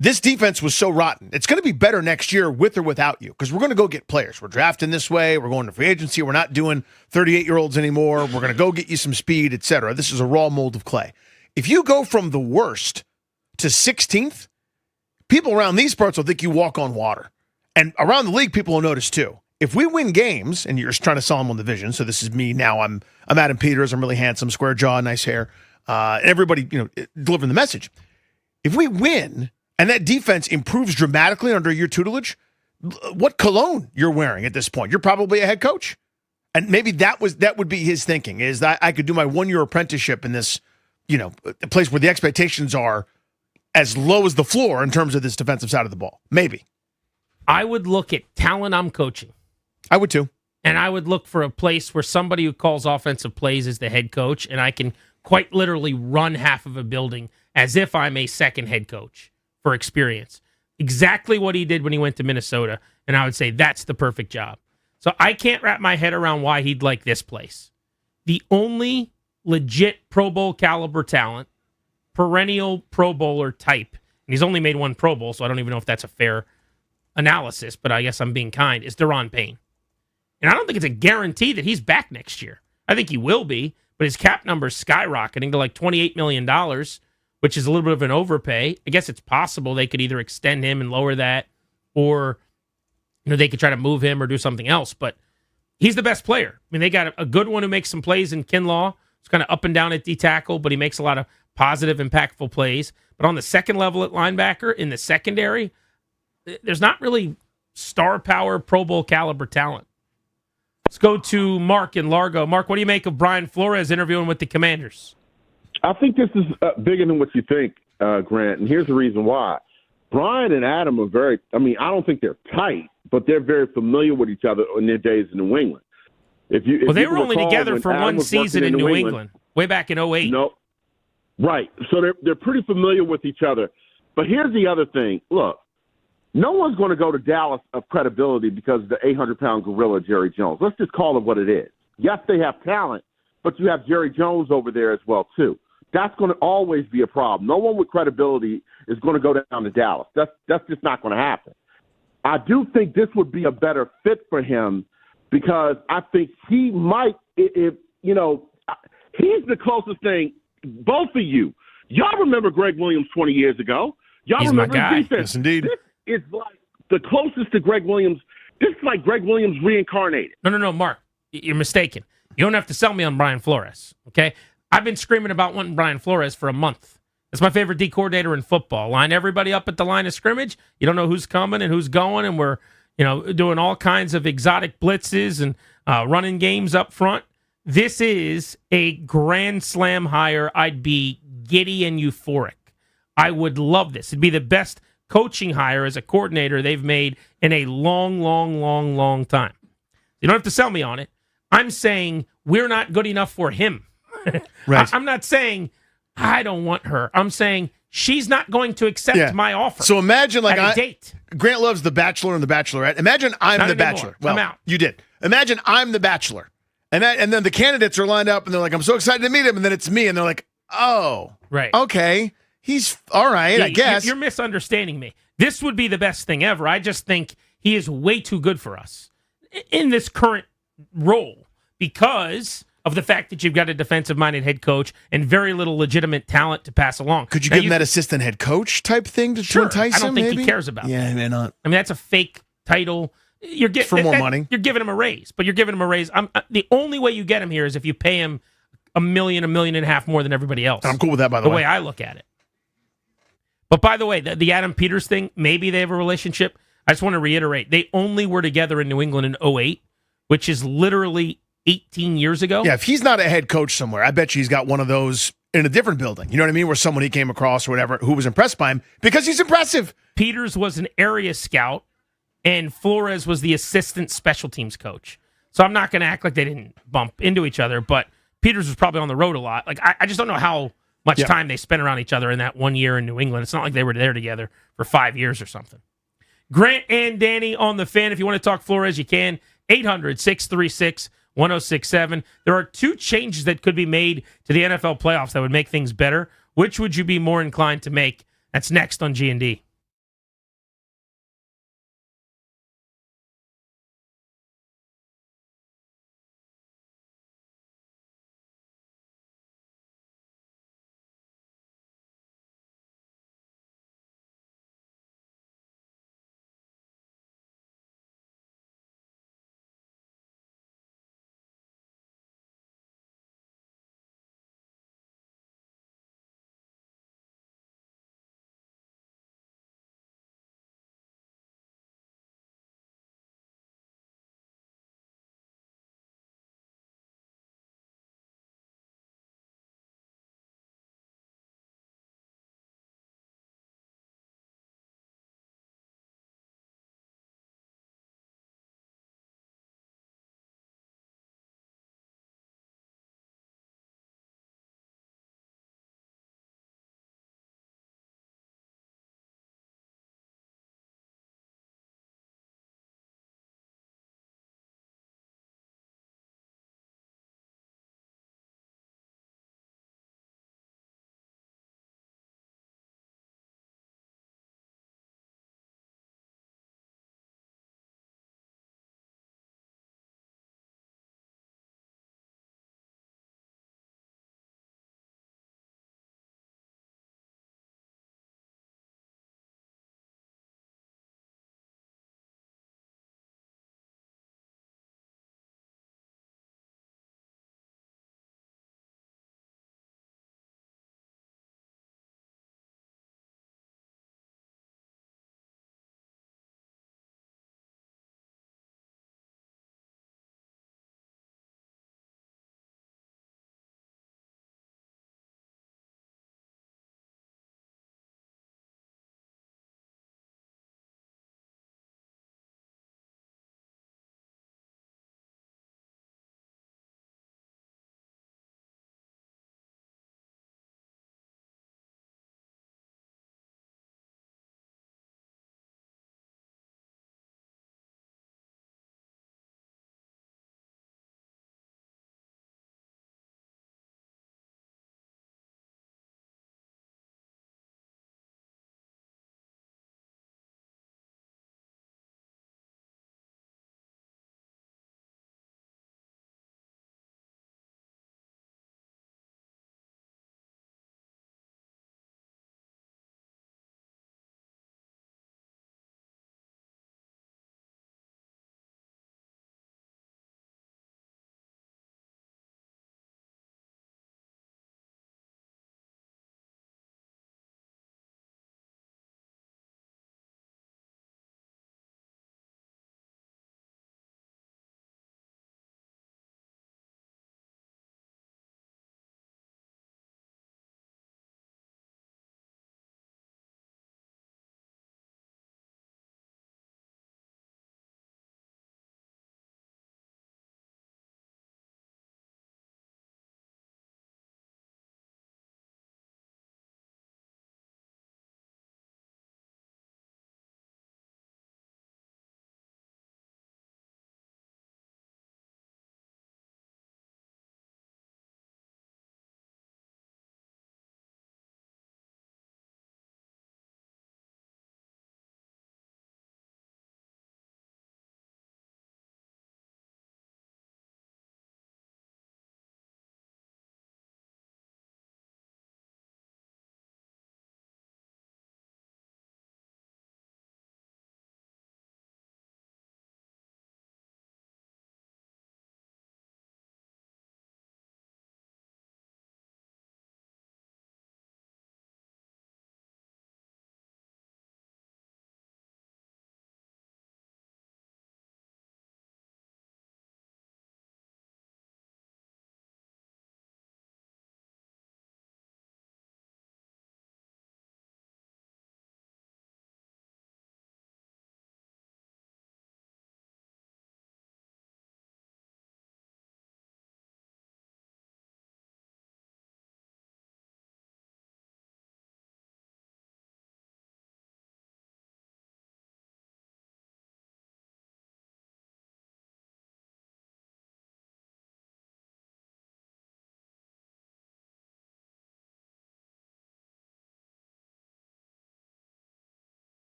this defense was so rotten. It's going to be better next year with or without you, because we're going to go get players. We're drafting this way. We're going to free agency. We're not doing 38-year-olds anymore. We're going to go get you some speed, et cetera. This is a raw mold of clay. If you go from the worst to 16th, people around these parts will think you walk on water. And around the league, people will notice too. If we win games, and you're just trying to sell them on the vision, so this is me now. I'm Adam Peters. I'm really handsome, square jaw, nice hair. Everybody, delivering the message. If we win, and that defense improves dramatically under your tutelage, what cologne you're wearing at this point? You're probably a head coach. And maybe that would be his thinking, is that I could do my 1-year apprenticeship in this a place where the expectations are as low as the floor in terms of this defensive side of the ball. Maybe. I would look at talent I'm coaching. I would too. And I would look for a place where somebody who calls offensive plays is the head coach, and I can quite literally run half of a building as if I'm a second head coach for experience. Exactly what he did when he went to Minnesota, and I would say that's the perfect job. So I can't wrap my head around why he'd like this place. The only legit Pro Bowl caliber talent, perennial Pro Bowler type, and he's only made one Pro Bowl, so I don't even know if that's a fair analysis, but I guess I'm being kind, is Daron Payne. And I don't think it's a guarantee that he's back next year. I think he will be, but his cap number is skyrocketing to like $28 million, which is a little bit of an overpay. I guess it's possible they could either extend him and lower that, or they could try to move him or do something else. But he's the best player. I mean, they got a good one who makes some plays in Kinlaw. It's kind of up and down at D-tackle, but he makes a lot of positive, impactful plays. But on the second level at linebacker, in the secondary, there's not really star power, Pro Bowl caliber talent. Let's go to Mark in Largo. Mark, what do you make of Brian Flores interviewing with the Commanders? I think this is bigger than what you think, Grant, and here's the reason why. Brian and Adam are I don't think they're tight, but they're very familiar with each other in their days in New England. If they you were only recall, together when for Adam one was working season in New England, way back in 2008. No, right. So they're pretty familiar with each other. But here's the other thing. Look, no one's going to go to Dallas of credibility because of the 800-pound gorilla, Jerry Jones. Let's just call it what it is. Yes, they have talent, but you have Jerry Jones over there as well, too. That's going to always be a problem. No one with credibility is going to go down to Dallas. That's just not going to happen. I do think this would be a better fit for him because I think he might, he's the closest thing, both of you. Y'all remember Greg Williams 20 years ago. Y'all He's remember my guy. his defense. Yes, indeed. This is like the closest to Greg Williams. This is like Greg Williams reincarnated. No, Mark. You're mistaken. You don't have to sell me on Brian Flores, okay? I've been screaming about wanting Brian Flores for a month. That's my favorite D coordinator in football. Line everybody up at the line of scrimmage. You don't know who's coming and who's going, and we're doing all kinds of exotic blitzes and running games up front. This is a grand slam hire. I'd be giddy and euphoric. I would love this. It'd be the best coaching hire as a coordinator they've made in a long, long, long, long time. You don't have to sell me on it. I'm saying we're not good enough for him. Right. I'm not saying I don't want her. I'm saying she's not going to accept my offer. So imagine at a date. Grant loves The Bachelor and The Bachelorette. Imagine I'm Not The anymore. Bachelor. I'm Well, out. you did. Imagine I'm The Bachelor. And then the candidates are lined up and they're like, I'm so excited to meet him. And then it's me. And they're like, oh, right. Okay. He's all right, I guess. You're misunderstanding me. This would be the best thing ever. I just think he is way too good for us in this current role because of the fact that you've got a defensive-minded head coach and very little legitimate talent to pass along. Could you Now, give him that assistant head coach type thing to entice him? I don't think maybe? he cares about Yeah, that. may not. I mean, that's a fake title. You're getting For more money. You're giving him a raise, but you're giving him a raise. The only way you get him here is if you pay him $1 million, $1.5 million more than everybody else. I'm cool with that, by the way. The way I look at it. But by the way, the Adam Peters thing, maybe they have a relationship. I just want to reiterate, they only were together in New England in 2008, which is literally 18 years ago. Yeah, if he's not a head coach somewhere, I bet you he's got one of those in a different building. You know what I mean? Where someone he came across or whatever who was impressed by him because he's impressive. Peters was an area scout, and Flores was the assistant special teams coach. So I'm not going to act like they didn't bump into each other, but Peters was probably on the road a lot. Like I just don't know how much time they spent around each other in that 1 year in New England. It's not like they were there together for 5 years or something. Grant and Danny on the Fan. If you want to talk Flores, you can. 800-636-1067. There are two changes that could be made to the NFL playoffs that would make things better. Which would you be more inclined to make? That's next on G&D.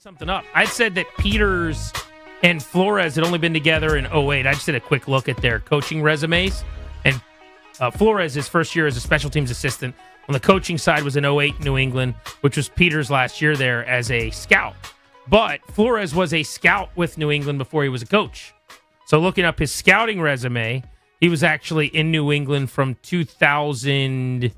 something up. I said that Peters and Flores had only been together in 2008. I just did a quick look at their coaching resumes. And Flores, his first year as a special teams assistant, on the coaching side was in 2008 New England, which was Peters' last year there as a scout. But Flores was a scout with New England before he was a coach. So looking up his scouting resume, he was actually in New England from 2000.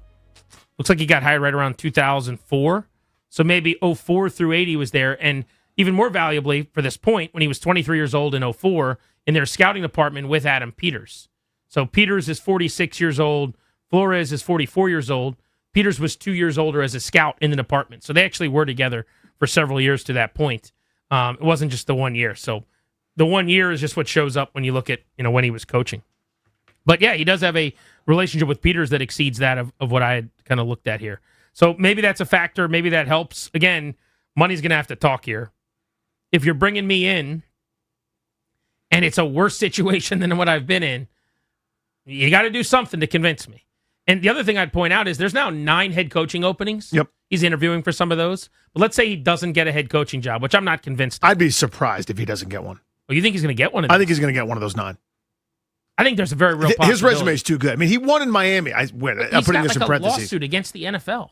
Looks like he got hired right around 2004. So maybe 04 through 8 he was there. And even more valuably for this point, when he was 23 years old in 04, in their scouting department with Adam Peters. So Peters is 46 years old. Flores is 44 years old. Peters was 2 years older as a scout in the department. So they actually were together for several years to that point. It wasn't just the 1 year. So the 1 year is just what shows up when you look at, when he was coaching. But yeah, he does have a relationship with Peters that exceeds that of what I had kind of looked at here. So maybe that's a factor. Maybe that helps. Again, money's going to have to talk here. If you're bringing me in and it's a worse situation than what I've been in, you got to do something to convince me. And the other thing I'd point out is there's now 9 head coaching openings. Yep. He's interviewing for some of those. But let's say he doesn't get a head coaching job, which I'm not convinced of. I'd be surprised if he doesn't get one. Well, you think he's going to get one of these? I think he's going to get one of those 9. I think there's a very real possibility. His resume is too good. I mean, he won in Miami. I'm putting this in parentheses. A lawsuit against the NFL.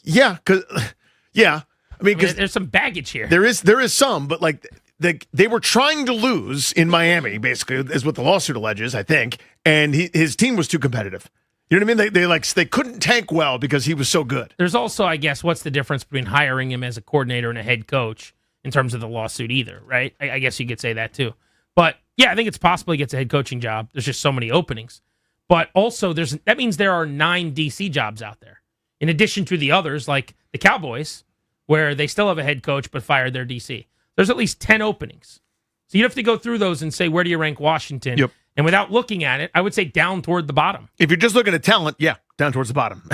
Yeah, I mean, because there's some baggage here. There is some, but like they were trying to lose in Miami, basically, is what the lawsuit alleges, I think, and his team was too competitive. You know what I mean? They couldn't tank well because he was so good. There's also, I guess, what's the difference between hiring him as a coordinator and a head coach in terms of the lawsuit either, right? I guess you could say that too. But yeah, I think it's possible he gets a head coaching job. There's just so many openings. But also, that means there are 9 DC jobs out there, in addition to the others, like the Cowboys, where they still have a head coach but fired their DC. There's at least 10 openings. So you have to go through those and say, where do you rank Washington? Yep. And without looking at it, I would say down toward the bottom. If you're just looking at talent, yeah, down towards the bottom.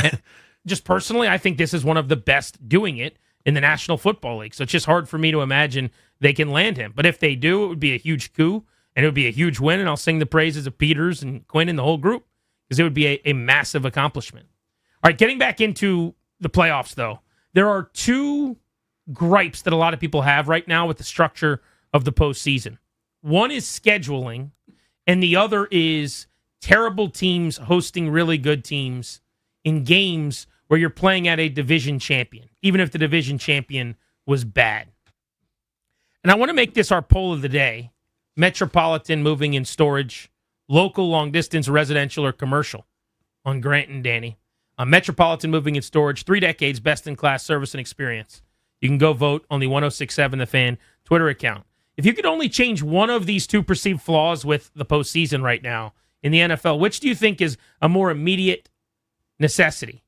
Just personally, I think this is one of the best doing it in the National Football League. So it's just hard for me to imagine they can land him. But if they do, it would be a huge coup, and it would be a huge win, and I'll sing the praises of Peters and Quinn and the whole group, because it would be a massive accomplishment. All right, getting back into the playoffs, though, there are 2 gripes that a lot of people have right now with the structure of the postseason. One is scheduling, and the other is terrible teams hosting really good teams in games where you're playing at a division champion, even if the division champion was bad. And I want to make this our poll of the day: Metropolitan moving in storage, local, long distance, residential, or commercial on Grant and Danny. Metropolitan moving in storage, 3 decades, best in class service and experience. You can go vote on the 1067 The Fan Twitter account. If you could only change one of these 2 perceived flaws with the postseason right now in the NFL, which do you think is a more immediate necessity?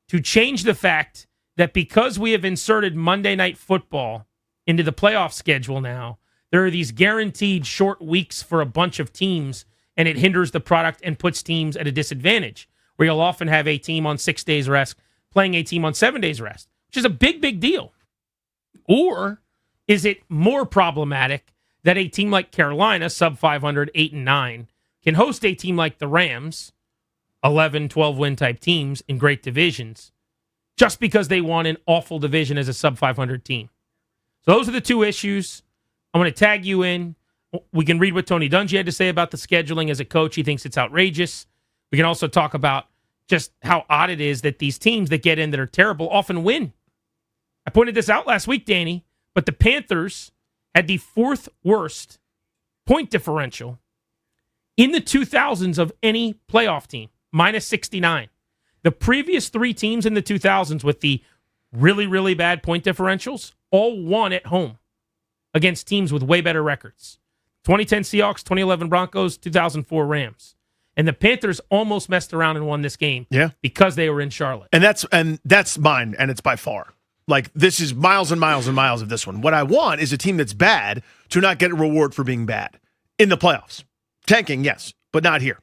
To change the fact that because we have inserted Monday Night Football into the playoff schedule now, there are these guaranteed short weeks for a bunch of teams, and it hinders the product and puts teams at a disadvantage, where you'll often have a team on 6 days rest playing a team on 7 days rest, which is a big, big deal. Or is it more problematic that a team like Carolina, sub 500, 8-9, can host a team like the Rams, 11, 12-win type teams in great divisions, just because they won an awful division as a sub 500 team? So those are the 2 issues. I'm going to tag you in. We can read what Tony Dungy had to say about the scheduling as a coach. He thinks it's outrageous. We can also talk about just how odd it is that these teams that get in that are terrible often win. I pointed this out last week, Danny, but the Panthers had the 4th worst point differential in the 2000s of any playoff team, minus 69. The previous 3 teams in the 2000s with the really, really bad point differentials all won at home against teams with way better records. 2010 Seahawks, 2011 Broncos, 2004 Rams. And the Panthers almost messed around and won this game because they were in Charlotte. And that's mine, and it's by far. Like, this is miles and miles and miles of this one. What I want is a team that's bad to not get a reward for being bad in the playoffs. Tanking, yes, but not here.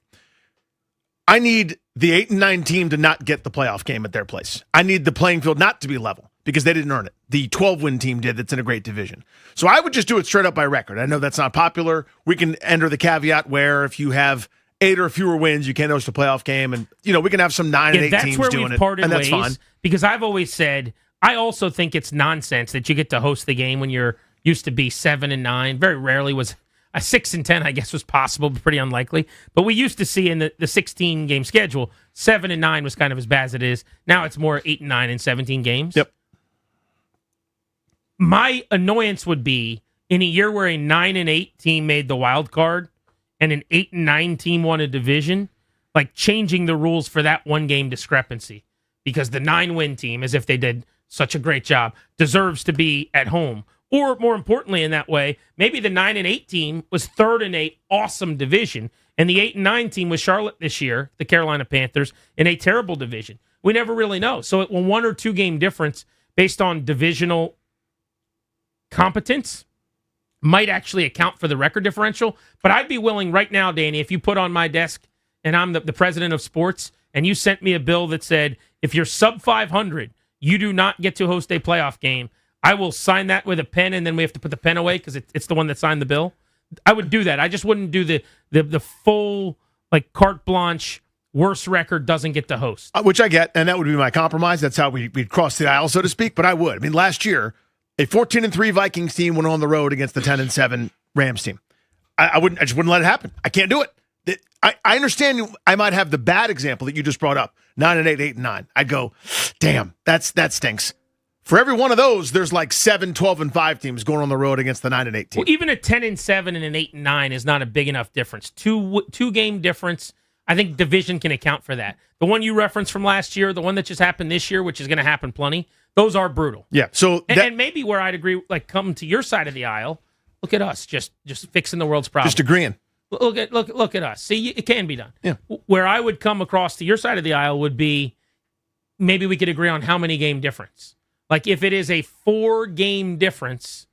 I need the 8-9 team to not get the playoff game at their place. I need the playing field not to be level because they didn't earn it. The 12-win team did that's in a great division. So I would just do it straight up by record. I know that's not popular. We can enter the caveat where if you have 8 or fewer wins, you can't host a playoff game. And, we can have some 9 and 8 teams doing it. That's where we've parted and that's ways, fine. Because I've always said, I also think it's nonsense that you get to host the game when you're used to be 7-9. Very rarely was a 6-10, I guess, was possible, but pretty unlikely. But we used to see in the 16-game schedule, 7-9 was kind of as bad as it is. Now it's more 8-9 in 17 games. Yep. My annoyance would be in a year where a 9-8 team made the wild card and an 8-9 team won a division, like changing the rules for that one game discrepancy, because the 9-win team, as if they did such a great job, deserves to be at home. Or more importantly, in that way, maybe the 9-8 team was third in a awesome division, and the 8-9 team was Charlotte this year, the Carolina Panthers, in a terrible division. We never really know. So it will 1 or 2 game difference based on divisional competence might actually account for the record differential. But I'd be willing right now, Danny, if you put on my desk and I'm the president of sports and you sent me a bill that said, if you're sub 500, you do not get to host a playoff game, I will sign that with a pen, and then we have to put the pen away because it's the one that signed the bill. I would do that. I just wouldn't do the full, like, carte blanche, worst record doesn't get to host. Which I get, and that would be my compromise. That's how we'd cross the aisle, so to speak, but I would. I mean, last year, a 14-3 Vikings team went on the road against the 10-7 Rams team. I just wouldn't let it happen. I can't do it. I understand I might have the bad example that you just brought up, 9-8, 8-9. I'd go, damn, that stinks. For every one of those, there's like 7, 12-5 teams going on the road against the 9-8 team. Well, even a 10-7 and an 8-9 is not a big enough difference. Two game difference. I think division can account for that. The one you referenced from last year, the one that just happened this year, which is going to happen plenty, those are brutal. Yeah. So and maybe where I'd agree, like, come to your side of the aisle. Look at us, just fixing the world's problems. Just agreeing. Look at us. See, it can be done. Yeah. Where I would come across to your side of the aisle would be maybe we could agree on how many game difference. Like, if it is a 4-game difference,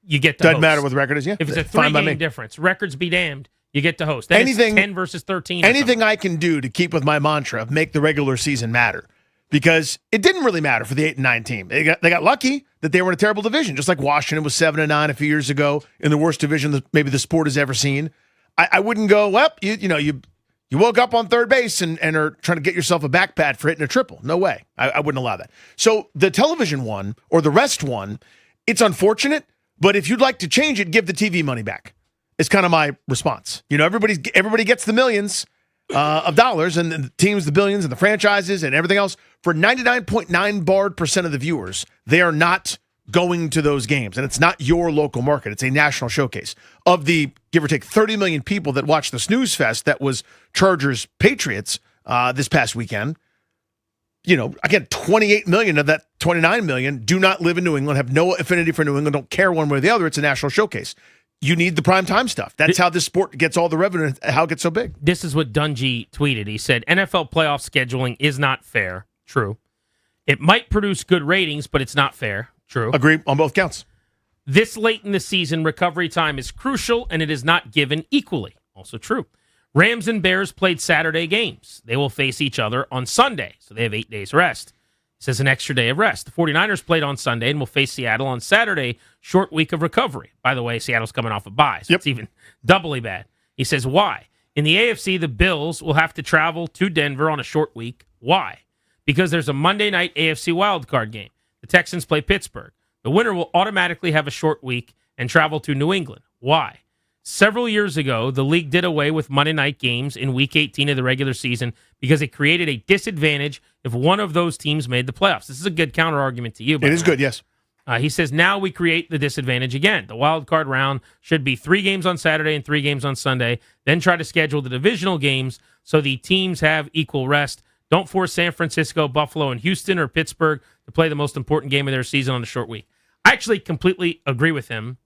you get to Doesn't host. matter what the record is, yeah. If it's a Fine by me. 3-game difference, records be damned, you get to host. Then Anything- it's 10 versus 13. Anything I can do to keep with my mantra of make the regular season matter, because it didn't really matter for the 8-9 team. They got lucky that they were in a terrible division, just like Washington was 7-9 a few years ago in the worst division that maybe the sport has ever seen. I wouldn't go, well, you woke up on third base and are trying to get yourself a back pad for hitting a triple. No way. I wouldn't allow that. So the television one or the rest one, it's unfortunate, but if you'd like to change it, give the TV money back. It's kind of my response. Everybody gets the millions of dollars, and the teams the billions, and the franchises and everything else. For 99.9% of the viewers, they are not going to those games, and it's not your local market. It's a national showcase. Of the, give or take, 30 million people that watched the snooze fest that was Chargers-Patriots this past weekend, again, 28 million of that 29 million do not live in New England, have no affinity for New England, don't care one way or the other. It's a national showcase. You need the primetime stuff. That's how this sport gets all the revenue, how it gets so big. This is what Dungy tweeted. He said, NFL playoff scheduling is not fair. True. It might produce good ratings, but it's not fair. True. Agree on both counts. This late in the season, recovery time is crucial, and it is not given equally. Also true. Rams and Bears played Saturday games. They will face each other on Sunday, so they have 8 days rest. It says an extra day of rest. The 49ers played on Sunday and will face Seattle on Saturday, short week of recovery. By the way, Seattle's coming off a bye, so it's even doubly bad. He says, why? In the AFC, the Bills will have to travel to Denver on a short week. Why? Because there's a Monday night AFC wildcard game. The Texans play Pittsburgh. The winner will automatically have a short week and travel to New England. Why? Several years ago, the league did away with Monday night games in Week 18 of the regular season because it created a disadvantage if one of those teams made the playoffs. This is a good counter-argument to you. It is good, yes. He says, now we create the disadvantage again. The wild card round should be 3 games on Saturday and 3 games on Sunday, then try to schedule the divisional games so the teams have equal rest. Don't force San Francisco, Buffalo, and Houston or Pittsburgh to play the most important game of their season on a short week. I actually completely agree with him.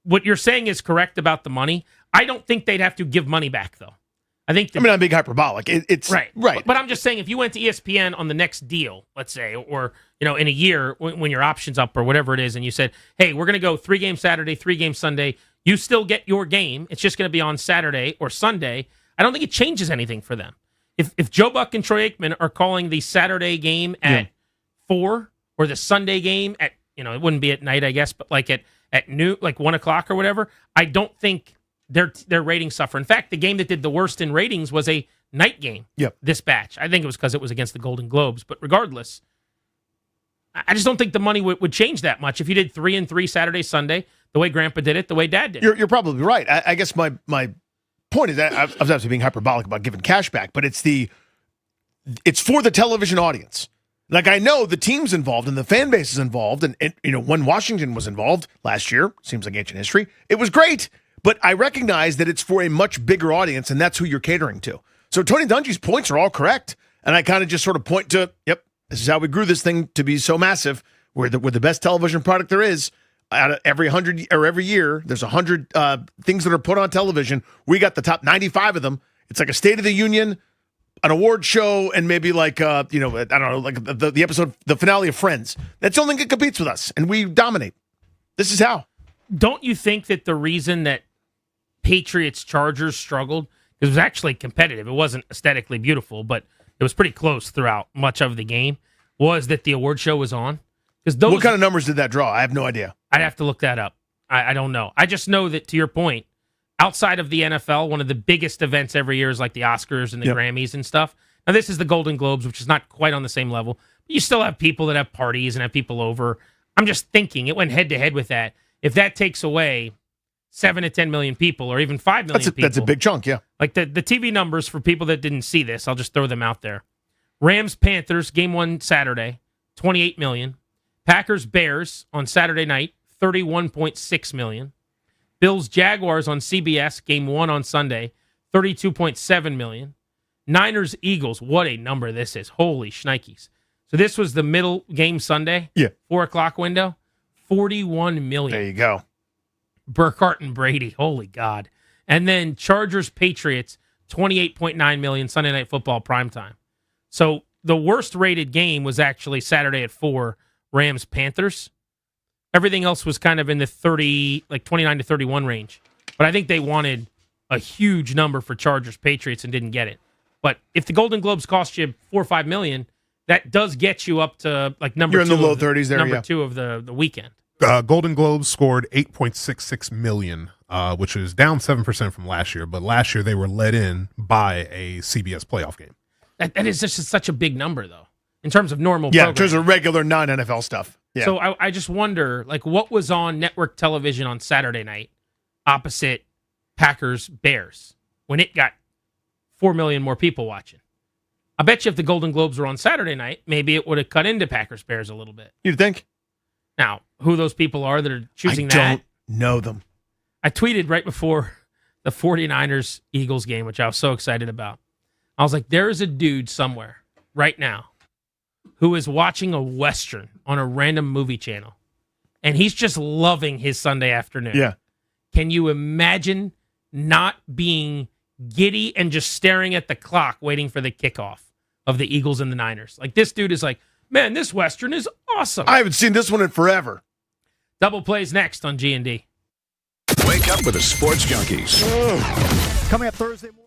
What you're saying is correct about the money. I don't think they'd have to give money back, though. I'm being hyperbolic. It's right. Right. But I'm just saying, if you went to ESPN on the next deal, let's say, or in a year when your option's up or whatever it is, and you said, hey, we're going to go 3 games Saturday, 3 games Sunday, you still get your game. It's just going to be on Saturday or Sunday. I don't think it changes anything for them. If Joe Buck and Troy Aikman are calling the Saturday game at 4 or the Sunday game at, it wouldn't be at night, I guess, but like at noon, like 1 o'clock or whatever, I don't think their ratings suffer. In fact, the game that did the worst in ratings was a night game. Yep. This batch. I think it was because it was against the Golden Globes. But regardless, I just don't think the money would change that much if you did 3 and 3 Saturday, Sunday, the way Grandpa did it, the way Dad did it. You're probably right. I guess my point is that I was obviously being hyperbolic about giving cash back, but it's for the television audience. Like, I know the team's involved and the fan base is involved, and when Washington was involved last year, seems like ancient history, it was great. But I recognize that it's for a much bigger audience, and that's who you're catering to. So Tony Dungy's points are all correct, and I kind of just sort of point to, yep, this is how we grew this thing to be so massive. We're the best television product there is. Out of every 100 or every year, there's 100 things that are put on television. We got the top 95 of them. It's like a State of the Union, an award show, and maybe like I don't know, like the episode, the finale of Friends. That's the only thing that competes with us, and we dominate. This is how. Don't you think that the reason that Patriots Chargers struggled, because it was actually competitive, it wasn't aesthetically beautiful, but it was pretty close throughout much of the game, was that the award show was on? Because what kind of numbers did that draw? I have no idea. I'd have to look that up. I don't know. I just know that, to your point, outside of the NFL, one of the biggest events every year is like the Oscars and the Grammys and stuff. Now, this is the Golden Globes, which is not quite on the same level. But you still have people that have parties and have people over. I'm just thinking, it went head-to-head with that. If that takes away 7 to 10 million people or even 5 million people. That's a big chunk, yeah. Like the TV numbers for people that didn't see this, I'll just throw them out there. Rams-Panthers, game 1 Saturday, 28 million. Packers-Bears on Saturday night, 31.6 million. Bills-Jaguars on CBS, game 1 on Sunday, 32.7 million. Niners-Eagles, what a number this is. Holy shnikes. So this was the middle game Sunday. Yeah. 4 o'clock window, 41 million. There you go. Burkhardt and Brady, holy God. And then Chargers-Patriots, 28.9 million, Sunday Night Football primetime. So the worst rated game was actually Saturday at 4, Rams-Panthers. Everything else was kind of in the 29 to 31 range. But I think they wanted a huge number for Chargers-Patriots and didn't get it. But if the Golden Globes cost you $4 or $5 million, that does get you up to like number You're two. in the low 30s there, Number yeah. 2 of the weekend. Golden Globes scored 8.66 million, which is down 7% from last year. But last year they were led in by a CBS playoff game. That is just such a big number, though, in terms of normal. Yeah, programming. in terms of regular non-NFL stuff. Yeah. So I just wonder, like, what was on network television on Saturday night opposite Packers-Bears when it got 4 million more people watching? I bet you if the Golden Globes were on Saturday night, maybe it would have cut into Packers-Bears a little bit. You'd think? Now, who those people are that are choosing that? I don't know them. I tweeted right before the 49ers-Eagles game, which I was so excited about. I was like, there is a dude somewhere right now who is watching a Western on a random movie channel, and he's just loving his Sunday afternoon. Yeah. Can you imagine not being giddy and just staring at the clock waiting for the kickoff of the Eagles and the Niners? Like, this dude is like, man, this Western is awesome. I haven't seen this one in forever. Double plays next on G&D. Wake up with the Sports Junkies. Coming up Thursday morning.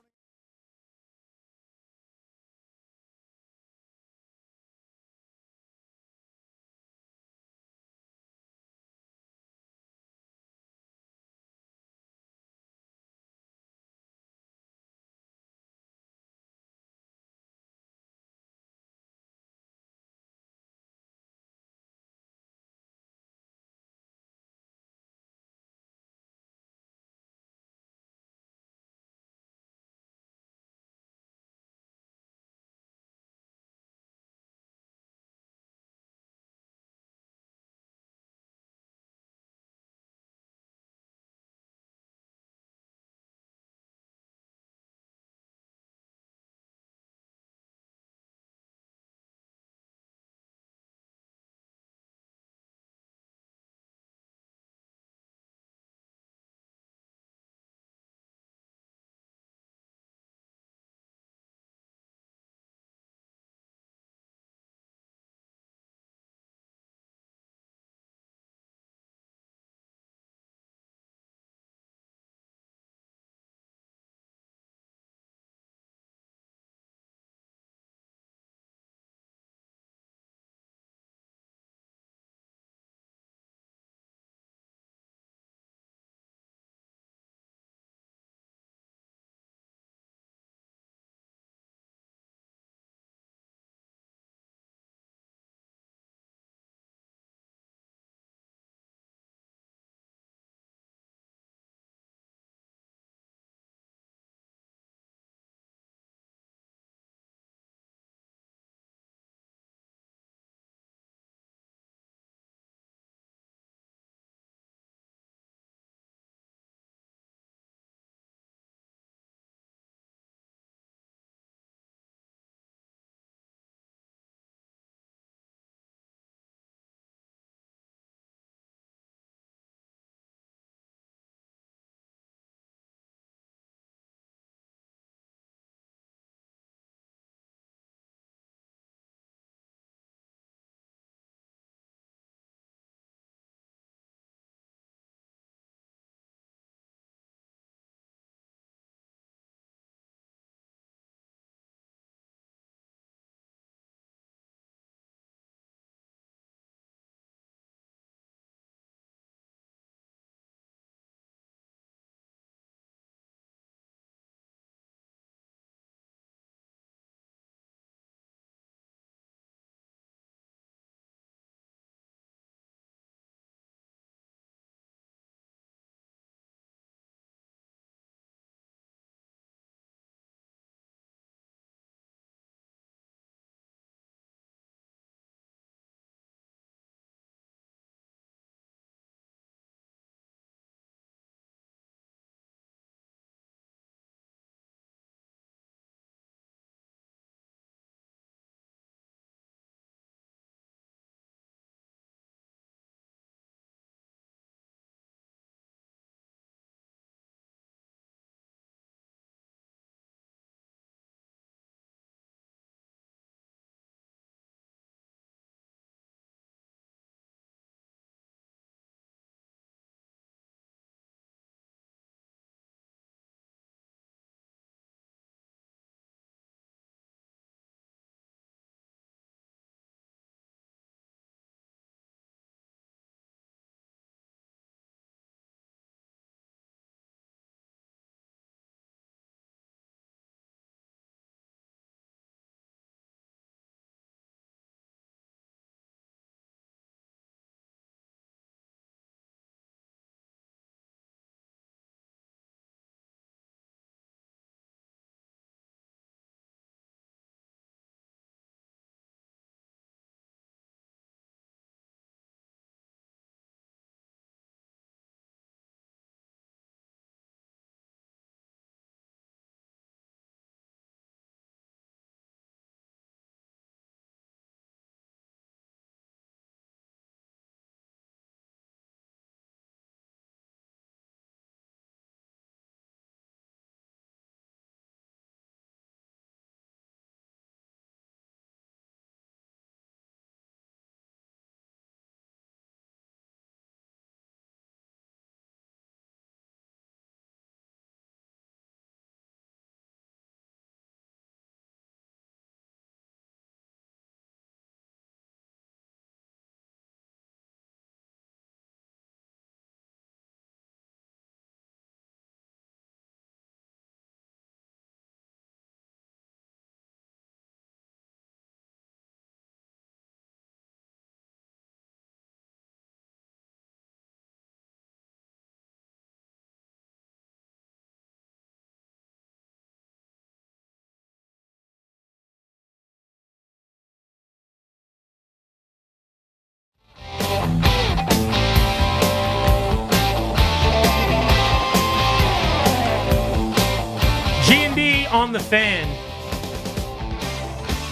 on the Fan,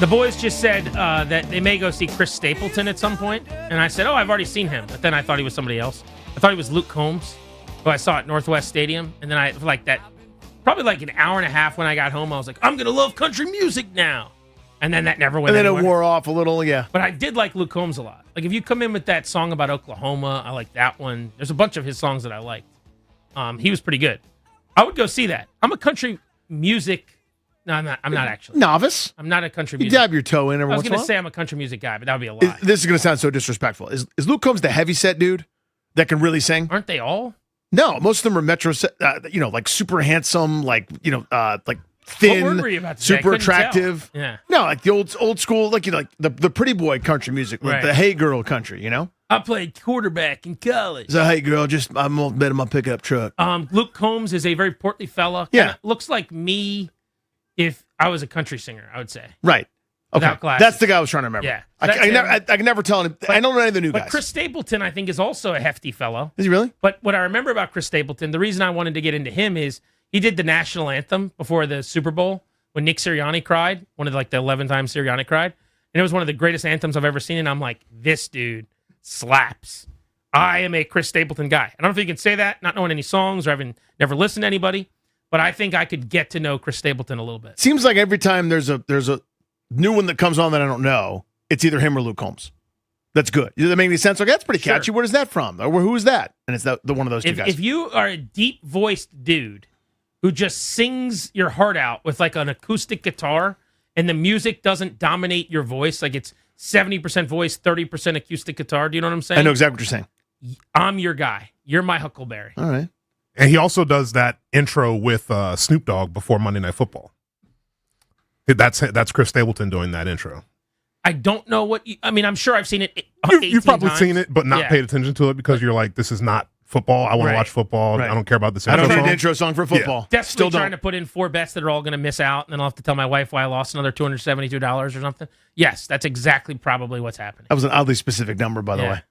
the boys just said that they may go see Chris Stapleton at some point, and I said, "Oh, I've already seen him," but then I thought he was somebody else. I thought he was Luke Combs, who I saw at Northwest Stadium, and then probably like an hour and a half when I got home, I was like, "I'm gonna love country music now," and then that never went. And then anywhere. it wore off a little, yeah. But I did like Luke Combs a lot. Like if you come in with that song about Oklahoma, I like that one. There's a bunch of his songs that I liked. He was pretty good. I would go see that. I'm a country music. No, I'm not actually. Novice? I'm not a country You music. dab your toe in every I was once in a going to while. say I'm a country music guy, but that would be a lie. This is going to sound so disrespectful. Is Luke Combs the heavyset dude that can really sing? Aren't they all? No, most of them are metro, like super handsome, like thin, What word were you about to say? I super couldn't tell. attractive. Yeah. No, like the old school, like the pretty boy country music, like Right. the hey girl country, you know? I played quarterback in college. So hey girl, I'm gonna bet in my pickup truck. Luke Combs is a very portly fella. Yeah. Kinda looks like me if I was a country singer, I would say. Right. Okay. Without glasses. That's the guy I was trying to remember. Yeah. I can never tell him. I don't know any of the new But guys. Chris Stapleton, I think, is also a hefty fellow. Is he really? But what I remember about Chris Stapleton, the reason I wanted to get into him is he did the national anthem before the Super Bowl when Nick Sirianni cried, one of the 11 times Sirianni cried. And it was one of the greatest anthems I've ever seen. And I'm like, this dude slaps. I am a Chris Stapleton guy. I don't know if you can say that, not knowing any songs or having never listened to anybody, but I think I could get to know Chris Stapleton a little bit. Seems like every time there's a new one that comes on that I don't know, it's either him or Luke Combs. That's good. Does that make any sense? Like, that's pretty catchy. Sure. Where is that from? Or who is that? And it's the one of those two guys. If you are a deep-voiced dude who just sings your heart out with like an acoustic guitar and the music doesn't dominate your voice, like it's 70% voice, 30% acoustic guitar, do you know what I'm saying? I know exactly what you're saying. I'm your guy. You're my Huckleberry. All right. And he also does that intro with Snoop Dogg before Monday Night Football. That's Chris Stapleton doing that intro. I don't know what I'm sure I've seen it. You've probably 18 seen it, but not Yeah. paid attention to it because you're like, this is not football. I want Right. to watch football. Right. I don't care about this I intro don't need song. an intro song for football. Desperately Still trying don't. to put in 4 bets that are all going to miss out, and then I'll have to tell my wife why I lost another $272 or something. Yes, that's exactly probably what's happening. That was an oddly specific number, by the Yeah. way.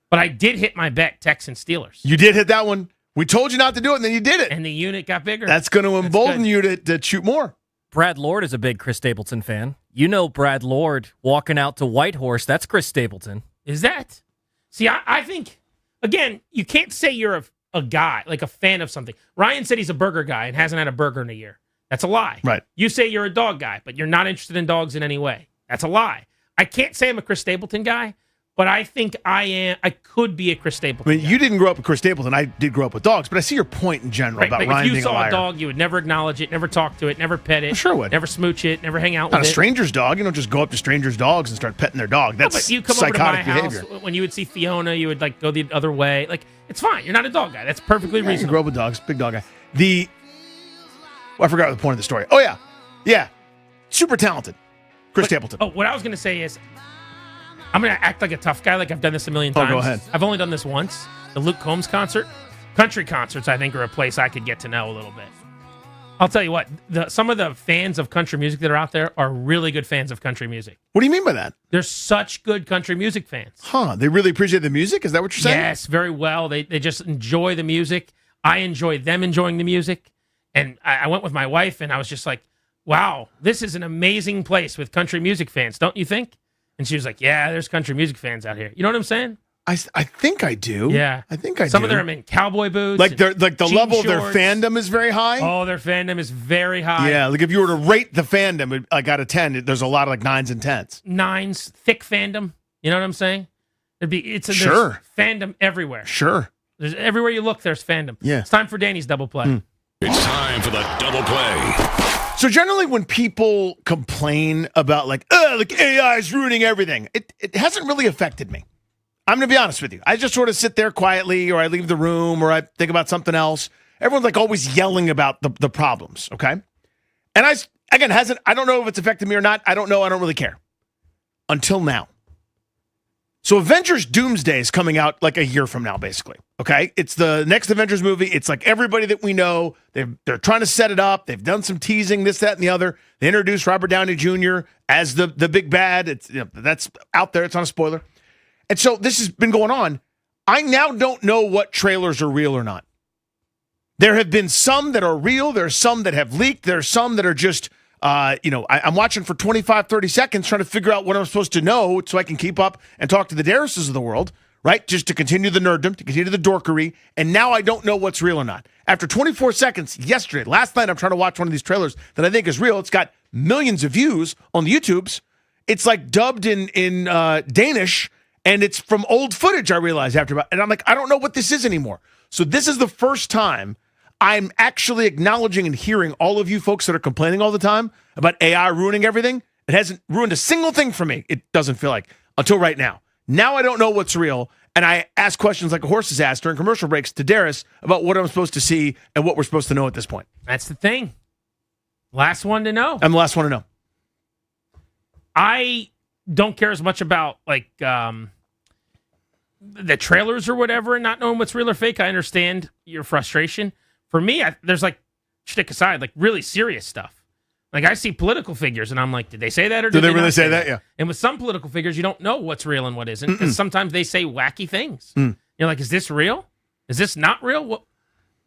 But I did hit my bet, Texans Steelers, You did hit that one. We told you not to do it, and then you did it. and the unit got bigger. That's going to embolden good. you to shoot more. Brad Lord is a big Chris Stapleton fan. You know Brad Lord walking out to Whitehorse. That's Chris Stapleton. Is that? See, I think, again, you can't say you're a guy, like a fan of something. Ryan said he's a burger guy and hasn't had a burger in a year. That's a lie. Right. You say you're a dog guy, but you're not interested in dogs in any way. That's a lie. I can't say I'm a Chris Stapleton guy, but I think I could be a Chris I Stapleton mean, you didn't grow up with Chris Stapleton. I did grow up with dogs, but I see your point in general Right, about but Ryan if you being a saw liar. a dog, you would never acknowledge it, never talk to it, never pet it. Sure would. Never smooch it, never hang out Not with a it. stranger's dog. You don't just go up to strangers' dogs and start petting their dog. No, That's but you come over to my psychotic house behavior. when you would see Fiona, you would like go the other way. Like it's fine. You're not a dog guy. That's perfectly Yeah, you reasonable. grow up with dogs. Big dog guy. I forgot the point of the story. Oh, yeah. Super talented. Chris Stapleton. Oh, what I was going to say is I'm going to act like a tough guy like I've done this a million Oh, times. go ahead. I've only done this once. The Luke Combs concert. Country concerts, I think, are a place I could get to know a little bit. I'll tell you what, some of the fans of country music that are out there are really good fans of country music. What do you mean by that? They're such good country music fans. Huh. They really appreciate the music? Is that what you're saying? Yes, very well. They just enjoy the music. I enjoy them enjoying the music. And I went with my wife, and I was just like, wow, this is an amazing place with country music fans, don't you think? And she was like, yeah, there's country music fans out here. You know what I'm saying? I think I do. Yeah. I think I do. Some of them are in cowboy boots. Like and the jean level of their shorts. fandom is very high. Oh, their fandom is very high. Yeah, like if you were to rate the fandom, like out of 10, there's a lot of like 9s and 10s. 9s, thick fandom. You know what I'm saying? There's Sure. fandom everywhere. Sure. There's everywhere you look, there's fandom. Yeah. It's time for Danny's double play. It's time for the double play. So generally when people complain about like AI is ruining everything, it hasn't really affected me. I'm going to be honest with you. I just sort of sit there quietly, or I leave the room, or I think about something else. Everyone's like always yelling about the problems, okay? And I don't know if it's affected me or not. I don't know. I don't really care. Until now. So Avengers Doomsday is coming out like a year from now, basically. Okay? It's the next Avengers movie. It's like everybody that we know. They're trying to set it up. They've done some teasing, this, that, and the other. They introduced Robert Downey Jr. as the big bad. It's that's out there. It's not a spoiler. And so this has been going on. I now don't know what trailers are real or not. There have been some that are real. There are some that have leaked. There are some that are just, I'm watching for 25, 30 seconds trying to figure out what I'm supposed to know so I can keep up and talk to the Dariuses of the world, right? Just to continue the nerddom, to continue the dorkery. And now I don't know what's real or not. After 24 seconds last night, I'm trying to watch one of these trailers that I think is real. It's got millions of views on the YouTubes. It's like dubbed in Danish, and it's from old footage, I realized and I'm like, I don't know what this is anymore. So this is the first time I'm actually acknowledging and hearing all of you folks that are complaining all the time about AI ruining everything. It hasn't ruined a single thing for me, it doesn't feel like, until right now. Now I don't know what's real, and I ask questions like a horse is asked during commercial breaks to Darius about what I'm supposed to see and what we're supposed to know at this point. That's the thing. Last one to know. I'm the last one to know. I don't care as much about, like, the trailers or whatever and not knowing what's real or fake. I understand your frustration. For me, there's like, shtick aside, like really serious stuff. Like I see political figures and I'm like, did they say that or did they not really say that? Yeah. And with some political figures, you don't know what's real and what isn't because sometimes they say wacky things. You're like, is this real? Is this not real? Well,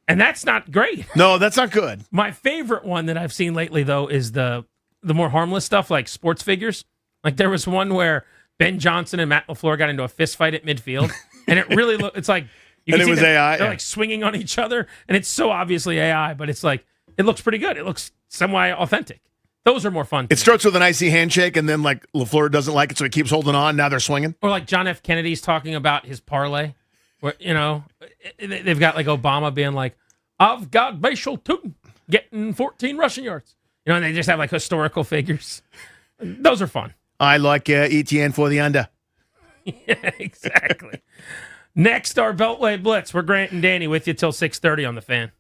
and that's not great. No, that's not good. My favorite one that I've seen lately, though, is the more harmless stuff like sports figures. Like there was one where Ben Johnson and Matt LaFleur got into a fist fight at midfield. And it really it's like, you and can it was see AI. They're like swinging on each other, and it's so obviously AI, but it's like it looks pretty good. It looks somewhat authentic. Those are more fun. It starts with an icy handshake, and then like LaFleur doesn't like it, so he keeps holding on. Now they're swinging. Or like John F. Kennedy's talking about his parlay, where they've got like Obama being like, "I've got Bashal Tutin getting 14 rushing yards," and they just have like historical figures. Those are fun. I like ETN for the under. Yeah, exactly. Next, our Beltway Blitz. We're Grant and Danny with you till 6:30 on the Fan.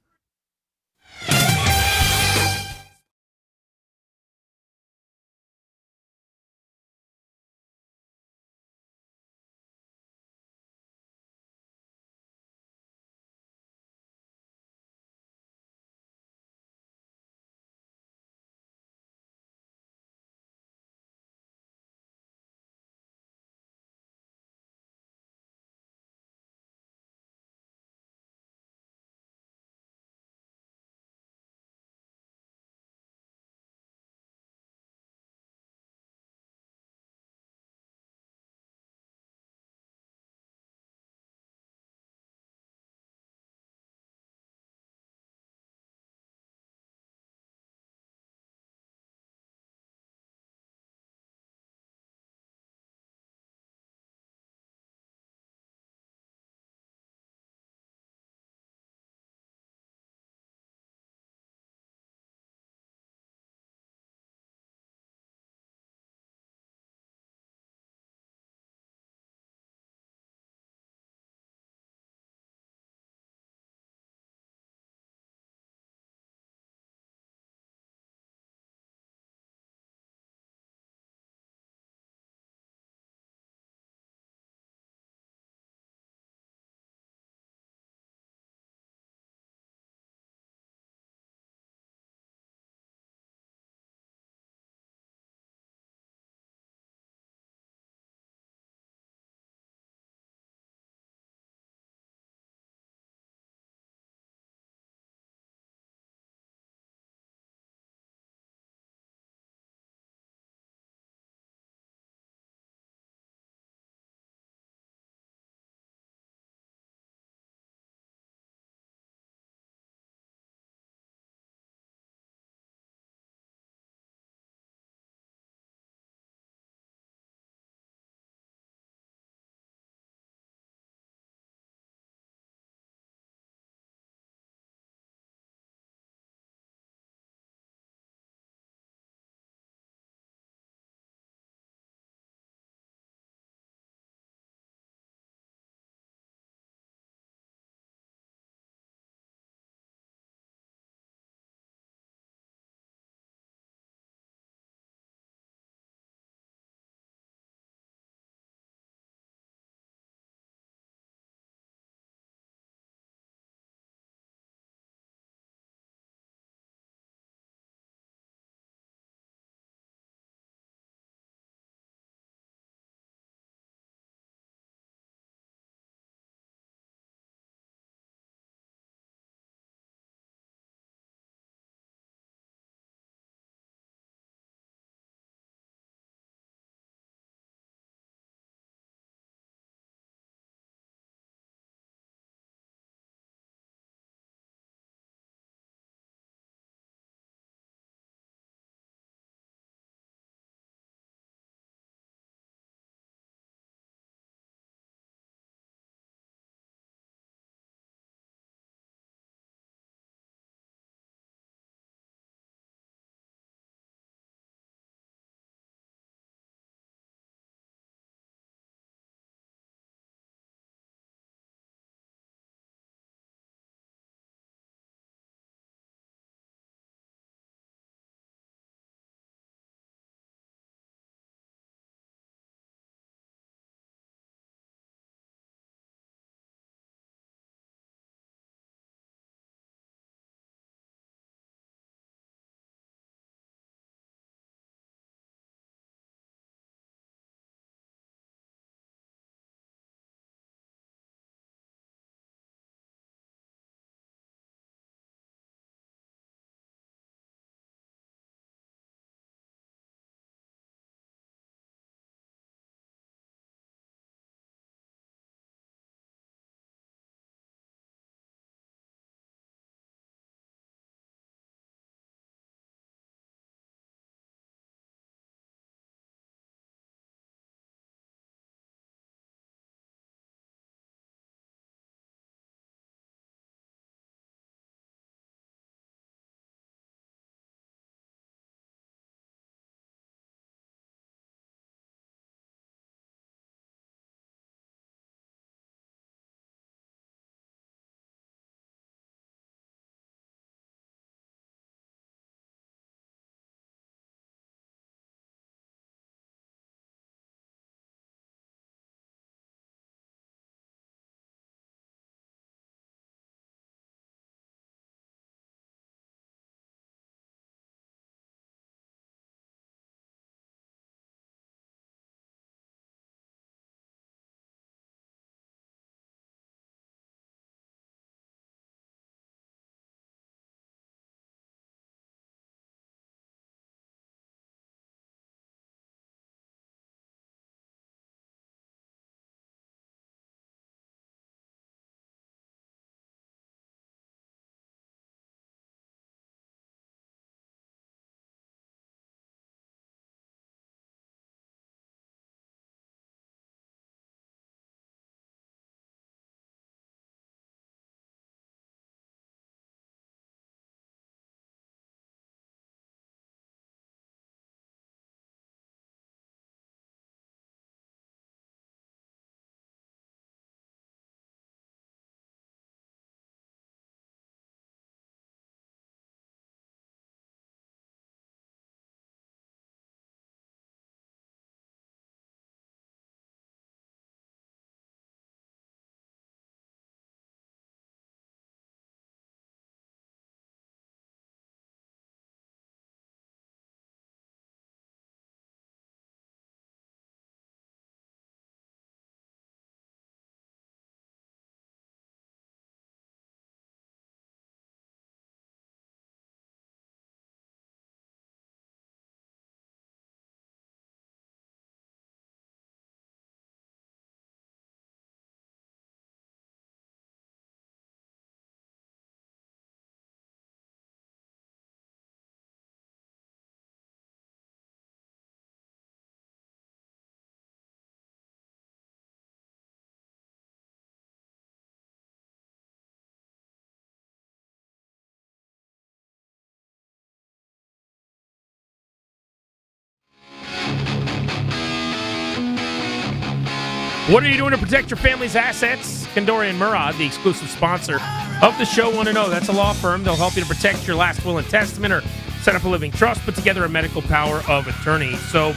What are you doing to protect your family's assets? Kandori and Murad, the exclusive sponsor of the show, want to know. That's a law firm. They'll help you to protect your last will and testament or set up a living trust, put together a medical power of attorney. So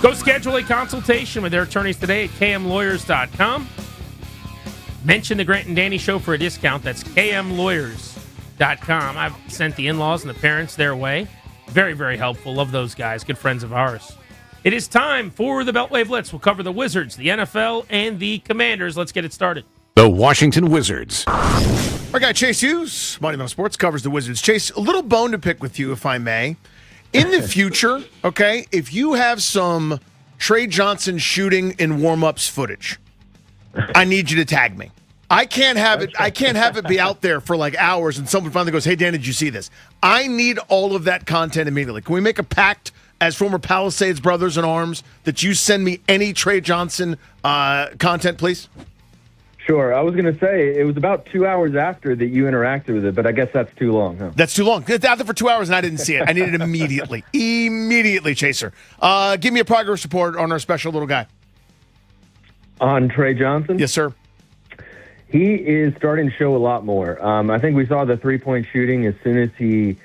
go schedule a consultation with their attorneys today at kmlawyers.com. Mention the Grant and Danny Show for a discount. That's kmlawyers.com. I've sent the in-laws and the parents their way. Very, very helpful. Love those guys. Good friends of ours. It is time for the Beltway Blitz. We'll cover the Wizards, the NFL, and the Commanders. Let's get it started. The Washington Wizards. Our guy Chase Hughes, Money Man Sports, covers the Wizards. Chase, a little bone to pick with you, if I may. In the future, okay, if you have some Trey Johnson shooting in warm-ups footage, I need you to tag me. I can't have it be out there for like hours and someone finally goes, "Hey, Dan, did you see this?" I need all of that content immediately. Can we make a pact as former Palisades brothers in arms that you send me any Trey Johnson content, please? Sure. I was going to say, it was about 2 hours after that you interacted with it, but I guess that's too long, huh? That's too long. It's out there for 2 hours and I didn't see it. I need it immediately. Immediately, Chaser. Give me a progress report on our special little guy. On Trey Johnson? Yes, sir. He is starting to show a lot more. I think we saw the three-point shooting as soon as he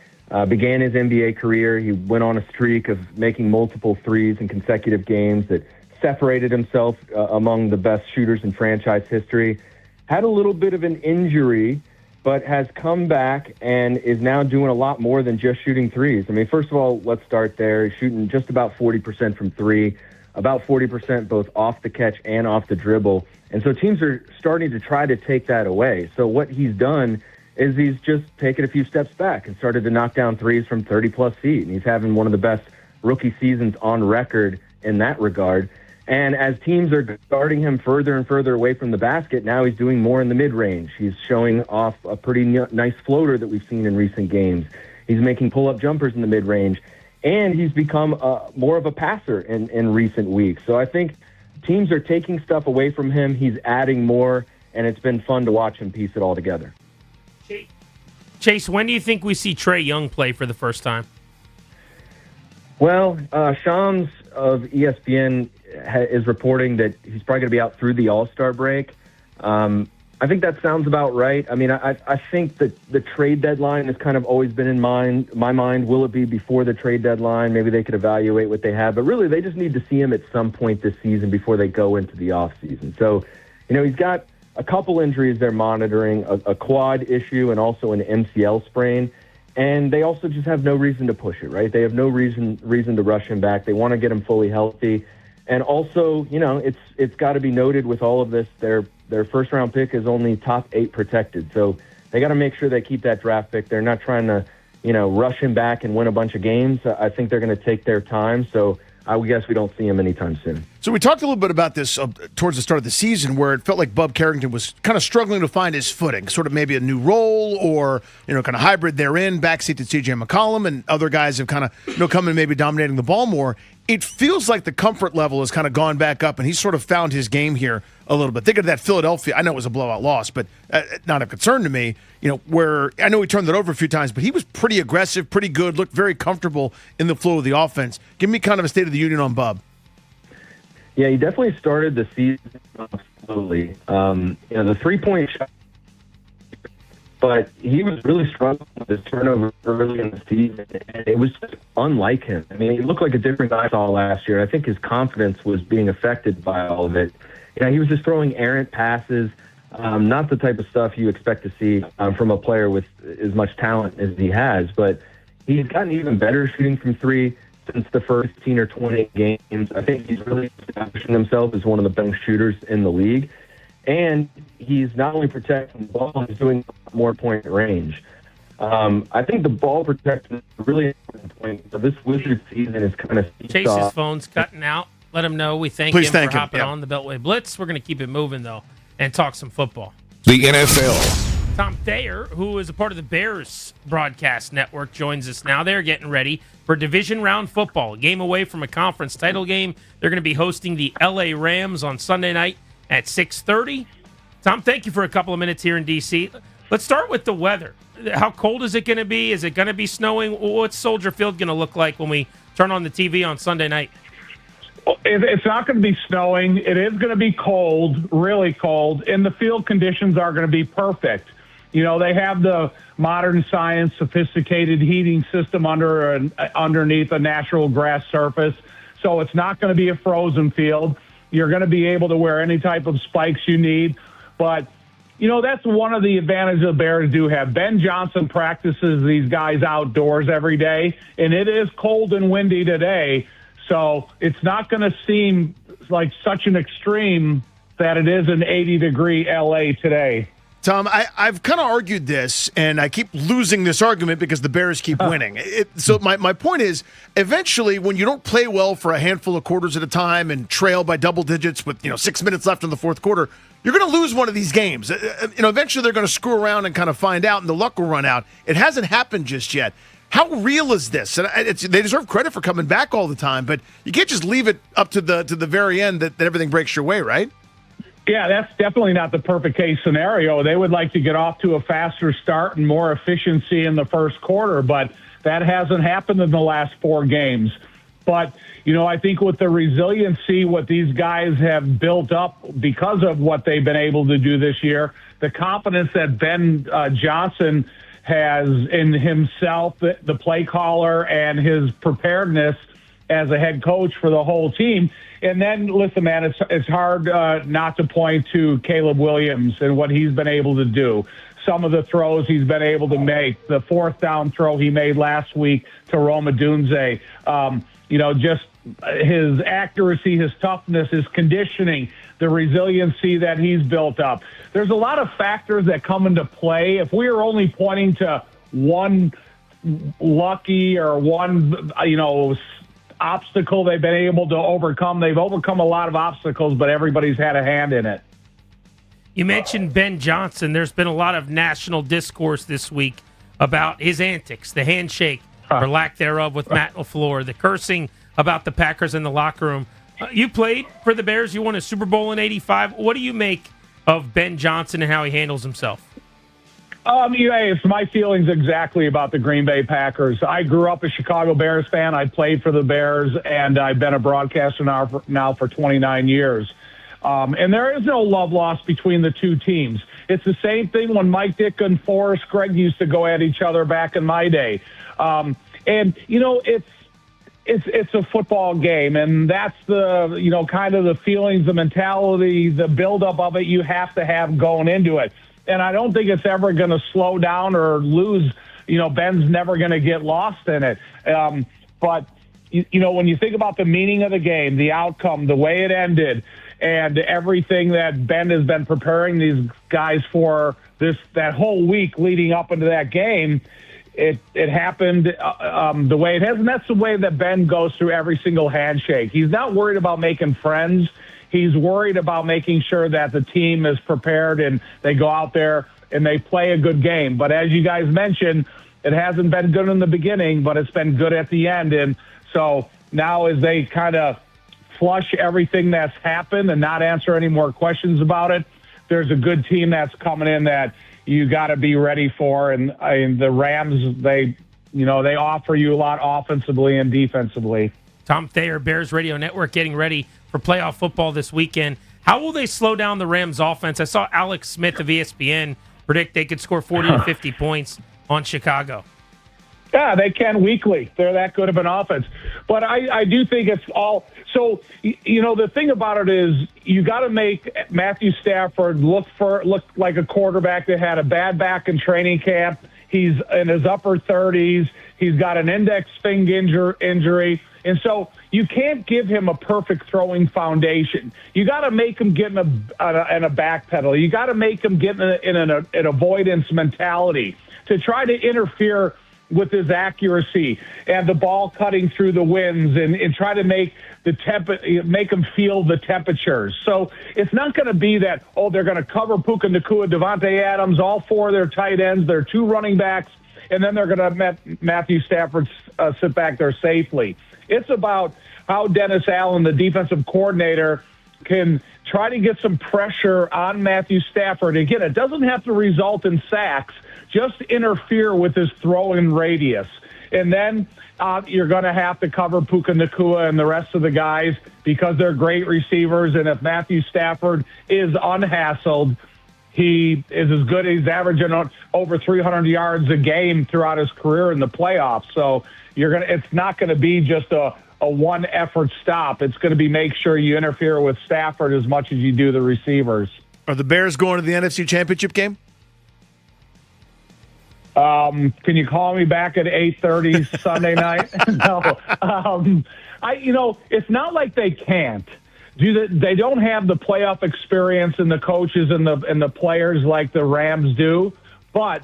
began his NBA career. He went on a streak of making multiple threes in consecutive games that separated himself among the best shooters in franchise history. Had a little bit of an injury, but has come back and is now doing a lot more than just shooting threes. I mean, first of all, let's start there. He's shooting just about 40% from three, about 40% both off the catch and off the dribble. And so teams are starting to try to take that away. So what he's done is he's just taken a few steps back and started to knock down threes from 30-plus feet. And he's having one of the best rookie seasons on record in that regard. And as teams are guarding him further and further away from the basket, now he's doing more in the mid-range. He's showing off a pretty nice floater that we've seen in recent games. He's making pull-up jumpers in the mid-range. And he's become more of a passer in recent weeks. So I think teams are taking stuff away from him. He's adding more, and it's been fun to watch him piece it all together. Chase, when do you think we see Trae Young play for the first time? Well, Shams of ESPN is reporting that he's probably going to be out through the All-Star break. I think that sounds about right. I mean, I think that the trade deadline has kind of always been in my mind. Will it be before the trade deadline? Maybe they could evaluate what they have. But really, they just need to see him at some point this season before they go into the offseason. So, he's got a couple injuries they're monitoring, a quad issue and also an MCL sprain. And they also just have no reason to push it, right? They have no reason to rush him back. They want to get him fully healthy. And also, it's got to be noted with all of this, their first-round pick is only top 8 protected. So they got to make sure they keep that draft pick. They're not trying to, rush him back and win a bunch of games. I think they're going to take their time. So I would guess we don't see him anytime soon. So we talked a little bit about this towards the start of the season where it felt like Bub Carrington was kind of struggling to find his footing, sort of maybe a new role or, kind of hybrid therein, backseat to C.J. McCollum, and other guys have kind of, come in maybe dominating the ball more. It feels like the comfort level has kind of gone back up, and he's sort of found his game here a little bit. Think of that Philadelphia. I know it was a blowout loss, but not a concern to me, where I know he turned it over a few times, but he was pretty aggressive, pretty good, looked very comfortable in the flow of the offense. Give me kind of a state of the union on Bub. Yeah, he definitely started the season slowly. The three-point shot, but he was really struggling with his turnover early in the season, and it was just unlike him. I mean, he looked like a different guy I saw last year. I think his confidence was being affected by all of it. He was just throwing errant passes, not the type of stuff you expect to see from a player with as much talent as he has, but he's gotten even better shooting from three since the first 15 or 20 games. I think he's really establishing himself as one of the best shooters in the league. And he's not only protecting the ball, he's doing more point range. I think the ball protection is a really important point. So this Wizards season is kind of... Chase's phone's cutting out. Let him know we thank him for hopping on the Beltway Blitz. We're going to keep it moving, though, and talk some football. The NFL. Tom Thayer, who is a part of the Bears broadcast network, joins us now. They're getting ready for division round football, a game away from a conference title game. They're going to be hosting the L.A. Rams on Sunday night at 6:30. Tom, thank you for a couple of minutes here in D.C. Let's start with the weather. How cold is it going to be? Is it going to be snowing? What's Soldier Field going to look like when we turn on the TV on Sunday night? It's not going to be snowing. It is going to be cold, really cold, and the field conditions are going to be perfect. You know, they have the modern science, sophisticated heating system underneath a natural grass surface, so it's not going to be a frozen field. You're going to be able to wear any type of spikes you need, but you know, that's one of the advantages the Bears do have. Ben Johnson practices these guys outdoors every day, and it is cold and windy today, so it's not going to seem like such an extreme that it is an 80-degree L.A. today. Tom, I've kind of argued this, and I keep losing this argument because the Bears keep winning. So my point is, eventually, when you don't play well for a handful of quarters at a time and trail by double digits with 6 minutes left in the fourth quarter, you're going to lose one of these games. Eventually they're going to screw around and kind of find out, and the luck will run out. It hasn't happened just yet. How real is this? And they deserve credit for coming back all the time, but you can't just leave it up to the very end that everything breaks your way, right? Yeah, that's definitely not the perfect case scenario. They would like to get off to a faster start and more efficiency in the first quarter, but that hasn't happened in the last 4 games. But, I think with the resiliency, what these guys have built up because of what they've been able to do this year, the confidence that Ben Johnson has in himself, the play caller, and his preparedness as a head coach for the whole team. And then, listen, man, it's hard not to point to Caleb Williams and what he's been able to do. Some of the throws he's been able to make, the 4th down throw he made last week to Roma Dunze, just his accuracy, his toughness, his conditioning, the resiliency that he's built up. There's a lot of factors that come into play. If we are only pointing to one lucky or one, obstacle they've been able to overcome, they've overcome a lot of obstacles, but everybody's had a hand in it. You mentioned Ben Johnson. There's been a lot of national discourse this week about his antics, the handshake or lack thereof with Matt LaFleur, the cursing about the Packers in the locker room. You played for the Bears. You won a Super Bowl in '85. What do you make of Ben Johnson and how he handles himself? It's my feelings exactly about the Green Bay Packers. I grew up a Chicago Bears fan. I played for the Bears, and I've been a broadcaster now for 29 years. And there is no love lost between the two teams. It's the same thing when Mike Dick and Forrest Gregg used to go at each other back in my day. It's a football game, and that's the, kind of the feelings, the mentality, the buildup of it you have to have going into it. And I don't think it's ever going to slow down or lose. Ben's never going to get lost in it. But when you think about the meaning of the game, the outcome, the way it ended, and everything that Ben has been preparing these guys for that whole week leading up into that game, it happened the way it has. And that's the way that Ben goes through every single handshake. He's not worried about making friends. He's worried about making sure that the team is prepared and they go out there and they play a good game. But as you guys mentioned, it hasn't been good in the beginning, but it's been good at the end. And so now as they kind of flush everything that's happened and not answer any more questions about it, there's a good team that's coming in that you got to be ready for. And the Rams, they offer you a lot offensively and defensively. Tom Thayer, Bears Radio Network, getting ready for playoff football this weekend. How will they slow down the Rams offense? I saw Alex Smith of ESPN predict they could score 40 to 50 points on Chicago. Yeah, they can weekly. They're that good of an offense. But I do think it's all – so, the thing about it is you got to make Matthew Stafford look like a quarterback that had a bad back in training camp. He's in his upper 30s. He's got an index finger injury. And so you can't give him a perfect throwing foundation. You got to make him get in a back pedal. You got to make him get in an avoidance mentality to try to interfere with his accuracy and the ball cutting through the winds and try to make him feel the temperatures. So it's not going to be that, they're going to cover Puka Nacua, Devontae Adams, all 4 of their tight ends, their 2 running backs, and then they're going to let Matthew Stafford sit back there safely. It's about how Dennis Allen, the defensive coordinator, can try to get some pressure on Matthew Stafford. Again, it doesn't have to result in sacks, just interfere with his throwing radius. And then you're going to have to cover Puka Nacua and the rest of the guys because they're great receivers. And if Matthew Stafford is unhassled, he is as good. He's averaging over 300 yards a game throughout his career in the playoffs. So it's not going to be just a one effort stop. It's going to be make sure you interfere with Stafford as much as you do the receivers. Are the Bears going to the NFC Championship game? Can you call me back at 8:30 Sunday night? No. It's not like they can't. They don't have the playoff experience and the coaches and the players like the Rams do. But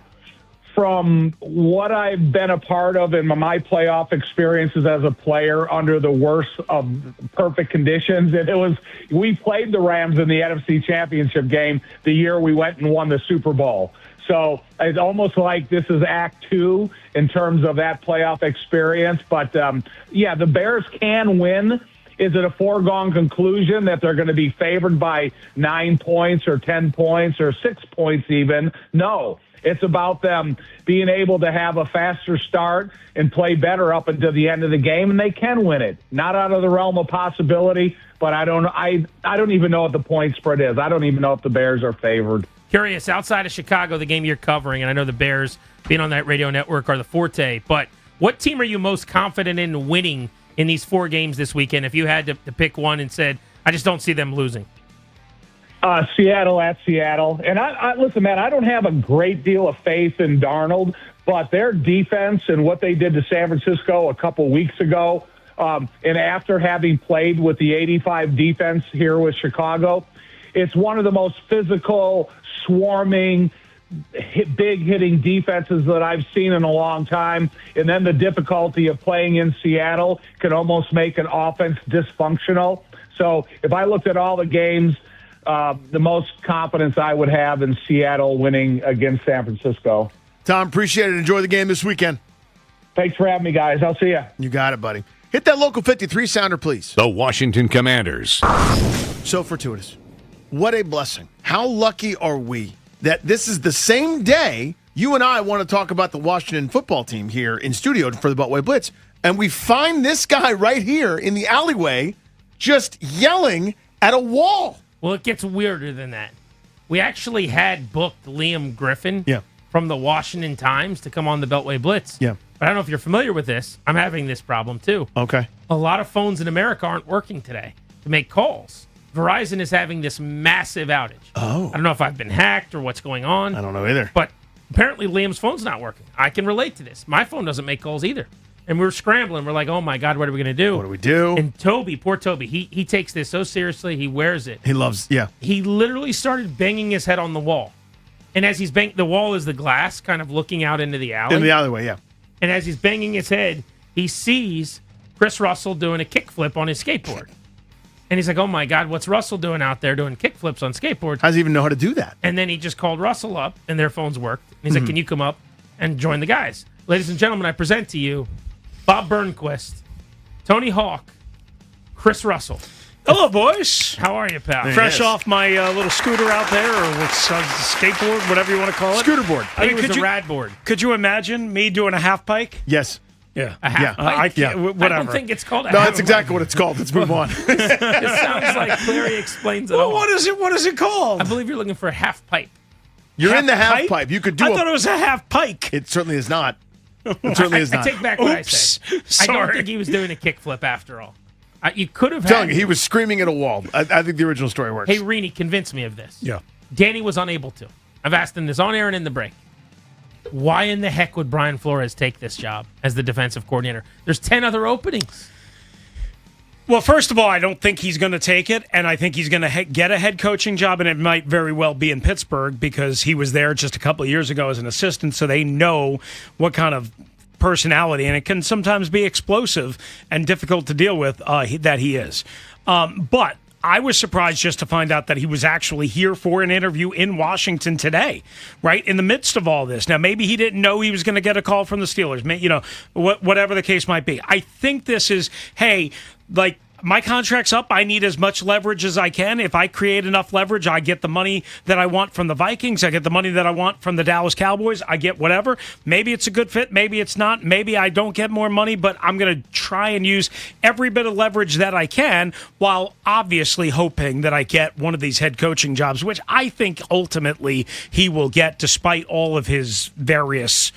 from what I've been a part of in my playoff experiences as a player under the worst of perfect conditions, and we played the Rams in the NFC Championship game the year we went and won the Super Bowl. So it's almost like this is Act 2 in terms of that playoff experience. But, the Bears can win. Is it a foregone conclusion that they're going to be favored by 9 points or 10 points or 6 points even? No. It's about them being able to have a faster start and play better up until the end of the game, and they can win it. Not out of the realm of possibility, but I don't even know what the point spread is. I don't even know if the Bears are favored. Curious, outside of Chicago, the game you're covering, and I know the Bears being on that radio network are the forte, but what team are you most confident in winning in these 4 games this weekend if you had to pick one and said, I just don't see them losing? Seattle at Seattle. And I listen, man, I don't have a great deal of faith in Darnold, but their defense and what they did to San Francisco a couple weeks ago, and after having played with the 85 defense here with Chicago, it's one of the most physical, swarming, big hitting defenses that I've seen in a long time. And then the difficulty of playing in Seattle can almost make an offense dysfunctional. So if I looked at all the games, the most confidence I would have in Seattle winning against San Francisco. Tom, appreciate it. Enjoy the game this weekend. Thanks for having me, guys. I'll see you. You got it, buddy. Hit that local 53 sounder, please. The Washington Commanders. So fortuitous. What a blessing. How lucky are we that this is the same day you and I want to talk about the Washington football team here in studio for the Beltway Blitz, and we find this guy right here in the alleyway just yelling at a wall. Well, it gets weirder than that. We actually had booked Liam Griffin Yeah. from the Washington Times to come on the Beltway Blitz. Yeah. But I don't know if you're familiar with this. I'm having this problem too. Okay. A lot of phones in America aren't working today to make calls. Verizon is having this massive outage. Oh. I don't know if I've been hacked or what's going on. I don't know either. But apparently Liam's phone's not working. I can relate to this. My phone doesn't make calls either. And we're scrambling. We're like, oh my God, what are we going to do? What do we do? And Toby, poor Toby, he takes this so seriously. He wears it. He loves, yeah. He literally started banging his head on the wall. And as he's banging, the wall is the glass kind of looking out into the alley. In the alleyway, yeah. And as he's banging his head, he sees Chris Russell doing a kickflip on his skateboard. And he's like, oh my God, what's Russell doing out there doing kickflips on skateboards? How does he even know how to do that? And then he just called Russell up, and their phones worked. And he's like, can you come up and join the guys? Ladies and gentlemen, I present to you Bob Burnquist, Tony Hawk, Chris Russell. Hello, boys. How are you, pal? Fresh off my little scooter out there, or skateboard, whatever you want to call it. Scooter board. I think it was a rad board. Could you imagine me doing a half pike? Yes. Yeah. A half pike? Whatever. I don't think it's called a No, half that's exactly what it's called. Let's move on. It sounds like Clary explains it all. What is it? What is it called? I believe you're looking for a half pipe. You're in the half pipe. You could do I thought it was a half pike. It certainly is not. It certainly is not. I take back what I said. I don't think he was doing a kickflip after all. You could have I'm telling had... you, he was screaming at a wall. I think the original story works. Hey, Rini, convince me of this. Yeah. Danny was unable to. I've asked him this on air and in the break. Why in the heck would Brian Flores take this job as the defensive coordinator? There's 10 other openings. Well, first of all, I don't think he's going to take it, and I think he's going to get a head coaching job, and it might very well be in Pittsburgh because he was there just a couple of years ago as an assistant, so they know what kind of personality, and it can sometimes be explosive and difficult to deal with that he is. But I was surprised just to find out that he was actually here for an interview in Washington today, right in the midst of all this. Now, maybe he didn't know he was going to get a call from the Steelers, whatever the case might be. I think this is, hey, like my contract's up. I need as much leverage as I can. If I create enough leverage, I get the money that I want from the Vikings. I get the money that I want from the Dallas Cowboys. I get whatever. Maybe it's a good fit. Maybe it's not. Maybe I don't get more money, but I'm going to try and use every bit of leverage that I can while obviously hoping that I get one of these head coaching jobs, which I think ultimately he will get despite all of his various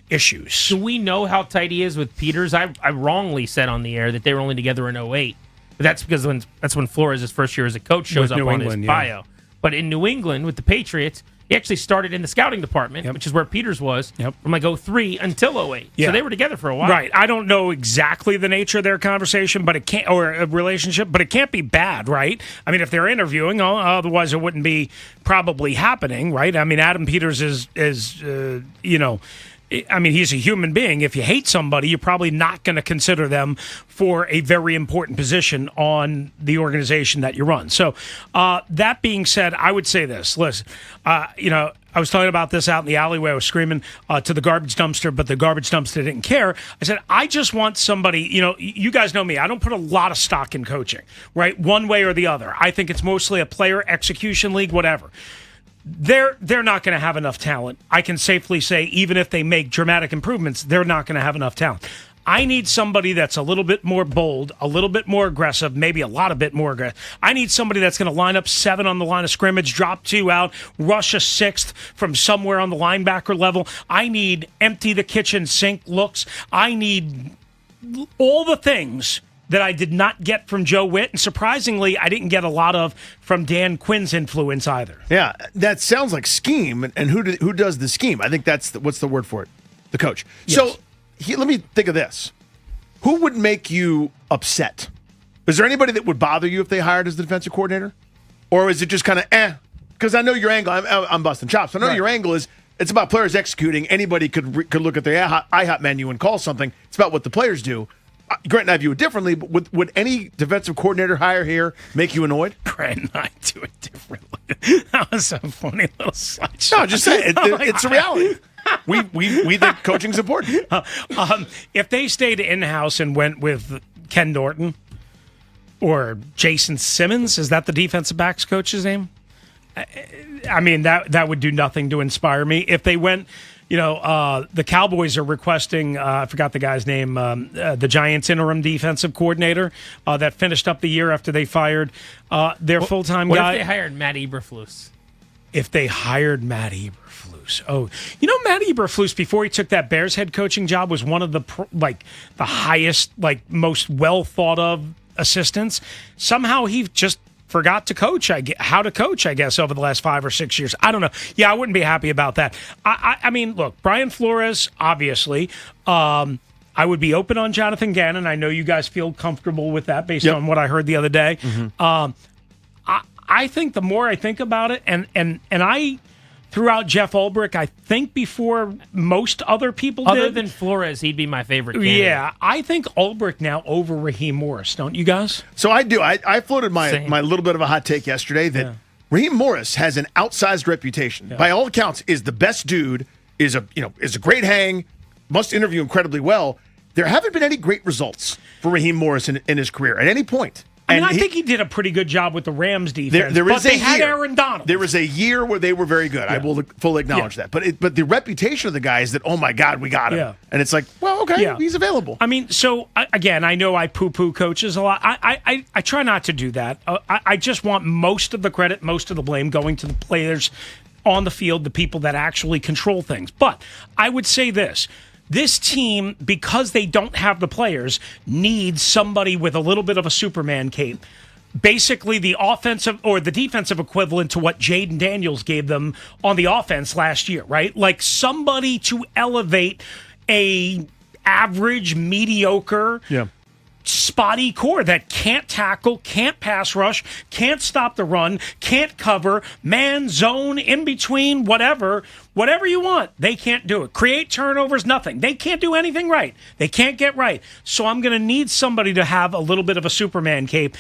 issues. Do we know how tight he is with Peters? I wrongly said on the air that they were only together in 2008. But that's because that's when Flores' first year as a coach shows up on his bio. But in New England with the Patriots, he actually started in the scouting department, which is where Peters was, from like 2003 until 2008. So they were together for a while. Right. I don't know exactly the nature of their conversation, but it can't, or a relationship, but it can't be bad, right? I mean, if they're interviewing, otherwise it wouldn't be probably happening, right? I mean, Adam Peters is I mean, he's a human being. If you hate somebody, you're probably not going to consider them for a very important position on the organization that you run. So that being said, I would say this. Listen, I was talking about this out in the alleyway. I was screaming to the garbage dumpster, but the garbage dumpster didn't care. I said, I just want somebody, you guys know me. I don't put a lot of stock in coaching, right? One way or the other. I think it's mostly a player execution league, whatever. They're not going to have enough talent. I can safely say, even if they make dramatic improvements, they're not going to have enough talent. I need somebody that's a little bit more bold, a little bit more aggressive, maybe a lot of bit more aggressive. I need somebody that's going to line up 7 on the line of scrimmage, drop 2 out, rush a 6th from somewhere on the linebacker level. I need empty the kitchen sink looks. I need all the things that I did not get from Joe Witt, and surprisingly, I didn't get a lot of from Dan Quinn's influence either. Yeah, that sounds like scheme, and who does the scheme? I think that's what's the word for it? The coach. Yes. So let me think of this. Who would make you upset? Is there anybody that would bother you if they hired as the defensive coordinator? Or is it just kind of Because I know your angle, I'm busting chops. I know your angle is it's about players executing. Anybody could look at the IHOP menu and call something. It's about what the players do. Grant and I view it differently, but would any defensive coordinator hire here make you annoyed? Grant and I do it differently. That was a funny little slideshow. No, just say it. It's a reality. We think coaching's important. If they stayed in-house and went with Ken Norton or Jason Simmons, is that the defensive backs coach's name? I mean, that would do nothing to inspire me. If they went... the Cowboys are requesting, I forgot the guy's name, the Giants interim defensive coordinator that finished up the year after they fired their full-time guy. What if they hired Matt Eberflus? If they hired Matt Eberflus. Oh, Matt Eberflus, before he took that Bears head coaching job, was one of the highest, most well-thought-of assistants. Somehow he just forgot to coach, how to coach, I guess, over the last 5 or 6 years. I don't know. Yeah, I wouldn't be happy about that. I mean, look, Brian Flores, obviously. I would be open on Jonathan Gannon. I know you guys feel comfortable with that based on what I heard the other day. Mm-hmm. I think the more I think about it, and I threw out Jeff Ulbrich, I think, before most other people did. Other than Flores, he'd be my favorite candidate. Yeah, I think Ulbrich now over Raheem Morris, don't you guys? So I do. I floated my little bit of a hot take yesterday that Raheem Morris has an outsized reputation. Yeah. By all accounts, is the best dude, is a great hang, must interview incredibly well. There haven't been any great results for Raheem Morris in his career at any point. I think he did a pretty good job with the Rams defense. They had Aaron Donald. There was a year where they were very good. Yeah. I will fully acknowledge that. But the reputation of the guy is that, oh my God, we got him. Yeah. And it's like, well, okay, he's available. I mean, so again, I know I poo-poo coaches a lot. I try not to do that. I just want most of the credit, most of the blame going to the players on the field, the people that actually control things. But I would say this. This team, because they don't have the players, needs somebody with a little bit of a Superman cape. Basically, the offensive or the defensive equivalent to what Jaden Daniels gave them on the offense last year, right? Like somebody to elevate a average, mediocre, spotty core that can't tackle, can't pass rush, can't stop the run, can't cover, man, zone, in between, whatever you want. They can't do it. Create turnovers, nothing. They can't do anything right. They can't get right. So I'm going to need somebody to have a little bit of a Superman cape.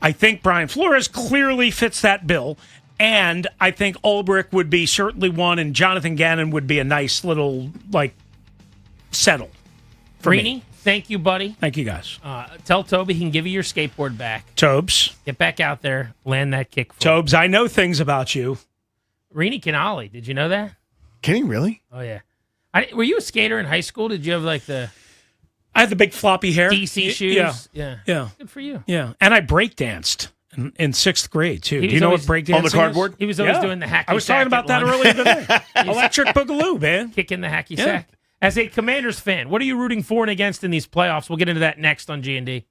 I think Brian Flores clearly fits that bill. And I think Ulbrich would be certainly one, and Jonathan Gannon would be a nice little, settle. Greeny? thank you, buddy. Thank you, guys. Tell Toby he can give you your skateboard back. Tobes. Get back out there, land that kick. Tobes, I know things about you. Rini can ollie. Did you know that? Can he really? Oh, yeah. Were you a skater in high school? Did you have like the I had the big floppy hair. DC shoes? Yeah. Good for you. Yeah. And I break danced in 6th grade, too. He Do you was know always- what break dancing on the cardboard? He was always doing the hacky I was talking sack about at that lunch. earlier today. Electric Boogaloo, man. Kicking the hacky Yeah. sack. As a Commanders fan, what are you rooting for and against in these playoffs? We'll get into that next on G&D.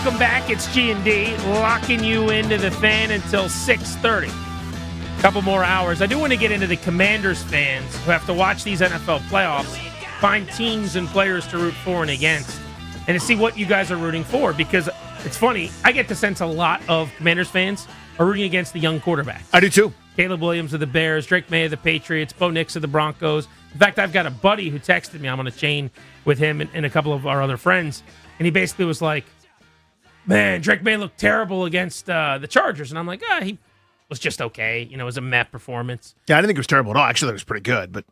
Welcome back. It's G&D, locking you into the Fan until 6:30. Couple more hours. I do want to get into the Commanders fans who have to watch these NFL playoffs, find teams and players to root for and against, and to see what you guys are rooting for. Because it's funny, I get the sense a lot of Commanders fans are rooting against the young quarterbacks. I do too. Caleb Williams of the Bears, Drake May of the Patriots, Bo Nix of the Broncos. In fact, I've got a buddy who texted me. I'm on a chain with him and a couple of our other friends, and he basically was like, man, Drake May looked terrible against the Chargers. And I'm like, he was just okay. You know, it was a meh performance. Yeah, I didn't think it was terrible at all. Actually, it was pretty good. But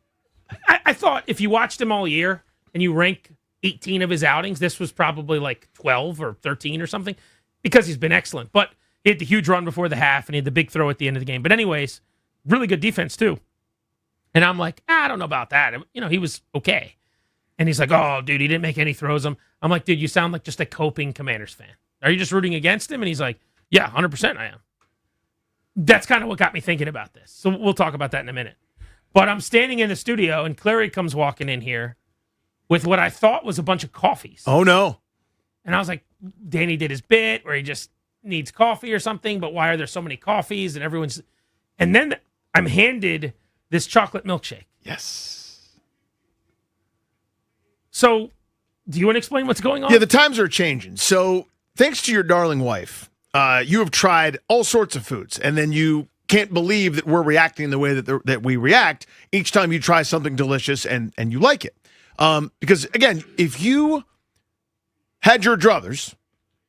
I thought if you watched him all year and you rank 18 of his outings, this was probably like 12 or 13 or something because he's been excellent. But he had the huge run before the half and he had the big throw at the end of the game. But anyways, really good defense too. And I'm like, I don't know about that. You know, he was okay. And he's like, oh, dude, he didn't make any throws. I'm like, dude, you sound like just a coping Commanders fan. Are you just rooting against him? And he's like, yeah, 100% I am. That's kind of what got me thinking about this. So we'll talk about that in a minute. But I'm standing in the studio, and Clary comes walking in here with what I thought was a bunch of coffees. Oh, no. And I was like, Danny did his bit where he just needs coffee or something, but why are there so many coffees? And everyone's... And then I'm handed this chocolate milkshake. Yes. So do you want to explain what's going on? Yeah, the times are changing. So thanks to your darling wife, you have tried all sorts of foods, and then you can't believe that we're reacting the way that we react each time you try something delicious and you like it. Because, again, if you had your druthers,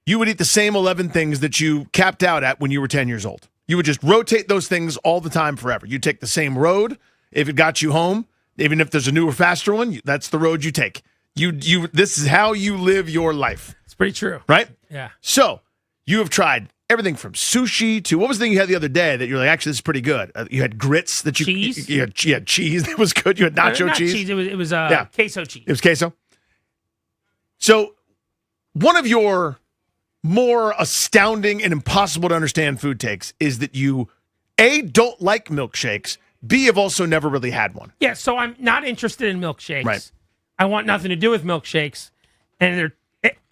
you would eat the same 11 things that you capped out at when you were 10 years old. You would just rotate those things all the time forever. You'd take the same road if it got you home. Even if there's a newer, faster one, that's the road you take. This is how you live your life. It's pretty true. Right? Yeah. So you have tried everything from sushi to, what was the thing you had the other day that you're like, actually, this is pretty good? You had grits that you... Cheese? You had cheese that was good. You had nacho not cheese. It was queso cheese. It was queso. So one of your more astounding and impossible to understand food takes is that you, A, don't like milkshakes, B, have also never really had one. Yeah, so I'm not interested in milkshakes. Right. I want nothing to do with milkshakes. And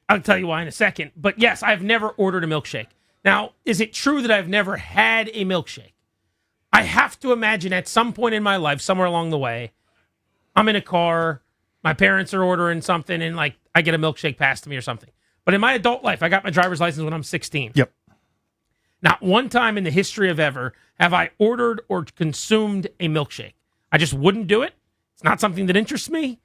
I'll tell you why in a second. But yes, I've never ordered a milkshake. Now, is it true that I've never had a milkshake? I have to imagine at some point in my life, somewhere along the way, I'm in a car, my parents are ordering something, and like I get a milkshake passed to me or something. But in my adult life, I got my driver's license when I'm 16. Yep. Not one time in the history of ever have I ordered or consumed a milkshake. I just wouldn't do it. It's not something that interests me.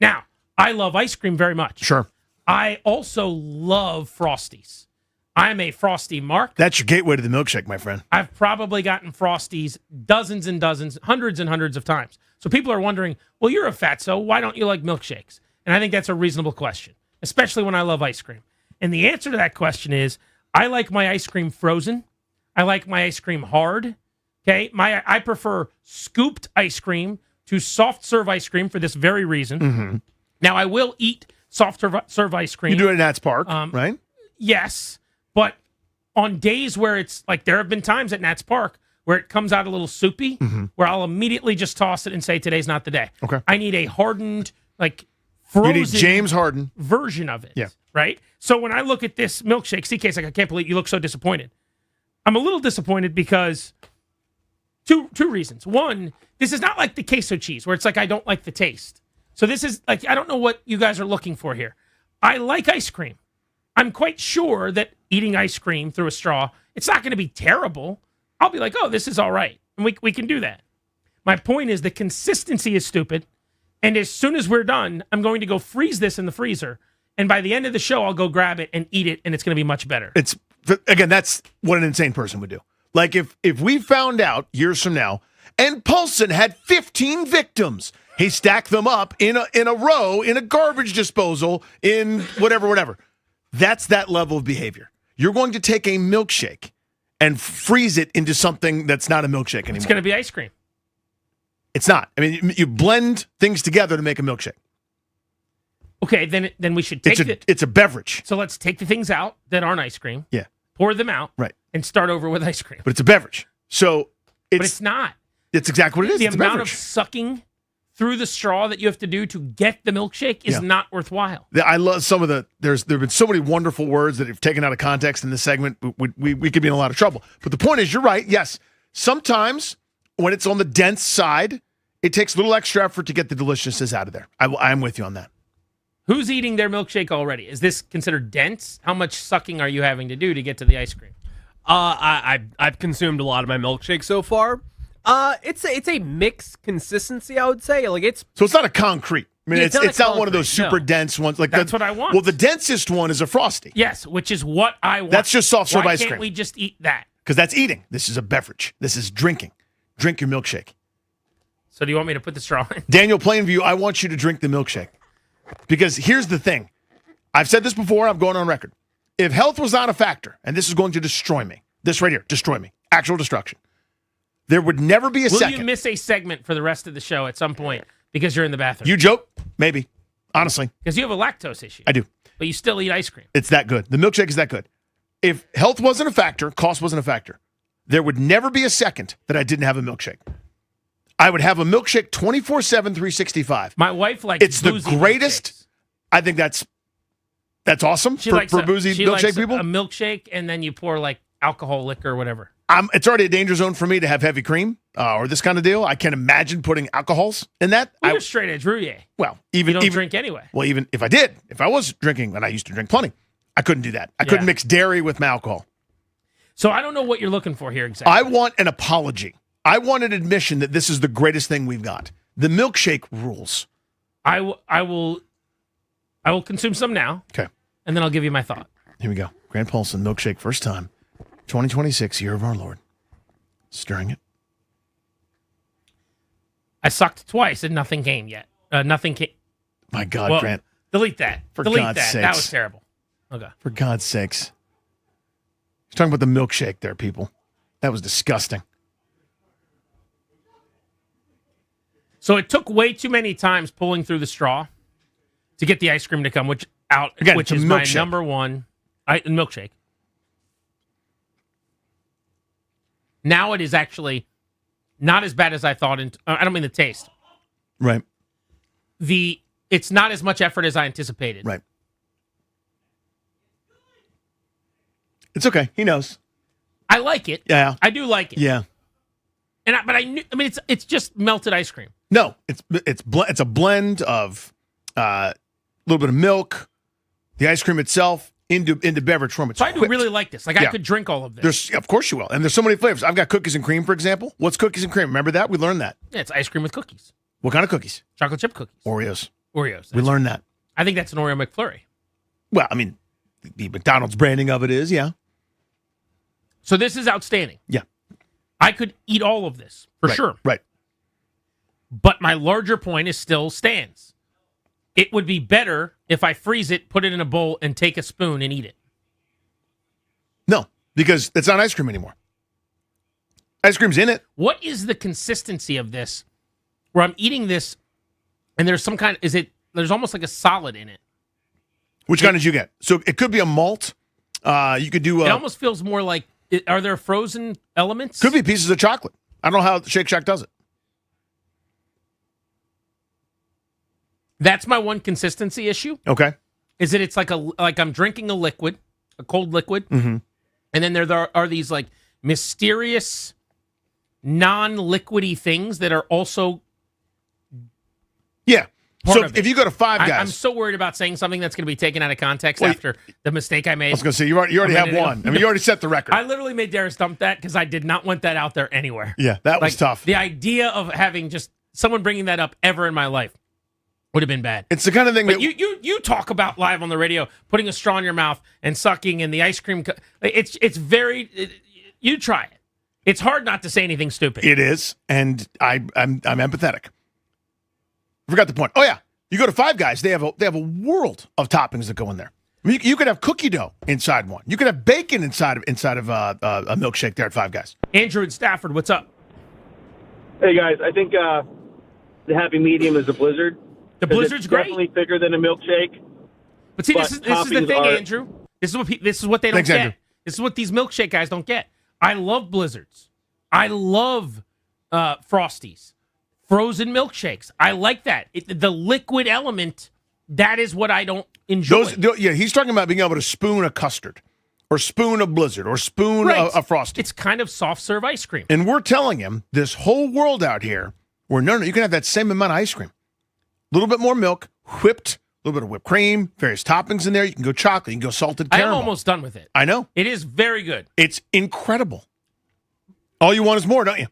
Now, I love ice cream very much. Sure. I also love Frosties. I'm a Frosty mark. That's your gateway to the milkshake, my friend. I've probably gotten Frosties dozens and dozens, hundreds and hundreds of times. So people are wondering, well, you're a fatso. Why don't you like milkshakes? And I think that's a reasonable question, especially when I love ice cream. And the answer to that question is, I like my ice cream frozen. I like my ice cream hard. Okay, I prefer scooped ice cream to soft serve ice cream for this very reason. Mm-hmm. Now, I will eat soft serve ice cream. You do it at Nats Park, right? Yes, but on days where it's like, there have been times at Nats Park where it comes out a little soupy, where I'll immediately just toss it and say, today's not the day. Okay. I need a hardened, like frozen You need James Harden version of it. Yeah. Right? So when I look at this milkshake, CK's like, I can't believe you look so disappointed. I'm a little disappointed because two reasons. One, this is not like the queso cheese where it's like I don't like the taste. So this is like, I don't know what you guys are looking for here. I like ice cream. I'm quite sure that eating ice cream through a straw, it's not going to be terrible. I'll be like, oh, this is all right. And we can do that. My point is the consistency is stupid. And as soon as we're done, I'm going to go freeze this in the freezer. And by the end of the show, I'll go grab it and eat it, and it's going to be much better. Again, that's what an insane person would do. Like if we found out years from now, and Paulson had 15 victims, he stacked them up in a row, in a garbage disposal, in whatever. That's that level of behavior. You're going to take a milkshake and freeze it into something that's not a milkshake anymore. It's going to be ice cream. It's not. I mean, you blend things together to make a milkshake. Okay, then we should take it. It's a beverage. So let's take the things out that aren't ice cream. Yeah. Pour them out. Right. And start over with ice cream. But it's a beverage. So but it's not. It's exactly what it is. The it's amount a beverage. of sucking through the straw that you have to do to get the milkshake is not worthwhile. I love some of there have been so many wonderful words that have taken out of context in this segment. We could be in a lot of trouble. But the point is, you're right. Yes, sometimes when it's on the dense side, it takes a little extra effort to get the deliciousness out of there. I'm with you on that. Who's eating their milkshake already? Is this considered dense? How much sucking are you having to do to get to the ice cream? I've consumed a lot of my milkshake so far. It's a mixed consistency, I would say. So it's not a concrete. I mean, it's not one of those super no. dense ones. That's what I want. Well, the densest one is a Frosty. Yes, which is what I want. That's just soft serve ice cream. Why can't we just eat that? Because that's eating. This is a beverage. This is drinking. Drink your milkshake. So do you want me to put the straw in? Daniel Plainview, I want you to drink the milkshake. Because here's the thing. I've said this before. I'm going on record. If health was not a factor, and this is going to destroy me, this right here, destroy me, actual destruction, there would never be a second. Will you miss a segment for the rest of the show at some point because you're in the bathroom? You joke? Maybe. Honestly. Because you have a lactose issue. I do. But you still eat ice cream. It's that good. The milkshake is that good. If health wasn't a factor, cost wasn't a factor, there would never be a second that I didn't have a milkshake. I would have a milkshake 24/7, 365. My wife likes It's the greatest. Milkshakes. I think that's awesome for boozy milkshake people. A milkshake, and then you pour like alcohol, liquor, or whatever. It's already a danger zone for me to have heavy cream or this kind of deal. I can't imagine putting alcohols in that. Well, you're straight edge Rouillet. Well, you don't drink anyway. Well, even if I was drinking, and I used to drink plenty, I couldn't do that. I couldn't mix dairy with my alcohol. So I don't know what you're looking for here exactly. I want an apology. I want an admission that this is the greatest thing we've got. The milkshake rules. I will consume some now. Okay. And then I'll give you my thought. Here we go. Grant Paulson, milkshake, first time. 2026, year of our Lord. Stirring it. I sucked twice and nothing came yet. Nothing came. My God, Grant. Delete that. For delete God's that. sakes. That was terrible. Okay. For God's sakes. He's talking about the milkshake there, people. That was disgusting. So it took way too many times pulling through the straw to get the ice cream to come, which is my number one milkshake. Now it is actually not as bad as I thought. I don't mean the taste. Right. It's not as much effort as I anticipated. Right. It's okay. He knows. I like it. Yeah. I do like it. Yeah. But I knew. I mean, it's just melted ice cream. No, it's a blend of a little bit of milk, the ice cream itself into beverage form. So I do really like this. I could drink all of this. Of course you will. And there's so many flavors. I've got cookies and cream, for example. What's cookies and cream? Remember that? We learned that. Yeah, it's ice cream with cookies. What kind of cookies? Chocolate chip cookies. Oreos. We learned that. I think that's an Oreo McFlurry. Well, I mean, the McDonald's branding of it is, yeah. So this is outstanding. Yeah. I could eat all of this, for sure. Right. But my larger point still stands. It would be better if I freeze it, put it in a bowl, and take a spoon and eat it. No, because it's not ice cream anymore. Ice cream's in it. What is the consistency of this where I'm eating this and there's some kind of, there's almost like a solid in it? Which kind did you get? So it could be a malt. You could do it almost feels more like, are there frozen elements? Could be pieces of chocolate. I don't know how Shake Shack does it. That's my one consistency issue. Okay. Is that it's like I'm drinking a liquid, a cold liquid, and then there are these like mysterious non-liquidy things that are also So if you go to Five Guys, I'm so worried about saying something that's going to be taken out of context after the mistake I made. I was going to say you already have one. I mean, you already set the record. I literally made Darius dump that because I did not want that out there anywhere. Yeah, that was tough. The idea of having just someone bringing that up ever in my life would have been bad. It's the kind of thing but that you talk about live on the radio, putting a straw in your mouth and sucking, and the ice cream. It's very. You try it. It's hard not to say anything stupid. It is, and I'm empathetic. I forgot the point. Oh yeah, you go to Five Guys. They have a world of toppings that go in there. I mean, you could have cookie dough inside one. You could have bacon inside of a milkshake there at Five Guys. Andrew in Stafford, what's up? Hey guys, I think the happy medium is a Blizzard. The Blizzard's great. Definitely thicker than a milkshake. But see, this is the thing, Andrew. This is what they don't Thanks, get. Andrew. This is what these milkshake guys don't get. I love Blizzards. I love Frosties. frozen milkshakes. I like that. The liquid element, that is what I don't enjoy. He's talking about being able to spoon a custard or spoon a Blizzard or spoon a Frosty. It's kind of soft serve ice cream. And we're telling him this whole world out here where no, you can have that same amount of ice cream. A little bit more milk, whipped, a little bit of whipped cream, various toppings in there. You can go chocolate, you can go salted caramel. I'm almost done with it. I know. It is very good. It's incredible. All you want is more, don't you?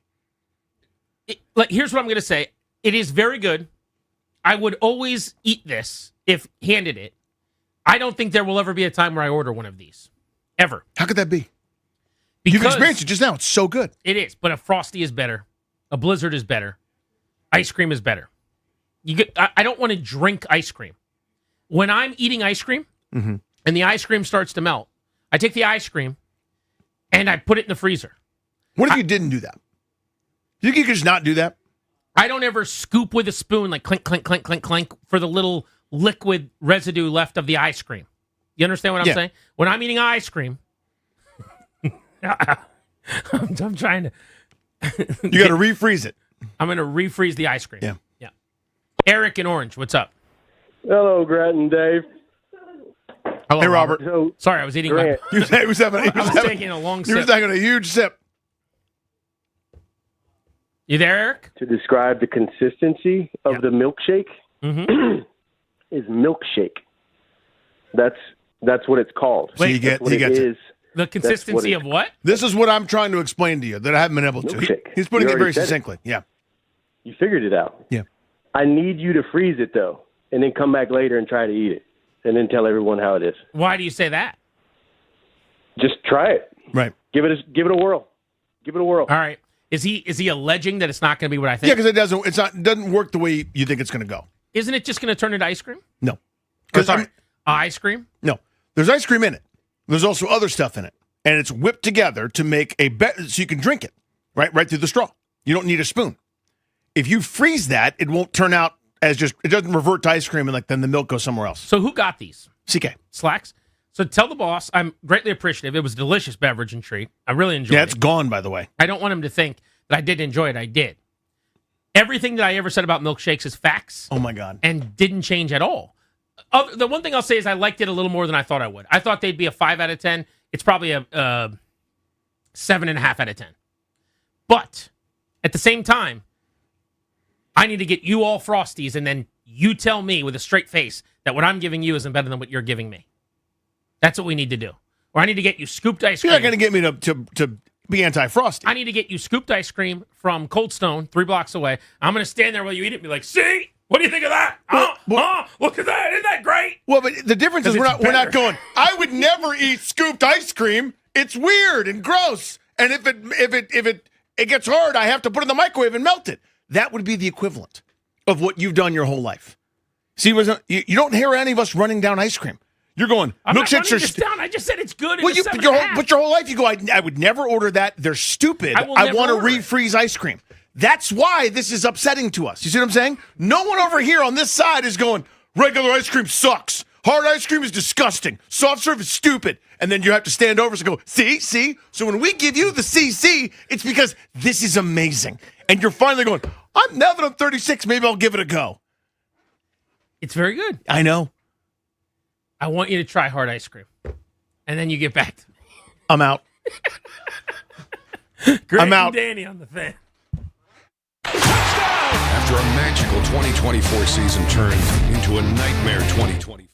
Here's what I'm going to say. It is very good. I would always eat this if handed it. I don't think there will ever be a time where I order one of these. Ever. How could that be? Because you've experienced it just now. It's so good. It is, but a Frosty is better. A Blizzard is better. Ice cream is better. I don't want to drink ice cream. When I'm eating ice cream and the ice cream starts to melt, I take the ice cream and I put it in the freezer. What if you didn't do that? You think you could just not do that? I don't ever scoop with a spoon like clink, clink, clink, clink, clink for the little liquid residue left of the ice cream. You understand what I'm saying? When I'm eating ice cream, I'm trying to... You got to refreeze it. I'm going to refreeze the ice cream. Yeah. Eric in Orange, what's up? Hello, Grant and Dave. Hello, hey, Robert. Sorry, I was eating Grant. my... He was taking a long sip. He was taking a huge sip. You there, Eric? To describe the consistency of the milkshake is milkshake. That's what it's called. So you get it. The consistency of what? This is what I'm trying to explain to you that I haven't been able to. He's putting it very succinctly. Yeah. You figured it out. Yeah. I need you to freeze it, though, and then come back later and try to eat it, and then tell everyone how it is. Why do you say that? Just try it. Right. Give it a whirl. Give it a whirl. All right. Is he alleging that it's not going to be what I think? Yeah, because it doesn't work the way you think it's going to go. Isn't it just going to turn into ice cream? No. Ice cream? No. There's ice cream in it. There's also other stuff in it. And it's whipped together to make so you can drink it, right through the straw. You don't need a spoon. If you freeze that, it won't turn out as it doesn't revert to ice cream and then the milk goes somewhere else. So who got these? CK. Slacks? So tell the boss I'm greatly appreciative. It was a delicious beverage and treat. I really enjoyed it. Yeah, it's gone, by the way. I don't want him to think that I didn't enjoy it. I did. Everything that I ever said about milkshakes is facts. Oh, my God. And didn't change at all. The one thing I'll say is I liked it a little more than I thought I would. I thought they'd be a 5 out of 10. It's probably a 7.5 out of 10. But at the same time, I need to get you all Frosties, and then you tell me with a straight face that what I'm giving you isn't better than what you're giving me. That's what we need to do. Or I need to get you scooped ice cream. You're not going to get me to be anti-Frosty. I need to get you scooped ice cream from Cold Stone, 3 blocks away. I'm going to stand there while you eat it and be like, see? What do you think of that? Look at that. Isn't that great? Well, but the difference is we're not going, I would never eat scooped ice cream. It's weird and gross. And if it gets hard, I have to put it in the microwave and melt it. That would be the equivalent of what you've done your whole life. See, you don't hear any of us running down ice cream. You're going, I'm milkshakes not running down. I just said it's good. But your whole life you go, I would never order that. They're stupid. I want to refreeze ice cream. That's why this is upsetting to us. You see what I'm saying? No one over here on this side is going, regular ice cream sucks. Hard ice cream is disgusting. Soft serve is stupid. And then you have to stand over and go, see? So when we give you the CC, it's because this is amazing. And you're finally going, now that I'm 36, maybe I'll give it a go. It's very good. I know. I want you to try hard ice cream. And then you get back to me. I'm out. I'm out. Danny on the fan. After a magical 2024 season turned into a nightmare 2025.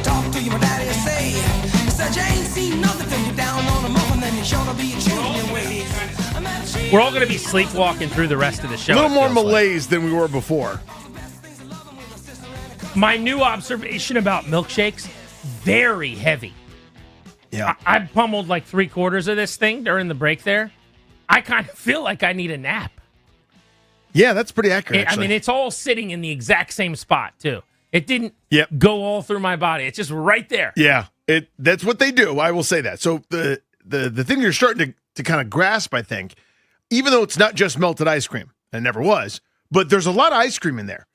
talk to you, my daddy say. He said you ain't seen nothing till you're down on the muffin, then you're sure to be changing your ways. We're all going to be sleepwalking through the rest of the show. A little more malaise than we were before. My new observation about milkshakes, very heavy. Yeah. I pummeled like 3/4 of this thing during the break there. I kind of feel like I need a nap. Yeah, that's pretty accurate. I mean, it's all sitting in the exact same spot, too. It didn't go all through my body. It's just right there. Yeah, that's what they do. I will say that. So the thing you're starting to kind of grasp, I think, even though it's not just melted ice cream, and it never was, but there's a lot of ice cream in there.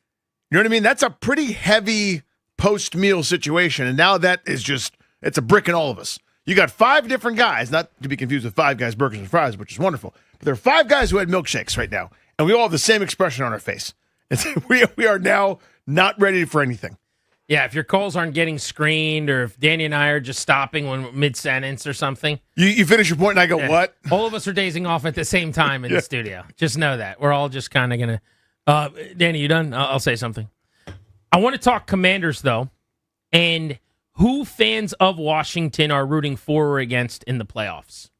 You know what I mean? That's a pretty heavy post-meal situation, and now that is just, it's a brick in all of us. You got 5 different guys, not to be confused with Five Guys Burgers and Fries, which is wonderful, but there are 5 guys who had milkshakes right now, and we all have the same expression on our face. We are now not ready for anything. Yeah, if your calls aren't getting screened, or if Danny and I are just stopping when mid-sentence or something. You finish your point and I go, what? All of us are dazing off at the same time in the studio. Just know that. We're all just kind of going to... Danny, you done? I'll say something. I want to talk Commanders, though, and who fans of Washington are rooting for or against in the playoffs.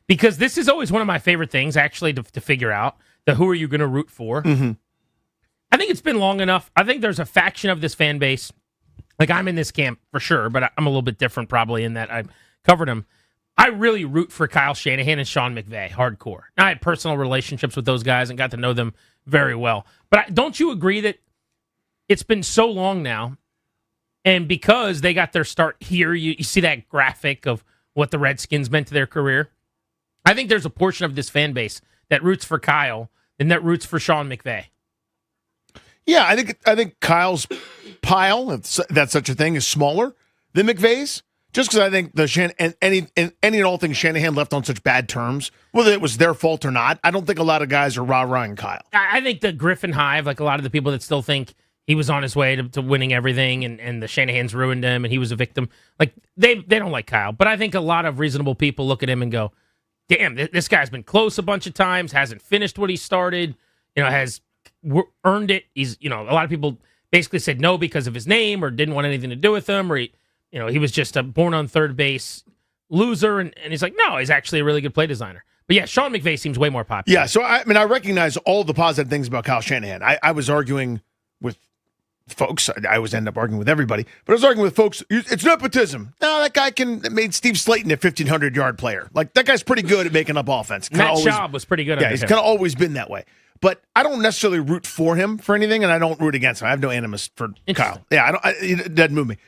Because this is always one of my favorite things, actually, to figure out. Who are you going to root for? Mm-hmm. I think it's been long enough. I think there's a faction of this fan base. Like, I'm in this camp for sure, but I'm a little bit different probably in that I've covered them. I really root for Kyle Shanahan and Sean McVay, hardcore. Now, I had personal relationships with those guys and got to know them very well. But don't you agree that it's been so long now, and because they got their start here, you see that graphic of what the Redskins meant to their career? I think there's a portion of this fan base that roots for Kyle and that roots for Sean McVay. Yeah, I think Kyle's pile, if that's such a thing, is smaller than McVay's. Just because I think any and all things Shanahan left on such bad terms, whether it was their fault or not, I don't think a lot of guys are rah-rahing Kyle. I think the Griffin Hive, like a lot of the people that still think he was on his way to winning everything and the Shanahans ruined him and he was a victim, like they don't like Kyle. But I think a lot of reasonable people look at him and go, damn, this guy's been close a bunch of times, hasn't finished what he started, has earned it. He's, a lot of people basically said no because of his name or didn't want anything to do with him, or he was just a born on third base loser. And he's like, no, he's actually a really good play designer. But yeah, Sean McVay seems way more popular. Yeah, so I recognize all the positive things about Kyle Shanahan. I was arguing with folks. I always end up arguing with everybody, but I was arguing with folks. It's nepotism. No, that guy made Steve Slayton a 1,500-yard player. Like, that guy's pretty good at making up offense. Matt Schaub was pretty good. Yeah, he's kind of always been that way. But I don't necessarily root for him for anything, and I don't root against him. I have no animus for Kyle. Yeah, it doesn't move me.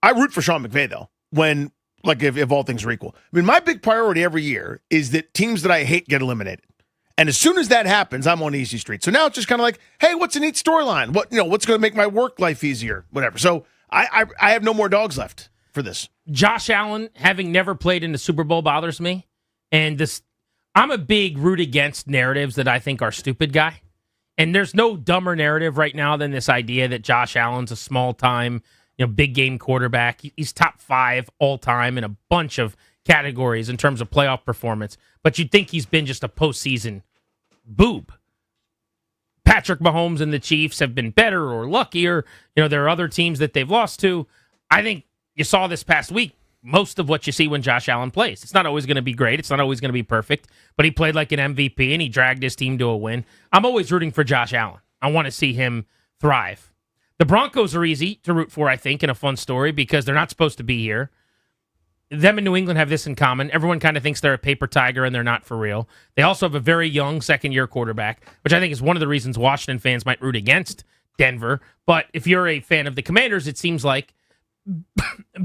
I root for Sean McVay, though, when, if all things are equal. I mean, my big priority every year is that teams that I hate get eliminated. And as soon as that happens, I'm on easy street. So now it's just kind of like, hey, what's a neat storyline? What's going to make my work life easier? Whatever. So I have no more dogs left for this. Josh Allen, having never played in the Super Bowl, bothers me. And I'm a big root against narratives that I think are stupid guy. And there's no dumber narrative right now than this idea that Josh Allen's a small-time, big game quarterback. He's top 5 all-time in a bunch of categories in terms of playoff performance. But you'd think he's been just a postseason boob. Patrick Mahomes and the Chiefs have been better or luckier. There are other teams that they've lost to. I think you saw this past week most of what you see when Josh Allen plays. It's not always going to be great. It's not always going to be perfect. But he played like an MVP, and he dragged his team to a win. I'm always rooting for Josh Allen. I want to see him thrive. The Broncos are easy to root for, I think, in a fun story, because they're not supposed to be here. Them and New England have this in common. Everyone kind of thinks they're a paper tiger, and they're not for real. They also have a very young second-year quarterback, which I think is one of the reasons Washington fans might root against Denver. But if you're a fan of the Commanders, it seems like,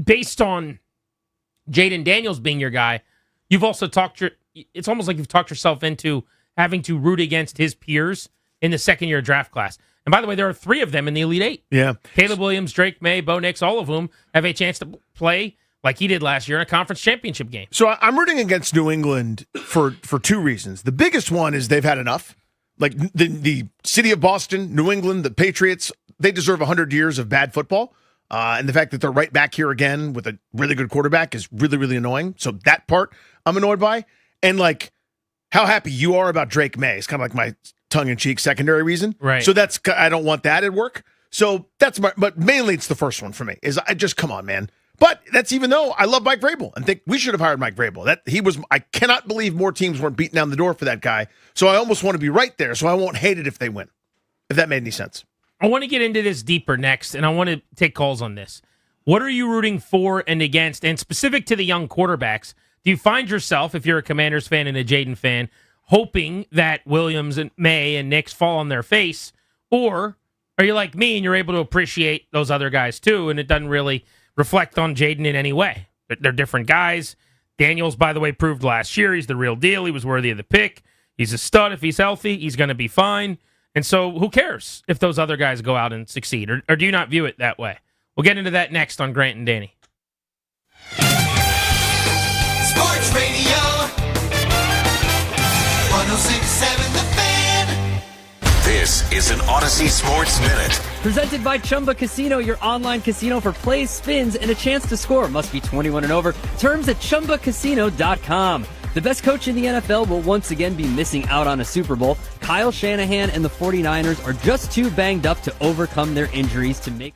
based on Jaden Daniels being your guy, you've also it's almost like you've talked yourself into having to root against his peers in the second-year draft class. And by the way, there are 3 of them in the Elite 8. Yeah. Caleb Williams, Drake May, Bo Nix, all of whom have a chance to play like he did last year in a conference championship game. So I'm rooting against New England for 2 reasons. The biggest one is they've had enough. Like the city of Boston, New England, the Patriots, they deserve 100 years of bad football. And the fact that they're right back here again with a really good quarterback is really, really annoying. So that part I'm annoyed by. And how happy you are about Drake May is kind of like my tongue-in-cheek secondary reason. Right. So I don't want that at work. So that's but mainly it's the first one for me. Is I just come on, man. But that's even though I love Mike Vrabel and think we should have hired Mike Vrabel. I cannot believe more teams weren't beating down the door for that guy. So I almost want to be right there, so I won't hate it if they win. If that made any sense. I want to get into this deeper next, and I want to take calls on this. What are you rooting for and against? And specific to the young quarterbacks, do you find yourself, if you're a Commanders fan and a Jaden fan, hoping that Williams and May and Nix fall on their face? Or are you like me and you're able to appreciate those other guys too, and it doesn't really reflect on Jaden in any way? They're different guys. Daniels, by the way, proved last year he's the real deal. He was worthy of the pick. He's a stud. If he's healthy, he's going to be fine. And so who cares if those other guys go out and succeed? Or do you not view it that way? We'll get into that next on Grant and Danny. Sports Radio 106.7 The Fan. This is an Odyssey Sports Minute. Presented by Chumba Casino, your online casino for plays, spins, and a chance to score. Must be 21 and over. Terms at ChumbaCasino.com. The best coach in the NFL will once again be missing out on a Super Bowl. Kyle Shanahan and the 49ers are just too banged up to overcome their injuries to make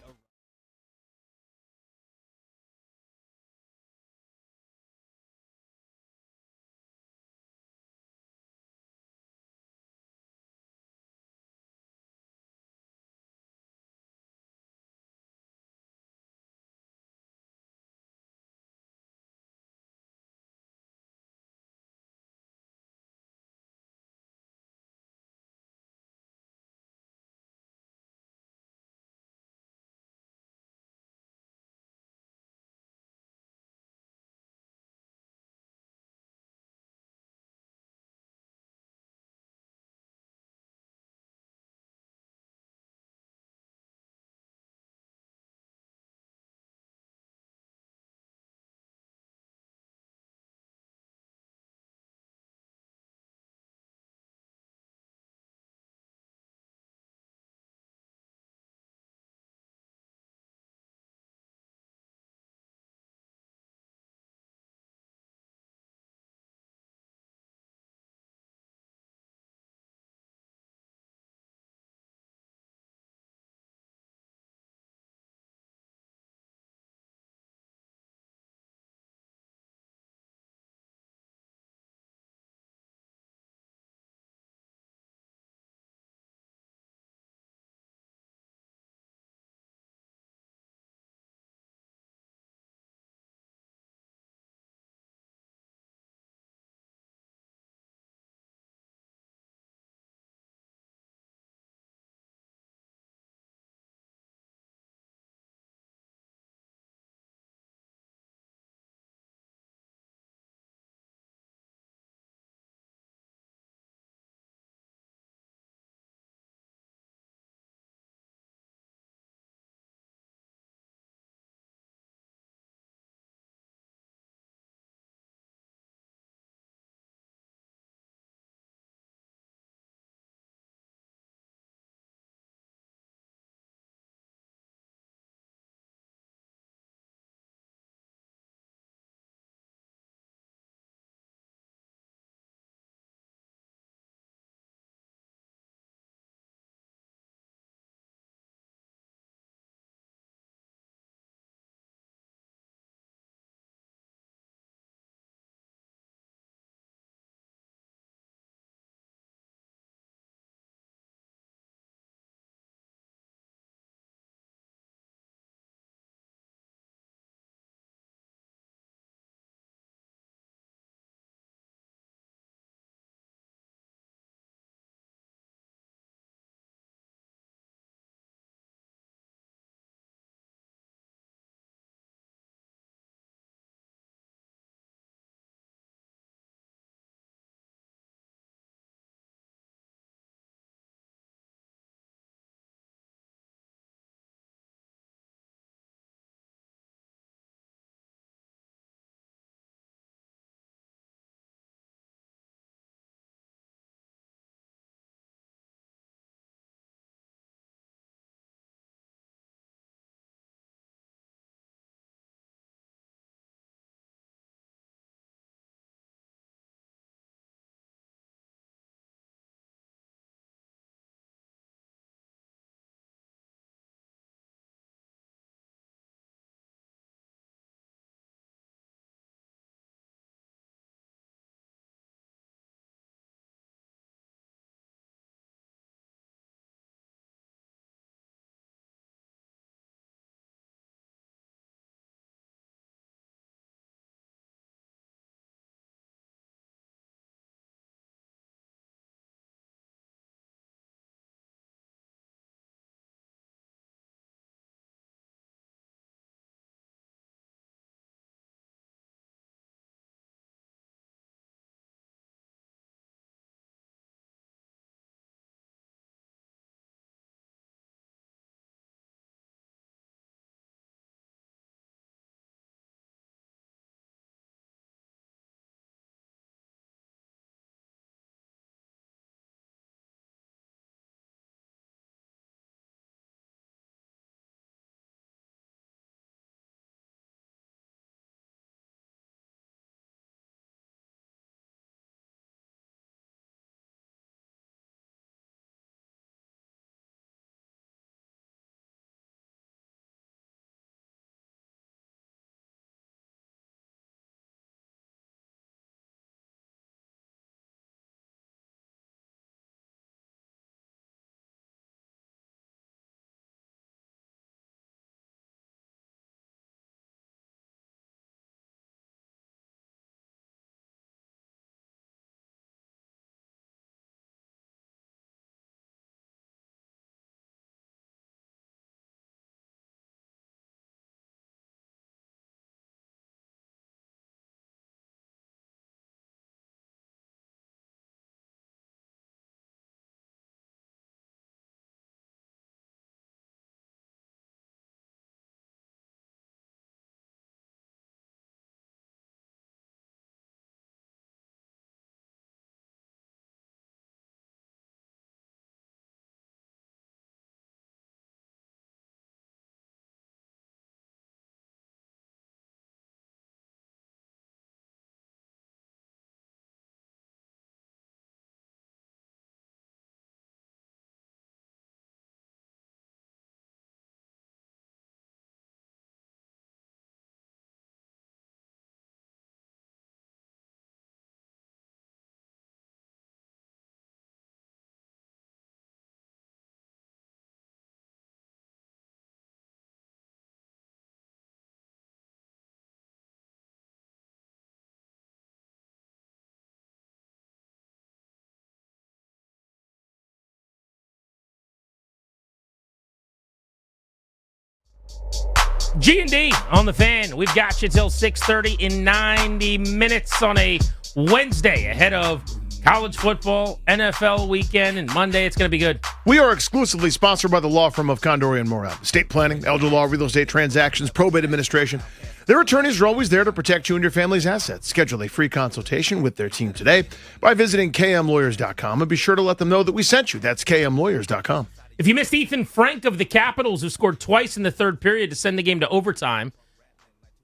G&D on the Fan. We've got you till 6:30 in 90 minutes on a Wednesday ahead of college football, NFL weekend, and Monday it's going to be good. We are exclusively sponsored by the law firm of Condori and Morel. Estate planning, elder law, real estate transactions, probate administration. Their attorneys are always there to protect you and your family's assets. Schedule a free consultation with their team today by visiting kmlawyers.com and be sure to let them know that we sent you. That's kmlawyers.com. If you missed Ethan Frank of the Capitals, who scored twice in the third period to send the game to overtime,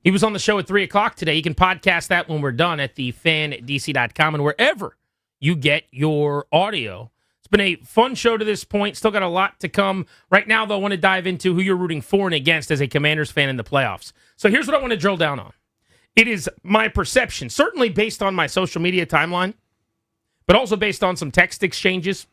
he was on the show at 3 o'clock today. You can podcast that when we're done at thefandc.com and wherever you get your audio. It's been a fun show to this point. Still got a lot to come. Right now, though, I want to dive into who you're rooting for and against as a Commanders fan in the playoffs. So here's what I want to drill down on. It is my perception, certainly based on my social media timeline, but also based on some text exchanges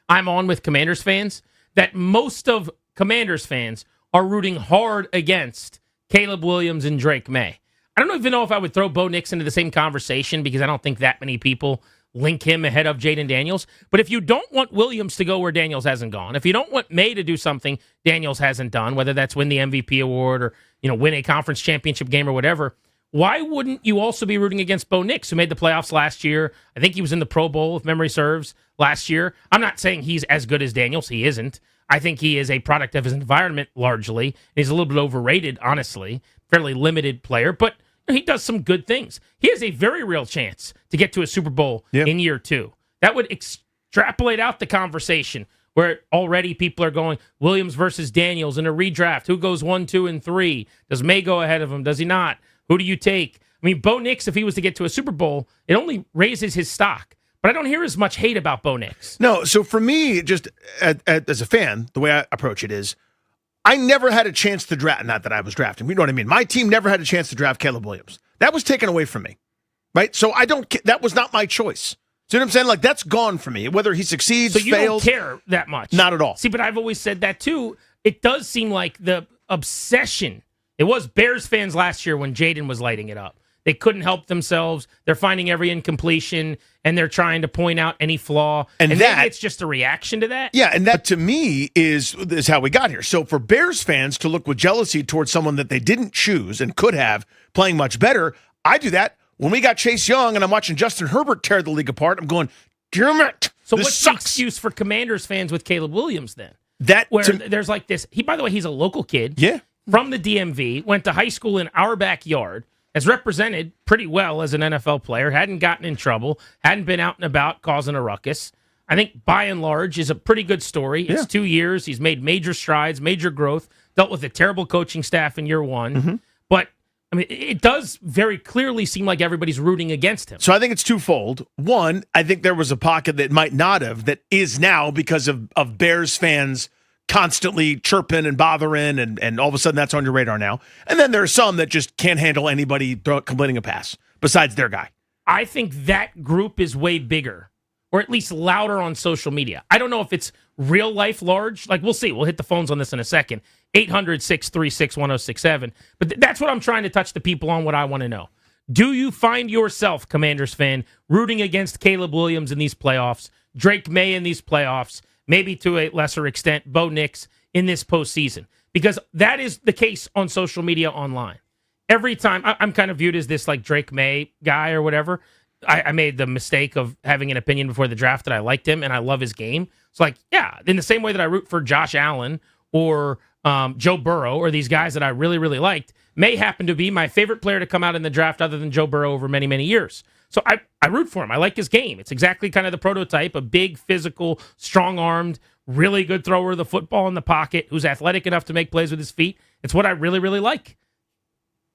I'm on with Commanders fans, that most of Commanders fans are rooting hard against Caleb Williams and Drake May. I don't even know if I would throw Bo Nix into the same conversation because I don't think that many people link him ahead of Jaden Daniels. But if you don't want Williams to go where Daniels hasn't gone, if you don't want May to do something Daniels hasn't done, whether that's win the MVP award or win a conference championship game or whatever, why wouldn't you also be rooting against Bo Nix, who made the playoffs last year? I think he was in the Pro Bowl, if memory serves, last year. I'm not saying he's as good as Daniels. He isn't. I think he is a product of his environment largely. He's a little bit overrated, honestly. Fairly limited player, but he does some good things. He has a very real chance to get to a Super Bowl in year 2. That would extrapolate out the conversation where already people are going Williams versus Daniels in a redraft. Who goes 1, 2, and 3? Does May go ahead of him? Does he not? Who do you take? I mean, Bo Nix, if he was to get to a Super Bowl, it only raises his stock. But I don't hear as much hate about Bo Nix. No, so for me, just as a fan, the way I approach it is, I never had a chance to draft, not that I was drafting, you know what I mean? My team never had a chance to draft Caleb Williams. That was taken away from me, right? So that was not my choice. See what I'm saying? Like, that's gone from me. Whether he succeeds, so you fails. don't care that much? Not at all. See, but I've always said that too. It does seem like the obsession. It was Bears fans last year when Jaden was lighting it up. They couldn't help themselves. They're finding every incompletion, and they're trying to point out any flaw. And maybe it's just a reaction to that. Yeah, and that to me is how we got here. So for Bears fans to look with jealousy towards someone that they didn't choose and could have playing much better, I do that. When we got Chase Young and I'm watching Justin Herbert tear the league apart, I'm going, damn it. So this what's sucks. the excuse for Commanders fans with Caleb Williams then? There's like this. By the way, he's a local kid. Yeah. From the DMV, went to high school in our backyard, has represented pretty well as an NFL player, hadn't gotten in trouble, hadn't been out and about causing a ruckus. I think by and large is a pretty good story. It's 2 years. He's made major strides, major growth, dealt with a terrible coaching staff in year 1. Mm-hmm. But, I mean, it does very clearly seem like everybody's rooting against him. So I think it's twofold. One, I think there was a pocket that might not have, that is now because of Bears fans constantly chirping and bothering, and all of a sudden that's on your radar now. And then there are some that just can't handle anybody completing a pass besides their guy. I think that group is way bigger, or at least louder on social media. I don't know if it's real life large. Like, we'll see. We'll hit the phones on this in a second. 800-636-1067. But that's what I'm trying to touch the people on, what I want to know. Do you find yourself, Commanders fan, rooting against Caleb Williams in these playoffs, Drake May in these playoffs, maybe to a lesser extent, Bo Nix in this postseason? Because that is the case on social media online. Every time, I'm kind of viewed as this like Drake May guy or whatever. I made the mistake of having an opinion before the draft that I liked him and I love his game. It's like, yeah, in the same way that I root for Josh Allen or Joe Burrow or these guys that I really, really liked, May happen to be my favorite player to come out in the draft other than Joe Burrow over many, many years. So I root for him. I like his game. It's exactly kind of the prototype, a big, physical, strong-armed, really good thrower of the football in the pocket, who's athletic enough to make plays with his feet. It's what I really, really like.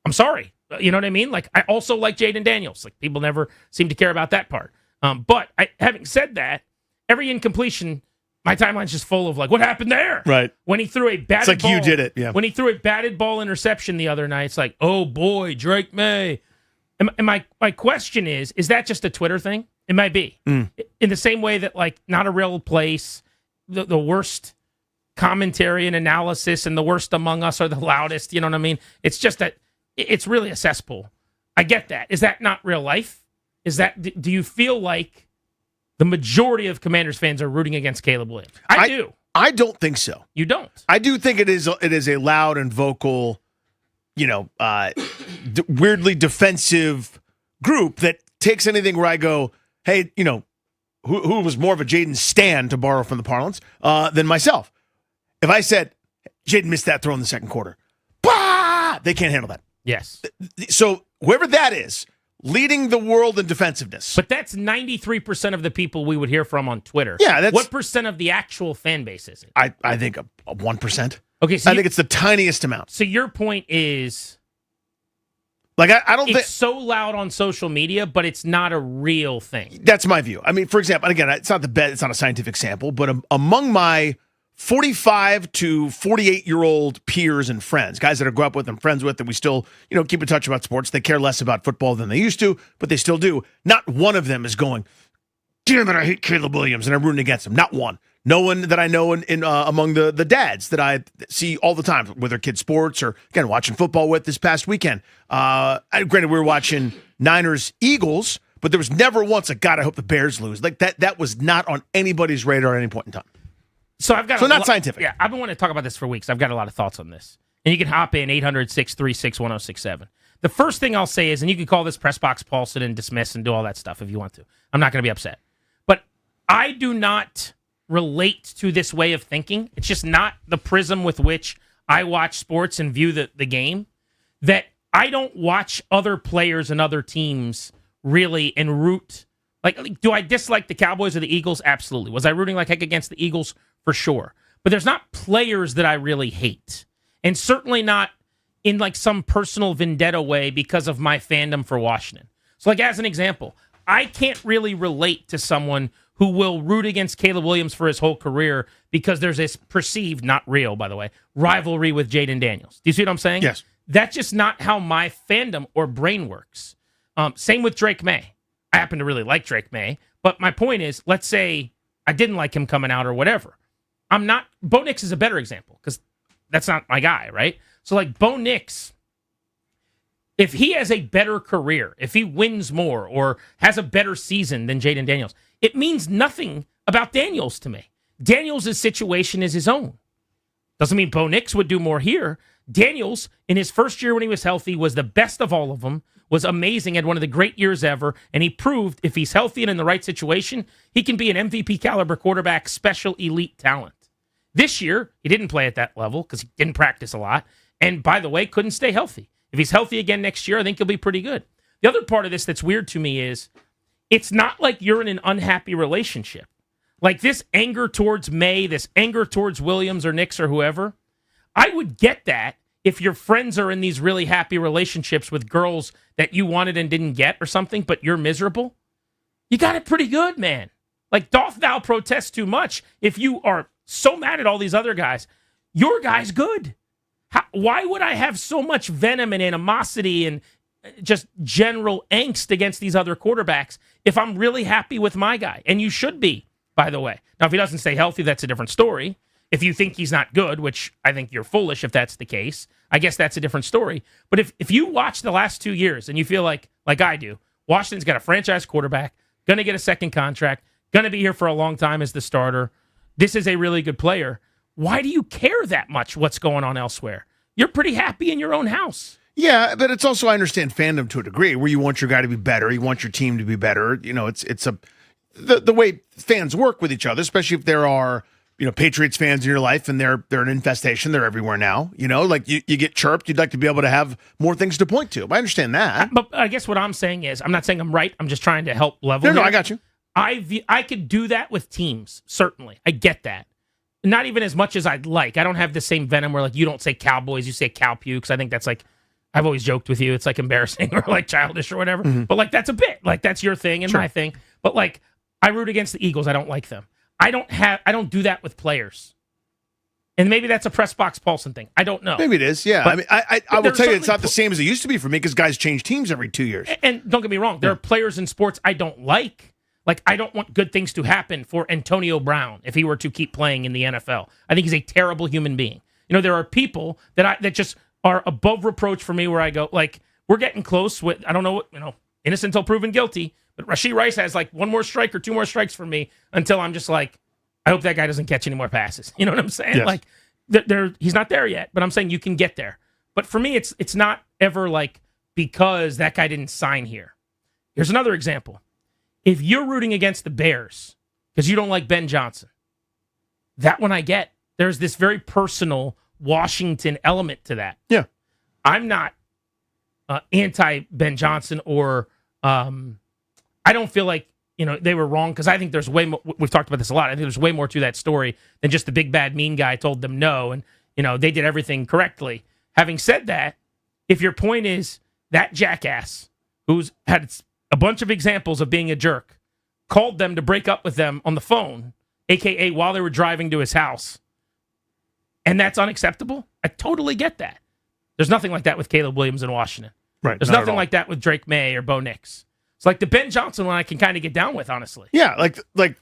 I'm sorry. You know what I mean? Like, I also like Jaden Daniels. Like, people never seem to care about that part. But having said that, every incompletion, my timeline's just full of like, what happened there? Right. When he threw a batted it's like ball. You did it, yeah. When he threw a batted ball interception the other night, it's like, oh boy, Drake May. And my question is that just a Twitter thing? It might be. In the same way that, like, not a real place, the worst commentary and analysis and the worst among us are the loudest. You know what I mean? It's just that it's really a cesspool. I get that. Is that not real life? Do you feel like the majority of Commanders fans are rooting against Caleb Williams? I do. I don't think so. You don't? I do think it is a loud and vocal weirdly defensive group that takes anything where I go, hey, who was more of a Jaden stan, to borrow from the parlance, than myself. If I said, Jaden missed that throw in the second quarter, bah! They can't handle that. Yes. So whoever that is, leading the world in defensiveness. But that's 93% of the people we would hear from on Twitter. Yeah, what percent of the actual fan base is it? I think a 1%. Okay, so I think it's the tiniest amount. So your point is, like, I don't think it's so loud on social media, but it's not a real thing. That's my view. I mean, for example, and again, it's not it's not a scientific sample, but among my 45 to 48-year-old peers and friends, guys that I grew up with and friends with, that we still, keep in touch about sports. They care less about football than they used to, but they still do. Not one of them is going, damn it, I hate Caleb Williams, and I'm rooting against him. Not one. No one that I know in among the dads that I see all the time with their kids' sports, or, again, watching football with this past weekend. Granted, we were watching Niners-Eagles, but there was never once a, God, I hope the Bears lose. Like, that was not on anybody's radar at any point in time. So I've got not scientific. Yeah, I've been wanting to talk about this for weeks. I've got a lot of thoughts on this. And you can hop in 800-636-1067. The first thing I'll say is, and you can call this Press Box Paulson and dismiss and do all that stuff if you want to. I'm not going to be upset. But I do not relate to this way of thinking. It's just not the prism with which I watch sports and view the game. That I don't watch other players and other teams really and root. Like, do I dislike the Cowboys or the Eagles? Absolutely. Was I rooting like heck against the Eagles? For sure. But there's not players that I really hate. And certainly not in like some personal vendetta way because of my fandom for Washington. So like as an example, I can't really relate to someone who will root against Caleb Williams for his whole career because there's this perceived, not real, by the way, rivalry with Jaden Daniels. Do you see what I'm saying? Yes. That's just not how my fandom or brain works. Same with Drake May. I happen to really like Drake May. But my point is, let's say I didn't like him coming out or whatever. Bo Nix is a better example because that's not my guy, right? So like Bo Nix, if he has a better career, if he wins more or has a better season than Jaden Daniels, it means nothing about Daniels to me. Daniels' situation is his own. Doesn't mean Bo Nix would do more here. Daniels, in his first year when he was healthy, was the best of all of them, was amazing, had one of the great years ever, and he proved if he's healthy and in the right situation, he can be an MVP caliber quarterback, special elite talent. This year, he didn't play at that level because he didn't practice a lot. And by the way, couldn't stay healthy. If he's healthy again next year, I think he'll be pretty good. The other part of this that's weird to me is it's not like you're in an unhappy relationship. Like this anger towards May, this anger towards Williams or Nix or whoever, I would get that if your friends are in these really happy relationships with girls that you wanted and didn't get or something, but you're miserable. You got it pretty good, man. Like, doth thou protest too much if you are so mad at all these other guys? Your guy's good. Why would I have so much venom and animosity and just general angst against these other quarterbacks if I'm really happy with my guy? And you should be, by the way. Now, if he doesn't stay healthy, that's a different story. If you think he's not good, which I think you're foolish if that's the case, I guess that's a different story. But if you watch the last 2 years and you feel like I do, Washington's got a franchise quarterback, going to get a second contract, going to be here for a long time as the starter. This is a really good player. Why do you care that much what's going on elsewhere? You're pretty happy in your own house. Yeah, but it's also, I understand fandom to a degree, where you want your guy to be better, you want your team to be better. It's the way fans work with each other, especially if there are, Patriots fans in your life and they're an infestation. They're everywhere now. Like you get chirped. You'd like to be able to have more things to point to. I understand that. But I guess what I'm saying is, I'm not saying I'm right. I'm just trying to help level. No, I got you. I could do that with teams, certainly. I get that. Not even as much as I'd like. I don't have the same venom where, like, you don't say Cowboys, you say Cow Pukes. I think that's, like, I've always joked with you. It's, like, embarrassing or, like, childish or whatever. Mm-hmm. But, like, that's a bit. Like, that's your thing and my thing. But, like, I root against the Eagles. I don't like them. I don't do that with players. And maybe that's a Press Box Paulson thing. I don't know. Maybe it is, yeah. But I will tell you, it's not the same as it used to be for me because guys change teams every 2 years. And don't get me wrong. There are players in sports I don't like. Like, I don't want good things to happen for Antonio Brown if he were to keep playing in the NFL. I think he's a terrible human being. There are people that just are above reproach for me where I go, like, we're getting close with, I don't know, innocent until proven guilty, but Rashee Rice has, like, one more strike or two more strikes for me until I'm just like, I hope that guy doesn't catch any more passes. You know what I'm saying? Yes. Like, he's not there yet, but I'm saying you can get there. But for me, it's not ever like because that guy didn't sign here. Here's another example. If you're rooting against the Bears because you don't like Ben Johnson, that one I get. There's this very personal Washington element to that. Yeah. I'm not anti-Ben Johnson or I don't feel like they were wrong because I think there's way more. We've talked about this a lot. I think there's way more to that story than just the big bad mean guy told them no and they did everything correctly. Having said that, if your point is that jackass who's had a bunch of examples of being a jerk called them to break up with them on the phone, a.k.a. while they were driving to his house, and that's unacceptable, I totally get that. There's nothing like that with Caleb Williams in Washington. Right. There's nothing like that with Drake May or Bo Nix. It's like the Ben Johnson one I can kind of get down with, honestly. Yeah, like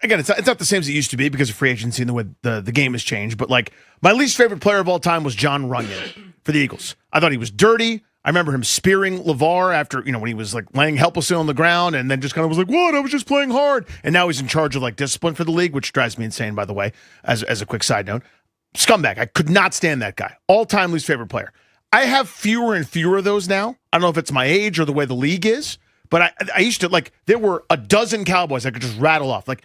again, it's not the same as it used to be because of free agency and the way the game has changed. But like my least favorite player of all time was John Runyon for the Eagles. I thought he was dirty. I remember him spearing LeVar after, when he was like laying helplessly on the ground and then just kind of was like, what? I was just playing hard. And now he's in charge of like discipline for the league, which drives me insane, by the way, as a quick side note. Scumbag. I could not stand that guy. All-time least favorite player. I have fewer and fewer of those now. I don't know if it's my age or the way the league is, but I used to, like, there were a dozen Cowboys I could just rattle off. Like,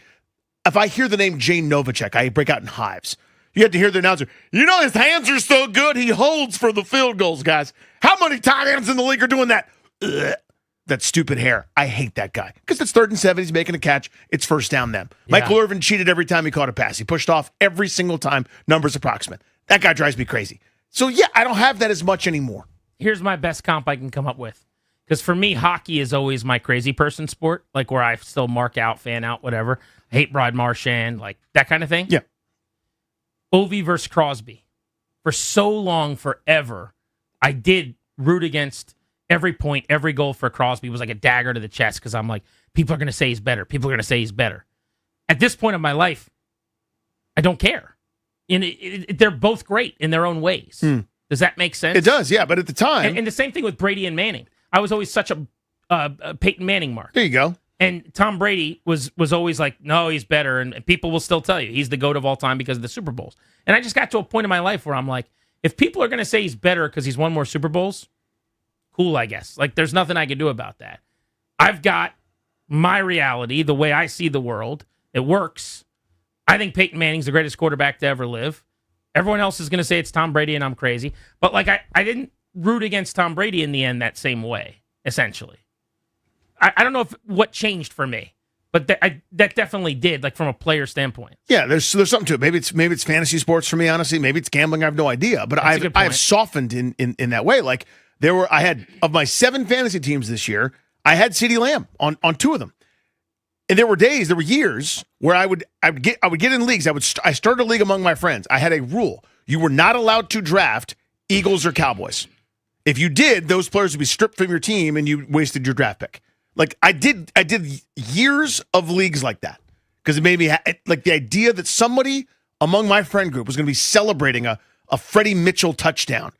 if I hear the name Jane Novacek, I break out in hives. You had to hear the announcer, his hands are so good, he holds for the field goals, guys. How many tight ends in the league are doing that? Ugh. That stupid hair. I hate that guy. Because it's 3rd and 7, he's making a catch, it's first down them. Yeah. Michael Irvin cheated every time he caught a pass. He pushed off every single time, numbers approximate. That guy drives me crazy. So, yeah, I don't have that as much anymore. Here's my best comp I can come up with. Because for me, hockey is always my crazy person sport, like where I still mark out, fan out, whatever. I hate Brad Marchand, like that kind of thing. Yeah. Ovi versus Crosby. For so long, forever, I did root against every point, every goal for Crosby was like a dagger to the chest because I'm like, people are going to say he's better. People are going to say he's better. At this point of my life, I don't care. And they're both great in their own ways. Does that make sense? It does, yeah. But at the time... And the same thing with Brady and Manning. I was always such a Peyton Manning mark. There you go. And Tom Brady was always like, no, he's better. And people will still tell you he's the GOAT of all time because of the Super Bowls. And I just got to a point in my life where I'm like, if people are going to say he's better because he's won more Super Bowls, cool, I guess. Like, there's nothing I can do about that. I've got my reality, the way I see the world. It works. I think Peyton Manning's the greatest quarterback to ever live. Everyone else is going to say it's Tom Brady and I'm crazy. But, like, I didn't root against Tom Brady in the end that same way, essentially. I don't know what changed for me, but that definitely did, like from a player standpoint. Yeah, there's something to it. Maybe it's fantasy sports for me, honestly. Maybe it's gambling. I have no idea. But I've softened in that way. Like I had of my 7 fantasy teams this year, I had CeeDee Lamb on 2 of them. And there were years where I would get in leagues. I started a league among my friends. I had a rule: you were not allowed to draft Eagles or Cowboys. If you did, those players would be stripped from your team, and you wasted your draft pick. Like I did years of leagues like that because it made me like the idea that somebody among my friend group was going to be celebrating a Freddie Mitchell touchdown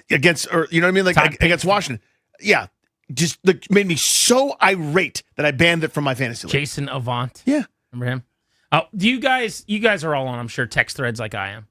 against, or you know what I mean, like against Washington. Yeah, just like made me so irate that I banned it from my fantasy league. Jason Avant, yeah, remember him? Do you guys are all on, I'm sure, text threads like I am.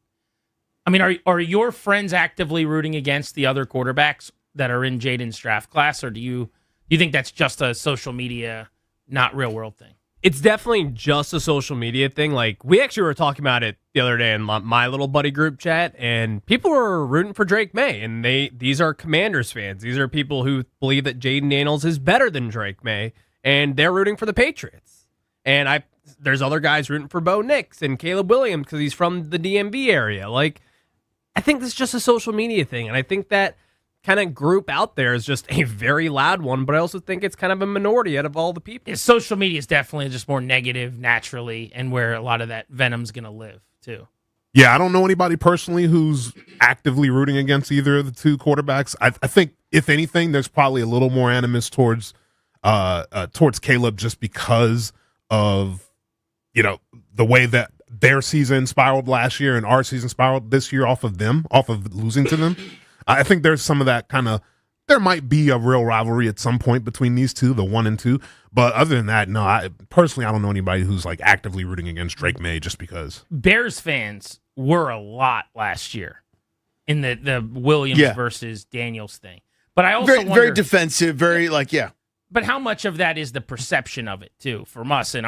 I mean, are your friends actively rooting against the other quarterbacks that are in Jaden's draft class, or do you think that's just a social media, not real world thing? It's definitely just a social media thing. Like, we actually were talking about it the other day in my little buddy group chat, and people were rooting for Drake May, and these are Commanders fans. These are people who believe that Jaden Daniels is better than Drake May, and they're rooting for the Patriots. And there's other guys rooting for Bo Nix and Caleb Williams because he's from the DMV area. Like, I think this is just a social media thing, and I think that kind of group out there is just a very loud one, but I also think it's kind of a minority out of all the people. Yeah, social media is definitely just more negative naturally, and where a lot of that venom's going to live too. Yeah, I don't know anybody personally who's actively rooting against either of the 2 quarterbacks. I think, if anything, there's probably a little more animus towards Caleb just because of the way that their season spiraled last year and our season spiraled this year off of losing to them. I think there's some of that kind of, there might be a real rivalry at some point between these 2, the 1 and 2. But other than that, no, I don't know anybody who's like actively rooting against Drake May just because. Bears fans were a lot last year. in the Williams Yeah. versus Daniels thing. But I also Very, wonder, very defensive, very yeah. But how much of that is the perception of it too, from us and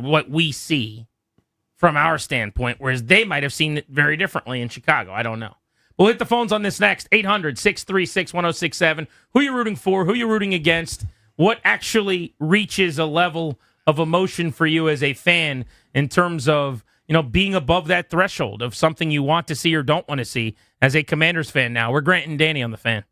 what we see from our standpoint, whereas they might have seen it very differently in Chicago. I don't know. We'll hit the phones on this next. 800-636-1067. Who you rooting for? Who you rooting against? What actually reaches a level of emotion for you as a fan in terms of, being above that threshold of something you want to see or don't want to see as a Commanders fan now? We're Grant and Danny on the Fan.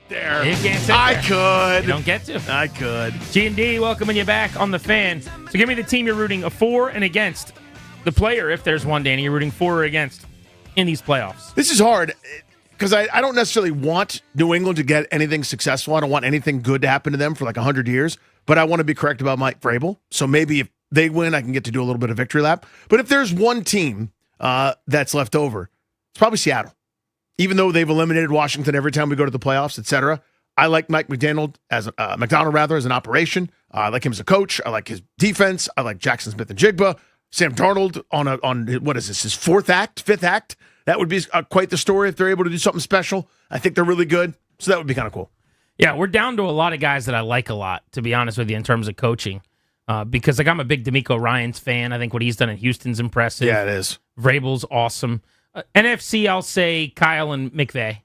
There. You can't sit I there. could. You don't get to. I could. G&D, welcoming you back on the Fan. So give me the team you're rooting for and against. The player, if there's one, Danny, you're rooting for or against in these playoffs. This is hard because I don't necessarily want New England to get anything successful. I don't want anything good to happen to them for like 100 years, but I want to be correct about Mike Vrabel. So maybe if they win, I can get to do a little bit of victory lap. But if there's one team that's left over, it's probably Seattle. Even though they've eliminated Washington every time we go to the playoffs, etc., I like Mike McDonald as an operation. I like him as a coach. I like his defense. I like Jackson Smith and Jigba. Sam Darnold on what is this, his fifth act? That would be quite the story if they're able to do something special. I think they're really good, so that would be kind of cool. Yeah, we're down to a lot of guys that I like a lot, to be honest with you, in terms of coaching. Because I'm a big DeMeco Ryans fan. I think what he's done in Houston's impressive. Yeah, it is. Vrabel's awesome. NFC, I'll say Kyle and McVay.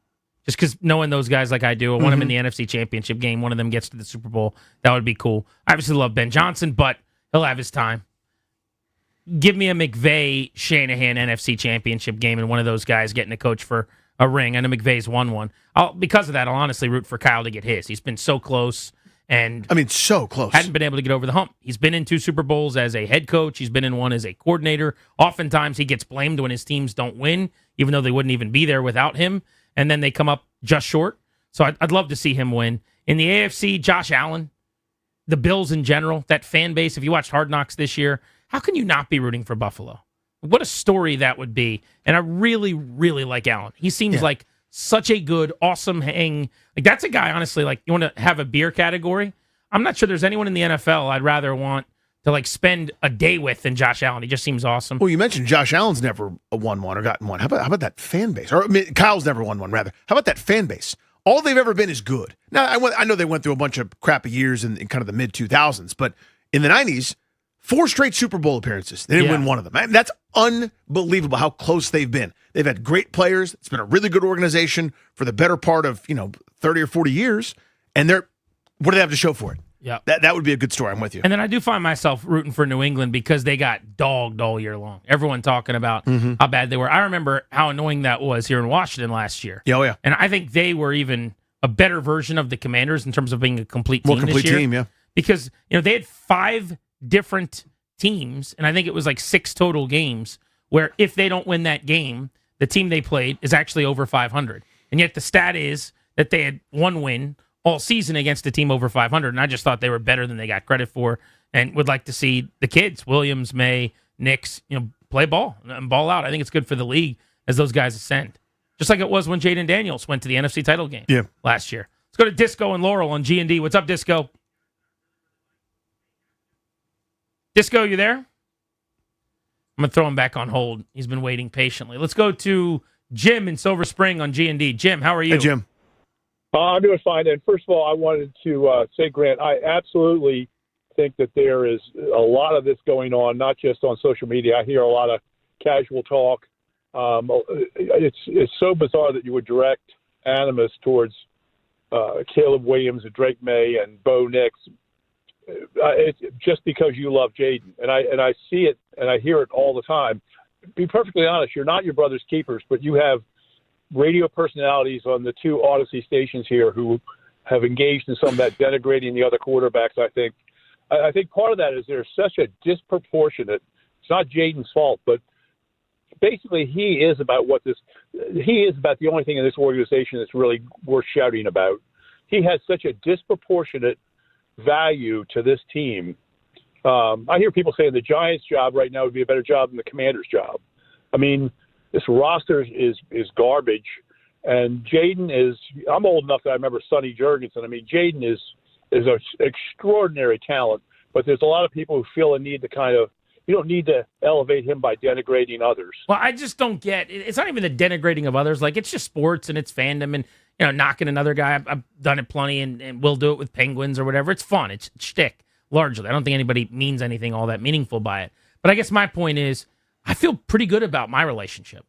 Just because knowing those guys like I do, I want them in the NFC Championship game. One of them gets to the Super Bowl. That would be cool. I obviously love Ben Johnson, but he'll have his time. Give me a McVay Shanahan NFC Championship game and one of those guys getting a coach for a ring. I know McVay's won one. Because of that, I'll honestly root for Kyle to get his. He's been so close. And so close. Hadn't been able to get over the hump. He's been in 2 Super Bowls as a head coach. He's been in one as a coordinator. Oftentimes he gets blamed when his teams don't win, even though they wouldn't even be there without him. And then they come up just short. So I'd love to see him win. In the AFC, Josh Allen, the Bills in general, that fan base, if you watched Hard Knocks this year, how can you not be rooting for Buffalo? What a story that would be. And I really, really like Allen. He seems like such a good, awesome hang. Like, that's a guy, honestly, like, you want to have a beer category? I'm not sure there's anyone in the NFL I'd rather want to, like, spend a day with than Josh Allen. He just seems awesome. Well, you mentioned Josh Allen's never won one or gotten one. How about that fan base? Or Kyle's never won one, rather. How about that fan base? All they've ever been is good. Now, I know they went through a bunch of crappy years in kind of the mid-2000s, but in the 90s, 4 straight Super Bowl appearances. They didn't win one of them. I mean, that's unbelievable how close they've been. They've had great players. It's been a really good organization for the better part of 30 or 40 years. And what do they have to show for it? Yeah, that would be a good story. I'm with you. And then I do find myself rooting for New England because they got dogged all year long. Everyone talking about how bad they were. I remember how annoying that was here in Washington last year. Yeah, oh yeah. And I think they were even a better version of the Commanders in terms of being a complete team this year. Team, yeah. Because they had 5 different teams, and I think it was like 6 total games where if they don't win that game, the team they played is actually over 500. And yet the stat is that they had 1 win all season against a team over 500, and I just thought they were better than they got credit for, and would like to see the kids, Williams, May, Nix, play ball and ball out. I think it's good for the league as those guys ascend. Just like it was when Jaden Daniels went to the NFC title game last year. Let's go to Disco and Laurel on G&D. What's up, Disco? Disco, you there? I'm going to throw him back on hold. He's been waiting patiently. Let's go to Jim in Silver Spring on G&D. Jim, how are you? Hey, Jim. I'm doing fine. And first of all, I wanted to say, Grant, I absolutely think that there is a lot of this going on, not just on social media. I hear a lot of casual talk. It's so bizarre that you would direct animus towards Caleb Williams and Drake May and Bo Nix. It's just because you love Jaden, and I see it and I hear it all the time. Be perfectly honest, you're not your brother's keepers, but you have radio personalities on the 2 Odyssey stations here who have engaged in some of that denigrating the other quarterbacks. I think part of that is there's such a disproportionate. It's not Jaden's fault, but basically he is about the only thing in this organization that's really worth shouting about. He has such a disproportionate value to this team. I hear people saying the Giants' job right now would be a better job than the Commanders' job. I mean, this roster is garbage, and Jaden is. I'm old enough that I remember Sonny Jurgensen. I mean, Jaden is an extraordinary talent, but there's a lot of people who feel a need to you don't need to elevate him by denigrating others. Well, I just don't get. It's not even the denigrating of others. Like, it's just sports and it's fandom and knocking another guy. I've done it plenty, and we'll do it with Penguins or whatever. It's fun. It's shtick largely. I don't think anybody means anything all that meaningful by it. But I guess my point is, I feel pretty good about my relationship.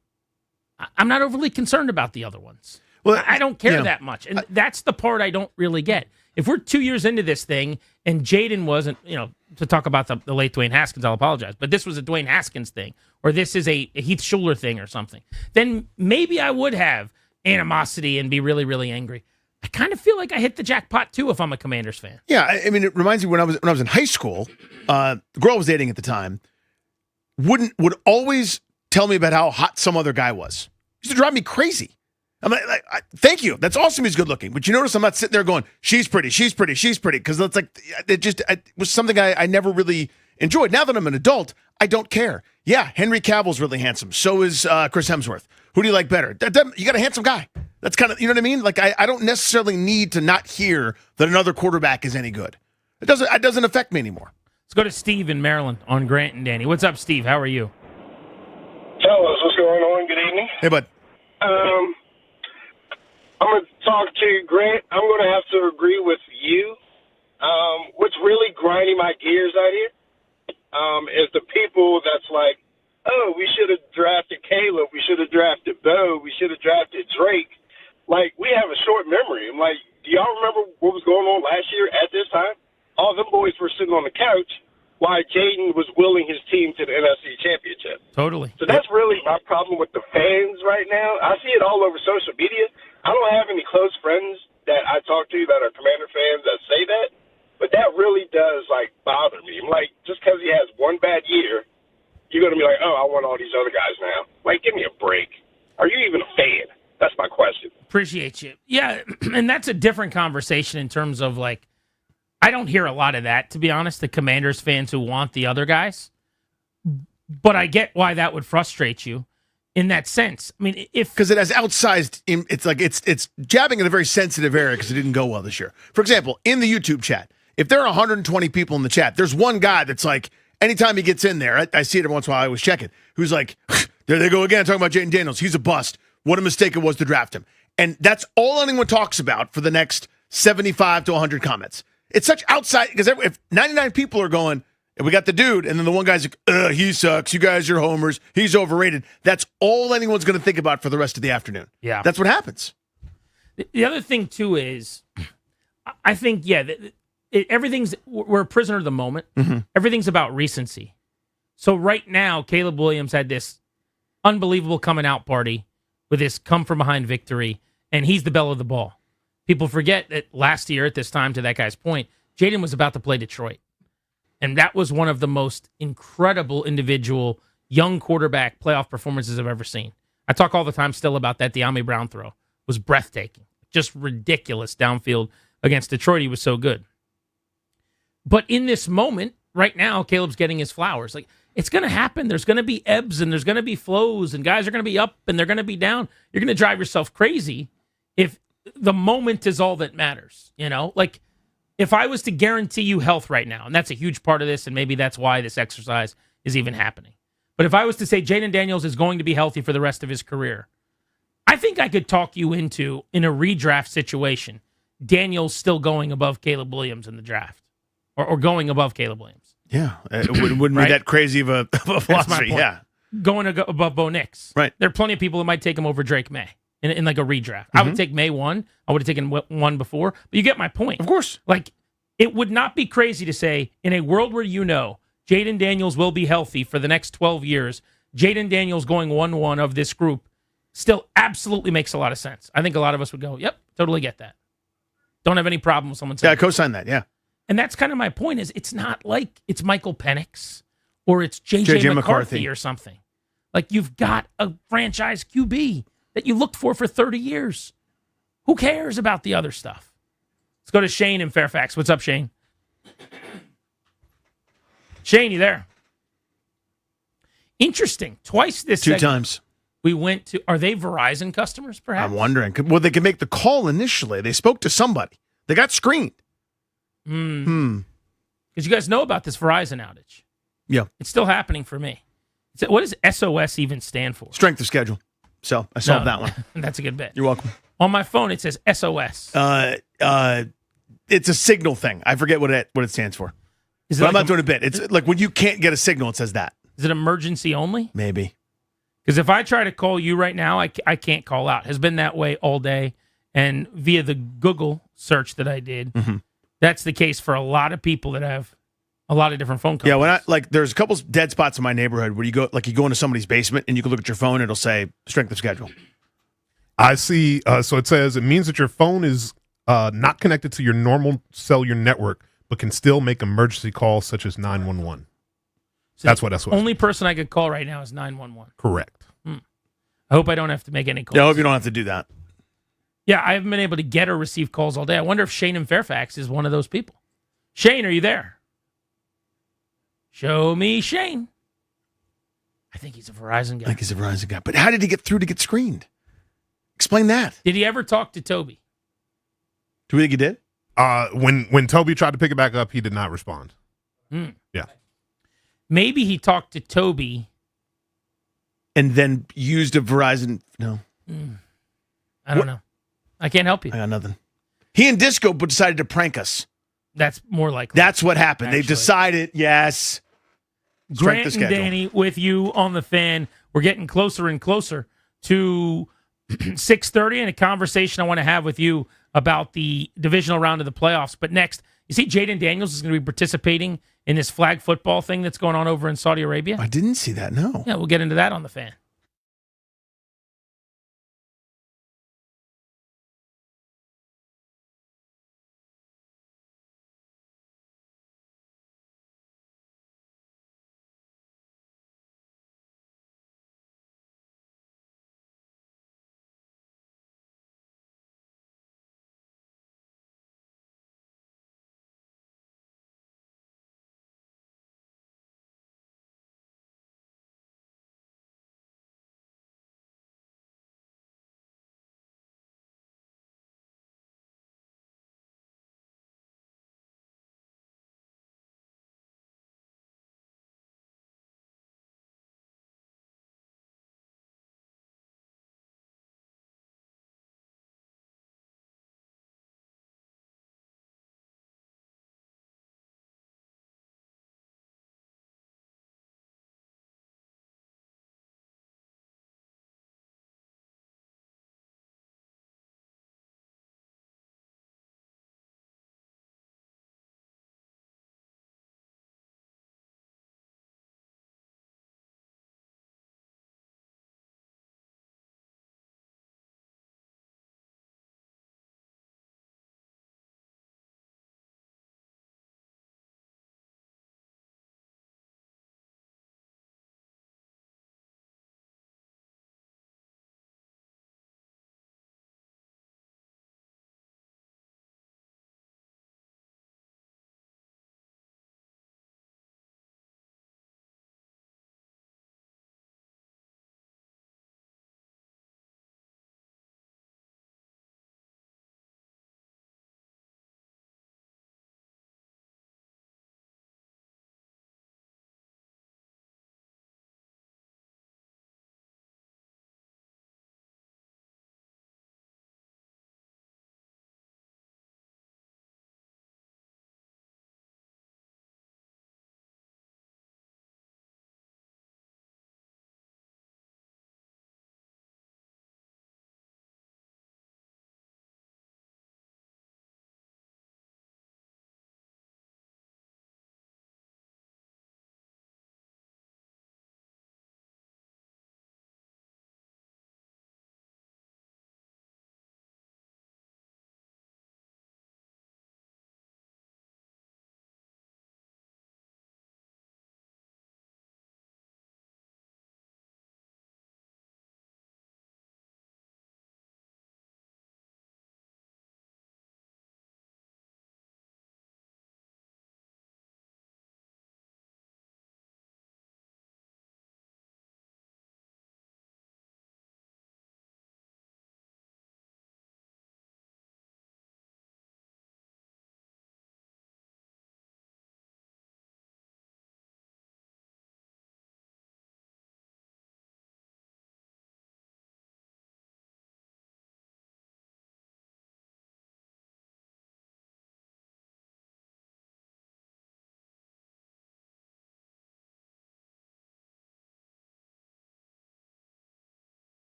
I'm not overly concerned about the other ones. Well, I don't care that much. And that's the part I don't really get. If we're 2 years into this thing and Jaden wasn't, to talk about the late Dwayne Haskins, I'll apologize, but this was a Dwayne Haskins thing, or this is a Heath Schuler thing or something, then maybe I would have animosity and be really, really angry. I kind of feel like I hit the jackpot too if I'm a Commanders fan. Yeah, I mean, it reminds me when I was in high school. The girl I was dating at the time would always tell me about how hot some other guy was. It used to drive me crazy. I'm like, thank you. That's awesome. He's good looking. But you notice I'm not sitting there going, she's pretty, she's pretty, she's pretty. Because it's like, it was something I never really enjoyed. Now that I'm an adult, I don't care. Yeah, Henry Cavill's really handsome. So is Chris Hemsworth. Who do you like better? You got a handsome guy. That's kind of, you know what I mean? Like, I don't necessarily need to not hear that another quarterback is any good. It doesn't affect me anymore. Let's go to Steve in Maryland on Grant and Danny. What's up, Steve? How are you? Fellas, what's going on? Good evening. Hey, bud. I'm going to talk to Grant. I'm going to have to agree with you. What's really grinding my gears out here is the people that's like, oh, we should have drafted Caleb. We should have drafted Bo. We should have drafted Drake. Like, we have a short memory. I'm like, do y'all remember what was going on last year at this time? All them boys were sitting on the couch while Jaden was willing his team to the NFC Championship. Totally. So that's really my problem with the fans right now. I see it all over social media. I don't have any close friends that I talk to that are Commander fans that say that, but that really does, like, bother me. I'm like, just because he has one bad year, you're going to be like, oh, I want all these other guys now. Like, give me a break. Are you even a fan? That's my question. Appreciate you. Yeah, and that's a different conversation in terms of, like, I don't hear a lot of that, to be honest, the Commanders fans who want the other guys. But I get why that would frustrate you in that sense. I mean, because it has outsized, it's like it's jabbing at a very sensitive area because it didn't go well this year. For example, in the YouTube chat, if there are 120 people in the chat, there's one guy that's like, anytime he gets in there, I see it every once in a while, I always check it, who's like, there they go again, talking about Jaden Daniels. He's a bust. What a mistake it was to draft him. And that's all anyone talks about for the next 75 to 100 comments. It's such outside, because if 99 people are going, and we got the dude, and then the one guy's like, he sucks, you guys are homers, he's overrated. That's all anyone's going to think about for the rest of the afternoon. Yeah. That's what happens. The other thing, too, is I think, we're a prisoner of the moment. Mm-hmm. Everything's about recency. So right now, Caleb Williams had this unbelievable coming out party with his come-from-behind victory, and he's the belle of the ball. People forget that last year at this time, to that guy's point, Jaden was about to play Detroit. And that was one of the most incredible individual young quarterback playoff performances I've ever seen. I talk all the time still about that. The De'Ami Brown throw was breathtaking. Just ridiculous downfield against Detroit. He was so good. But in this moment, right now, Caleb's getting his flowers. Like, it's going to happen. There's going to be ebbs and there's going to be flows and guys are going to be up and they're going to be down. You're going to drive yourself crazy if the moment is all that matters. You know, like if I was to guarantee you health right now, and that's a huge part of this, and maybe that's why this exercise is even happening. But if I was to say Jaden Daniels is going to be healthy for the rest of his career, I think I could talk you into, in a redraft situation, Daniels still going above Caleb Williams in the draft or going above Caleb Williams. Yeah. It wouldn't Right? be that crazy of a That's my philosophy. point. Yeah. Going above Bo Nix. Right. There are plenty of people that might take him over Drake May in like a redraft. I would take May 1. I would have taken 1 before. But you get my point. Of course. Like, it would not be crazy to say, in a world where you know Jaden Daniels will be healthy for the next 12 years, Jaden Daniels going 1-1 of this group still absolutely makes a lot of sense. I think a lot of us would go, yep, totally get that. Don't have any problem with someone saying Yeah, I co-sign that, yeah. And that's kind of my point is it's not like it's Michael Penix or it's J.J. J.J. McCarthy McCarthy or something. Like, you've got a franchise QB that you looked for 30 years. Who cares about the other stuff? Let's go to Shane in Fairfax. What's up, Shane? Shane, you there? Interesting. Twice this Two segment, times. we went to, are they Verizon customers, perhaps? I'm wondering. Well, they can make the call initially. They spoke to somebody. They got screened. Because you guys know about this Verizon outage. Yeah. It's still happening for me. What does SOS even stand for? Strength of schedule. So I solved that one. That's a good bit. You're welcome. On my phone, it says SOS. It's a signal thing. I forget what it stands for. Is it But I'm like not doing a bit. It's like when you can't get a signal, it says that. Is it emergency only? Maybe. Because if I try to call you right now, I can't call out. Has been that way all day. And via the Google search that I did, that's the case for a lot of people that have a lot of different phone companies. Yeah, there's a couple dead spots in my neighborhood where you go into somebody's basement and you can look at your phone, it'll say strength of schedule. I see. So it says it means that your phone is not connected to your normal cellular network, but can still make emergency calls such as 911. That's what SOS. Only person I could call right now is 911. Correct. I hope I don't have to make any calls. Yeah, I hope you don't have to do that. Yeah, I haven't been able to get or receive calls all day. I wonder if Shane in Fairfax is one of those people. Shane, are you there? Show me Shane. I think he's a Verizon guy. I think he's a Verizon guy. But how did he get through to get screened? Explain that. Did he ever talk to Toby? Do we think he did? When Toby tried to pick it back up, he did not respond. Yeah. Maybe he talked to Toby. And then used a Verizon. No. I don't know. I can't help you. I got nothing. He and Disco decided to prank us. That's more likely. That's what happened. Actually. They decided, yes. Grant and Danny with you on the Fan. We're getting closer and closer to 6:30 and a conversation I want to have with you about the divisional round of the playoffs. But next, you see Jaden Daniels is going to be participating in this flag football thing that's going on over in Saudi Arabia. I didn't see that, no. Yeah, we'll get into that on the Fan.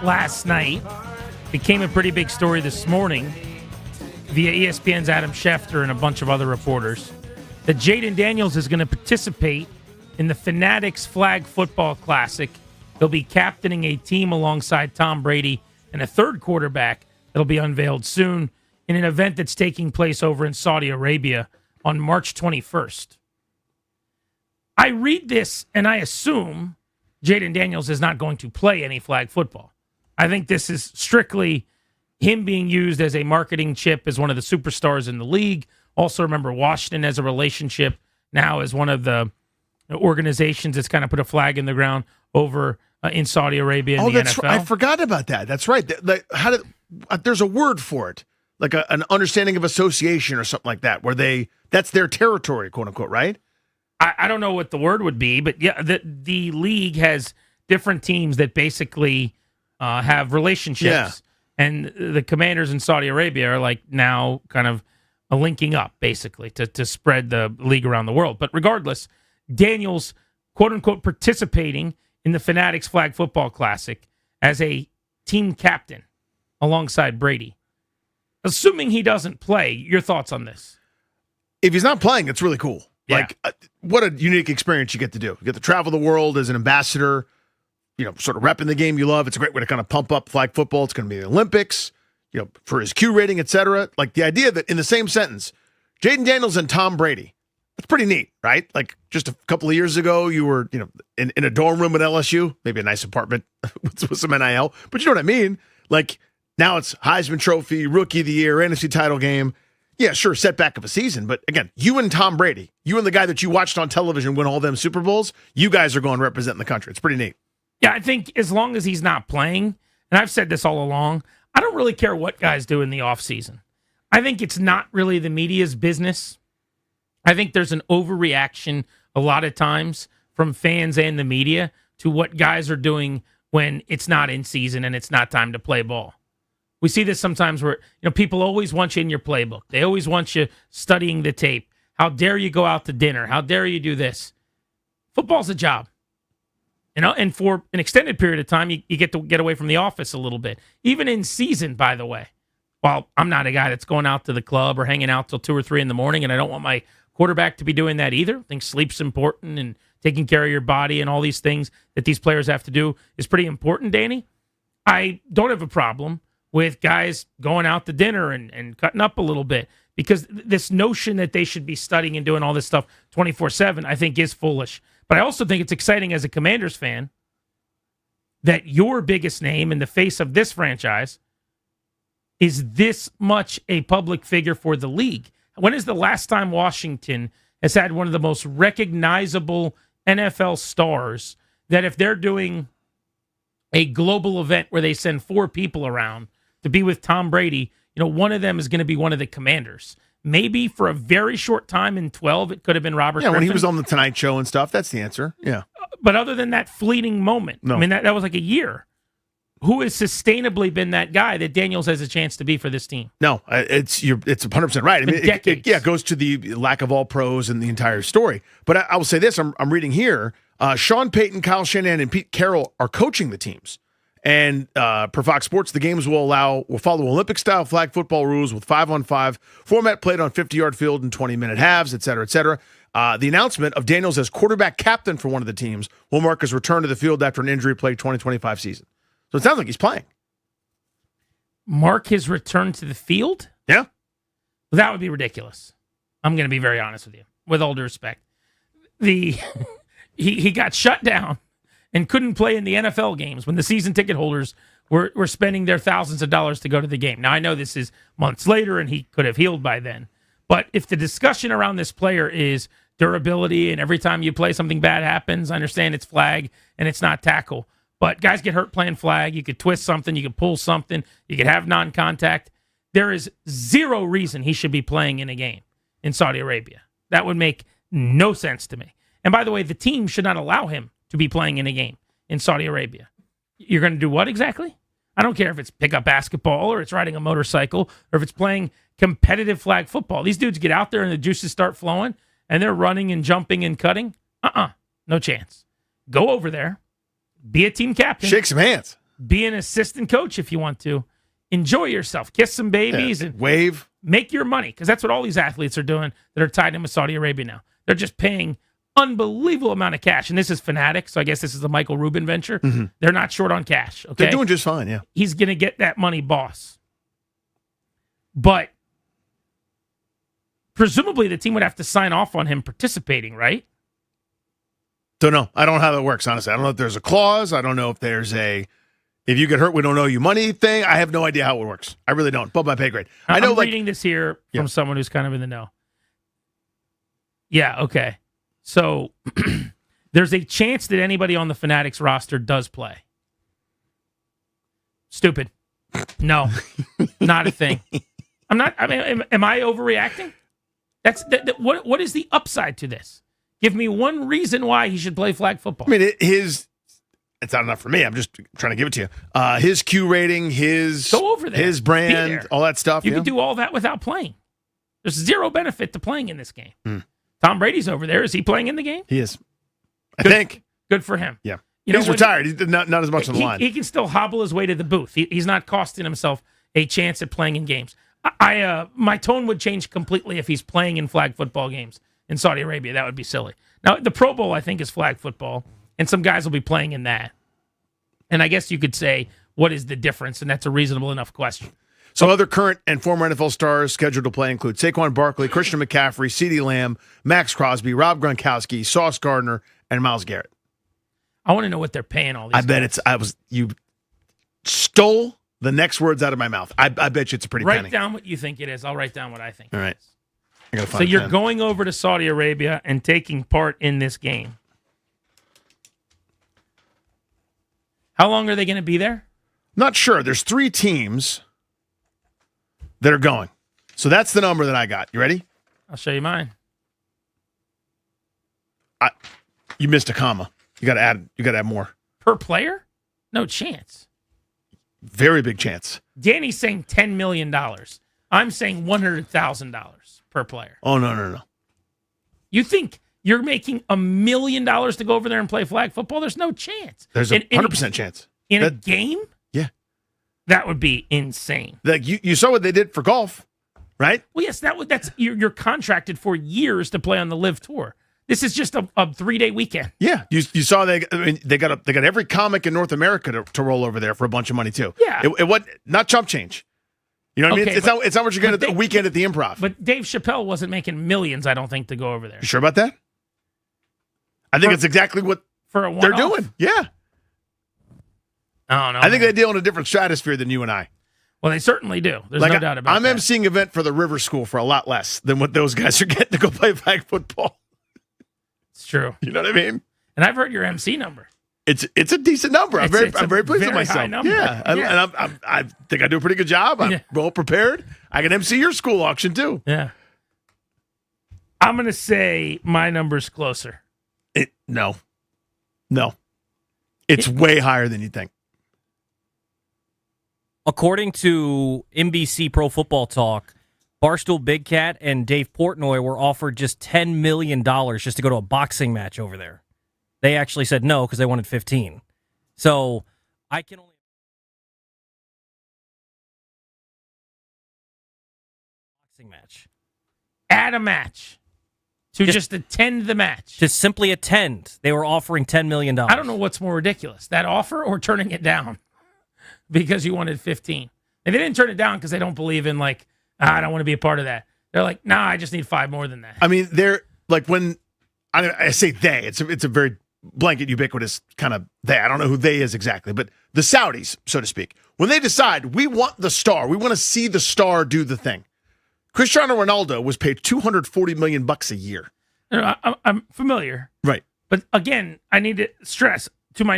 last night, became a pretty big story this morning via ESPN's Adam Schefter and a bunch of other reporters, that Jaden Daniels is going to participate in the Fanatics Flag Football Classic. He'll be captaining a team alongside Tom Brady and a third quarterback that'll be unveiled soon in an event that's taking place over in Saudi Arabia on March 21st. I read this and I assume Jaden Daniels is not going to play any flag football. I think this is strictly him being used as a marketing chip as one of the superstars in the league. Also, remember, Washington has a relationship now as one of the organizations that's kind of put a flag in the ground over in Saudi Arabia in the NFL. I forgot about that. That's right. There's a word for it, like an understanding of association or something like that, where that's their territory, quote unquote, right? I don't know what the word would be, but yeah, the league has different teams that basically have relationships. Yeah. And the Commanders in Saudi Arabia are like now kind of linking up, basically, to spread the league around the world. But regardless, Daniels, quote-unquote, participating in the Fanatics Flag Football Classic as a team captain alongside Brady. Assuming he doesn't play, your thoughts on this? If he's not playing, it's really cool. Yeah. What a unique experience you get to do. You get to travel the world as an ambassador, sort of repping the game you love. It's a great way to kind of pump up flag football. It's going to be the Olympics, for his Q rating, et cetera. Like the idea that in the same sentence, Jaden Daniels and Tom Brady, that's pretty neat, right? Like just a couple of years ago, you were, in a dorm room at LSU, maybe a nice apartment with some NIL, but you know what I mean? Like now it's Heisman Trophy, Rookie of the Year, NFC title game. Yeah, sure, setback of a season. But again, you and Tom Brady, you and the guy that you watched on television win all them Super Bowls, you guys are going representing the country. It's pretty neat. Yeah, I think as long as he's not playing, and I've said this all along, I don't really care what guys do in the offseason. I think it's not really the media's business. I think there's an overreaction a lot of times from fans and the media to what guys are doing when it's not in season and it's not time to play ball. We see this sometimes where people always want you in your playbook. They always want you studying the tape. How dare you go out to dinner? How dare you do this? Football's a job. And for an extended period of time, you get to get away from the office a little bit. Even in season, by the way. While I'm not a guy that's going out to the club or hanging out till 2 or 3 in the morning, and I don't want my quarterback to be doing that either. I think sleep's important, and taking care of your body and all these things that these players have to do is pretty important, Danny. I don't have a problem with guys going out to dinner and cutting up a little bit, because this notion that they should be studying and doing all this stuff 24/7, I think is foolish. But I also think it's exciting as a Commanders fan that your biggest name in the face of this franchise is this much a public figure for the league. When is the last time Washington has had one of the most recognizable NFL stars that if they're doing a global event where they send 4 people around to be with Tom Brady, one of them is going to be one of the Commanders? Maybe for a very short time in 12, it could have been Robert Griffin. When he was on the Tonight Show and stuff, that's the answer. Yeah. But other than that fleeting moment, no. I mean, that was like a year. Who has sustainably been that guy that Daniels has a chance to be for this team? No, it's 100% right. I mean, it goes to the lack of all pros and the entire story. But I will say this: I'm reading here. Sean Payton, Kyle Shanahan, and Pete Carroll are coaching the teams. And per Fox Sports, the games will follow Olympic-style flag football rules with 5-on-5 format, played on 50-yard field and 20-minute halves, et cetera, et cetera. The announcement of Daniels as quarterback captain for one of the teams will mark his return to the field after an injury-plagued 2025 season. So it sounds like he's playing. Mark his return to the field? Yeah. That would be ridiculous. I'm going to be very honest with you, with all due respect. He got shut down and couldn't play in the NFL games when the season ticket holders were spending their thousands of dollars to go to the game. Now, I know this is months later and he could have healed by then. But if the discussion around this player is durability and every time you play something bad happens, I understand it's flag and it's not tackle. But guys get hurt playing flag. You could twist something. You could pull something. You could have non-contact. There is zero reason he should be playing in a game in Saudi Arabia. That would make no sense to me. And by the way, the team should not allow him to be playing in a game in Saudi Arabia. You're going to do what exactly? I don't care if it's pickup basketball or it's riding a motorcycle or if it's playing competitive flag football. These dudes get out there and the juices start flowing and they're running and jumping and cutting. No chance. Go over there. Be a team captain. Shake some hands. Be an assistant coach if you want to. Enjoy yourself. Kiss some babies and wave. Make your money, because that's what all these athletes are doing that are tied in with Saudi Arabia now. They're just paying unbelievable amount of cash. And this is Fanatic, so I guess this is the Michael Rubin venture. Mm-hmm. They're not short on cash. Okay, They're doing just fine, yeah. He's going to get that money, boss. But presumably the team would have to sign off on him participating, right? Don't know. I don't know how that works, honestly. I don't know if there's a clause. I don't know if there's if you get hurt, we don't owe you money thing. I have no idea how it works. I really don't. Above my pay grade. I know, I'm reading this here from someone who's kind of in the know. Yeah, okay. So there's a chance that anybody on the Fanatics roster does play. Stupid. No, not a thing. I'm not. I mean, am I overreacting? What is the upside to this? Give me one reason why he should play flag football. I mean, it's not enough for me. I'm just trying to give it to you. His Q rating, go over there. His brand, all that stuff. You can do all that without playing. There's zero benefit to playing in this game. Tom Brady's over there. Is he playing in the game? He is. I think. Good for him. Yeah. He's retired. He's not as much on the line. He can still hobble his way to the booth. He's not costing himself a chance at playing in games. My tone would change completely if he's playing in flag football games in Saudi Arabia. That would be silly. Now, the Pro Bowl, I think, is flag football, and some guys will be playing in that. And I guess you could say, what is the difference? And that's a reasonable enough question. So other current and former NFL stars scheduled to play include Saquon Barkley, Christian McCaffrey, CeeDee Lamb, Max Crosby, Rob Gronkowski, Sauce Gardner, and Myles Garrett. I want to know what they're paying all these guys. You stole the next words out of my mouth. I bet you it's a pretty penny. Write down what you think it is. I'll write down what I think. All right. I gotta So find a you're pen. going over to Saudi Arabia and taking part in this game. How long are they going to be there? Not sure. There's 3 teams that are going. So that's the number that I got. You ready? I'll show you mine. You missed a comma. You got to add more. Per player? No chance. Very big chance. Danny's saying $10 million. I'm saying $100,000 per player. Oh, no. You think you're making $1 million to go over there and play flag football? There's no chance. There's a 100% chance. In a game? Yeah. That would be insane. Like you saw what they did for golf, right? Well, yes, that's you're contracted for years to play on the Live Tour. This is just a 3-day weekend. Yeah, you saw they got every comic in North America to roll over there for a bunch of money too. Yeah, it was not chump change. You know what I mean? It's not what you're getting at the weekend at the Improv. But Dave Chappelle wasn't making millions, I don't think, to go over there. You sure about that? I think it's exactly what they're doing. Yeah. I don't know. I think they deal in a different stratosphere than you and I. Well, they certainly do. There's no doubt about I'm that. emceeing an event for the River School for a lot less than what those guys are getting to go play flag football. It's true. You know what I mean? And I've heard your MC number. It's a decent number. I'm very pleased with myself. High number. Yeah, Yeah. And I think I do a pretty good job. I'm well prepared. I can MC your school auction too. Yeah. I'm going to say my number's closer. No. It's way higher than you think. According to NBC Pro Football Talk, Barstool Big Cat and Dave Portnoy were offered just $10 million just to go to a boxing match over there. They actually said no because they wanted 15. So I can only boxing match. Add a match. To just attend the match. To simply attend. They were offering $10 million. I don't know what's more ridiculous, that offer or turning it down because you wanted 15. And they didn't turn it down because they don't believe in I don't want to be a part of that. They're like, nah, I just need 5 more than that. I mean, they're like when I say they, it's a very blanket ubiquitous kind of they. I don't know who they is exactly, but the Saudis, so to speak, when they decide we want the star, we want to see the star do the thing. Cristiano Ronaldo was paid $240 million a year. I'm familiar. Right. But again, I need to stress,